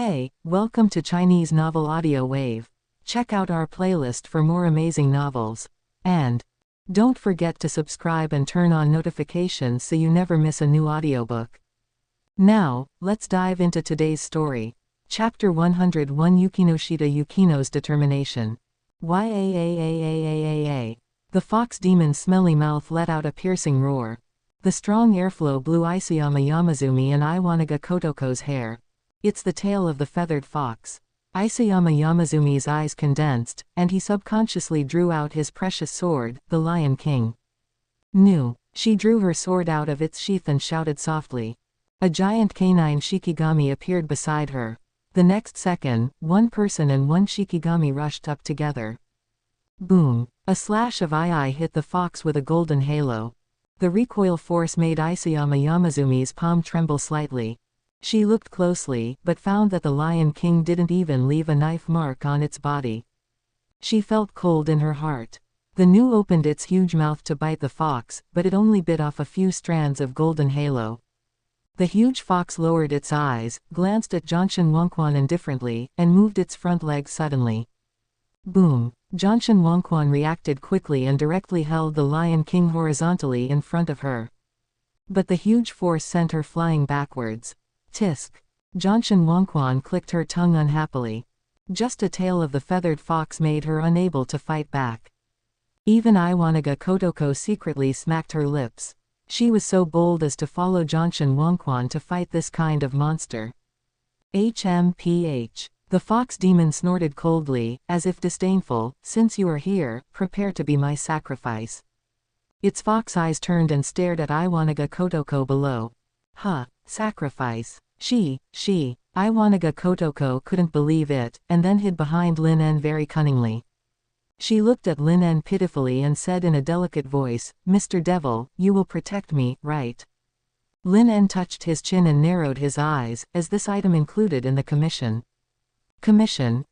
Hey, welcome to Chinese Novel Audio Wave. Check out our playlist for more amazing novels. And don't forget to subscribe and turn on notifications so you never miss a new audiobook. Now, let's dive into today's story. Chapter 101 Yukinoshita Yukino's Determination. Yaaaaaaaaa. The fox demon's smelly mouth let out a piercing roar. The strong airflow blew Isayama Yamazumi and Iwanaga Kotoko's hair. It's the tail of the feathered fox. Isayama Yamazumi's eyes condensed, and he subconsciously drew out his precious sword, the Lion King. Nu. She drew her sword out of its sheath and shouted softly. A giant canine shikigami appeared beside her. The next second, one person and one shikigami rushed up together. Boom. A slash of eye hit the fox with a golden halo. The recoil force made Isayama Yamazumi's palm tremble slightly. She looked closely, but found that the Lion King didn't even leave a knife mark on its body. She felt cold in her heart. The Nu opened its huge mouth to bite the fox, but it only bit off a few strands of golden halo. The huge fox lowered its eyes, glanced at Jianshan Wangquan indifferently, and moved its front leg suddenly. Boom. Jianshan Wangquan reacted quickly and directly held the Lion King horizontally in front of her. But the huge force sent her flying backwards. Tisk. Jianshan Wangquan clicked her tongue unhappily. Just a tail of the feathered fox made her unable to fight back. Even Iwanaga Kotoko secretly smacked her lips. She was so bold as to follow Jianshan Wangquan to fight this kind of monster. HMPH. The fox demon snorted coldly, as if disdainful. Since you are here, prepare to be my sacrifice. Its fox eyes turned and stared at Iwanaga Kotoko below. Huh, sacrifice. She. Iwanaga Kotoko couldn't believe it, and then hid behind Lin En very cunningly. She looked at Lin En pitifully and said in a delicate voice, Mr. Devil, you will protect me, right? Lin En touched his chin and narrowed his eyes, as this item included in the commission. Commission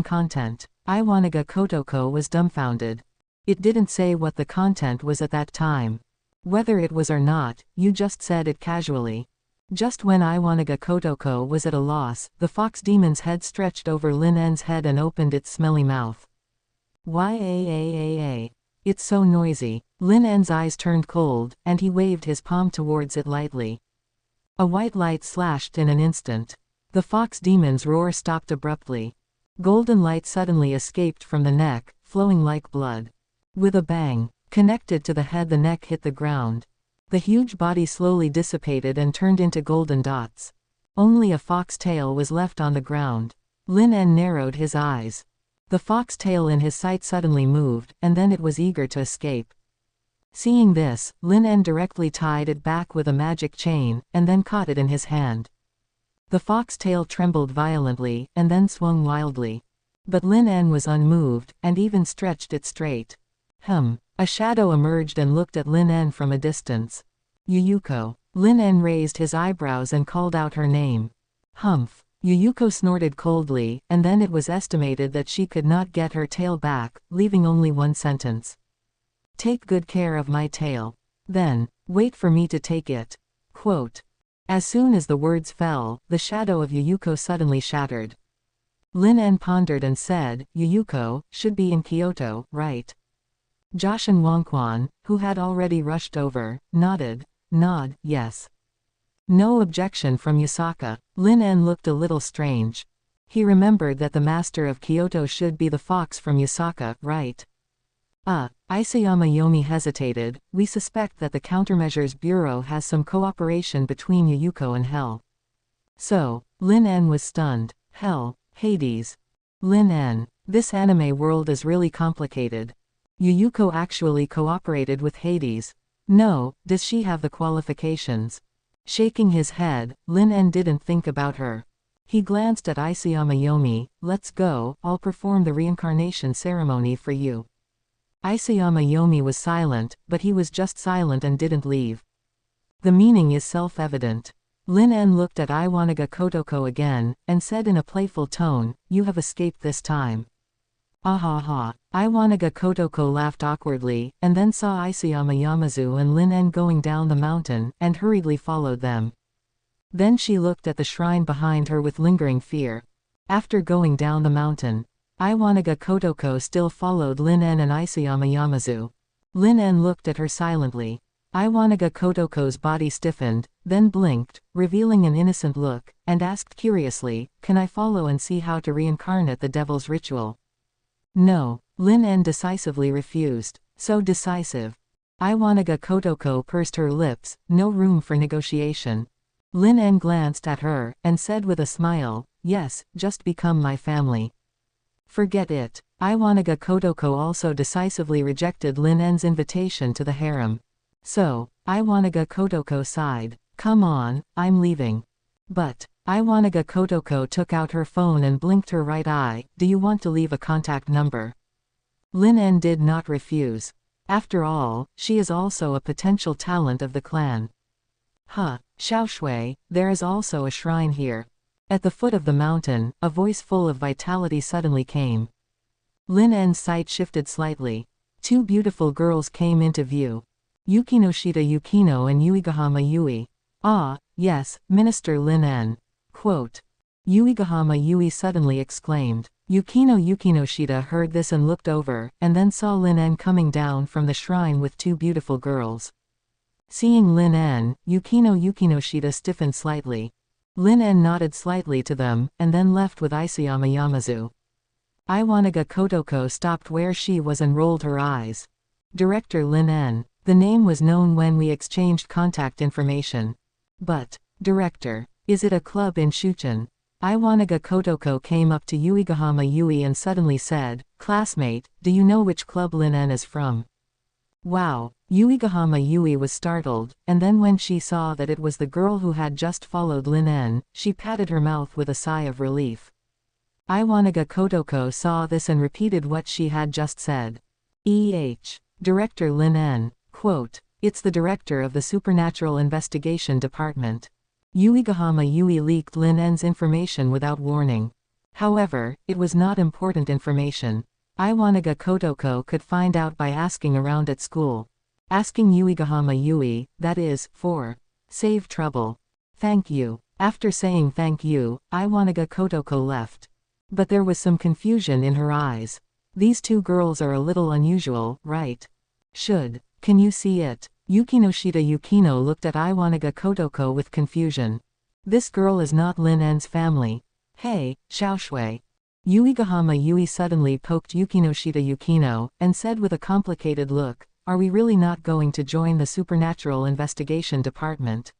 content. Iwanaga Kotoko was dumbfounded. It didn't say what the content was at that time. Whether it was or not, you just said it casually. Just when Iwanaga Kotoko was at a loss, the fox demon's head stretched over Lin En's head and opened its smelly mouth. Yaaaaaaa. It's so noisy. Lin En's eyes turned cold, and he waved his palm towards it lightly. A white light slashed in an instant. The fox demon's roar stopped abruptly. Golden light suddenly escaped from the neck, flowing like blood. With a bang, connected to the head, the neck hit the ground. The huge body slowly dissipated and turned into golden dots. Only a fox tail was left on the ground. Lin En narrowed his eyes. The fox tail in his sight suddenly moved, and then it was eager to escape. Seeing this, Lin En directly tied it back with a magic chain, and then caught it in his hand. The fox tail trembled violently, and then swung wildly. But Lin En was unmoved, and even stretched it straight. A shadow emerged and looked at Lin En from a distance. Yuyuko. Lin En raised his eyebrows and called out her name. Humph. Yuyuko snorted coldly, and then it was estimated that she could not get her tail back, leaving only one sentence. Take good care of my tail. Then, wait for me to take it. Quote. As soon as the words fell, the shadow of Yuyuko suddenly shattered. Lin En pondered and said, Yuyuko should be in Kyoto, right? Jianshan Wangquan, who had already rushed over, nodded. Yes. No objection from Yasaka. Lin En looked a little strange. He remembered that the master of Kyoto should be the fox from Yasaka, right? Isayama Yomi hesitated. We suspect that the Countermeasures Bureau has some cooperation between Yuyuko and Hell. So, Lin En was stunned. Hell, Hades. Lin En. This anime world is really complicated. Yuyuko actually cooperated with Hades. No, does she have the qualifications? Shaking his head, Lin En didn't think about her. He glanced at Isayama Yomi. Let's go, I'll perform the reincarnation ceremony for you. Isayama Yomi was silent, but he was just silent and didn't leave. The meaning is self-evident. Lin En looked at Iwanaga Kotoko again, and said in a playful tone, you have escaped this time. Ahaha. Iwanaga Kotoko laughed awkwardly, and then saw Isayama Yamazu and Lin En going down the mountain, and hurriedly followed them. Then she looked at the shrine behind her with lingering fear. After going down the mountain, Iwanaga Kotoko still followed Lin En and Isayama Yamazu. Lin En looked at her silently. Iwanaga Kotoko's body stiffened, then blinked, revealing an innocent look, and asked curiously, "Can I follow and see how to reincarnate the devil's ritual?" No. Lin En decisively refused. So decisive. Iwanaga Kotoko pursed her lips, no room for negotiation. Lin En glanced at her, and said with a smile, "Yes, just become my family." Forget it. Iwanaga Kotoko also decisively rejected Lin En's invitation to the harem. So, Iwanaga Kotoko sighed. "Come on, I'm leaving." But, Iwanaga Kotoko took out her phone and blinked her right eye. "Do you want to leave a contact number?" Lin En did not refuse. After all, she is also a potential talent of the clan. "Huh, Xiaoshui, there is also a shrine here." At the foot of the mountain, a voice full of vitality suddenly came. Lin En's sight shifted slightly. Two beautiful girls came into view. Yukinoshita Yukino and Uegahama Yui. "Ah, yes, Minister Lin En." Quote. Uegahama Yui suddenly exclaimed. Yukinoshita heard this and looked over, and then saw Lin En coming down from the shrine with two beautiful girls. Seeing Lin En, Yukinoshita stiffened slightly. Lin En nodded slightly to them, and then left with Isayama Yamazu. Iwanaga Kotoko stopped where she was and rolled her eyes. Director Lin En. The name was known when we exchanged contact information. But, Director, is it a club in Shuchen? Iwanaga Kotoko came up to Uegahama Yui and suddenly said, "Classmate, do you know which club Lin En is from?" Wow. Uegahama Yui was startled, and then when she saw that it was the girl who had just followed Lin En, she patted her mouth with a sigh of relief. Iwanaga Kotoko saw this and repeated what she had just said. Director Lin En. Quote, "It's the director of the Supernatural Investigation Department." Uegahama Yui leaked Lin En's information without warning. However, it was not important information. Iwanaga Kotoko could find out by asking around at school. Asking Uegahama Yui, that is, for save trouble. "Thank you." After saying thank you, Iwanaga Kotoko left. But there was some confusion in her eyes. These two girls are a little unusual, right? Can you see it? Yukinoshita Yukino looked at Iwanaga Kotoko with confusion. This girl is not Lin En's family. Hey, Xiaoshui. Uegahama Yui suddenly poked Yukinoshita Yukino, and said with a complicated look, "Are we really not going to join the Supernatural Investigation Department?"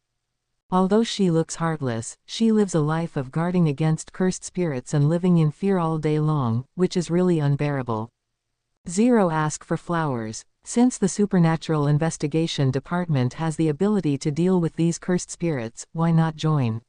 Although she looks heartless, she lives a life of guarding against cursed spirits and living in fear all day long, which is really unbearable. Ask for flowers. Since the Supernatural Investigation Department has the ability to deal with these cursed spirits, why not join?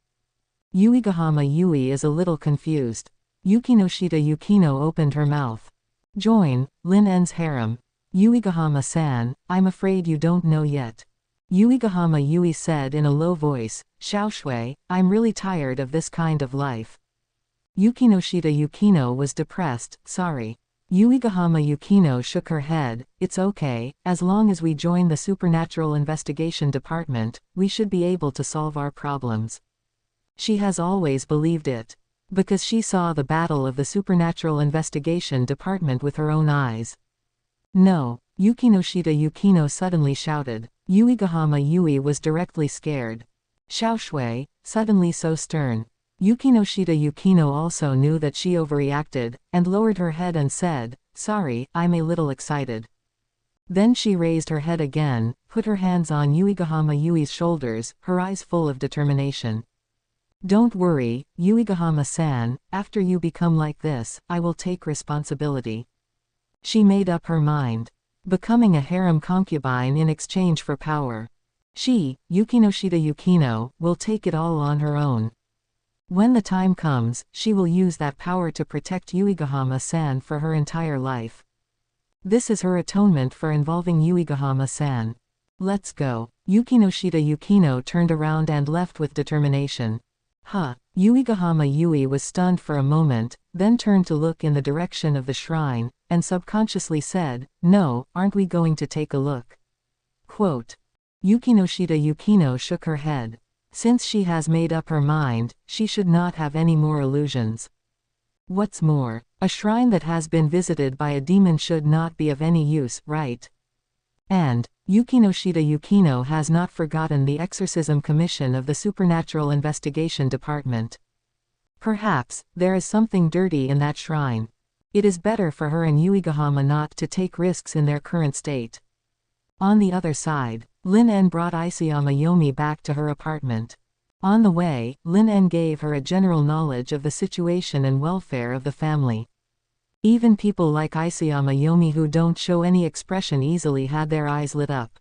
Uegahama Yui is a little confused. Yukinoshita Yukino opened her mouth. Join Lin En's harem. Uegahama-san, I'm afraid you don't know yet. Uegahama Yui said in a low voice, "Xiaoshui, I'm really tired of this kind of life." Yukinoshita Yukino was depressed, "Sorry." Uegahama Yukino shook her head, "It's okay, as long as we join the Supernatural Investigation Department, we should be able to solve our problems." She has always believed it. Because she saw the battle of the Supernatural Investigation Department with her own eyes. No, Yukinoshita Yukino suddenly shouted. Uegahama Yui was directly scared. Xiaoshui, suddenly so stern. Yukinoshita Yukino also knew that she overreacted, and lowered her head and said, "Sorry, I'm a little excited." Then she raised her head again, put her hands on Uegahama Yui's shoulders, her eyes full of determination. "Don't worry, Uegahama-san, after you become like this, I will take responsibility." She made up her mind. Becoming a harem concubine in exchange for power. She, Yukinoshita Yukino, will take it all on her own. When the time comes, she will use that power to protect Uegahama-san for her entire life. This is her atonement for involving Uegahama-san. Let's go. Yukinoshita Yukino turned around and left with determination. Uegahama Yui was stunned for a moment, then turned to look in the direction of the shrine, and subconsciously said, "No, aren't we going to take a look?" Quote. Yukinoshita Yukino shook her head. Since she has made up her mind, she should not have any more illusions. What's more, a shrine that has been visited by a demon should not be of any use, right? And Yukinoshita Yukino has not forgotten the exorcism commission of the Supernatural Investigation Department. Perhaps there is something dirty in that shrine. It is better for her and Uegahama not to take risks in their current state. On the other side, Lin En brought Isayama Yomi back to her apartment. On the way, Lin En gave her a general knowledge of the situation and welfare of the family. Even people like Isayama Yomi who don't show any expression easily had their eyes lit up.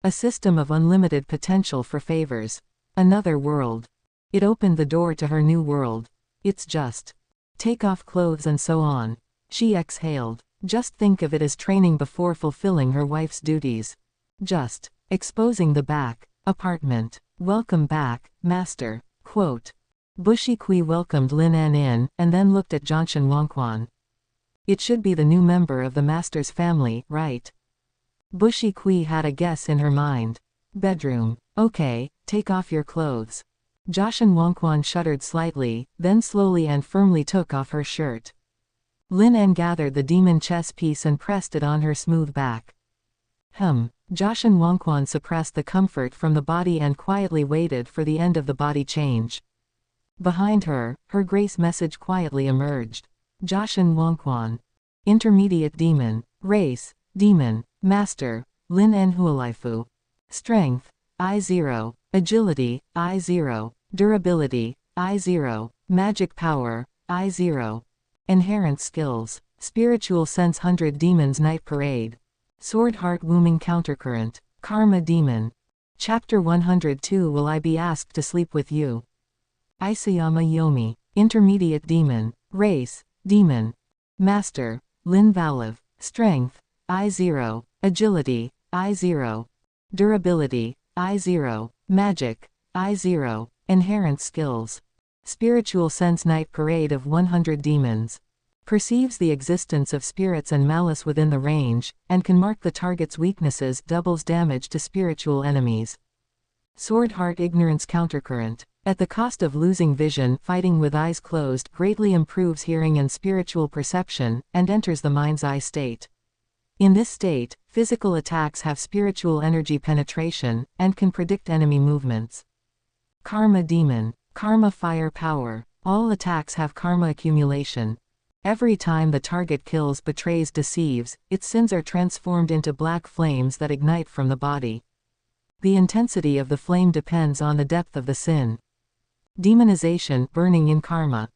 A system of unlimited potential for favors. Another world. It opened the door to her new world. It's just take off clothes and so on. She exhaled. Just think of it as training before fulfilling her wife's duties. Just exposing the back. Apartment. Welcome back, master. Quote. Bushikui welcomed Lin En in, and then looked at Janshin Wangquan. It should be the new member of the master's family, right? Bushikui had a guess in her mind. Bedroom. Okay, take off your clothes. Janshin Wangquan shuddered slightly, then slowly and firmly took off her shirt. Lin En gathered the demon chess piece and pressed it on her smooth back. Janshin Wangquan suppressed the comfort from the body and quietly waited for the end of the body change. Behind her, her grace message quietly emerged. Janshin Wangquan. Intermediate demon. Race, demon. Master, Lin En Hualifu. Strength, I0. Agility, I0. Durability, I0. Magic power, I0. Inherent skills. Spiritual sense 100 Demons Night Parade. Sword Heart Wombing Countercurrent. Karma Demon. Chapter 102 Will I be asked to sleep with you? Isayama Yomi. Intermediate demon. Race, demon. Master, Lin Valav. Strength, I0. Agility, I0. Durability, I0. Magic, I0. Inherent skills. Spiritual sense Night Parade of 100 Demons. Perceives the existence of spirits and malice within the range, and can mark the target's weaknesses, doubles damage to spiritual enemies. Sword Heart Ignorance Countercurrent. At the cost of losing vision, fighting with eyes closed greatly improves hearing and spiritual perception, and enters the mind's eye state. In this state, physical attacks have spiritual energy penetration, and can predict enemy movements. Karma Demon. Karma Fire Power. All attacks have karma accumulation. Every time the target kills, betrays, deceives, its sins are transformed into black flames that ignite from the body. The intensity of the flame depends on the depth of the sin. Demonization, burning in karma.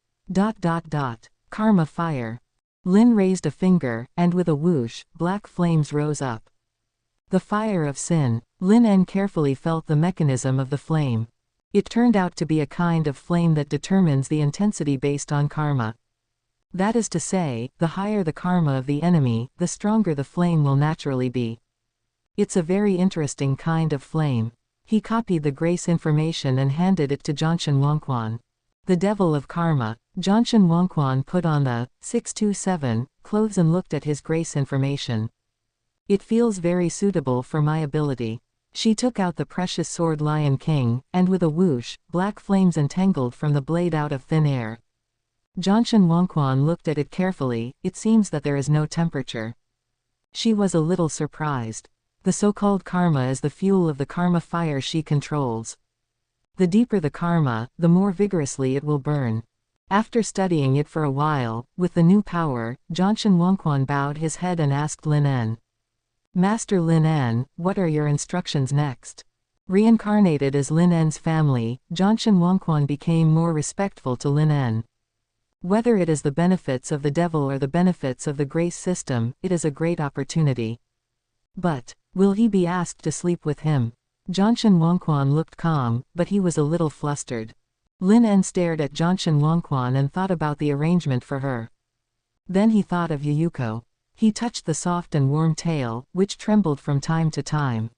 Karma fire. Lin raised a finger, and with a whoosh, black flames rose up. The fire of sin. Lin En carefully felt the mechanism of the flame. It turned out to be a kind of flame that determines the intensity based on karma. That is to say, the higher the karma of the enemy, the stronger the flame will naturally be. It's a very interesting kind of flame. He copied the grace information and handed it to Janshin Wangquan. The devil of karma. Janshin Wangquan put on the 627 clothes and looked at his grace information. It feels very suitable for my ability. She took out the precious sword Lion King, and with a whoosh, black flames entangled from the blade out of thin air. Janshin Wangquan looked at it carefully. It seems that there is no temperature. She was a little surprised. The so-called karma is the fuel of the karma fire she controls. The deeper the karma, the more vigorously it will burn. After studying it for a while, with the new power, Janshin Wangquan bowed his head and asked Lin En. Master Lin En, what are your instructions next? Reincarnated as Lin En's family, Janshin Wangquan became more respectful to Lin En. Whether it is the benefits of the devil or the benefits of the grace system, it is a great opportunity. But, will he be asked to sleep with him? Janshin Wangquan looked calm, but he was a little flustered. Lin En stared at Janshin Wangquan and thought about the arrangement for her. Then he thought of Yuko. He touched the soft and warm tail, which trembled from time to time.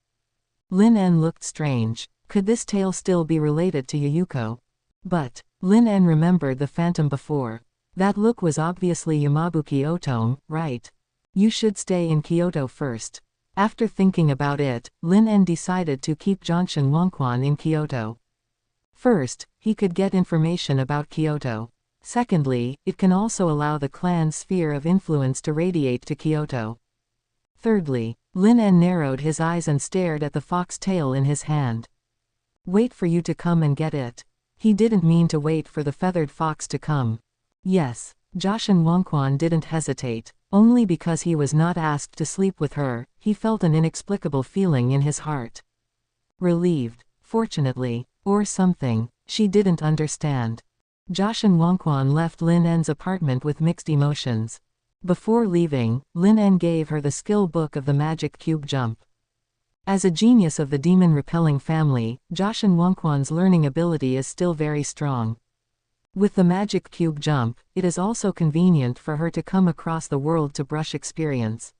Lin En looked strange. Could this tail still be related to Yuko? But Lin En remembered the phantom before. That look was obviously Yamabuki Otome, right? You should stay in Kyoto first. After thinking about it, Lin En decided to keep Janshin Wangquan in Kyoto. First, he could get information about Kyoto. Secondly, it can also allow the clan's sphere of influence to radiate to Kyoto. Thirdly, Lin En narrowed his eyes and stared at the fox tail in his hand. Wait for you to come and get it. He didn't mean to wait for the feathered fox to come. Yes, Joshin Wangquan didn't hesitate. Only because he was not asked to sleep with her, he felt an inexplicable feeling in his heart. Relieved, fortunately, or something, she didn't understand. Joshin Wangquan left Lin En's apartment with mixed emotions. Before leaving, Lin En gave her the skill book of the magic cube jump. As a genius of the demon-repelling family, Joshin Wangquan's learning ability is still very strong. With the magic cube jump, it is also convenient for her to come across the world to brush experience.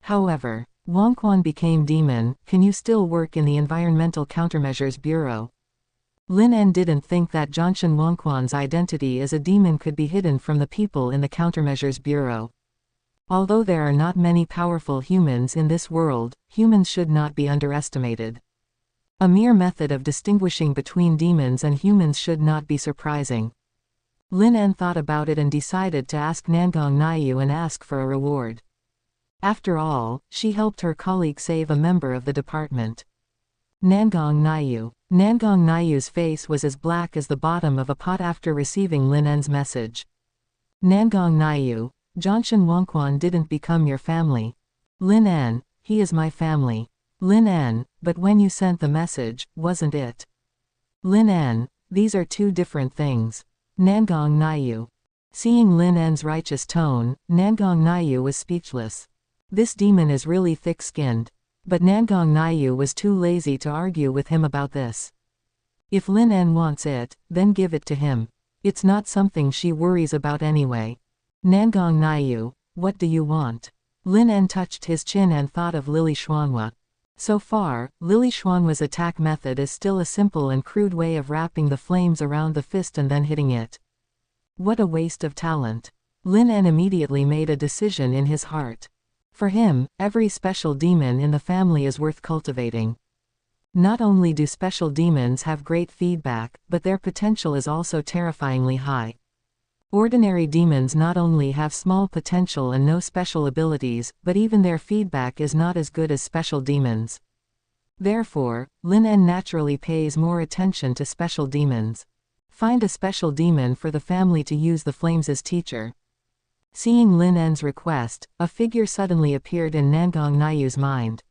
However, Wangquan became demon. Can you still work in the Environmental Countermeasures Bureau? Lin En didn't think that Joshin Wangquan's identity as a demon could be hidden from the people in the Countermeasures Bureau. Although there are not many powerful humans in this world, humans should not be underestimated. A mere method of distinguishing between demons and humans should not be surprising. Lin En thought about it and decided to ask Nangong Naiyu and ask for a reward. After all, she helped her colleague save a member of the department. Nangong Naiyu. Nangong Naiyu's face was as black as the bottom of a pot after receiving Lin En's message. Nangong Naiyu, Joshin Wangquan didn't become your family. Lin En, he is my family. Lin En, but when you sent the message, wasn't it? Lin En, these are two different things. Nangong Naiyu. Seeing Lin En's righteous tone, Nangong Naiyu was speechless. This demon is really thick-skinned. But Nangong Naiyu was too lazy to argue with him about this. If Lin En wants it, then give it to him. It's not something she worries about anyway. Nangong Naiyu, what do you want? Lin En touched his chin and thought of Lily Xuanhua. So far, Lily Xuanhua's attack method is still a simple and crude way of wrapping the flames around the fist and then hitting it. What a waste of talent. Lin En immediately made a decision in his heart. For him, every special demon in the family is worth cultivating. Not only do special demons have great feedback, but their potential is also terrifyingly high. Ordinary demons not only have small potential and no special abilities, but even their feedback is not as good as special demons. Therefore, Lin En naturally pays more attention to special demons. Find a special demon for the family to use the flames as teacher. Seeing Lin En's request, a figure suddenly appeared in Nangong Naiyu's mind.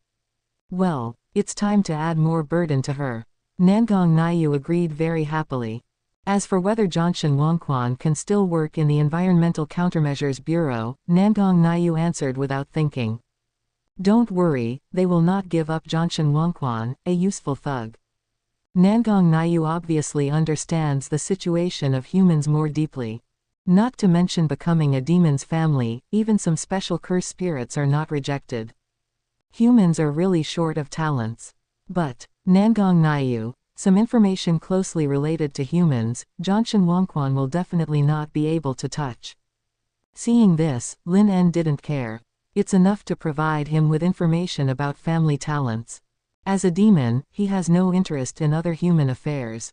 Well, it's time to add more burden to her. Nangong Naiyu agreed very happily. As for whether Joshin Wangquan can still work in the Environmental Countermeasures Bureau, Nangong Naiyu answered without thinking. Don't worry, they will not give up Joshin Wangquan, a useful thug. Nangong Naiyu obviously understands the situation of humans more deeply. Not to mention becoming a demon's family, even some special curse spirits are not rejected. Humans are really short of talents. But, Nangong Naiyu, some information closely related to humans, Joshin Wangquan will definitely not be able to touch. Seeing this, Lin En didn't care. It's enough to provide him with information about family talents. As a demon, he has no interest in other human affairs.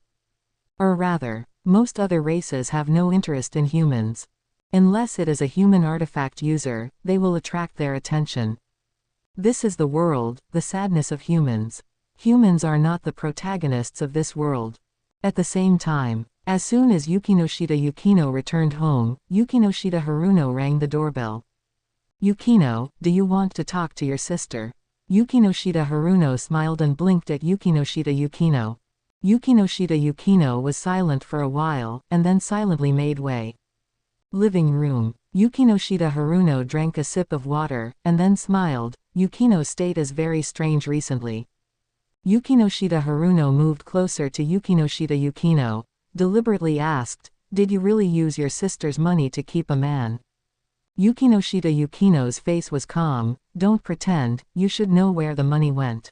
Or rather, most other races have no interest in humans. Unless it is a human artifact user, they will attract their attention. This is the world, the sadness of humans. Humans are not the protagonists of this world. At the same time, as soon as Yukinoshita Yukino returned home, Yukinoshita Haruno rang the doorbell. Yukino, do you want to talk to your sister? Yukinoshita Haruno smiled and blinked at Yukinoshita Yukino. Yukinoshita Yukino was silent for a while, and then silently made way. Living room. Yukinoshita Haruno drank a sip of water, and then smiled. Yukino's state is very strange recently. Yukinoshita Haruno moved closer to Yukinoshita Yukino, deliberately asked, did you really use your sister's money to keep a man? Yukinoshita Yukino's face was calm. Don't pretend, you should know where the money went.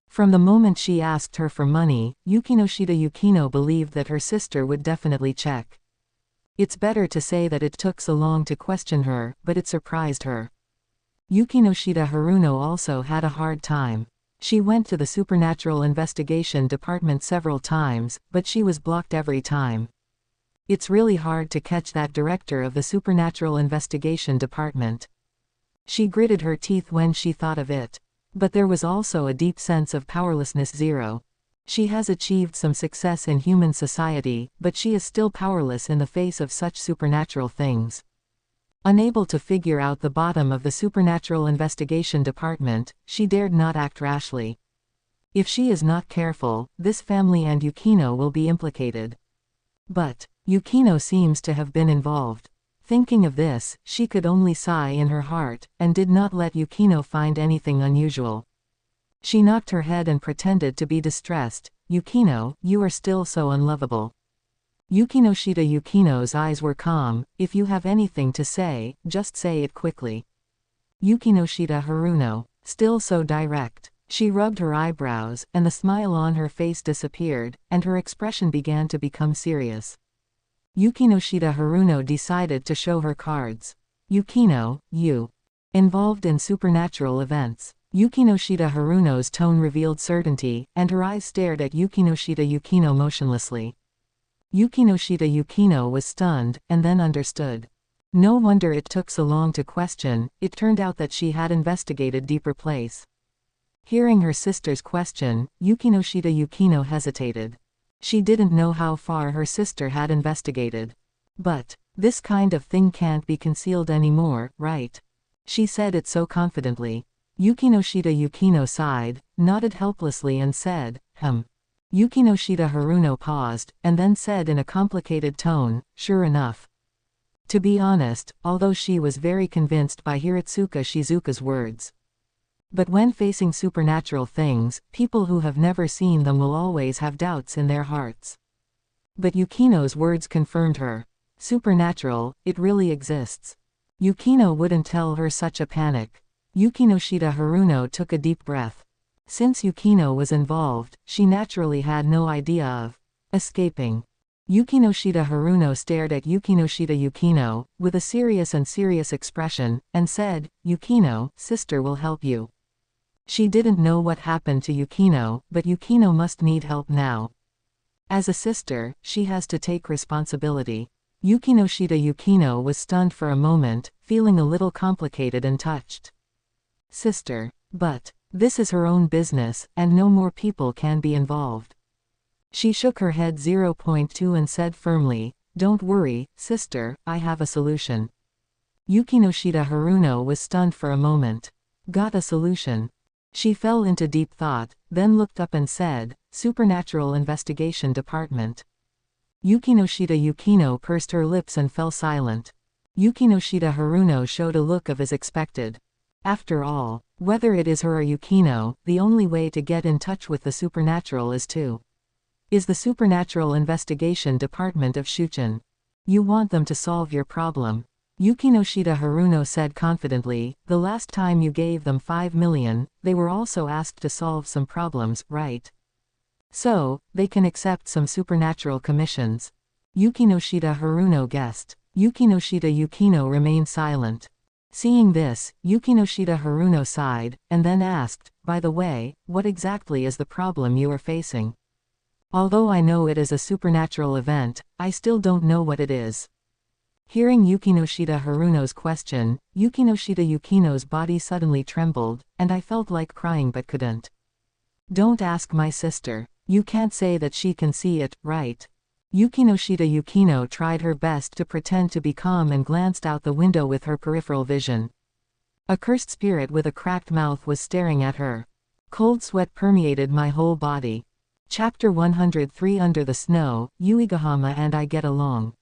From the moment she asked her for money, Yukinoshita Yukino believed that her sister would definitely check. It's better to say that it took so long to question her, but it surprised her. Yukinoshita Haruno also had a hard time. She went to the Supernatural Investigation Department several times, but she was blocked every time. It's really hard to catch that director of the Supernatural Investigation Department. She gritted her teeth when she thought of it. But there was also a deep sense of powerlessness. She has achieved some success in human society, but she is still powerless in the face of such supernatural things. Unable to figure out the bottom of the Supernatural Investigation Department, she dared not act rashly. If she is not careful, this family and Yukino will be implicated. But Yukino seems to have been involved. Thinking of this, she could only sigh in her heart, and did not let Yukino find anything unusual. She knocked her head and pretended to be distressed. Yukino, you are still so unlovable. Yukino's eyes were calm. If you have anything to say, just say it quickly. Yukinoshita Haruno, still so direct. She rubbed her eyebrows, and the smile on her face disappeared, and her expression began to become serious. Yukinoshita Haruno decided to show her cards. Yukino, you involved in supernatural events. Yukinoshita Haruno's tone revealed certainty, and her eyes stared at Yukinoshita Yukino motionlessly. Yukinoshita Yukino was stunned, and then understood. No wonder it took so long to question. It turned out that she had investigated deeper place. Hearing her sister's question, Yukinoshita Yukino hesitated. She didn't know how far her sister had investigated. But this kind of thing can't be concealed anymore, right? She said it so confidently. Yukinoshita Yukino sighed, nodded helplessly and said, Yukinoshita Haruno paused, and then said in a complicated tone, sure enough. To be honest, although she was very convinced by Hiratsuka Shizuka's words. But when facing supernatural things, people who have never seen them will always have doubts in their hearts. But Yukino's words confirmed her. Supernatural, it really exists. Yukino wouldn't tell her such a panic. Yukinoshita Haruno took a deep breath. Since Yukino was involved, she naturally had no idea of escaping. Yukinoshita Haruno stared at Yukinoshita Yukino, with a serious expression, and said, Yukino, sister will help you. She didn't know what happened to Yukino, but Yukino must need help now. As a sister, she has to take responsibility. Yukinoshita Yukino was stunned for a moment, feeling a little complicated and touched. Sister. But this is her own business, and no more people can be involved. She shook her head 0.2 and said firmly, don't worry, sister, I have a solution. Yukinoshita Haruno was stunned for a moment. Got a solution? She fell into deep thought, then looked up and said, Supernatural Investigation Department. Yukinoshita Yukino pursed her lips and fell silent. Yukinoshita Haruno showed a look of as expected. After all, whether it is her or Yukino, the only way to get in touch with the supernatural is the Supernatural Investigation Department of Shuchen. You want them to solve your problem. Yukinoshita Haruno said confidently, the last time you gave them 5 million, they were also asked to solve some problems, right? So, they can accept some supernatural commissions. Yukinoshita Haruno guessed. Yukinoshita Yukino remained silent. Seeing this, Yukinoshita Haruno sighed, and then asked, by the way, what exactly is the problem you are facing? Although I know it is a supernatural event, I still don't know what it is. Hearing Yukinoshita Haruno's question, Yukinoshita Yukino's body suddenly trembled, and I felt like crying but couldn't. Don't ask my sister. You can't say that she can see it, right? Yukinoshita Yukino tried her best to pretend to be calm and glanced out the window with her peripheral vision. A cursed spirit with a cracked mouth was staring at her. Cold sweat permeated my whole body. Chapter 103 Under the Snow, Uegahama and I Get Along.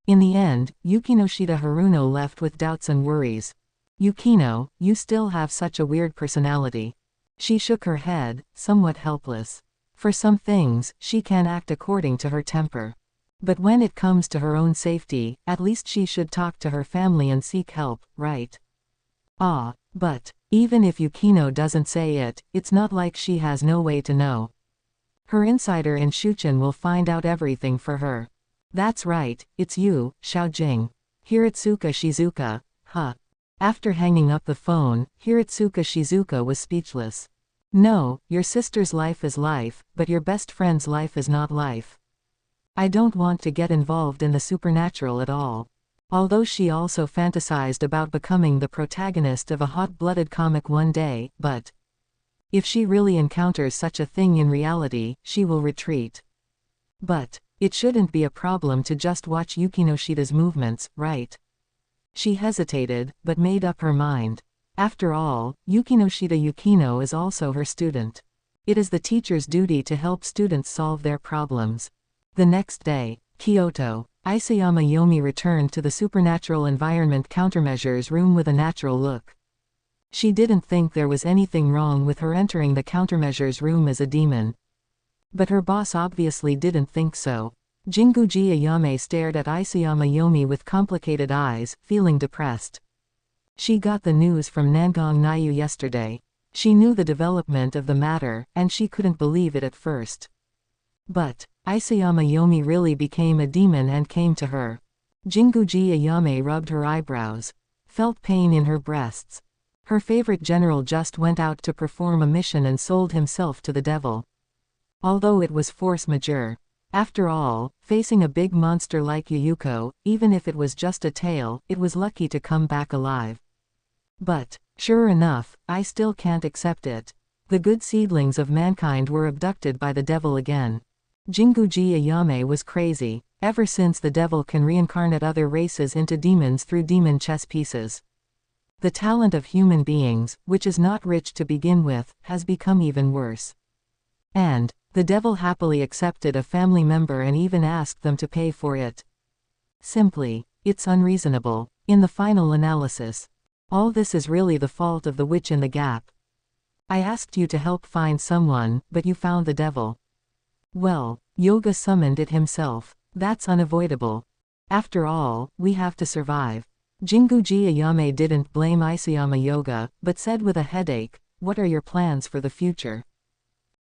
In the end, Yukinoshita Haruno left with doubts and worries. Yukino, you still have such a weird personality. She shook her head, somewhat helpless. For some things, she can act according to her temper. But when it comes to her own safety, at least she should talk to her family and seek help, right? But even if Yukino doesn't say it, it's not like she has no way to know. Her insider in Shuchen will find out everything for her. That's right, it's you, Xiaojing. Hiratsuka Shizuka, After hanging up the phone, Hiratsuka Shizuka was speechless. No, your sister's life is life, but your best friend's life is not life. I don't want to get involved in the supernatural at all. Although she also fantasized about becoming the protagonist of a hot-blooded comic one day, but if she really encounters such a thing in reality, she will retreat. But it shouldn't be a problem to just watch Yukinoshida's movements, right? She hesitated, but made up her mind. After all, Yukinoshida Yukino is also her student. It is the teacher's duty to help students solve their problems. The next day, Kyoto. Isayama Yomi returned to the supernatural environment countermeasures room with a natural look. She didn't think there was anything wrong with her entering the countermeasures room as a demon. But her boss obviously didn't think so. Jinguji Ayame stared at Isayama Yomi with complicated eyes, feeling depressed. She got the news from Nangang Nayu yesterday. She knew the development of the matter, and she couldn't believe it at first. But Isayama Yomi really became a demon and came to her. Jinguji Ayame rubbed her eyebrows. Felt pain in her breasts. Her favorite general just went out to perform a mission and sold himself to the devil. Although it was force majeure. After all, facing a big monster like Yuyuko, even if it was just a tail, it was lucky to come back alive. But, sure enough, I still can't accept it. The good seedlings of mankind were abducted by the devil again. Jinguji Ayame was crazy. Ever since the devil can reincarnate other races into demons through demon chess pieces. The talent of human beings, which is not rich to begin with, has become even worse. And the devil happily accepted a family member and even asked them to pay for it. Simply, it's unreasonable. In the final analysis, all this is really the fault of the witch in the gap. I asked you to help find someone, but you found the devil. Well, Yoga summoned it himself. That's unavoidable. After all, we have to survive. Jinguji Ayame didn't blame Isayama Yoga, but said with a headache, "What are your plans for the future?"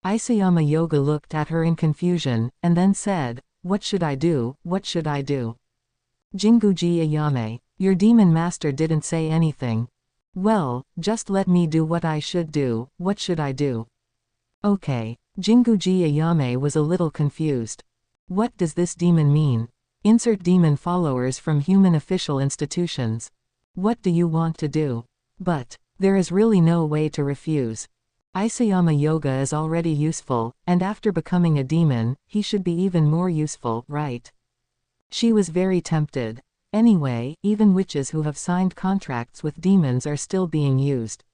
Isayama Yoga looked at her in confusion, and then said, "What should I do, what should I do?" Jinguji Ayame, your demon master didn't say anything. Well, just let me do what I should do, what should I do? Okay. Jinguji Ayame was a little confused. What does this demon mean? Insert demon followers from human official institutions. What do you want to do? But there is really no way to refuse. Isayama Yoga is already useful, and after becoming a demon, he should be even more useful, right? She was very tempted. Anyway, even witches who have signed contracts with demons are still being used.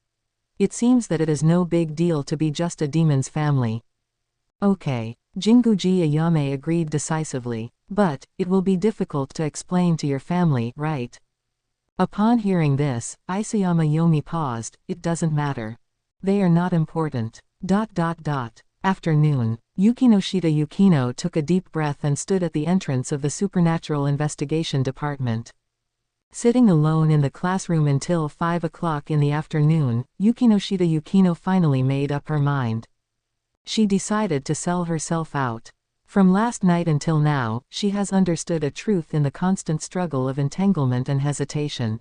It seems that it is no big deal to be just a demon's family. Okay. Jinguji Ayame agreed decisively. But it will be difficult to explain to your family, right? Upon hearing this, Isayama Yomi paused. It doesn't matter. They are not important. Afternoon. Yukinoshida Yukino took a deep breath and stood at the entrance of the Supernatural Investigation Department. Sitting alone in the classroom until 5 o'clock in the afternoon, Yukinoshida Yukino finally made up her mind. She decided to sell herself out. From last night until now, she has understood a truth in the constant struggle of entanglement and hesitation.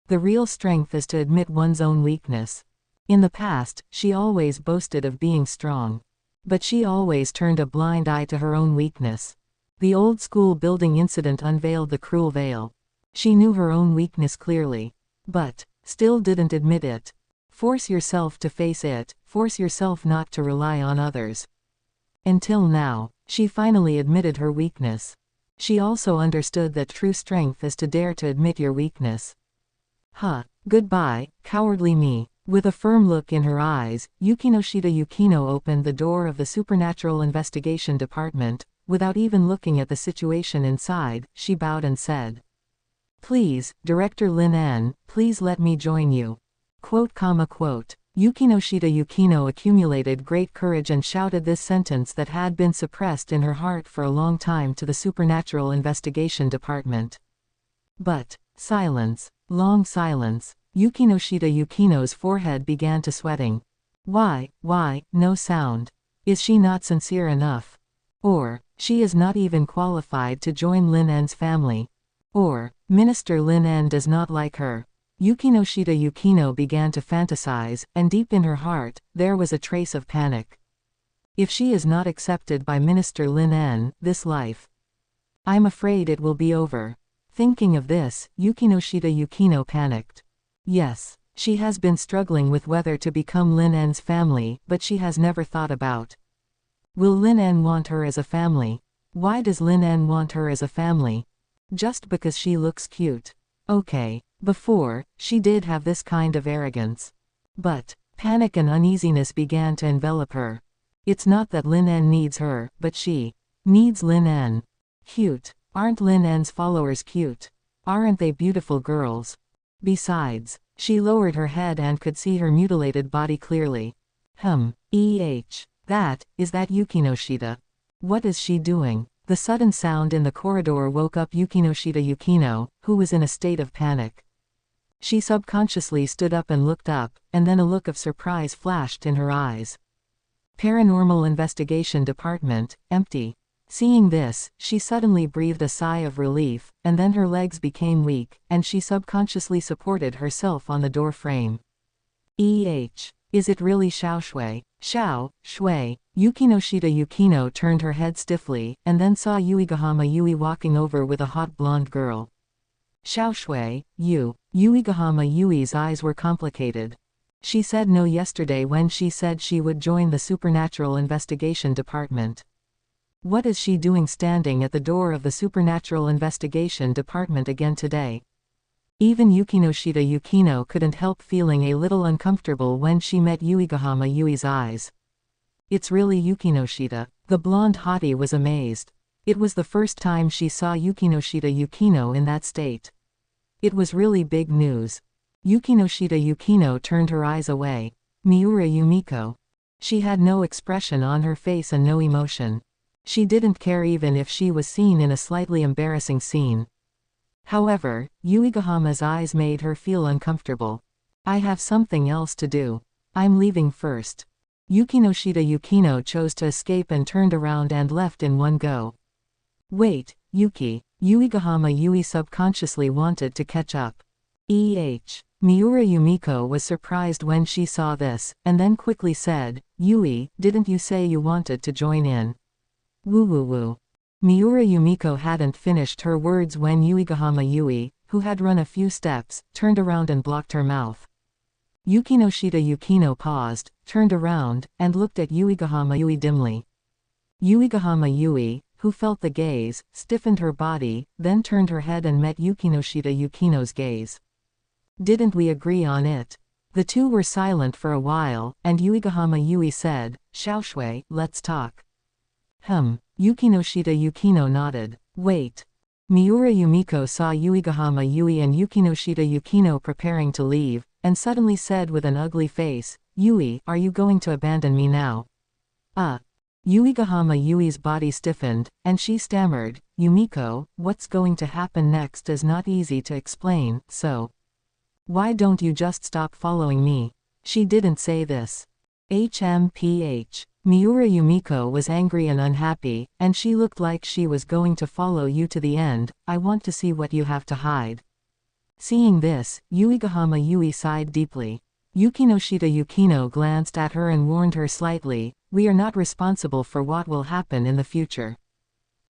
The real strength is to admit one's own weakness. In the past, she always boasted of being strong. But she always turned a blind eye to her own weakness. The old school building incident unveiled the cruel veil. She knew her own weakness clearly. But still didn't admit it. Force yourself to face it, force yourself not to rely on others. Until now, she finally admitted her weakness. She also understood that true strength is to dare to admit your weakness. Goodbye, cowardly me. With a firm look in her eyes, Yukinoshida Yukino opened the door of the Supernatural Investigation Department. Without even looking at the situation inside, she bowed and said, "Please, Director Lin En, please let me join you." Yukinoshida Yukino accumulated great courage and shouted this sentence that had been suppressed in her heart for a long time to the Supernatural Investigation Department. But silence. Long silence. Yukinoshida Yukino's forehead began to sweating. Why, no sound. Is she not sincere enough? Or, she is not even qualified to join Lin En's family? Or, Minister Lin En does not like her? Yukinoshita Yukino began to fantasize, and deep in her heart, there was a trace of panic. If she is not accepted by Minister Lin En, this life, I'm afraid it will be over. Thinking of this, Yukinoshita Yukino panicked. Yes, she has been struggling with whether to become Lin En's family, but she has never thought about, will Lin En want her as a family? Why does Lin En want her as a family? Just because she looks cute. Okay, before, she did have this kind of arrogance. But panic and uneasiness began to envelop her. It's not that Lin En needs her, but she needs Lin En. Cute. Aren't Lin En's followers cute? Aren't they beautiful girls? Besides, she lowered her head and could see her mutilated body clearly. That Yukinoshita. What is she doing? The sudden sound in the corridor woke up Yukinoshita Yukino, who was in a state of panic. She subconsciously stood up and looked up, and then a look of surprise flashed in her eyes. Paranormal Investigation Department, empty. Seeing this, she suddenly breathed a sigh of relief, and then her legs became weak, and she subconsciously supported herself on the door frame. Is it really Xiao Shui? Xiao Shui. Yukinoshita Yukino turned her head stiffly, and then saw Uegahama Yui walking over with a hot blonde girl. Xiao Shui, you. Uegahama Yui's eyes were complicated. She said no yesterday when she said she would join the Supernatural Investigation Department. What is she doing standing at the door of the Supernatural Investigation Department again today? Even Yukinoshita Yukino couldn't help feeling a little uncomfortable when she met Uegahama Yui's eyes. It's really Yukinoshita. The blonde hottie was amazed. It was the first time she saw Yukinoshita Yukino in that state. It was really big news. Yukinoshita Yukino turned her eyes away. Miura Yumiko. She had no expression on her face and no emotion. She didn't care even if she was seen in a slightly embarrassing scene. However, Uegahama's eyes made her feel uncomfortable. I have something else to do. I'm leaving first. Yukinoshita Yukino chose to escape and turned around and left in one go. Wait, Yuki. Uegahama Yui subconsciously wanted to catch up. Miura Yumiko was surprised when she saw this, and then quickly said, Yui, didn't you say you wanted to join in? Woo woo woo. Miura Yumiko hadn't finished her words when Uegahama Yui, who had run a few steps, turned around and blocked her mouth. Yukinoshita Yukino paused, turned around, and looked at Uegahama Yui dimly. Uegahama Yui, who felt the gaze, stiffened her body, then turned her head and met Yukinoshita Yukino's gaze. Didn't we agree on it? The two were silent for a while, and Uegahama Yui said, Xiao Shui, let's talk. Yukinoshita Yukino nodded. Wait. Miura Yumiko saw Uegahama Yui and Yukinoshita Yukino preparing to leave, and suddenly said with an ugly face, Yui, are you going to abandon me now? Uegahama Yui's body stiffened, and she stammered, Yumiko, what's going to happen next is not easy to explain, so why don't you just stop following me? She didn't say this. Miura Yumiko was angry and unhappy, and she looked like she was going to follow you to the end. I want to see what you have to hide. Seeing this, Uegahama Yui sighed deeply. Yukinoshita Yukino glanced at her and warned her slightly, we are not responsible for what will happen in the future.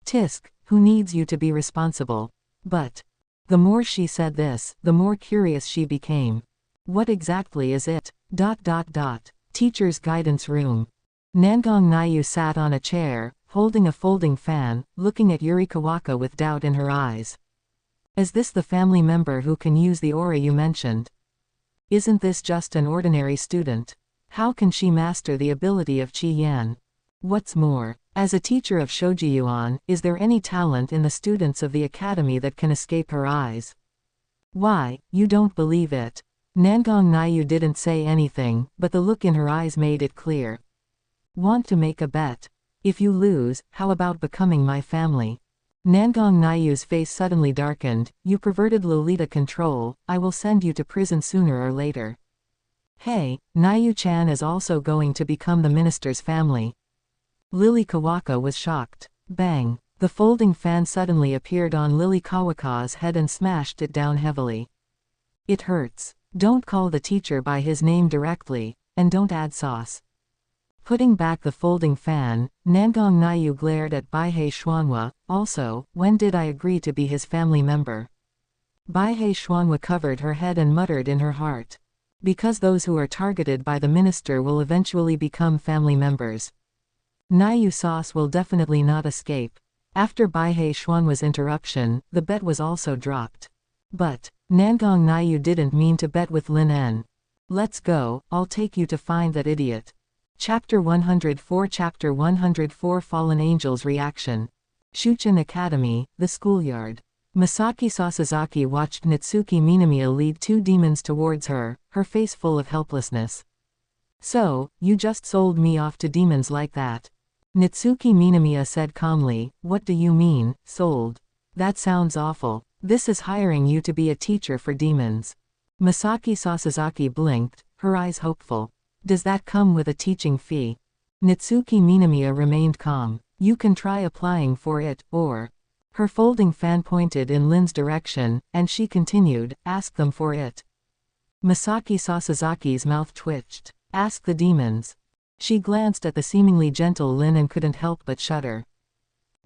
Tisk, who needs you to be responsible? But the more she said this, the more curious she became. What exactly is it? Teacher's guidance room. Nangong Nayu sat on a chair, holding a folding fan, looking at Yuri Kawaka with doubt in her eyes. Is this the family member who can use the aura you mentioned? Isn't this just an ordinary student? How can she master the ability of Qi Yan? What's more, as a teacher of Shoji-yuan, is there any talent in the students of the academy that can escape her eyes? Why, you don't believe it. Nangong Nayu didn't say anything, but the look in her eyes made it clear. Want to make a bet? If you lose, how about becoming my family? Nangong Nayu's face suddenly darkened. You perverted Lolita control, I will send you to prison sooner or later. Hey, Nayu-chan is also going to become the minister's family. Lily Kawaka was shocked. Bang! The folding fan suddenly appeared on Lily Kawaka's head and smashed it down heavily. It hurts. Don't call the teacher by his name directly, and don't add sauce. Putting back the folding fan, Nangong Naiyu glared at Baihei Xuanhua. Also, when did I agree to be his family member? Baihei Xuanhua covered her head and muttered in her heart. Because those who are targeted by the minister will eventually become family members. Naiyu sauce will definitely not escape. After Baihei Xuanhua's interruption, the bet was also dropped. But Nangong Naiyu didn't mean to bet with Lin En. Let's go, I'll take you to find that idiot. Chapter 104 Chapter 104 Fallen Angels Reaction. Shuchen Academy, the schoolyard. Masaki Sasazaki watched Natsuki Minamiya lead two demons towards her, her face full of helplessness. So, you just sold me off to demons like that? Natsuki Minamiya said calmly. What do you mean, sold? That sounds awful. This is hiring you to be a teacher for demons. Masaki Sasazaki blinked, her eyes hopeful. Does that come with a teaching fee? Natsuki Minamiya remained calm. You can try applying for it, or... Her folding fan pointed in Lin's direction, and she continued, ask them for it. Masaki Sasazaki's mouth twitched. Ask the demons. She glanced at the seemingly gentle Lin and couldn't help but shudder.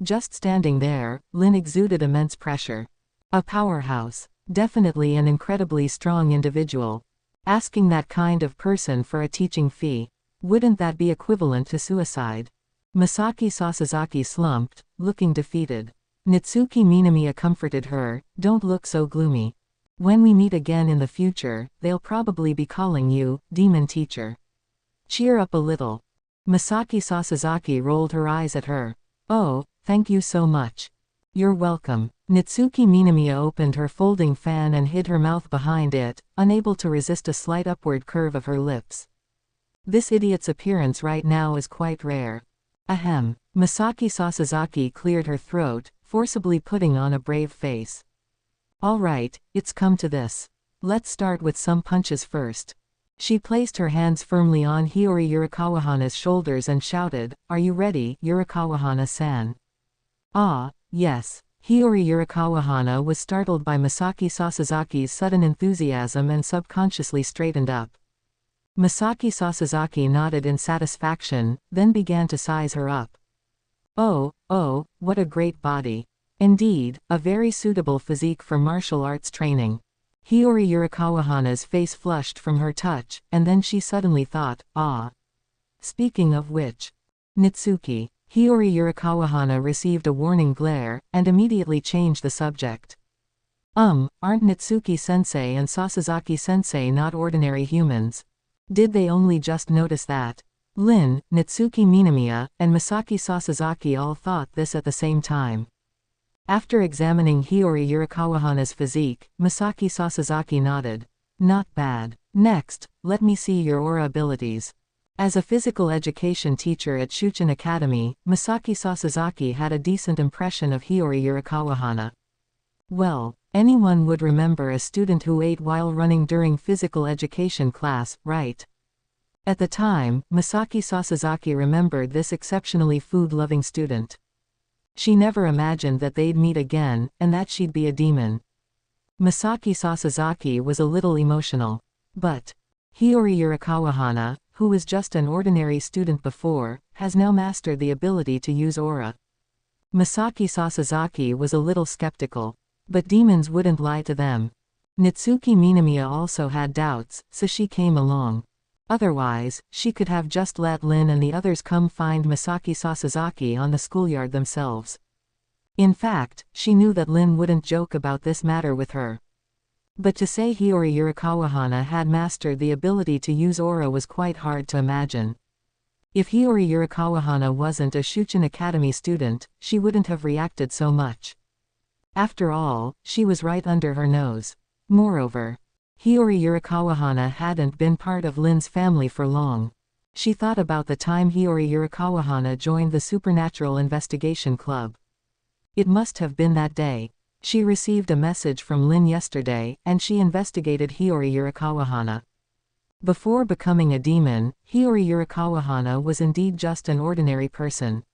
Just standing there, Lin exuded immense pressure. A powerhouse. Definitely an incredibly strong individual. Asking that kind of person for a teaching fee. Wouldn't that be equivalent to suicide? Masaki Sasazaki slumped, looking defeated. Natsuki Minamiya comforted her, don't look so gloomy. When we meet again in the future, they'll probably be calling you, demon teacher. Cheer up a little. Masaki Sasazaki rolled her eyes at her. Oh, thank you so much. You're welcome. Natsuki Minamiya opened her folding fan and hid her mouth behind it, unable to resist a slight upward curve of her lips. This idiot's appearance right now is quite rare. Ahem. Masaki Sasazaki cleared her throat, forcibly putting on a brave face. All right, it's come to this. Let's start with some punches first. She placed her hands firmly on Hiyori Yurikawahana's shoulders and shouted, Are you ready, Yurikawahana-san? Ah, yes. Hiyori Yurikawahana was startled by Masaki Sasazaki's sudden enthusiasm and subconsciously straightened up. Masaki Sasazaki nodded in satisfaction, then began to size her up. Oh, what a great body. Indeed, a very suitable physique for martial arts training. Hiyori Yurikawahana's face flushed from her touch, and then she suddenly thought, ah. Speaking of which. Natsuki. Hiyori Yurikawahana received a warning glare, and immediately changed the subject. Aren't Natsuki-sensei and Sasazaki-sensei not ordinary humans? Did they only just notice that? Lin, Natsuki Minamiya, and Masaki Sasazaki all thought this at the same time. After examining Hiyori Yurikawahana's physique, Masaki Sasazaki nodded. Not bad. Next, let me see your aura abilities. As a physical education teacher at Shuchen Academy, Masaki Sasazaki had a decent impression of Hiyori Yurikawahana. Well, anyone would remember a student who ate while running during physical education class, right? At the time, Masaki Sasazaki remembered this exceptionally food-loving student. She never imagined that they'd meet again, and that she'd be a demon. Masaki Sasazaki was a little emotional. But Hiyori Yurikawahana, who was just an ordinary student before, has now mastered the ability to use aura. Masaki Sasazaki was a little skeptical. But demons wouldn't lie to them. Natsuki Minamiya also had doubts, so she came along. Otherwise, she could have just let Lin and the others come find Masaki Sasazaki on the schoolyard themselves. In fact, she knew that Lin wouldn't joke about this matter with her. But to say Hiyori Yurikawahana had mastered the ability to use aura was quite hard to imagine. If Hiyori Yurikawahana wasn't a Shuchen Academy student, she wouldn't have reacted so much. After all, she was right under her nose. Moreover, Hiyori Yurikawahana hadn't been part of Lin's family for long. She thought about the time Hiyori Yurikawahana joined the Supernatural Investigation Club. It must have been that day. She received a message from Lin yesterday, and she investigated Hiyori Yurikawahana. Before becoming a demon, Hiyori Yurikawahana was indeed just an ordinary person.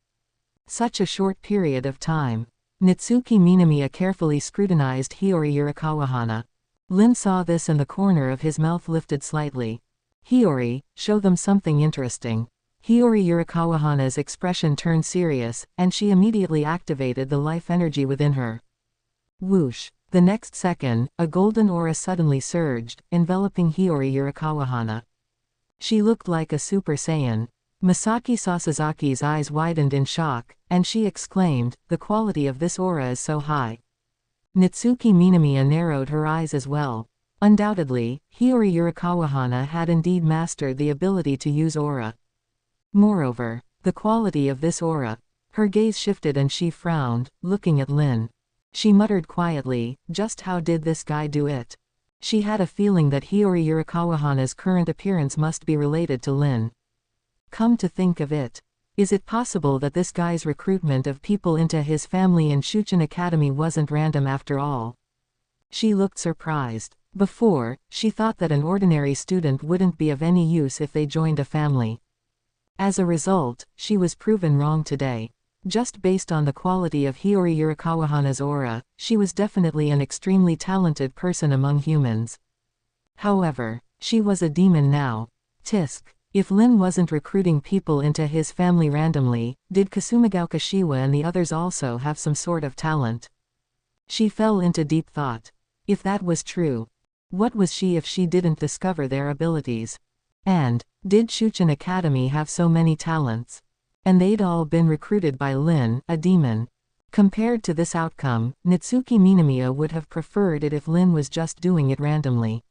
Such a short period of time. Natsuki Minamiya carefully scrutinized Hiyori Yurikawahana. Lin saw this and the corner of his mouth lifted slightly. Hiyori, show them something interesting. Hiyori Yurikawahana's expression turned serious, and she immediately activated the life energy within her. Whoosh! The next second, a golden aura suddenly surged, enveloping Hiyori Yurikawahana. She looked like a Super Saiyan. Masaki Sasazaki's eyes widened in shock, and she exclaimed, the quality of this aura is so high. Natsuki Minamiya narrowed her eyes as well. Undoubtedly, Hiyori Yurikawahana had indeed mastered the ability to use aura. Moreover, the quality of this aura. Her gaze shifted and she frowned, looking at Lin. She muttered quietly, just how did this guy do it? She had a feeling that Hiyori Yurikawahana's current appearance must be related to Lin. Come to think of it, is it possible that this guy's recruitment of people into his family in Shuchen Academy wasn't random after all? She looked surprised. Before, she thought that an ordinary student wouldn't be of any use if they joined a family. As a result, she was proven wrong today. Just based on the quality of Hiyori Yurikawahana's aura, she was definitely an extremely talented person among humans. However, she was a demon now. Tisk. If Lin wasn't recruiting people into his family randomly, did Kasumigaoka Shiwa and the others also have some sort of talent? She fell into deep thought. If that was true, what was she if she didn't discover their abilities? And, did Shuchen Academy have so many talents? And they'd all been recruited by Lin, a demon. Compared to this outcome, Natsuki Minamiya would have preferred it if Lin was just doing it randomly.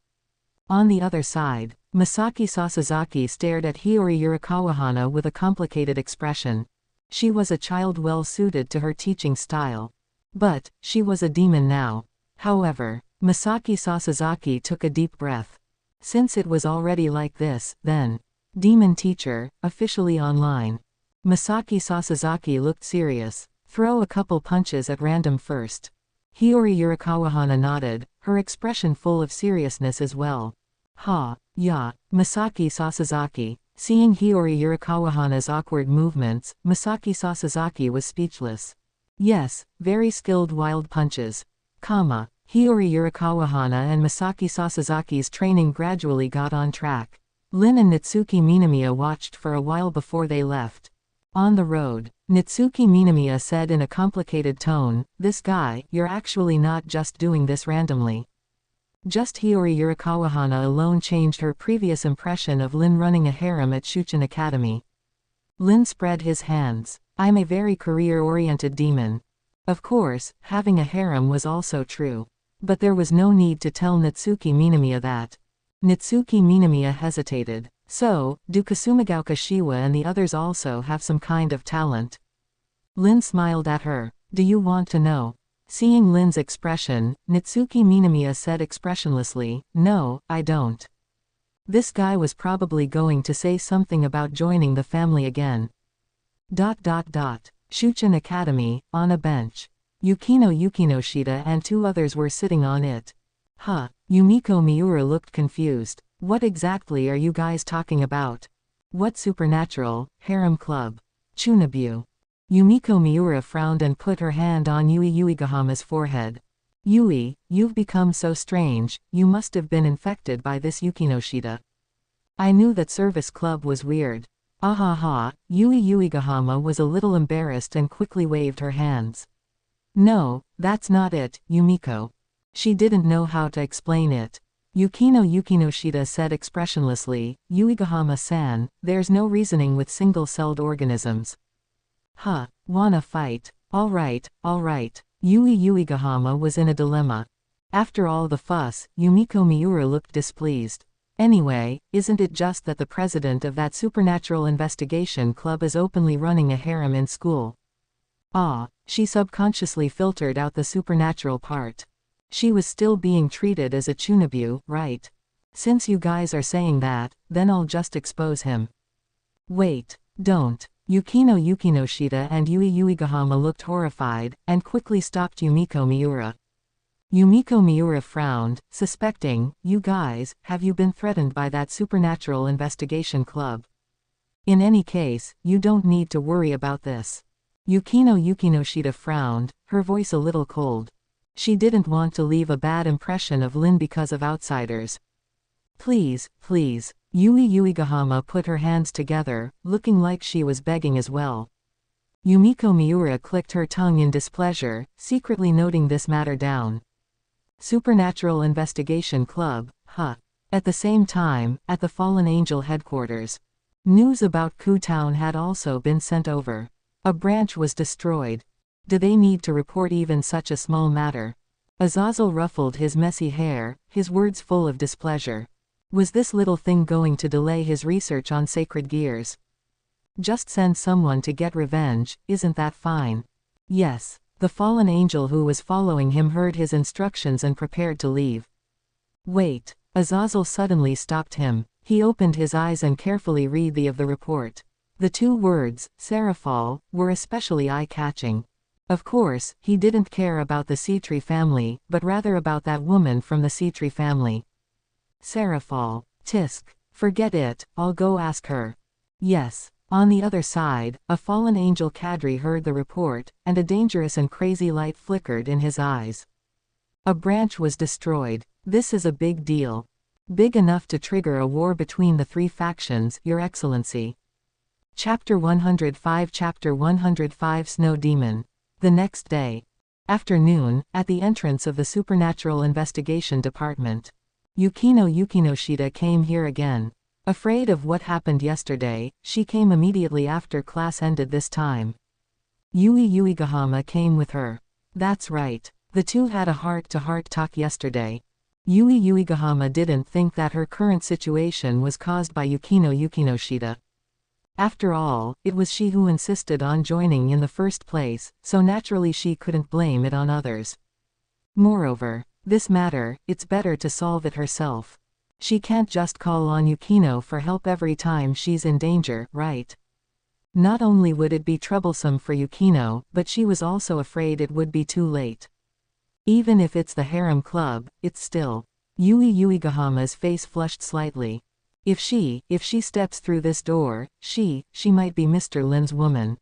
On the other side, Masaki Sasazaki stared at Hiyori Yurikawahana with a complicated expression. She was a child well suited to her teaching style. But, she was a demon now. However, Masaki Sasazaki took a deep breath. Since it was already like this, then. Demon teacher, officially online. Masaki Sasazaki looked serious. Throw a couple punches at random first. Hiyori Yurikawahana nodded, her expression full of seriousness as well. Ha, yeah, Masaki Sasazaki. Seeing Hiyori Yurikawahana's awkward movements, Masaki Sasazaki was speechless. Yes, very skilled wild punches. Hiyori Yurikawahana and Masaki Sasazaki's training gradually got on track. Lin and Natsuki Minamiya watched for a while before they left. On the road, Natsuki Minamiya said in a complicated tone, this guy, you're actually not just doing this randomly. Just Hiyori Yurikawahana alone changed her previous impression of Lin running a harem at Shuchen Academy. Lin spread his hands. I'm a very career-oriented demon. Of course, having a harem was also true. But there was no need to tell Natsuki Minamiya that. Natsuki Minamiya hesitated. So, do Kasumigaoka Shiwa and the others also have some kind of talent? Lin smiled at her. Do you want to know? Seeing Lin's expression, Natsuki Minamiya said expressionlessly, no, I don't. This guy was probably going to say something about joining the family again. Shuchen Academy, on a bench. Yukino Yukinoshita and two others were sitting on it. Yumiko Miura looked confused. What exactly are you guys talking about? What supernatural, harem club? Chunabu. Yumiko Miura frowned and put her hand on Yui Uegahama's forehead. Yui, you've become so strange, you must have been infected by this Yukinoshita. I knew that service club was weird. Yui Uegahama was a little embarrassed and quickly waved her hands. No, that's not it, Yumiko. She didn't know how to explain it. Yukino Yukinoshita said expressionlessly, Uegahama-san, there's no reasoning with single-celled organisms. Wanna fight? Alright. Yui Uegahama was in a dilemma. After all the fuss, Yumiko Miura looked displeased. Anyway, isn't it just that the president of that supernatural investigation club is openly running a harem in school? She subconsciously filtered out the supernatural part. She was still being treated as a chunabu, right? Since you guys are saying that, then I'll just expose him. Wait, don't. Yukino Yukinoshita and Yui Uegahama looked horrified, and quickly stopped Yumiko Miura. Yumiko Miura frowned, suspecting, you guys, have you been threatened by that supernatural investigation club? In any case, you don't need to worry about this. Yukino Yukinoshita frowned, her voice a little cold. She didn't want to leave a bad impression of Lin because of outsiders. Please, please. Yui Yuigahama put her hands together, looking like she was begging as well. Yumiko Miura clicked her tongue in displeasure, secretly noting this matter down. Supernatural Investigation Club, huh? At the same time, at the Fallen Angel headquarters, news about Ku Town had also been sent over. A branch was destroyed. Do they need to report even such a small matter? Azazel ruffled his messy hair, his words full of displeasure. Was this little thing going to delay his research on sacred gears? Just send someone to get revenge, isn't that fine? Yes. The fallen angel who was following him heard his instructions and prepared to leave. Wait. Azazel suddenly stopped him. He opened his eyes and carefully read the report. The two words, Seraphal, were especially eye-catching. Of course, he didn't care about the Citri family, but rather about that woman from the Citri family. Seraphal. Tisk. Forget it, I'll go ask her. Yes. On the other side, a fallen angel cadre heard the report, and a dangerous and crazy light flickered in his eyes. A branch was destroyed. This is a big deal. Big enough to trigger a war between the three factions, Your Excellency. Chapter 105 Chapter 105 Snow Demon. The next day. Afternoon, at the entrance of the Supernatural Investigation Department. Yukino Yukinoshita came here again. Afraid of what happened yesterday, she came immediately after class ended this time. Yui Yuigahama came with her. That's right. The two had a heart-to-heart talk yesterday. Yui Yuigahama didn't think that her current situation was caused by Yukino Yukinoshita. After all, it was she who insisted on joining in the first place, so naturally she couldn't blame it on others. Moreover, this matter, it's better to solve it herself. She can't just call on Yukino for help every time she's in danger, right? Not only would it be troublesome for Yukino, but she was also afraid it would be too late. Even if it's the harem club, it's still. Yui Yuigahama's face flushed slightly. If she steps through this door, she might be Mr. Lin's woman.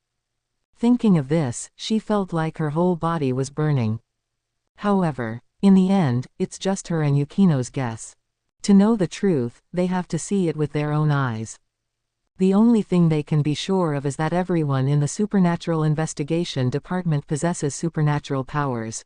Thinking of this, she felt like her whole body was burning. However, in the end, it's just her and Yukino's guess. To know the truth, they have to see it with their own eyes. The only thing they can be sure of is that everyone in the Supernatural Investigation Department possesses supernatural powers.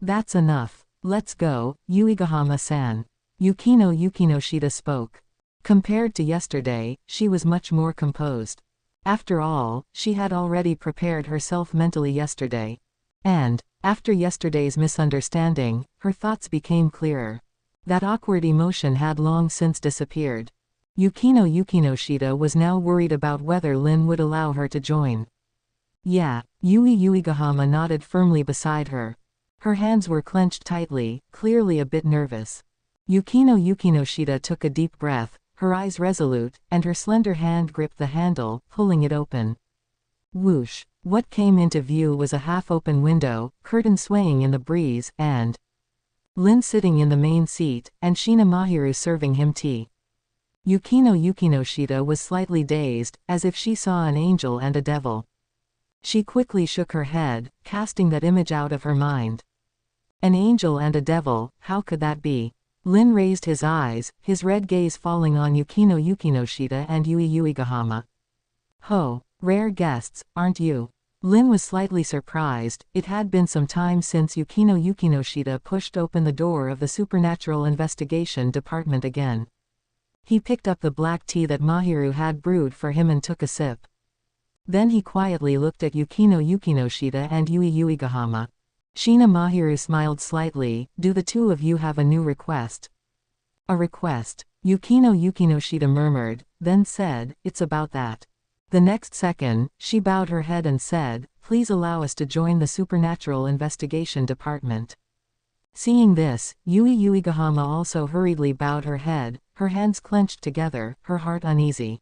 That's enough. Let's go, Yuigahama-san. Yukino Yukinoshita spoke. Compared to yesterday, she was much more composed. After all, she had already prepared herself mentally yesterday. And, after yesterday's misunderstanding, her thoughts became clearer. That awkward emotion had long since disappeared. Yukino Yukinoshita was now worried about whether Lin would allow her to join. Yeah, Yui Yuigahama nodded firmly beside her. Her hands were clenched tightly, clearly a bit nervous. Yukino Yukinoshita took a deep breath, her eyes resolute, and her slender hand gripped the handle, pulling it open. Whoosh! What came into view was a half-open window, curtain swaying in the breeze, and Lin sitting in the main seat, and Shina Mahiru serving him tea. Yukino Yukinoshita was slightly dazed, as if she saw an angel and a devil. She quickly shook her head, casting that image out of her mind. An angel and a devil, how could that be? Lin raised his eyes, his red gaze falling on Yukino Yukinoshita and Yui Yuigahama. Ho, rare guests, aren't you? Lin was slightly surprised. It had been some time since Yukino Yukinoshita pushed open the door of the Supernatural Investigation Department again. He picked up the black tea that Mahiru had brewed for him and took a sip. Then he quietly looked at Yukino Yukinoshita and Yui Yuigahama. Shina Mahiru smiled slightly. Do the two of you have a new request? A request? Yukino Yukinoshita murmured, then said, it's about that. The next second, she bowed her head and said, please allow us to join the Supernatural Investigation Department. Seeing this, Yui Yuigahama also hurriedly bowed her head, her hands clenched together, her heart uneasy.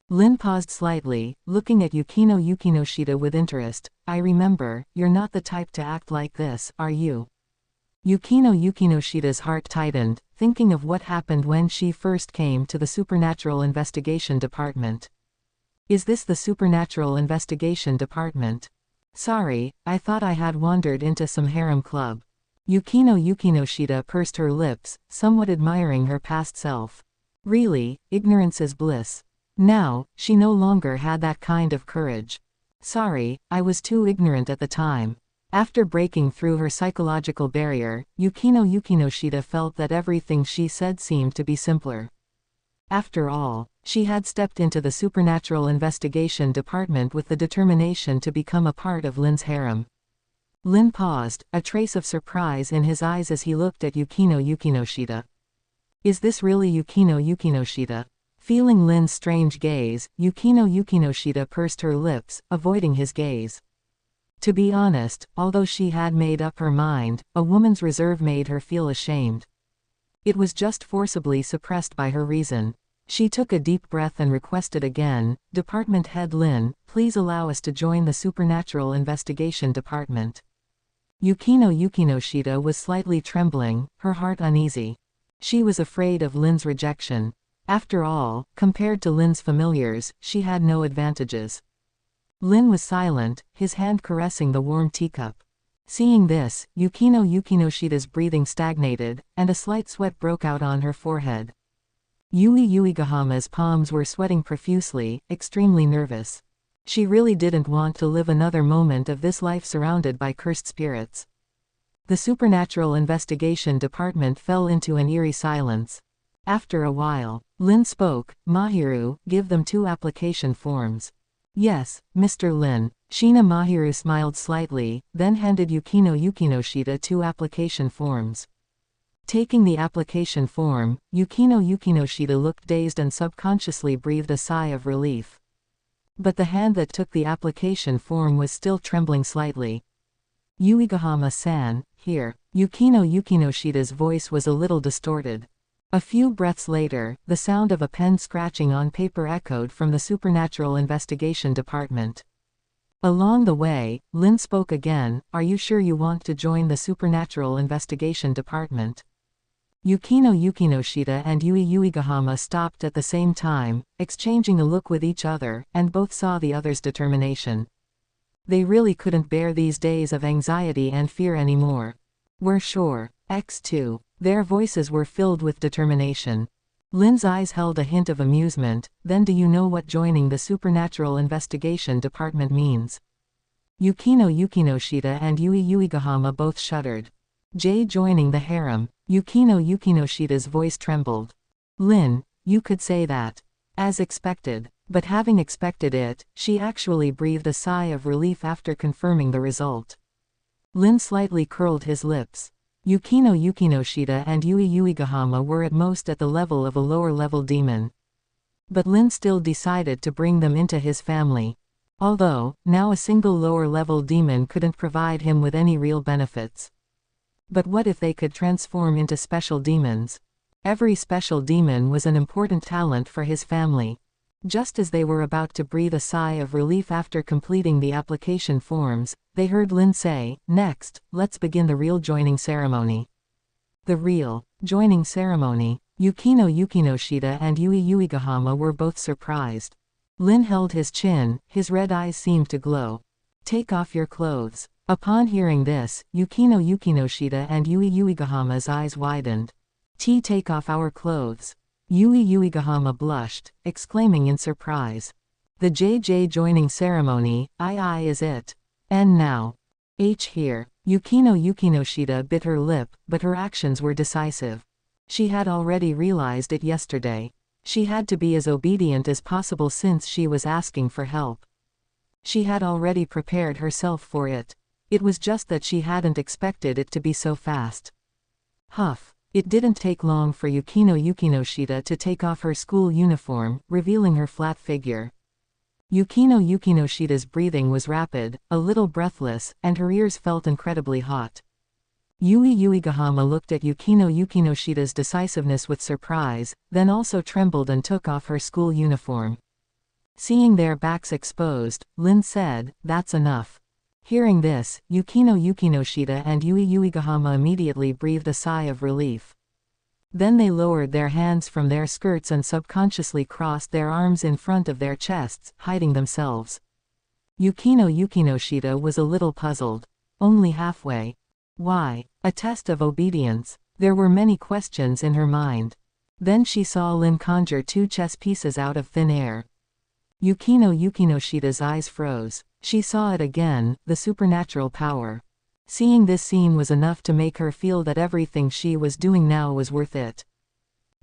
Lin paused slightly, looking at Yukino Yukinoshita with interest. I remember, you're not the type to act like this, are you? Yukino Yukinoshita's heart tightened, thinking of what happened when she first came to the Supernatural Investigation Department. Is this the Supernatural Investigation Department? Sorry, I thought I had wandered into some harem club. Yukino Yukinoshita pursed her lips, somewhat admiring her past self. Really, ignorance is bliss. Now, she no longer had that kind of courage. Sorry, I was too ignorant at the time. After breaking through her psychological barrier, Yukino Yukinoshita felt that everything she said seemed to be simpler. After all, she had stepped into the supernatural investigation department with the determination to become a part of Lin's harem. Lin paused, a trace of surprise in his eyes as he looked at Yukino Yukinoshita. Is this really Yukino Yukinoshita? Feeling Lin's strange gaze, Yukino Yukinoshita pursed her lips, avoiding his gaze. To be honest, although she had made up her mind, a woman's reserve made her feel ashamed. It was just forcibly suppressed by her reason. She took a deep breath and requested again, Department Head Lin, please allow us to join the Supernatural Investigation Department. Yukino Yukinoshita was slightly trembling, her heart uneasy. She was afraid of Lin's rejection. After all, compared to Lin's familiars, she had no advantages. Lin was silent, his hand caressing the warm teacup. Seeing this, Yukino Yukinoshita's breathing stagnated, and a slight sweat broke out on her forehead. Yui Uegahama's palms were sweating profusely, extremely nervous. She really didn't want to live another moment of this life surrounded by cursed spirits. The Supernatural Investigation Department fell into an eerie silence. After a while, Lin spoke, Mahiru, give them 2 application forms. Yes, Mr. Lin. Shina Mahiru smiled slightly, then handed Yukino Yukinoshita 2 application forms. Taking the application form, Yukino Yukinoshita looked dazed and subconsciously breathed a sigh of relief. But the hand that took the application form was still trembling slightly. Uegahama-san, here. Yukino Yukinoshita's voice was a little distorted. A few breaths later, the sound of a pen scratching on paper echoed from the Supernatural Investigation Department. Along the way, Lin spoke again, are you sure you want to join the Supernatural Investigation Department? Yukino Yukinoshita and Yui Uegahama stopped at the same time, exchanging a look with each other, and both saw the other's determination. They really couldn't bear these days of anxiety and fear anymore. We're sure. X2. Their voices were filled with determination. Lin's eyes held a hint of amusement, then do you know what joining the Supernatural Investigation Department means? Yukino Yukinoshita and Yui Uegahama both shuddered. Joining the harem. Yukino Yukinoshita's voice trembled. Lin, you could say that. As expected. But having expected it, she actually breathed a sigh of relief after confirming the result. Lin slightly curled his lips. Yukino Yukinoshita and Yui Uegahama were at most at the level of a lower-level demon. But Lin still decided to bring them into his family. Although, now a single lower-level demon couldn't provide him with any real benefits. But what if they could transform into special demons? Every special demon was an important talent for his family. Just as they were about to breathe a sigh of relief after completing the application forms, they heard Lin say, next, let's begin the real joining ceremony. The real joining ceremony. Yukino Yukinoshita and Yui Uegahama were both surprised. Lin held his chin, his red eyes seemed to glow. Take off your clothes. Upon hearing this, Yukino Yukinoshita and Yui Uegahama's eyes widened. Take off our clothes. Yui Uegahama blushed, exclaiming in surprise. The joining ceremony, is it. And now. Here. Yukino Yukinoshita bit her lip, but her actions were decisive. She had already realized it yesterday. She had to be as obedient as possible since she was asking for help. She had already prepared herself for it. It was just that she hadn't expected it to be so fast. Huff. It didn't take long for Yukino Yukinoshita to take off her school uniform, revealing her flat figure. Yukino Yukinoshita's breathing was rapid, a little breathless, and her ears felt incredibly hot. Yui Uegahama looked at Yukino Yukinoshita's decisiveness with surprise, then also trembled and took off her school uniform. Seeing their backs exposed, Lin said, that's enough. Hearing this, Yukino Yukinoshita and Yui Uegahama immediately breathed a sigh of relief. Then they lowered their hands from their skirts and subconsciously crossed their arms in front of their chests, hiding themselves. Yukino Yukinoshita was a little puzzled. Only halfway. Why? A test of obedience. There were many questions in her mind. Then she saw Lin conjure 2 chess pieces out of thin air. Yukinoshita's eyes froze. She saw it again, the supernatural power. Seeing this scene was enough to make her feel that everything she was doing now was worth it.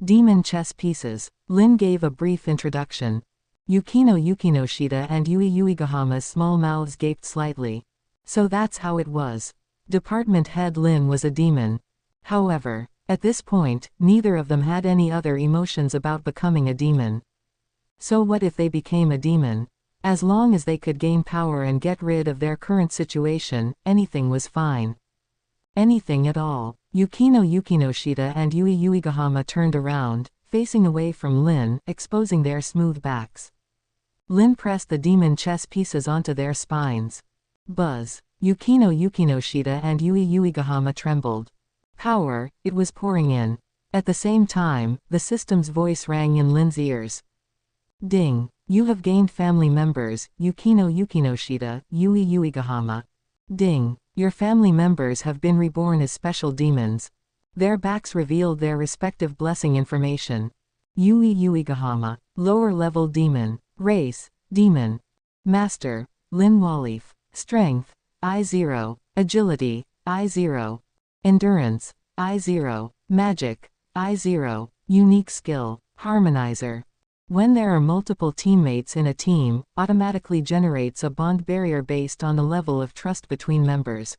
Demon chess pieces. Lin gave a brief introduction. Yukinoshita and Yuigahama's small mouths gaped slightly. So that's how it was. Department head Lin was a demon. However, at this point, neither of them had any other emotions about becoming a demon. So what if they became a demon? As long as they could gain power and get rid of their current situation, anything was fine. Anything at all. Yukinoshita and Yuigahama turned around, facing away from Lin, exposing their smooth backs. Lin pressed the demon chess pieces onto their spines. Buzz. Yukinoshita and Yuigahama trembled. Power, it was pouring in. At the same time, the system's voice rang in Lin's ears. Ding. You have gained family members, Yukinoshita, Yuigahama. Ding. Your family members have been reborn as special demons. Their backs revealed their respective blessing information. Yuigahama. Lower level demon. Race, demon. Master, Lin Walif. Strength, I0. Agility, I0. Endurance, I0. Magic, I0. Unique skill, Harmonizer. When there are multiple teammates in a team, automatically generates a bond barrier based on the level of trust between members.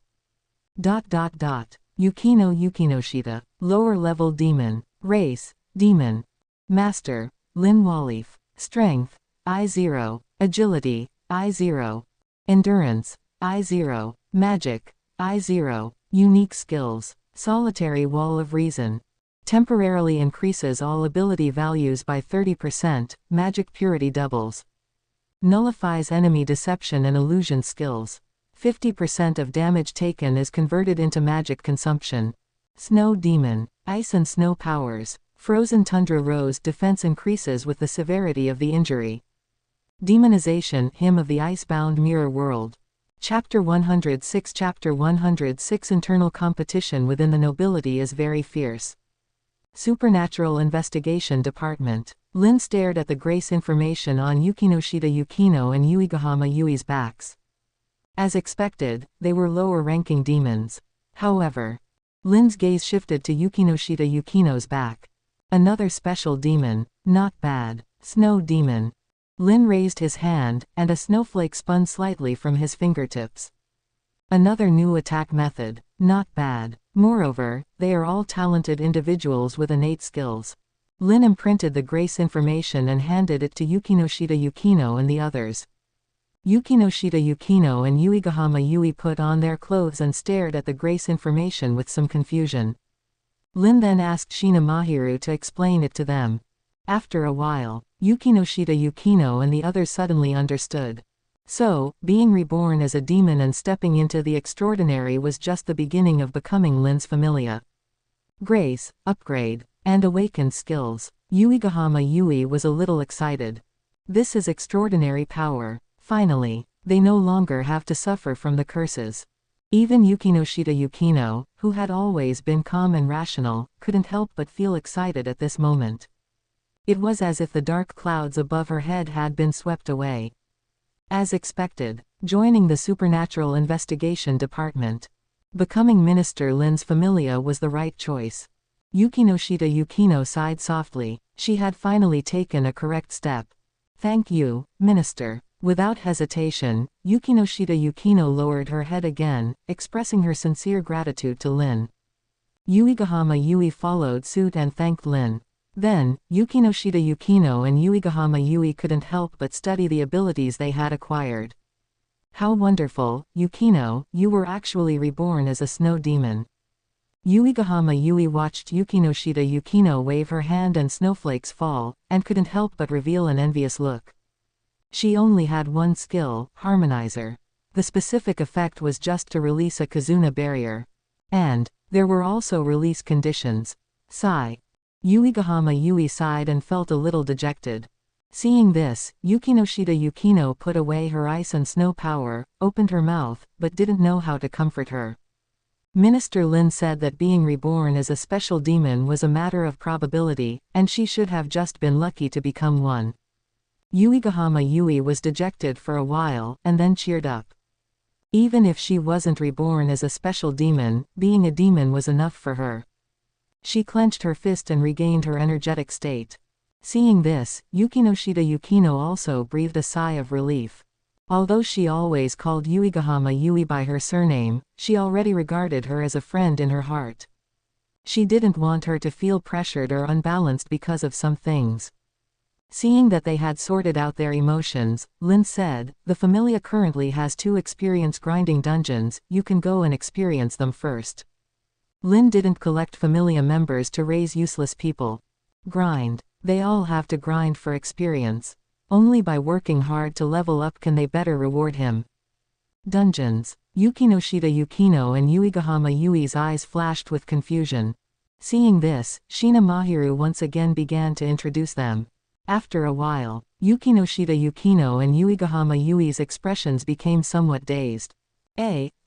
Yukinoshita. Lower level demon. Race, demon. Master, Lin Walif. Strength, I0. Agility, I0. Endurance, I0. Magic, I0. Unique skills. Solitary Wall of Reason. Temporarily increases all ability values by 30%, magic purity doubles. Nullifies enemy deception and illusion skills. 50% of damage taken is converted into magic consumption. Snow Demon. Ice and snow powers. Frozen Tundra Rose defense increases with the severity of the injury. Demonization Hymn of the Icebound Mirror World. Chapter 106 Chapter 106 Internal competition within the nobility is very fierce. Supernatural Investigation Department. Lin stared at the grace information on Yukinoshita Yukino and Yuigahama Yui's backs. As expected, they were lower-ranking demons. However, Lin's gaze shifted to Yukinoshita Yukino's back. Another special demon. Not bad. Snow Demon. Lin raised his hand, and a snowflake spun slightly from his fingertips. Another new attack method. Not bad. Moreover, they are all talented individuals with innate skills. Lin imprinted the grace information and handed it to Yukinoshita Yukino and the others. Yukinoshita Yukino and Yuigahama Yui put on their clothes and stared at the grace information with some confusion. Lin then asked Shina Mahiru to explain it to them. After a while, Yukinoshita Yukino and the others suddenly understood. So, being reborn as a demon and stepping into the extraordinary was just the beginning of becoming Lin's familia. Grace, upgrade, and awakened skills. Yuigahama Yui was a little excited. This is extraordinary power. Finally, they no longer have to suffer from the curses. Even Yukinoshita Yukino, who had always been calm and rational, couldn't help but feel excited at this moment. It was as if the dark clouds above her head had been swept away. As expected, joining the Supernatural Investigation Department. Becoming Minister Lin's familia was the right choice. Yukinoshita Yukino sighed softly. She had finally taken a correct step. Thank you, Minister. Without hesitation, Yukinoshita Yukino lowered her head again, expressing her sincere gratitude to Lin. Yuigahama Yui followed suit and thanked Lin. Then, Yukinoshita Yukino and Yuigahama Yui couldn't help but study the abilities they had acquired. How wonderful, Yukino, you were actually reborn as a snow demon. Yuigahama Yui watched Yukinoshita Yukino wave her hand and snowflakes fall, and couldn't help but reveal an envious look. She only had one skill, Harmonizer. The specific effect was just to release a Kazuna barrier. And, there were also release conditions. Sigh. Yuigahama Yui sighed and felt a little dejected. Seeing this, Yukinoshita Yukino put away her ice and snow power, opened her mouth, but didn't know how to comfort her. Minister Lin said that being reborn as a special demon was a matter of probability, and she should have just been lucky to become one. Uegahama Yui was dejected for a while, and then cheered up. Even if she wasn't reborn as a special demon, being a demon was enough for her. She clenched her fist and regained her energetic state. Seeing this, Yukinoshita Yukino also breathed a sigh of relief. Although she always called Uegahama Yui by her surname, she already regarded her as a friend in her heart. She didn't want her to feel pressured or unbalanced because of some things. Seeing that they had sorted out their emotions, Lin said, "The Familia currently has 2 experience grinding dungeons, you can go and experience them first." Lin didn't collect Familia members to raise useless people. Grind. They all have to grind for experience. Only by working hard to level up can they better reward him. Dungeons. Yukinoshita Yukino and Uegahama Yui's eyes flashed with confusion. Seeing this, Shina Mahiru once again began to introduce them. After a while, Yukinoshita Yukino and Uegahama Yui's expressions became somewhat dazed.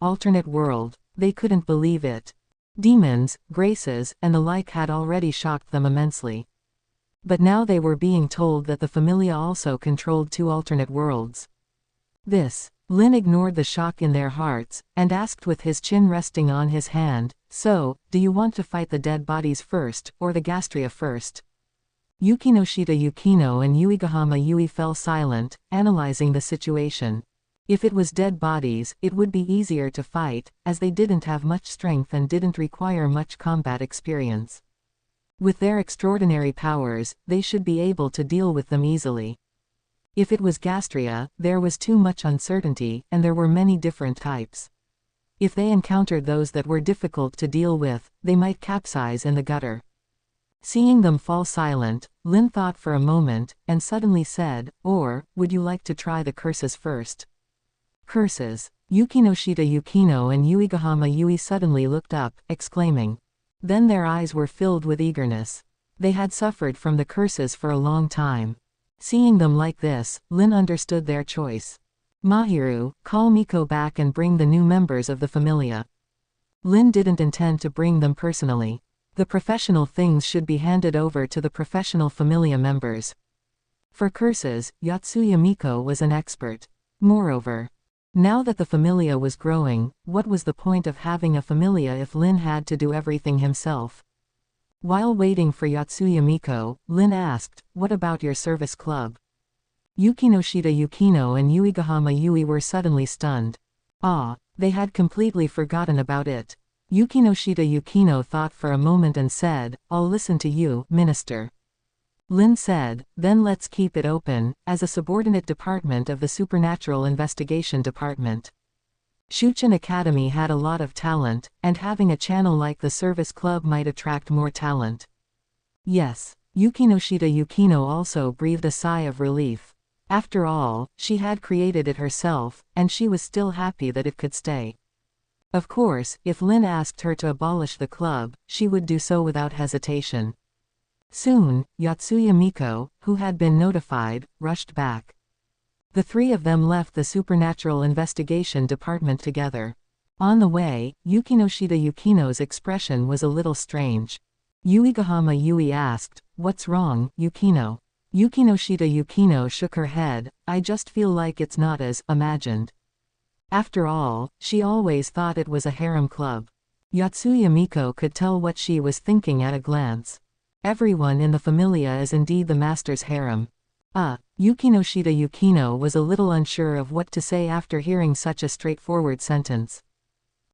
Alternate world. They couldn't believe it. Demons, graces, and the like had already shocked them immensely. But now they were being told that the Familia also controlled 2 alternate worlds. Lin ignored the shock in their hearts, and asked with his chin resting on his hand, "So, do you want to fight the dead bodies first, or the Gastria first?" Yukinoshita Yukino and Uegahama Yui fell silent, analyzing the situation. If it was dead bodies, it would be easier to fight, as they didn't have much strength and didn't require much combat experience. With their extraordinary powers, they should be able to deal with them easily. If it was Gastria, there was too much uncertainty, and there were many different types. If they encountered those that were difficult to deal with, they might capsize in the gutter. Seeing them fall silent, Lin thought for a moment, and suddenly said, "Or, would you like to try the curses first?" Curses. Yukinoshita Yukino and Uegahama Yui suddenly looked up, exclaiming. Then their eyes were filled with eagerness. They had suffered from the curses for a long time. Seeing them like this, Lin understood their choice. "Mahiru, call Miko back and bring the new members of the Familia." Lin didn't intend to bring them personally. The professional things should be handed over to the professional Familia members. For curses, Yotsuya Miko was an expert. Moreover, now that the Familia was growing, what was the point of having a Familia if Lin had to do everything himself? While waiting for Yotsuya Miko, Lin asked, "What about your service club?" Yukinoshita Yukino and Uegahama Yui were suddenly stunned. They had completely forgotten about it. Yukinoshita Yukino thought for a moment and said, "I'll listen to you, Minister." Lin said, "Then let's keep it open, as a subordinate department of the Supernatural Investigation Department." Shuchen Academy had a lot of talent, and having a channel like the Service Club might attract more talent. Yes. Yukinoshita Yukino also breathed a sigh of relief. After all, she had created it herself, and she was still happy that it could stay. Of course, if Lin asked her to abolish the club, she would do so without hesitation. Soon, Yotsuya Miko, who had been notified, rushed back. The 3 of them left the Supernatural Investigation Department together. On the way, Yukinoshita Yukino's expression was a little strange. Uegahama Yui asked, "What's wrong, Yukino?" Yukinoshita Yukino shook her head, "I just feel like it's not as imagined." After all, she always thought it was a harem club. Yotsuya Miko could tell what she was thinking at a glance. Everyone in the Familia is indeed the master's harem. Yukinoshita Yukino was a little unsure of what to say after hearing such a straightforward sentence.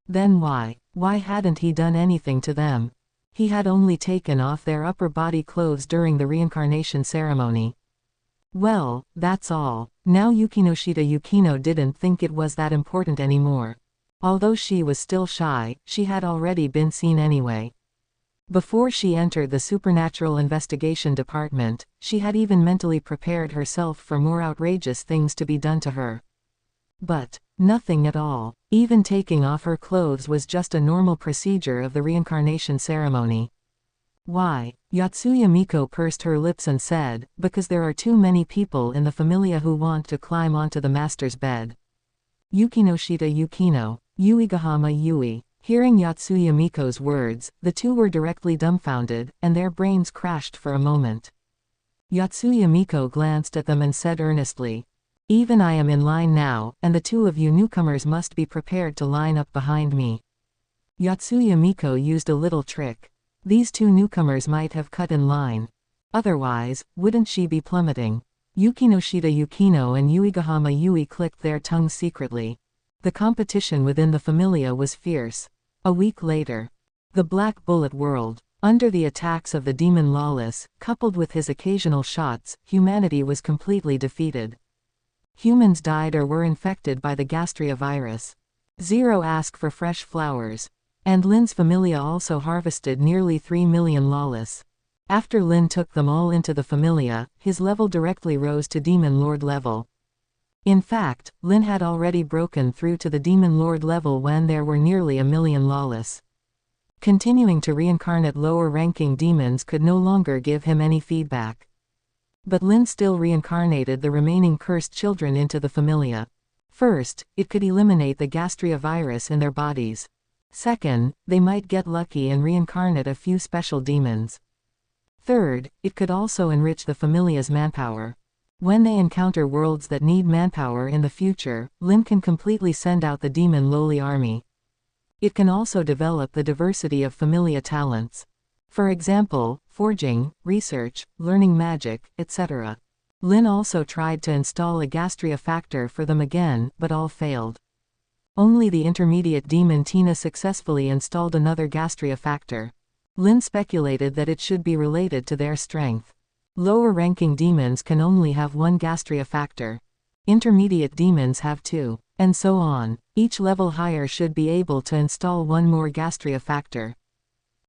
Then why hadn't he done anything to them? He had only taken off their upper body clothes during the reincarnation ceremony. Well, that's all. Now Yukinoshita Yukino didn't think it was that important anymore. Although she was still shy, she had already been seen anyway. Before she entered the Supernatural Investigation Department, she had even mentally prepared herself for more outrageous things to be done to her. But nothing at all. Even taking off her clothes was just a normal procedure of the reincarnation ceremony. Why? Yotsuya Miko pursed her lips and said, "Because there are too many people in the Familia who want to climb onto the master's bed." Yukinoshita Yukino, Uegahama Yui. Hearing Yotsuya Miko's words, the two were directly dumbfounded, and their brains crashed for a moment. Yotsuya Miko glanced at them and said earnestly, "Even I am in line now, and the two of you newcomers must be prepared to line up behind me." Yotsuya Miko used a little trick. These two newcomers might have cut in line. Otherwise, wouldn't she be plummeting? Yukinoshita Yukino and Uegahama Yui clicked their tongues secretly. The competition within the Familia was fierce. A week later. The Black Bullet World. Under the attacks of the demon Lawless, coupled with his occasional shots, humanity was completely defeated. Humans died or were infected by the Gastria virus. Zero asked for fresh flowers. And Lin's Familia also harvested nearly 3 million Lawless. After Lin took them all into the Familia, his level directly rose to Demon Lord level. In fact, Lin had already broken through to the Demon Lord level when there were nearly 1 million Lawless. Continuing to reincarnate lower-ranking demons could no longer give him any feedback. But Lin still reincarnated the remaining cursed children into the Familia. First, it could eliminate the Gastria virus in their bodies. Second, they might get lucky and reincarnate a few special demons. Third, it could also enrich the Familia's manpower. When they encounter worlds that need manpower in the future, Lin can completely send out the Demon Lowly army. It can also develop the diversity of Familia talents. For example, forging, research, learning magic, etc. Lin also tried to install a Gastria factor for them again, but all failed. Only the intermediate demon Tina successfully installed another Gastria factor. Lin speculated that it should be related to their strength. Lower-ranking demons can only have one Gastria factor. Intermediate demons have two. And so on. Each level higher should be able to install one more Gastria factor.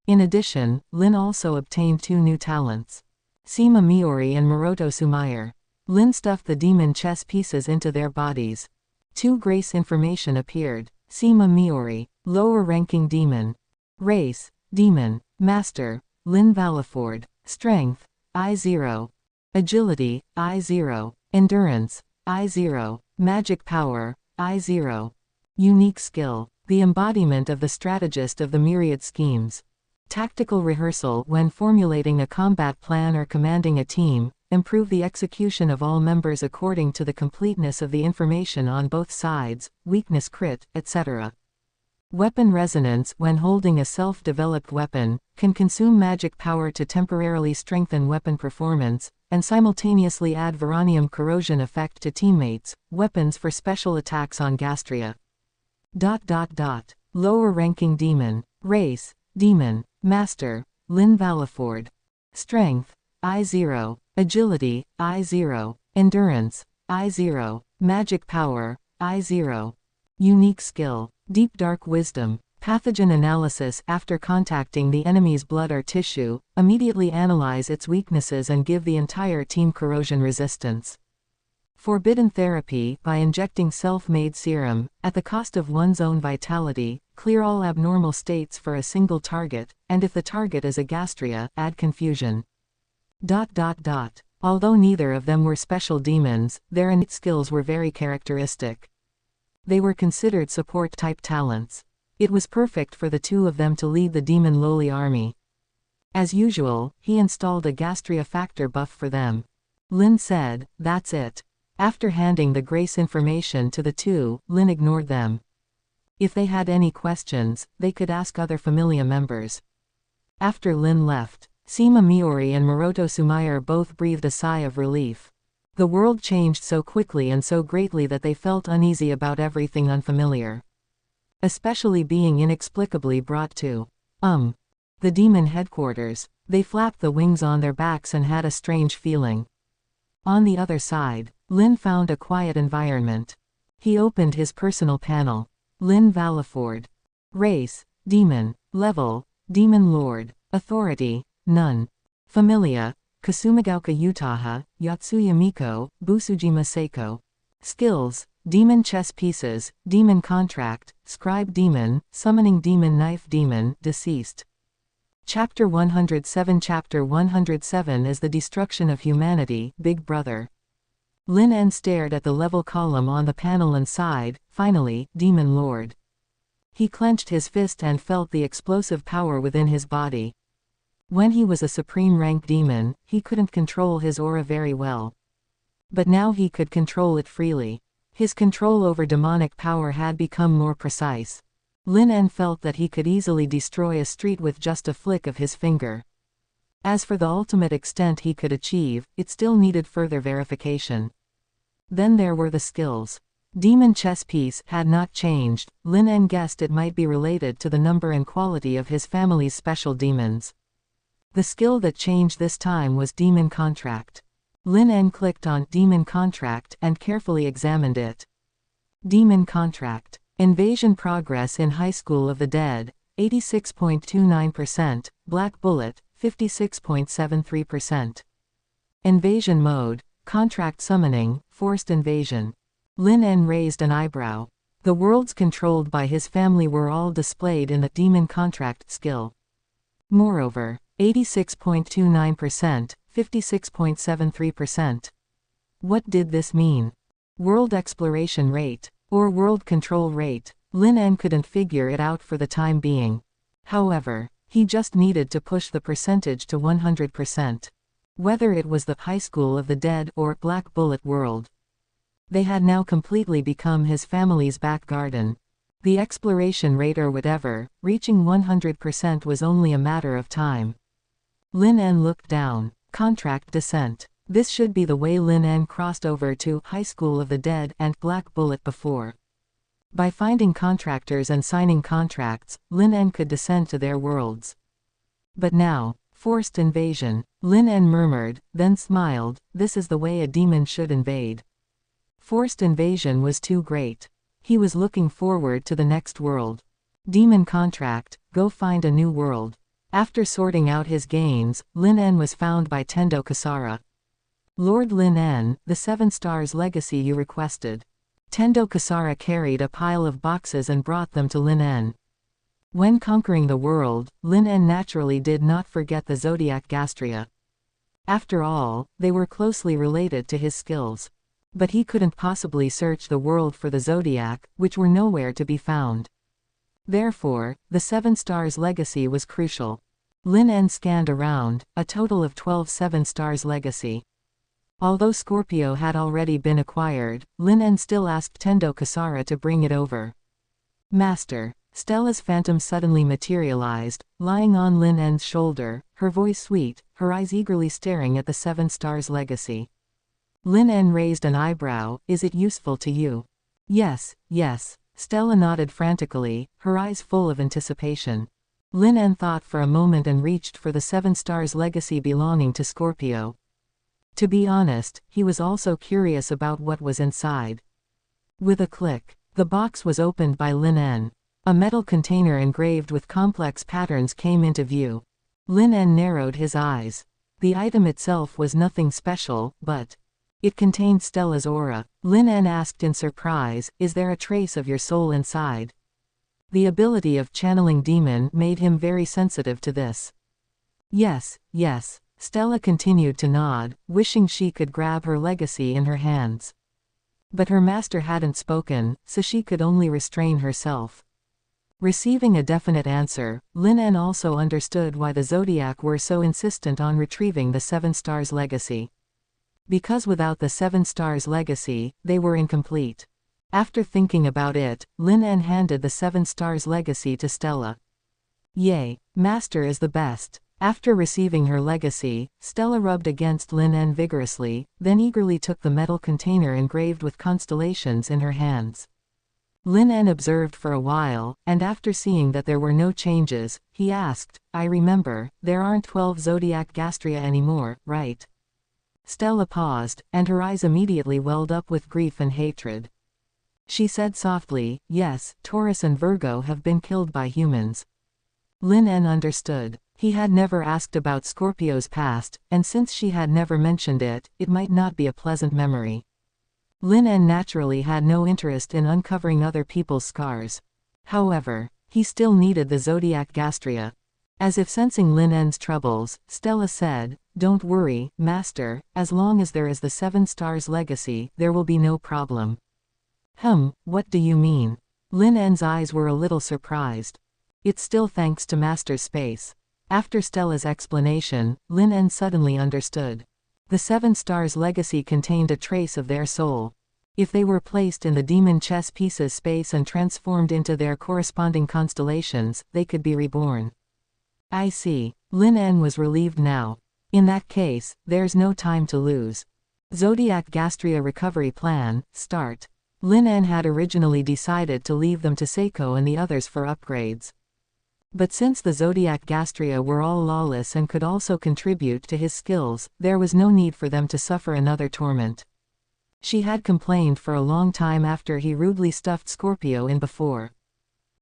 In addition, Lin also obtained 2 new talents. Sima Miori and Maroto Sumayer. Lin stuffed the demon chess pieces into their bodies. 2 grace information appeared. Sima Miori. Lower-ranking demon. Race, demon. Master, Lin Valaford. Strength, I0. Agility, I0. Endurance, I0. Magic power, I0. Unique skill. The embodiment of the strategist of the myriad schemes. Tactical rehearsal when formulating a combat plan or commanding a team. Improve the execution of all members according to the completeness of the information on both sides, weakness crit, etc. Weapon resonance when holding a self-developed weapon, can consume magic power to temporarily strengthen weapon performance, and simultaneously add Veronium corrosion effect to teammates, weapons for special attacks on Gastria. Lower-ranking demon. Race, demon. Master, Lin Valaford. Strength, I0. Agility, I0. Endurance, I0. Magic power, I0. Unique skill. Deep Dark Wisdom. Pathogen analysis. After contacting the enemy's blood or tissue, immediately analyze its weaknesses and give the entire team corrosion resistance. Forbidden therapy. By injecting self-made serum, at the cost of one's own vitality, clear all abnormal states for a single target, and if the target is a Gastria, add confusion. Although neither of them were special demons, their innate skills were very characteristic. They were considered support-type talents. It was perfect for the two of them to lead the Demon Lowly army. As usual, he installed a Gastria factor buff for them. Lin said, "That's it." After handing the grace information to the two, Lin ignored them. If they had any questions, they could ask other Familia members. After Lin left, Sima Miori and Maroto Sumayer both breathed a sigh of relief. The world changed so quickly and so greatly that they felt uneasy about everything unfamiliar. Especially being inexplicably brought to the demon headquarters. They flapped the wings on their backs and had a strange feeling. On the other side, Lin found a quiet environment. He opened his personal panel. Lin Valaford. Race, demon. Level, demon lord. Authority, none. Familia, Kasumigaoka Utaha, Yotsuya Miko, Busujima Saeko. Skills, demon chess pieces, demon contract, scribe demon, summoning demon knife demon, deceased. Chapter 107. Chapter 107 is the destruction of humanity, Big Brother. Lin En stared at the level column on the panel and sighed. Finally, Demon Lord. He clenched his fist and felt the explosive power within his body. When he was a supreme rank demon, he couldn't control his aura very well. But now he could control it freely. His control over demonic power had become more precise. Lin En felt that he could easily destroy a street with just a flick of his finger. As for the ultimate extent he could achieve, it still needed further verification. Then there were the skills. Demon chess piece had not changed. Lin En guessed it might be related to the number and quality of his family's special demons. The skill that changed this time was Demon Contract. Lin En clicked on Demon Contract and carefully examined it. Demon Contract. Invasion progress in High School of the Dead, 86.29%, Black Bullet, 56.73%. Invasion mode, Contract Summoning, Forced Invasion. Lin En raised an eyebrow. The worlds controlled by his family were all displayed in the Demon Contract skill. Moreover, 86.29%, 56.73%. What did this mean? World exploration rate, or world control rate? Lin En couldn't figure it out for the time being. However, he just needed to push the percentage to 100%. Whether it was the High School of the Dead or Black Bullet world, they had now completely become his family's back garden. The exploration rate or whatever, reaching 100% was only a matter of time. Lin En looked down. Contract Descent. This should be the way Lin En crossed over to High School of the Dead and Black Bullet before. By finding contractors and signing contracts, Lin En could descend to their worlds. But now, forced invasion. Lin En murmured, then smiled, this is the way a demon should invade. Forced invasion was too great. He was looking forward to the next world. Demon Contract, go find a new world. After sorting out his gains, Lin En was found by Tendo Kasara. Lord Lin En, the 7 stars legacy you requested. Tendo Kasara carried a pile of boxes and brought them to Lin En. When conquering the world, Lin En naturally did not forget the Zodiac Gastria. After all, they were closely related to his skills. But he couldn't possibly search the world for the Zodiac, which were nowhere to be found. Therefore, the 7 stars legacy was crucial. Lin En scanned around, a total of 12 7 stars legacy. Although Scorpio had already been acquired, Lin En still asked Tendo Kasara to bring it over. Master. Stella's phantom suddenly materialized, lying on Lin En's shoulder, her voice sweet, her eyes eagerly staring at the 7 stars legacy. Lin En raised an eyebrow, is it useful to you? Yes, yes. Stella nodded frantically, her eyes full of anticipation. Lin En thought for a moment and reached for the 7 stars legacy belonging to Scorpio. To be honest, he was also curious about what was inside. With a click, the box was opened by Lin En. A metal container engraved with complex patterns came into view. Lin En narrowed his eyes. The item itself was nothing special, but it contained Stella's aura. Lin En asked in surprise, is there a trace of your soul inside? The ability of channeling demon made him very sensitive to this. Yes, yes. Stella continued to nod, wishing she could grab her legacy in her hands. But her master hadn't spoken, so she could only restrain herself. Receiving a definite answer, Lin En also understood why the Zodiac were so insistent on retrieving the 7 stars legacy. Because without the 7 stars legacy, they were incomplete. After thinking about it, Lin En handed the 7 stars legacy to Stella. Yay, Master is the best. After receiving her legacy, Stella rubbed against Lin En vigorously, then eagerly took the metal container engraved with constellations in her hands. Lin En observed for a while, and after seeing that there were no changes, he asked, I remember, there aren't 12 Zodiac Gastria anymore, right? Stella paused, and her eyes immediately welled up with grief and hatred. She said softly, yes, Taurus and Virgo have been killed by humans. Lin En understood. He had never asked about Scorpio's past, and since she had never mentioned it, it might not be a pleasant memory. Lin En naturally had no interest in uncovering other people's scars. However, he still needed the Zodiac Gastria. As if sensing Lin En's troubles, Stella said, don't worry, Master, as long as there is the 7 stars legacy, there will be no problem. What do you mean? Lin En's eyes were a little surprised. It's still thanks to Master Space. After Stella's explanation, Lin En suddenly understood. The Seven Stars legacy contained a trace of their soul. If they were placed in the demon chess pieces space and transformed into their corresponding constellations, they could be reborn. I see. Lin En was relieved now. In that case, there's no time to lose. Zodiac Gastria Recovery Plan, start. Lin En had originally decided to leave them to Saeko and the others for upgrades. But since the Zodiac Gastria were all lawless and could also contribute to his skills, there was no need for them to suffer another torment. She had complained for a long time after he rudely stuffed Scorpio in before.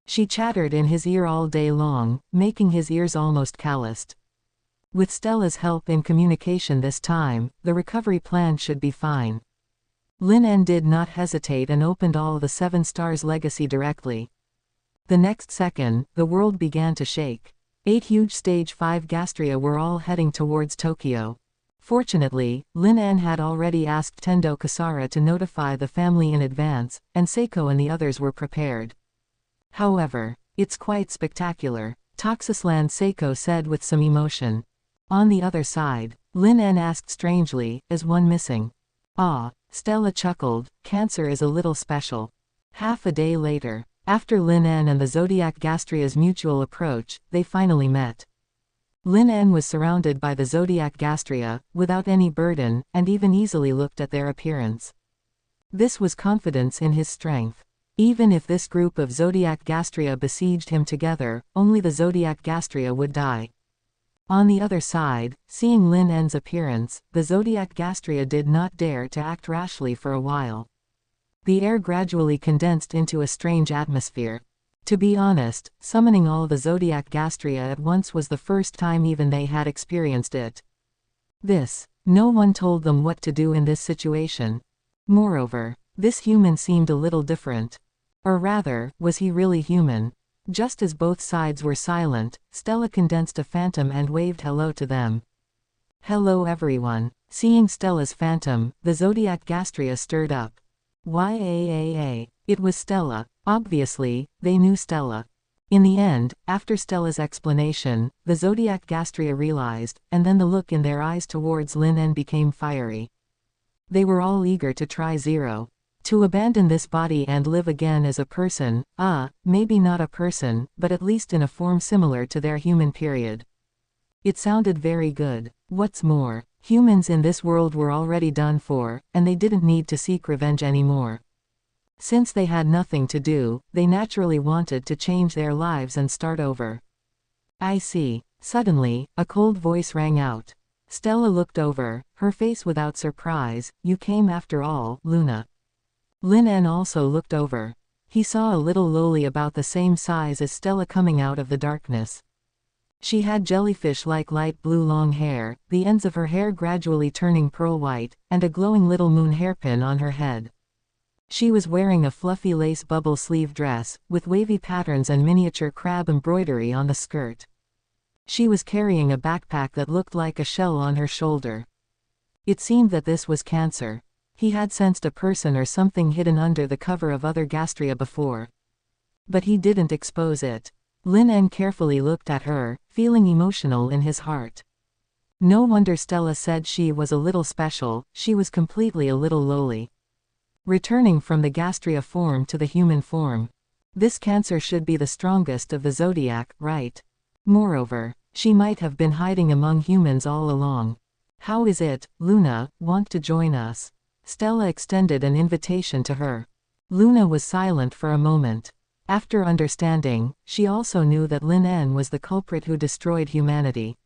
She chattered in his ear all day long, making his ears almost calloused. With Stella's help in communication this time, the recovery plan should be fine. Lin En did not hesitate and opened all the Seven Stars legacy directly. The next second, the world began to shake. 8 huge Stage 5 Gastria were all heading towards Tokyo. Fortunately, Lin En had already asked Tendo Kasara to notify the family in advance, and Saeko and the others were prepared. However, it's quite spectacular, Toxisland Saeko said with some emotion. On the other side, Lin En asked strangely, is one missing? Ah, Stella chuckled, cancer is a little special. Half a day later, after Lin En and the Zodiac Gastria's mutual approach, they finally met. Lin En was surrounded by the Zodiac Gastria, without any burden, and even easily looked at their appearance. This was confidence in his strength. Even if this group of Zodiac Gastria besieged him together, only the Zodiac Gastria would die. On the other side, seeing Lin En's appearance, the Zodiac Gastria did not dare to act rashly for a while. The air gradually condensed into a strange atmosphere. To be honest, summoning all the Zodiac Gastria at once was the first time even they had experienced it. No one told them what to do in this situation. Moreover, this human seemed a little different. Or rather, was he really human? Just as both sides were silent, Stella condensed a phantom and waved hello to them. Hello everyone. Seeing Stella's phantom, the Zodiac Gastria stirred up. It was Stella. Obviously, they knew Stella. In the end, after Stella's explanation, the Zodiac Gastria realized, and then the look in their eyes towards Lin En became fiery. They were all eager to try Zero. To abandon this body and live again as a person, maybe not a person, but at least in a form similar to their human period. It sounded very good. What's more, humans in this world were already done for, and they didn't need to seek revenge anymore. Since they had nothing to do, they naturally wanted to change their lives and start over. I see. Suddenly, a cold voice rang out. Stella looked over, her face without surprise. You came after all, Luna. Lin En also looked over. He saw a little loli about the same size as Stella coming out of the darkness. She had jellyfish-like light blue long hair, the ends of her hair gradually turning pearl white, and a glowing little moon hairpin on her head. She was wearing a fluffy lace bubble sleeve dress, with wavy patterns and miniature crab embroidery on the skirt. She was carrying a backpack that looked like a shell on her shoulder. It seemed that this was Cancer. He had sensed a person or something hidden under the cover of other Gastria before. But he didn't expose it. Lin En carefully looked at her, feeling emotional in his heart. No wonder Stella said she was a little special, she was completely a little lowly. Returning from the Gastria form to the human form. This Cancer should be the strongest of the Zodiac, right? Moreover, she might have been hiding among humans all along. How is it, Luna, want to join us? Stella extended an invitation to her. Luna was silent for a moment. After understanding, she also knew that Lin En was the culprit who destroyed humanity.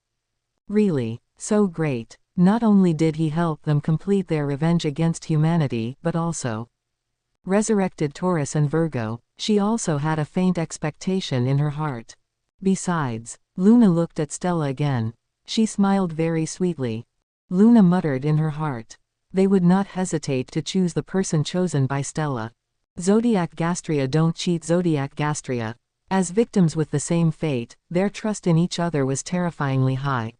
Really, so great. Not only did he help them complete their revenge against humanity, but also resurrected Taurus and Virgo. She also had a faint expectation in her heart. Besides, Luna looked at Stella again. She smiled very sweetly. Luna muttered in her heart. They would not hesitate to choose the person chosen by Stella. Zodiac Gastria don't cheat Zodiac Gastria. As victims with the same fate, their trust in each other was terrifyingly high.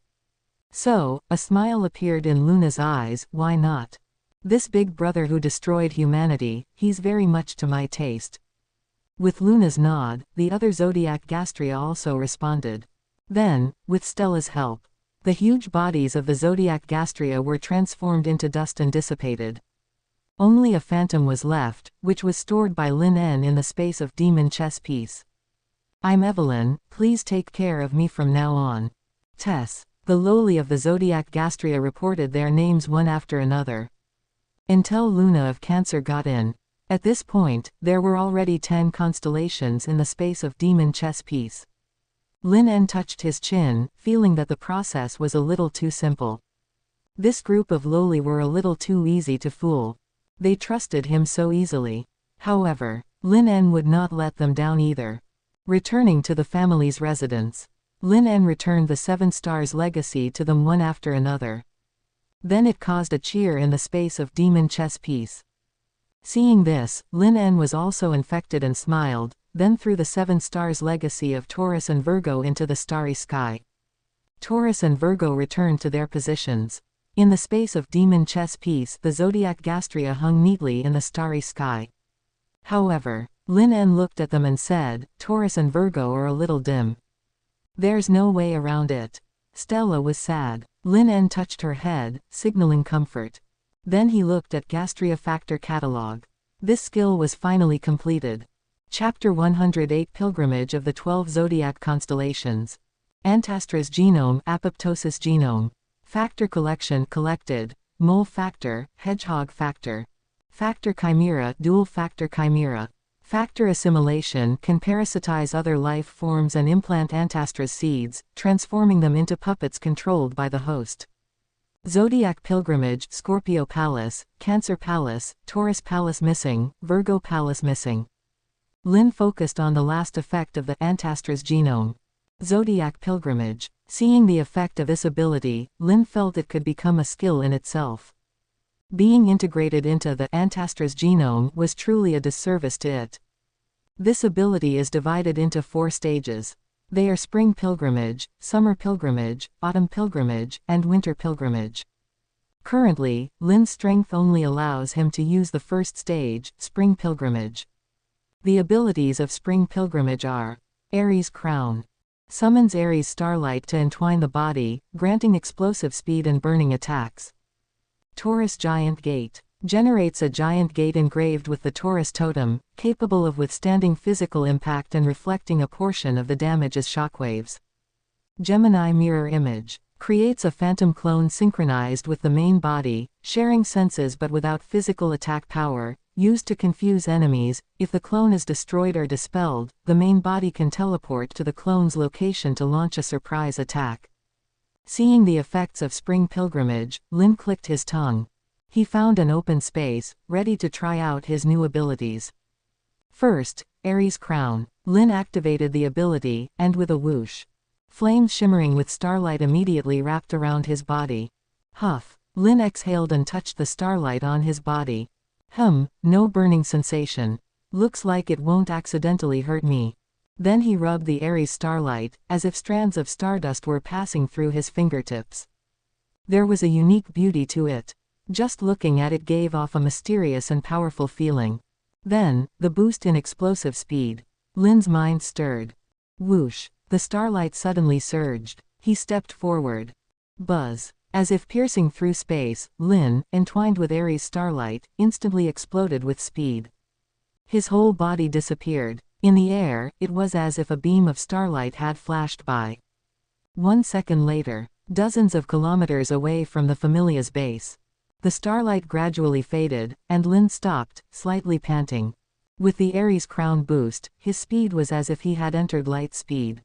So, a smile appeared in Luna's eyes. Why not? This big brother who destroyed humanity, he's very much to my taste. With Luna's nod, the other zodiac Gastria also responded. Then, with Stella's help, the huge bodies of the zodiac Gastria were transformed into dust and dissipated. Only a phantom was left, which was stored by Lin En in the space of demon chess piece. "I'm Evelyn, please take care of me from now on." Tess, the lowly of the zodiac Gastria, reported their names one after another. Until Luna of Cancer got in. At this point, there were already 10 constellations in the space of demon chess piece. Lin En touched his chin, feeling that the process was a little too simple. This group of lowly were a little too easy to fool. They trusted him so easily. However, Lin En would not let them down either. Returning to the family's residence, Lin En returned the 7 stars legacy to them one after another. Then it caused a cheer in the space of demon chess piece. Seeing this, Lin En was also infected and smiled, then threw the 7 stars legacy of Taurus and Virgo into the starry sky. Taurus and Virgo returned to their positions. In the space of demon chess piece, the zodiac Gastria hung neatly in the starry sky. However, Lin En looked at them and said, "Taurus and Virgo are a little dim. There's no way around it." Stella was sad. Lin En touched her head, signaling comfort. Then he looked at Gastria Factor Catalog. This skill was finally completed. Chapter 108 Pilgrimage of the 12 Zodiac Constellations. Antastra's Genome, Apoptosis Genome. Factor Collection collected. Mole Factor, Hedgehog Factor. Factor Chimera, Dual Factor Chimera. Factor Assimilation can parasitize other life forms and implant Antastra's seeds, transforming them into puppets controlled by the host. Zodiac Pilgrimage, Scorpio Palace, Cancer Palace, Taurus Palace missing, Virgo Palace missing. Lin focused on the last effect of the Antastra's genome. Zodiac Pilgrimage. Seeing the effect of this ability, Lin felt it could become a skill in itself. Being integrated into the Antastra's genome was truly a disservice to it. This ability is divided into 4 stages. They are Spring Pilgrimage, Summer Pilgrimage, Autumn Pilgrimage, and Winter Pilgrimage. Currently, Lin's strength only allows him to use the first stage, Spring Pilgrimage. The abilities of Spring Pilgrimage are: Aries Crown. Summons Aries Starlight to entwine the body, granting explosive speed and burning attacks. Taurus Giant Gate. Generates a giant gate engraved with the Taurus totem, capable of withstanding physical impact and reflecting a portion of the damage as shockwaves. Gemini Mirror Image. Creates a phantom clone synchronized with the main body, sharing senses but without physical attack power, used to confuse enemies. If the clone is destroyed or dispelled, the main body can teleport to the clone's location to launch a surprise attack. Seeing the effects of Spring Pilgrimage, Lin clicked his tongue. He found an open space, ready to try out his new abilities. First, Aries Crown. Lin activated the ability, and with a whoosh, flames shimmering with starlight immediately wrapped around his body. Huff. Lin exhaled and touched the starlight on his body. No burning sensation. Looks like it won't accidentally hurt me. Then he rubbed the Aries starlight, as if strands of stardust were passing through his fingertips. There was a unique beauty to it. Just looking at it gave off a mysterious and powerful feeling. Then, the boost in explosive speed. Lin's mind stirred. Whoosh. The starlight suddenly surged. He stepped forward. Buzz. As if piercing through space, Lin, entwined with Aries starlight, instantly exploded with speed. His whole body disappeared. In the air, it was as if a beam of starlight had flashed by. 1 second later, dozens of kilometers away from the Familia's base. The starlight gradually faded, and Lin stopped, slightly panting. With the Aries Crown boost, his speed was as if he had entered light speed.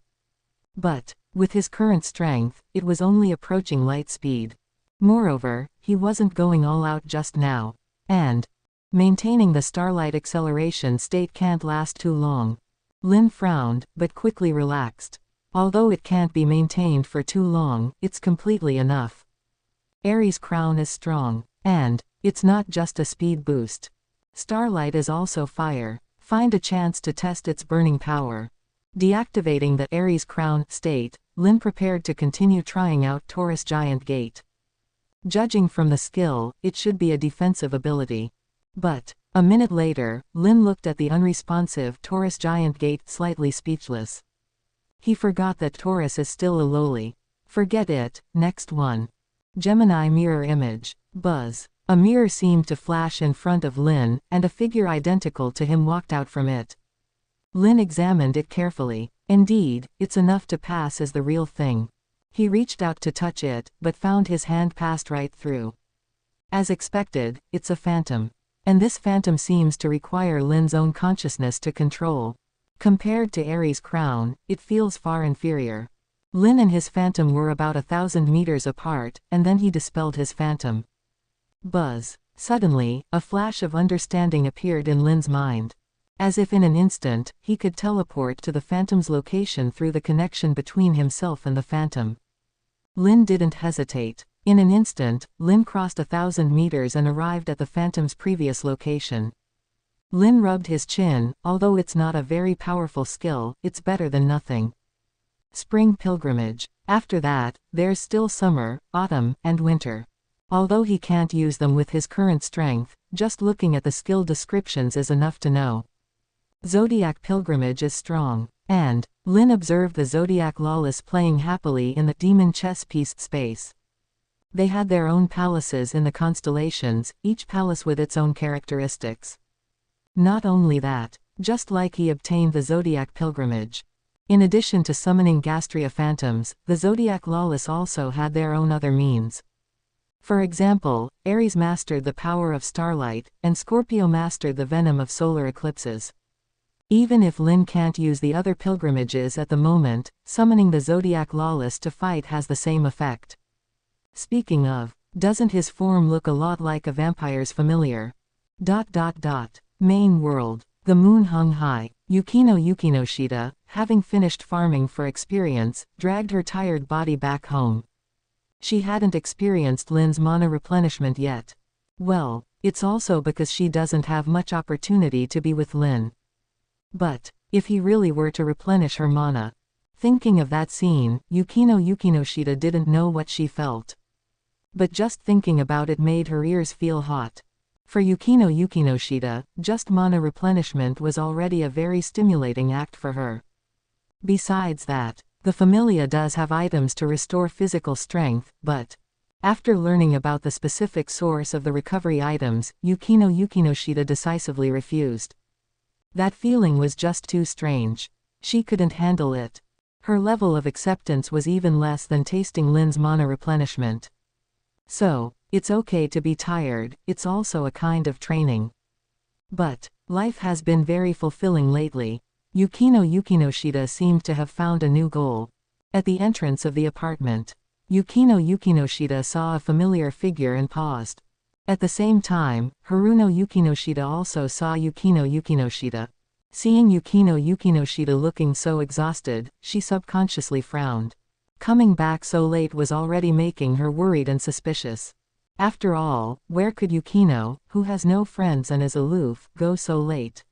But, with his current strength, it was only approaching light speed. Moreover, he wasn't going all out just now. And maintaining the starlight acceleration state can't last too long. Lin frowned, but quickly relaxed. Although it can't be maintained for too long, it's completely enough. Aries Crown is strong. And it's not just a speed boost. Starlight is also fire. Find a chance to test its burning power. Deactivating the Aries Crown state, Lin prepared to continue trying out Taurus Giant Gate. Judging from the skill, it should be a defensive ability. But, a minute later, Lin looked at the unresponsive Taurus giant gate, slightly speechless. He forgot that Taurus is still a lowly. Forget it. Next one. Gemini mirror image. Buzz. A mirror seemed to flash in front of Lin, and a figure identical to him walked out from it. Lin examined it carefully. Indeed, it's enough to pass as the real thing. He reached out to touch it, but found his hand passed right through. As expected, it's a phantom. And this phantom seems to require Lin's own consciousness to control. Compared to Ares' crown, it feels far inferior. Lin and his phantom were about 1,000 meters apart, and then he dispelled his phantom. Buzz. Suddenly, a flash of understanding appeared in Lin's mind. As if in an instant, he could teleport to the phantom's location through the connection between himself and the phantom. Lin didn't hesitate. In an instant, Lin crossed 1,000 meters and arrived at the phantom's previous location. Lin rubbed his chin. Although it's not a very powerful skill, it's better than nothing. Spring pilgrimage. After that, there's still summer, autumn, and winter. Although he can't use them with his current strength, just looking at the skill descriptions is enough to know. Zodiac pilgrimage is strong. And, Lin observed the Zodiac lawless playing happily in the demon chess piece space. They had their own palaces in the constellations, each palace with its own characteristics. Not only that, just like he obtained the Zodiac pilgrimage. In addition to summoning Gastria phantoms, the Zodiac lawless also had their own other means. For example, Aries mastered the power of starlight, and Scorpio mastered the venom of solar eclipses. Even if Lin can't use the other pilgrimages at the moment, summoning the Zodiac lawless to fight has the same effect. Speaking of, doesn't his form look a lot like a vampire's familiar? Main world. The moon hung high. Yukino Yukinoshita, having finished farming for experience, dragged her tired body back home. She hadn't experienced Lin's mana replenishment yet. Well, it's also because she doesn't have much opportunity to be with Lin. But, if he really were to replenish her mana. Thinking of that scene, Yukino Yukinoshita didn't know what she felt. But just thinking about it made her ears feel hot. For Yukino Yukinoshita, just mana replenishment was already a very stimulating act for her. Besides that, the Familia does have items to restore physical strength, but after learning about the specific source of the recovery items, Yukino Yukinoshita decisively refused. That feeling was just too strange. She couldn't handle it. Her level of acceptance was even less than tasting Lin's mana replenishment. So, it's okay to be tired, it's also a kind of training. But, life has been very fulfilling lately. Yukino Yukinoshita seemed to have found a new goal. At the entrance of the apartment, Yukino Yukinoshita saw a familiar figure and paused. At the same time, Haruno Yukinoshita also saw Yukino Yukinoshita. Seeing Yukino Yukinoshita looking so exhausted, she subconsciously frowned. Coming back so late was already making her worried and suspicious. After all, where could Yukino, who has no friends and is aloof, go so late?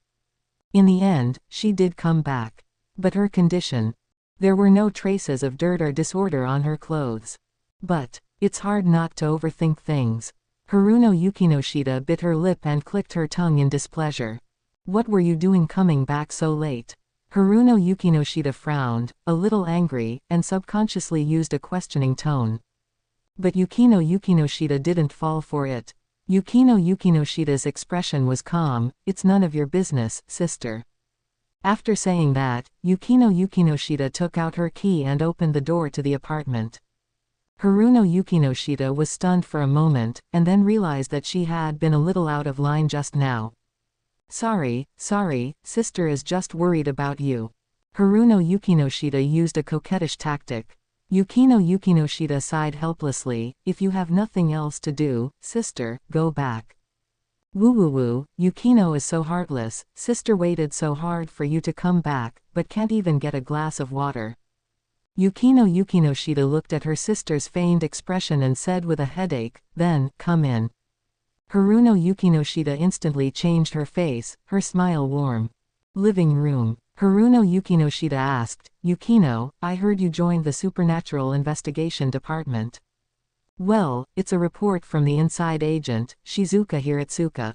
In the end, she did come back. But her condition. There were no traces of dirt or disorder on her clothes. But, it's hard not to overthink things. Haruno Yukinoshita bit her lip and clicked her tongue in displeasure. What were you doing coming back so late? Haruno Yukinoshita frowned, a little angry, and subconsciously used a questioning tone. But Yukino Yukinoshita didn't fall for it. Yukino Yukinoshita's expression was calm. It's none of your business, sister. After saying that, Yukino Yukinoshita took out her key and opened the door to the apartment. Haruno Yukinoshita was stunned for a moment, and then realized that she had been a little out of line just now. Sorry, sister is just worried about you. Haruno Yukinoshita used a coquettish tactic. Yukino Yukinoshita sighed helplessly. If you have nothing else to do, sister, go back. Woo, Yukino is so heartless. Sister waited so hard for you to come back, but can't even get a glass of water. Yukino Yukinoshita looked at her sister's feigned expression and said with a headache, then, come in. Haruno Yukinoshita instantly changed her face, her smile warm. Living room. Haruno Yukinoshita asked, Yukino, I heard you joined the Supernatural Investigation Department. Well, it's a report from the inside agent, Shizuka Hiratsuka.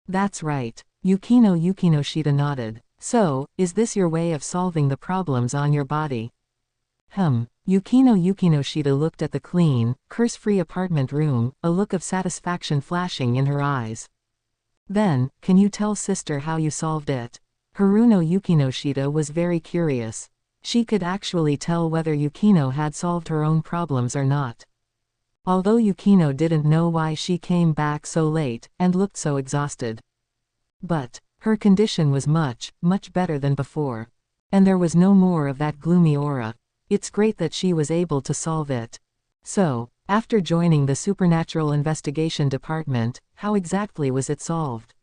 That's right. Yukinoshita nodded. So, is this your way of solving the problems on your body? Yukinoshita looked at the clean, curse-free apartment room, a look of satisfaction flashing in her eyes. Then, can you tell sister how you solved it? Haruno Yukinoshita was very curious. She could actually tell whether Yukino had solved her own problems or not. Although Yukino didn't know why she came back so late, and looked so exhausted. But her condition was much, much better than before. And there was no more of that gloomy aura. It's great that she was able to solve it. So, after joining the Supernatural Investigation Department, how exactly was it solved?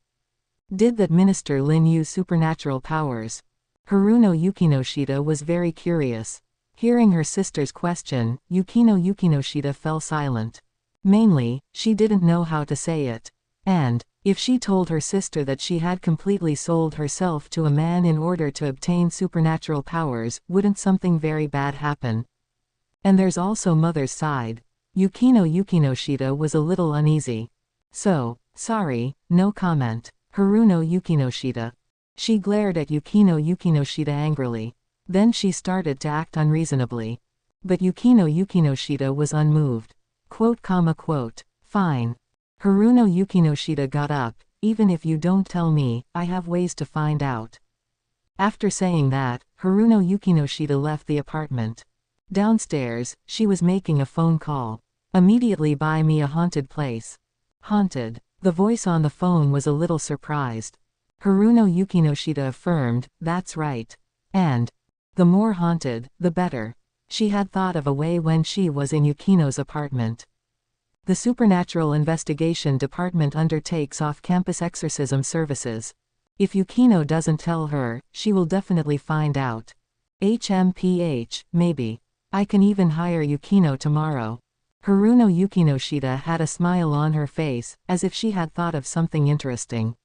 Did that minister Lin use supernatural powers? Haruno Yukinoshita was very curious. Hearing her sister's question, Yukinoshita fell silent. Mainly, she didn't know how to say it. And, if she told her sister that she had completely sold herself to a man in order to obtain supernatural powers, wouldn't something very bad happen? And there's also mother's side. Yukinoshita was a little uneasy. So, sorry, no comment. Haruno Yukinoshita. She glared at Yukinoshita angrily. Then she started to act unreasonably. But Yukinoshita was unmoved. Fine. Haruno Yukinoshita got up. Even if you don't tell me, I have ways to find out. After saying that, Haruno Yukinoshita left the apartment. Downstairs, she was making a phone call. Immediately buy me a haunted place. Haunted. The voice on the phone was a little surprised. Haruno Yukinoshita affirmed, that's right. And the more haunted, the better. She had thought of a way when she was in Yukino's apartment. The Supernatural Investigation Department undertakes off-campus exorcism services. If Yukino doesn't tell her, she will definitely find out. Maybe. I can even hire Yukino tomorrow. Haruno Yukinoshita had a smile on her face, as if she had thought of something interesting.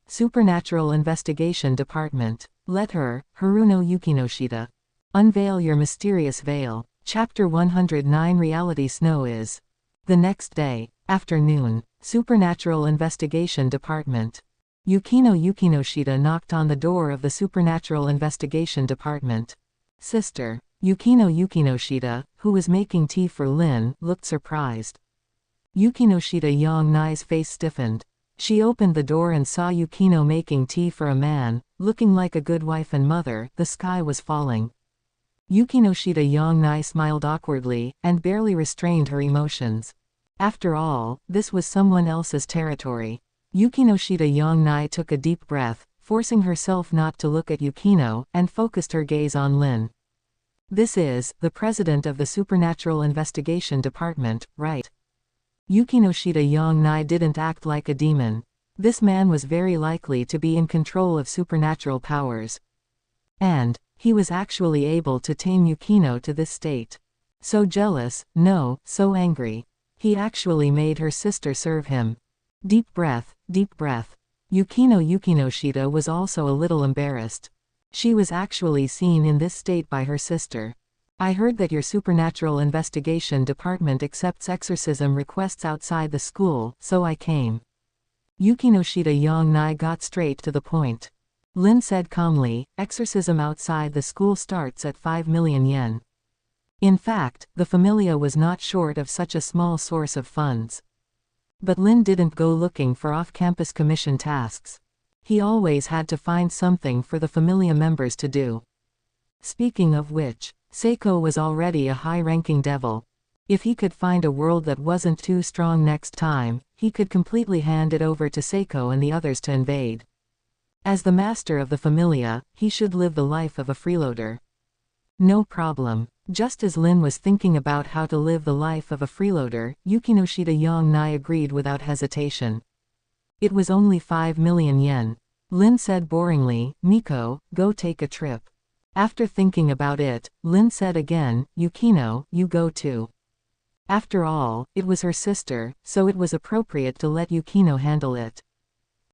Supernatural Investigation Department. Let her, Haruno Yukinoshita. Unveil your mysterious veil. Chapter 109 Reality Snow is. The next day, afternoon, Supernatural Investigation Department. Yukinoshita knocked on the door of the Supernatural Investigation Department. Sister. Yukinoshita, who was making tea for Lin, looked surprised. Yukinoshita Yongnai's face stiffened. She opened the door and saw Yukino making tea for a man, looking like a good wife and mother. The sky was falling. Yukinoshita Yongnai smiled awkwardly, and barely restrained her emotions. After all, this was someone else's territory. Yukinoshita Yongnai took a deep breath, forcing herself not to look at Yukino, and focused her gaze on Lin. This is the president of the Supernatural Investigation Department, right? Yukinoshita Yongnai didn't act like a demon. This man was very likely to be in control of supernatural powers. And he was actually able to tame Yukino to this state. So jealous, no, so angry. He actually made her sister serve him. Deep breath, deep breath. Yukinoshita was also a little embarrassed. She was actually seen in this state by her sister. I heard that your Supernatural Investigation Department accepts exorcism requests outside the school, so I came. Yukinoshita Yongnai got straight to the point. Lin said calmly, exorcism outside the school starts at 5 million yen. In fact, the familia was not short of such a small source of funds. But Lin didn't go looking for off-campus commission tasks. He always had to find something for the familia members to do. Speaking of which, Saeko was already a high-ranking devil. If he could find a world that wasn't too strong next time, he could completely hand it over to Saeko and the others to invade. As the master of the familia, he should live the life of a freeloader. No problem. Just as Lin was thinking about how to live the life of a freeloader, Yukinoshita Yongnai agreed without hesitation. It was only 5 million yen. Lin said boringly, Miko, go take a trip. After thinking about it, Lin said again, Yukino, you go too. After all, it was her sister, so it was appropriate to let Yukino handle it.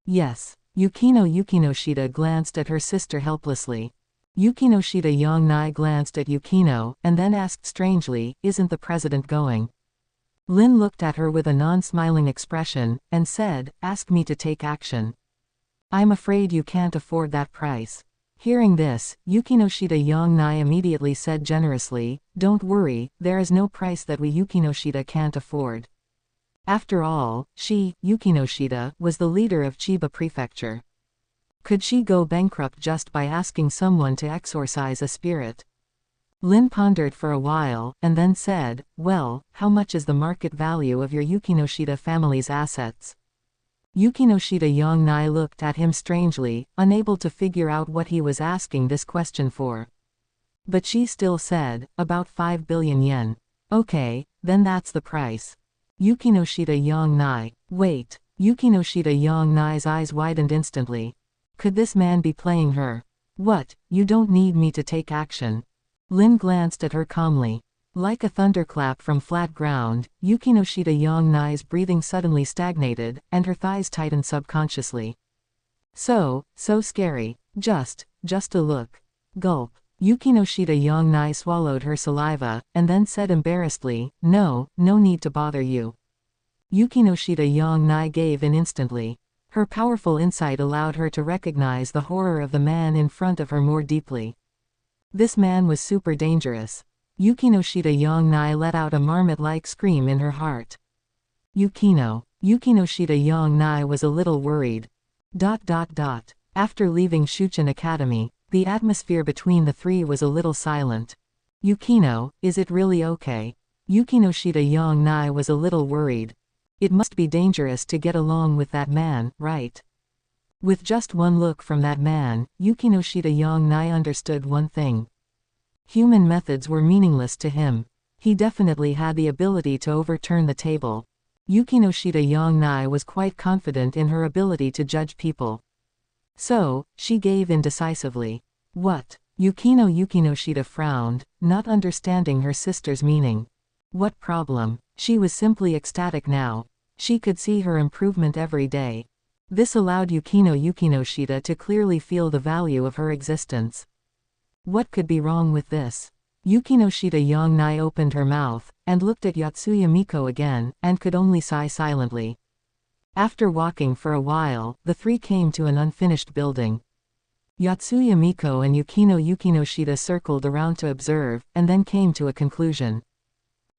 Yes. Yukinoshita glanced at her sister helplessly. Yukinoshita Yongnai glanced at Yukino, and then asked strangely, isn't the president going? Lin looked at her with a non-smiling expression, and said, ask me to take action. I'm afraid you can't afford that price. Hearing this, Yukinoshita Yongnai immediately said generously, don't worry, there is no price that we Yukinoshita can't afford. After all, she, Yukinoshita, was the leader of Chiba Prefecture. Could she go bankrupt just by asking someone to exorcise a spirit? Lin pondered for a while, and then said, well, how much is the market value of your Yukinoshita family's assets? Yukinoshita Yongnai looked at him strangely, unable to figure out what he was asking this question for. But she still said, about 5 billion yen. Okay, then that's the price. Yukinoshita Yongnai. Wait. Yukinoshita Yongnai's eyes widened instantly. Could this man be playing her? What, you don't need me to take action. Lin glanced at her calmly. Like a thunderclap from flat ground, Yukinoshita Yongnai's breathing suddenly stagnated, and her thighs tightened subconsciously. So scary. Just a look. Gulp. Yukinoshita Yongnai swallowed her saliva, and then said embarrassedly, no need to bother you. Yukinoshita Yongnai gave in instantly. Her powerful insight allowed her to recognize the horror of the man in front of her more deeply. This man was super dangerous. Yukinoshita Yongnai let out a marmot-like scream in her heart. Yukinoshita Yongnai was a little worried. After leaving Shuchen Academy, the atmosphere between the three was a little silent. Yukino, is it really okay? Yukinoshita Yongnai was a little worried. It must be dangerous to get along with that man, right? With just one look from that man, Yukinoshita Yongnai understood one thing. Human methods were meaningless to him. He definitely had the ability to overturn the table. Yukinoshita Yongnai was quite confident in her ability to judge people. So, she gave in decisively. What? Yukinoshita frowned, not understanding her sister's meaning. What problem? She was simply ecstatic now. She could see her improvement every day. This allowed Yukinoshita to clearly feel the value of her existence. What could be wrong with this? Yukinoshita Yongnai opened her mouth, and looked at Yotsuya Miko again, and could only sigh silently. After walking for a while, the three came to an unfinished building. Yotsuya Miko and Yukinoshita circled around to observe, and then came to a conclusion.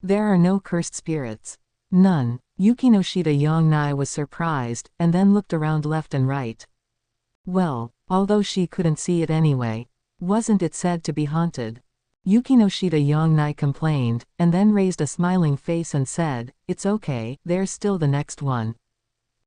There are no cursed spirits. None. Yukinoshita Yongnai was surprised, and then looked around left and right. Well, although she couldn't see it anyway. Wasn't it said to be haunted? Yukinoshita Yongnai complained, and then raised a smiling face and said, it's okay, there's still the next one.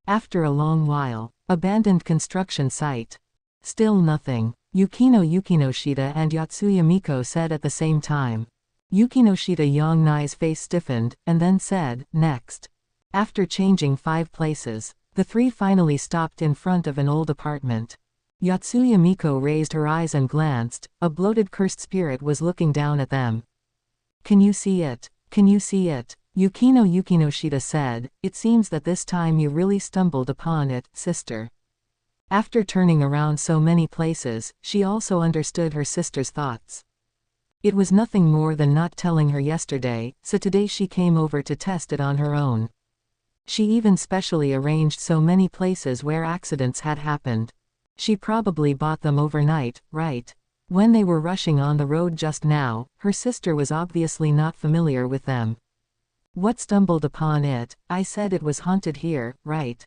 After a long while. Abandoned construction site. Still nothing. Yukinoshita and Yotsuya Miko said at the same time. Yukinoshita Yongnai's face stiffened, and then said, next. After changing 5 places, the three finally stopped in front of an old apartment. Yotsuya Miko raised her eyes and glanced. A bloated cursed spirit was looking down at them. Can you see it? Can you see it? Yukinoshita said, it seems that this time you really stumbled upon it, sister. After turning around so many places, she also understood her sister's thoughts. It was nothing more than not telling her yesterday, so today she came over to test it on her own. She even specially arranged so many places where accidents had happened. She probably bought them overnight, right? When they were rushing on the road just now, her sister was obviously not familiar with them. What stumbled upon it? I said it was haunted here, right?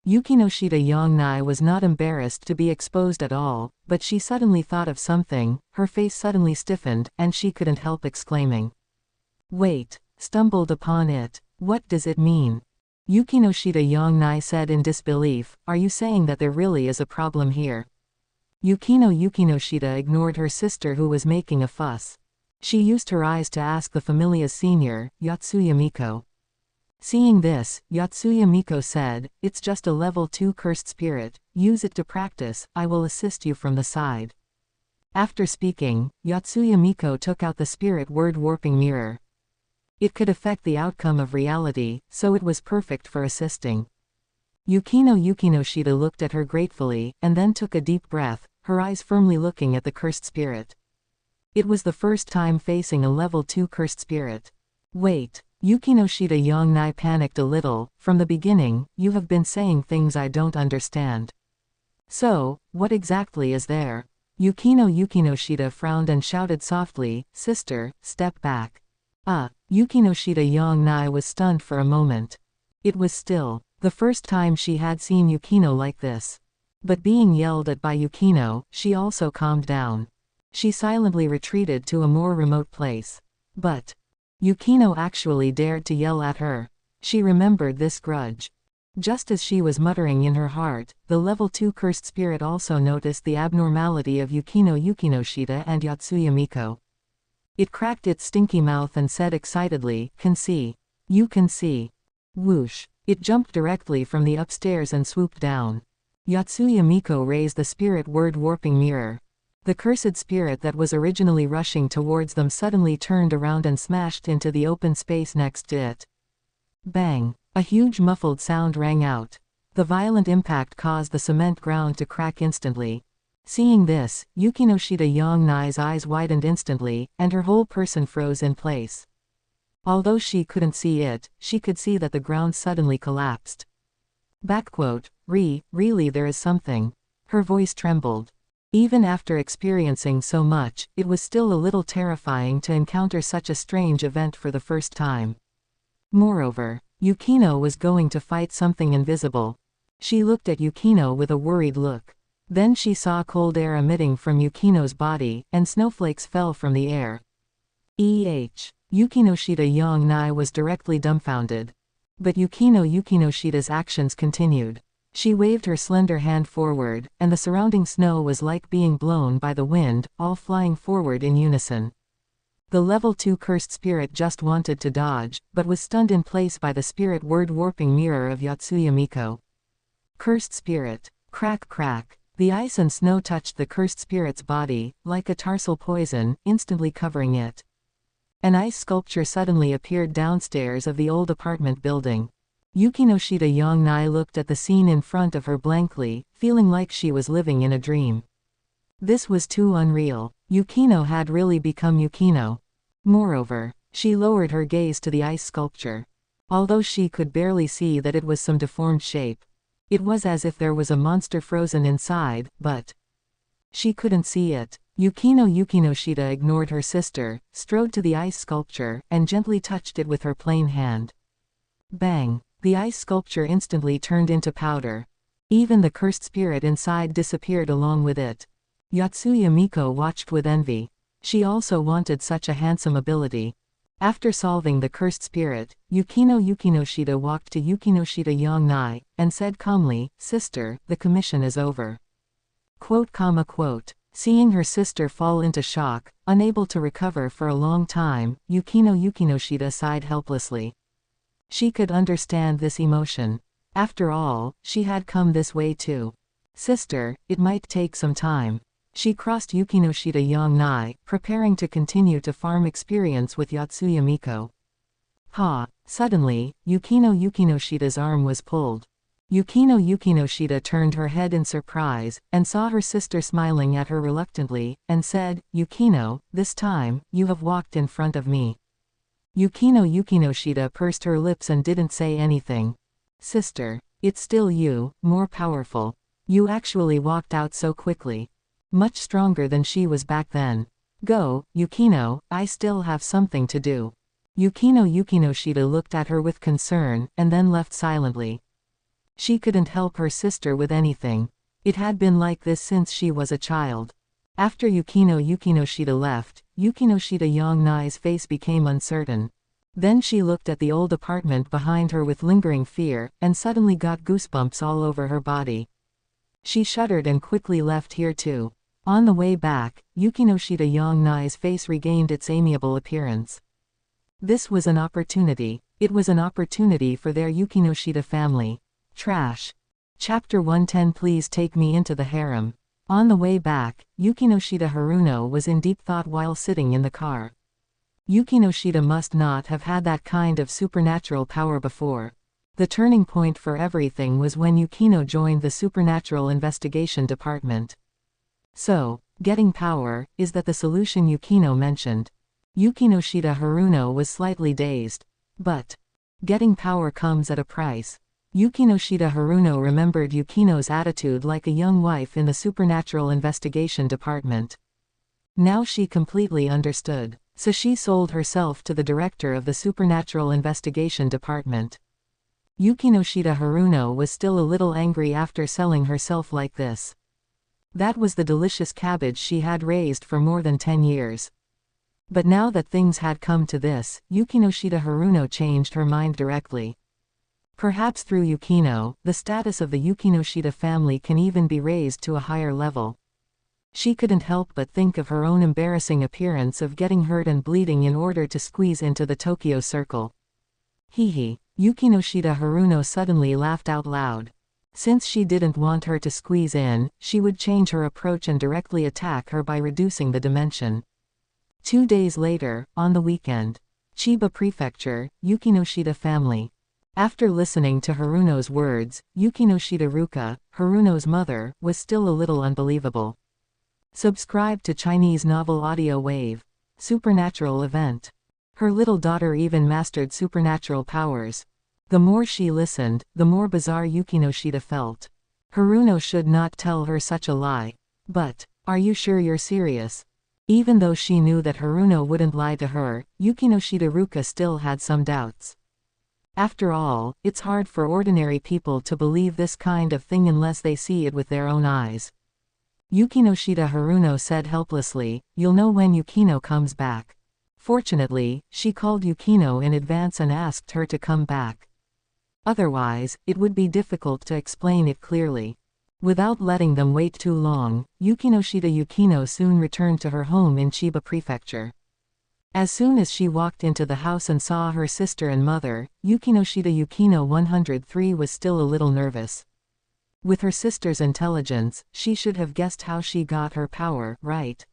Yukinoshita Yongnai was not embarrassed to be exposed at all, but she suddenly thought of something, her face suddenly stiffened, and she couldn't help exclaiming. Wait, stumbled upon it, what does it mean? Yukinoshita Yongnai said in disbelief, are you saying that there really is a problem here? Yukinoshita ignored her sister who was making a fuss. She used her eyes to ask the familia's senior, Yotsuya Miko. Seeing this, Yotsuya Miko said, it's just a level 2 cursed spirit, use it to practice, I will assist you from the side. After speaking, Yotsuya Miko took out the spirit word warping mirror. It could affect the outcome of reality, so it was perfect for assisting. Yukinoshita looked at her gratefully, and then took a deep breath, her eyes firmly looking at the cursed spirit. It was the first time facing a level 2 cursed spirit. Wait. Yukinoshita Yongnai panicked a little. From the beginning, you have been saying things I don't understand. So, what exactly is there? Yukinoshita frowned and shouted softly, Sister, step back. Yukinoshita Yongnai was stunned for a moment. It was still the first time she had seen Yukino like this. But being yelled at by Yukino, she also calmed down. She silently retreated to a more remote place. But Yukino actually dared to yell at her. She remembered this grudge. Just as she was muttering in her heart, the level 2 cursed spirit also noticed the abnormality of Yukinoshita and Yotsuya Miko. It cracked its stinky mouth and said excitedly, Can see. You can see. Whoosh. It jumped directly from the upstairs and swooped down. Yotsuya Miko raised the spirit word warping mirror. The cursed spirit that was originally rushing towards them suddenly turned around and smashed into the open space next to it. Bang! A huge muffled sound rang out. The violent impact caused the cement ground to crack instantly. Seeing this, Yukinoshita Yongnai's eyes widened instantly, and her whole person froze in place. Although she couldn't see it, she could see that the ground suddenly collapsed. Really there is something. Her voice trembled. Even after experiencing so much, it was still a little terrifying to encounter such a strange event for the first time. Moreover, Yukino was going to fight something invisible. She looked at Yukino with a worried look. Then she saw cold air emitting from Yukino's body, and snowflakes fell from the air. Yukinoshita Yongnai was directly dumbfounded. But Yukinoshita's actions continued. She waved her slender hand forward, and the surrounding snow was like being blown by the wind, all flying forward in unison. The level 2 cursed spirit just wanted to dodge, but was stunned in place by the spirit word warping mirror of Yotsuya Miko. Cursed spirit. Crack crack. The ice and snow touched the cursed spirit's body, like a tarsal poison, instantly covering it. An ice sculpture suddenly appeared downstairs of the old apartment building. Yukinoshita Yongnai looked at the scene in front of her blankly, feeling like she was living in a dream. This was too unreal. Yukino had really become Yukino. Moreover, she lowered her gaze to the ice sculpture. Although she could barely see that it was some deformed shape. It was as if there was a monster frozen inside, but she couldn't see it. Yukinoshita ignored her sister, strode to the ice sculpture, and gently touched it with her plain hand. Bang! The ice sculpture instantly turned into powder. Even the cursed spirit inside disappeared along with it. Yotsuya Miko watched with envy. She also wanted such a handsome ability. After solving the cursed spirit, Yukinoshita walked to Yukinoshita Yongnai, and said calmly, Sister, the commission is over. Seeing her sister fall into shock, unable to recover for a long time, Yukinoshita sighed helplessly. She could understand this emotion. After all, she had come this way too. Sister, it might take some time. She crossed Yukinoshita Yongnai, preparing to continue to farm experience with Yotsuya Miko. Suddenly, Yukinoshita's arm was pulled. Yukinoshita turned her head in surprise, and saw her sister smiling at her reluctantly, and said, Yukino, this time, you have walked in front of me. Yukinoshita pursed her lips and didn't say anything. Sister, it's still you, more powerful. You actually walked out so quickly. Much stronger than she was back then. Go, Yukino, I still have something to do. Yukinoshita looked at her with concern, and then left silently. She couldn't help her sister with anything. It had been like this since she was a child. After Yukinoshita left, Yukinoshita Yongnai's face became uncertain. Then she looked at the old apartment behind her with lingering fear, and suddenly got goosebumps all over her body. She shuddered and quickly left here too. On the way back, Yukinoshita Yongnai's face regained its amiable appearance. This was an opportunity. It was an opportunity for their Yukinoshita family. Trash. Chapter 110. Please take me into the harem. On the way back, Yukinoshita Haruno was in deep thought while sitting in the car. Yukinoshita must not have had that kind of supernatural power before. The turning point for everything was when Yukino joined the Supernatural Investigation Department. So, getting power, is that the solution Yukino mentioned? Yukinoshita Haruno was slightly dazed. But getting power comes at a price. Yukinoshita Haruno remembered Yukino's attitude like a young wife in the Supernatural Investigation Department. Now she completely understood. So she sold herself to the director of the Supernatural Investigation Department. Yukinoshita Haruno was still a little angry after selling herself like this. That was the delicious cabbage she had raised for more than 10 years. But now that things had come to this, Yukinoshita Haruno changed her mind directly. Perhaps through Yukino, the status of the Yukinoshita family can even be raised to a higher level. She couldn't help but think of her own embarrassing appearance of getting hurt and bleeding in order to squeeze into the Tokyo Circle. Hee. Yukinoshita Haruno suddenly laughed out loud. Since she didn't want her to squeeze in, she would change her approach and directly attack her by reducing the dimension. 2 days later, on the weekend. Chiba Prefecture, Yukinoshita family. After listening to Haruno's words, Yukinoshita Ruka, Haruno's mother, was still a little unbelievable. Subscribe to Chinese novel audio wave. Supernatural event. Her little daughter even mastered supernatural powers. The more she listened, the more bizarre Yukinoshita felt. Haruno should not tell her such a lie. But, are you sure you're serious? Even though she knew that Haruno wouldn't lie to her, Yukinoshita Ruka still had some doubts. After all, it's hard for ordinary people to believe this kind of thing unless they see it with their own eyes. Yukinoshita Haruno said helplessly, "You'll know when Yukino comes back." Fortunately, she called Yukino in advance and asked her to come back. Otherwise, it would be difficult to explain it clearly. Without letting them wait too long, Yukinoshita Yukino soon returned to her home in Chiba Prefecture. As soon as she walked into the house and saw her sister and mother, Yukinoshita Yukino 103 was still a little nervous. With her sister's intelligence, she should have guessed how she got her power, right?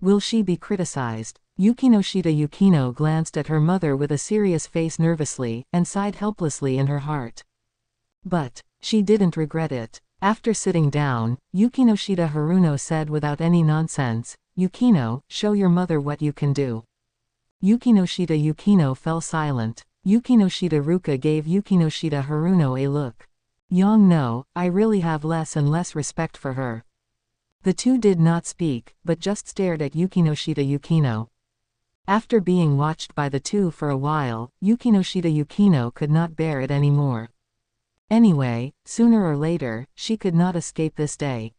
Will she be criticized? Yukinoshita Yukino glanced at her mother with a serious face nervously, and sighed helplessly in her heart. But she didn't regret it. After sitting down, Yukinoshita Haruno said without any nonsense, "Yukino, show your mother what you can do." Yukinoshita Yukino fell silent. Yukinoshita Ruka gave Yukinoshita Haruno a look. "Young no, I really have less and less respect for her." The two did not speak, but just stared at Yukinoshita Yukino. After being watched by the two for a while, Yukinoshita Yukino could not bear it anymore. Anyway, sooner or later, she could not escape this day.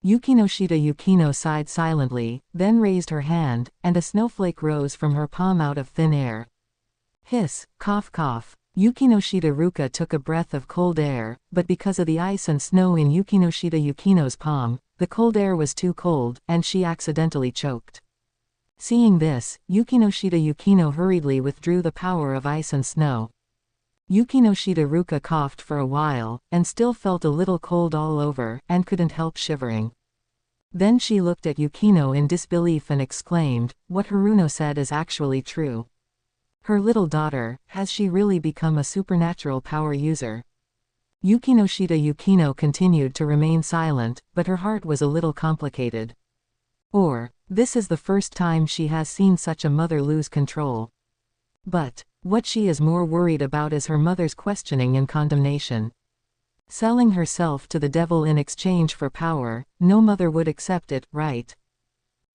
Yukinoshita Yukino sighed silently, then raised her hand, and a snowflake rose from her palm out of thin air. Hiss, cough cough. Yukinoshita Ruka took a breath of cold air, but because of the ice and snow in Yukinoshita Yukino's palm, the cold air was too cold, and she accidentally choked. Seeing this, Yukinoshita Yukino hurriedly withdrew the power of ice and snow. Yukinoshita Ruka coughed for a while, and still felt a little cold all over, and couldn't help shivering. Then she looked at Yukino in disbelief and exclaimed, "What Haruno said is actually true. Her little daughter, has she really become a supernatural power user?" Yukinoshita Yukino continued to remain silent, but her heart was a little complicated. Or, this is the first time she has seen such a mother lose control. But what she is more worried about is her mother's questioning and condemnation. Selling herself to the devil in exchange for power, no mother would accept it, right?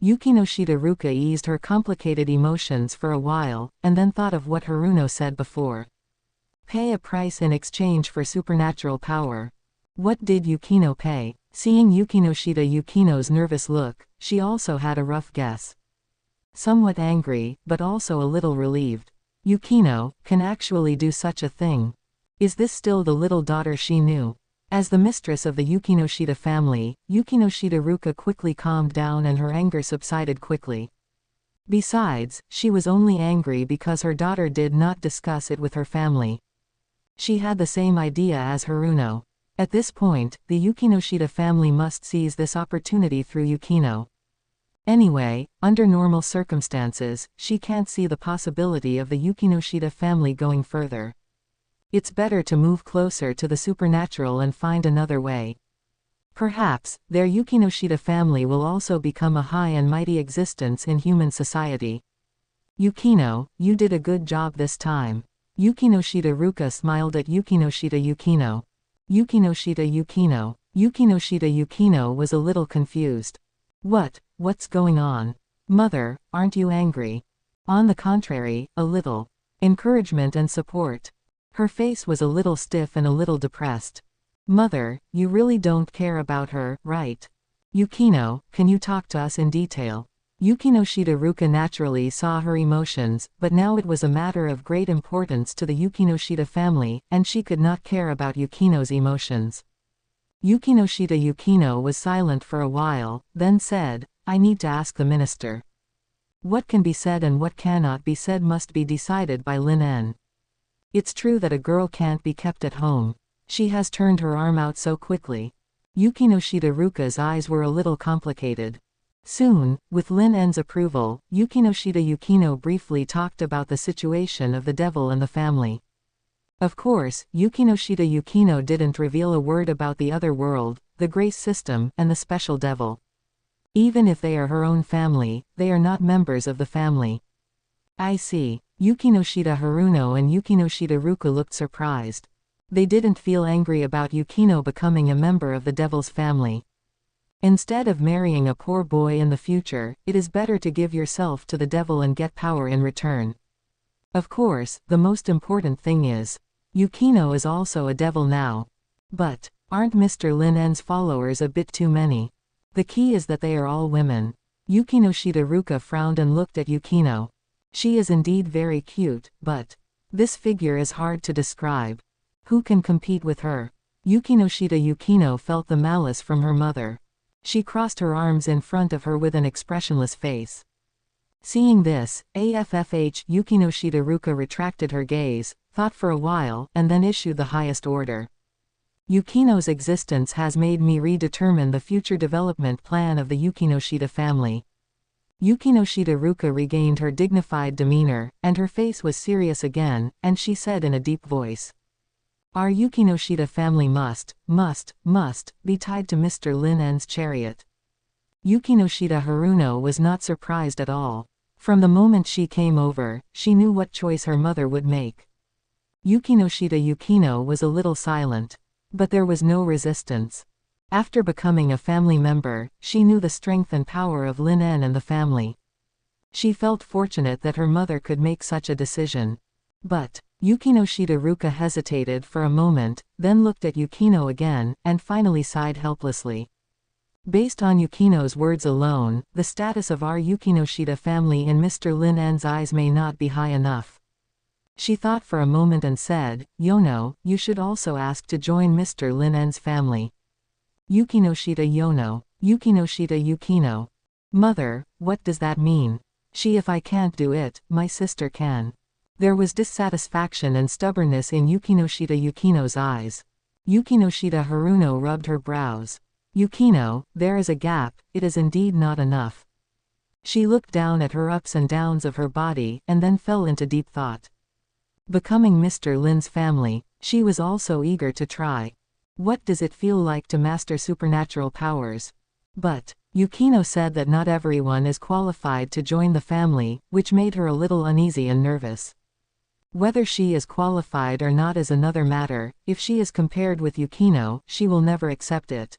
Yukinoshita Ruka eased her complicated emotions for a while, and then thought of what Haruno said before. Pay a price in exchange for supernatural power. What did Yukino pay? Seeing Yukinoshita Yukino's nervous look, she also had a rough guess. Somewhat angry, but also a little relieved. Yukino can actually do such a thing. Is this still the little daughter she knew? As the mistress of the Yukinoshita family, Yukinoshita Ruka quickly calmed down and her anger subsided quickly. Besides, she was only angry because her daughter did not discuss it with her family. She had the same idea as Haruno. At this point, the Yukinoshita family must seize this opportunity through Yukino. Anyway, under normal circumstances, she can't see the possibility of the Yukinoshita family going further. It's better to move closer to the supernatural and find another way. Perhaps, their Yukinoshita family will also become a high and mighty existence in human society. Yukino, you did a good job this time. Yukinoshita Ruka smiled at Yukinoshita Yukino. Yukinoshita Yukino. Yukinoshita Yukino was a little confused. What's going on? Mother, aren't you angry? On the contrary, a little. Encouragement and support. Her face was a little stiff and a little depressed. Mother, you really don't care about her, right? Yukino, can you talk to us in detail? Yukinoshita Ruka naturally saw her emotions, but now it was a matter of great importance to the Yukinoshita family, and she could not care about Yukino's emotions. Yukinoshita Yukino was silent for a while, then said, I need to ask the minister. What can be said and what cannot be said must be decided by Lin En. It's true that a girl can't be kept at home. She has turned her arm out so quickly. Yukinoshita Ruka's eyes were a little complicated. Soon, with Lin En's approval, Yukinoshita Yukino briefly talked about the situation of the devil and the family. Of course, Yukinoshita Yukino didn't reveal a word about the other world, the grace system, and the special devil. Even if they are her own family, they are not members of the family. I see. Yukinoshita Haruno and Yukinoshita Ruka looked surprised. They didn't feel angry about Yukino becoming a member of the devil's family. Instead of marrying a poor boy in the future, it is better to give yourself to the devil and get power in return. Of course, the most important thing is, Yukino is also a devil now. But, aren't Mr. Lin En's followers a bit too many? The key is that they are all women. Yukinoshita Ruka frowned and looked at Yukino. She is indeed very cute, but this figure is hard to describe. Who can compete with her? Yukinoshita Yukino felt the malice from her mother. She crossed her arms in front of her with an expressionless face. Seeing this, Yukinoshita Ruka retracted her gaze, thought for a while, and then issued the highest order. Yukino's existence has made me redetermine the future development plan of the Yukinoshita family. Yukinoshita Ruka regained her dignified demeanor, and her face was serious again, and she said in a deep voice. Our Yukinoshita family must be tied to Mr. Lin En's chariot. Yukinoshita Haruno was not surprised at all. From the moment she came over, she knew what choice her mother would make. Yukinoshita Yukino was a little silent. But there was no resistance. After becoming a family member, she knew the strength and power of Lin En and the family. She felt fortunate that her mother could make such a decision. But Yukinoshita Ruka hesitated for a moment, then looked at Yukino again, and finally sighed helplessly. Based on Yukino's words alone, the status of our Yukinoshita family in Mr. Lin En's eyes may not be high enough. She thought for a moment and said, Yono, you should also ask to join Mr. Lin En's family. Yukinoshita Yono. Yukinoshita Yukino. Mother, what does that mean? If I can't do it, my sister can. There was dissatisfaction and stubbornness in Yukinoshita Yukino's eyes. Yukinoshita Haruno rubbed her brows. Yukino, there is a gap, it is indeed not enough. She looked down at her ups and downs of her body, and then fell into deep thought. Becoming Mr. Lin's family, she was also eager to try. What does it feel like to master supernatural powers? But Yukino said that not everyone is qualified to join the family, which made her a little uneasy and nervous. Whether she is qualified or not is another matter. If she is compared with Yukino, she will never accept it.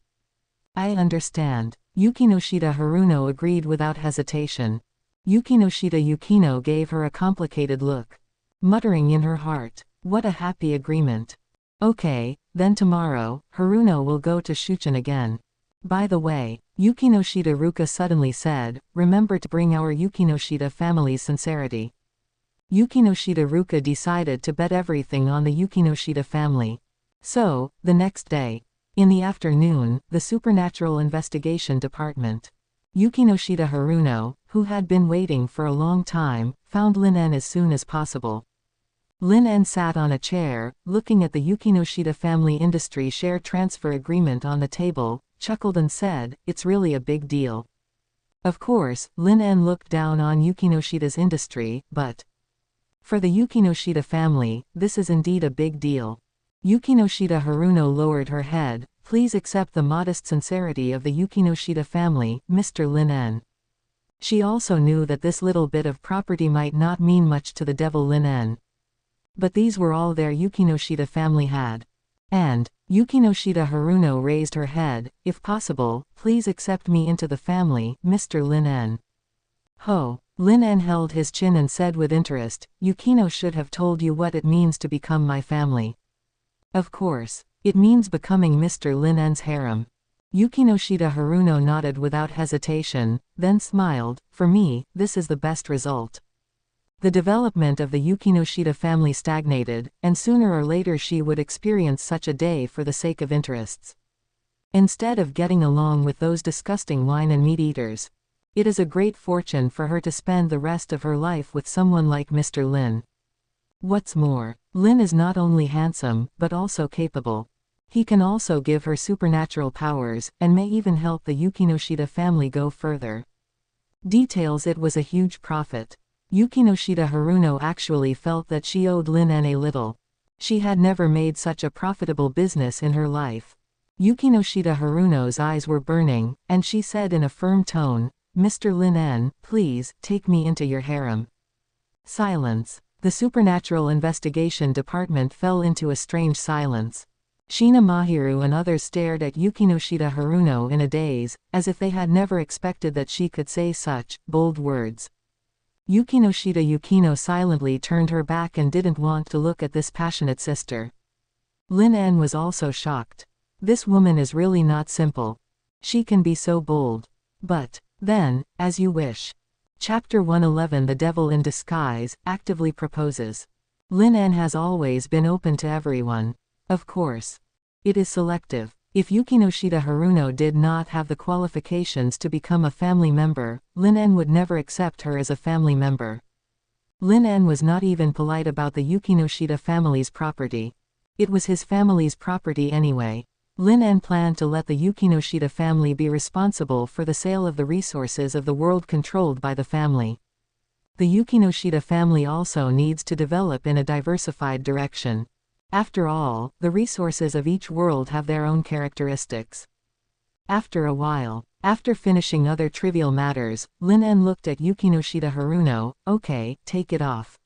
I understand. Yukinoshita Haruno agreed without hesitation. Yukinoshita Yukino gave her a complicated look. Muttering in her heart, what a happy agreement. Okay, then tomorrow, Haruno will go to Shuchen again. By the way, Yukinoshita Ruka suddenly said, remember to bring our Yukinoshita family's sincerity. Yukinoshita Ruka decided to bet everything on the Yukinoshita family. So, the next day. In the afternoon, the Supernatural Investigation Department. Yukinoshita Haruno, who had been waiting for a long time, found Lin En as soon as possible. Lin En sat on a chair, looking at the Yukinoshita family industry share transfer agreement on the table, chuckled and said, it's really a big deal. Of course, Lin En looked down on Yukinoshita's industry, but for the Yukinoshita family, this is indeed a big deal. Yukinoshita Haruno lowered her head. Please accept the modest sincerity of the Yukinoshita family, Mr. Lin En. She also knew that this little bit of property might not mean much to the devil Lin En. But these were all their Yukinoshita family had. And, Yukinoshita Haruno raised her head. If possible, please accept me into the family, Mr. Lin En. Ho! Lin En held his chin and said with interest, Yukino should have told you what it means to become my family. Of course. It means becoming Mr. Lin En's harem. Yukinoshita Haruno nodded without hesitation, then smiled. For me, this is the best result. The development of the Yukinoshita family stagnated, and sooner or later she would experience such a day for the sake of interests. Instead of getting along with those disgusting wine and meat eaters. It is a great fortune for her to spend the rest of her life with someone like Mr. Lin. What's more, Lin is not only handsome, but also capable. He can also give her supernatural powers, and may even help the Yukinoshita family go further. Details. It was a huge profit. Yukinoshita Haruno actually felt that she owed Lin En a little. She had never made such a profitable business in her life. Yukinoshita Haruno's eyes were burning, and she said in a firm tone, Mr. Lin En, please, take me into your harem. Silence. The Supernatural Investigation Department fell into a strange silence. Shina Mahiru and others stared at Yukinoshita Haruno in a daze, as if they had never expected that she could say such bold words. Yukinoshita Yukino silently turned her back and didn't want to look at this passionate sister. Lin En was also shocked. This woman is really not simple. She can be so bold. But, then, as you wish. Chapter 111. The Devil in Disguise actively proposes. Lin En has always been open to everyone. Of course. It is selective. If Yukinoshita Haruno did not have the qualifications to become a family member, Lin En would never accept her as a family member. Lin En was not even polite about the Yukinoshita family's property. It was his family's property anyway. Lin En planned to let the Yukinoshita family be responsible for the sale of the resources of the world controlled by the family. The Yukinoshita family also needs to develop in a diversified direction. After all, the resources of each world have their own characteristics. After a while, after finishing other trivial matters, Lin En looked at Yukinoshita Haruno. Okay, take it off.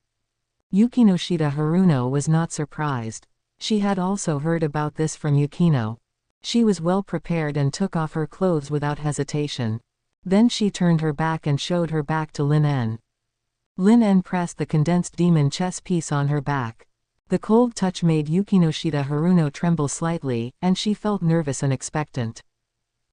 Yukinoshita Haruno was not surprised. She had also heard about this from Yukino. She was well prepared and took off her clothes without hesitation. Then she turned her back and showed her back to Lin En. Lin En pressed the condensed demon chess piece on her back. The cold touch made Yukinoshita Haruno tremble slightly, and she felt nervous and expectant.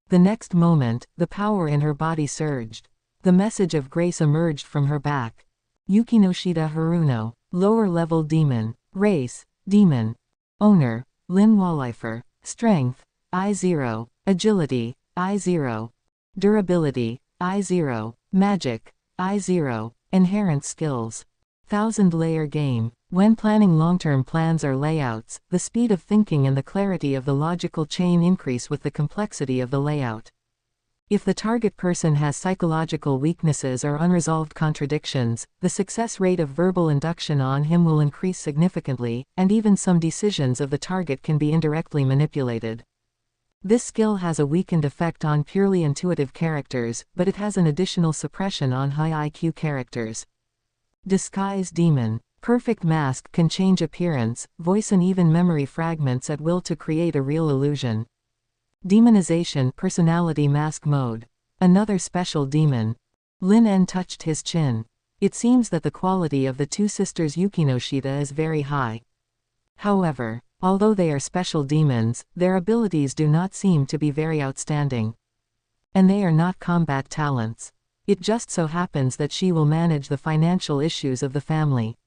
The next moment, the power in her body surged. The message of grace emerged from her back. Yukinoshita Haruno. Lower-level demon. Race, demon. Owner, Lin Wallifer. Strength, I0. Agility, I0. Durability, I0. Magic, I0. Inherent skills. Thousand-layer game. When planning long-term plans or layouts, the speed of thinking and the clarity of the logical chain increase with the complexity of the layout. If the target person has psychological weaknesses or unresolved contradictions, the success rate of verbal induction on him will increase significantly, and even some decisions of the target can be indirectly manipulated. This skill has a weakened effect on purely intuitive characters, but it has an additional suppression on high IQ characters. Disguise demon. Perfect mask can change appearance, voice and even memory fragments at will to create a real illusion. Demonization personality mask mode. Another special demon. Lin En touched his chin. It seems that the quality of the two sisters Yukinoshita is very high. However, although they are special demons, their abilities do not seem to be very outstanding. And they are not combat talents. It just so happens that she will manage the financial issues of the family.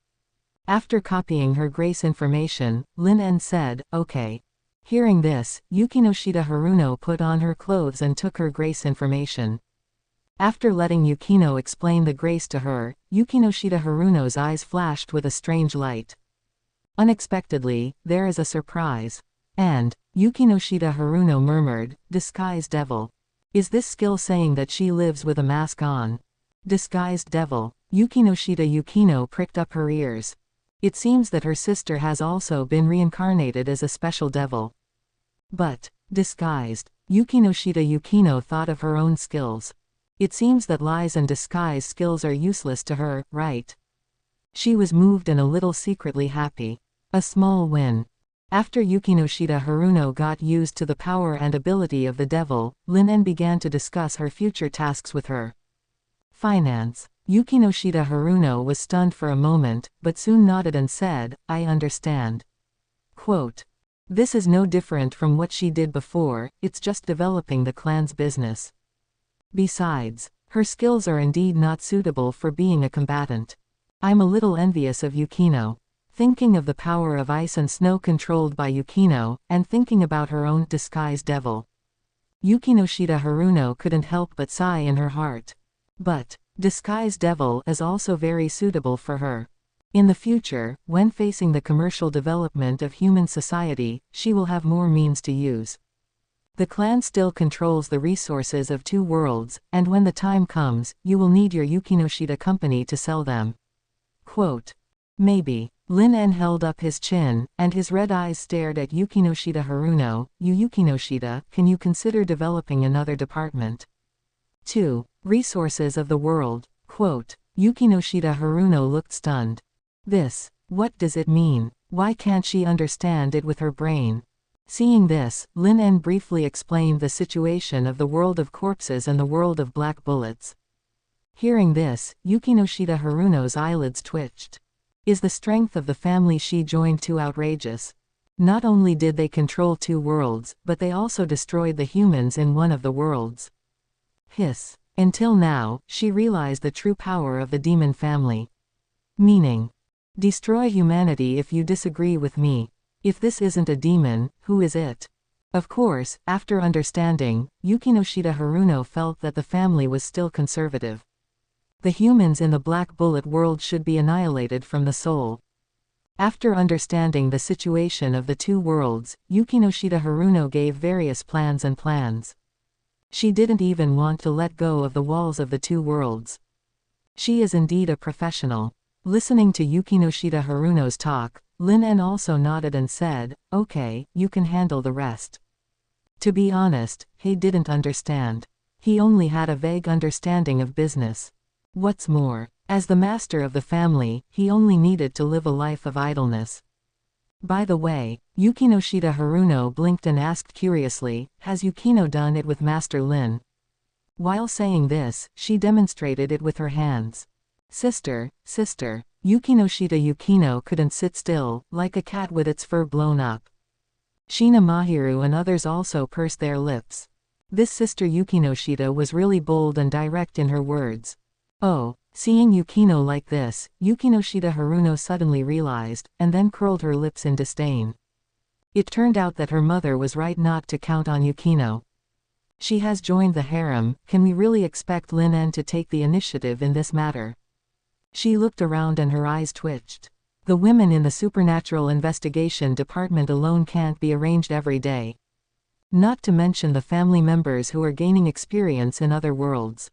After copying her grace information, Lin En said, okay. Hearing this, Yukinoshita Haruno put on her clothes and took her grace information. After letting Yukino explain the grace to her, Yukinoshita Haruno's eyes flashed with a strange light. Unexpectedly, there is a surprise. And, Yukinoshita Haruno murmured, disguised devil. Is this skill saying that she lives with a mask on? Disguised devil. Yukinoshita Yukino pricked up her ears. It seems that her sister has also been reincarnated as a special devil. But, disguised. Yukinoshita Yukino thought of her own skills. It seems that lies and disguise skills are useless to her, right? She was moved and a little secretly happy. A small win. After Yukinoshita Haruno got used to the power and ability of the devil, Lin En began to discuss her future tasks with her. Finance. Yukinoshita Haruno was stunned for a moment, but soon nodded and said, I understand. Quote. This is no different from what she did before, it's just developing the clan's business. Besides, her skills are indeed not suitable for being a combatant. I'm a little envious of Yukino. Thinking of the power of ice and snow controlled by Yukino, and thinking about her own disguised devil. Yukinoshita Haruno couldn't help but sigh in her heart. But, disguised devil is also very suitable for her. In the future, when facing the commercial development of human society, she will have more means to use. The clan still controls the resources of two worlds, and when the time comes, you will need your Yukinoshita company to sell them. Quote. Maybe. Lin En held up his chin, and his red eyes stared at Yukinoshita Haruno. Yukinoshita, can you consider developing another department? 2. Resources of the world. Quote. Yukinoshita Haruno looked stunned. What does it mean? Why can't she understand it with her brain? Seeing this, Lin En briefly explained the situation of the world of corpses and the world of black bullets. Hearing this, Yukinoshita Haruno's eyelids twitched. Is the strength of the family she joined too outrageous? Not only did they control two worlds, but they also destroyed the humans in one of the worlds. Hiss. Until now, she realized the true power of the demon family. Meaning. Destroy humanity if you disagree with me. If this isn't a demon, who is it? Of course, after understanding, Yukinoshita Haruno felt that the family was still conservative. The humans in the Black Bullet world should be annihilated from the soul. After understanding the situation of the two worlds, Yukinoshita Haruno gave various plans. She didn't even want to let go of the walls of the two worlds. She is indeed a professional. Listening to Yukinoshita Haruno's talk, Lin En also nodded and said, okay, you can handle the rest. To be honest, he didn't understand. He only had a vague understanding of business. What's more, as the master of the family, he only needed to live a life of idleness. By the way, Yukinoshita Haruno blinked and asked curiously, has Yukino done it with Master Lin? While saying this, she demonstrated it with her hands. Sister, Yukinoshita Yukino couldn't sit still, like a cat with its fur blown up. Shina Mahiru and others also pursed their lips. This sister Yukinoshita was really bold and direct in her words. Oh, seeing Yukino like this, Yukinoshita Haruno suddenly realized, and then curled her lips in disdain. It turned out that her mother was right not to count on Yukino. She has joined the harem, can we really expect Lin En to take the initiative in this matter? She looked around and her eyes twitched. The women in the Supernatural Investigation Department alone can't be arranged every day. Not to mention the family members who are gaining experience in other worlds.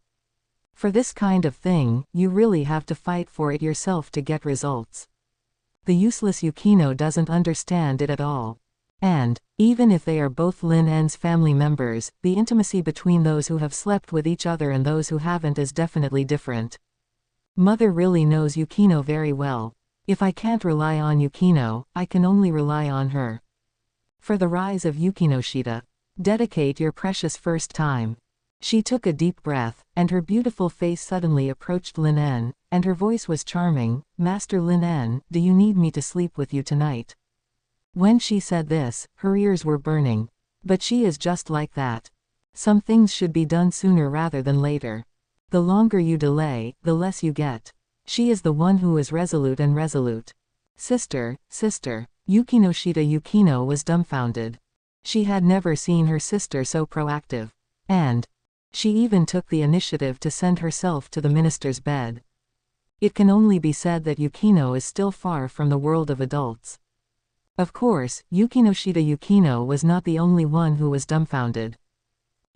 For this kind of thing, you really have to fight for it yourself to get results. The useless Yukino doesn't understand it at all. And, even if they are both Lin En's family members, the intimacy between those who have slept with each other and those who haven't is definitely different. Mother really knows Yukino very well. If I can't rely on Yukino, I can only rely on her. For the rise of Yukinoshita, dedicate your precious first time. She took a deep breath, and her beautiful face suddenly approached Lin En, and her voice was charming. Master Lin En, do you need me to sleep with you tonight? When she said this, her ears were burning. But she is just like that. Some things should be done sooner rather than later. The longer you delay, the less you get. She is the one who is resolute. Sister, Yukinoshita Yukino was dumbfounded. She had never seen her sister so proactive. And she even took the initiative to send herself to the minister's bed. It can only be said that Yukino is still far from the world of adults. Of course, Yukinoshita Yukino was not the only one who was dumbfounded.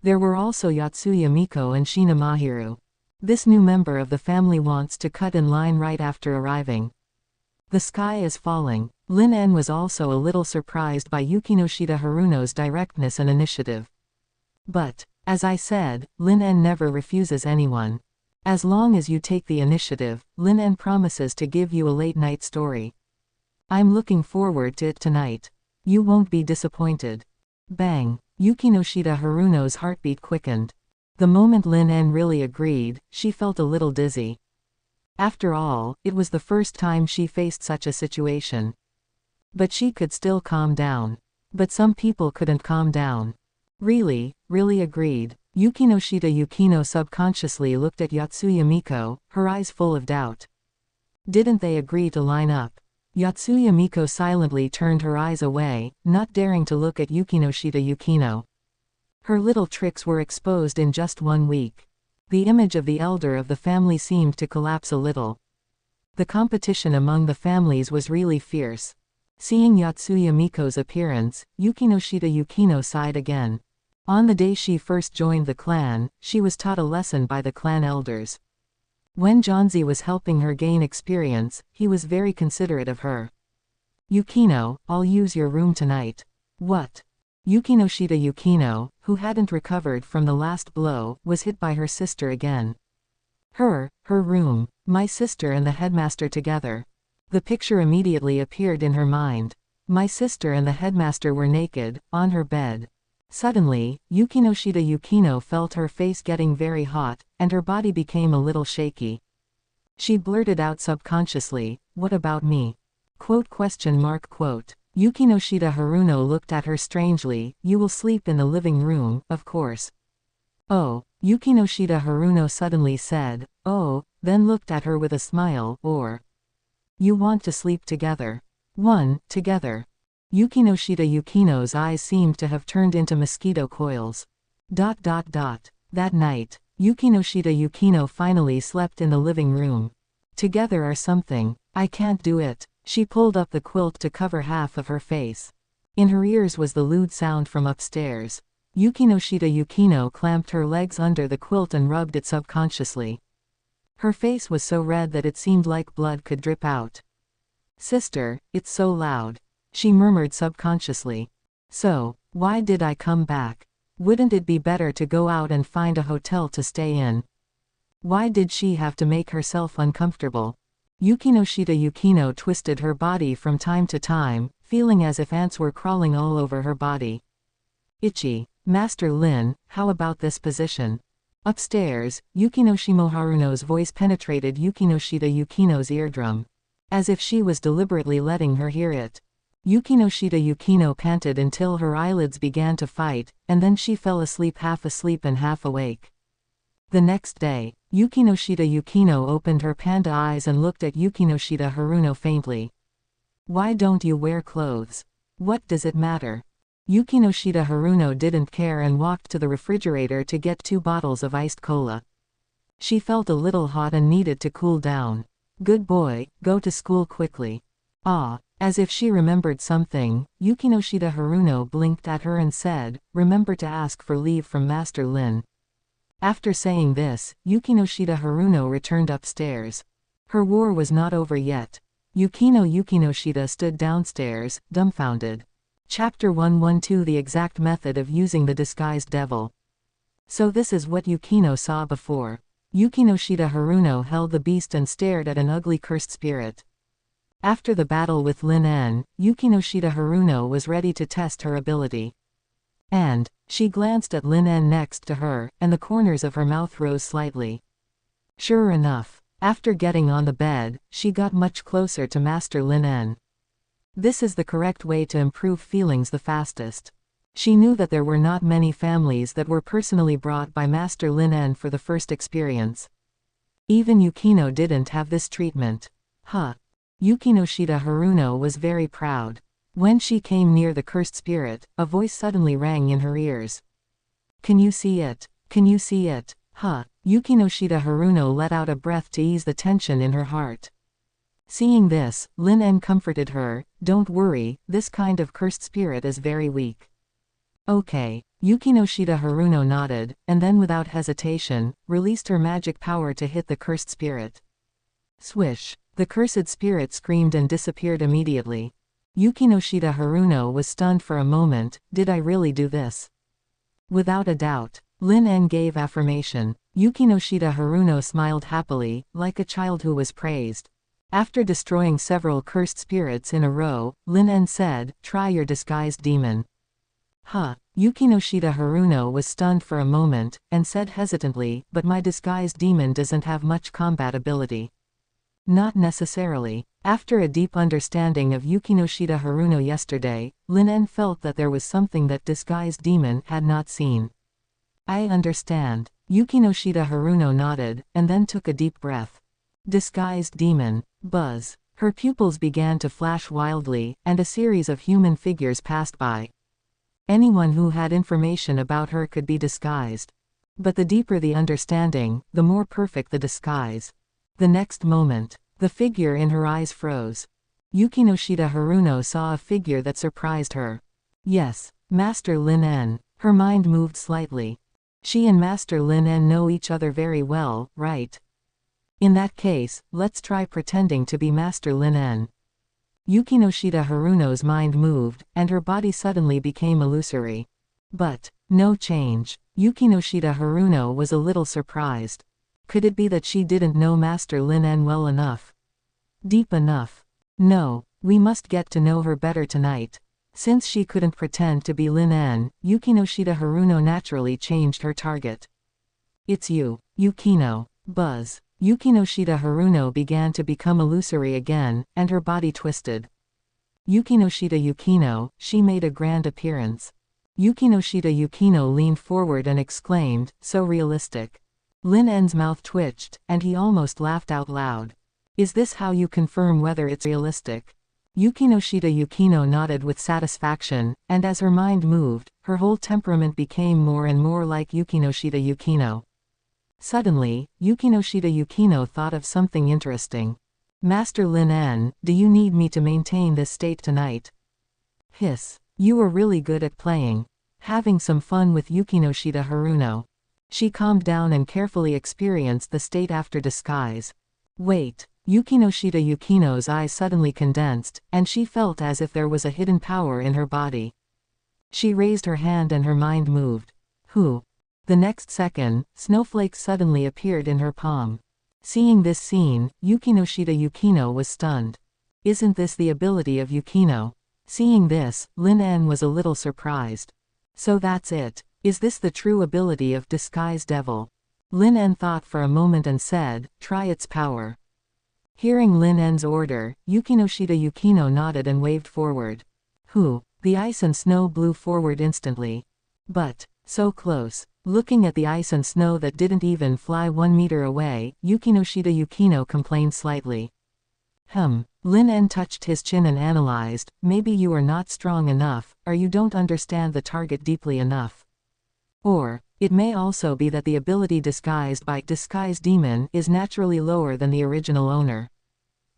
There were also Yotsuya Miko and Shina Mahiru. This new member of the family wants to cut in line right after arriving. The sky is falling. Lin En was also a little surprised by Yukinoshita Haruno's directness and initiative. But As I said, Lin En never refuses anyone. As long as you take the initiative, Lin En promises to give you a late-night story. I'm looking forward to it tonight. You won't be disappointed. Bang! Yukinoshita Haruno's heartbeat quickened. The moment Lin En really agreed, she felt a little dizzy. After all, it was the first time she faced such a situation. But she could still calm down. But some people couldn't calm down. Really agreed. Yukinoshita Yukino subconsciously looked at Yotsuya Miko, her eyes full of doubt. Didn't they agree to line up? Yotsuya Miko silently turned her eyes away, not daring to look at Yukinoshita Yukino. Her little tricks were exposed in just 1 week. The image of the elder of the family seemed to collapse a little. The competition among the families was really fierce. Seeing Yotsuya Miko's appearance, Yukinoshita Yukino sighed again. On the day she first joined the clan, she was taught a lesson by the clan elders. When Jonzi was helping her gain experience, he was very considerate of her. Yukino, I'll use your room tonight. What? Yukinoshita Yukino, who hadn't recovered from the last blow, was hit by her sister again. Her room, my sister and the headmaster together. The picture immediately appeared in her mind. My sister and the headmaster were naked, on her bed. Suddenly, Yukinoshita Yukino felt her face getting very hot, and her body became a little shaky. She blurted out subconsciously, "What about me?" Yukinoshita Haruno looked at her strangely. "You will sleep in the living room, of course." "Oh," Yukinoshita Haruno suddenly said, "Oh," then looked at her with a smile, "Or you want to sleep together?" Together. Yukinoshita Yukino's eyes seemed to have turned into mosquito coils. That night, Yukinoshita Yukino finally slept in the living room. Together or something. I can't do it. She pulled up the quilt to cover half of her face. In her ears was the lewd sound from upstairs. Yukinoshita Yukino clamped her legs under the quilt and rubbed it subconsciously. Her face was so red that it seemed like blood could drip out. "Sister, it's so loud," she murmured subconsciously. "So, why did I come back? Wouldn't it be better to go out and find a hotel to stay in? Why did she have to make herself uncomfortable?" Yukinoshita Yukino twisted her body from time to time, feeling as if ants were crawling all over her body. "Itchy. Master Lin, how about this position?" Upstairs, Yukinoshima Haruno's voice penetrated Yukinoshita Yukino's eardrum. As if she was deliberately letting her hear it. Yukinoshita Yukino panted until her eyelids began to fight, and then she fell asleep and half awake. The next day, Yukinoshita Yukino opened her panda eyes and looked at Yukinoshita Haruno faintly. "Why don't you wear clothes? What does it matter?" Yukinoshita Haruno didn't care and walked to the refrigerator to get 2 bottles of iced cola. She felt a little hot and needed to cool down. "Good boy, go to school quickly." As if she remembered something, Yukinoshita Haruno blinked at her and said, "Remember to ask for leave from Master Lin." After saying this, Yukinoshita Haruno returned upstairs. Her war was not over yet. Yukinoshita stood downstairs, dumbfounded. Chapter 112 The exact method of using the disguised devil. So this is what Yukino saw before. Yukinoshita Haruno held the beast and stared at an ugly cursed spirit. After the battle with Lin En, Yukinoshita Haruno was ready to test her ability. And she glanced at Lin En next to her, and the corners of her mouth rose slightly. Sure enough, after getting on the bed, she got much closer to Master Lin En. This is the correct way to improve feelings the fastest. She knew that there were not many families that were personally brought by Master Lin En for the first experience. Even Yukino didn't have this treatment. Yukinoshita Haruno was very proud. When she came near the cursed spirit, a voice suddenly rang in her ears. "Can you see it? Can you see it?" Yukinoshita Haruno let out a breath to ease the tension in her heart. Seeing this, Lin En comforted her, "Don't worry, this kind of cursed spirit is very weak." "Okay." Yukinoshita Haruno nodded, and then without hesitation, released her magic power to hit the cursed spirit. Swish! The cursed spirit screamed and disappeared immediately. Yukinoshita Haruno was stunned for a moment. Did I really do this? Without a doubt. Lin En gave affirmation. Yukinoshita Haruno smiled happily, like a child who was praised. After destroying several cursed spirits in a row, Lin En said, "Try your disguised demon." Huh. Yukinoshita Haruno was stunned for a moment, and said hesitantly, "But my disguised demon doesn't have much combat ability." Not necessarily. After a deep understanding of Yukinoshita Haruno yesterday, Lin En felt that there was something that disguised demon had not seen. "I understand." Yukinoshita Haruno nodded, and then took a deep breath. Disguised demon. Buzz. Her pupils began to flash wildly, and a series of human figures passed by. Anyone who had information about her could be disguised. But the deeper the understanding, the more perfect the disguise. The next moment, the figure in her eyes froze. Yukinoshita Haruno saw a figure that surprised her. Yes, Master Lin En. Her mind moved slightly. She and Master Lin En know each other very well, right? In that case, let's try pretending to be Master Lin En. Yukinoshita Haruno's mind moved, and her body suddenly became illusory. But no change. Yukinoshita Haruno was a little surprised. Could it be that she didn't know Master Lin En well enough? Deep enough? No, we must get to know her better tonight. Since she couldn't pretend to be Lin En, Yukinoshita Haruno naturally changed her target. "It's you, Yukino." Buzz. Yukinoshita Haruno began to become illusory again, and her body twisted. Yukinoshita Yukino, she made a grand appearance. Yukinoshita Yukino leaned forward and exclaimed, "So realistic." Lin En's mouth twitched, and he almost laughed out loud. "Is this how you confirm whether it's realistic?" Yukinoshita Yukino nodded with satisfaction, and as her mind moved, her whole temperament became more and more like Yukinoshita Yukino. Suddenly, Yukinoshita Yukino thought of something interesting. "Master Lin En, do you need me to maintain this state tonight?" Hiss. You were really good at playing. Having some fun with Yukinoshita Haruno. She calmed down and carefully experienced the state after disguise. Wait. Yukinoshita Yukino's eyes suddenly condensed, and she felt as if there was a hidden power in her body. She raised her hand and her mind moved. Who? The next second, snowflakes suddenly appeared in her palm. Seeing this scene, Yukinoshita Yukino was stunned. Isn't this the ability of Yukino? Seeing this, Lin En was a little surprised. So that's it. Is this the true ability of Disguise Devil? Lin En thought for a moment and said, "Try its power." Hearing Lin En's order, Yukinoshita Yukino nodded and waved forward. Who? The ice and snow blew forward instantly. But, so close. Looking at the ice and snow that didn't even fly 1 meter away, Yukinoshita Yukino complained slightly. Lin En touched his chin and analyzed, maybe you are not strong enough, or you don't understand the target deeply enough. Or, it may also be that the ability disguised by Disguise Demon is naturally lower than the original owner.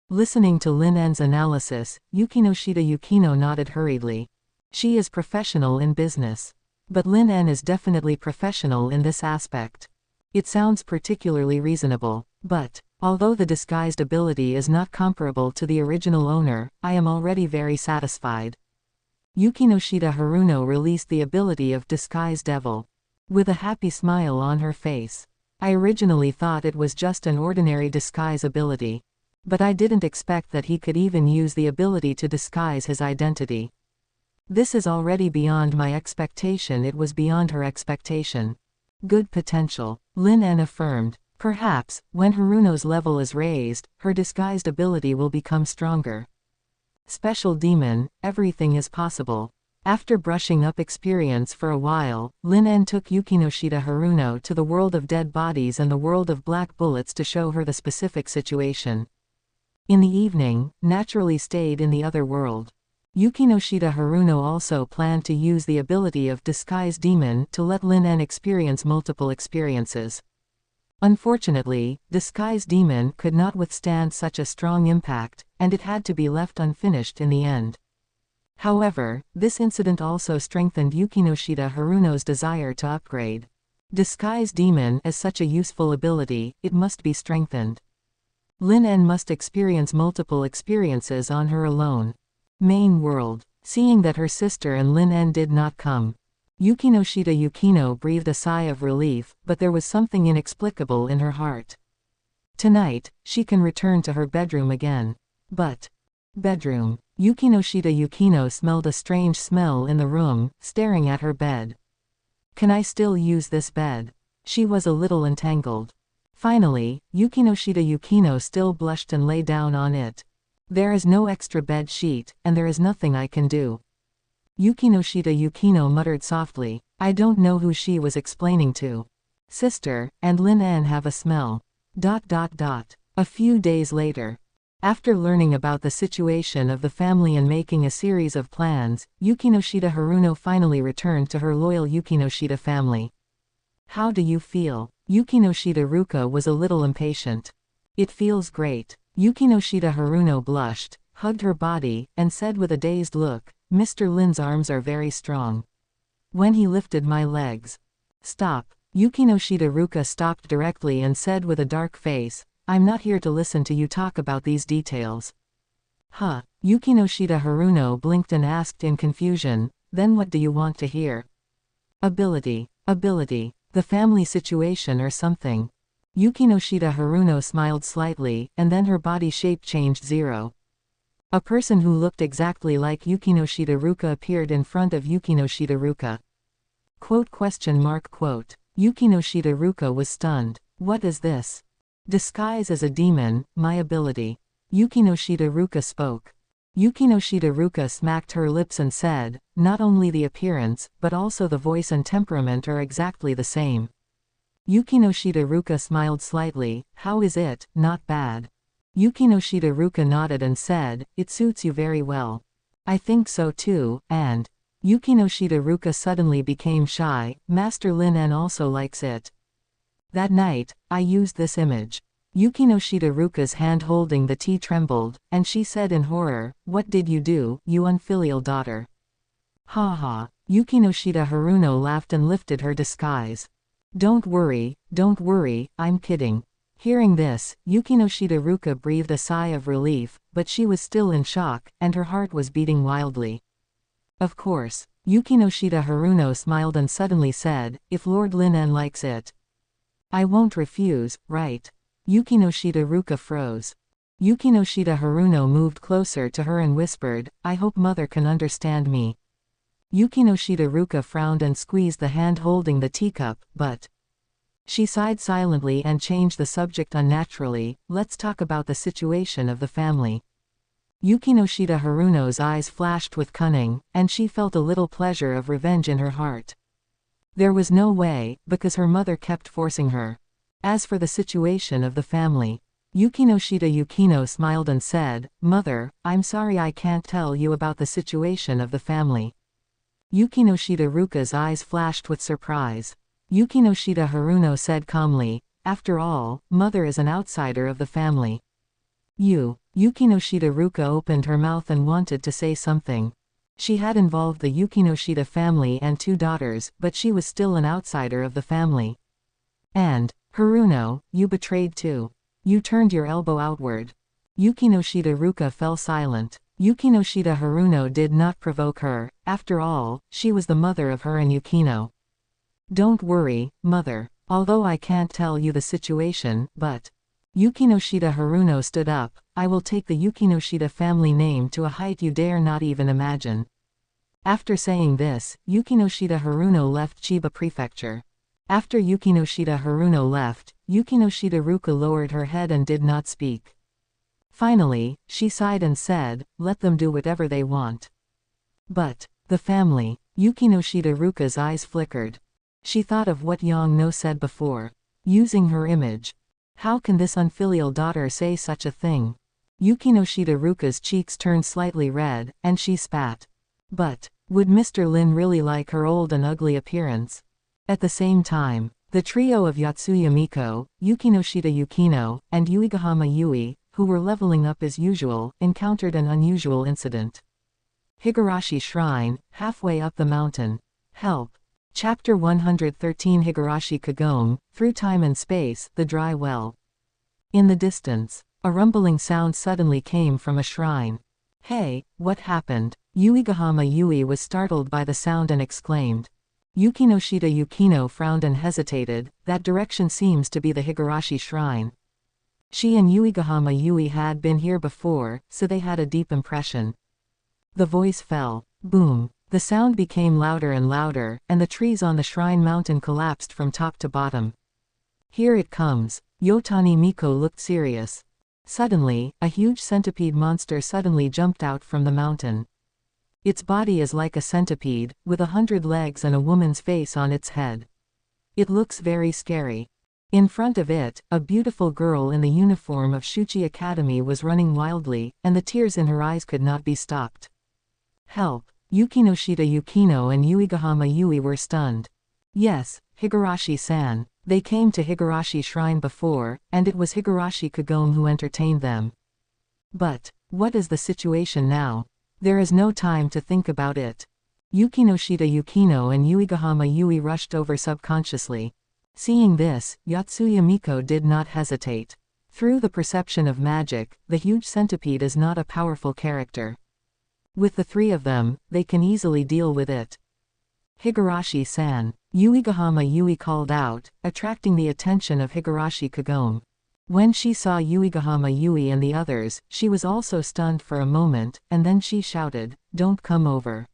Listening to Lin En's analysis, Yukinoshita Yukino nodded hurriedly. She is professional in business. But Lin En is definitely professional in this aspect. It sounds particularly reasonable. But, although the disguised ability is not comparable to the original owner, I am already very satisfied. Yukinoshita Haruno released the ability of Disguise Devil. With a happy smile on her face. I originally thought it was just an ordinary disguise ability. But I didn't expect that he could even use the ability to disguise his identity. This is already beyond my expectation. It was beyond her expectation. Good potential, Lin En affirmed. Perhaps, when Haruno's level is raised, her disguised ability will become stronger. Special Demon, everything is possible. After brushing up experience for a while, Lin En took Yukinoshita Haruno to the world of dead bodies and the world of black bullets to show her the specific situation. In the evening, naturally stayed in the other world. Yukinoshita Haruno also planned to use the ability of Disguise Demon to let Lin En experience multiple experiences. Unfortunately, Disguise Demon could not withstand such a strong impact, and it had to be left unfinished in the end. However, this incident also strengthened Yukinoshita Haruno's desire to upgrade. Disguise Demon is such a useful ability, it must be strengthened. Lin En must experience multiple experiences on her alone. Main world. Seeing that her sister and Lin En did not come. Yukinoshita Yukino breathed a sigh of relief, but there was something inexplicable in her heart. Tonight, she can return to her bedroom again. But bedroom. Yukinoshita Yukino smelled a strange smell in the room, staring at her bed. Can I still use this bed? She was a little entangled. Finally, Yukinoshita Yukino still blushed and lay down on it. There is no extra bed sheet, and there is nothing I can do. Yukinoshita Yukino muttered softly. I don't know who she was explaining to. Sister, and Lin En have a smell. A few days later. After learning about the situation of the family and making a series of plans, Yukinoshita Haruno finally returned to her loyal Yukinoshita family. How do you feel? Yukinoshita Ruka was a little impatient. It feels great. Yukinoshita Haruno blushed, hugged her body, and said with a dazed look, Mr. Lin's arms are very strong. When he lifted my legs. Stop. Yukinoshita Ruka stopped directly and said with a dark face, I'm not here to listen to you talk about these details. Huh. Yukinoshita Haruno blinked and asked in confusion, then what do you want to hear? Ability. The family situation or something. Yukinoshita Haruno smiled slightly, and then her body shape changed 0. A person who looked exactly like Yukinoshita Ruka appeared in front of Yukinoshita Ruka. Yukinoshita Ruka was stunned. What is this? Disguise as a demon, my ability. Yukinoshita Ruka spoke. Yukinoshita Ruka smacked her lips and said, not only the appearance, but also the voice and temperament are exactly the same. Yukinoshita Ruka smiled slightly. How is it, not bad? Yukinoshita Ruka nodded and said, it suits you very well. I think so too, and Yukinoshita Ruka suddenly became shy. Master Lin En also likes it. That night, I used this image. Yukinoshita Ruka's hand holding the tea trembled, and she said in horror, what did you do, you unfilial daughter? Ha ha. Yukinoshita Haruno laughed and lifted her disguise. Don't worry, I'm kidding. Hearing this, Yukinoshita Ruka breathed a sigh of relief, but she was still in shock, and her heart was beating wildly. Of course. Yukinoshita Haruno smiled and suddenly said, if Lord Lin En likes it. I won't refuse, right? Yukinoshita Ruka froze. Yukinoshita Haruno moved closer to her and whispered, I hope mother can understand me. Yukinoshita Ruka frowned and squeezed the hand holding the teacup, but she sighed silently and changed the subject unnaturally. Let's talk about the situation of the family. Yukinoshita Haruno's eyes flashed with cunning, and she felt a little pleasure of revenge in her heart. There was no way, because her mother kept forcing her. As for the situation of the family, Yukinoshita Yukino smiled and said, Mother, I'm sorry I can't tell you about the situation of the family. Yukinoshita Ruka's eyes flashed with surprise. Yukinoshita Haruno said calmly, after all, mother is an outsider of the family. Yukinoshita Ruka opened her mouth and wanted to say something. She had involved the Yukinoshita family and 2 daughters, but she was still an outsider of the family. And, Haruno, you betrayed too. You turned your elbow outward. Yukinoshita Ruka fell silent. Yukinoshita Haruno did not provoke her, after all, she was the mother of her and Yukino. Don't worry, mother. Although I can't tell you the situation, but Yukinoshita Haruno stood up, I will take the Yukinoshita family name to a height you dare not even imagine. After saying this, Yukinoshita Haruno left Chiba Prefecture. After Yukinoshita Haruno left, Yukinoshita Ruka lowered her head and did not speak. Finally, she sighed and said, let them do whatever they want. But the family. Yukinoshita Ruka's eyes flickered. She thought of what Yang No said before. Using her image. How can this unfilial daughter say such a thing? Yukinoshita Ruka's cheeks turned slightly red, and she spat. But would Mr. Lin really like her old and ugly appearance? At the same time, the trio of Yotsuya Miko, Yukinoshita Yukino, and Uegahama Yui, who were leveling up as usual, encountered an unusual incident. Higurashi Shrine, halfway up the mountain. Help. Chapter 113 Higurashi Kagome, Through Time and Space, The Dry Well. In the distance, a rumbling sound suddenly came from a shrine. Hey, what happened? Uegahama Yui was startled by the sound and exclaimed. Yukinoshita Yukino frowned and hesitated. That direction seems to be the Higurashi shrine. She and Uegahama Yui had been here before, so they had a deep impression. The voice fell. Boom. The sound became louder and louder, and the trees on the shrine mountain collapsed from top to bottom. Here it comes. Yotani Miko looked serious. Suddenly, a huge centipede monster suddenly jumped out from the mountain. Its body is like a centipede, with 100 legs and a woman's face on its head. It looks very scary. In front of it, a beautiful girl in the uniform of Shuchi Academy was running wildly, and the tears in her eyes could not be stopped. Help! Yukinoshita Yukino and Uegahama Yui were stunned. Yes, Higurashi-san. They came to Higurashi Shrine before, and it was Higurashi Kagome who entertained them. But, what is the situation now? There is no time to think about it. Yukinoshita Yukino and Uegahama Yui rushed over subconsciously. Seeing this, Yotsuya Miko did not hesitate. Through the perception of magic, the huge centipede is not a powerful character. With the three of them, they can easily deal with it. Higurashi-san. Uegahama Yui called out, attracting the attention of Higurashi Kagome. When she saw Uegahama Yui and the others, she was also stunned for a moment, and then she shouted, "Don't come over.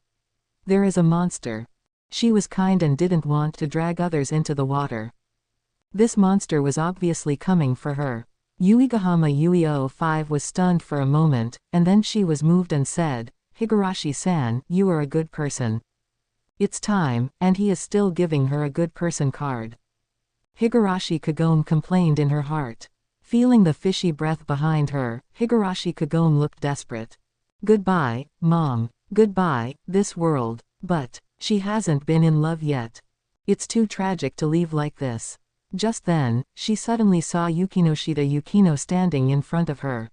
There is a monster." She was kind and didn't want to drag others into the water. This monster was obviously coming for her. Uegahama Yui 05 was stunned for a moment, and then she was moved and said, "Higurashi-san, you are a good person. It's time," and he is still giving her a good person card. Higurashi Kagome complained in her heart. Feeling the fishy breath behind her, Higurashi Kagome looked desperate. Goodbye, Mom. Goodbye, this world. But she hasn't been in love yet. It's too tragic to leave like this. Just then, she suddenly saw Yukinoshita Yukino standing in front of her.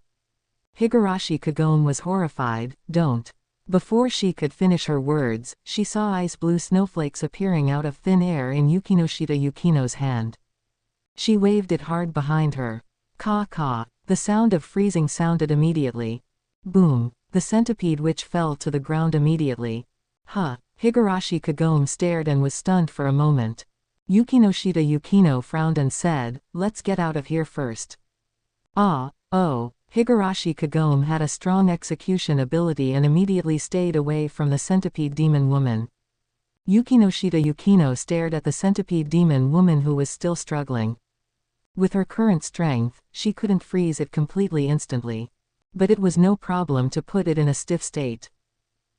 Higurashi Kagome was horrified. Don't. Before she could finish her words, she saw ice blue snowflakes appearing out of thin air in Yukinoshita Yukino's hand. She waved it hard behind her. Caw. The sound of freezing sounded immediately. Boom. The centipede which fell to the ground immediately. Higurashi Kagome stared and was stunned for a moment. Yukinoshita Yukino frowned and said, "Let's get out of here first." Higurashi Kagome had a strong execution ability and immediately stayed away from the centipede demon woman. Yukinoshita Yukino stared at the centipede demon woman who was still struggling. With her current strength, she couldn't freeze it completely instantly. But it was no problem to put it in a stiff state.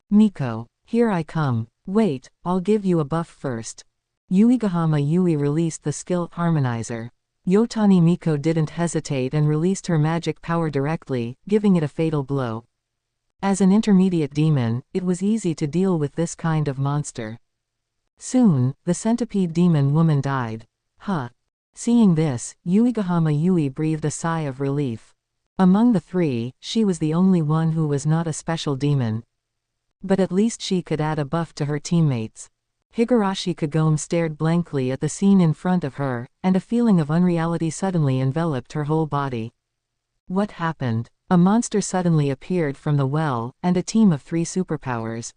"Miko, here I come. Wait, I'll give you a buff first." Uegahama Yui released the skill Harmonizer. Yotani Miko didn't hesitate and released her magic power directly, giving it a fatal blow. As an intermediate demon, it was easy to deal with this kind of monster. Soon, the centipede demon woman died. Seeing this, Uegahama Yui breathed a sigh of relief. Among the three, she was the only one who was not a special demon. But at least she could add a buff to her teammates. Higurashi Kagome stared blankly at the scene in front of her, and a feeling of unreality suddenly enveloped her whole body. What happened? A monster suddenly appeared from the well, and a team of 3 superpowers.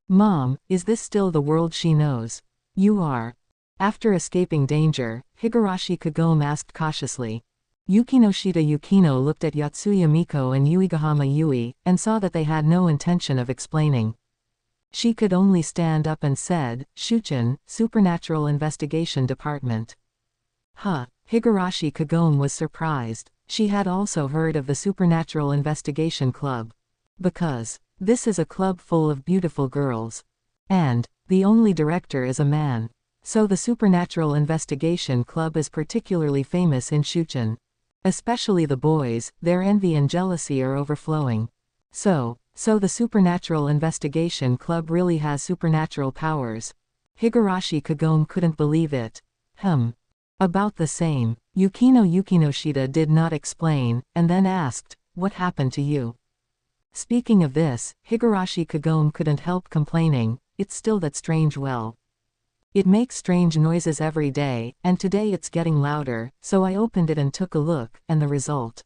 Mom, is this still the world she knows? You are. After escaping danger, Higurashi Kagome asked cautiously. Yukinoshita Yukino looked at Yotsuya Miko and Uegahama Yui, and saw that they had no intention of explaining. She could only stand up and said, "Shuchin, Supernatural Investigation Department." Higurashi Kagome was surprised. She had also heard of the Supernatural Investigation Club. Because this is a club full of beautiful girls. And the only director is a man. So the Supernatural Investigation Club is particularly famous in Shuchin. Especially the boys, their envy and jealousy are overflowing. So the Supernatural Investigation Club really has supernatural powers. Higurashi Kagome couldn't believe it. About the same. Yukinoshita did not explain, and then asked, "What happened to you?" Speaking of this, Higurashi Kagome couldn't help complaining, "It's still that strange well. It makes strange noises every day, and today it's getting louder, so I opened it and took a look, and the result."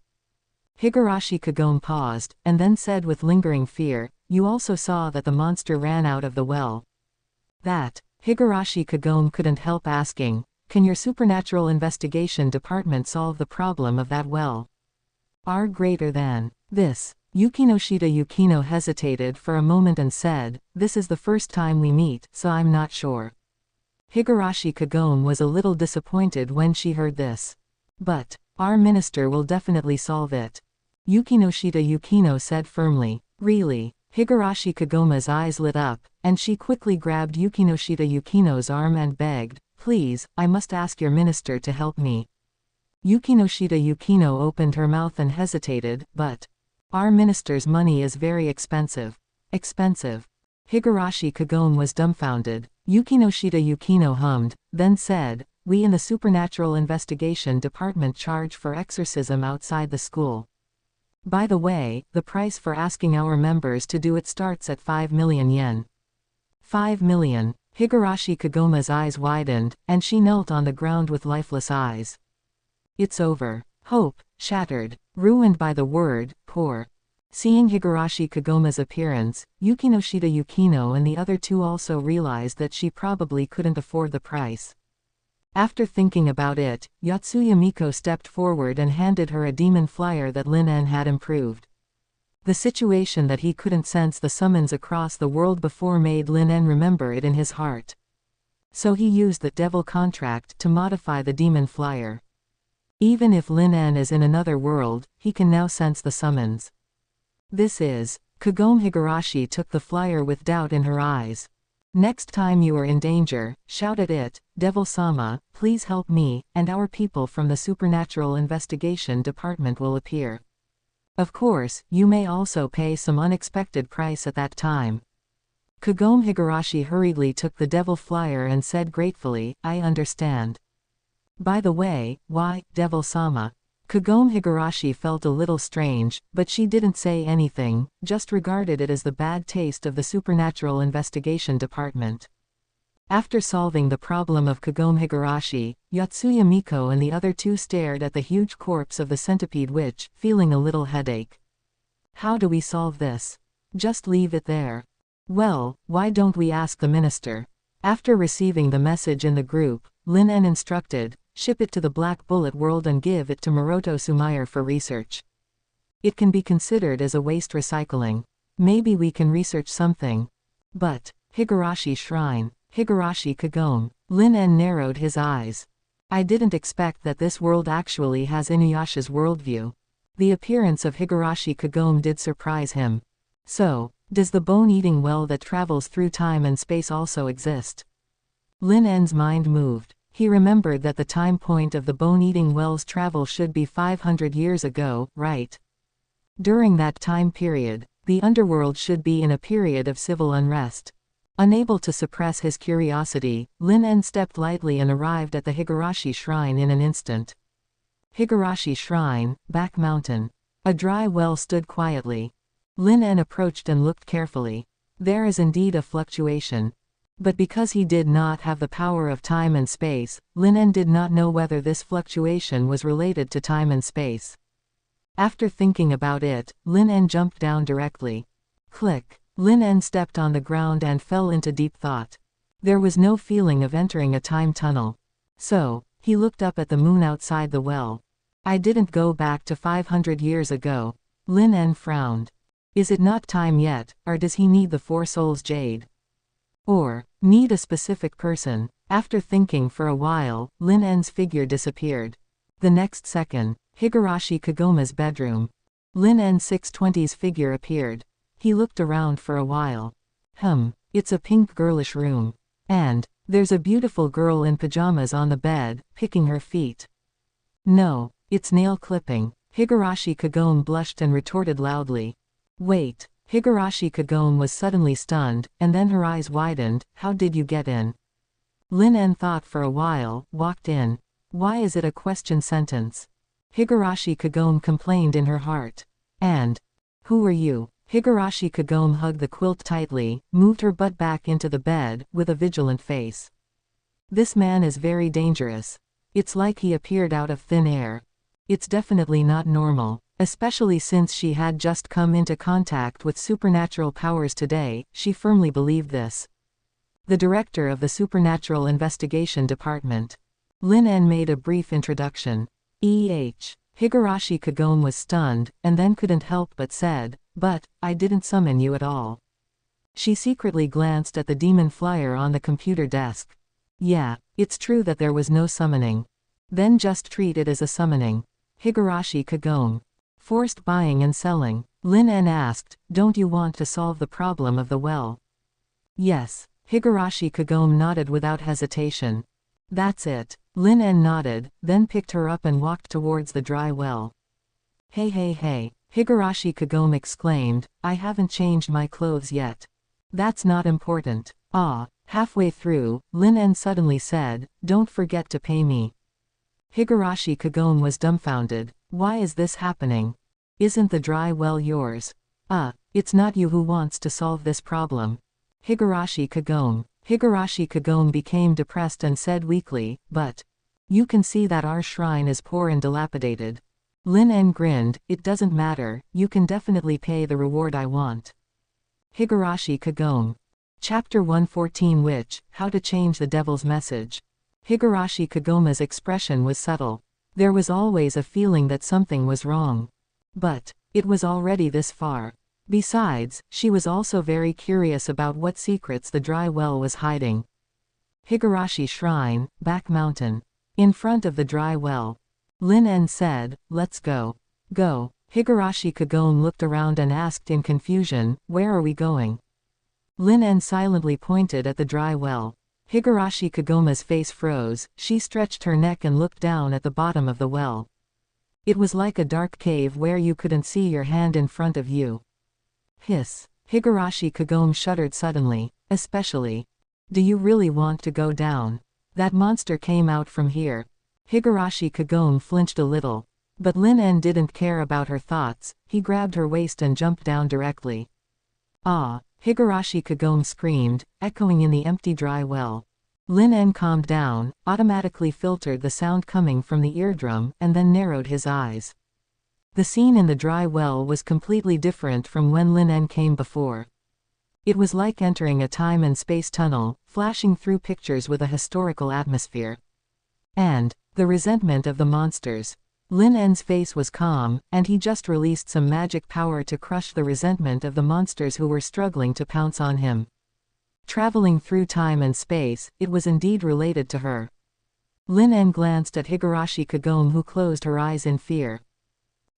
Higurashi Kagome paused, and then said with lingering fear, "You also saw that the monster ran out of the well." That. Higurashi Kagome couldn't help asking, "Can your supernatural investigation department solve the problem of that well?" R greater than this. Yukinoshita Yukino hesitated for a moment and said, "This is the first time we meet, so I'm not sure." Higurashi Kagome was a little disappointed when she heard this. "But our minister will definitely solve it," Yukinoshita Yukino said firmly. "Really?" Higurashi Kagome's eyes lit up, and she quickly grabbed Yukinoshita Yukino's arm and begged, "Please, I must ask your minister to help me." Yukinoshita Yukino opened her mouth and hesitated, "But our minister's money is very expensive." "Expensive?" Higurashi Kagome was dumbfounded. Yukinoshita Yukino hummed, then said, "We in the Supernatural Investigation Department charge for exorcism outside the school. By the way, the price for asking our members to do it starts at 5 million yen." 5 million. Higurashi Kagome's eyes widened, and she knelt on the ground with lifeless eyes. It's over. Hope, shattered, ruined by the word, poor. Seeing Higurashi Kagome's appearance, Yukinoshita Yukino and the other two also realized that she probably couldn't afford the price. After thinking about it, Yotsuya Miko stepped forward and handed her a demon flyer that Lin En had improved. The situation that he couldn't sense the summons across the world before made Lin En remember it in his heart. So he used the devil contract to modify the demon flyer. Even if Lin En is in another world, he can now sense the summons. This is. Kagome Higurashi took the flyer with doubt in her eyes. "Next time you are in danger, shout at it, Devil-sama, please help me, and our people from the Supernatural Investigation Department will appear. Of course, you may also pay some unexpected price at that time." Kagome Higurashi hurriedly took the devil flyer and said gratefully, "I understand. By the way, why, Devil-sama?" Kagome Higurashi felt a little strange, but she didn't say anything, just regarded it as the bad taste of the Supernatural Investigation Department. After solving the problem of Kagome Higurashi, Yotsuya Miko and the other two stared at the huge corpse of the centipede witch, feeling a little headache. "How do we solve this? Just leave it there." "Well, why don't we ask the minister?" After receiving the message in the group, Lin En instructed, "Ship it to the Black Bullet World and give it to Maroto Sumayer for research. It can be considered as a waste recycling. Maybe we can research something." "But Higurashi Shrine, Higurashi Kagome." Lin En narrowed his eyes. "I didn't expect that this world actually has Inuyasha's worldview." The appearance of Higurashi Kagome did surprise him. "So, does the bone-eating well that travels through time and space also exist?" Lin En's mind moved. He remembered that the time point of the bone-eating well's travel should be 500 years ago, right? During that time period, the underworld should be in a period of civil unrest. Unable to suppress his curiosity, Lin En stepped lightly and arrived at the Higurashi Shrine in an instant. Higurashi Shrine, Back Mountain. A dry well stood quietly. Lin En approached and looked carefully. There is indeed a fluctuation. But because he did not have the power of time and space, Lin En did not know whether this fluctuation was related to time and space. After thinking about it, Lin En jumped down directly. Click. Lin En stepped on the ground and fell into deep thought. There was no feeling of entering a time tunnel. So, he looked up at the moon outside the well. "I didn't go back to 500 years ago." Lin En frowned. Is it not time yet, or does he need the Four Souls Jade? Or need a specific person? After thinking for a while, Lin En's figure disappeared. The next second, Higurashi Kagome's bedroom. Lin En 620's figure appeared. He looked around for a while. It's a pink girlish room. And there's a beautiful girl in pajamas on the bed, picking her feet. No, it's nail clipping. Higurashi Kagome blushed and retorted loudly. Wait. Higurashi Kagome was suddenly stunned, and then her eyes widened. How did you get in? Lin En thought for a while, walked in. Why is it a question sentence? Higurashi Kagome complained in her heart. And who are you? Higurashi Kagome hugged the quilt tightly, moved her butt back into the bed, with a vigilant face. This man is very dangerous. It's like he appeared out of thin air. It's definitely not normal. Especially since she had just come into contact with supernatural powers today, she firmly believed this. the director of the Supernatural Investigation Department. Lin En made a brief introduction. Higurashi Kagome was stunned, and then couldn't help but said, "But, I didn't summon you at all." She secretly glanced at the demon flyer on the computer desk. Yeah, it's true that there was no summoning. Then just treat it as a summoning. Higurashi Kagome. Forced buying and selling. Lin En asked, "Don't you want to solve the problem of the well?" Yes. Higurashi Kagome nodded without hesitation. That's it. Lin En nodded, then picked her up and walked towards the dry well. Hey hey hey, Higurashi Kagome exclaimed, "I haven't changed my clothes yet." That's not important. Halfway through, Lin En suddenly said, "Don't forget to pay me." Higurashi Kagome was dumbfounded. Why is this happening? Isn't the dry well yours? It's not you who wants to solve this problem. Higurashi Kagome. Higurashi Kagome became depressed and said weakly, "But you can see that our shrine is poor and dilapidated." Lin En grinned, "It doesn't matter, you can definitely pay the reward I want." Higurashi Kagome. Chapter 114 How to Change the Devil's Message. Higurashi Kagome's expression was subtle. There was always a feeling that something was wrong. But it was already this far. Besides, she was also very curious about what secrets the dry well was hiding. Higurashi Shrine, Back Mountain. In front of the dry well. Lin En said, "Let's go." Go. Higurashi Kagome looked around and asked in confusion, "Where are we going?" Lin En silently pointed at the dry well. Higurashi Kagome's face froze, she stretched her neck and looked down at the bottom of the well. It was like a dark cave where you couldn't see your hand in front of you. Hiss. Higurashi Kagome shuddered suddenly. Especially. Do you really want to go down? That monster came out from here. Higurashi Kagome flinched a little. But Lin En didn't care about her thoughts, he grabbed her waist and jumped down directly. Higurashi Kagome screamed, echoing in the empty dry well. Lin En calmed down, automatically filtered the sound coming from the eardrum, and then narrowed his eyes. The scene in the dry well was completely different from when Lin En came before. It was like entering a time and space tunnel, flashing through pictures with a historical atmosphere. And the resentment of the monsters. Lin En's face was calm, and he just released some magic power to crush the resentment of the monsters who were struggling to pounce on him. Traveling through time and space, it was indeed related to her. Lin En glanced at Higurashi Kagome, who closed her eyes in fear.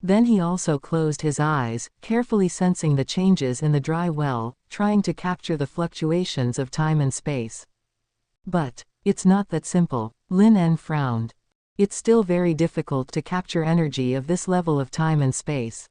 Then he also closed his eyes, carefully sensing the changes in the dry well, trying to capture the fluctuations of time and space. But it's not that simple. Lin En frowned. It's still very difficult to capture energy of this level of time and space.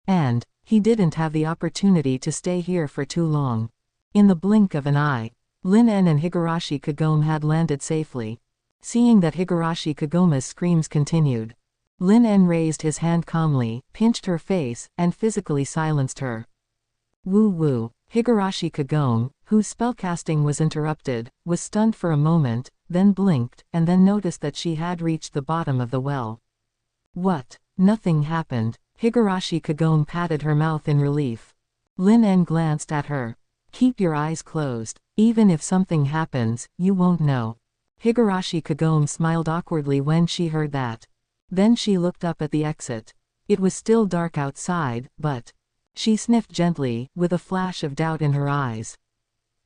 And he didn't have the opportunity to stay here for too long. In the blink of an eye, Lin En and Higurashi Kagome had landed safely. Seeing that Higurashi Kagome's screams continued, Lin En raised his hand calmly, pinched her face, and physically silenced her. Woo woo. Higurashi Kagome, whose spellcasting was interrupted, was stunned for a moment, then blinked, and then noticed that she had reached the bottom of the well. What? Nothing happened. Higurashi Kagome patted her mouth in relief. Lin En glanced at her. Keep your eyes closed. Even if something happens, you won't know. Higurashi Kagome smiled awkwardly when she heard that. Then she looked up at the exit. It was still dark outside, but she sniffed gently, with a flash of doubt in her eyes.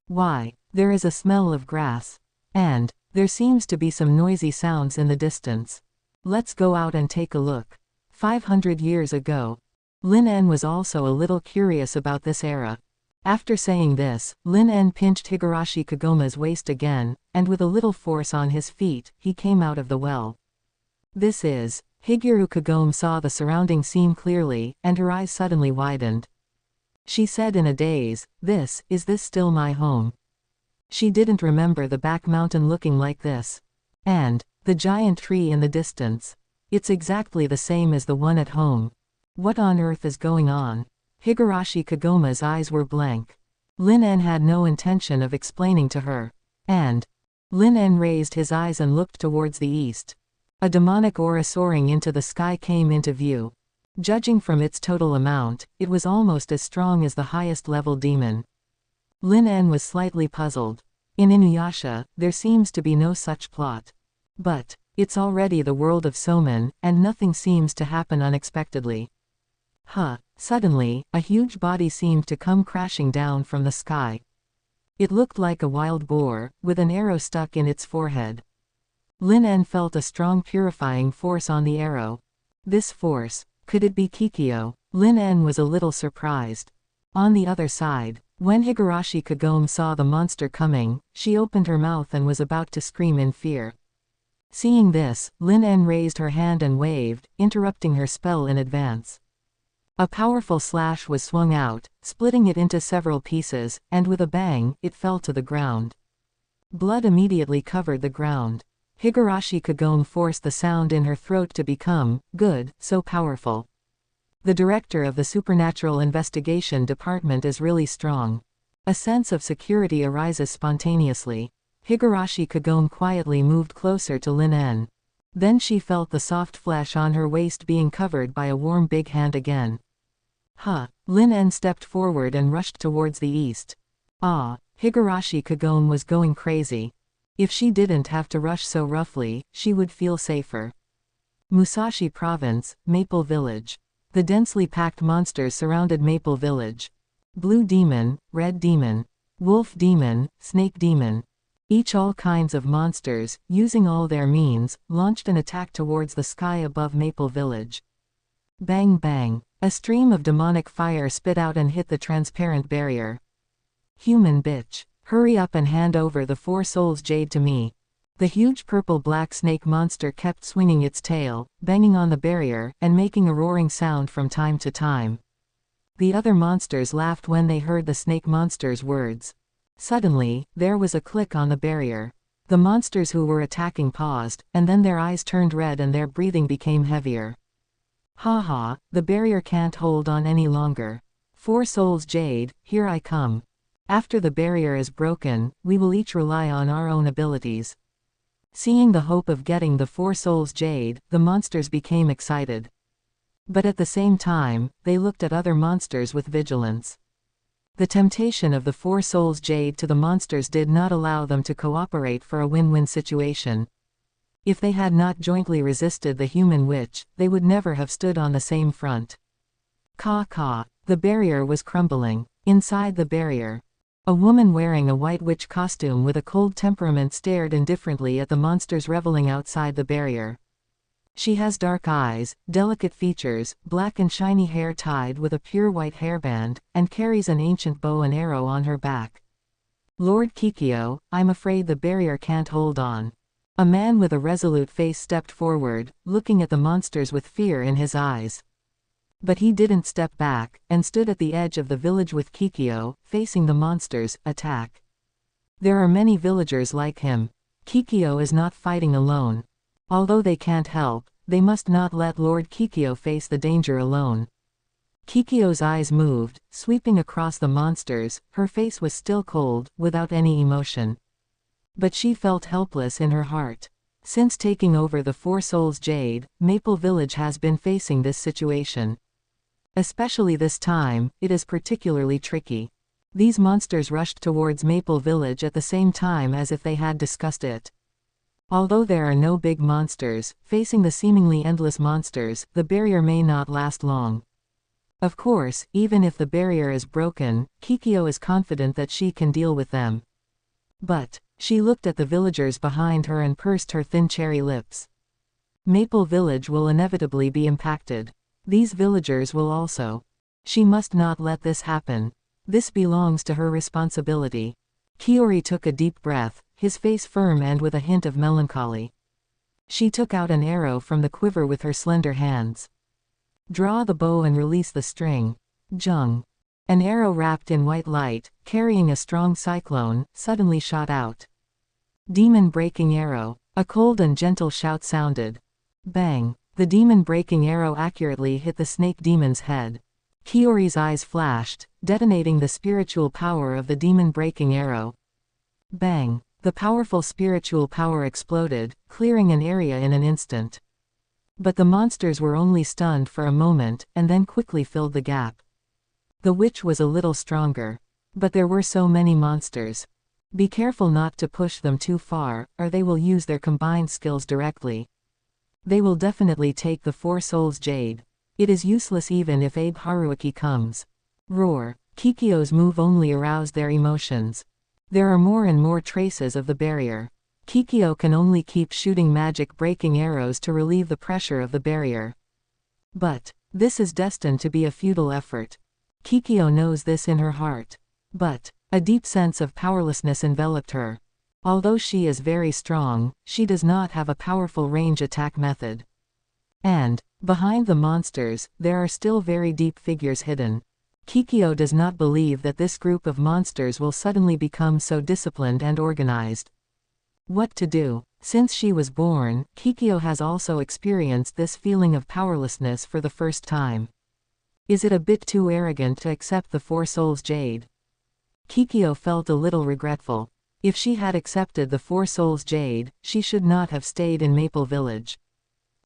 Why, there is a smell of grass. And there seems to be some noisy sounds in the distance. Let's go out and take a look. 500 years ago. Lin En was also a little curious about this era. After saying this, Lin En pinched Higurashi Kagome's waist again, and with a little force on his feet, he came out of the well. This is. Higuru Kagome saw the surrounding scene clearly, and her eyes suddenly widened. She said in a daze, Is this still my home? She didn't remember the back mountain looking like this. And the giant tree in the distance. It's exactly the same as the one at home. What on earth is going on? Higurashi Kagome's eyes were blank. Lin En had no intention of explaining to her. And Lin En raised his eyes and looked towards the east. A demonic aura soaring into the sky came into view. Judging from its total amount, it was almost as strong as the highest level demon. Lin En was slightly puzzled. In Inuyasha, there seems to be no such plot. But it's already the world of Soman, and nothing seems to happen unexpectedly. Suddenly, a huge body seemed to come crashing down from the sky. It looked like a wild boar, with an arrow stuck in its forehead. Lin En felt a strong purifying force on the arrow. This force, could it be Jicuo? Lin En was a little surprised. On the other side, when Higurashi Kagome saw the monster coming, she opened her mouth and was about to scream in fear. Seeing this, Lin En raised her hand and waved, interrupting her spell in advance. A powerful slash was swung out, splitting it into several pieces, and with a bang, it fell to the ground. Blood immediately covered the ground. Higurashi Kagome forced the sound in her throat to become, good, so powerful. The director of the Supernatural Investigation Department is really strong. A sense of security arises spontaneously. Higurashi Kagome quietly moved closer to Lin En. Then she felt the soft flesh on her waist being covered by a warm big hand again. Lin En stepped forward and rushed towards the east. Higurashi Kagome was going crazy. If she didn't have to rush so roughly, she would feel safer. Musashi Province, Maple Village. The densely packed monsters surrounded Maple Village. Blue Demon, Red Demon, Wolf Demon, Snake Demon. Each all kinds of monsters, using all their means, launched an attack towards the sky above Maple Village. Bang bang. A stream of demonic fire spit out and hit the transparent barrier. Human bitch. Hurry up and hand over the 4 souls jade to me. The huge purple-black snake monster kept swinging its tail, banging on the barrier, and making a roaring sound from time to time. The other monsters laughed when they heard the snake monster's words. Suddenly, there was a click on the barrier. The monsters who were attacking paused, and then their eyes turned red and their breathing became heavier. The barrier can't hold on any longer. 4 souls jade, here I come. After the barrier is broken, we will each rely on our own abilities. Seeing the hope of getting the 4 souls jade, the monsters became excited. But at the same time, they looked at other monsters with vigilance. The temptation of the 4 souls jade to the monsters did not allow them to cooperate for a win-win situation. If they had not jointly resisted the human witch, they would never have stood on the same front. The barrier was crumbling. Inside the barrier, a woman wearing a white witch costume with a cold temperament stared indifferently at the monsters reveling outside the barrier. She has dark eyes, delicate features, black and shiny hair tied with a pure white hairband, and carries an ancient bow and arrow on her back. Lord Jicuo, I'm afraid the barrier can't hold on. A man with a resolute face stepped forward, looking at the monsters with fear in his eyes. But he didn't step back, and stood at the edge of the village with Jicuo, facing the monsters' attack. There are many villagers like him. Jicuo is not fighting alone. Although they can't help, they must not let Lord Jicuo face the danger alone. Jicuo's eyes moved, sweeping across the monsters. Her face was still cold, without any emotion. But she felt helpless in her heart. Since taking over the 4 souls jade, Maple Village has been facing this situation. Especially this time, it is particularly tricky. These monsters rushed towards Maple Village at the same time as if they had discussed it. Although there are no big monsters, facing the seemingly endless monsters, the barrier may not last long. Of course, even if the barrier is broken, Jicuo is confident that she can deal with them. But she looked at the villagers behind her and pursed her thin cherry lips. Maple Village will inevitably be impacted. These villagers will also. She must not let this happen. This belongs to her responsibility. Kiori took a deep breath, his face firm and with a hint of melancholy. She took out an arrow from the quiver with her slender hands. Draw the bow and release the string. Jung. An arrow wrapped in white light, carrying a strong cyclone, suddenly shot out. Demon-breaking arrow. A cold and gentle shout sounded. Bang. The demon-breaking arrow accurately hit the snake demon's head. Kiori's eyes flashed, detonating the spiritual power of the demon-breaking arrow. Bang. The powerful spiritual power exploded, clearing an area in an instant. But the monsters were only stunned for a moment, and then quickly filled the gap. The witch was a little stronger. But there were so many monsters. Be careful not to push them too far, or they will use their combined skills directly. They will definitely take the Four Souls Jade. It is useless even if Abe Haruaki comes. Roar. Kikyo's move only aroused their emotions. There are more and more traces of the barrier. Kikyo can only keep shooting magic-breaking arrows to relieve the pressure of the barrier. But this is destined to be a futile effort. Kikyo knows this in her heart. But a deep sense of powerlessness enveloped her. Although she is very strong, she does not have a powerful range attack method. And behind the monsters, there are still very deep figures hidden. Kikyo does not believe that this group of monsters will suddenly become so disciplined and organized. What to do? Since she was born, Kikyo has also experienced this feeling of powerlessness for the first time. Is it a bit too arrogant to accept the Four Souls Jade? Kikyo felt a little regretful. If she had accepted the Four Souls Jade, she should not have stayed in Maple Village.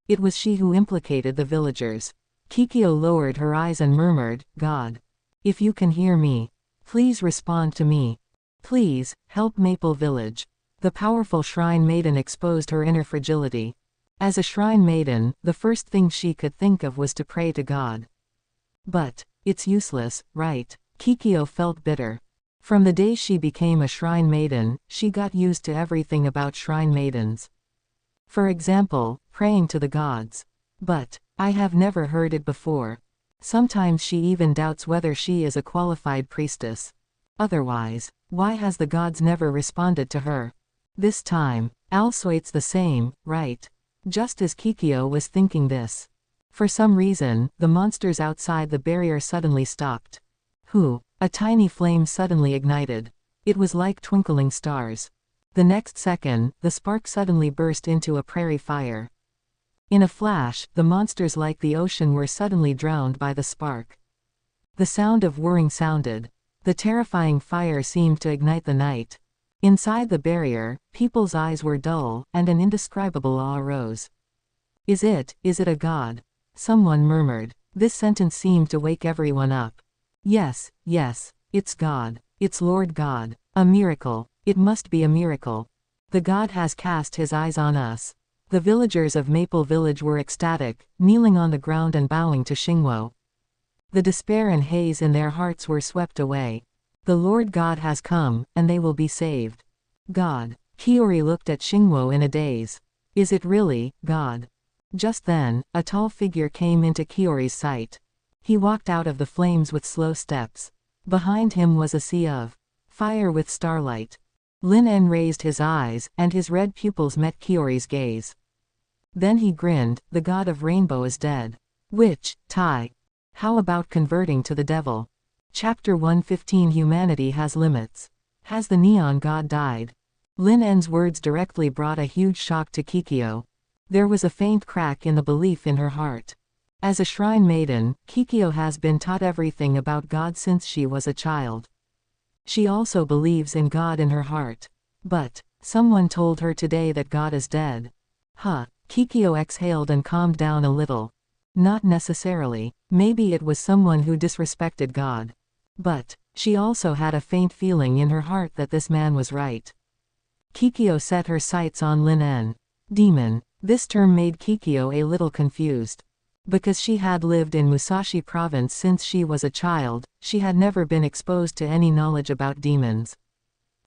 It was she who implicated the villagers. Kikyo lowered her eyes and murmured, "God. If you can hear me, please respond to me. Please, help Maple Village." The powerful shrine maiden exposed her inner fragility. As a shrine maiden, the first thing she could think of was to pray to God. But it's useless, right? Kikyo felt bitter. From the day she became a shrine maiden, she got used to everything about shrine maidens. For example, praying to the gods. But I have never heard it before. Sometimes she even doubts whether she is a qualified priestess. Otherwise, why has the gods never responded to her? This time, also it's the same, right? Just as Kikyo was thinking this. For some reason, the monsters outside the barrier suddenly stopped. A tiny flame suddenly ignited. It was like twinkling stars. The next second, the spark suddenly burst into a prairie fire. In a flash, the monsters like the ocean were suddenly drowned by the spark. The sound of whirring sounded. The terrifying fire seemed to ignite the night. Inside the barrier, people's eyes were dull, and an indescribable awe arose. Is it a god? Someone murmured. This sentence seemed to wake everyone up. Yes, it's God. It's Lord God. A miracle. It must be a miracle. The god has cast his eyes on us. The villagers of Maple Village were ecstatic, kneeling on the ground and bowing to Jicuo. The despair and haze in their hearts were swept away. The Lord God has come, and they will be saved. God. Kiori looked at Jicuo in a daze. Is it really God? Just then, a tall figure came into Kiori's sight. He walked out of the flames with slow steps. Behind him was a sea of fire with starlight. Lin En raised his eyes, and his red pupils met Kiori's gaze. Then he grinned, "The god of rainbow is dead. Which, Tai? How about converting to the devil?" Chapter 115 Humanity has limits. Has the neon god died? Lin En's words directly brought a huge shock to Kikyo. There was a faint crack in the belief in her heart. As a shrine maiden, Kikyo has been taught everything about God since she was a child. She also believes in God in her heart. But someone told her today that God is dead. Kikyo exhaled and calmed down a little. Not necessarily. Maybe it was someone who disrespected God. But she also had a faint feeling in her heart that this man was right. Kikyo set her sights on Lin En. Demon. This term made Kikyo a little confused. Because she had lived in Musashi Province since she was a child, she had never been exposed to any knowledge about demons.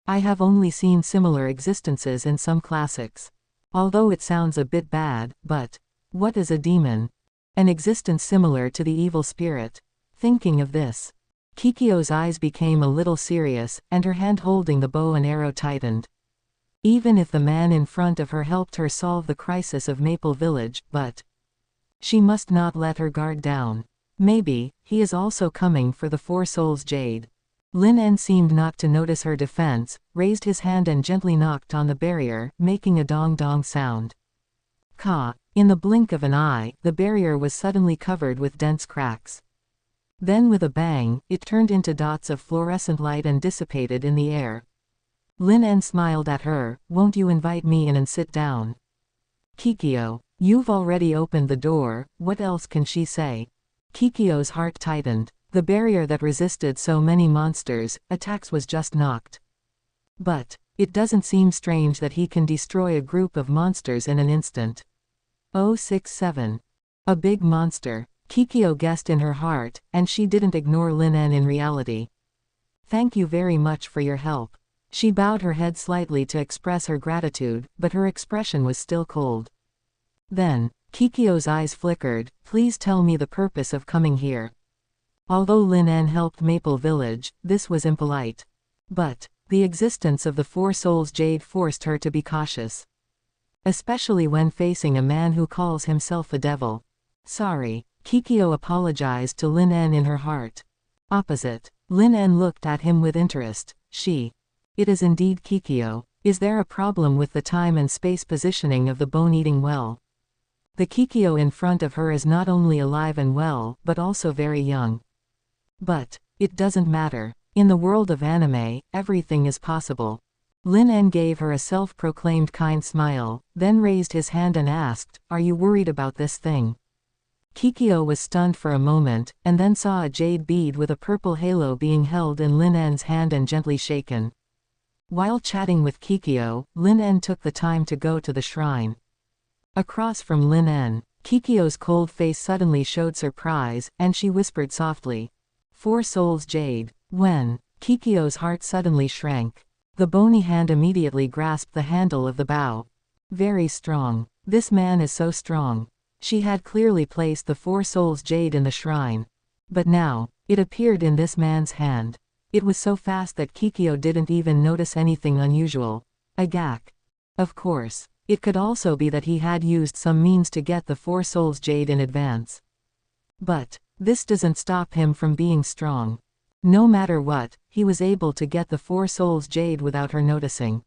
I have only seen similar existences in some classics. Although it sounds a bit bad, but what is a demon? An existence similar to the evil spirit. Thinking of this, Kikyo's eyes became a little serious, and her hand holding the bow and arrow tightened. Even if the man in front of her helped her solve the crisis of Maple Village, but she must not let her guard down. Maybe he is also coming for the Four Souls Jade. Lin En seemed not to notice her defense, raised his hand and gently knocked on the barrier, making a dong-dong sound. In the blink of an eye, the barrier was suddenly covered with dense cracks. Then with a bang, it turned into dots of fluorescent light and dissipated in the air. Lin En smiled at her. "Won't you invite me in and sit down?" Kikyo. You've already opened the door, what else can she say? Kikyo's heart tightened. The barrier that resisted so many monsters' attacks was just knocked. But it doesn't seem strange that he can destroy a group of monsters in an instant. 067. A big monster, Jicuo guessed in her heart, and she didn't ignore Lin En in reality. Thank you very much for your help. She bowed her head slightly to express her gratitude, but her expression was still cold. Then, Jicuo's eyes flickered. Please tell me the purpose of coming here. Although Lin En helped Maple Village, this was impolite. But the existence of the Four Souls Jade forced her to be cautious. Especially when facing a man who calls himself a devil. Sorry, Jicuo apologized to Lin En in her heart. Opposite, Lin En looked at him with interest. It is indeed Jicuo. Is there a problem with the time and space positioning of the bone-eating well? The Jicuo in front of her is not only alive and well, but also very young. But it doesn't matter. In the world of anime, everything is possible. Lin En gave her a self-proclaimed kind smile, then raised his hand and asked, "Are you worried about this thing?" Jicuo was stunned for a moment, and then saw a jade bead with a purple halo being held in Lin En's hand and gently shaken. While chatting with Jicuo, Lin En took the time to go to the shrine. Across from Lin En, Jicuo's cold face suddenly showed surprise, and she whispered softly, "Four Souls Jade." When Jicuo's heart suddenly shrank, the bony hand immediately grasped the handle of the bow. Very strong. This man is so strong. She had clearly placed the Four Souls Jade in the shrine. But now, it appeared in this man's hand. It was so fast that Jicuo didn't even notice anything unusual. A gak. Of course, it could also be that he had used some means to get the Four Souls Jade in advance. But this doesn't stop him from being strong. No matter what, he was able to get the Four Souls Jade without her noticing.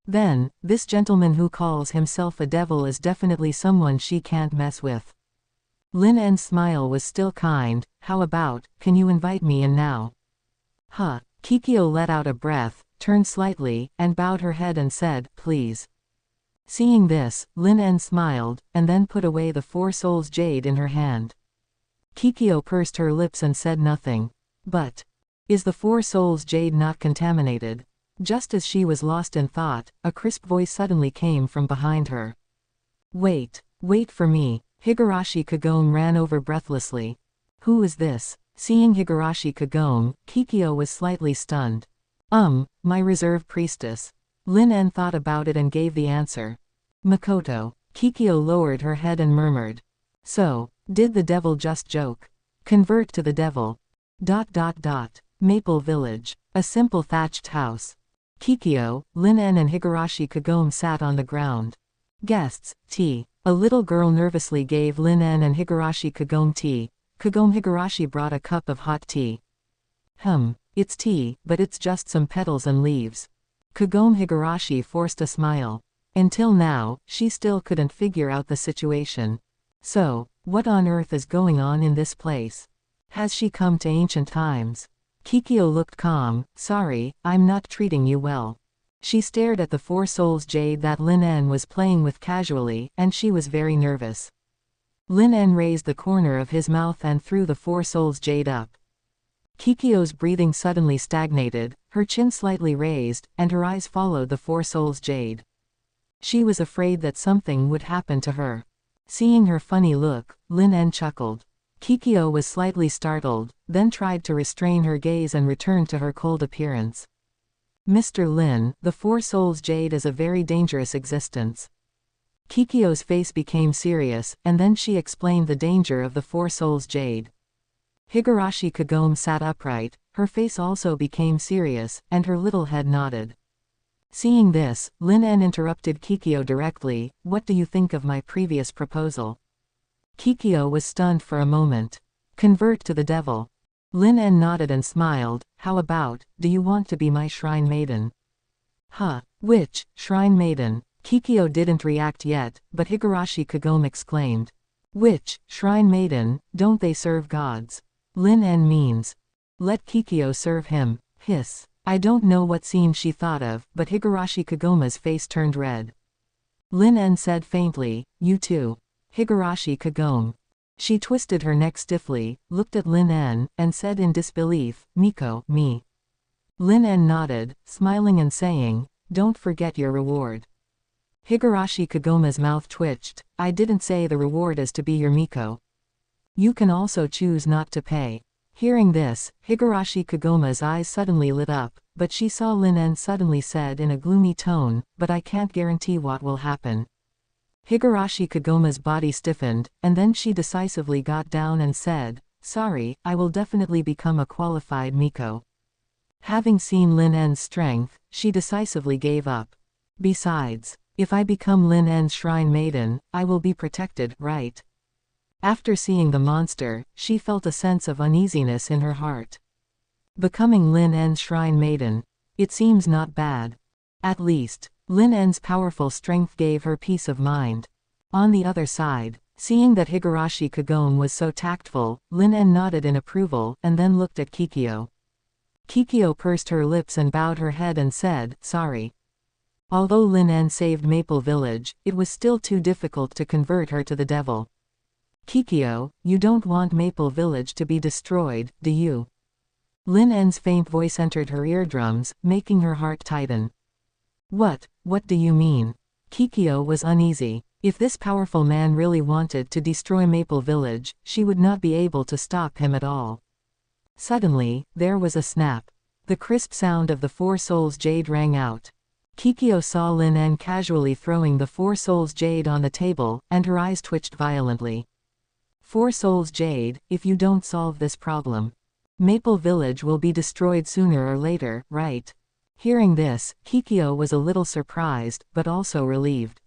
Then, this gentleman who calls himself a devil is definitely someone she can't mess with. Lin En's smile was still kind. How about, can you invite me in now? Jicuo let out a breath, turned slightly, and bowed her head and said, "Please." Seeing this, Lin En smiled, and then put away the Four Souls Jade in her hand. Jicuo pursed her lips and said nothing. But is the Four Souls Jade not contaminated? Just as she was lost in thought, a crisp voice suddenly came from behind her. Wait for me." Higurashi Kagome ran over breathlessly. Who is this? Seeing Higurashi Kagome, Jicuo was slightly stunned. My reserve priestess." Lin En thought about it and gave the answer. "Makoto." Jicuo lowered her head and murmured. So, did the devil just joke? Convert to the devil. ... Maple Village. A simple thatched house. Jicuo, Lin En and Higurashi Kagome sat on the ground. Guests, tea. A little girl nervously gave Lin En and Higurashi Kagome tea. Higurashi brought a cup of hot tea. It's tea, but it's just some petals and leaves. Higurashi forced a smile. Until now, she still couldn't figure out the situation. So, what on earth is going on in this place? Has she come to ancient times? Jicuo looked calm. Sorry, I'm not treating you well. She stared at the Four Souls Jade that Lin En was playing with casually, and she was very nervous. Lin En raised the corner of his mouth and threw the Four Souls Jade up. Jicuo's breathing suddenly stagnated, her chin slightly raised, and her eyes followed the Four Souls Jade. She was afraid that something would happen to her. Seeing her funny look, Lin En chuckled. Jicuo was slightly startled, then tried to restrain her gaze and returned to her cold appearance. Mr. Lin, the Four Souls Jade is a very dangerous existence. Jicuo's face became serious, and then she explained the danger of the Four Souls Jade. Higurashi Kagome sat upright, her face also became serious, and her little head nodded. Seeing this, Lin En interrupted Jicuo directly. What do you think of my previous proposal? Jicuo was stunned for a moment. Convert to the devil. Lin En nodded and smiled. How about, do you want to be my shrine maiden? Which shrine maiden? Jicuo didn't react yet, but Higurashi Kagome exclaimed. Which shrine maiden? Don't they serve gods? Lin En means. Let Jicuo serve him. Hiss. I don't know what scene she thought of, but Higurashi Kagome's face turned red. Lin En said faintly, you too. Higurashi Kagome. She twisted her neck stiffly, looked at Lin En, and said in disbelief, Miko, me. Lin En nodded, smiling and saying, "Don't forget your reward." Higurashi Kagoma's mouth twitched. "I didn't say the reward is to be your Miko. You can also choose not to pay." Hearing this, Higurashi Kagoma's eyes suddenly lit up, but she saw Lin En suddenly said in a gloomy tone, "But I can't guarantee what will happen." Higurashi Kagoma's body stiffened, and then she decisively got down and said, "Sorry, I will definitely become a qualified Miko." Having seen Lin En's strength, she decisively gave up. "Besides, if I become Lin En's shrine maiden, I will be protected, right?" After seeing the monster, she felt a sense of uneasiness in her heart. Becoming Lin En's shrine maiden. It seems not bad. At least, Lin En's powerful strength gave her peace of mind. On the other side, seeing that Higurashi Kagome was so tactful, Lin En nodded in approval, and then looked at Kikyo. Kikyo pursed her lips and bowed her head and said, "Sorry." Although Lin En saved Maple Village, it was still too difficult to convert her to the devil. "Kikyo, you don't want Maple Village to be destroyed, do you?" Lin En's faint voice entered her eardrums, making her heart tighten. What do you mean?" Kikyo was uneasy. If this powerful man really wanted to destroy Maple Village, she would not be able to stop him at all. Suddenly, there was a snap. The crisp sound of the Four Souls Jade rang out. Kikyo saw Lin En casually throwing the Four Souls Jade on the table, and her eyes twitched violently. "Four Souls Jade, if you don't solve this problem, Maple Village will be destroyed sooner or later, right?" Hearing this, Kikyo was a little surprised, but also relieved.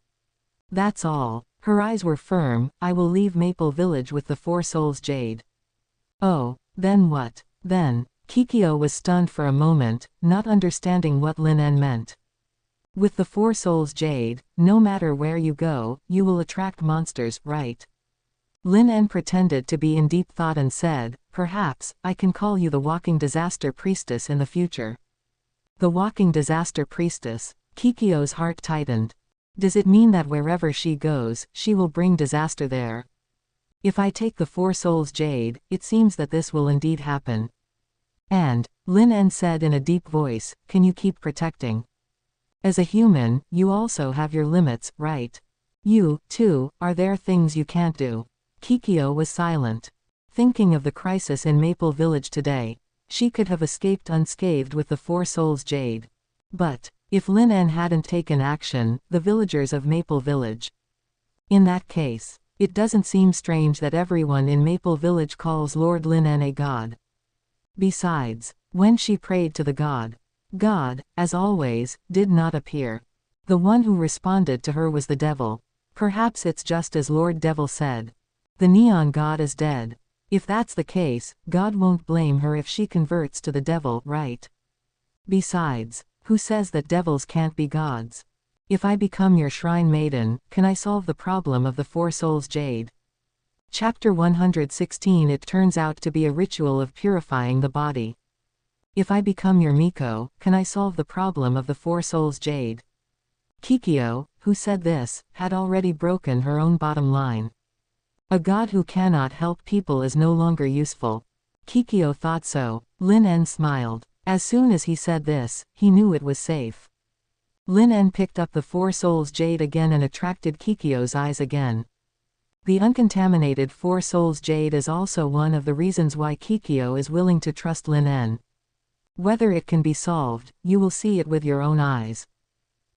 "That's all." Her eyes were firm. "I will leave Maple Village with the Four Souls Jade." "Oh, then what?" Then, Kikyo was stunned for a moment, not understanding what Lin En meant. "With the Four Souls Jade, no matter where you go, you will attract monsters, right?" Lin En pretended to be in deep thought and said, "Perhaps, I can call you the Walking Disaster Priestess in the future." The Walking Disaster Priestess. Kikyo's heart tightened. Does it mean that wherever she goes, she will bring disaster there? If I take the Four Souls Jade, it seems that this will indeed happen. And, Lin En said in a deep voice, "Can you keep protecting? As a human, you also have your limits, right? You, too, are there things you can't do?" Kikyo was silent. Thinking of the crisis in Maple Village today, she could have escaped unscathed with the Four Souls Jade. But, if Lin En hadn't taken action, the villagers of Maple Village. In that case, it doesn't seem strange that everyone in Maple Village calls Lord Lin En a god. Besides, when she prayed to the god, as always, did not appear. The one who responded to her was the devil. Perhaps it's just as Lord Devil said. The neon god is dead. If that's the case, God won't blame her if she converts to the devil, right? Besides, who says that devils can't be gods? If I become your shrine maiden, can I solve the problem of the Four Souls Jade? Chapter 116. It turns out to be a ritual of purifying the body. If I become your Miko, can I solve the problem of the Four Souls Jade? Kikyo, who said this, had already broken her own bottom line. A god who cannot help people is no longer useful. Kikyo thought so. Lin En smiled. As soon as he said this, he knew it was safe. Lin En picked up the Four Souls Jade again and attracted Kikyo's eyes again. The uncontaminated Four Souls Jade is also one of the reasons why Kikyo is willing to trust Lin En. Whether it can be solved, you will see it with your own eyes.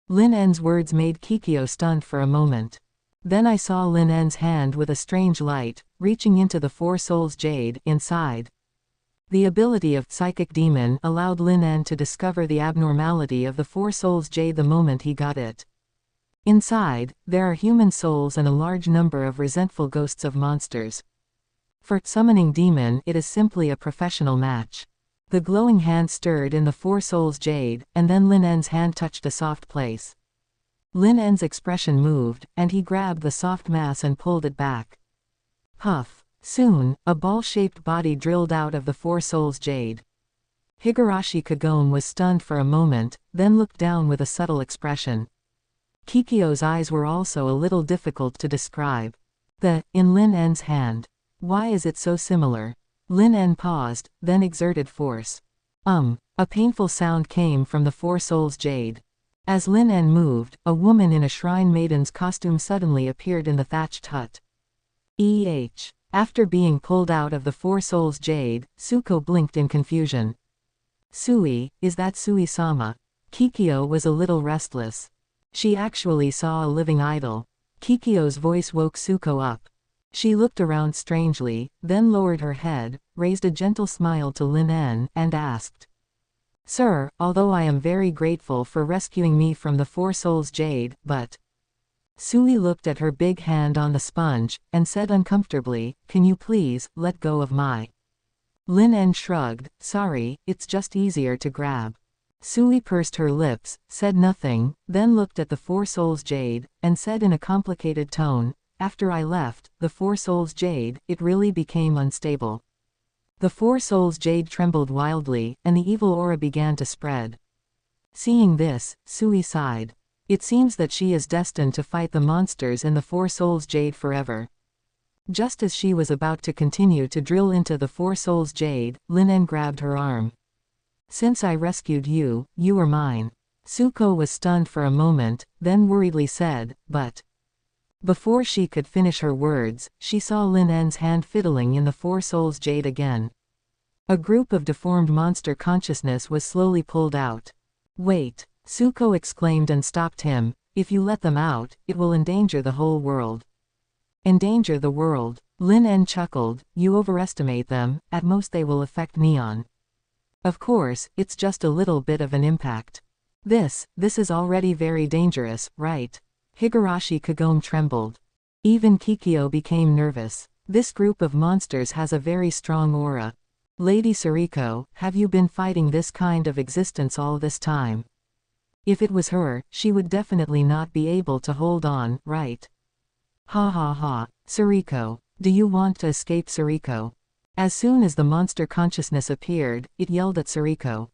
Lin En's words made Kikyo stunned for a moment. Then I saw Lin En's hand with a strange light, reaching into the Four Souls Jade, inside. The ability of Psychic Demon allowed Lin En to discover the abnormality of the Four Souls Jade the moment he got it. Inside, there are human souls and a large number of resentful ghosts of monsters. For Summoning Demon, it is simply a professional match. The glowing hand stirred in the Four Souls Jade, and then Lin En's hand touched a soft place. Lin En's expression moved, and he grabbed the soft mass and pulled it back. Huff. Soon, a ball-shaped body drilled out of the Four Souls Jade. Higurashi Kagome was stunned for a moment, then looked down with a subtle expression. Kikyo's eyes were also a little difficult to describe. In Lin En's hand. Why is it so similar? Lin En paused, then exerted force. A painful sound came from the Four Souls Jade. As Lin En moved, a woman in a shrine maiden's costume suddenly appeared in the thatched hut. After being pulled out of the Four Souls Jade, Tsuko blinked in confusion. Sui, is that Sui-sama? Jicuo was a little restless. She actually saw a living idol. Kikyo's voice woke Tsuko up. She looked around strangely, then lowered her head, raised a gentle smile to Lin En, and asked, "Sir, although I am very grateful for rescuing me from the Four Souls Jade, but..." Sui looked at her big hand on the sponge, and said uncomfortably, "Can you please, let go of my..." Lin En shrugged, "Sorry, it's just easier to grab." Sui pursed her lips, said nothing, then looked at the Four Souls Jade, and said in a complicated tone, "After I left the Four Souls Jade, it really became unstable." The Four Souls Jade trembled wildly, and the evil aura began to spread. Seeing this, Sui sighed. It seems that she is destined to fight the monsters in the Four Souls Jade forever. Just as she was about to continue to drill into the Four Souls Jade, Lin En grabbed her arm. "Since I rescued you, you are mine." Tsuko was stunned for a moment, then worriedly said, "But..." Before she could finish her words, she saw Lin En's hand fiddling in the Four Souls Jade again. A group of deformed monster consciousness was slowly pulled out. "Wait!" Tsuko exclaimed and stopped him. "If you let them out, it will endanger the whole world." "Endanger the world?" Lin En chuckled. "You overestimate them, at most they will affect Neon. Of course, it's just a little bit of an impact. This is already very dangerous, right?" Higurashi Kagome trembled. Even Jicuo became nervous. This group of monsters has a very strong aura. "Lady Sariko, have you been fighting this kind of existence all this time? If it was her, she would definitely not be able to hold on, right?" "Ha ha ha. Sariko. Do you want to escape, Sariko?" As soon as the monster consciousness appeared, it yelled at Sariko.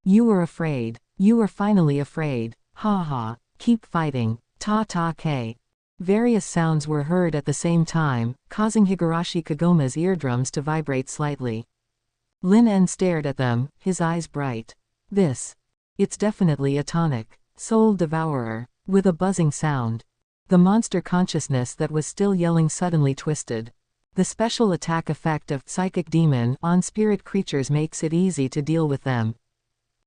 "You were afraid. You are finally afraid. Ha ha. Keep fighting. Ta-ta-ke." Various sounds were heard at the same time, causing Higurashi Kagome's eardrums to vibrate slightly. Lin En stared at them, his eyes bright. It's definitely a tonic. Soul Devourer. With a buzzing sound. The monster consciousness that was still yelling suddenly twisted. The special attack effect of Psychic Demon on spirit creatures makes it easy to deal with them.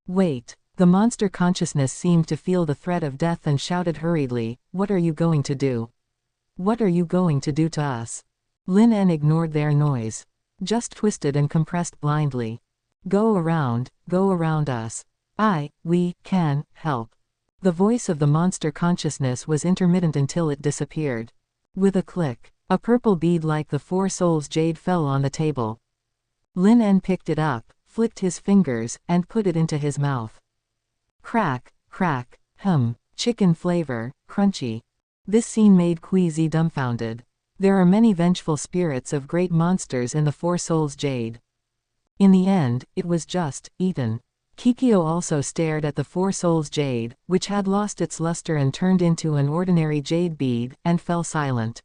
"Wait." The monster consciousness seemed to feel the threat of death and shouted hurriedly, "What are you going to do? What are you going to do to us?" Lin En ignored their noise. Just twisted and compressed blindly. Go around us. We can help." The voice of the monster consciousness was intermittent until it disappeared. With a click, a purple bead like the Four Souls Jade fell on the table. Lin En picked it up, flicked his fingers, and put it into his mouth. Crack, crack, chicken flavor, crunchy. This scene made Queasy dumbfounded. There are many vengeful spirits of great monsters in the Four Souls Jade. In the end, it was just eaten. Jicuo also stared at the Four Souls Jade, which had lost its luster and turned into an ordinary jade bead, and fell silent.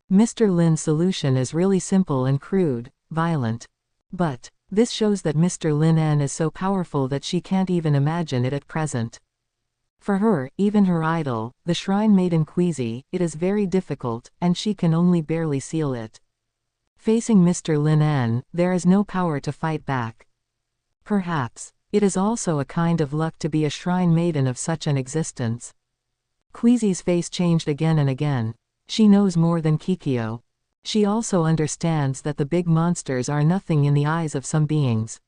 Mr. Lin's solution is really simple and crude, violent. But this shows that Mr. Lin En is so powerful that she can't even imagine it at present. For her, even her idol, the shrine maiden Queasy, it is very difficult, and she can only barely seal it. Facing Mr. Lin En, there is no power to fight back. Perhaps it is also a kind of luck to be a shrine maiden of such an existence. Queasy's face changed again and again. She knows more than Jicuo. She also understands that the big monsters are nothing in the eyes of some beings.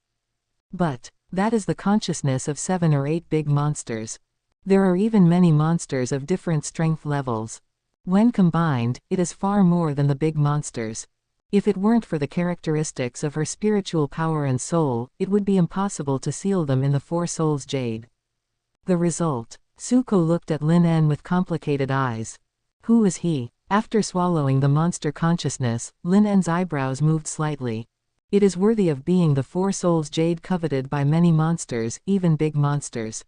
But that is the consciousness of 7 or 8 big monsters. There are even many monsters of different strength levels. When combined, it is far more than the big monsters. If it weren't for the characteristics of her spiritual power and soul, it would be impossible to seal them in the Four Souls Jade. The result. Tsuko looked at Lin En with complicated eyes. Who is he? After swallowing the monster consciousness, Lin En's eyebrows moved slightly. It is worthy of being the Four Souls Jade coveted by many monsters, even big monsters.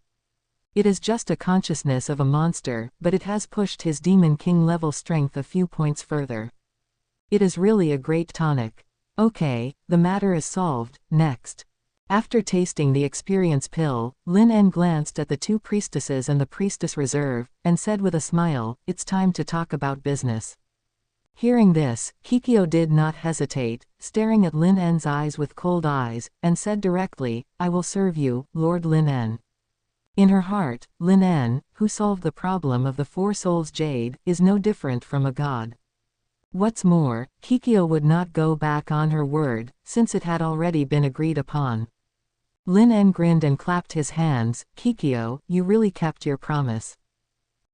It is just a consciousness of a monster, but it has pushed his Demon King level strength a few points further. It is really a great tonic. Okay, the matter is solved. Next. After tasting the experience pill, Lin En glanced at the two priestesses and the priestess reserve, and said with a smile, "It's time to talk about business." Hearing this, Jicuo did not hesitate, staring at Lin En's eyes with cold eyes, and said directly, "I will serve you, Lord Lin En." In her heart, Lin En, who solved the problem of the Four Souls Jade, is no different from a god. What's more, Jicuo would not go back on her word, since it had already been agreed upon. Lin En grinned and clapped his hands. "Jicuo, you really kept your promise."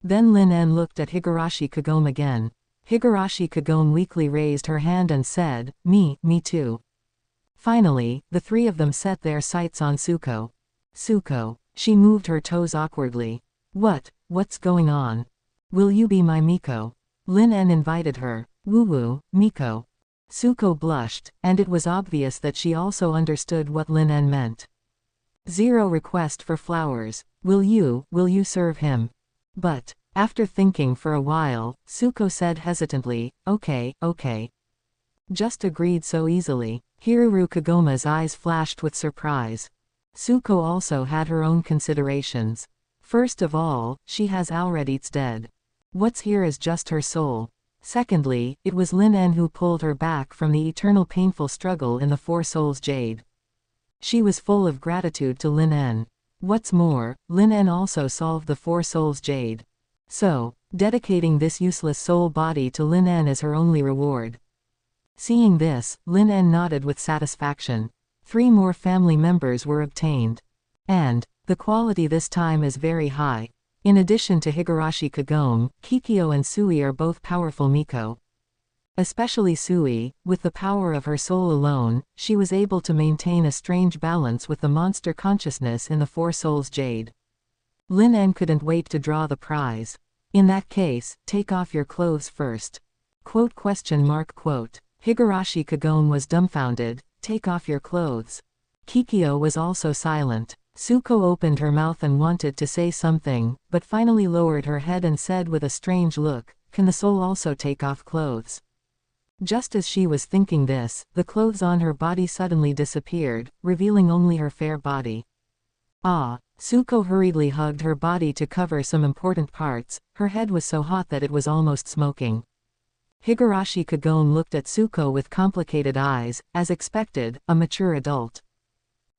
Then Lin En looked at Higurashi Kagome again. Higurashi Kagome weakly raised her hand and said, Me too." Finally, the three of them set their sights on Suko. "Suko." She moved her toes awkwardly. What's going on? "Will you be my Miko?" Lin En invited her. "Woo-woo, Miko." Suko blushed, and it was obvious that she also understood what Lin En meant. "Zero request for flowers. Will you serve him?" But, after thinking for a while, Suko said hesitantly, Okay. Just agreed so easily. Hiruru Kagome's eyes flashed with surprise. Suko also had her own considerations. First of all, she has Alredit's dead. What's here is just her soul. Secondly, it was Lin En who pulled her back from the eternal painful struggle in the Four Souls Jade. She was full of gratitude to Lin En. What's more, Lin En also solved the Four Souls Jade. So, dedicating this useless soul body to Lin En is her only reward. Seeing this, Lin En nodded with satisfaction. 3 more family members were obtained. And, the quality this time is very high. In addition to Higurashi Kagome, Jicuo and Sui are both powerful Miko. Especially Sui, with the power of her soul alone, she was able to maintain a strange balance with the monster consciousness in the Four Souls Jade. Lin En couldn't wait to draw the prize. "In that case, take off your clothes first." Higurashi Kagome was dumbfounded. "Take off your clothes." Jicuo was also silent. Suko opened her mouth and wanted to say something, but finally lowered her head and said with a strange look, "Can the soul also take off clothes?" Just as she was thinking this, the clothes on her body suddenly disappeared, revealing only her fair body. Ah! Suko hurriedly hugged her body to cover some important parts. Her head was so hot that it was almost smoking. Higurashi Kagome looked at Suko with complicated eyes, as expected, a mature adult.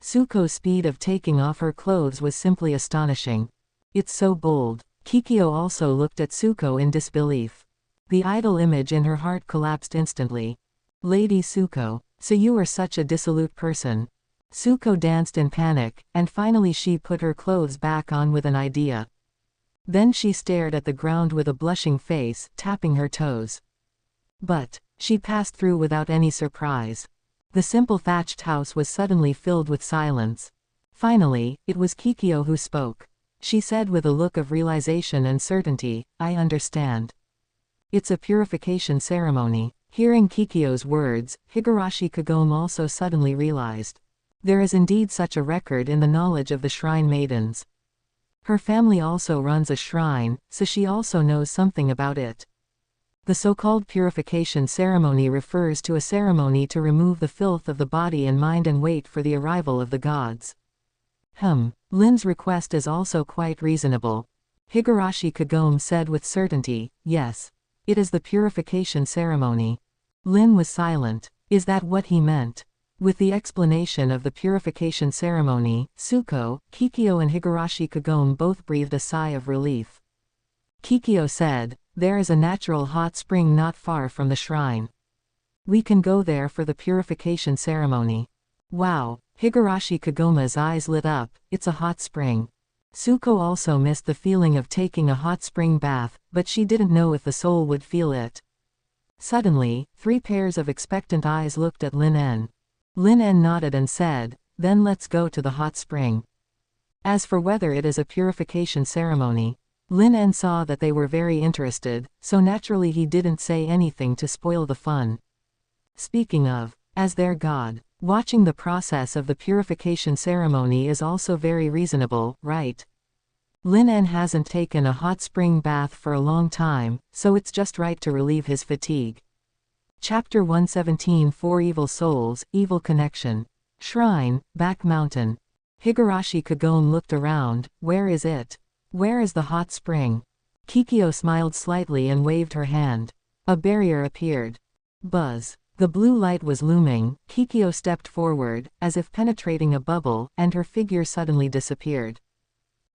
Suko's speed of taking off her clothes was simply astonishing. "It's so bold." Jicuo also looked at Suko in disbelief. The idol image in her heart collapsed instantly. "Lady Suko, so you are such a dissolute person." Suko danced in panic, and finally she put her clothes back on with an idea. Then she stared at the ground with a blushing face, tapping her toes. But, she passed through without any surprise. The simple thatched house was suddenly filled with silence. Finally, it was Jicuo who spoke. She said with a look of realization and certainty, "I understand. It's a purification ceremony." Hearing Jicuo's words, Higurashi Kagome also suddenly realized. There is indeed such a record in the knowledge of the shrine maidens. Her family also runs a shrine, so she also knows something about it. The so-called purification ceremony refers to a ceremony to remove the filth of the body and mind and wait for the arrival of the gods. Lin's request is also quite reasonable. Higurashi Kagome said with certainty, "Yes. It is the purification ceremony." Lin was silent. Is that what he meant? With the explanation of the purification ceremony, Suko, Jicuo and Higurashi Kagome both breathed a sigh of relief. Jicuo said, "There is a natural hot spring not far from the shrine. We can go there for the purification ceremony." Wow! Higurashi Kagome's eyes lit up. It's a hot spring. Suko also missed the feeling of taking a hot spring bath, but she didn't know if the soul would feel it. Suddenly, 3 pairs of expectant eyes looked at Lin En. Lin En nodded and said, "Then let's go to the hot spring." As for whether it is a purification ceremony, Lin En saw that they were very interested, so naturally he didn't say anything to spoil the fun. Speaking of, as their god, watching the process of the purification ceremony is also very reasonable, right? Lin En hasn't taken a hot spring bath for a long time, so it's just right to relieve his fatigue. Chapter 117 Four Evil Souls, Evil Connection. Shrine, back mountain. Higurashi Kagome looked around. Where is it? Where is the hot spring? Kikyo smiled slightly and waved her hand. A barrier appeared. Buzz. The blue light was looming. Kikyo stepped forward, as if penetrating a bubble, and her figure suddenly disappeared.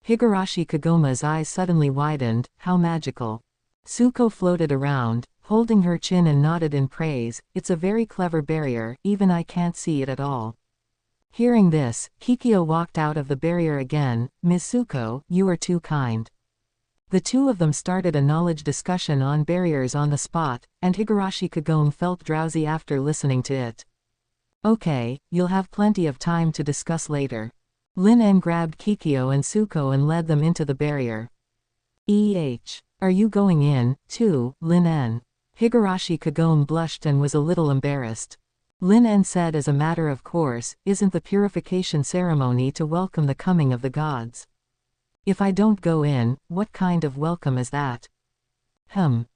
Higurashi Kagome's eyes suddenly widened. How magical. Tsuko floated around, holding her chin and nodded in praise. It's a very clever barrier, even I can't see it at all. Hearing this, Kikyo walked out of the barrier again. Ms. Tsuko, you are too kind. The two of them started a knowledge discussion on barriers on the spot, and Higurashi Kagome felt drowsy after listening to it. Okay, you'll have plenty of time to discuss later. Lin En grabbed Kikyo and Tsuko and led them into the barrier. Are you going in, too, Lin En? Higurashi Kagome blushed and was a little embarrassed. Lin En said as a matter of course, isn't the purification ceremony to welcome the coming of the gods? If I don't go in, what kind of welcome is that?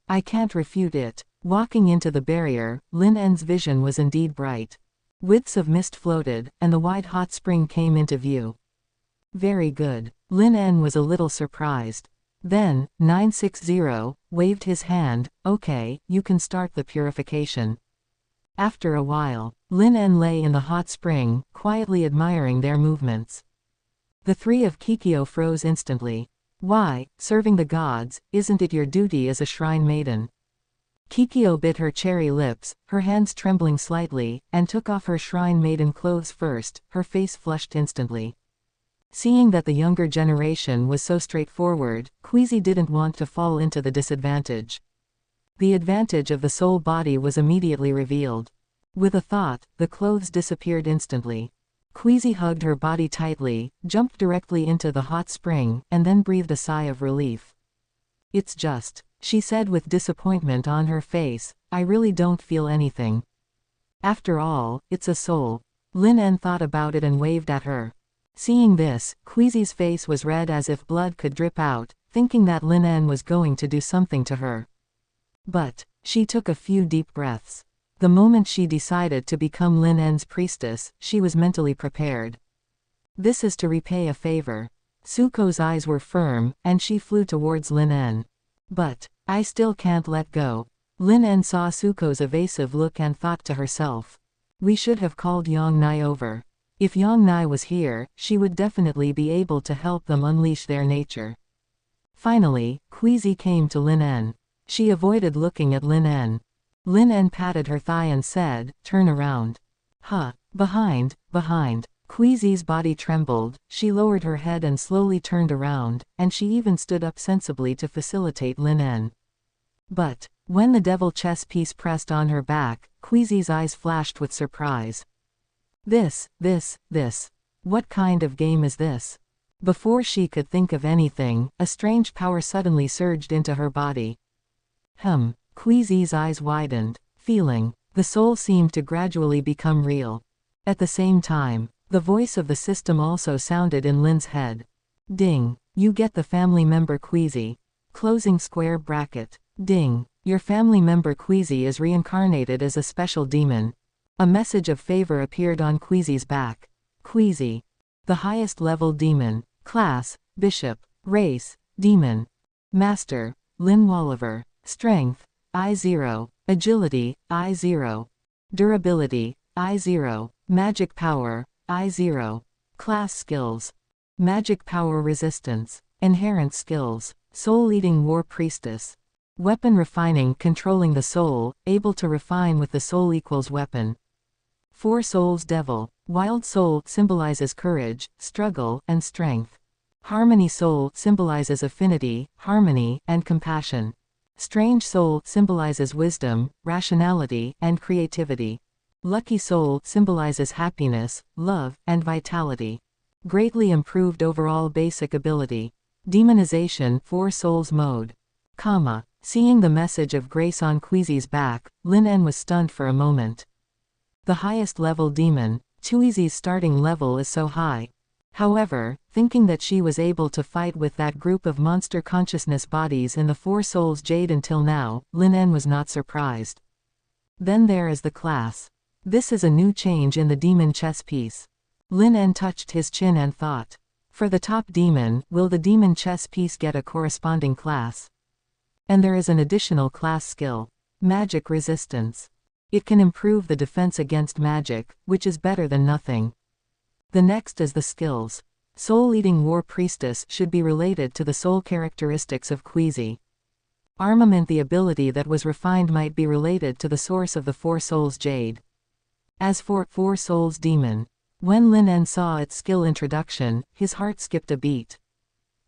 I can't refute it. Walking into the barrier, Lin En's vision was indeed bright. Widths of mist floated, and the wide hot spring came into view. Very good. Lin En was a little surprised. Then, 960, waved his hand. Okay, you can start the purification. After a while, Lin En lay in the hot spring, quietly admiring their movements. The three of Kikyo froze instantly. Why, serving the gods, isn't it your duty as a shrine maiden? Kikyo bit her cherry lips, her hands trembling slightly, and took off her shrine maiden clothes first. Her face flushed instantly. Seeing that the younger generation was so straightforward, Queasy didn't want to fall into the disadvantage. The advantage of the soul body was immediately revealed. With a thought, the clothes disappeared instantly. Queasy hugged her body tightly, jumped directly into the hot spring, and then breathed a sigh of relief. It's just, she said with disappointment on her face, I really don't feel anything. After all, it's a soul. Lin En thought about it and waved at her. Seeing this, Queasy's face was red as if blood could drip out, thinking that Lin En was going to do something to her. But, she took a few deep breaths. The moment she decided to become Lin En's priestess, she was mentally prepared. This is to repay a favor. Tsuko's eyes were firm, and she flew towards Lin En. But, I still can't let go. Lin En saw Tsuko's evasive look and thought to herself. We should have called Yang Nai over. If Yang Nai was here, she would definitely be able to help them unleash their nature. Finally, Queasy came to Lin En. She avoided looking at Lin En. Lin En patted her thigh and said, turn around. Behind. Queasy's body trembled, she lowered her head and slowly turned around, and she even stood up sensibly to facilitate Lin En. But, when the devil chess piece pressed on her back, Queasy's eyes flashed with surprise. This. What kind of game is this? Before she could think of anything, a strange power suddenly surged into her body. Queasy's eyes widened, feeling. The soul seemed to gradually become real. At the same time, the voice of the system also sounded in Lin's head. Ding. You get the family member Queasy. Closing square bracket. Ding. Your family member Queasy is reincarnated as a special demon. A message of favor appeared on Queasy's back. Queasy. The highest level demon. Class, Bishop. Race, Demon. Master, Lin Walliver. Strength, I0. Agility, I0. Durability, I0. Magic power, I0. Class skills. Magic power resistance. Inherent skills. Soul-eating war priestess. Weapon refining controlling the soul, able to refine with the soul equals weapon. Four souls devil. Wild soul symbolizes courage, struggle, and strength. Harmony soul symbolizes affinity, harmony, and compassion. Strange soul symbolizes wisdom, rationality, and creativity. Lucky soul symbolizes happiness, love, and vitality. Greatly improved overall basic ability. Demonization 4 souls mode. Seeing the message of grace on Queasy's back, Lin En was stunned for a moment. The highest level demon, Queasy's starting level is so high. However, thinking that she was able to fight with that group of monster consciousness bodies in the Four Souls Jade until now, Lin En was not surprised. Then there is the class. This is a new change in the demon chess piece. Lin En touched his chin and thought. For the top demon, will the demon chess piece get a corresponding class? And there is an additional class skill. Magic resistance. It can improve the defense against magic, which is better than nothing. The next is the skills. Soul-eating war priestess should be related to the soul characteristics of Queasy. Armament, the ability that was refined, might be related to the source of the Four Souls Jade. As for Four Souls Demon, when Lin En saw its skill introduction, his heart skipped a beat.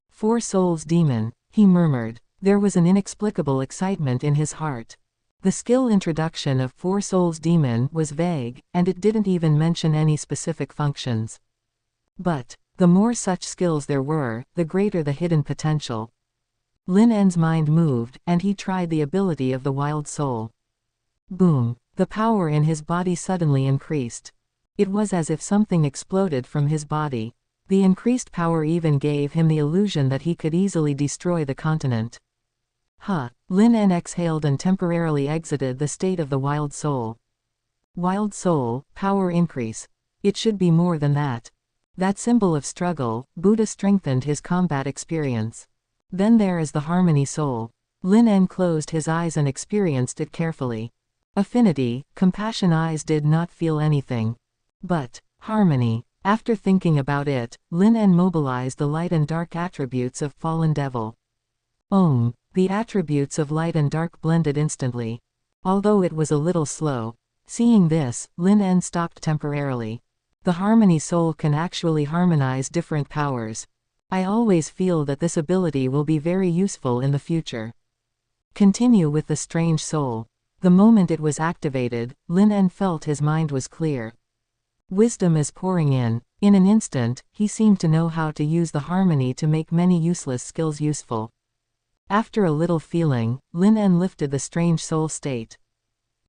Four Souls Demon, he murmured. There was an inexplicable excitement in his heart. The skill introduction of Four Souls Demon was vague, and it didn't even mention any specific functions. But the more such skills there were, the greater the hidden potential. Lin En's mind moved, and he tried the ability of the Wild Soul. Boom! The power in his body suddenly increased. It was as if something exploded from his body. The increased power even gave him the illusion that he could easily destroy the continent. Lin En exhaled and temporarily exited the state of the Wild Soul. Wild Soul, power increase. It should be more than that. That symbol of struggle, Buddha strengthened his combat experience. Then there is the Harmony Soul. Lin En closed his eyes and experienced it carefully. Affinity, compassion. Eyes did not feel anything. But harmony. After thinking about it, Lin En mobilized the light and dark attributes of Fallen Devil. The attributes of light and dark blended instantly. Although it was a little slow. Seeing this, Lin En stopped temporarily. The Harmony Soul can actually harmonize different powers. I always feel that this ability will be very useful in the future. Continue with the Strange Soul. The moment it was activated, Lin En felt his mind was clear. Wisdom is pouring in. In an instant, he seemed to know how to use the harmony to make many useless skills useful. After a little feeling, Lin En lifted the Strange Soul state.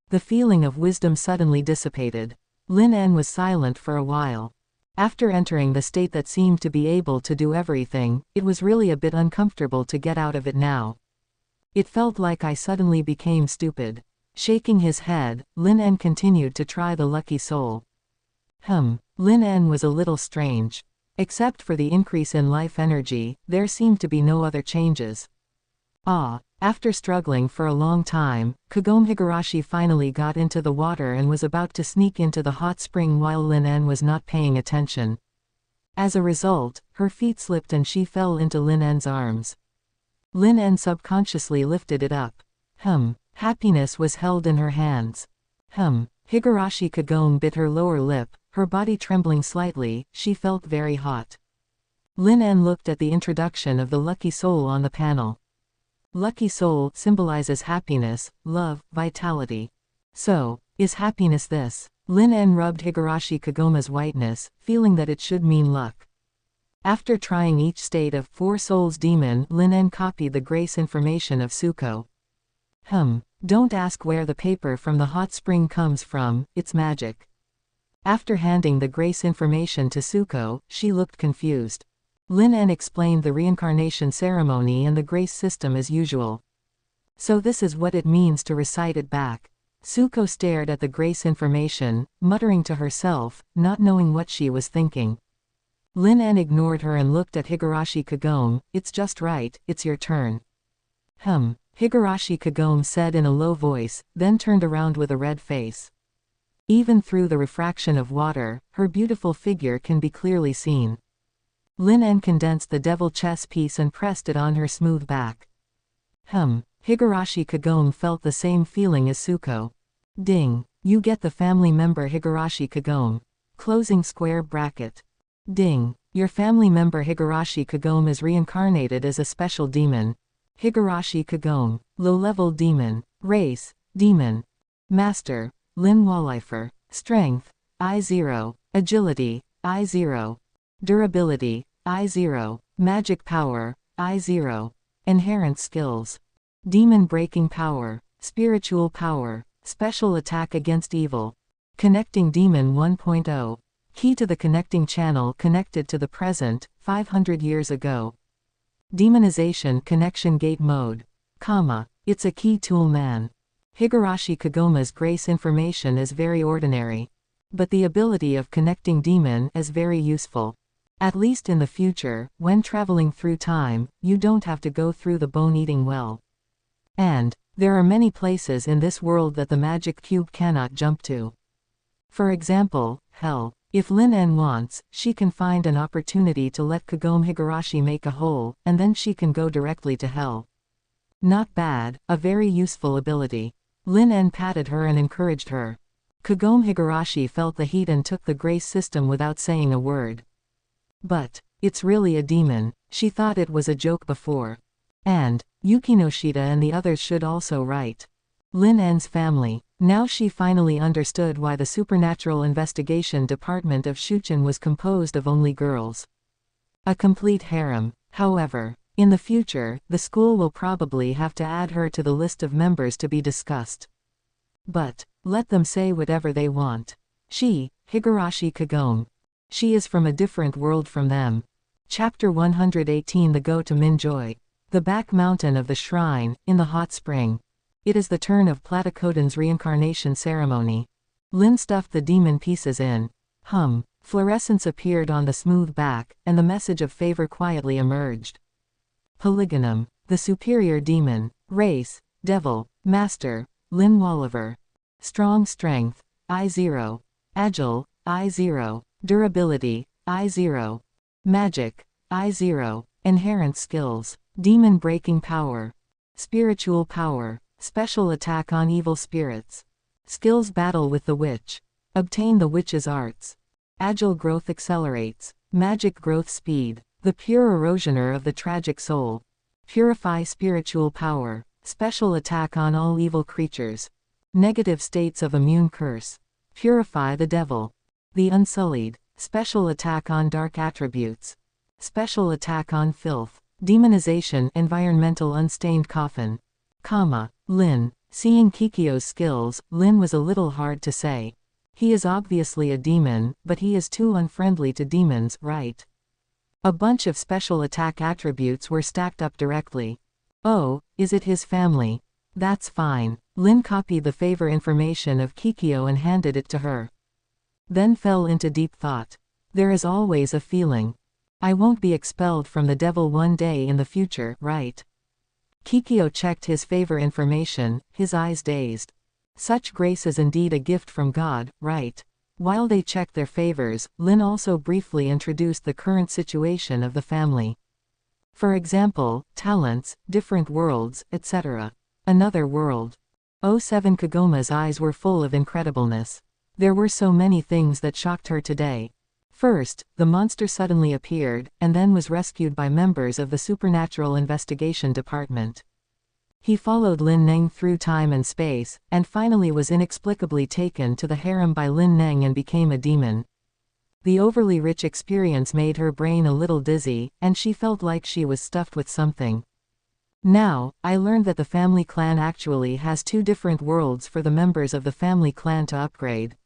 The feeling of wisdom suddenly dissipated. Lin En was silent for a while. After entering the state that seemed to be able to do everything, it was really a bit uncomfortable to get out of it now. It felt like I suddenly became stupid. Shaking his head, Lin En continued to try the Lucky Soul. Lin En was a little strange. Except for the increase in life energy, there seemed to be no other changes. After struggling for a long time, Kagome Higurashi finally got into the water and was about to sneak into the hot spring while Lin En was not paying attention. As a result, her feet slipped and she fell into Lin En's arms. Lin En subconsciously lifted it up. Happiness was held in her hands. Higurashi Kagome bit her lower lip, her body trembling slightly. She felt very hot. Lin En looked at the introduction of the Lucky Soul on the panel. Lucky Soul symbolizes happiness, love, vitality. So, is happiness this? Lin En rubbed Higurashi Kagome's whiteness, feeling that it should mean luck. After trying each state of Four Souls Demon, Lin En copied the grace information of Suko. Don't ask where the paper from the hot spring comes from, it's magic. After handing the grace information to Suko, she looked confused. Lin En explained the reincarnation ceremony and the grace system as usual. So this is what it means to recite it back. Suko stared at the grace information, muttering to herself, not knowing what she was thinking. Lin En ignored her and looked at Higurashi Kagome. It's just right, it's your turn. Higurashi Kagome said in a low voice, then turned around with a red face. Even through the refraction of water, her beautiful figure can be clearly seen. Lin En condensed the devil chess piece and pressed it on her smooth back. Higurashi Kagome felt the same feeling as Suko. Ding. You get the family member Higurashi Kagome. Closing square bracket. Ding. Your family member Higurashi Kagome is reincarnated as a special demon. Higurashi Kagome. Low-level demon. Race. Demon. Master. Lin Wallifer. Strength. I0. Agility. I0. Durability. I0. Magic power. I0. Inherent skills. Demon breaking power. Spiritual power. Special attack against evil. Connecting Demon 1.0. Key to the connecting channel connected to the present, 500 years ago. Demonization connection gate mode. It's a key tool man. Higurashi Kagoma's grace information is very ordinary. But the ability of connecting demon is very useful. At least in the future, when traveling through time, you don't have to go through the bone-eating well. And there are many places in this world that the magic cube cannot jump to. For example, hell. If Lin En wants, she can find an opportunity to let Kagome Higurashi make a hole, and then she can go directly to hell. Not bad, a very useful ability. Lin En patted her and encouraged her. Kagome Higurashi felt the heat and took the grace system without saying a word. But it's really a demon. She thought it was a joke before. And Yukinoshita and the others should also write. Lin En's family. Now she finally understood why the Supernatural Investigation Department of Shuchen was composed of only girls. A complete harem. However, in the future, the school will probably have to add her to the list of members to be discussed. But let them say whatever they want. She, Higurashi Kagome. She is from a different world from them. Chapter 118 The Go to Minjoy. The back mountain of the shrine, in the hot spring. It is the turn of Platycodon's reincarnation ceremony. Lin stuffed the demon pieces in. Fluorescence appeared on the smooth back, and the message of favor quietly emerged. Polygonum. The superior demon. Race, devil, master, Lin Walliver. Strong strength, I0. Agile, I0. Durability, I0. Magic, I0. Inherent skills. Demon breaking power. Spiritual power. Special attack on evil spirits. Skills battle with the witch. Obtain the witch's arts. Agile growth accelerates. Magic growth speed. The pure erosioner of the tragic soul. Purify spiritual power. Special attack on all evil creatures. Negative states of immune curse. Purify the devil. The unsullied. Special attack on dark attributes. Special attack on filth. Demonization environmental unstained coffin. Lin. Seeing Kikyo's skills, Lin was a little hard to say. He is obviously a demon, but he is too unfriendly to demons, right? A bunch of special attack attributes were stacked up directly. Oh, is it his family? That's fine. Lin copied the favor information of Kikyo and handed it to her. Then fell into deep thought. There is always a feeling. I won't be expelled from the devil one day in the future, right? Kikyo checked his favor information, his eyes dazed. Such grace is indeed a gift from God, right? While they checked their favors, Lin also briefly introduced the current situation of the family. For example, talents, different worlds, etc. Another world. 07 Kagoma's eyes were full of incredibleness. There were so many things that shocked her today. First, the monster suddenly appeared, and then was rescued by members of the Supernatural Investigation Department. He followed Lin Neng through time and space, and finally was inexplicably taken to the harem by Lin Neng and became a demon. The overly rich experience made her brain a little dizzy, and she felt like she was stuffed with something. Now, I learned that the family clan actually has 2 different worlds for the members of the family clan to upgrade.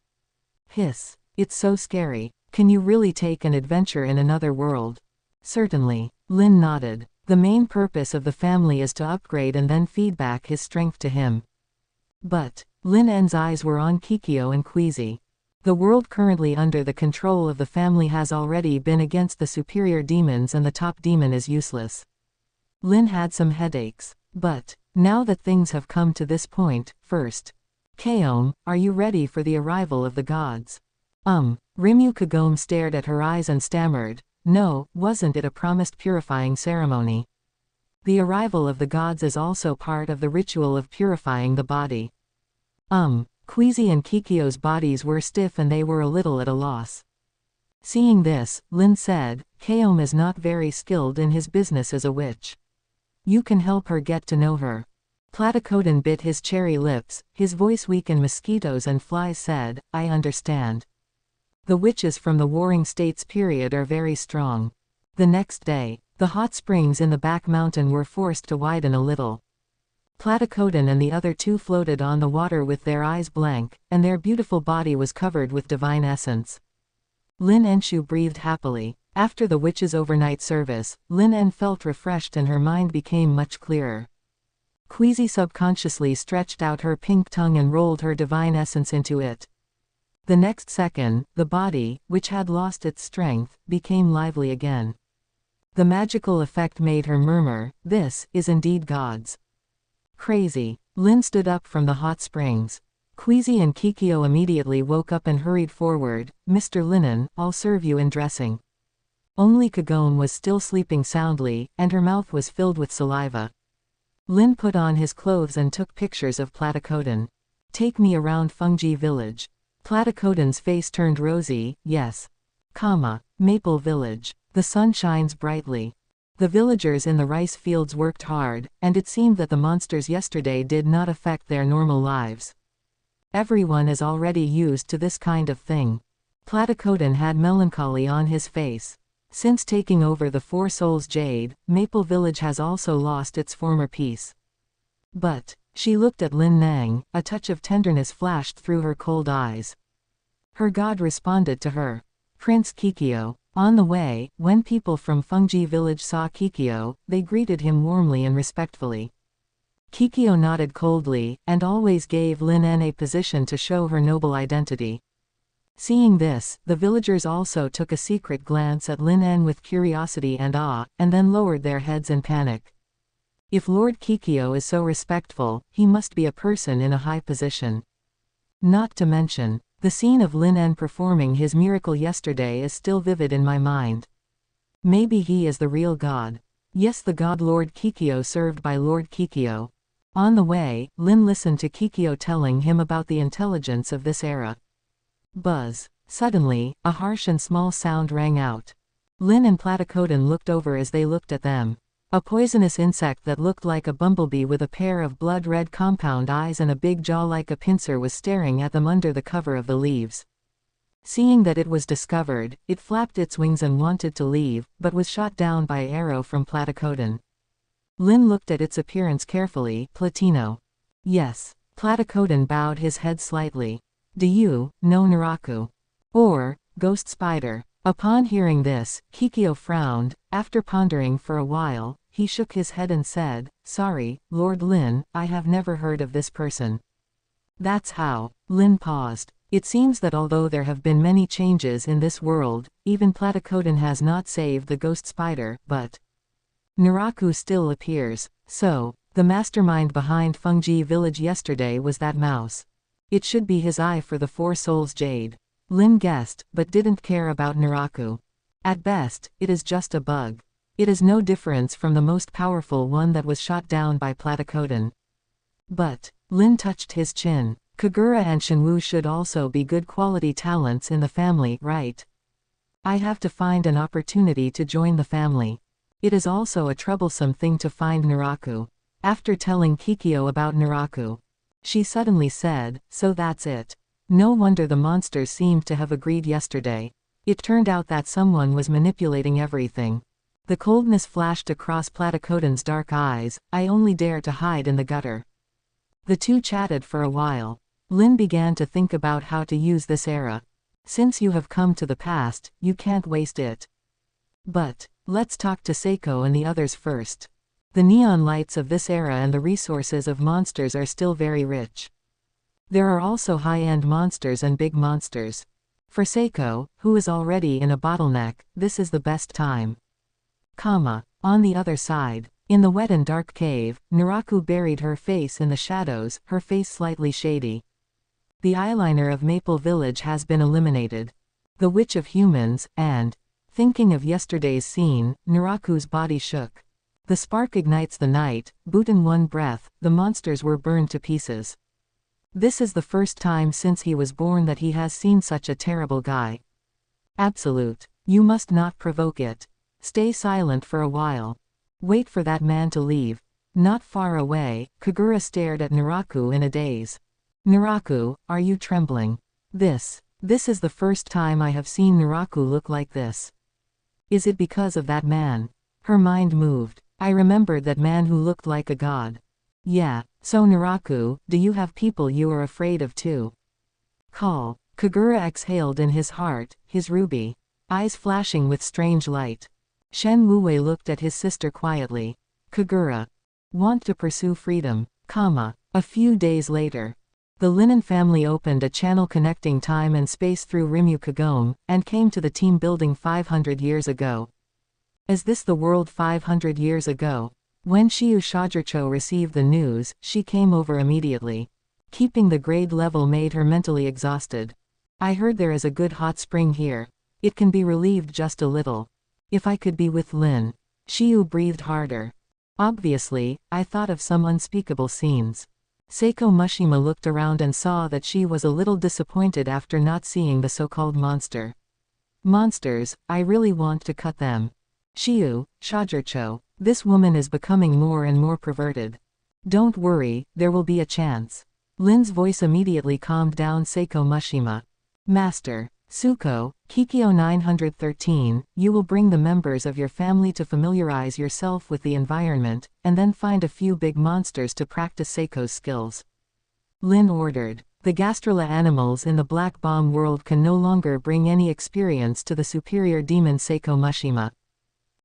Hiss. It's so scary. Can you really take an adventure in another world? Certainly. Lin nodded. The main purpose of the family is to upgrade and then feed back his strength to him. But Lin En's eyes were on Kikyo and Queasy. The world currently under the control of the family has already been against the superior demons and the top demon is useless. Lin had some headaches. But now that things have come to this point, first. Kaome, are you ready for the arrival of the gods? Rimyu Kagome stared at her eyes and stammered, no, wasn't it a promised purifying ceremony? The arrival of the gods is also part of the ritual of purifying the body. Queasy and Kikyo's bodies were stiff and they were a little at a loss. Seeing this, Lin said, Kaome is not very skilled in his business as a witch. You can help her get to know her. Platycodon bit his cherry lips, his voice weak and mosquitoes and flies said, I understand. The witches from the Warring States period are very strong. The next day, the hot springs in the back mountain were forced to widen a little. Platycodon and the other 2 floated on the water with their eyes blank, and their beautiful body was covered with divine essence. Lin Enshu breathed happily. After the witch's overnight service, Lin En felt refreshed and her mind became much clearer. Queasy subconsciously stretched out her pink tongue and rolled her divine essence into it. The next second, the body, which had lost its strength, became lively again. The magical effect made her murmur, "This is indeed God's." Crazy. Lin stood up from the hot springs. Queasy and Jicuo immediately woke up and hurried forward. "Mr. Lin En, I'll serve you in dressing." Only Kagone was still sleeping soundly, and her mouth was filled with saliva. Lin put on his clothes and took pictures of Platycodon. "Take me around Fengji village." Platycodon's face turned rosy. "Yes. Maple village. The sun shines brightly." The villagers in the rice fields worked hard, and it seemed that the monsters yesterday did not affect their normal lives. Everyone is already used to this kind of thing. Platycodon had melancholy on his face. Since taking over the Four Souls Jade, Maple Village has also lost its former peace. But she looked at Lin Nang, a touch of tenderness flashed through her cold eyes. Her god responded to her. Prince Jicuo. On the way, when people from Fengji village saw Jicuo, they greeted him warmly and respectfully. Jicuo nodded coldly, and always gave Lin En a position to show her noble identity. Seeing this, the villagers also took a secret glance at Lin En with curiosity and awe, and then lowered their heads in panic. If Lord Jicuo is so respectful, he must be a person in a high position. Not to mention, the scene of Lin En performing his miracle yesterday is still vivid in my mind. Maybe he is the real god. Yes, the god Lord Jicuo served by Lord Jicuo. On the way, Lin listened to Jicuo telling him about the intelligence of this era. Buzz. Suddenly, a harsh and small sound rang out. Lin and Platycodon looked over as they looked at them. A poisonous insect that looked like a bumblebee with a pair of blood-red compound eyes and a big jaw like a pincer was staring at them under the cover of the leaves. Seeing that it was discovered, it flapped its wings and wanted to leave, but was shot down by an arrow from Platycodon. Lin looked at its appearance carefully. "Platino." "Yes." Platycodon bowed his head slightly. "Do you know Naraku? Or Ghost Spider?" Upon hearing this, Jicuo frowned. After pondering for a while, he shook his head and said, "Sorry, Lord Lin, I have never heard of this person." "That's how." Lin paused. It seems that although there have been many changes in this world, even Platycodon has not saved the Ghost Spider, but Naraku still appears. So, the mastermind behind Fengji village yesterday was that mouse. It should be his eye for the Four Souls Jade. Lin guessed, but didn't care about Naraku. At best, it is just a bug. It is no difference from the most powerful one that was shot down by Platycodon. But Lin touched his chin. Kagura and Shinwu should also be good quality talents in the family, right? I have to find an opportunity to join the family. It is also a troublesome thing to find Naraku. After telling Jicuo about Naraku, she suddenly said, "So that's it." No wonder the monsters seemed to have agreed yesterday. It turned out that someone was manipulating everything. The coldness flashed across Platycodon's dark eyes. "I only dare to hide in the gutter." The two chatted for a while. Lin began to think about how to use this era. Since you have come to the past, you can't waste it. But let's talk to Saeko and the others first. The neon lights of this era and the resources of monsters are still very rich. There are also high-end monsters and big monsters. For Saeko, who is already in a bottleneck, this is the best time. On the other side, in the wet and dark cave, Naraku buried her face in the shadows, her face slightly shady. The eyeliner of Maple Village has been eliminated. The Witch of Humans, and thinking of yesterday's scene, Naraku's body shook. The spark ignites the night, but in one breath, the monsters were burned to pieces. This is the first time since he was born that he has seen such a terrible guy. Absolute. You must not provoke it. Stay silent for a while. Wait for that man to leave. Not far away, Kagura stared at Naraku in a daze. "Naraku, are you trembling?" This is the first time I have seen Naraku look like this. Is it because of that man? Her mind moved. I remembered that man who looked like a god. Yeah, so Naraku, do you have people you are afraid of too? Call. Kagura exhaled in his heart, his ruby eyes flashing with strange light. Shen Wuwei looked at his sister quietly. Kagura. Want to pursue freedom, A few days later. The Lin En family opened a channel connecting time and space through Rimyu Kagome, and came to the team building 500 years ago. Is this the world 500 years ago? When Shiyu Shajircho received the news, she came over immediately. Keeping the grade level made her mentally exhausted. I heard there is a good hot spring here. It can be relieved just a little. If I could be with Lin. Shiyu breathed harder. Obviously, I thought of some unspeakable scenes. Saeko Mushima looked around and saw that she was a little disappointed after not seeing the so-called monster. Monsters, I really want to cut them. Shiyu, Shajircho, this woman is becoming more and more perverted. Don't worry, there will be a chance. Lin's voice immediately calmed down Saeko Mushima. Master, Suko, Kikyo 913, you will bring the members of your family to familiarize yourself with the environment, and then find a few big monsters to practice Saiko's skills. Lin ordered. The Gastrula animals in the Black Bomb world can no longer bring any experience to the superior demon Saeko Mushima.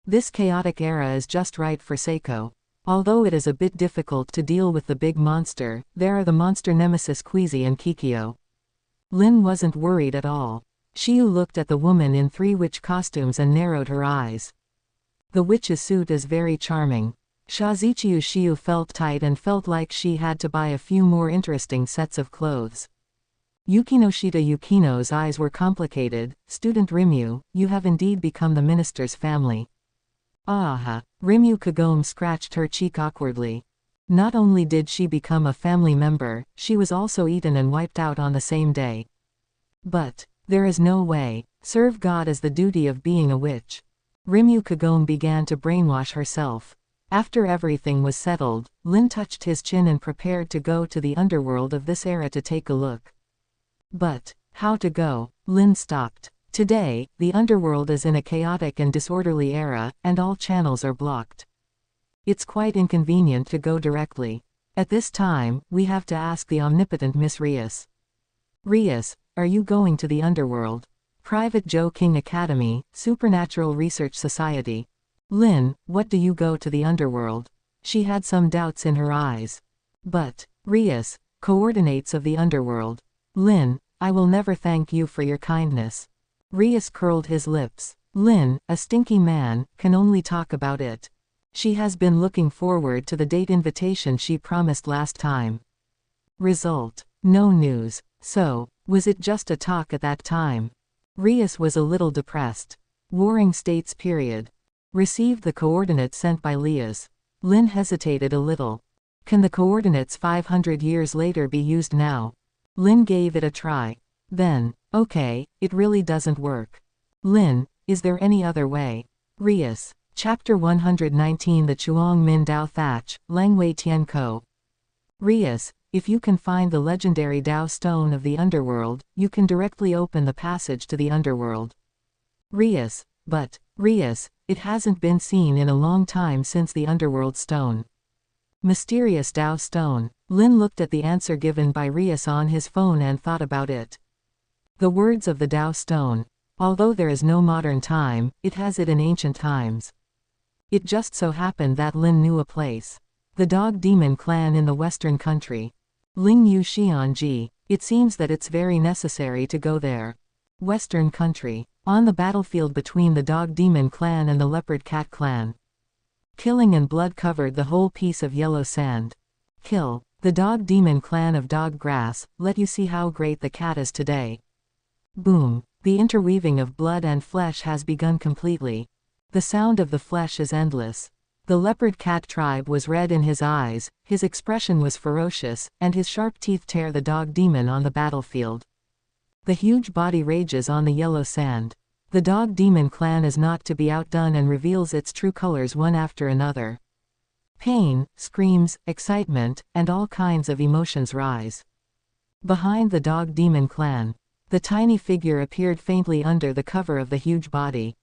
This chaotic era is just right for Saeko. Although it is a bit difficult to deal with the big monster, there are the monster nemesis Queasy and Kikyo. Lin wasn't worried at all. Shiyu looked at the woman in 3 witch costumes and narrowed her eyes. The witch's suit is very charming. Shazichiyu Shiyu felt tight and felt like she had to buy a few more interesting sets of clothes. Yukinoshita Yukino's eyes were complicated. Student Rimyu, you have indeed become the minister's family. Ah. Rimyu Kagome scratched her cheek awkwardly. Not only did she become a family member, she was also eaten and wiped out on the same day. But, there is no way. Serve God as the duty of being a witch. Rimyu Kagome began to brainwash herself. After everything was settled, Lin touched his chin and prepared to go to the underworld of this era to take a look. But, how to go? Lin stopped. Today, the underworld is in a chaotic and disorderly era, and all channels are blocked. It's quite inconvenient to go directly. At this time, we have to ask the omnipotent Miss Rias. Rias, are you going to the underworld? Private Joe King Academy, Supernatural Research Society. Lin, what do you go to the underworld? She had some doubts in her eyes. But, Rias, coordinates of the underworld. Lin, I will never thank you for your kindness. Rias curled his lips. Lin, a stinky man, can only talk about it. She has been looking forward to the date invitation she promised last time. Result: no news. So, was it just a talk at that time? Rias was a little depressed. Warring States period. Received the coordinates sent by Lias. Lin hesitated a little. Can the coordinates 500 years later be used now? Lin gave it a try. Then, okay, it really doesn't work. Lin, is there any other way? Rias. Chapter 119 The Chuang Min Dao Thatch, Langwei Tian Ko. Rias, if you can find the legendary Dao Stone of the Underworld, you can directly open the passage to the Underworld. Rias, but, Rias, it hasn't been seen in a long time since the Underworld Stone. Mysterious Dao Stone. Lin looked at the answer given by Rias on his phone and thought about it. The words of the Dao Stone. Although there is no modern time, it has it in ancient times. It just so happened that Lin knew a place. The Dog Demon Clan in the Western Country. Ling Yu Xianji. It seems that it's very necessary to go there. Western Country. On the battlefield between the Dog Demon Clan and the Leopard Cat Clan. Killing and blood covered the whole piece of yellow sand. Kill. The Dog Demon Clan of Dog Grass, let you see how great the cat is today. Boom. The interweaving of blood and flesh has begun completely. The sound of the flesh is endless. The leopard cat tribe was red in his eyes, his expression was ferocious, and his sharp teeth tear the dog demon on the battlefield. The huge body rages on the yellow sand. The Dog Demon Clan is not to be outdone and reveals its true colors one after another. Pain, screams, excitement, and all kinds of emotions rise. Behind the Dog Demon Clan. The tiny figure appeared faintly under the cover of the huge body.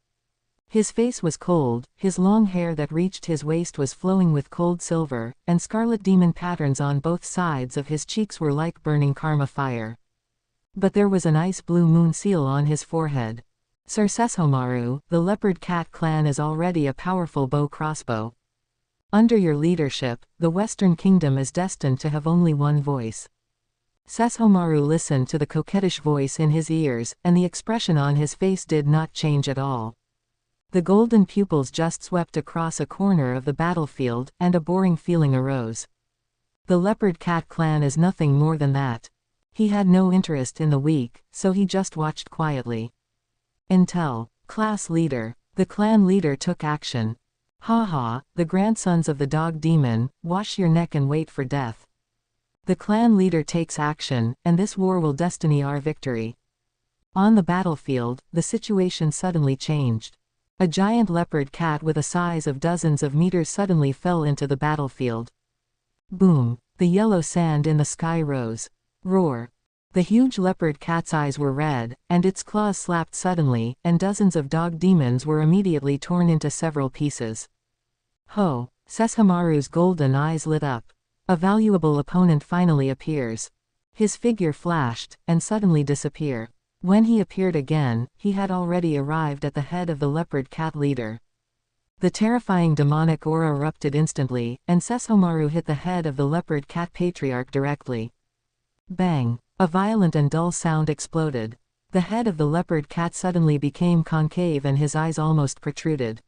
His face was cold, his long hair that reached his waist was flowing with cold silver, and scarlet demon patterns on both sides of his cheeks were like burning karma fire. But there was an ice blue moon seal on his forehead. Sir Seshomaru, the Leopard Cat Clan is already a powerful bow crossbow. Under your leadership, the Western Kingdom is destined to have only one voice. Sesshomaru listened to the coquettish voice in his ears, and the expression on his face did not change at all. The golden pupils just swept across a corner of the battlefield, and a boring feeling arose. The Leopard Cat clan is nothing more than that. He had no interest in the weak, so he just watched quietly. Until, class leader. The clan leader took action. Ha, the grandsons of the dog demon, wash your neck and wait for death. The clan leader takes action, and this war will destiny our victory. On the battlefield, the situation suddenly changed. A giant leopard cat with a size of dozens of meters suddenly fell into the battlefield. Boom! The yellow sand in the sky rose. Roar! The huge leopard cat's eyes were red, and its claws slapped suddenly, and dozens of dog demons were immediately torn into several pieces. Ho! Sesshomaru's golden eyes lit up. A valuable opponent finally appears. His figure flashed, and suddenly disappeared. When he appeared again, he had already arrived at the head of the leopard cat leader. The terrifying demonic aura erupted instantly, and Sesshomaru hit the head of the leopard cat patriarch directly. Bang! A violent and dull sound exploded. The head of the leopard cat suddenly became concave and his eyes almost protruded.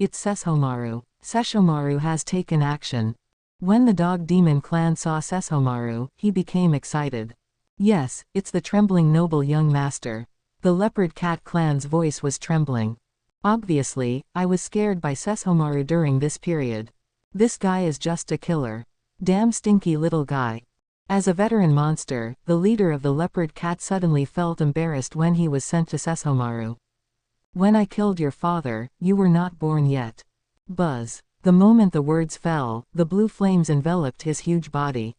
It's Sesshomaru. Sesshomaru has taken action. When the dog demon clan saw Sesshomaru, he became excited. Yes, it's the trembling noble young master. The leopard cat clan's voice was trembling. Obviously, I was scared by Sesshomaru during this period. This guy is just a killer. Damn stinky little guy. As a veteran monster, the leader of the leopard cat suddenly felt embarrassed when he was sent to Sesshomaru. When I killed your father, you were not born yet. Buzz. The moment the words fell, the blue flames enveloped his huge body.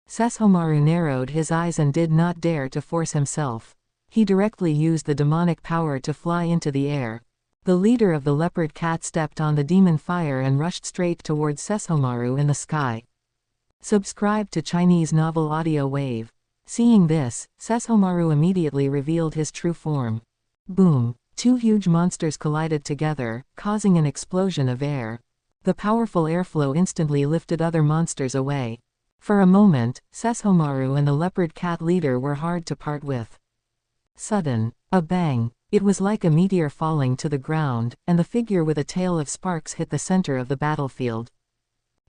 Sesshomaru narrowed his eyes and did not dare to force himself. He directly used the demonic power to fly into the air. The leader of the leopard cat stepped on the demon fire and rushed straight towards Sesshomaru in the sky. Subscribe to Chinese Novel Audio Wave. Seeing this, Sesshomaru immediately revealed his true form. Boom! Two huge monsters collided together, causing an explosion of air. The powerful airflow instantly lifted other monsters away. For a moment, Sesshomaru and the leopard cat leader were hard to part with. Sudden. A bang. It was like a meteor falling to the ground, and the figure with a tail of sparks hit the center of the battlefield.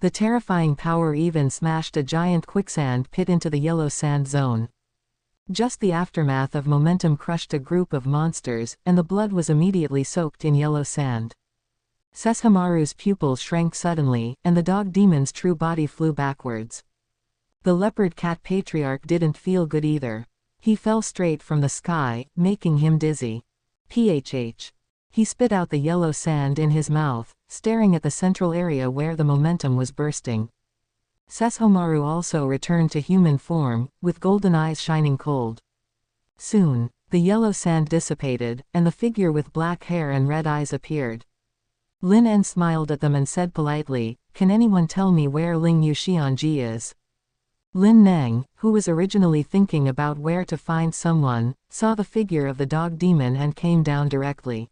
The terrifying power even smashed a giant quicksand pit into the yellow sand zone. Just the aftermath of momentum crushed a group of monsters, and the blood was immediately soaked in yellow sand. Sesshomaru's pupils shrank suddenly, and the dog demon's true body flew backwards. The leopard cat patriarch didn't feel good either. He fell straight from the sky, making him dizzy. Phh. He spit out the yellow sand in his mouth, staring at the central area where the momentum was bursting. Sesshomaru also returned to human form, with golden eyes shining cold. Soon, the yellow sand dissipated, and the figure with black hair and red eyes appeared. Lin En smiled at them and said politely, "Can anyone tell me where Ling Yuxianji is?" Lin Neng, who was originally thinking about where to find someone, saw the figure of the dog demon and came down directly.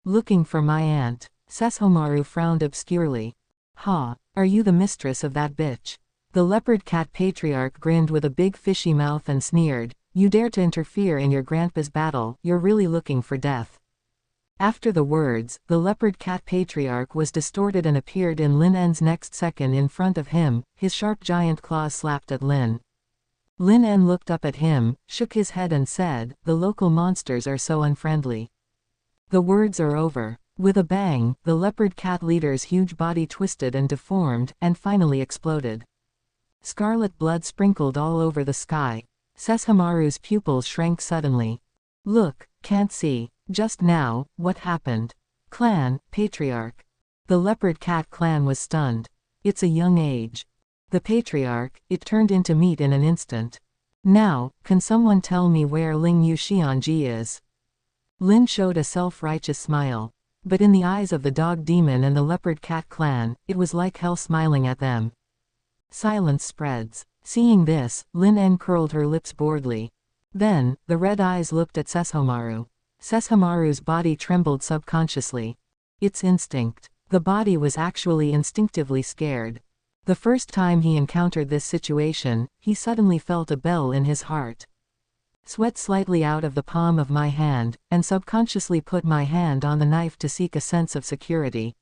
"Looking for my aunt." Sesshomaru frowned obscurely. "Ha, are you the mistress of that bitch?" The leopard cat patriarch grinned with a big fishy mouth and sneered, "You dare to interfere in your grandpa's battle, you're really looking for death." After the words, the leopard cat patriarch was distorted and appeared in Lin En's next second in front of him, his sharp giant claws slapped at Lin. Lin En looked up at him, shook his head and said, "The local monsters are so unfriendly." The words are over. With a bang, the leopard cat leader's huge body twisted and deformed, and finally exploded. Scarlet blood sprinkled all over the sky. Sesshomaru's pupils shrank suddenly. "Look, can't see. Just now, what happened?" "Clan, patriarch." The leopard cat clan was stunned. "It's a young age." The patriarch, it turned into meat in an instant. "Now, can someone tell me where Ling Yuxianji is?" Lin showed a self-righteous smile. But in the eyes of the dog demon and the leopard cat clan, it was like hell smiling at them. Silence spreads. Seeing this, Lin En curled her lips boredly. Then, the red eyes looked at Sesshomaru. Sesshomaru's body trembled subconsciously. It's instinct. The body was actually instinctively scared. The first time he encountered this situation, he suddenly felt a bell in his heart. Sweat slightly out of the palm of my hand, and subconsciously put my hand on the knife to seek a sense of security.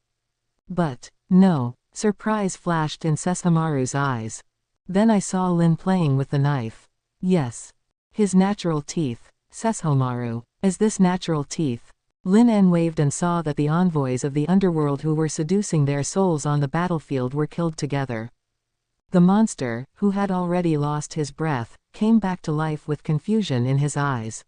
But, no, surprise flashed in Sesshomaru's eyes. Then I saw Lin playing with the knife. Yes. His natural teeth. Sesshomaru. As this natural teeth. Lin En waved and saw that the envoys of the underworld who were seducing their souls on the battlefield were killed together. The monster, who had already lost his breath, came back to life with confusion in his eyes.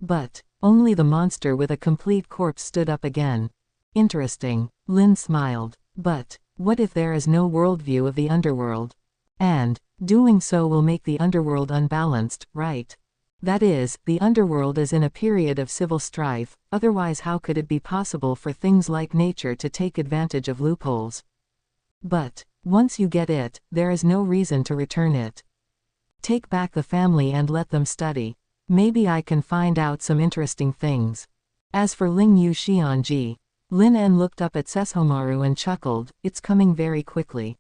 But, only the monster with a complete corpse stood up again. Interesting, Lin smiled. But, what if there is no worldview of the underworld? And, doing so will make the underworld unbalanced, right? That is, the underworld is in a period of civil strife, otherwise how could it be possible for things like nature to take advantage of loopholes? But, once you get it, there is no reason to return it. Take back the family and let them study. Maybe I can find out some interesting things. As for Ling Yu Xianji, Lin En looked up at Sesshomaru and chuckled, it's coming very quickly.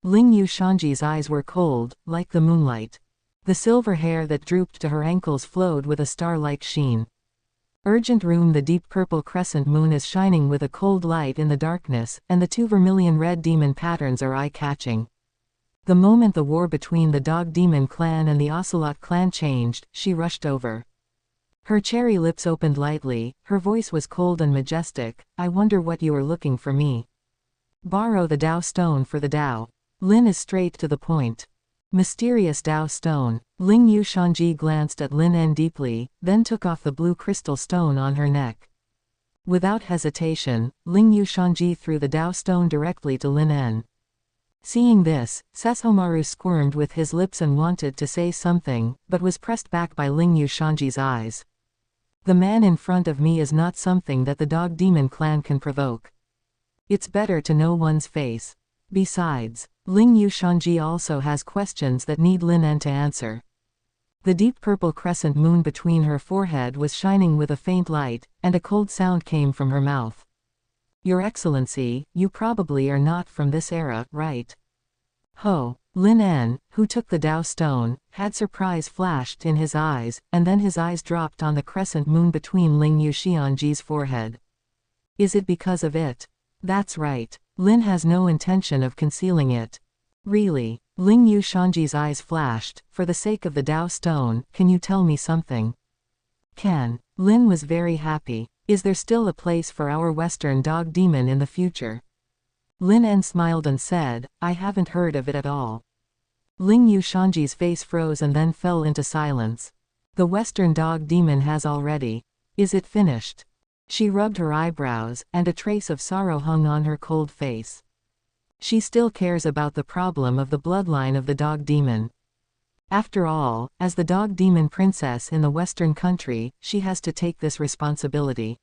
Ling Yu Xianji's eyes were cold, like the moonlight. The silver hair that drooped to her ankles flowed with a star-like sheen. Urgent room. The deep purple crescent moon is shining with a cold light in the darkness, and the two vermilion red demon patterns are eye-catching. The moment the war between the Dog Demon clan and the Ocelot clan changed, she rushed over. Her cherry lips opened lightly, her voice was cold and majestic. I wonder what you are looking for me. Borrow the Dao stone for the Dao. Lin is straight to the point. Mysterious Dao stone. Ling Yu Xianji glanced at Lin En deeply, then took off the blue crystal stone on her neck. Without hesitation, Ling Yu Xianji threw the Dao stone directly to Lin En. Seeing this, Sesshomaru squirmed with his lips and wanted to say something, but was pressed back by Ling Yu Xianji's eyes. The man in front of me is not something that the Dog Demon clan can provoke. It's better to know one's face. Besides, Ling Yu Xianji also has questions that need Lin En to answer. The deep purple crescent moon between her forehead was shining with a faint light, and a cold sound came from her mouth. Your Excellency, you probably are not from this era, right? Ho! Lin En, who took the Dao stone, had surprise flashed in his eyes, and then his eyes dropped on the crescent moon between Ling Yu Xianji's forehead. Is it because of it? That's right. Lin has no intention of concealing it. Really? Ling Yu Xianji's eyes flashed. For the sake of the Dao stone, can you tell me something? Can. Lin was very happy. Is there still a place for our Western Dog Demon in the future? Lin En smiled and said, I haven't heard of it at all. Ling Yu Xianji's face froze and then fell into silence. The Western Dog Demon has already. Is it finished? She rubbed her eyebrows, and a trace of sorrow hung on her cold face. She still cares about the problem of the bloodline of the Dog Demon. After all, as the Dog Demon princess in the Western country, she has to take this responsibility.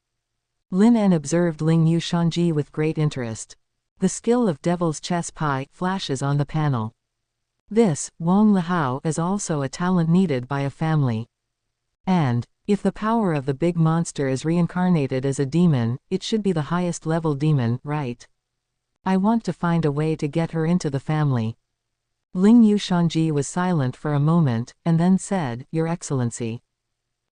Lin En observed Ling Yu Xianji with great interest. The skill of Devil's Chess Pie flashes on the panel. This, Wang Lihao, is also a talent needed by a family. And, if the power of the big monster is reincarnated as a demon, it should be the highest level demon, right? I want to find a way to get her into the family. Ling Yu Xianji was silent for a moment, and then said, Your Excellency.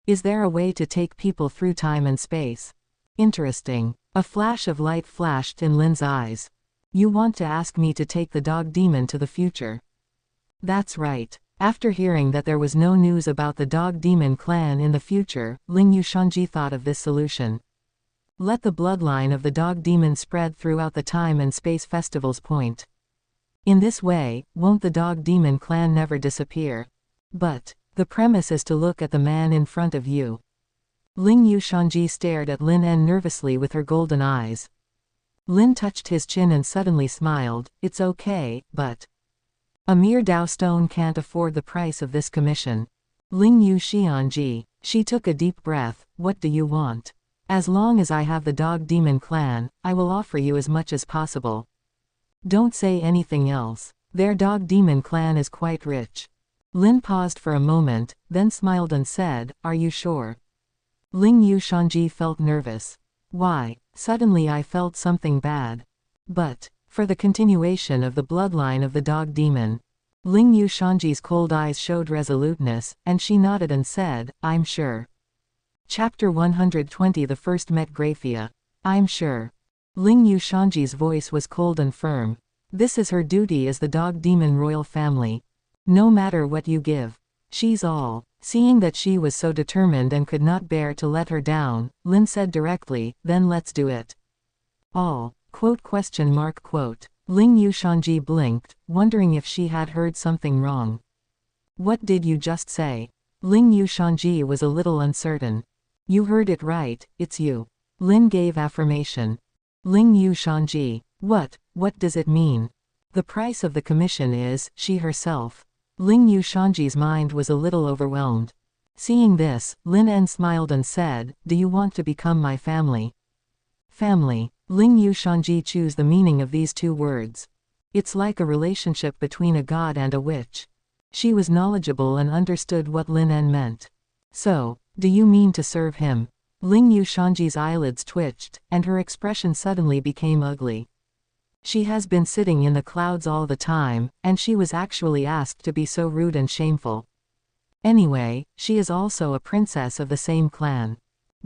Is there a way to take people through time and space? Interesting. A flash of light flashed in Lin's eyes. You want to ask me to take the Dog Demon to the future? That's right. After hearing that there was no news about the Dog Demon clan in the future, Ling Yu Xianji thought of this solution. Let the bloodline of the Dog Demon spread throughout the time and space festivals. Point. In this way, won't the Dog Demon clan never disappear? But, the premise is to look at the man in front of you. Ling Yu Xianji stared at Lin En nervously with her golden eyes. Lin touched his chin and suddenly smiled, It's okay, but a mere Dao stone can't afford the price of this commission. Ling Yu Xianji. She took a deep breath, What do you want? As long as I have the Dog Demon clan, I will offer you as much as possible. Don't say anything else. Their Dog Demon clan is quite rich. Lin paused for a moment, then smiled and said, Are you sure? Ling Yu Xianji felt nervous. Why, suddenly I felt something bad. But, for the continuation of the bloodline of the dog demon. Ling Yushanji's cold eyes showed resoluteness, and she nodded and said, I'm sure. Chapter 120 The First Met Graphia. I'm sure. Ling Yushanji's voice was cold and firm. This is her duty as the dog demon royal family. No matter what you give. She's all. Seeing that she was so determined and could not bear to let her down, Lin said directly, then let's do it. All. Quote. Ling Yushanji blinked, wondering if she had heard something wrong. What did you just say? Ling Yushanji was a little uncertain. You heard it right, it's you. Lin gave affirmation. Ling Yushanji. What does it mean? The price of the commission is, she herself. Ling Yushanji's mind was a little overwhelmed. Seeing this, Lin En smiled and said, do you want to become my family? Family. Ling Yushanji chose the meaning of these two words. It's like a relationship between a god and a witch. She was knowledgeable and understood what Lin En meant. So, do you mean to serve him? Ling Yushanji's eyelids twitched, and her expression suddenly became ugly. She has been sitting in the clouds all the time, and she was actually asked to be so rude and shameful. Anyway, she is also a princess of the same clan.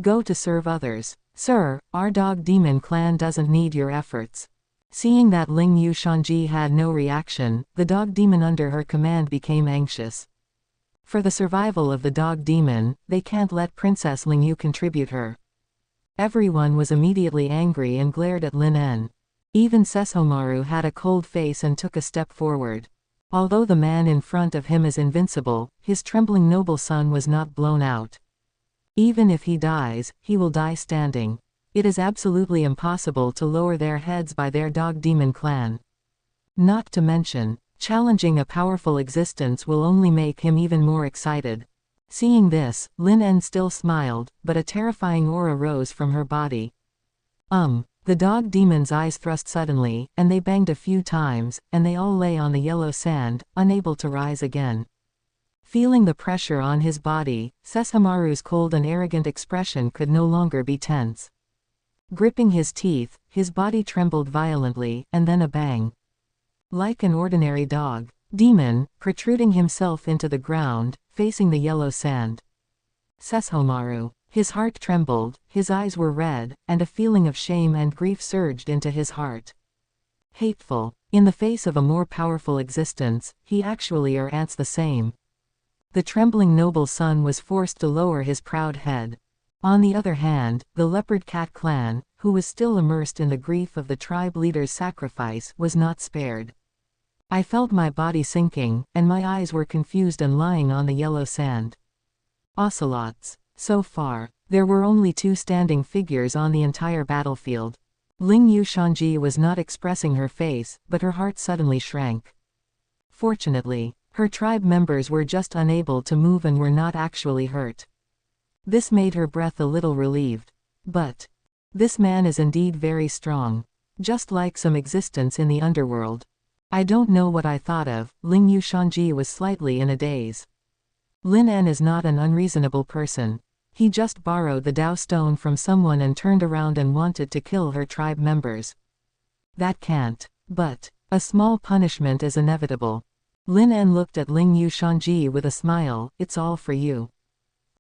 Go to serve others. Sir, our dog demon clan doesn't need your efforts. Seeing that Ling Yushanji had no reaction, the dog demon under her command became anxious. For the survival of the dog demon, they can't let Princess Ling Yu contribute her. Everyone was immediately angry and glared at Lin En. Even Sesomaru had a cold face and took a step forward. Although the man in front of him is invincible, his trembling noble son was not blown out. Even if he dies, he will die standing. It is absolutely impossible to lower their heads by their dog demon clan. Not to mention, challenging a powerful existence will only make him even more excited. Seeing this, Lin En still smiled, but a terrifying aura rose from her body. The dog demon's eyes thrust suddenly, and they banged a few times, and they all lay on the yellow sand, unable to rise again. Feeling the pressure on his body, Sesshomaru's cold and arrogant expression could no longer be tense. Gripping his teeth, his body trembled violently, and then a bang. Like an ordinary dog demon, protruding himself into the ground, facing the yellow sand. Sesshomaru. His heart trembled, his eyes were red, and a feeling of shame and grief surged into his heart. Hateful. In the face of a more powerful existence, he actually ants the same. The trembling noble son was forced to lower his proud head. On the other hand, the leopard cat clan, who was still immersed in the grief of the tribe leader's sacrifice, was not spared. I felt my body sinking, and my eyes were confused and lying on the yellow sand. Ocelots. So far, there were only two standing figures on the entire battlefield. Ling Yushanji was not expressing her face, but her heart suddenly shrank. Fortunately, her tribe members were just unable to move and were not actually hurt. This made her breath a little relieved. But this man is indeed very strong. Just like some existence in the underworld. I don't know what I thought of. Ling Yushanji was slightly in a daze. Lin En is not an unreasonable person. He just borrowed the Dao stone from someone and turned around and wanted to kill her tribe members. That can't. But a small punishment is inevitable. Lin En looked at Ling Yushanji with a smile. It's all for you.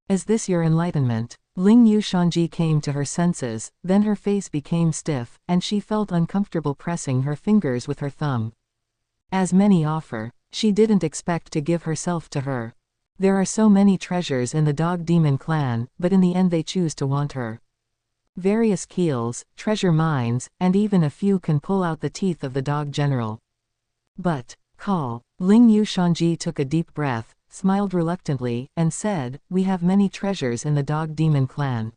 Is this your enlightenment? Ling Yushanji came to her senses, then her face became stiff, and she felt uncomfortable pressing her fingers with her thumb. As many offer, she didn't expect to give herself to her. There are so many treasures in the dog demon clan, but in the end they choose to want her. Various keels, treasure mines, and even a few can pull out the teeth of the dog general. But, call. Ling Yushanji took a deep breath, smiled reluctantly, and said, we have many treasures in the dog demon clan.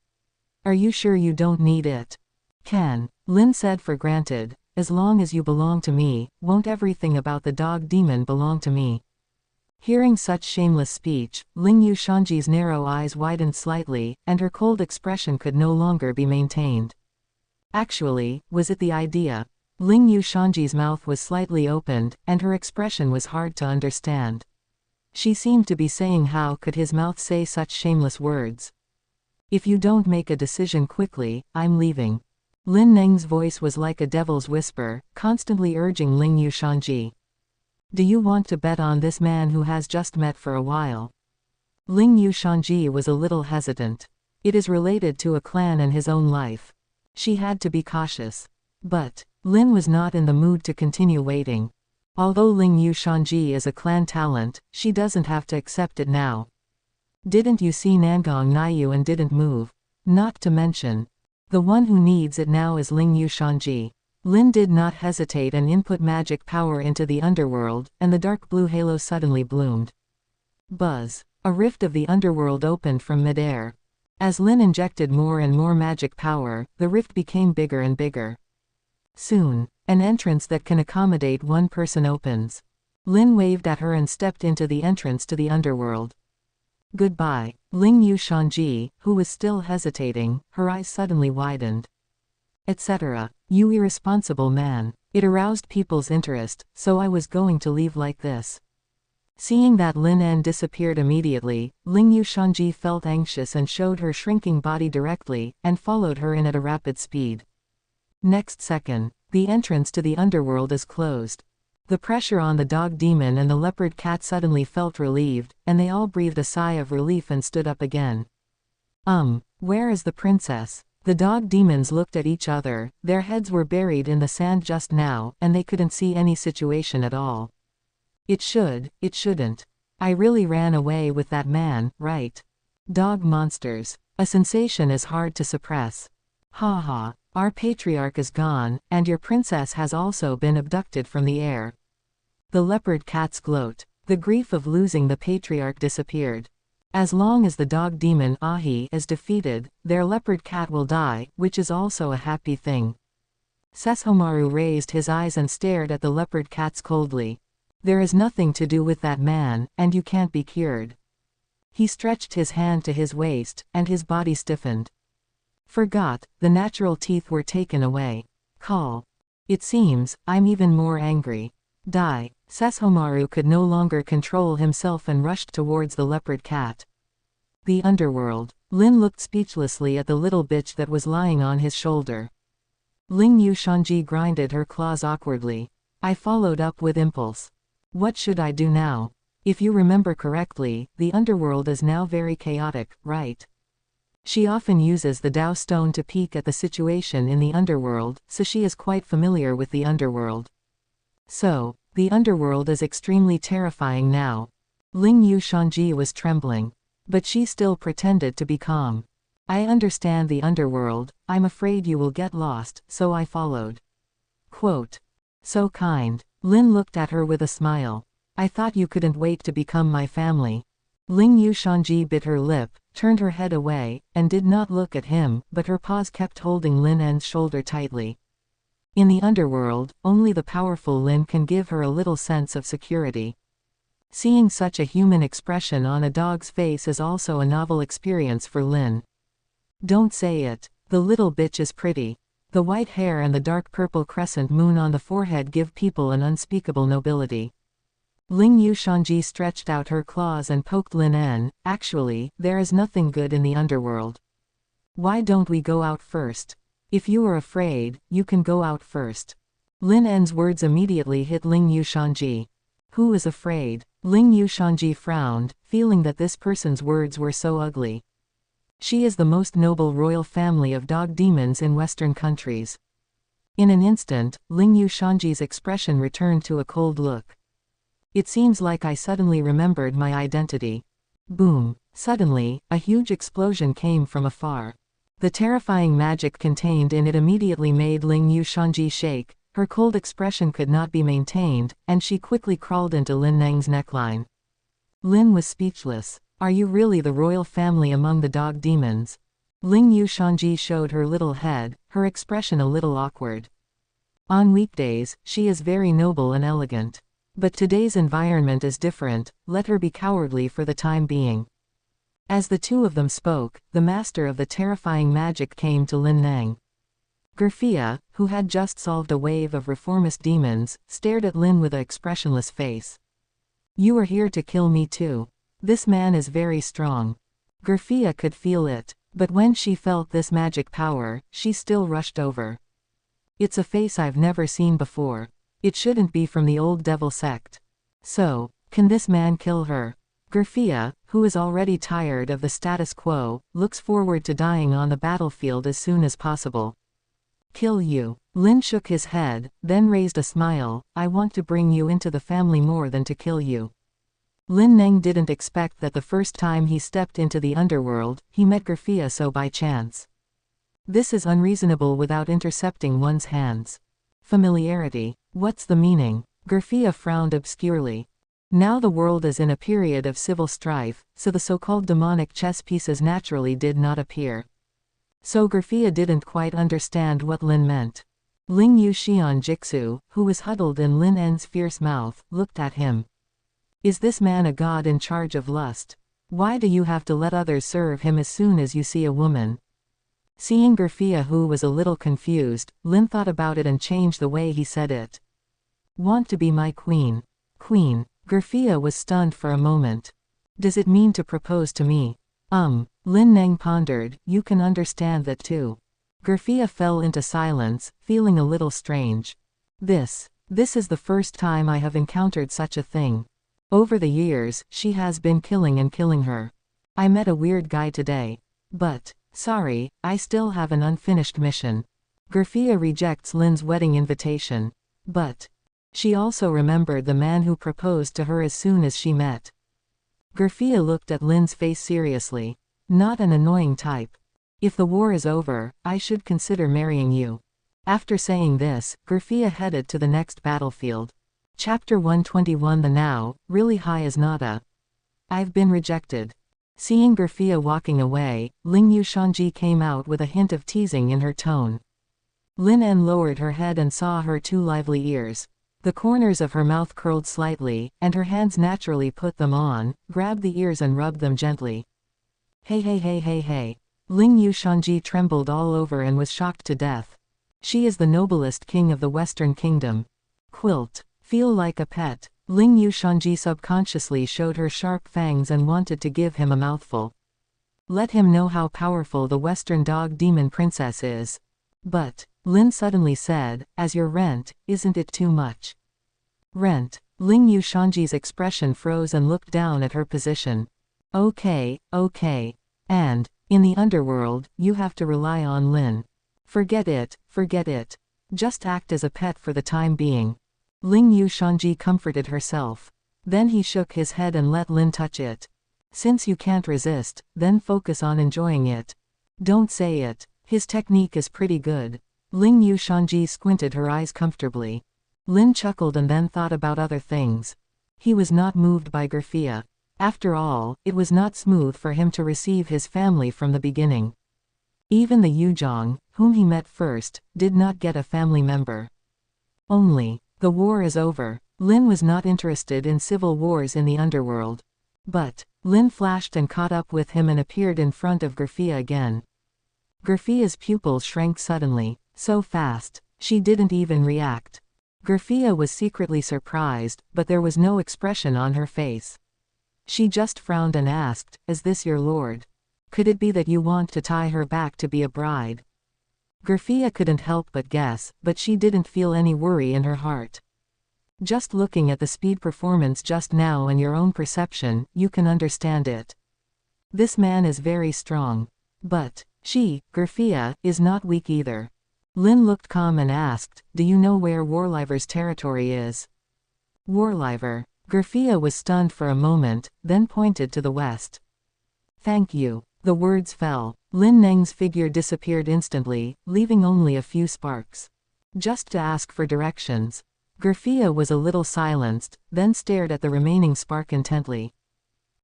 Are you sure you don't need it? Can. Lin said for granted, as long as you belong to me, won't everything about the dog demon belong to me? Hearing such shameless speech, Ling Yushanji's narrow eyes widened slightly, and her cold expression could no longer be maintained. Actually, was it the idea? Ling Yushanji's mouth was slightly opened, and her expression was hard to understand. She seemed to be saying how could his mouth say such shameless words. If you don't make a decision quickly, I'm leaving. Lin En's voice was like a devil's whisper, constantly urging Ling Yushanji. Do you want to bet on this man who has just met for a while? Ling Yushanji was a little hesitant. It is related to a clan and his own life. She had to be cautious. But Lin was not in the mood to continue waiting. Although Ling Yushanji is a clan talent, she doesn't have to accept it now. Didn't you see Nangong Naiyu and didn't move? Not to mention, the one who needs it now is Ling Yushanji. Lin did not hesitate and input magic power into the underworld, and the dark blue halo suddenly bloomed. Buzz. A rift of the underworld opened from midair. As Lin injected more and more magic power, the rift became bigger and bigger. Soon, an entrance that can accommodate one person opens. Lin waved at her and stepped into the entrance to the underworld. Goodbye. Ling Yushanji, who was still hesitating, her eyes suddenly widened. Etc. You irresponsible man. It aroused people's interest, so I was going to leave like this. Seeing that Lin En disappeared immediately, Ling Yushanji felt anxious and showed her shrinking body directly, and followed her in at a rapid speed. Next second, the entrance to the underworld is closed. The pressure on the dog demon and the leopard cat suddenly felt relieved, and they all breathed a sigh of relief and stood up again. Where is the princess? The dog demons looked at each other, their heads were buried in the sand just now, and they couldn't see any situation at all. It shouldn't. I really ran away with that man, right? Dog monsters. A sensation is hard to suppress. Ha ha. Our patriarch is gone, and your princess has also been abducted from the air. The leopard cats gloat. The grief of losing the patriarch disappeared. As long as the dog demon Ahi is defeated, their leopard cat will die, which is also a happy thing. Sesshomaru raised his eyes and stared at the leopard cats coldly. There is nothing to do with that man, and you can't be cured. He stretched his hand to his waist, and his body stiffened. Forgot, the natural teeth were taken away. Call. It seems, I'm even more angry. Die. Sesshomaru could no longer control himself and rushed towards the leopard cat. The underworld. Lin looked speechlessly at the little bitch that was lying on his shoulder. Ling Yushanji grinded her claws awkwardly. I followed up with impulse. What should I do now? If you remember correctly, the underworld is now very chaotic, right? She often uses the Dao stone to peek at the situation in the underworld, so she is quite familiar with the underworld. So, the underworld is extremely terrifying now. Ling Yushanji was trembling. But she still pretended to be calm. I understand the underworld, I'm afraid you will get lost, so I followed. Quote. So kind. Lin looked at her with a smile. I thought you couldn't wait to become my family. Ling Yushanji bit her lip, turned her head away, and did not look at him, but her paws kept holding Lin En's shoulder tightly. In the underworld, only the powerful Lin can give her a little sense of security. Seeing such a human expression on a dog's face is also a novel experience for Lin. Don't say it. The little bitch is pretty. The white hair and the dark purple crescent moon on the forehead give people an unspeakable nobility. Ling Yushanji stretched out her claws and poked Lin En. Actually, there is nothing good in the underworld. Why don't we go out first? If you are afraid, you can go out first. Lin En's words immediately hit Ling Yushanji. Who is afraid? Ling Yushanji frowned, feeling that this person's words were so ugly. She is the most noble royal family of dog demons in Western countries. In an instant, Ling Yushanji's expression returned to a cold look. It seems like I suddenly remembered my identity. Boom. Suddenly, a huge explosion came from afar. The terrifying magic contained in it immediately made Ling Yushanji shake. Her cold expression could not be maintained, and she quickly crawled into Lin Neng's neckline. Lin was speechless. Are you really the royal family among the dog demons? Ling Yushanji showed her little head, her expression a little awkward. On weekdays, she is very noble and elegant. But today's environment is different, let her be cowardly for the time being. As the two of them spoke, the master of the terrifying magic came to Lin Neng. Gerfia, who had just solved a wave of reformist demons, stared at Lin with an expressionless face. You are here to kill me too. This man is very strong. Gerfia could feel it. But when she felt this magic power, she still rushed over. It's a face I've never seen before. It shouldn't be from the old devil sect. So, can this man kill her? Grafia, who is already tired of the status quo, looks forward to dying on the battlefield as soon as possible. Kill you. Lin shook his head, then raised a smile. I want to bring you into the family more than to kill you. Lin En didn't expect that the first time he stepped into the underworld, he met Grafia so by chance. This is unreasonable without intercepting one's hands. Familiarity. What's the meaning? Grafia frowned obscurely. Now the world is in a period of civil strife, so the so-called demonic chess pieces naturally did not appear. So Grafia didn't quite understand what Lin meant. Ling Yu Xian Jixu, who was huddled in Lin En's fierce mouth, looked at him. Is this man a god in charge of lust? Why do you have to let others serve him as soon as you see a woman? Seeing Grafia, who was a little confused, Lin thought about it and changed the way he said it. Want to be my queen? Queen. Grafia was stunned for a moment. Does it mean to propose to me? Lin En pondered, you can understand that too. Grafia fell into silence, feeling a little strange. This is the first time I have encountered such a thing. Over the years, she has been killing and killing her. I met a weird guy today. But, sorry, I still have an unfinished mission. Grafia rejects Lin's wedding invitation. But she also remembered the man who proposed to her as soon as she met. Grafia looked at Lin's face seriously. Not an annoying type. If the war is over, I should consider marrying you. After saying this, Grafia headed to the next battlefield. Chapter 121. The now, really high as nada. I've been rejected. Seeing Grafia walking away, Ling Yu Shanji came out with a hint of teasing in her tone. Lin En lowered her head and saw her two lively ears. The corners of her mouth curled slightly, and her hands naturally put them on, grabbed the ears and rubbed them gently. Hey hey hey hey hey. Ling Yu Shanji trembled all over and was shocked to death. She is the noblest king of the Western Kingdom. Quilt. Feel like a pet. Ling Yu Shanji subconsciously showed her sharp fangs and wanted to give him a mouthful. Let him know how powerful the Western dog demon princess is. But, Lin suddenly said, as your rent, isn't it too much? Rent. Ling Yu Shanji's expression froze and looked down at her position. Okay. And, in the underworld, you have to rely on Lin. Forget it. Just act as a pet for the time being. Ling Yu Shanji comforted herself. Then he shook his head and let Lin touch it. Since you can't resist, then focus on enjoying it. Don't say it. His technique is pretty good. Ling Yu Shanji squinted her eyes comfortably. Lin chuckled and then thought about other things. He was not moved by Grafia. After all, it was not smooth for him to receive his family from the beginning. Even the Yuzhong, whom he met first, did not get a family member. Only, the war is over. Lin was not interested in civil wars in the underworld. But, Lin flashed and caught up with him and appeared in front of Grafia again. Grafia's pupils shrank suddenly, so fast, she didn't even react. Grafia was secretly surprised, but there was no expression on her face. She just frowned and asked, is this your lord? Could it be that you want to tie her back to be a bride? Grafia couldn't help but guess, but she didn't feel any worry in her heart. Just looking at the speed performance just now and your own perception, you can understand it. This man is very strong. But, Grafia, is not weak either. Lin looked calm and asked, do you know where Warliver's territory is? Warliver. Grafia was stunned for a moment, then pointed to the west. Thank you. The words fell. Lin Neng's figure disappeared instantly, leaving only a few sparks. Just to ask for directions. Grafia was a little silenced, then stared at the remaining spark intently.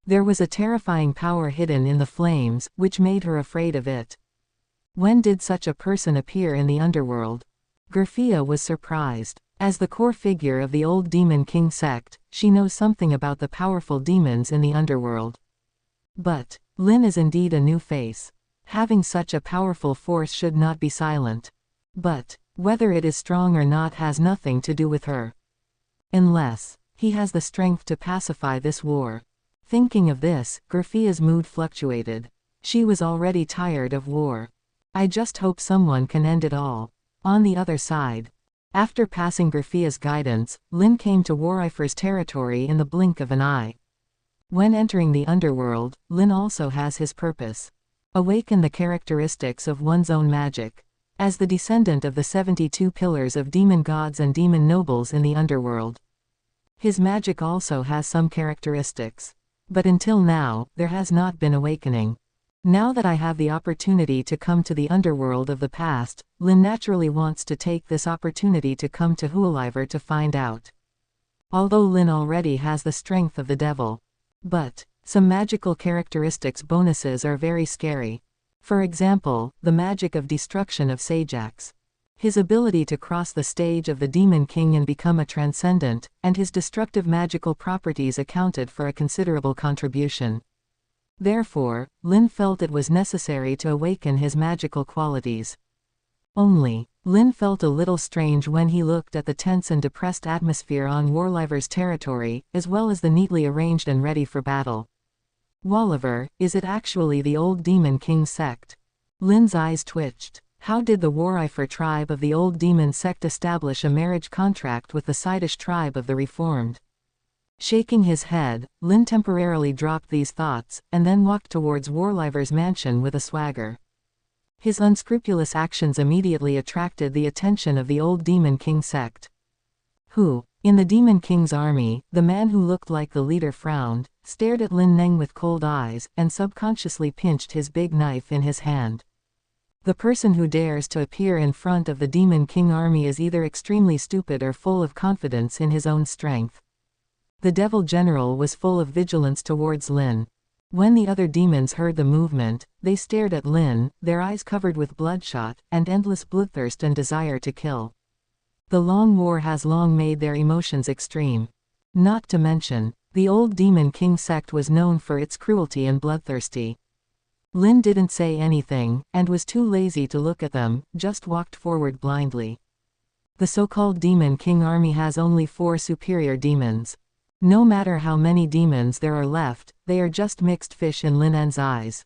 There was a terrifying power hidden in the flames, which made her afraid of it. When did such a person appear in the underworld? Grafia was surprised. As the core figure of the old Demon King sect, she knows something about the powerful demons in the underworld. But, Lin is indeed a new face. Having such a powerful force should not be silent. But, whether it is strong or not has nothing to do with her. Unless, he has the strength to pacify this war. Thinking of this, Grafia's mood fluctuated. She was already tired of war. I just hope someone can end it all. On the other side. After passing Graphia's guidance, Lin came to Warifer's territory in the blink of an eye. When entering the underworld, Lin also has his purpose. Awaken the characteristics of one's own magic. As the descendant of the 72 pillars of demon gods and demon nobles in the underworld, his magic also has some characteristics. But until now, there has not been awakening. Now that I have the opportunity to come to the underworld of the past, Lin naturally wants to take this opportunity to come to Huoliver to find out. Although Lin already has the strength of the devil. But some magical characteristics bonuses are very scary. For example, the magic of destruction of Sajax. His ability to cross the stage of the Demon King and become a transcendent, and his destructive magical properties accounted for a considerable contribution. Therefore, Lin felt it was necessary to awaken his magical qualities. Only, Lin felt a little strange when he looked at the tense and depressed atmosphere on Warliver's territory, as well as the neatly arranged and ready for battle. Walliver, is it actually the old Demon King sect? Lin's eyes twitched. How did the Warifer tribe of the old demon sect establish a marriage contract with the Sidish tribe of the Reformed? Shaking his head, Lin temporarily dropped these thoughts, and then walked towards Warliver's mansion with a swagger. His unscrupulous actions immediately attracted the attention of the old Demon King sect. Who? In the Demon King's army, the man who looked like the leader frowned, stared at Lin Neng with cold eyes, and subconsciously pinched his big knife in his hand. The person who dares to appear in front of the Demon King army is either extremely stupid or full of confidence in his own strength. The Devil General was full of vigilance towards Lin. When the other demons heard the movement, they stared at Lin, their eyes covered with bloodshot, and endless bloodthirst and desire to kill. The long war has long made their emotions extreme. Not to mention, the old Demon King sect was known for its cruelty and bloodthirsty. Lin didn't say anything, and was too lazy to look at them, just walked forward blindly. The so-called Demon King army has only 4 superior demons. No matter how many demons there are left, they are just mixed fish in Lin En's eyes.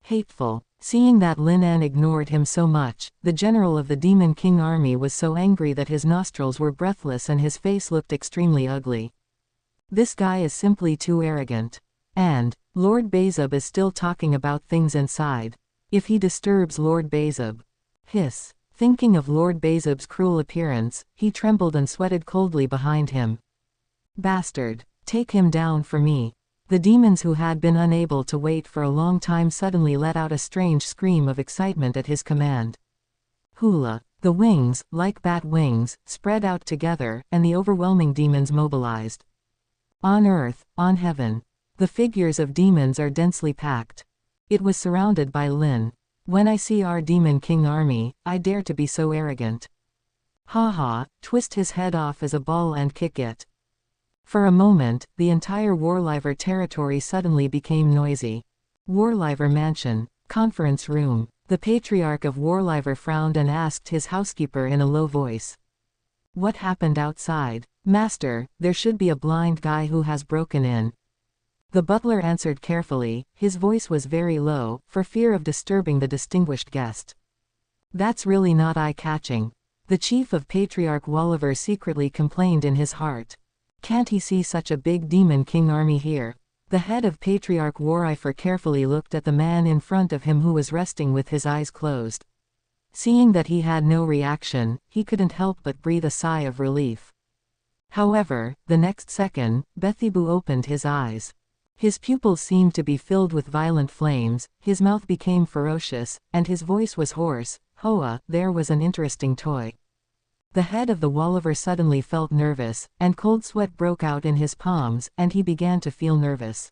Hateful. Seeing that Lin En ignored him so much, the general of the Demon King army was so angry that his nostrils were breathless and his face looked extremely ugly. This guy is simply too arrogant. And Lord Bezub is still talking about things inside. If he disturbs Lord Bezub. Hiss. Thinking of Lord Bezub's cruel appearance, he trembled and sweated coldly behind him. Bastard. Take him down for me. The demons who had been unable to wait for a long time suddenly let out a strange scream of excitement at his command. Hula. The wings, like bat wings, spread out together, and the overwhelming demons mobilized. On earth, on heaven. The figures of demons are densely packed. It was surrounded by Lin. When I see our Demon King army, I dare to be so arrogant. Ha ha, twist his head off as a ball and kick it. For a moment, the entire Warliver territory suddenly became noisy. Warliver Mansion. Conference room. The Patriarch of Warliver frowned and asked his housekeeper in a low voice. What happened outside? Master, there should be a blind guy who has broken in. The butler answered carefully, his voice was very low, for fear of disturbing the distinguished guest. That's really not eye-catching. The chief of Patriarch Walliver secretly complained in his heart. Can't he see such a big Demon King army here? The head of Patriarch Warifer carefully looked at the man in front of him who was resting with his eyes closed. Seeing that he had no reaction, he couldn't help but breathe a sigh of relief. However, the next second, Bethibu opened his eyes. His pupils seemed to be filled with violent flames, his mouth became ferocious, and his voice was hoarse. Hoa, there was an interesting toy. The head of the Walliver suddenly felt nervous, and cold sweat broke out in his palms, and he began to feel nervous.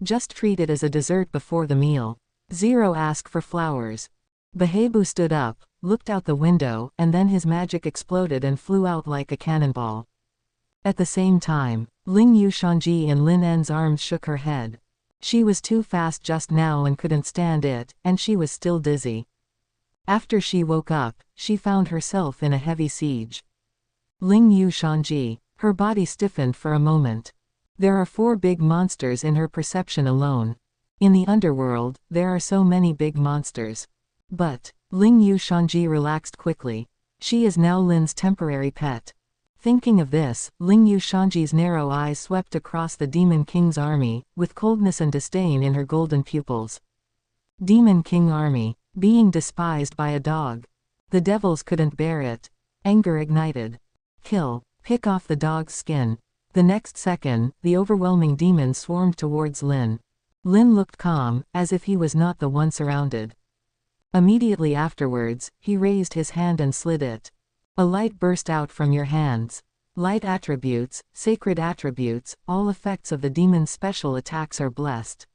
Just treat it as a dessert before the meal. Zero ask for flowers. Behebu stood up, looked out the window, and then his magic exploded and flew out like a cannonball. At the same time, Ling Yushangji in Lin En's arms shook her head. She was too fast just now and couldn't stand it, and she was still dizzy. After she woke up, she found herself in a heavy siege. Ling Yushangji. Her body stiffened for a moment. There are 4 big monsters in her perception alone. In the underworld, there are so many big monsters. But Ling Yu Shanji relaxed quickly. She is now Lin's temporary pet. Thinking of this, Ling Yu Shanji's narrow eyes swept across the Demon King's army, with coldness and disdain in her golden pupils. Demon King army, being despised by a dog. The devils couldn't bear it. Anger ignited. Kill, pick off the dog's skin. The next second, the overwhelming demons swarmed towards Lin. Lin looked calm, as if he was not the one surrounded. Immediately afterwards, he raised his hand and slid it. A light burst out from your hands. Light attributes, sacred attributes, all effects of the demon's special attacks are blessed.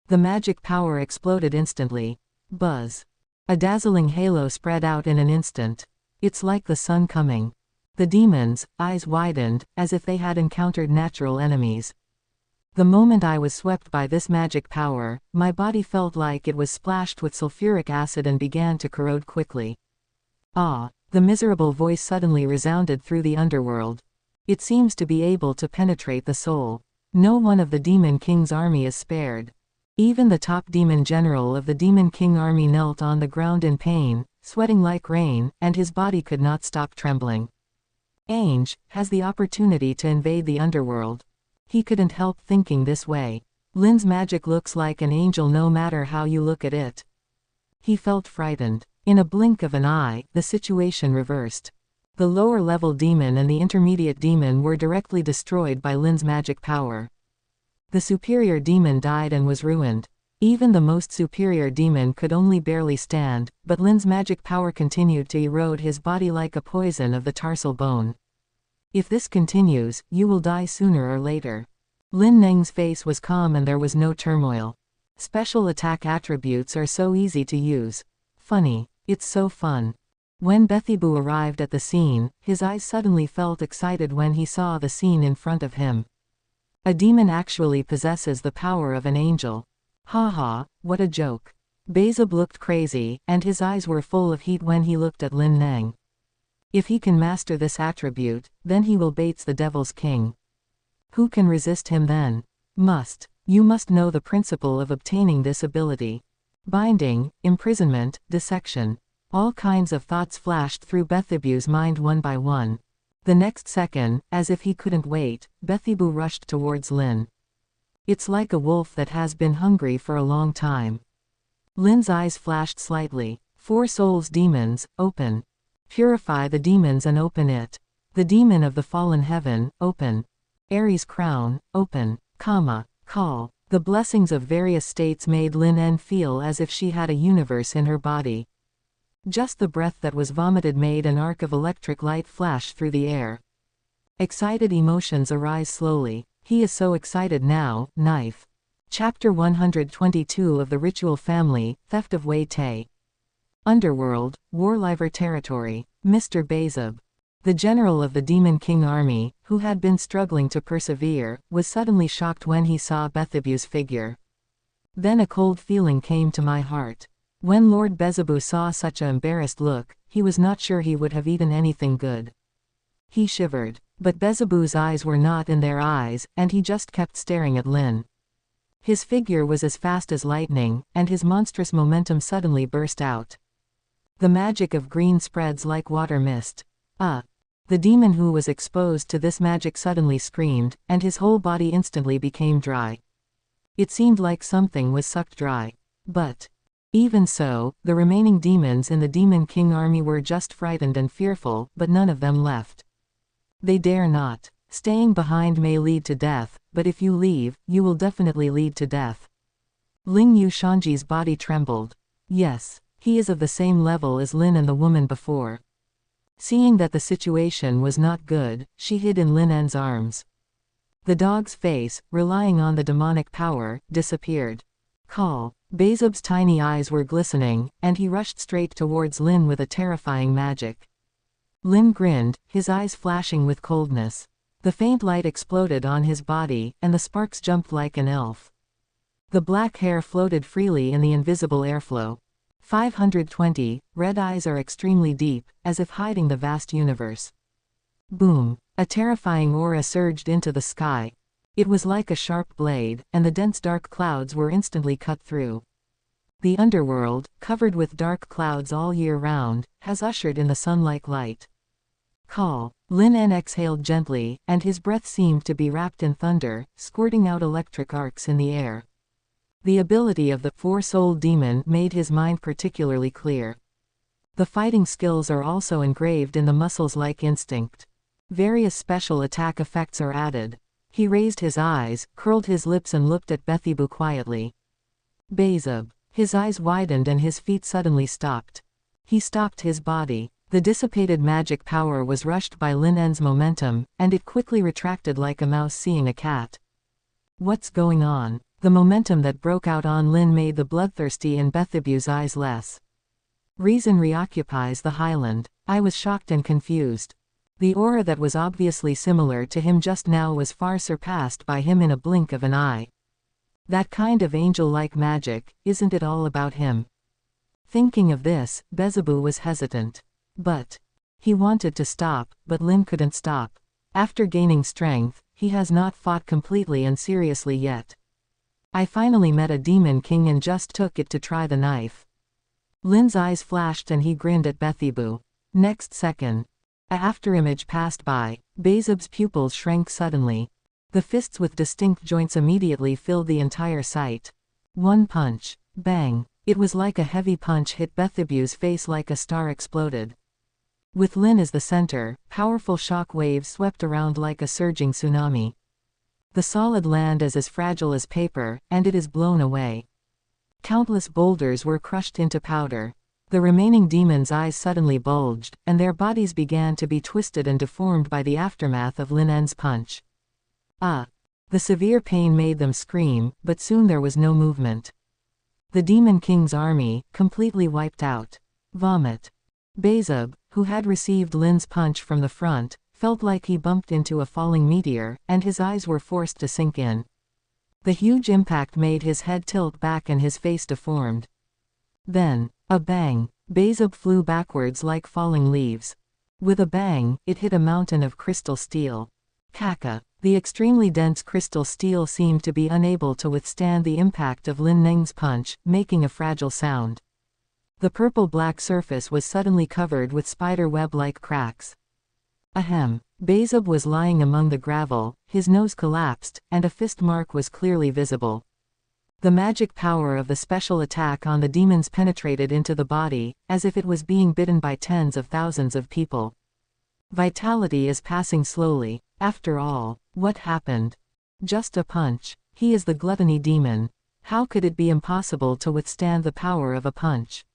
The magic power exploded instantly. Buzz. A dazzling halo spread out in an instant. It's like the sun coming. The demons' eyes widened, as if they had encountered natural enemies. The moment I was swept by this magic power, my body felt like it was splashed with sulfuric acid and began to corrode quickly. Ah! The miserable voice suddenly resounded through the underworld. It seems to be able to penetrate the soul. No one of the Demon King's army is spared. Even the top demon general of the Demon King army knelt on the ground in pain, sweating like rain, and his body could not stop trembling. Ainge has the opportunity to invade the underworld. He couldn't help thinking this way. Lin's magic looks like an angel no matter how you look at it. He felt frightened. In a blink of an eye, the situation reversed. The lower-level demon and the intermediate demon were directly destroyed by Lin's magic power. The superior demon died and was ruined. Even the most superior demon could only barely stand, but Lin's magic power continued to erode his body like a poison of the tarsal bone. If this continues, you will die sooner or later. Lin Neng's face was calm and there was no turmoil. Special attack attributes are so easy to use. Funny. It's so fun. When Bethibu arrived at the scene, his eyes suddenly felt excited when he saw the scene in front of him. A demon actually possesses the power of an angel. Haha, what a joke. Bezub looked crazy, and his eyes were full of heat when he looked at Lin Neng. If he can master this attribute, then he will Bates the Devil's King. Who can resist him then? You must know the principle of obtaining this ability. Binding, imprisonment, dissection. All kinds of thoughts flashed through Bethibu's mind one by one. The next second, as if he couldn't wait, Bethibu rushed towards Lin. It's like a wolf that has been hungry for a long time. Lin's eyes flashed slightly. 4 souls demons, open. Purify the demons and open it. The demon of the fallen heaven, open. Ares crown, open. Call. The blessings of various states made Lin En feel as if she had a universe in her body. Just the breath that was vomited made an arc of electric light flash through the air. Excited emotions arise slowly. He is so excited now. Knife. Chapter 122 of the Ritual Family, Theft of Wei Tai. Underworld, Warliver Territory. Mr. Bezub. The general of the Demon King army, who had been struggling to persevere, was suddenly shocked when he saw Bethibu's figure. Then a cold feeling came to my heart. When Lord Bezibu saw such an embarrassed look, he was not sure he would have eaten anything good. He shivered. But Bezibu's eyes were not in their eyes, and he just kept staring at Lin. His figure was as fast as lightning, and his monstrous momentum suddenly burst out. The magic of green spreads like water mist. The demon who was exposed to this magic suddenly screamed, and his whole body instantly became dry. It seemed like something was sucked dry. But even so, the remaining demons in the Demon King army were just frightened and fearful, but none of them left. They dare not. Staying behind may lead to death, but if you leave, you will definitely lead to death. Ling Yu Shanji's body trembled. Yes, he is of the same level as Lin and the woman before. Seeing that the situation was not good, she hid in Lin En's arms. The dog's face, relying on the demonic power, disappeared. Bezub's tiny eyes were glistening, and he rushed straight towards Lin with a terrifying magic. Lin grinned, his eyes flashing with coldness. The faint light exploded on his body, and the sparks jumped like an elf. The black hair floated freely in the invisible airflow. 520, red eyes are extremely deep, as if hiding the vast universe. Boom! A terrifying aura surged into the sky. It was like a sharp blade, and the dense dark clouds were instantly cut through. The underworld, covered with dark clouds all year round, has ushered in the sun-like light. Call. Lin En exhaled gently, and his breath seemed to be wrapped in thunder, squirting out electric arcs in the air. The ability of the four-souled demon made his mind particularly clear. The fighting skills are also engraved in the muscles like instinct. Various special attack effects are added. He raised his eyes, curled his lips and looked at Bethibu quietly. Bezub. His eyes widened and his feet suddenly stopped. He stopped his body. The dissipated magic power was rushed by Lin En's momentum, and it quickly retracted like a mouse seeing a cat. What's going on? The momentum that broke out on Lin made the bloodthirsty in Bethibu's eyes less. Reason reoccupies the highland. I was shocked and confused. The aura that was obviously similar to him just now was far surpassed by him in a blink of an eye. That kind of angel-like magic, isn't it all about him? Thinking of this, Bezibu was hesitant. But he wanted to stop, but Lin couldn't stop. After gaining strength, he has not fought completely and seriously yet. I finally met a demon king and just took it to try the knife. Lin's eyes flashed and he grinned at Bethibu. Next second, a afterimage passed by. Bezub's pupils shrank suddenly. The fists with distinct joints immediately filled the entire sight. One punch. Bang. It was like a heavy punch hit Bethibu's face like a star exploded. With Lin as the center, powerful shock waves swept around like a surging tsunami. The solid land is as fragile as paper, and it is blown away. Countless boulders were crushed into powder. The remaining demons' eyes suddenly bulged, and their bodies began to be twisted and deformed by the aftermath of Lin En's punch. The severe pain made them scream, but soon there was no movement. The Demon King's army, completely wiped out. Vomit. Bezub, who had received Lin's punch from the front, felt like he bumped into a falling meteor, and his eyes were forced to sink in. The huge impact made his head tilt back and his face deformed. Then, a bang. Bezub flew backwards like falling leaves. With a bang, it hit a mountain of crystal steel. Kaka. The extremely dense crystal steel seemed to be unable to withstand the impact of Lin Neng's punch, making a fragile sound. The purple-black surface was suddenly covered with spider web-like cracks. Ahem. Bezub was lying among the gravel, his nose collapsed, and a fist mark was clearly visible. The magic power of the special attack on the demons penetrated into the body, as if it was being bitten by tens of thousands of people. Vitality is passing slowly. After all, what happened? Just a punch. He is the gluttony demon. How could it be impossible to withstand the power of a punch?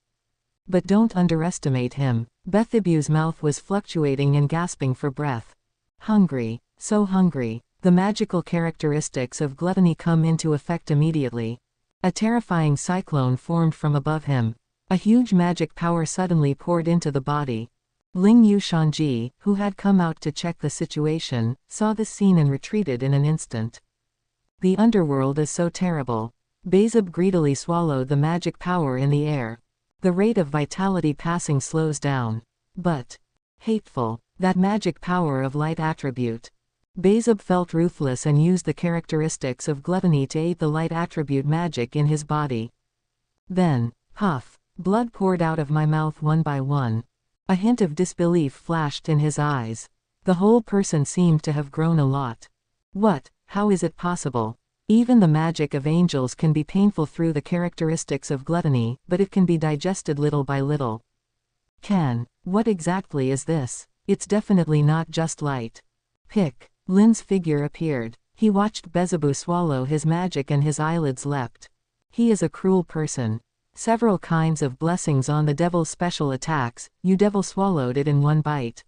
But don't underestimate him. Bethibu's mouth was fluctuating and gasping for breath. Hungry. So hungry. The magical characteristics of gluttony come into effect immediately. A terrifying cyclone formed from above him. A huge magic power suddenly poured into the body. Ling Yu Shanji, who had come out to check the situation, saw this scene and retreated in an instant. The underworld is so terrible. Bezub greedily swallowed the magic power in the air. The rate of vitality passing slows down. But hateful. That magic power of light attribute. Bezub felt ruthless and used the characteristics of gluttony to aid the light attribute magic in his body. Then, puff. Blood poured out of my mouth one by one. A hint of disbelief flashed in his eyes. The whole person seemed to have grown a lot. What? How is it possible? Even the magic of angels can be painful through the characteristics of gluttony, but it can be digested little by little. What exactly is this? It's definitely not just light. Pick. Lin's figure appeared. He watched Bezibu swallow his magic and his eyelids leapt. He is a cruel person. Several kinds of blessings on the devil's special attacks, you devil swallowed it in one bite.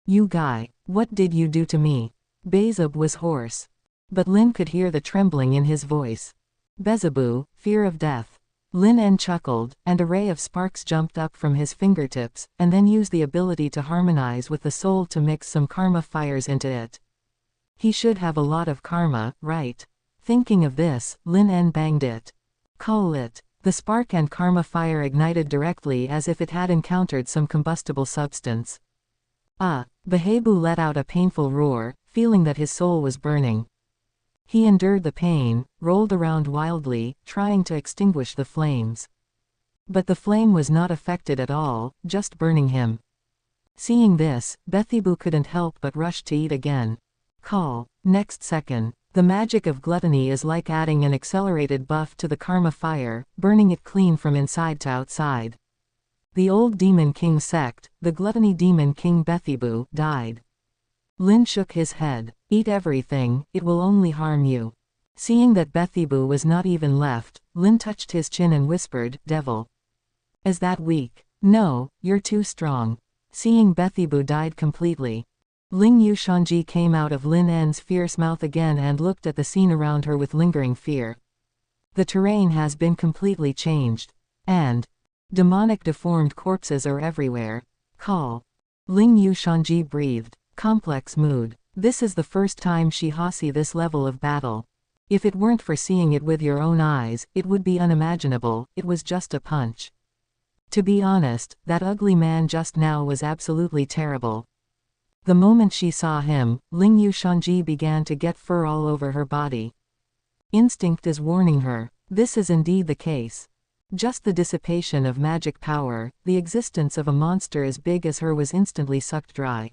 You guy, what did you do to me? Bezub was hoarse. But Lin could hear the trembling in his voice. Bezibu, fear of death. Lin En chuckled, and a ray of sparks jumped up from his fingertips, and then used the ability to harmonize with the soul to mix some karma fires into it. He should have a lot of karma, right? Thinking of this, Lin En banged it. Call it. The spark and karma fire ignited directly as if it had encountered some combustible substance. Behebu let out a painful roar, feeling that his soul was burning. He endured the pain, rolled around wildly, trying to extinguish the flames. But the flame was not affected at all, just burning him. Seeing this, Bethibu couldn't help but rush to eat again. Call. Next second. The magic of gluttony is like adding an accelerated buff to the karma fire, burning it clean from inside to outside. The old Demon King sect, the Gluttony Demon King Bethibu, died. Lin shook his head. Eat everything, it will only harm you. Seeing that Bethibu was not even left, Lin touched his chin and whispered, Devil. Is that weak? No, you're too strong. Seeing Bethibu died completely. Ling Yushanji came out of Lin En's fierce mouth again and looked at the scene around her with lingering fear. The terrain has been completely changed. And demonic deformed corpses are everywhere. Call. Ling Yushanji breathed. Complex mood. This is the first time she has seen this level of battle. If it weren't for seeing it with your own eyes, it would be unimaginable, it was just a punch. To be honest, that ugly man just now was absolutely terrible. The moment she saw him, Ling Yushanji began to get fur all over her body. Instinct is warning her. This is indeed the case. Just the dissipation of magic power, the existence of a monster as big as her was instantly sucked dry.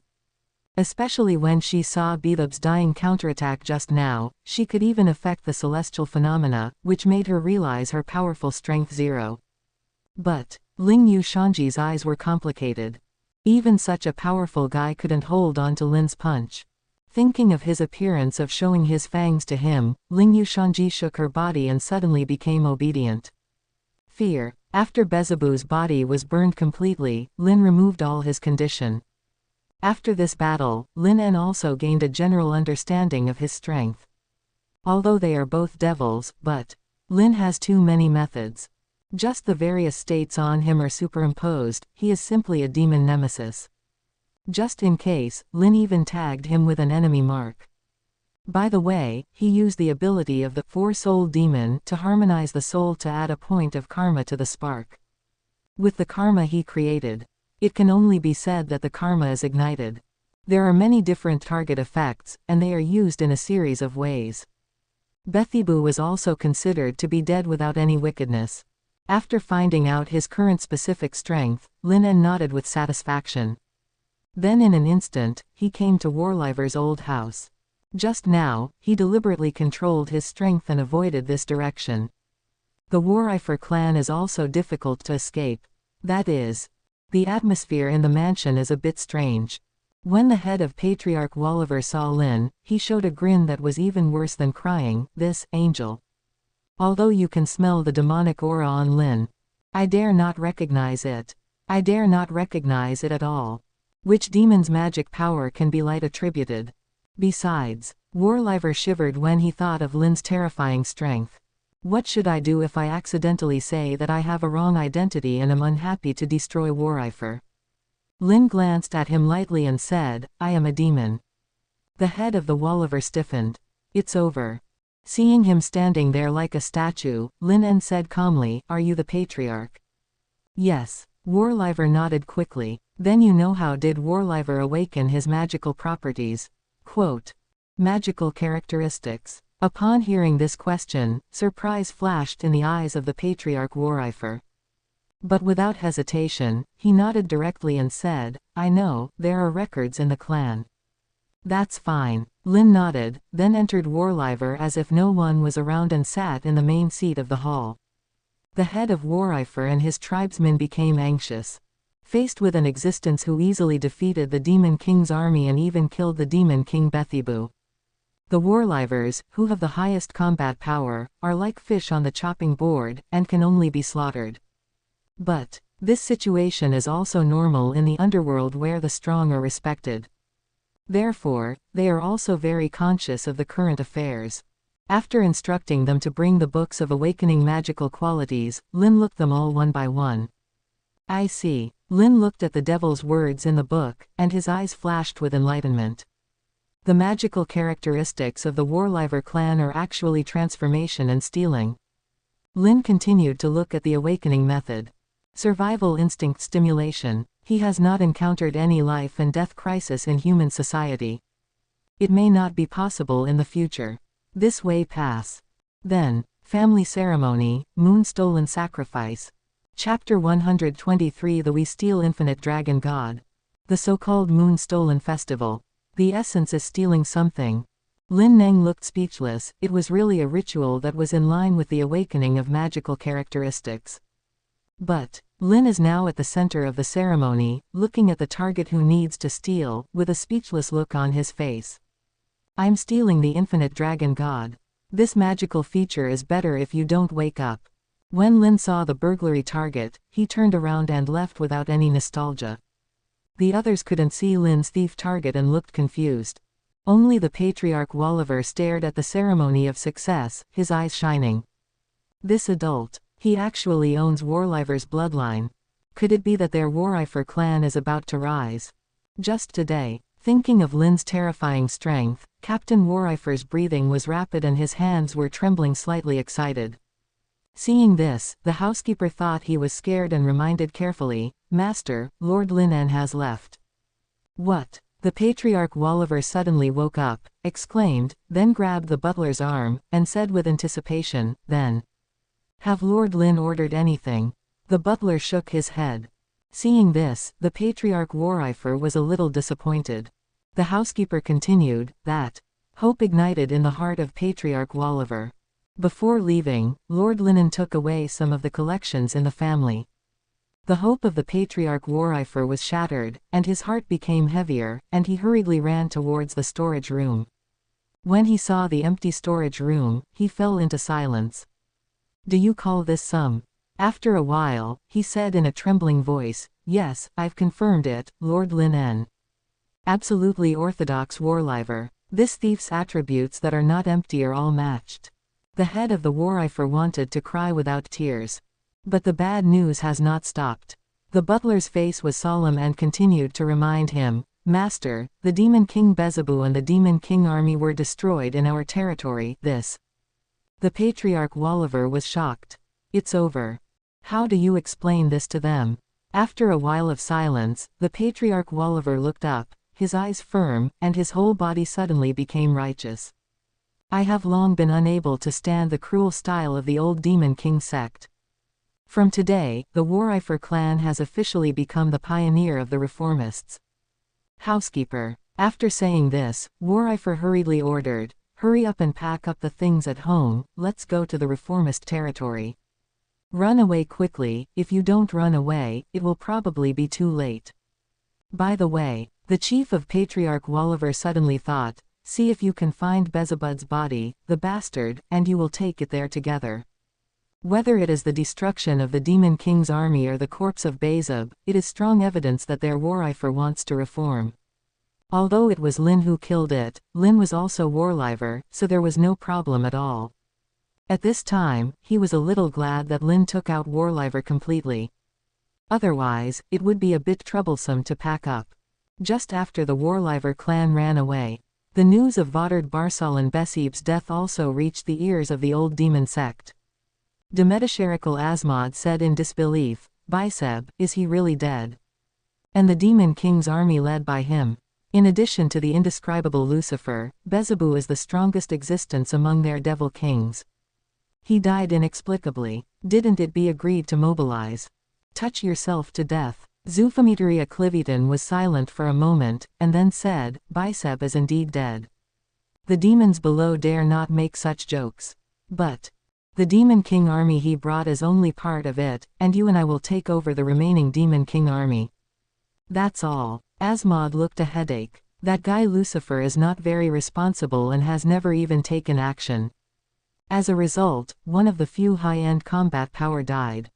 Especially when she saw Bethub's dying counterattack just now, she could even affect the celestial phenomena, which made her realize her powerful strength zero. But Ling Yushanji's eyes were complicated. Even such a powerful guy couldn't hold on to Lin's punch. Thinking of his appearance of showing his fangs to him, Ling Yushanji shook her body and suddenly became obedient. Fear. After Bethibu's body was burned completely, Lin removed all his condition. After this battle, Lin En also gained a general understanding of his strength. Although they are both devils, but Lin has too many methods. Just the various states on him are superimposed, he is simply a demon nemesis. Just in case, Lin even tagged him with an enemy mark. By the way, he used the ability of the Four-Soul Demon to harmonize the soul to add a point of karma to the spark. With the karma he created, it can only be said that the karma is ignited. There are many different target effects, and they are used in a series of ways. Bethibu was also considered to be dead without any wickedness. After finding out his current specific strength, Lin En nodded with satisfaction. Then in an instant, he came to Warliver's old house. Just now, he deliberately controlled his strength and avoided this direction. The Warliver clan is also difficult to escape. That is, the atmosphere in the mansion is a bit strange. When the head of Patriarch Warliver saw Lin, he showed a grin that was even worse than crying, this, angel. Although you can smell the demonic aura on Lin, I dare not recognize it. I dare not recognize it at all. Which demon's magic power can be light attributed? Besides, Warliver shivered when he thought of Lin's terrifying strength. What should I do if I accidentally say that I have a wrong identity and am unhappy to destroy Warliver? Lin glanced at him lightly and said, I am a demon. The head of the Warliver stiffened. It's over. Seeing him standing there like a statue, Lin En said calmly, Are you the Patriarch? Yes. Warliver nodded quickly. Then you know how did Warliver awaken his magical properties? Quote. Magical characteristics. Upon hearing this question, surprise flashed in the eyes of the Patriarch Warliver. But without hesitation, he nodded directly and said, I know, there are records in the clan. That's fine. Lin nodded, then entered Warliver as if no one was around and sat in the main seat of the hall. The head of Warliver and his tribesmen became anxious. Faced with an existence who easily defeated the Demon King's army and even killed the Demon King Bethibu. The Warlivers, who have the highest combat power, are like fish on the chopping board, and can only be slaughtered. But this situation is also normal in the underworld where the strong are respected. Therefore, they are also very conscious of the current affairs. After instructing them to bring the books of awakening magical qualities, Lin looked them all one by one. I see. Lin looked at the devil's words in the book, and his eyes flashed with enlightenment. The magical characteristics of the Warliver clan are actually transformation and stealing. Lin continued to look at the awakening method. Survival instinct stimulation. He has not encountered any life and death crisis in human society. It may not be possible in the future. This way pass. Then, family ceremony, moon-stolen sacrifice. Chapter 123 The We Steal Infinite Dragon God. The so-called moon-stolen festival. The essence is stealing something. Lin En looked speechless. It was really a ritual that was in line with the awakening of magical characteristics. But, Lin is now at the center of the ceremony, looking at the target who needs to steal, with a speechless look on his face. I'm stealing the infinite dragon god. This magical feature is better if you don't wake up. When Lin saw the burglary target, he turned around and left without any nostalgia. The others couldn't see Lin's thief target and looked confused. Only the patriarch Walliver stared at the ceremony of success, his eyes shining. This adult, he actually owns Warliver's bloodline. Could it be that their Warifer clan is about to rise? Just today, thinking of Lin's terrifying strength, Captain Warifer's breathing was rapid and his hands were trembling slightly excited. Seeing this, the housekeeper thought he was scared and reminded carefully, "Master, Lord Lin En has left." "What?" The patriarch Walliver suddenly woke up, exclaimed, then grabbed the butler's arm, and said with anticipation, "Then. Have Lord Lin ordered anything?" The butler shook his head. Seeing this, the patriarch Warifer was a little disappointed. The housekeeper continued, that hope ignited in the heart of patriarch Walliver. Before leaving, Lord Lin En took away some of the collections in the family. The hope of the patriarch Warifer was shattered, and his heart became heavier, and he hurriedly ran towards the storage room. When he saw the empty storage room, he fell into silence. "Do you call this some?" After a while, he said in a trembling voice, "Yes, I've confirmed it, Lord Lin En. Absolutely orthodox Warliver. This thief's attributes that are not empty are all matched." The head of the Warifer wanted to cry without tears. But the bad news has not stopped. The butler's face was solemn and continued to remind him, "Master, the Demon King Beelzebub and the Demon King army were destroyed in our territory." The patriarch Walliver was shocked. "It's over. How do you explain this to them?" After a while of silence, the patriarch Walliver looked up, his eyes firm, and his whole body suddenly became righteous. "I have long been unable to stand the cruel style of the old Demon King sect. From today, the Warifer clan has officially become the pioneer of the reformists." Housekeeper. After saying this, Warifer hurriedly ordered, "Hurry up and pack up the things at home, let's go to the reformist territory. Run away quickly, if you don't run away, it will probably be too late." By the way, the chief of Patriarch Walliver suddenly thought, "See if you can find Beelzebub's body, the bastard, and you will take it there together. Whether it is the destruction of the Demon King's army or the corpse of Beelzebub, it is strong evidence that their Warifer wants to reform." Although it was Lin who killed it, Lin was also Warliver, so there was no problem at all. At this time, he was a little glad that Lin took out Warliver completely. Otherwise, it would be a bit troublesome to pack up. Just after the Warliver clan ran away, the news of Vodard Barsalan Besib's death also reached the ears of the old demon sect. Demedisherical Asmod said in disbelief, "Biseb, is he really dead? And the Demon King's army led by him? In addition to the indescribable Lucifer, Beelzebub is the strongest existence among their devil kings. He died inexplicably. Didn't it be agreed to mobilize? Touch yourself to death." Zufamiteria Cliviton was silent for a moment, and then said, "Biseb is indeed dead. The demons below dare not make such jokes. But the Demon King army he brought is only part of it, and you and I will take over the remaining Demon King army. That's all." Asmod looked a headache. That guy Lucifer is not very responsible and has never even taken action. As a result, one of the few high-end combat power died.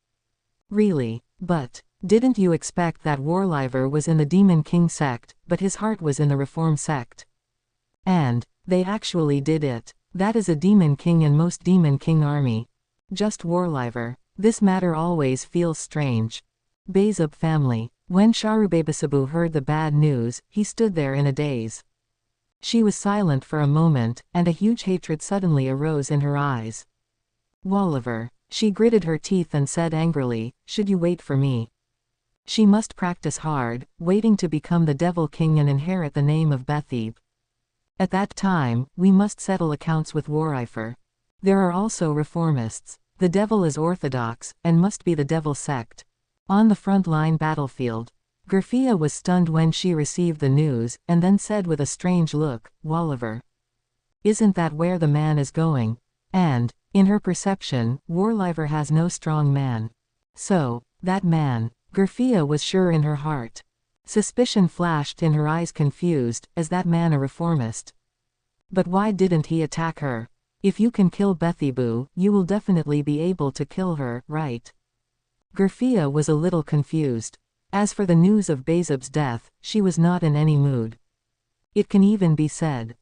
Really? But didn't you expect that Warliver was in the Demon King sect, but his heart was in the Reform sect? And they actually did it. That is a Demon King in most Demon King army. Just Warliver. This matter always feels strange. Beelzebub family. When Sharubebesabu heard the bad news, he stood there in a daze. She was silent for a moment, and a huge hatred suddenly arose in her eyes. "Walliver." She gritted her teeth and said angrily, "Should you wait for me?" She must practice hard, waiting to become the Devil King and inherit the name of Bethib. At that time, we must settle accounts with Warifer. There are also reformists. The devil is orthodox, and must be the devil sect. On the front-line battlefield, Grafia was stunned when she received the news, and then said with a strange look, Warifer. Isn't that where the man is going? And, in her perception, Warifer has no strong man. So, that man, Grafia was sure in her heart. Suspicion flashed in her eyes, confused, is that man a reformist? But why didn't he attack her? If you can kill Bethibu, you will definitely be able to kill her, right? Grafia was a little confused. As for the news of Bezub's death, she was not in any mood. It can even be said.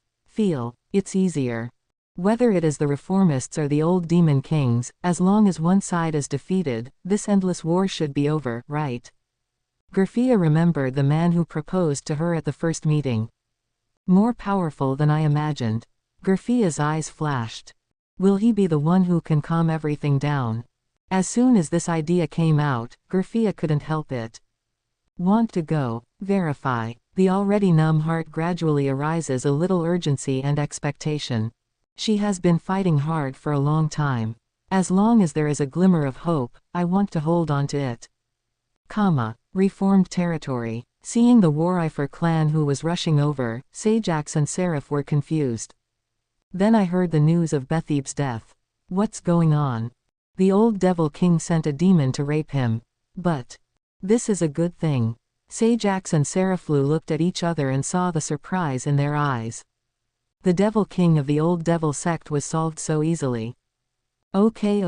It's easier. Whether it is the reformists or the old demon kings, as long as one side is defeated, this endless war should be over, right? Grafia remembered the man who proposed to her at the first meeting. More powerful than I imagined. Grafia's eyes flashed. Will he be the one who can calm everything down? As soon as this idea came out, Grafia couldn't help it. Want to go, verify. The already numb heart gradually arises a little urgency and expectation. She has been fighting hard for a long time. As long as there is a glimmer of hope, I want to hold on to it. Reformed territory. Seeing the Warifer clan who was rushing over, Sajax and Seraph were confused. Then I heard the news of Bethib's death. What's going on? The old devil king sent a demon to rape him. But this is a good thing. Sajax and Seraphlu looked at each other and saw the surprise in their eyes. The devil king of the old devil sect was solved so easily. Okay.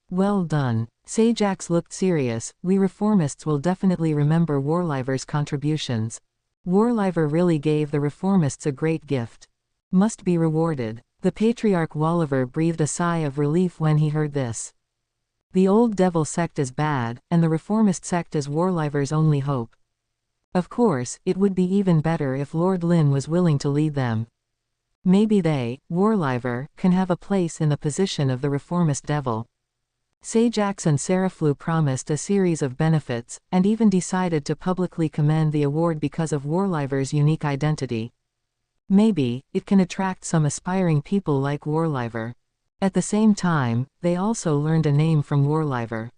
Well done. Sajax looked serious. We reformists will definitely remember Warifer's contributions. Warifer really gave the reformists a great gift. Must be rewarded. The patriarch Warifer breathed a sigh of relief when he heard this. The old devil sect is bad, and the reformist sect is Warifer's only hope. Of course, it would be even better if Lord Lin was willing to lead them. Maybe they, Warifer, can have a place in the position of the reformist devil. Sajax and Seraphlu promised a series of benefits, and even decided to publicly commend the award because of Warifer's unique identity. Maybe, it can attract some aspiring people like Warifer. At the same time, they also learned a name from Warifer.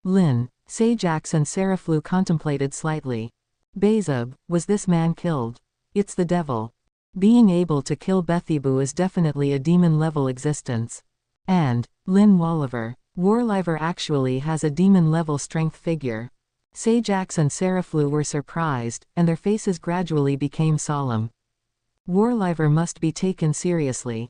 Lin. Sajax and Seraphlu contemplated slightly. Bezub, was this man killed? It's the devil. Being able to kill Bethibu is definitely a demon-level existence. And, Lin Warifer. Warifer actually has a demon-level strength figure. Sajax and Seraphlu were surprised, and their faces gradually became solemn. Warifer must be taken seriously.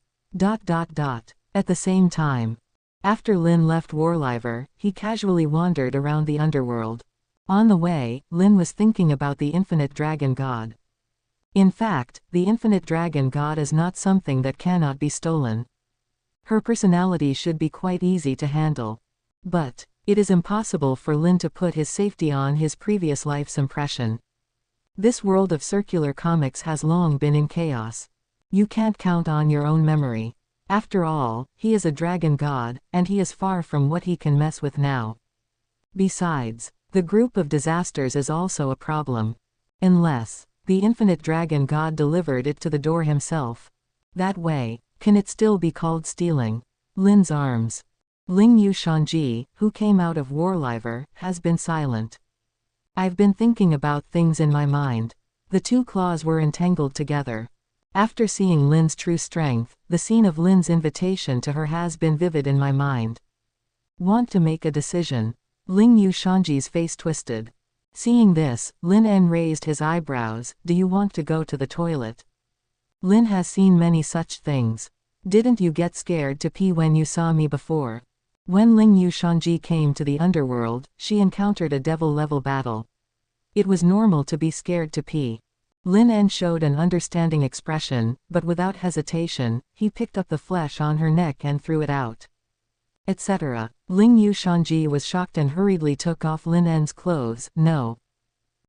At the same time. After Lin left Warifer, he casually wandered around the underworld. On the way, Lin was thinking about the infinite dragon god. In fact, the infinite dragon god is not something that cannot be stolen. Her personality should be quite easy to handle. But it is impossible for Lin to put his safety on his previous life's impression. This world of circular comics has long been in chaos. You can't count on your own memory. After all, he is a dragon god, and he is far from what he can mess with now. Besides, the group of disasters is also a problem. Unless the infinite dragon god delivered it to the door himself. That way, can it still be called stealing? Lin's arms. Ling Yu Shanji, who came out of Warifer, has been silent. I've been thinking about things in my mind. The two claws were entangled together. After seeing Lin's true strength, the scene of Lin's invitation to her has been vivid in my mind. Want to make a decision. Ling Yu Shanji's face twisted. Seeing this, Lin En raised his eyebrows. Do you want to go to the toilet? Lin has seen many such things. Didn't you get scared to pee when you saw me before? When Ling Yu Shanji came to the underworld, she encountered a devil-level battle. It was normal to be scared to pee. Lin En showed an understanding expression, but without hesitation, he picked up the flesh on her neck and threw it out. Etc. Ling Yu Shanji was shocked and hurriedly took off Lin En's clothes. No.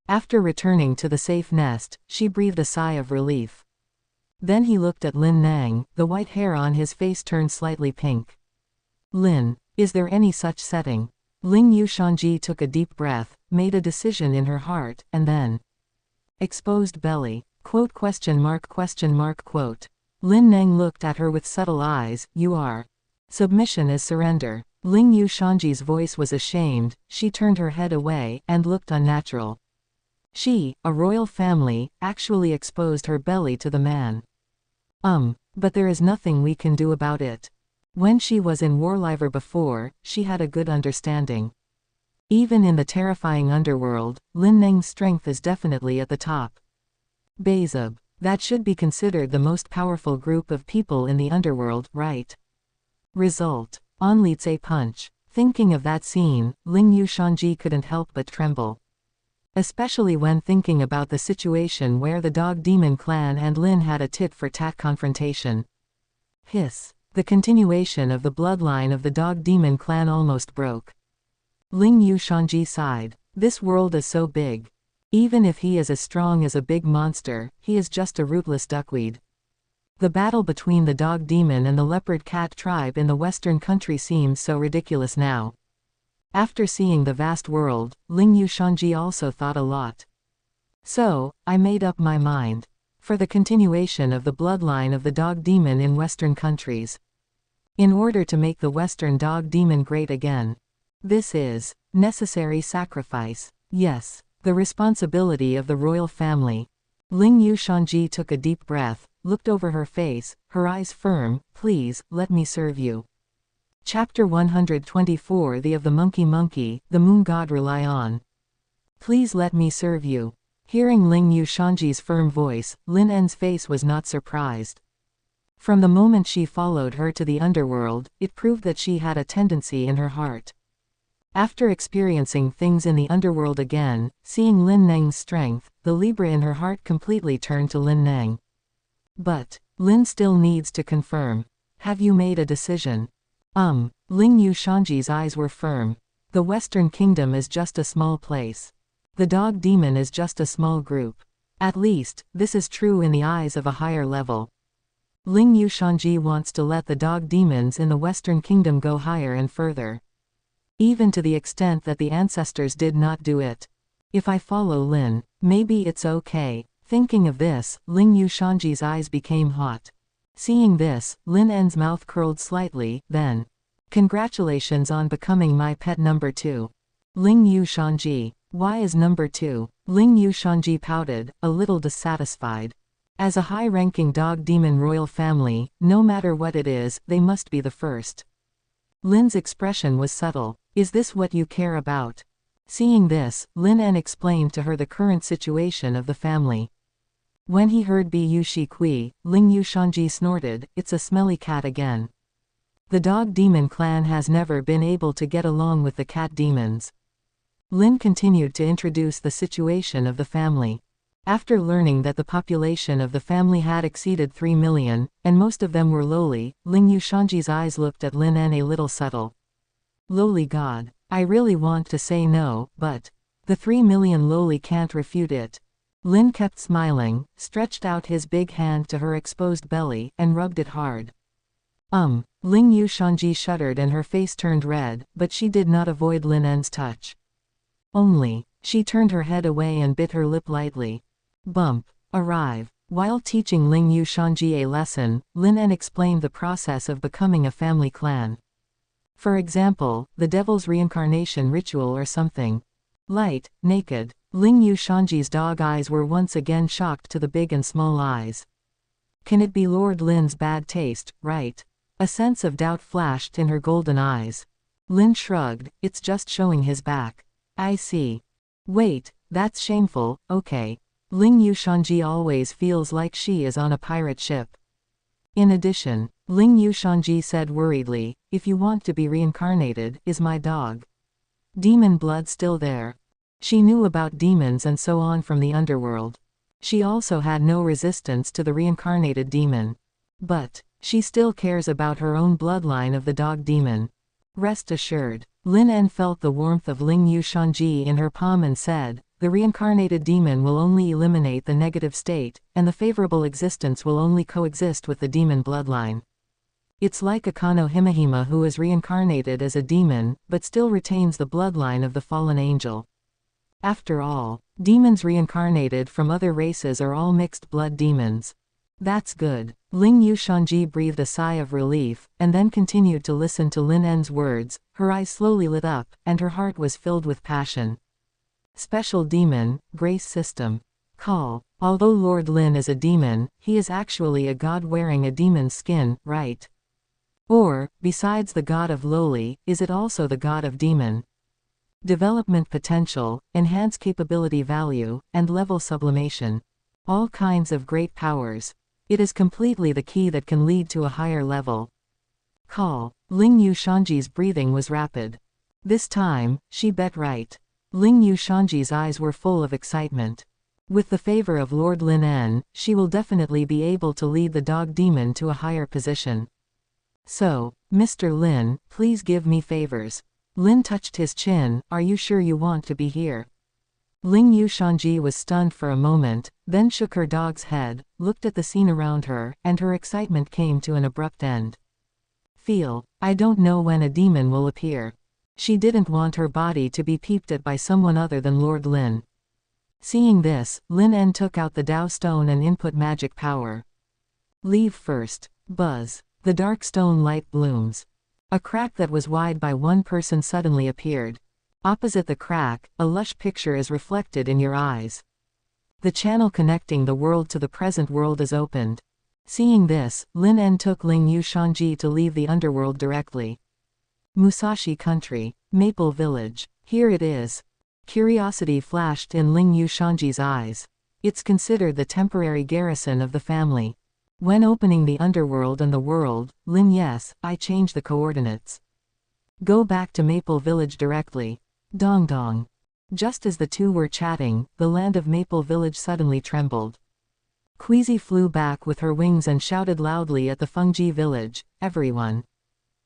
After returning to the safe nest, she breathed a sigh of relief. Then he looked at Lin Nang, the white hair on his face turned slightly pink. Lin, is there any such setting? Ling Yu Shanji took a deep breath, made a decision in her heart, and then exposed belly. Quote question mark quote. Lin En looked at her with subtle eyes. You are. Submission is surrender. Ling Yu Shanji's voice was ashamed, she turned her head away, and looked unnatural. She, a royal family, actually exposed her belly to the man. But there is nothing we can do about it. When she was in Warliver before, she had a good understanding. Even in the terrifying underworld, Lin En's strength is definitely at the top. Beelzebub. That should be considered the most powerful group of people in the underworld, right? Result. Onlitse punch. Thinking of that scene, Ling Yu Shanji couldn't help but tremble. Especially when thinking about the situation where the Dog Demon clan and Lin had a tit-for-tat confrontation. Hiss. The continuation of the bloodline of the Dog Demon clan almost broke. Ling Yu Shanji sighed. This world is so big. Even if he is as strong as a big monster, he is just a rootless duckweed. The battle between the Dog Demon and the Leopard Cat tribe in the Western country seems so ridiculous now. After seeing the vast world, Ling Yu Shanji also thought a lot. So, I made up my mind. For the continuation of the bloodline of the Dog Demon in Western countries. In order to make the Western Dog Demon great again. This is necessary sacrifice. Yes, the responsibility of the royal family. Ling Yu Shanji took a deep breath, looked over her face, her eyes firm. Please, let me serve you. Chapter 124 The of the Monkey, the moon god rely on. Please let me serve you. Hearing Ling Yu Shanji's firm voice, Lin En's face was not surprised. From the moment she followed her to the underworld, it proved that she had a tendency in her heart. After experiencing things in the underworld again, seeing Lin Neng's strength, the Libra in her heart completely turned to Lin Neng. But, Lin still needs to confirm. Have you made a decision? Ling Yu Shanji's eyes were firm. The Western Kingdom is just a small place. The Dog Demon is just a small group. At least, this is true in the eyes of a higher level. Ling Yu Shanji wants to let the Dog Demons in the Western Kingdom go higher and further. Even to the extent that the ancestors did not do it. If I follow Lin, maybe it's okay. Thinking of this, Ling Yu Shanji's eyes became hot. Seeing this, Lin En's mouth curled slightly, then. Congratulations on becoming my pet number 2. Ling Yu Shanji. Why is number 2? Ling Yu Shanji pouted, a little dissatisfied. As a high-ranking Dog Demon royal family, no matter what it is, they must be the first. Lin's expression was subtle. Is this what you care about? Seeing this, Lin En explained to her the current situation of the family. When he heard Bu Shi Kui, Ling Yu Shanji snorted, it's a smelly cat again. The Dog Demon clan has never been able to get along with the cat demons. Lin continued to introduce the situation of the family. After learning that the population of the family had exceeded 3 million, and most of them were lowly, Ling Yu Shanji's eyes looked at Lin En a little subtle. Lowly god. I really want to say no, but the 3 million lowly can't refute it. Lin kept smiling, stretched out his big hand to her exposed belly, and rubbed it hard. Ling Yu Shanji shuddered and her face turned red, but she did not avoid Lin En's touch. Only, she turned her head away and bit her lip lightly. Bump. Arrive. While teaching Ling Yu Shanji a lesson, Lin En explained the process of becoming a family clan. For example, the devil's reincarnation ritual or something. Light, naked. Ling Yu Shanji's dog eyes were once again shocked to the big and small eyes. Can it be Lord Lin's bad taste, right? A sense of doubt flashed in her golden eyes. Lin shrugged, it's just showing his back. I see. Wait, that's shameful, okay. Ling Yu Shanji always feels like she is on a pirate ship. In addition, Ling Yu Shanji said worriedly, if you want to be reincarnated, is my dog demon blood still there? She knew about demons and so on from the underworld. She also had no resistance to the reincarnated demon. But she still cares about her own bloodline of the Dog Demon. Rest assured. Lin En felt the warmth of Ling Yu Shanji in her palm and said, the reincarnated demon will only eliminate the negative state, and the favorable existence will only coexist with the demon bloodline. It's like Akano Himehima who is reincarnated as a demon, but still retains the bloodline of the fallen angel. After all, Demons reincarnated from other races are all mixed-blood demons. That's good. Ling Yushanji breathed a sigh of relief, and then continued to listen to Lin En's words. Her eyes slowly lit up, and her heart was filled with passion. Special demon, grace system. Call. Although Lord Lin is a demon, he is actually a god wearing a demon's skin, right? Or, besides the god of lowly, is it also the god of demon? Development potential, enhance capability value, and level sublimation. All kinds of great powers. It is completely the key that can lead to a higher level. Call. Ling Yushanji's breathing was rapid. This time, she bet right. Ling Yushanji's eyes were full of excitement. With the favor of Lord Lin En, she will definitely be able to lead the dog demon to a higher position. So, Mr. Lin, please give me favors. Lin touched his chin. Are you sure you want to be here? Ling Yushanji was stunned for a moment, then shook her dog's head, looked at the scene around her, and her excitement came to an abrupt end. I don't know when a demon will appear. She didn't want her body to be peeped at by someone other than Lord Lin. Seeing this, Lin En took out the Dao stone and input magic power. Leave first. Buzz. The dark stone light blooms. A crack that was wide by one person suddenly appeared. Opposite the crack, a lush picture is reflected in your eyes. The channel connecting the world to the present world is opened. Seeing this, Lin En took Ling Yushanji to leave the underworld directly. Musashi Country. Maple Village. Here it is. Curiosity flashed in Ling Yushanji's eyes. It's considered the temporary garrison of the family. When opening the underworld and the world, Lin, yes, I change the coordinates. Go back to Maple Village directly. Dong dong. Just as the two were chatting, the land of Maple Village suddenly trembled. Queasy flew back with her wings and shouted loudly at the Fengji village, everyone.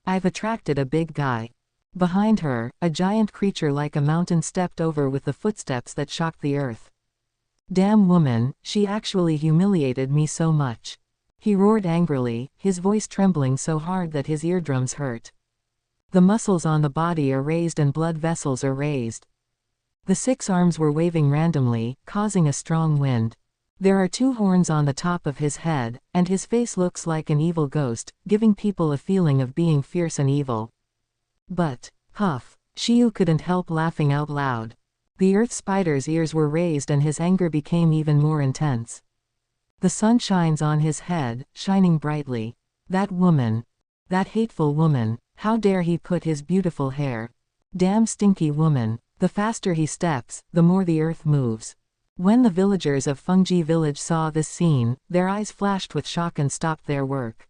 I've attracted a big guy. Behind her, a giant creature like a mountain stepped over with the footsteps that shocked the earth. Damn woman, she actually humiliated me so much. He roared angrily, his voice trembling so hard that his eardrums hurt. The muscles on the body are raised and blood vessels are raised. The 6 arms were waving randomly, causing a strong wind. There are 2 horns on the top of his head, and his face looks like an evil ghost, giving people a feeling of being fierce and evil. But, huff, Shiyu couldn't help laughing out loud. The earth spider's ears were raised and his anger became even more intense. The sun shines on his head, shining brightly. That woman. That hateful woman, how dare he put his beautiful hair. Damn stinky woman. The faster he steps, the more the earth moves. When the villagers of Fengji village saw this scene, their eyes flashed with shock and stopped their work.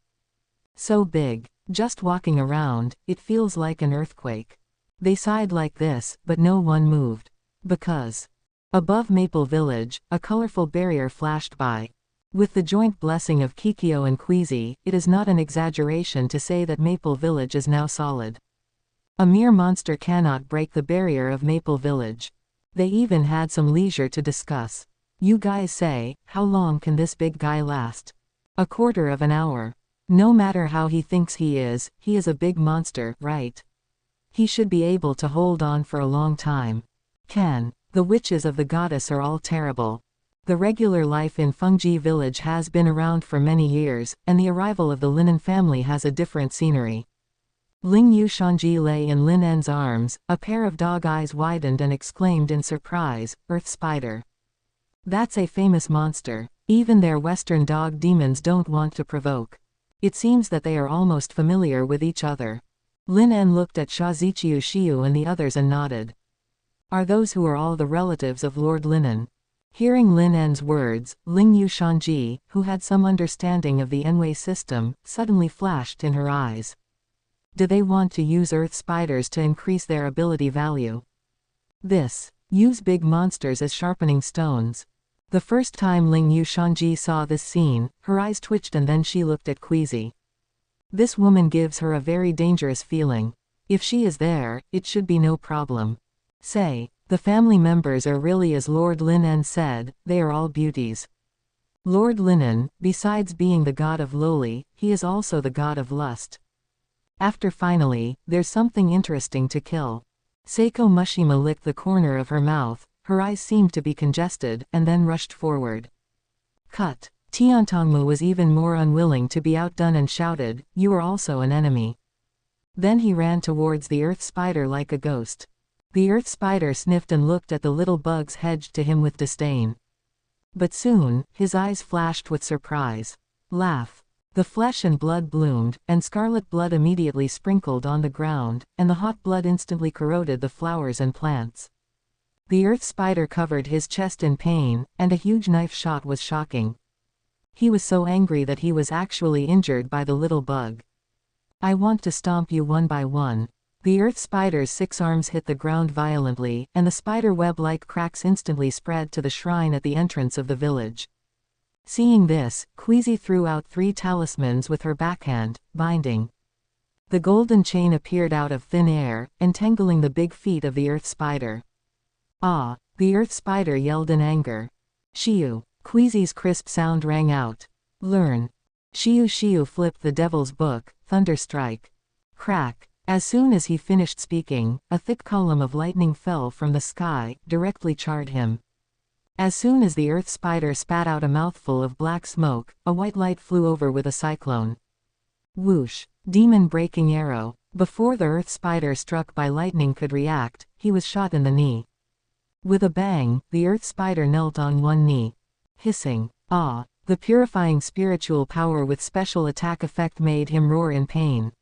So big. Just walking around, it feels like an earthquake. They sighed like this, but no one moved. Because. Above Maple Village, a colorful barrier flashed by. With the joint blessing of Jicuo and Queasy, it is not an exaggeration to say that Maple Village is now solid. A mere monster cannot break the barrier of Maple Village. They even had some leisure to discuss. You guys say, how long can this big guy last? A quarter of an hour. No matter how he thinks he is a big monster, right? He should be able to hold on for a long time. The witches of the goddess are all terrible. The regular life in Fengji village has been around for many years, and the arrival of the Lin En family has a different scenery. Ling Yushanji lay in Lin En's arms, a pair of dog eyes widened and exclaimed in surprise, Earth Spider. That's a famous monster. Even their Western dog demons don't want to provoke. It seems that they are almost familiar with each other. Lin En looked at Shazichiu Shiyu and the others and nodded. Are those who are all the relatives of Lord Lin En? Hearing Lin En's words, Ling Yushanji, who had some understanding of the Enwei system, suddenly flashed in her eyes. Do they want to use earth spiders to increase their ability value? Use big monsters as sharpening stones. The first time Ling Yushanji saw this scene, her eyes twitched and then she looked at Queasy. This woman gives her a very dangerous feeling. If she is there, it should be no problem. The family members are really as Lord Lin En said, they are all beauties. Lord Lin En, besides being the god of lowly, he is also the god of lust. After finally, there's something interesting to kill. Seiko Mushima licked the corner of her mouth. her eyes seemed to be congested, and then rushed forward. Cut. Tiantongmu was even more unwilling to be outdone and shouted, "You are also an enemy." Then he ran towards the earth spider like a ghost. The earth spider sniffed and looked at the little bugs hedged to him with disdain. But soon, his eyes flashed with surprise. Laugh. The flesh and blood bloomed, and scarlet blood immediately sprinkled on the ground, and the hot blood instantly corroded the flowers and plants. The earth spider covered his chest in pain, and a huge knife shot was shocking. He was so angry that he was actually injured by the little bug. "I want to stomp you one by one." The earth spider's 6 arms hit the ground violently, and the spider web-like cracks instantly spread to the shrine at the entrance of the village. Seeing this, Queasy threw out 3 talismans with her backhand, binding. The golden chain appeared out of thin air, entangling the big feet of the earth spider. "Ah!" The earth spider yelled in anger. "Shiu!" Queasy's crisp sound rang out. "Learn!" Shiu flipped the devil's book, Thunderstrike. Crack! As soon as he finished speaking, a thick column of lightning fell from the sky, directly charred him. As soon as the earth spider spat out a mouthful of black smoke, a white light flew over with a cyclone. Whoosh! Demon breaking arrow. Before the earth spider struck by lightning could react, he was shot in the knee. With a bang, the earth spider knelt on one knee. Hissing. "Ah!" The purifying spiritual power with special attack effect made him roar in pain.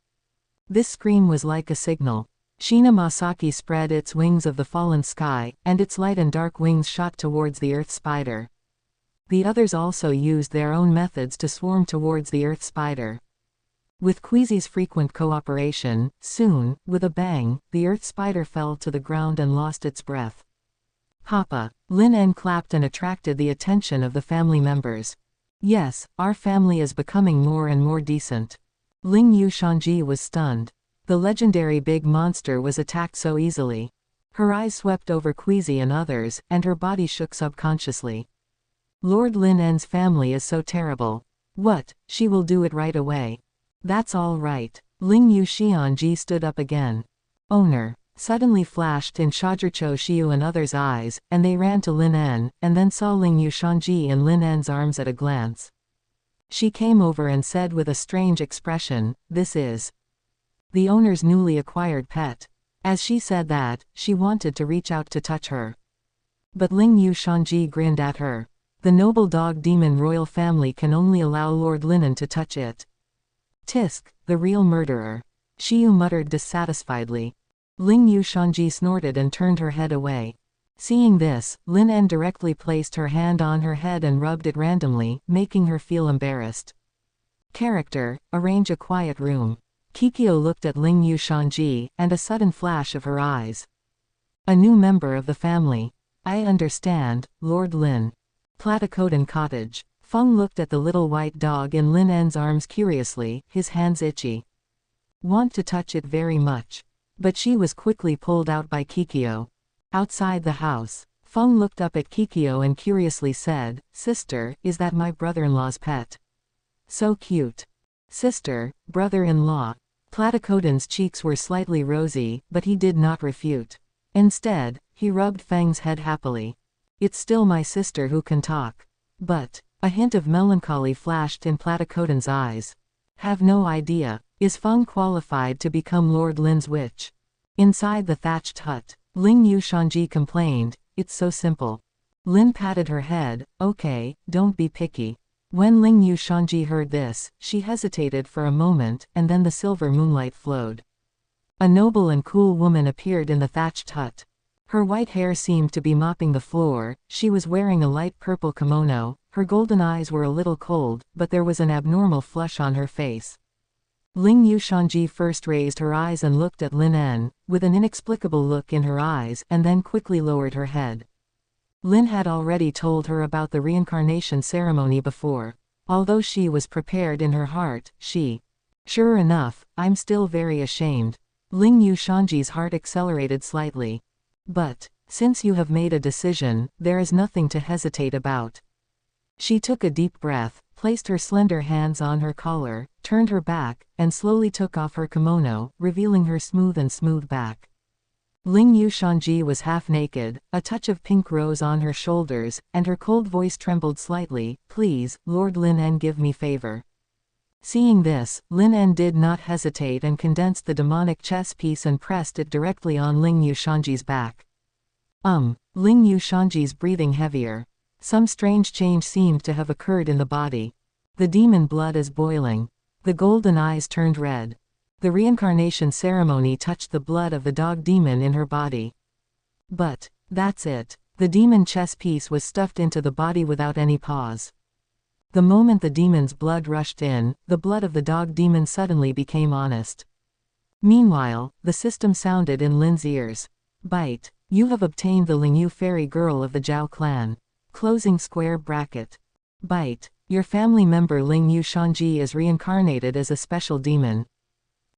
This scream was like a signal. Shina Masaki spread its wings of the fallen sky, and its light and dark wings shot towards the earth spider. The others also used their own methods to swarm towards the earth spider. With Queasy's frequent cooperation, soon, with a bang, the earth spider fell to the ground and lost its breath. "Papa!" Lin En clapped and attracted the attention of the family members. "Yes, our family is becoming more and more decent." Ling Yu Shanji was stunned. The legendary big monster was attacked so easily. Her eyes swept over Queasy and others, and her body shook subconsciously. Lord Lin En's family is so terrible. What? She will do it right away. That's all right. Ling Yu Xianji stood up again. Owner. Suddenly flashed in Shajircho Shiu and others' eyes, and they ran to Lin En, and then saw Ling Yu Shanji in Lin En's arms at a glance. She came over and said with a strange expression, "This is the owner's newly acquired pet." As she said that, she wanted to reach out to touch her. But Ling Yu Shanji grinned at her. The noble dog demon royal family can only allow Lord Linen to touch it. Tisk, the real murderer. Shiu muttered dissatisfiedly. Ling Yu Shanji snorted and turned her head away. Seeing this, Lin En directly placed her hand on her head and rubbed it randomly, making her feel embarrassed. Character, arrange a quiet room. Kikyo looked at Ling Yu Shanji, and a sudden flash of her eyes. A new member of the family. I understand, Lord Lin. Platicodan Cottage. Feng looked at the little white dog in Lin En's arms curiously, his hands itchy. Want to touch it very much. But she was quickly pulled out by Kikyo. Outside the house, Feng looked up at Kikyo and curiously said, "Sister, is that my brother-in-law's pet? So cute." Sister, brother-in-law. Platicodan's cheeks were slightly rosy, but he did not refute. Instead, he rubbed Feng's head happily. It's still my sister who can talk. But, a hint of melancholy flashed in Platicodan's eyes. Have no idea. Is Feng qualified to become Lord Lin's witch? Inside the thatched hut, Ling Yu Shanji complained, "It's so simple." Lin patted her head, "Okay, don't be picky." When Ling Yu Shanji heard this, she hesitated for a moment, and then the silver moonlight flowed. A noble and cool woman appeared in the thatched hut. Her white hair seemed to be mopping the floor, she was wearing a light purple kimono, her golden eyes were a little cold, but there was an abnormal flush on her face. Ling Yu Shanji first raised her eyes and looked at Lin En, with an inexplicable look in her eyes, and then quickly lowered her head. Lin had already told her about the reincarnation ceremony before. Although she was prepared in her heart, Sure enough, I'm still very ashamed. Ling Yu Shanji's heart accelerated slightly. But, since you have made a decision, there is nothing to hesitate about. She took a deep breath, placed her slender hands on her collar, turned her back, and slowly took off her kimono, revealing her smooth back. Ling Yushanji was half naked, a touch of pink rose on her shoulders, and her cold voice trembled slightly. Please, Lord Lin En, give me favor. Seeing this, Lin En did not hesitate and condensed the demonic chess piece and pressed it directly on Ling Yushanji's back. Ling Yushanji's breathing heavier. Some strange change seemed to have occurred in the body. The demon blood is boiling. The golden eyes turned red. The reincarnation ceremony touched the blood of the dog demon in her body. But that's it. The demon chess piece was stuffed into the body without any pause. The moment the demon's blood rushed in, the blood of the dog demon suddenly became honest. Meanwhile, the system sounded in Lin's ears. Bite. You have obtained the Lingyu fairy girl of the Zhao clan. Closing square bracket. Bite. Your family member Ling Yushanji is reincarnated as a special demon.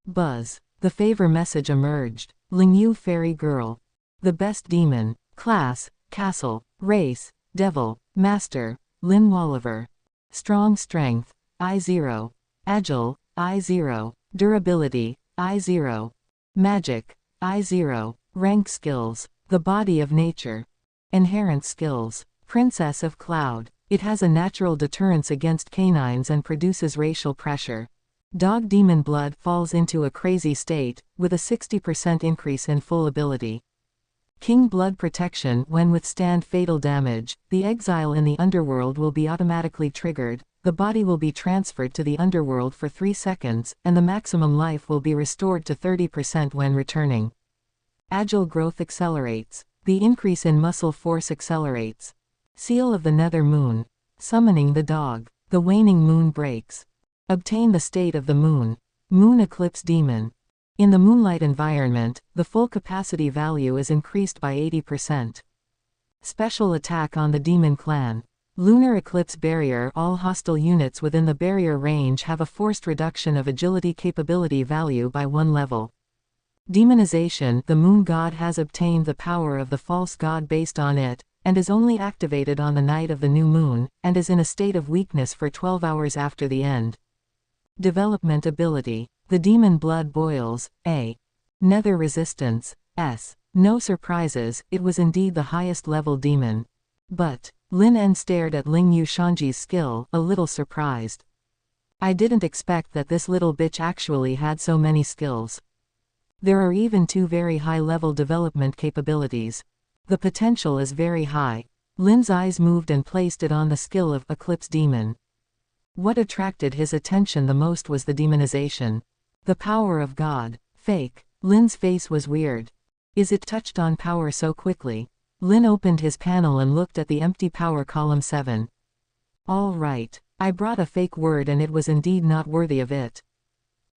Buzz. The favor message emerged. Lingyu fairy girl. The best demon. Class, castle, race, devil, master, Lin Walliver. Strong strength, I0. Agile, I0. Durability, I0. Magic, I0. Rank skills, the body of nature. Inherent skills, Princess of Cloud. It has a natural deterrence against canines and produces racial pressure. Dog demon blood falls into a crazy state, with a 60% increase in full ability. King blood protection. When withstand fatal damage, the exile in the underworld will be automatically triggered, the body will be transferred to the underworld for 3 seconds, and the maximum life will be restored to 30% when returning. Agile growth accelerates. The increase in muscle force accelerates. Seal of the Nether Moon. Summoning the dog. The waning moon breaks. Obtain the state of the moon. Moon eclipse demon. In the moonlight environment, the full capacity value is increased by 80%. Special attack on the demon clan. Lunar eclipse barrier. All hostile units within the barrier range have a forced reduction of agility capability value by 1 level. Demonization. The moon god has obtained the power of the false god based on it, and is only activated on the night of the new moon, and is in a state of weakness for 12 hours after the end. Development ability. The demon blood boils. A. Nether resistance. S. No surprises, it was indeed the highest level demon. But Lin En stared at Ling Yushanji's skill, a little surprised. I didn't expect that this little bitch actually had so many skills. There are even 2 very high-level development capabilities. The potential is very high. Lin's eyes moved and placed it on the skill of Eclipse Demon. What attracted his attention the most was the demonization. The power of God. Fake. Lin's face was weird. Is it touched on power so quickly? Lin opened his panel and looked at the empty power column 7. All right. I brought a fake word and it was indeed not worthy of it.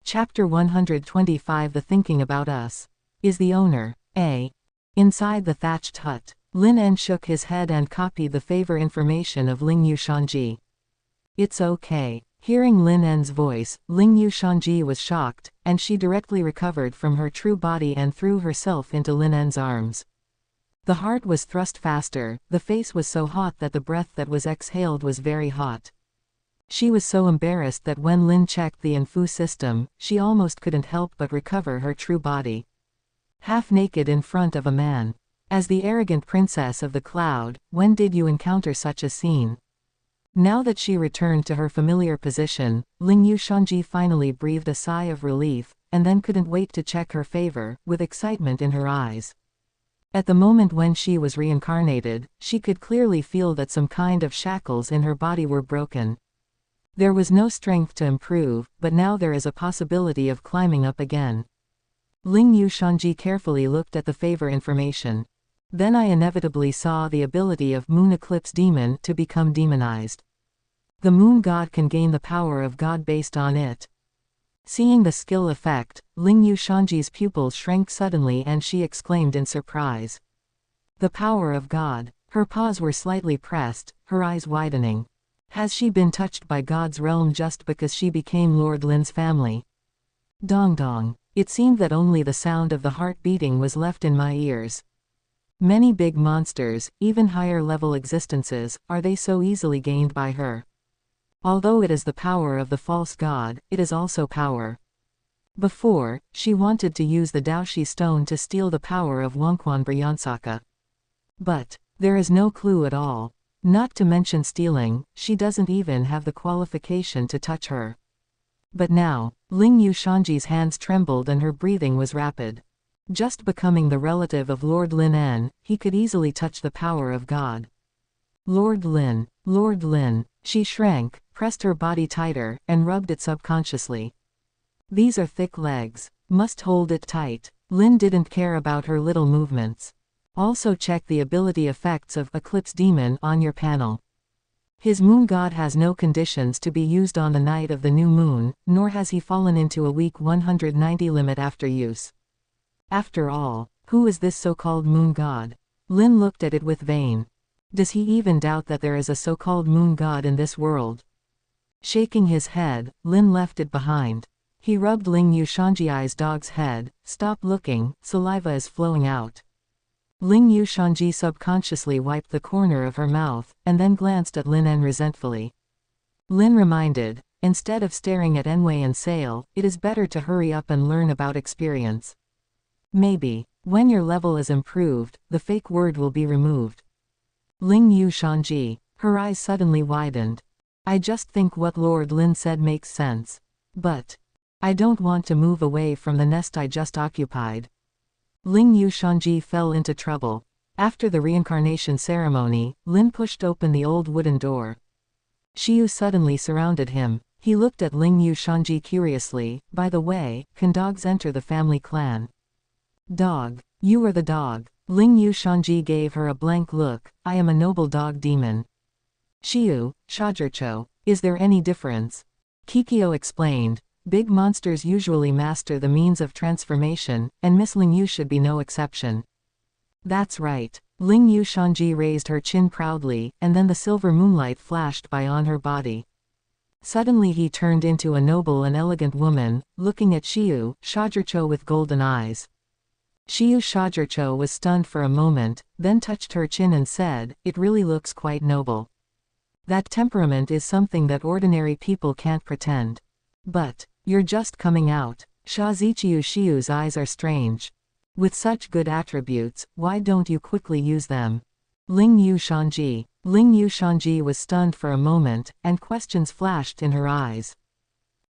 Chapter 125. The thinking about us. Is the owner. A. Inside the thatched hut, Lin En shook his head and copied the favor information of Ling Yushanji. It's okay. Hearing Lin En's voice, Ling Yushanji was shocked, and she directly recovered from her true body and threw herself into Lin En's arms. The heart was thrust faster, the face was so hot that the breath that was exhaled was very hot. She was so embarrassed that when Lin checked the Infu system, she almost couldn't help but recover her true body. Half naked in front of a man. As the arrogant princess of the cloud, when did you encounter such a scene? Now that she returned to her familiar position, Ling Yushanji finally breathed a sigh of relief, and then couldn't wait to check her favor, with excitement in her eyes. At the moment when she was reincarnated, she could clearly feel that some kind of shackles in her body were broken. There was no strength to improve, but now there is a possibility of climbing up again. Ling Yushanji carefully looked at the favor information. Then I inevitably saw the ability of Moon Eclipse Demon to become demonized. The moon god can gain the power of God based on it. Seeing the skill effect, Ling Yushanji's pupils shrank suddenly and she exclaimed in surprise. The power of God. Her paws were slightly pressed, her eyes widening. Has she been touched by God's realm just because she became Lord Lin's family? Dong dong. It seemed that only the sound of the heart beating was left in my ears. Many big monsters, even higher level existences, are they so easily gained by her? Although it is the power of the false god, it is also power. Before, she wanted to use the Daoshi stone to steal the power of Wangquan Bryansaka. But there is no clue at all. Not to mention stealing, she doesn't even have the qualification to touch her. But now, Ling Yushanji's hands trembled and her breathing was rapid. Just becoming the relative of Lord Lin En, he could easily touch the power of God. Lord Lin, she shrank, pressed her body tighter, and rubbed it subconsciously. These are thick legs. Must hold it tight. Lin didn't care about her little movements. Also check the ability effects of Eclipse Demon on your panel. His moon god has no conditions to be used on the night of the new moon, nor has he fallen into a weak 190 limit after use. After all, who is this so-called moon god? Lin looked at it with vain. Does he even doubt that there is a so-called moon god in this world? Shaking his head, Lin left it behind. He rubbed Ling Yushanji's dog's head. Stop looking, saliva is flowing out. Ling Yushanji subconsciously wiped the corner of her mouth, and then glanced at Lin En resentfully. Lin reminded, instead of staring at Enwei and Sail, it is better to hurry up and learn about experience. Maybe, when your level is improved, the fake word will be removed. Ling Yushanji, her eyes suddenly widened. I just think what Lord Lin said makes sense. But I don't want to move away from the nest I just occupied. Ling Yushanji fell into trouble. After the reincarnation ceremony, Lin pushed open the old wooden door. Shiyu suddenly surrounded him. He looked at Ling Yushanji curiously. By the way, can dogs enter the family clan? Dog. You are the dog. Ling Yushanji gave her a blank look. I am a noble dog demon. Shiyu, Shajircho, is there any difference? Jicuo explained. Big monsters usually master the means of transformation, and Miss Ling Yu should be no exception. That's right. Ling Yushanji raised her chin proudly, and then the silver moonlight flashed by on her body. Suddenly he turned into a noble and elegant woman, looking at Shiyu, Shajircho with golden eyes. Shiyu Shajircho was stunned for a moment, then touched her chin and said, it really looks quite noble. That temperament is something that ordinary people can't pretend. But you're just coming out. Shiyu's eyes are strange. With such good attributes, why don't you quickly use them? Ling Yushanji was stunned for a moment, and questions flashed in her eyes.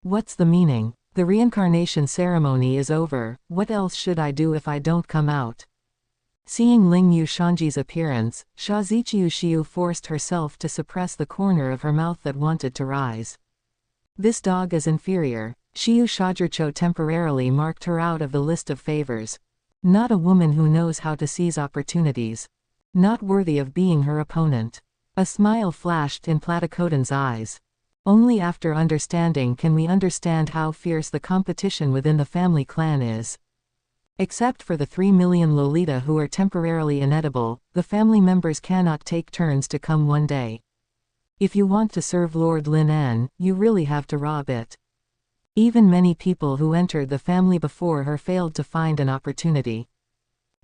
What's the meaning? The reincarnation ceremony is over. What else should I do if I don't come out? Seeing Ling Yushanji's appearance, Shiyu forced herself to suppress the corner of her mouth that wanted to rise. This dog is inferior. Shiyu Shajircho temporarily marked her out of the list of favors. Not a woman who knows how to seize opportunities. Not worthy of being her opponent. A smile flashed in Platycoden's eyes. Only after understanding can we understand how fierce the competition within the family clan is. Except for the 3 million Lolita who are temporarily inedible, the family members cannot take turns to come one day. If you want to serve Lord Lin En, you really have to rob it. Even many people who entered the family before her failed to find an opportunity.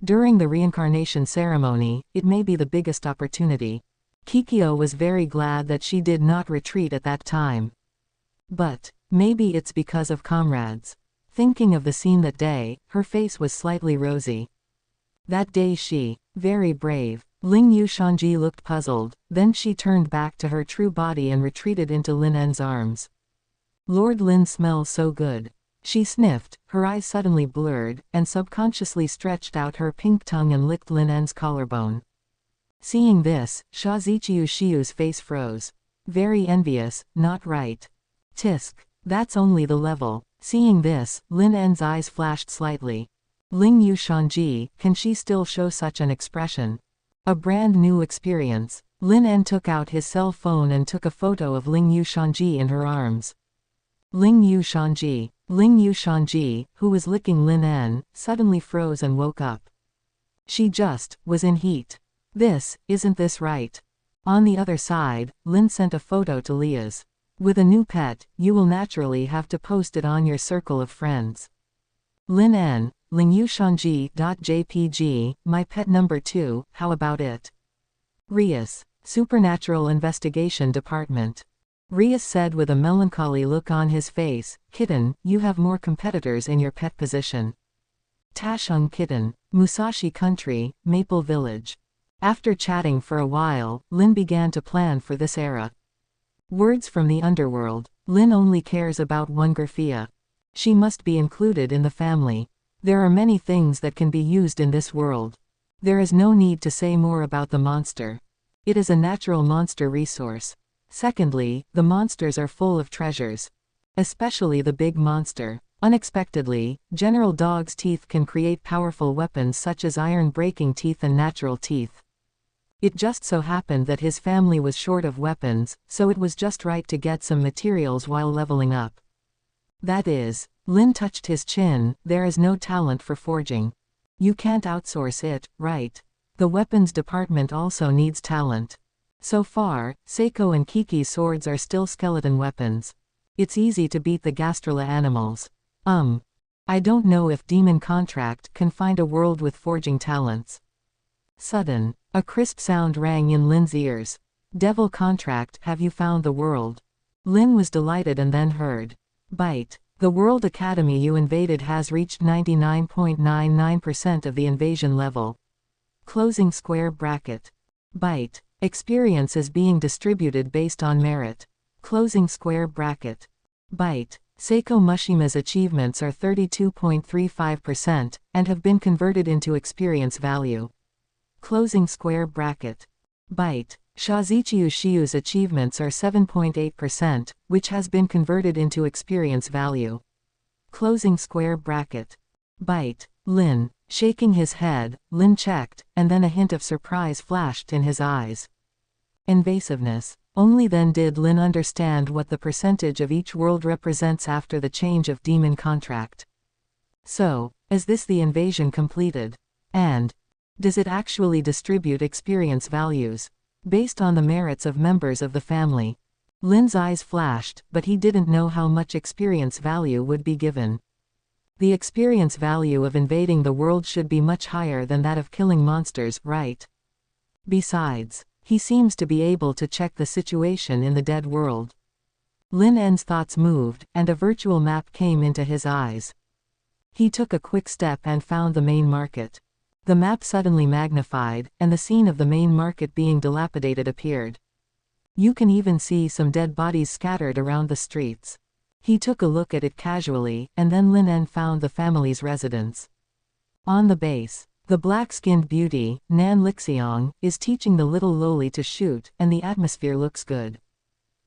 During the reincarnation ceremony, it may be the biggest opportunity. Jicuo was very glad that she did not retreat at that time. But maybe it's because of comrades. Thinking of the scene that day, her face was slightly rosy. That day she, very brave. Ling Yushanji looked puzzled, then she turned back to her true body and retreated into Lin En's arms. Lord Lin smells so good. She sniffed, her eyes suddenly blurred, and subconsciously stretched out her pink tongue and licked Lin En's collarbone. Seeing this, Shiyu's face froze. Very envious, not right. Tisk. That's only the level. Seeing this, Lin En's eyes flashed slightly. Ling Yushanji, can she still show such an expression? A brand new experience. Lin En took out his cell phone and took a photo of Ling Yushanji in her arms. Ling Yushanji, who was licking Lin En, suddenly froze and woke up. She just was in heat. Isn't this right? On the other side, Lin sent a photo to Lia's. With a new pet, you will naturally have to post it on your circle of friends. Lin En, lingyushanji.jpg, my pet number 2, how about it? Rias, Supernatural Investigation Department. Rias said with a melancholy look on his face. Kitten, you have more competitors in your pet position. Tashung Kitten, Musashi Country, Maple Village. After chatting for a while, Lin began to plan for this era. Words from the underworld. Lin only cares about one Graphia. She must be included in the family. There are many things that can be used in this world. There is no need to say more about the monster. It is a natural monster resource. Secondly, the monsters are full of treasures. Especially the big monster. Unexpectedly, General Dog's teeth can create powerful weapons such as iron-breaking teeth and natural teeth. It just so happened that his family was short of weapons, so it was just right to get some materials while leveling up. That is, Lin touched his chin, there is no talent for forging. You can't outsource it, right? The weapons department also needs talent. So far, Saeko and Kiki's swords are still skeleton weapons. It's easy to beat the Gastrula animals. I don't know if Demon Contract can find a world with forging talents. Sudden, a crisp sound rang in Lin's ears. Devil Contract, have you found the world? Lin was delighted and then heard. Bite. The World Academy you invaded has reached 99.99% of the invasion level. Closing square bracket. Bite. Experience is being distributed based on merit. Closing square bracket. Bite. Saeko Mushima's achievements are 32.35% and have been converted into experience value. Closing square bracket. Bite. Shazichi Ushiu's achievements are 7.8%, which has been converted into experience value. Closing square bracket. Bite. Lin. Shaking his head, Lin checked, and then a hint of surprise flashed in his eyes. Invasiveness. Only then did Lin understand what the percentage of each world represents after the change of Demon Contract. So, is this the invasion completed? And does it actually distribute experience values based on the merits of members of the family? Lin's eyes flashed, but he didn't know how much experience value would be given. The experience value of invading the world should be much higher than that of killing monsters, right? Besides, he seems to be able to check the situation in the dead world. Lin En's thoughts moved, and a virtual map came into his eyes. He took a quick step and found the main market. The map suddenly magnified, and the scene of the main market being dilapidated appeared. You can even see some dead bodies scattered around the streets. He took a look at it casually, and then Lin En found the family's residence. On the base, the black-skinned beauty, Nan Lixiong, is teaching the little loli to shoot, and the atmosphere looks good.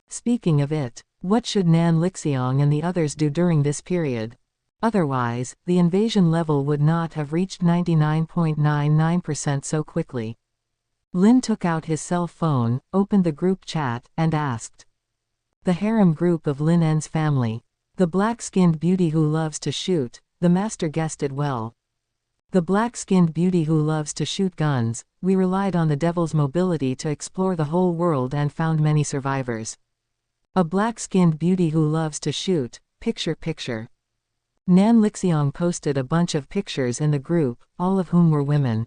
Speaking of it, what should Nan Lixiong and the others do during this period? Otherwise, the invasion level would not have reached 99.99% so quickly. Lin took out his cell phone, opened the group chat, and asked. The harem group of Lin En's family. The black-skinned beauty who loves to shoot, the master guessed it well. The black-skinned beauty who loves to shoot guns, we relied on the devil's mobility to explore the whole world and found many survivors. A black-skinned beauty who loves to shoot, picture. Nan Lixiong posted a bunch of pictures in the group, all of whom were women.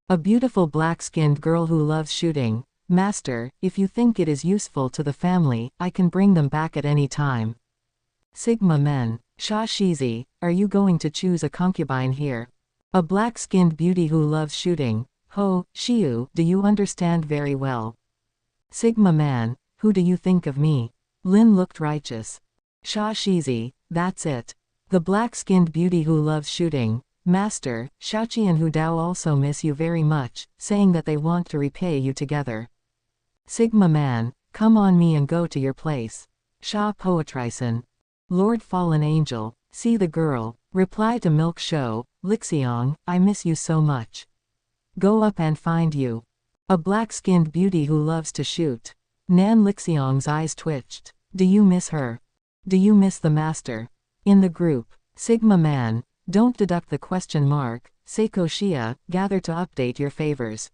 A beautiful black-skinned girl who loves shooting. Master, if you think it is useful to the family, I can bring them back at any time. Sigma Men. Sha Shizi, are you going to choose a concubine here? A black-skinned beauty who loves shooting. Ho, Shiu, do you understand very well? Sigma Man, who do you think of me? Lin looked righteous. Sha Shizi, that's it. The black-skinned beauty who loves shooting. Master, Shaoqi and Hu Dao also miss you very much, saying that they want to repay you together. Sigma Man, come on me and go to your place. Sha Poetrison. Lord Fallen Angel, see the girl, reply to Milk Show, Lixiong, I miss you so much. Go up and find you. A black-skinned beauty who loves to shoot. Nan Lixiong's eyes twitched. Do you miss her? Do you miss the master? In the group, Sigma Man, don't deduct the question mark, Seiko Shia, gather to update your favors.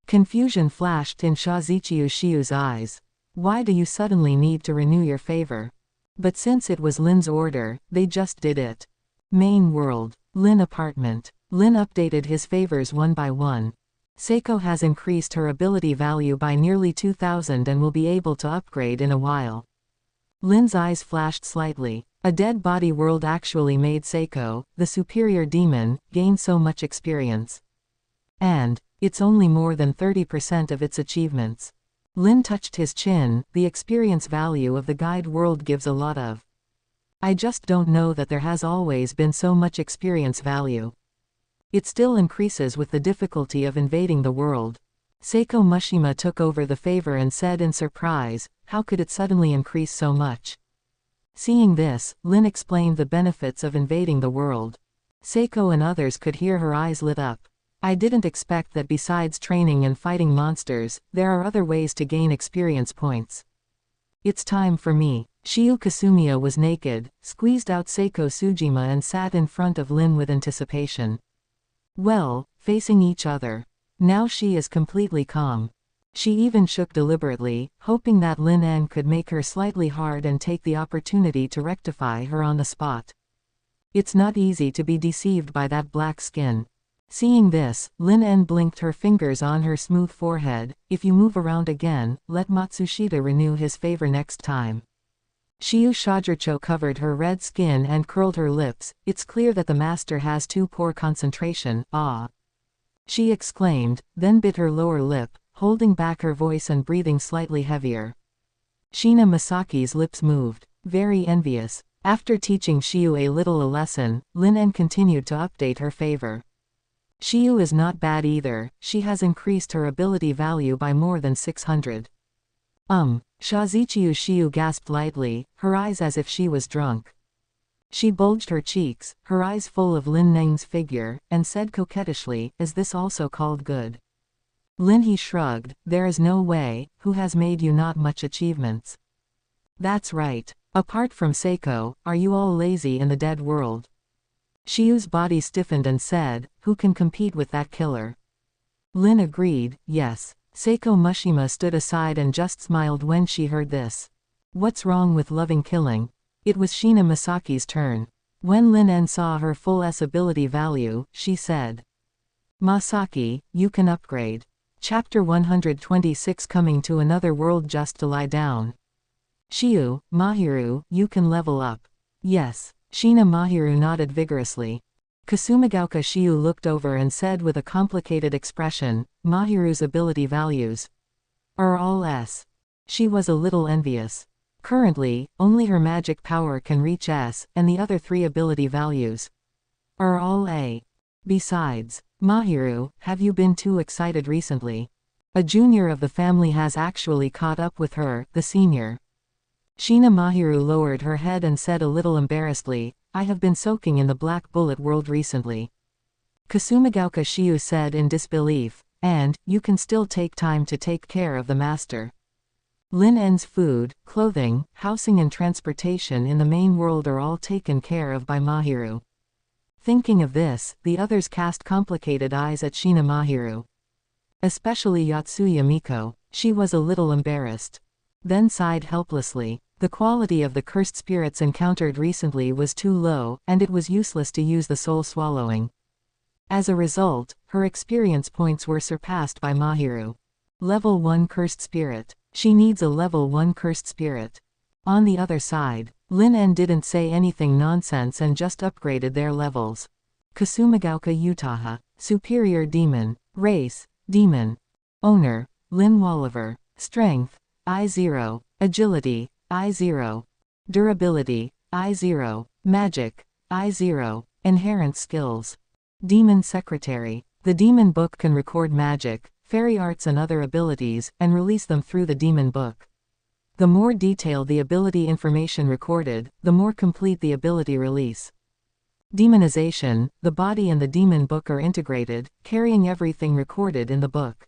Confusion flashed in Shazichi Ushiu's eyes. Why do you suddenly need to renew your favor? But since it was Lin's order, they just did it. Main world, Lin apartment. Lin updated his favors one by one. Saeko has increased her ability value by nearly 2,000 and will be able to upgrade in a while. Lin's eyes flashed slightly. A dead body world actually made Saeko, the superior demon, gain so much experience. And it's only more than 30% of its achievements. Lin touched his chin. The experience value of the guide world gives a lot of. I just don't know that there has always been so much experience value. It still increases with the difficulty of invading the world. Saeko Mishima took over the favor and said in surprise, how could it suddenly increase so much? Seeing this, Lin explained the benefits of invading the world. Saeko and others could hear her eyes lit up. I didn't expect that besides training and fighting monsters, there are other ways to gain experience points. It's time for me. Shiyu Kasumiya was naked, squeezed out Saeko Sujima and sat in front of Lin with anticipation. Well, facing each other. Now she is completely calm. She even shook deliberately, hoping that Lin En could make her slightly hard and take the opportunity to rectify her on the spot. It's not easy to be deceived by that black skin. Seeing this, Lin En blinked her fingers on her smooth forehead. If you move around again, let Matsushita renew his favor next time. Shiyu Shajircho covered her red skin and curled her lips. It's clear that the master has too poor concentration, ah. She exclaimed, then bit her lower lip, holding back her voice and breathing slightly heavier. Shina Masaki's lips moved. Very envious. After teaching Shiyu a lesson, Lin En continued to update her favor. Shiyu is not bad either. She has increased her ability value by more than 600. Shazichiyu Shiyu gasped lightly, her eyes as if she was drunk. She bulged her cheeks, her eyes full of Lin Neng's figure, and said coquettishly, is this also called good? Lin he shrugged, there is no way, who has made you not much achievements? That's right. Apart from Saeko, are you all lazy in the dead world? Shiyu's body stiffened and said, who can compete with that killer? Lin agreed, yes. Saeko Mishima stood aside and just smiled when she heard this. What's wrong with loving killing? It was Shina Masaki's turn. When Lin En saw her full S ability value, she said. Masaki, you can upgrade. Chapter 126 Coming to another world just to lie down. Shiyu, Mahiru, you can level up. Yes. Shina Mahiru nodded vigorously. Kasumigaoka Shiyu looked over and said with a complicated expression, Mahiru's ability values are all S. She was a little envious. Currently, only her magic power can reach S, and the other 3 ability values are all A. Besides, Mahiru, have you been too excited recently? A junior of the family has actually caught up with her, the senior. Shina Mahiru lowered her head and said a little embarrassedly, I have been soaking in the Black Bullet world recently. Kasumigaoka Shiyu said in disbelief, and, you can still take time to take care of the master. Lin En's food, clothing, housing and transportation in the main world are all taken care of by Mahiru. Thinking of this, the others cast complicated eyes at Shina Mahiru. Especially Yotsuya Miko. She was a little embarrassed. Then sighed helplessly. The quality of the cursed spirits encountered recently was too low, and it was useless to use the soul swallowing. As a result, her experience points were surpassed by Mahiru. Level 1 Cursed Spirit. She needs a level 1 Cursed Spirit. On the other side, Lin En didn't say anything nonsense and just upgraded their levels. Kasumigaoka Utaha. Superior Demon. Race, Demon. Owner, Lin Walliver. Strength, I0. Agility, I0. Durability, I0. Magic, I0. Inherent skills. Demon Secretary. The Demon Book can record magic, fairy arts and other abilities, and release them through the Demon Book. The more detailed the ability information recorded, the more complete the ability release. Demonization. The body and the Demon Book are integrated, carrying everything recorded in the book.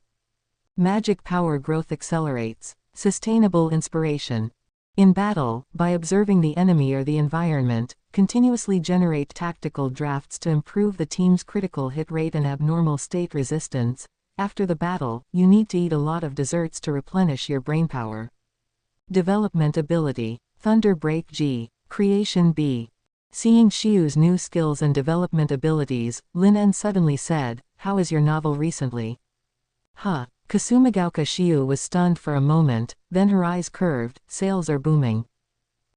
Magic power growth accelerates. Sustainable inspiration. In battle, by observing the enemy or the environment, continuously generate tactical drafts to improve the team's critical hit rate and abnormal state resistance. After the battle, you need to eat a lot of desserts to replenish your brainpower. Development ability. Thunder Break G. Creation B. Seeing Shiyu's new skills and development abilities, Lin En suddenly said, how is your novel recently? Huh. Kasumigaoka Shiu was stunned for a moment, then her eyes curved. Sales are booming.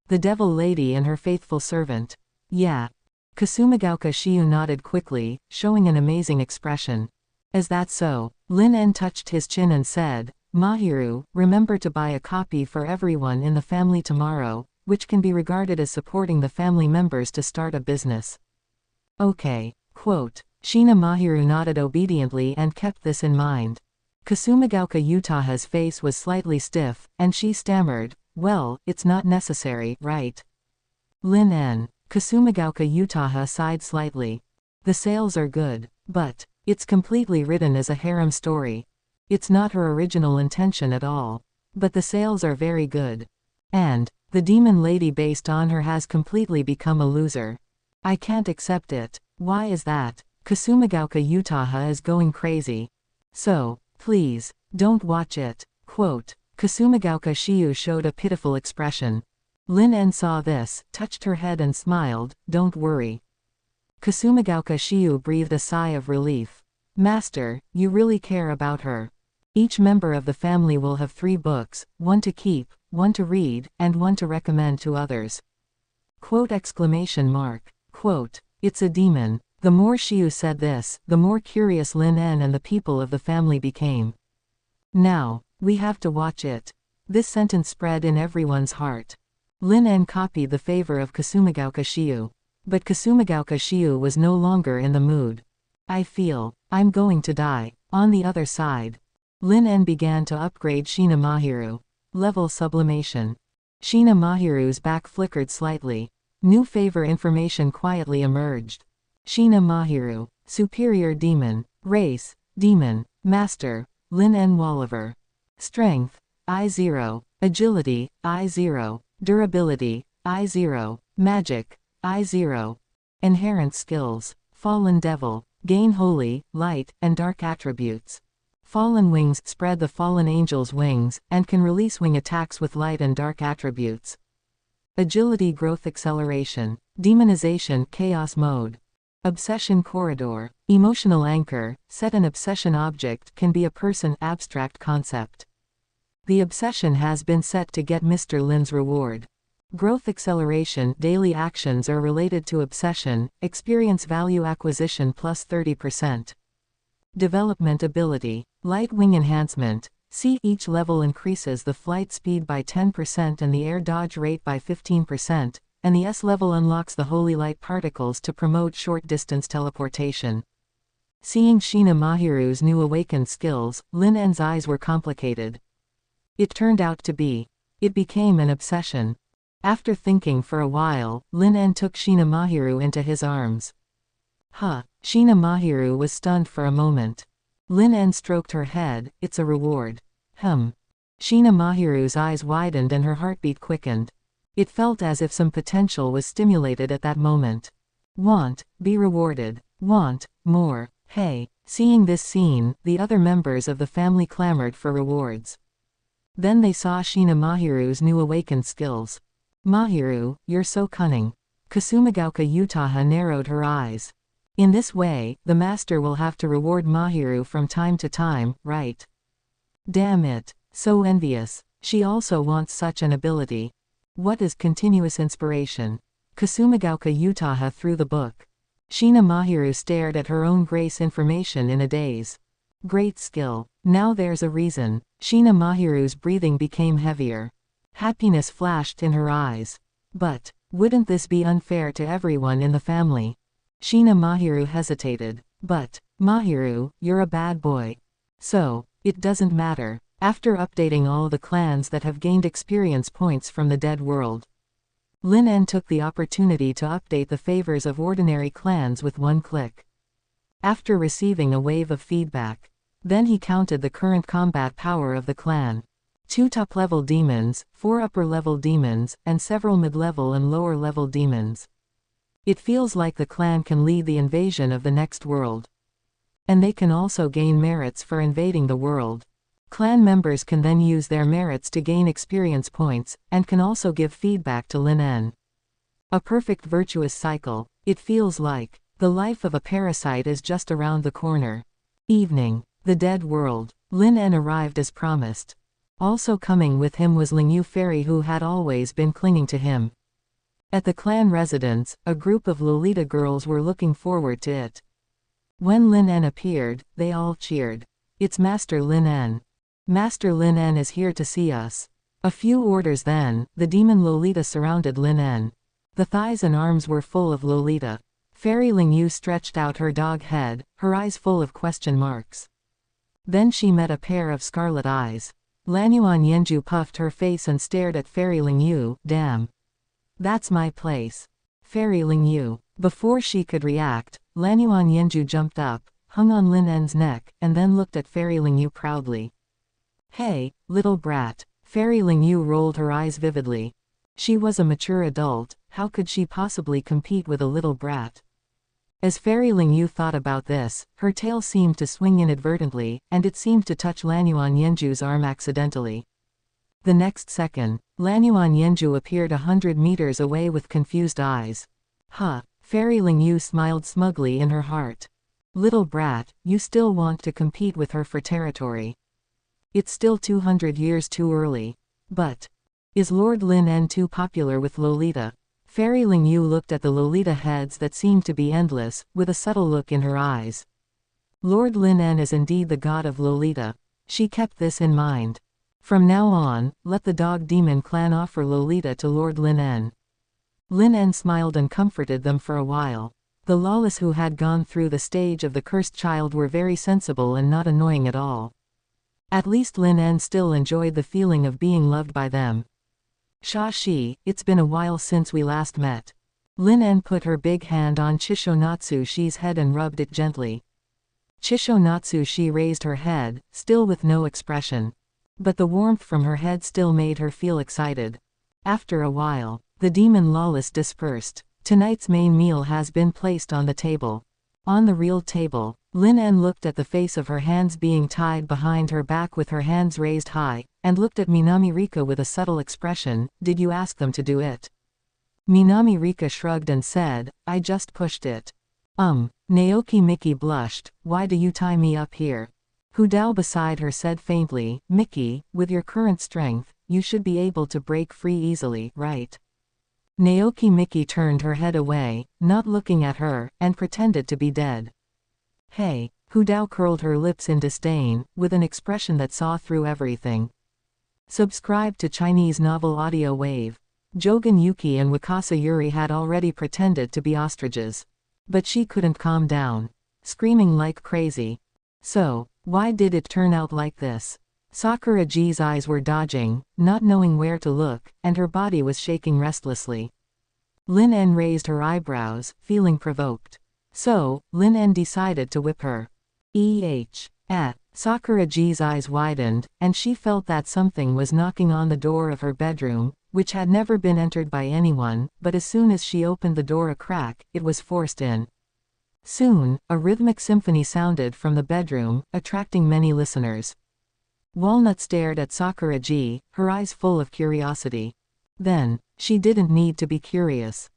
The devil lady and her faithful servant. Yeah. Kasumigaoka Shiu nodded quickly, showing an amazing expression. Is that so? Lin En touched his chin and said, Mahiru, remember to buy a copy for everyone in the family tomorrow, which can be regarded as supporting the family members to start a business. Okay. Quote. Shina Mahiru nodded obediently and kept this in mind. Kasumigaoka Utaha's face was slightly stiff, and she stammered, well, it's not necessary, right? Lin En. Kasumigaoka Utaha sighed slightly. The sales are good, but it's completely written as a harem story. It's not her original intention at all. But the sales are very good. And the demon lady based on her has completely become a loser. I can't accept it. Why is that? Kasumigaoka Utaha is going crazy. So, please, don't watch it. Quote. Kasumigaoka Shiu showed a pitiful expression. Lin En saw this, touched her head and smiled, don't worry. Kasumigaoka Shiu breathed a sigh of relief. Master, you really care about her. Each member of the family will have 3 books, 1 to keep, 1 to read, and 1 to recommend to others. Quote exclamation mark. Quote. It's a demon. The more Shiu said this, the more curious Lin En and the people of the family became. Now, we have to watch it. This sentence spread in everyone's heart. Lin En copied the favor of Kasumigaoka Shiu. But Kasumigaoka Shiu was no longer in the mood. I feel I'm going to die. On the other side, Lin En began to upgrade Shina Mahiru. Level sublimation. Shina Mahiru's back flickered slightly. New favor information quietly emerged. Shina Mahiru. Superior Demon. Race. Demon. Master. Lin En Walliver. Strength. I0. Agility. I0. Durability. I0. Magic. I0. Inherent skills. Fallen Devil. Gain holy, light, and dark attributes. Fallen Wings spread the fallen angel's wings, and can release wing attacks with light and dark attributes. Agility growth acceleration. Demonization chaos mode. Obsession corridor. Emotional anchor. Set an obsession object can be a person abstract concept. The obsession has been set to get Mr. Lin's reward. Growth acceleration daily actions are related to obsession, experience value acquisition plus 30%. Development ability. Light wing enhancement. See each level increases the flight speed by 10% and the air dodge rate by 15%, and the S level unlocks the holy light particles to promote short distance teleportation. Seeing Shina Mahiru's new awakened skills, Lin En's eyes were complicated. It turned out to be. It became an obsession. After thinking for a while, Lin En took Shina Mahiru into his arms. Huh. Shina Mahiru was stunned for a moment. Lin En stroked her head, it's a reward. Shina Mahiru's eyes widened and her heartbeat quickened. It felt as if some potential was stimulated at that moment. Want, be rewarded. Want, more. Hey. Seeing this scene, the other members of the family clamored for rewards. Then they saw Shina Mahiru's new awakened skills. Mahiru, you're so cunning. Kasumigaoka Utaha narrowed her eyes. In this way, the master will have to reward Mahiru from time to time, right? Damn it. So envious. She also wants such an ability. What is continuous inspiration? Kasumigaoka Utaha threw the book. Shina Mahiru stared at her own grace information in a daze. Great skill. Now there's a reason. Shina Mahiru's breathing became heavier. Happiness flashed in her eyes. But wouldn't this be unfair to everyone in the family? Shina Mahiru hesitated. But, Mahiru, you're a bad boy. So, it doesn't matter. After updating all the clans that have gained experience points from the dead world, Lin En took the opportunity to update the favors of ordinary clans with one click. After receiving a wave of feedback, then he counted the current combat power of the clan. 2 top-level demons, 4 upper-level demons, and several mid-level and lower-level demons. It feels like the clan can lead the invasion of the next world. And they can also gain merits for invading the world. Clan members can then use their merits to gain experience points, and can also give feedback to Lin En. A perfect virtuous cycle. It feels like the life of a parasite is just around the corner. Evening. The dead world. Lin En arrived as promised. Also coming with him was Ling Yu Fairy, who had always been clinging to him. At the clan residence, a group of Lolita girls were looking forward to it. When Lin En appeared, they all cheered. "It's Master Lin En. Master Lin En is here to see us." A few orders then, the demon Lolita surrounded Lin En. The thighs and arms were full of Lolita. Fairy Ling Yu stretched out her dog head, her eyes full of question marks. Then she met a pair of scarlet eyes. Lanyuan Yenju puffed her face and stared at Fairy Ling Yu. "Damn. That's my place." Fairy Ling Yu. Before she could react, Lanyuan Yenju jumped up, hung on Lin En's neck, and then looked at Fairy Ling Yu proudly. "Hey, little brat." Fairy Ling Yu rolled her eyes vividly. She was a mature adult, how could she possibly compete with a little brat? As Fairy Ling Yu thought about this, her tail seemed to swing inadvertently, and it seemed to touch Lanyuan Yenju's arm accidentally. The next second, Lanyuan Yenju appeared 100 meters away with confused eyes. "Huh." Fairy Ling Yu smiled smugly in her heart. "Little brat, you still want to compete with her for territory. It's still 200 years too early. But is Lord Lin En too popular with Lolita?" Fairy Ling Yu looked at the Lolita heads that seemed to be endless, with a subtle look in her eyes. Lord Lin En is indeed the god of Lolita. She kept this in mind. From now on, let the dog demon clan offer Lolita to Lord Lin En. Lin En smiled and comforted them for a while. The lawless who had gone through the stage of the cursed child were very sensible and not annoying at all. At least Lin En still enjoyed the feeling of being loved by them. "Shashi, it's been a while since we last met." Lin En put her big hand on Chisho-Natsu-shi's head and rubbed it gently. Chisho-Natsu-shi raised her head, still with no expression. But the warmth from her head still made her feel excited. After a while, the demon lawless dispersed. Tonight's main meal has been placed on the table. On the real table, Lin En looked at the face of her hands being tied behind her back with her hands raised high, and looked at Minami Rika with a subtle expression. "Did you ask them to do it?" Minami Rika shrugged and said, "I just pushed it." Naoki Miki blushed. "Why do you tie me up here?" Hudao beside her said faintly, "Miki, with your current strength, you should be able to break free easily, right?" Naoki Miki turned her head away, not looking at her, and pretended to be dead. "Hey." Hudao curled her lips in disdain, with an expression that saw through everything. Subscribe to Chinese Novel Audio Wave. Jogan Yuki and Wakasa Yuri had already pretended to be ostriches. But she couldn't calm down. Screaming like crazy. So, why did it turn out like this? Sakura G's eyes were dodging, not knowing where to look, and her body was shaking restlessly. Lin En raised her eyebrows, feeling provoked. So, Lin En decided to whip her. Sakura G's eyes widened, and she felt that something was knocking on the door of her bedroom, which had never been entered by anyone, but as soon as she opened the door a crack, it was forced in. Soon, a rhythmic symphony sounded from the bedroom, attracting many listeners. Walnut stared at Sakura G, her eyes full of curiosity. Then, she didn't need to be curious.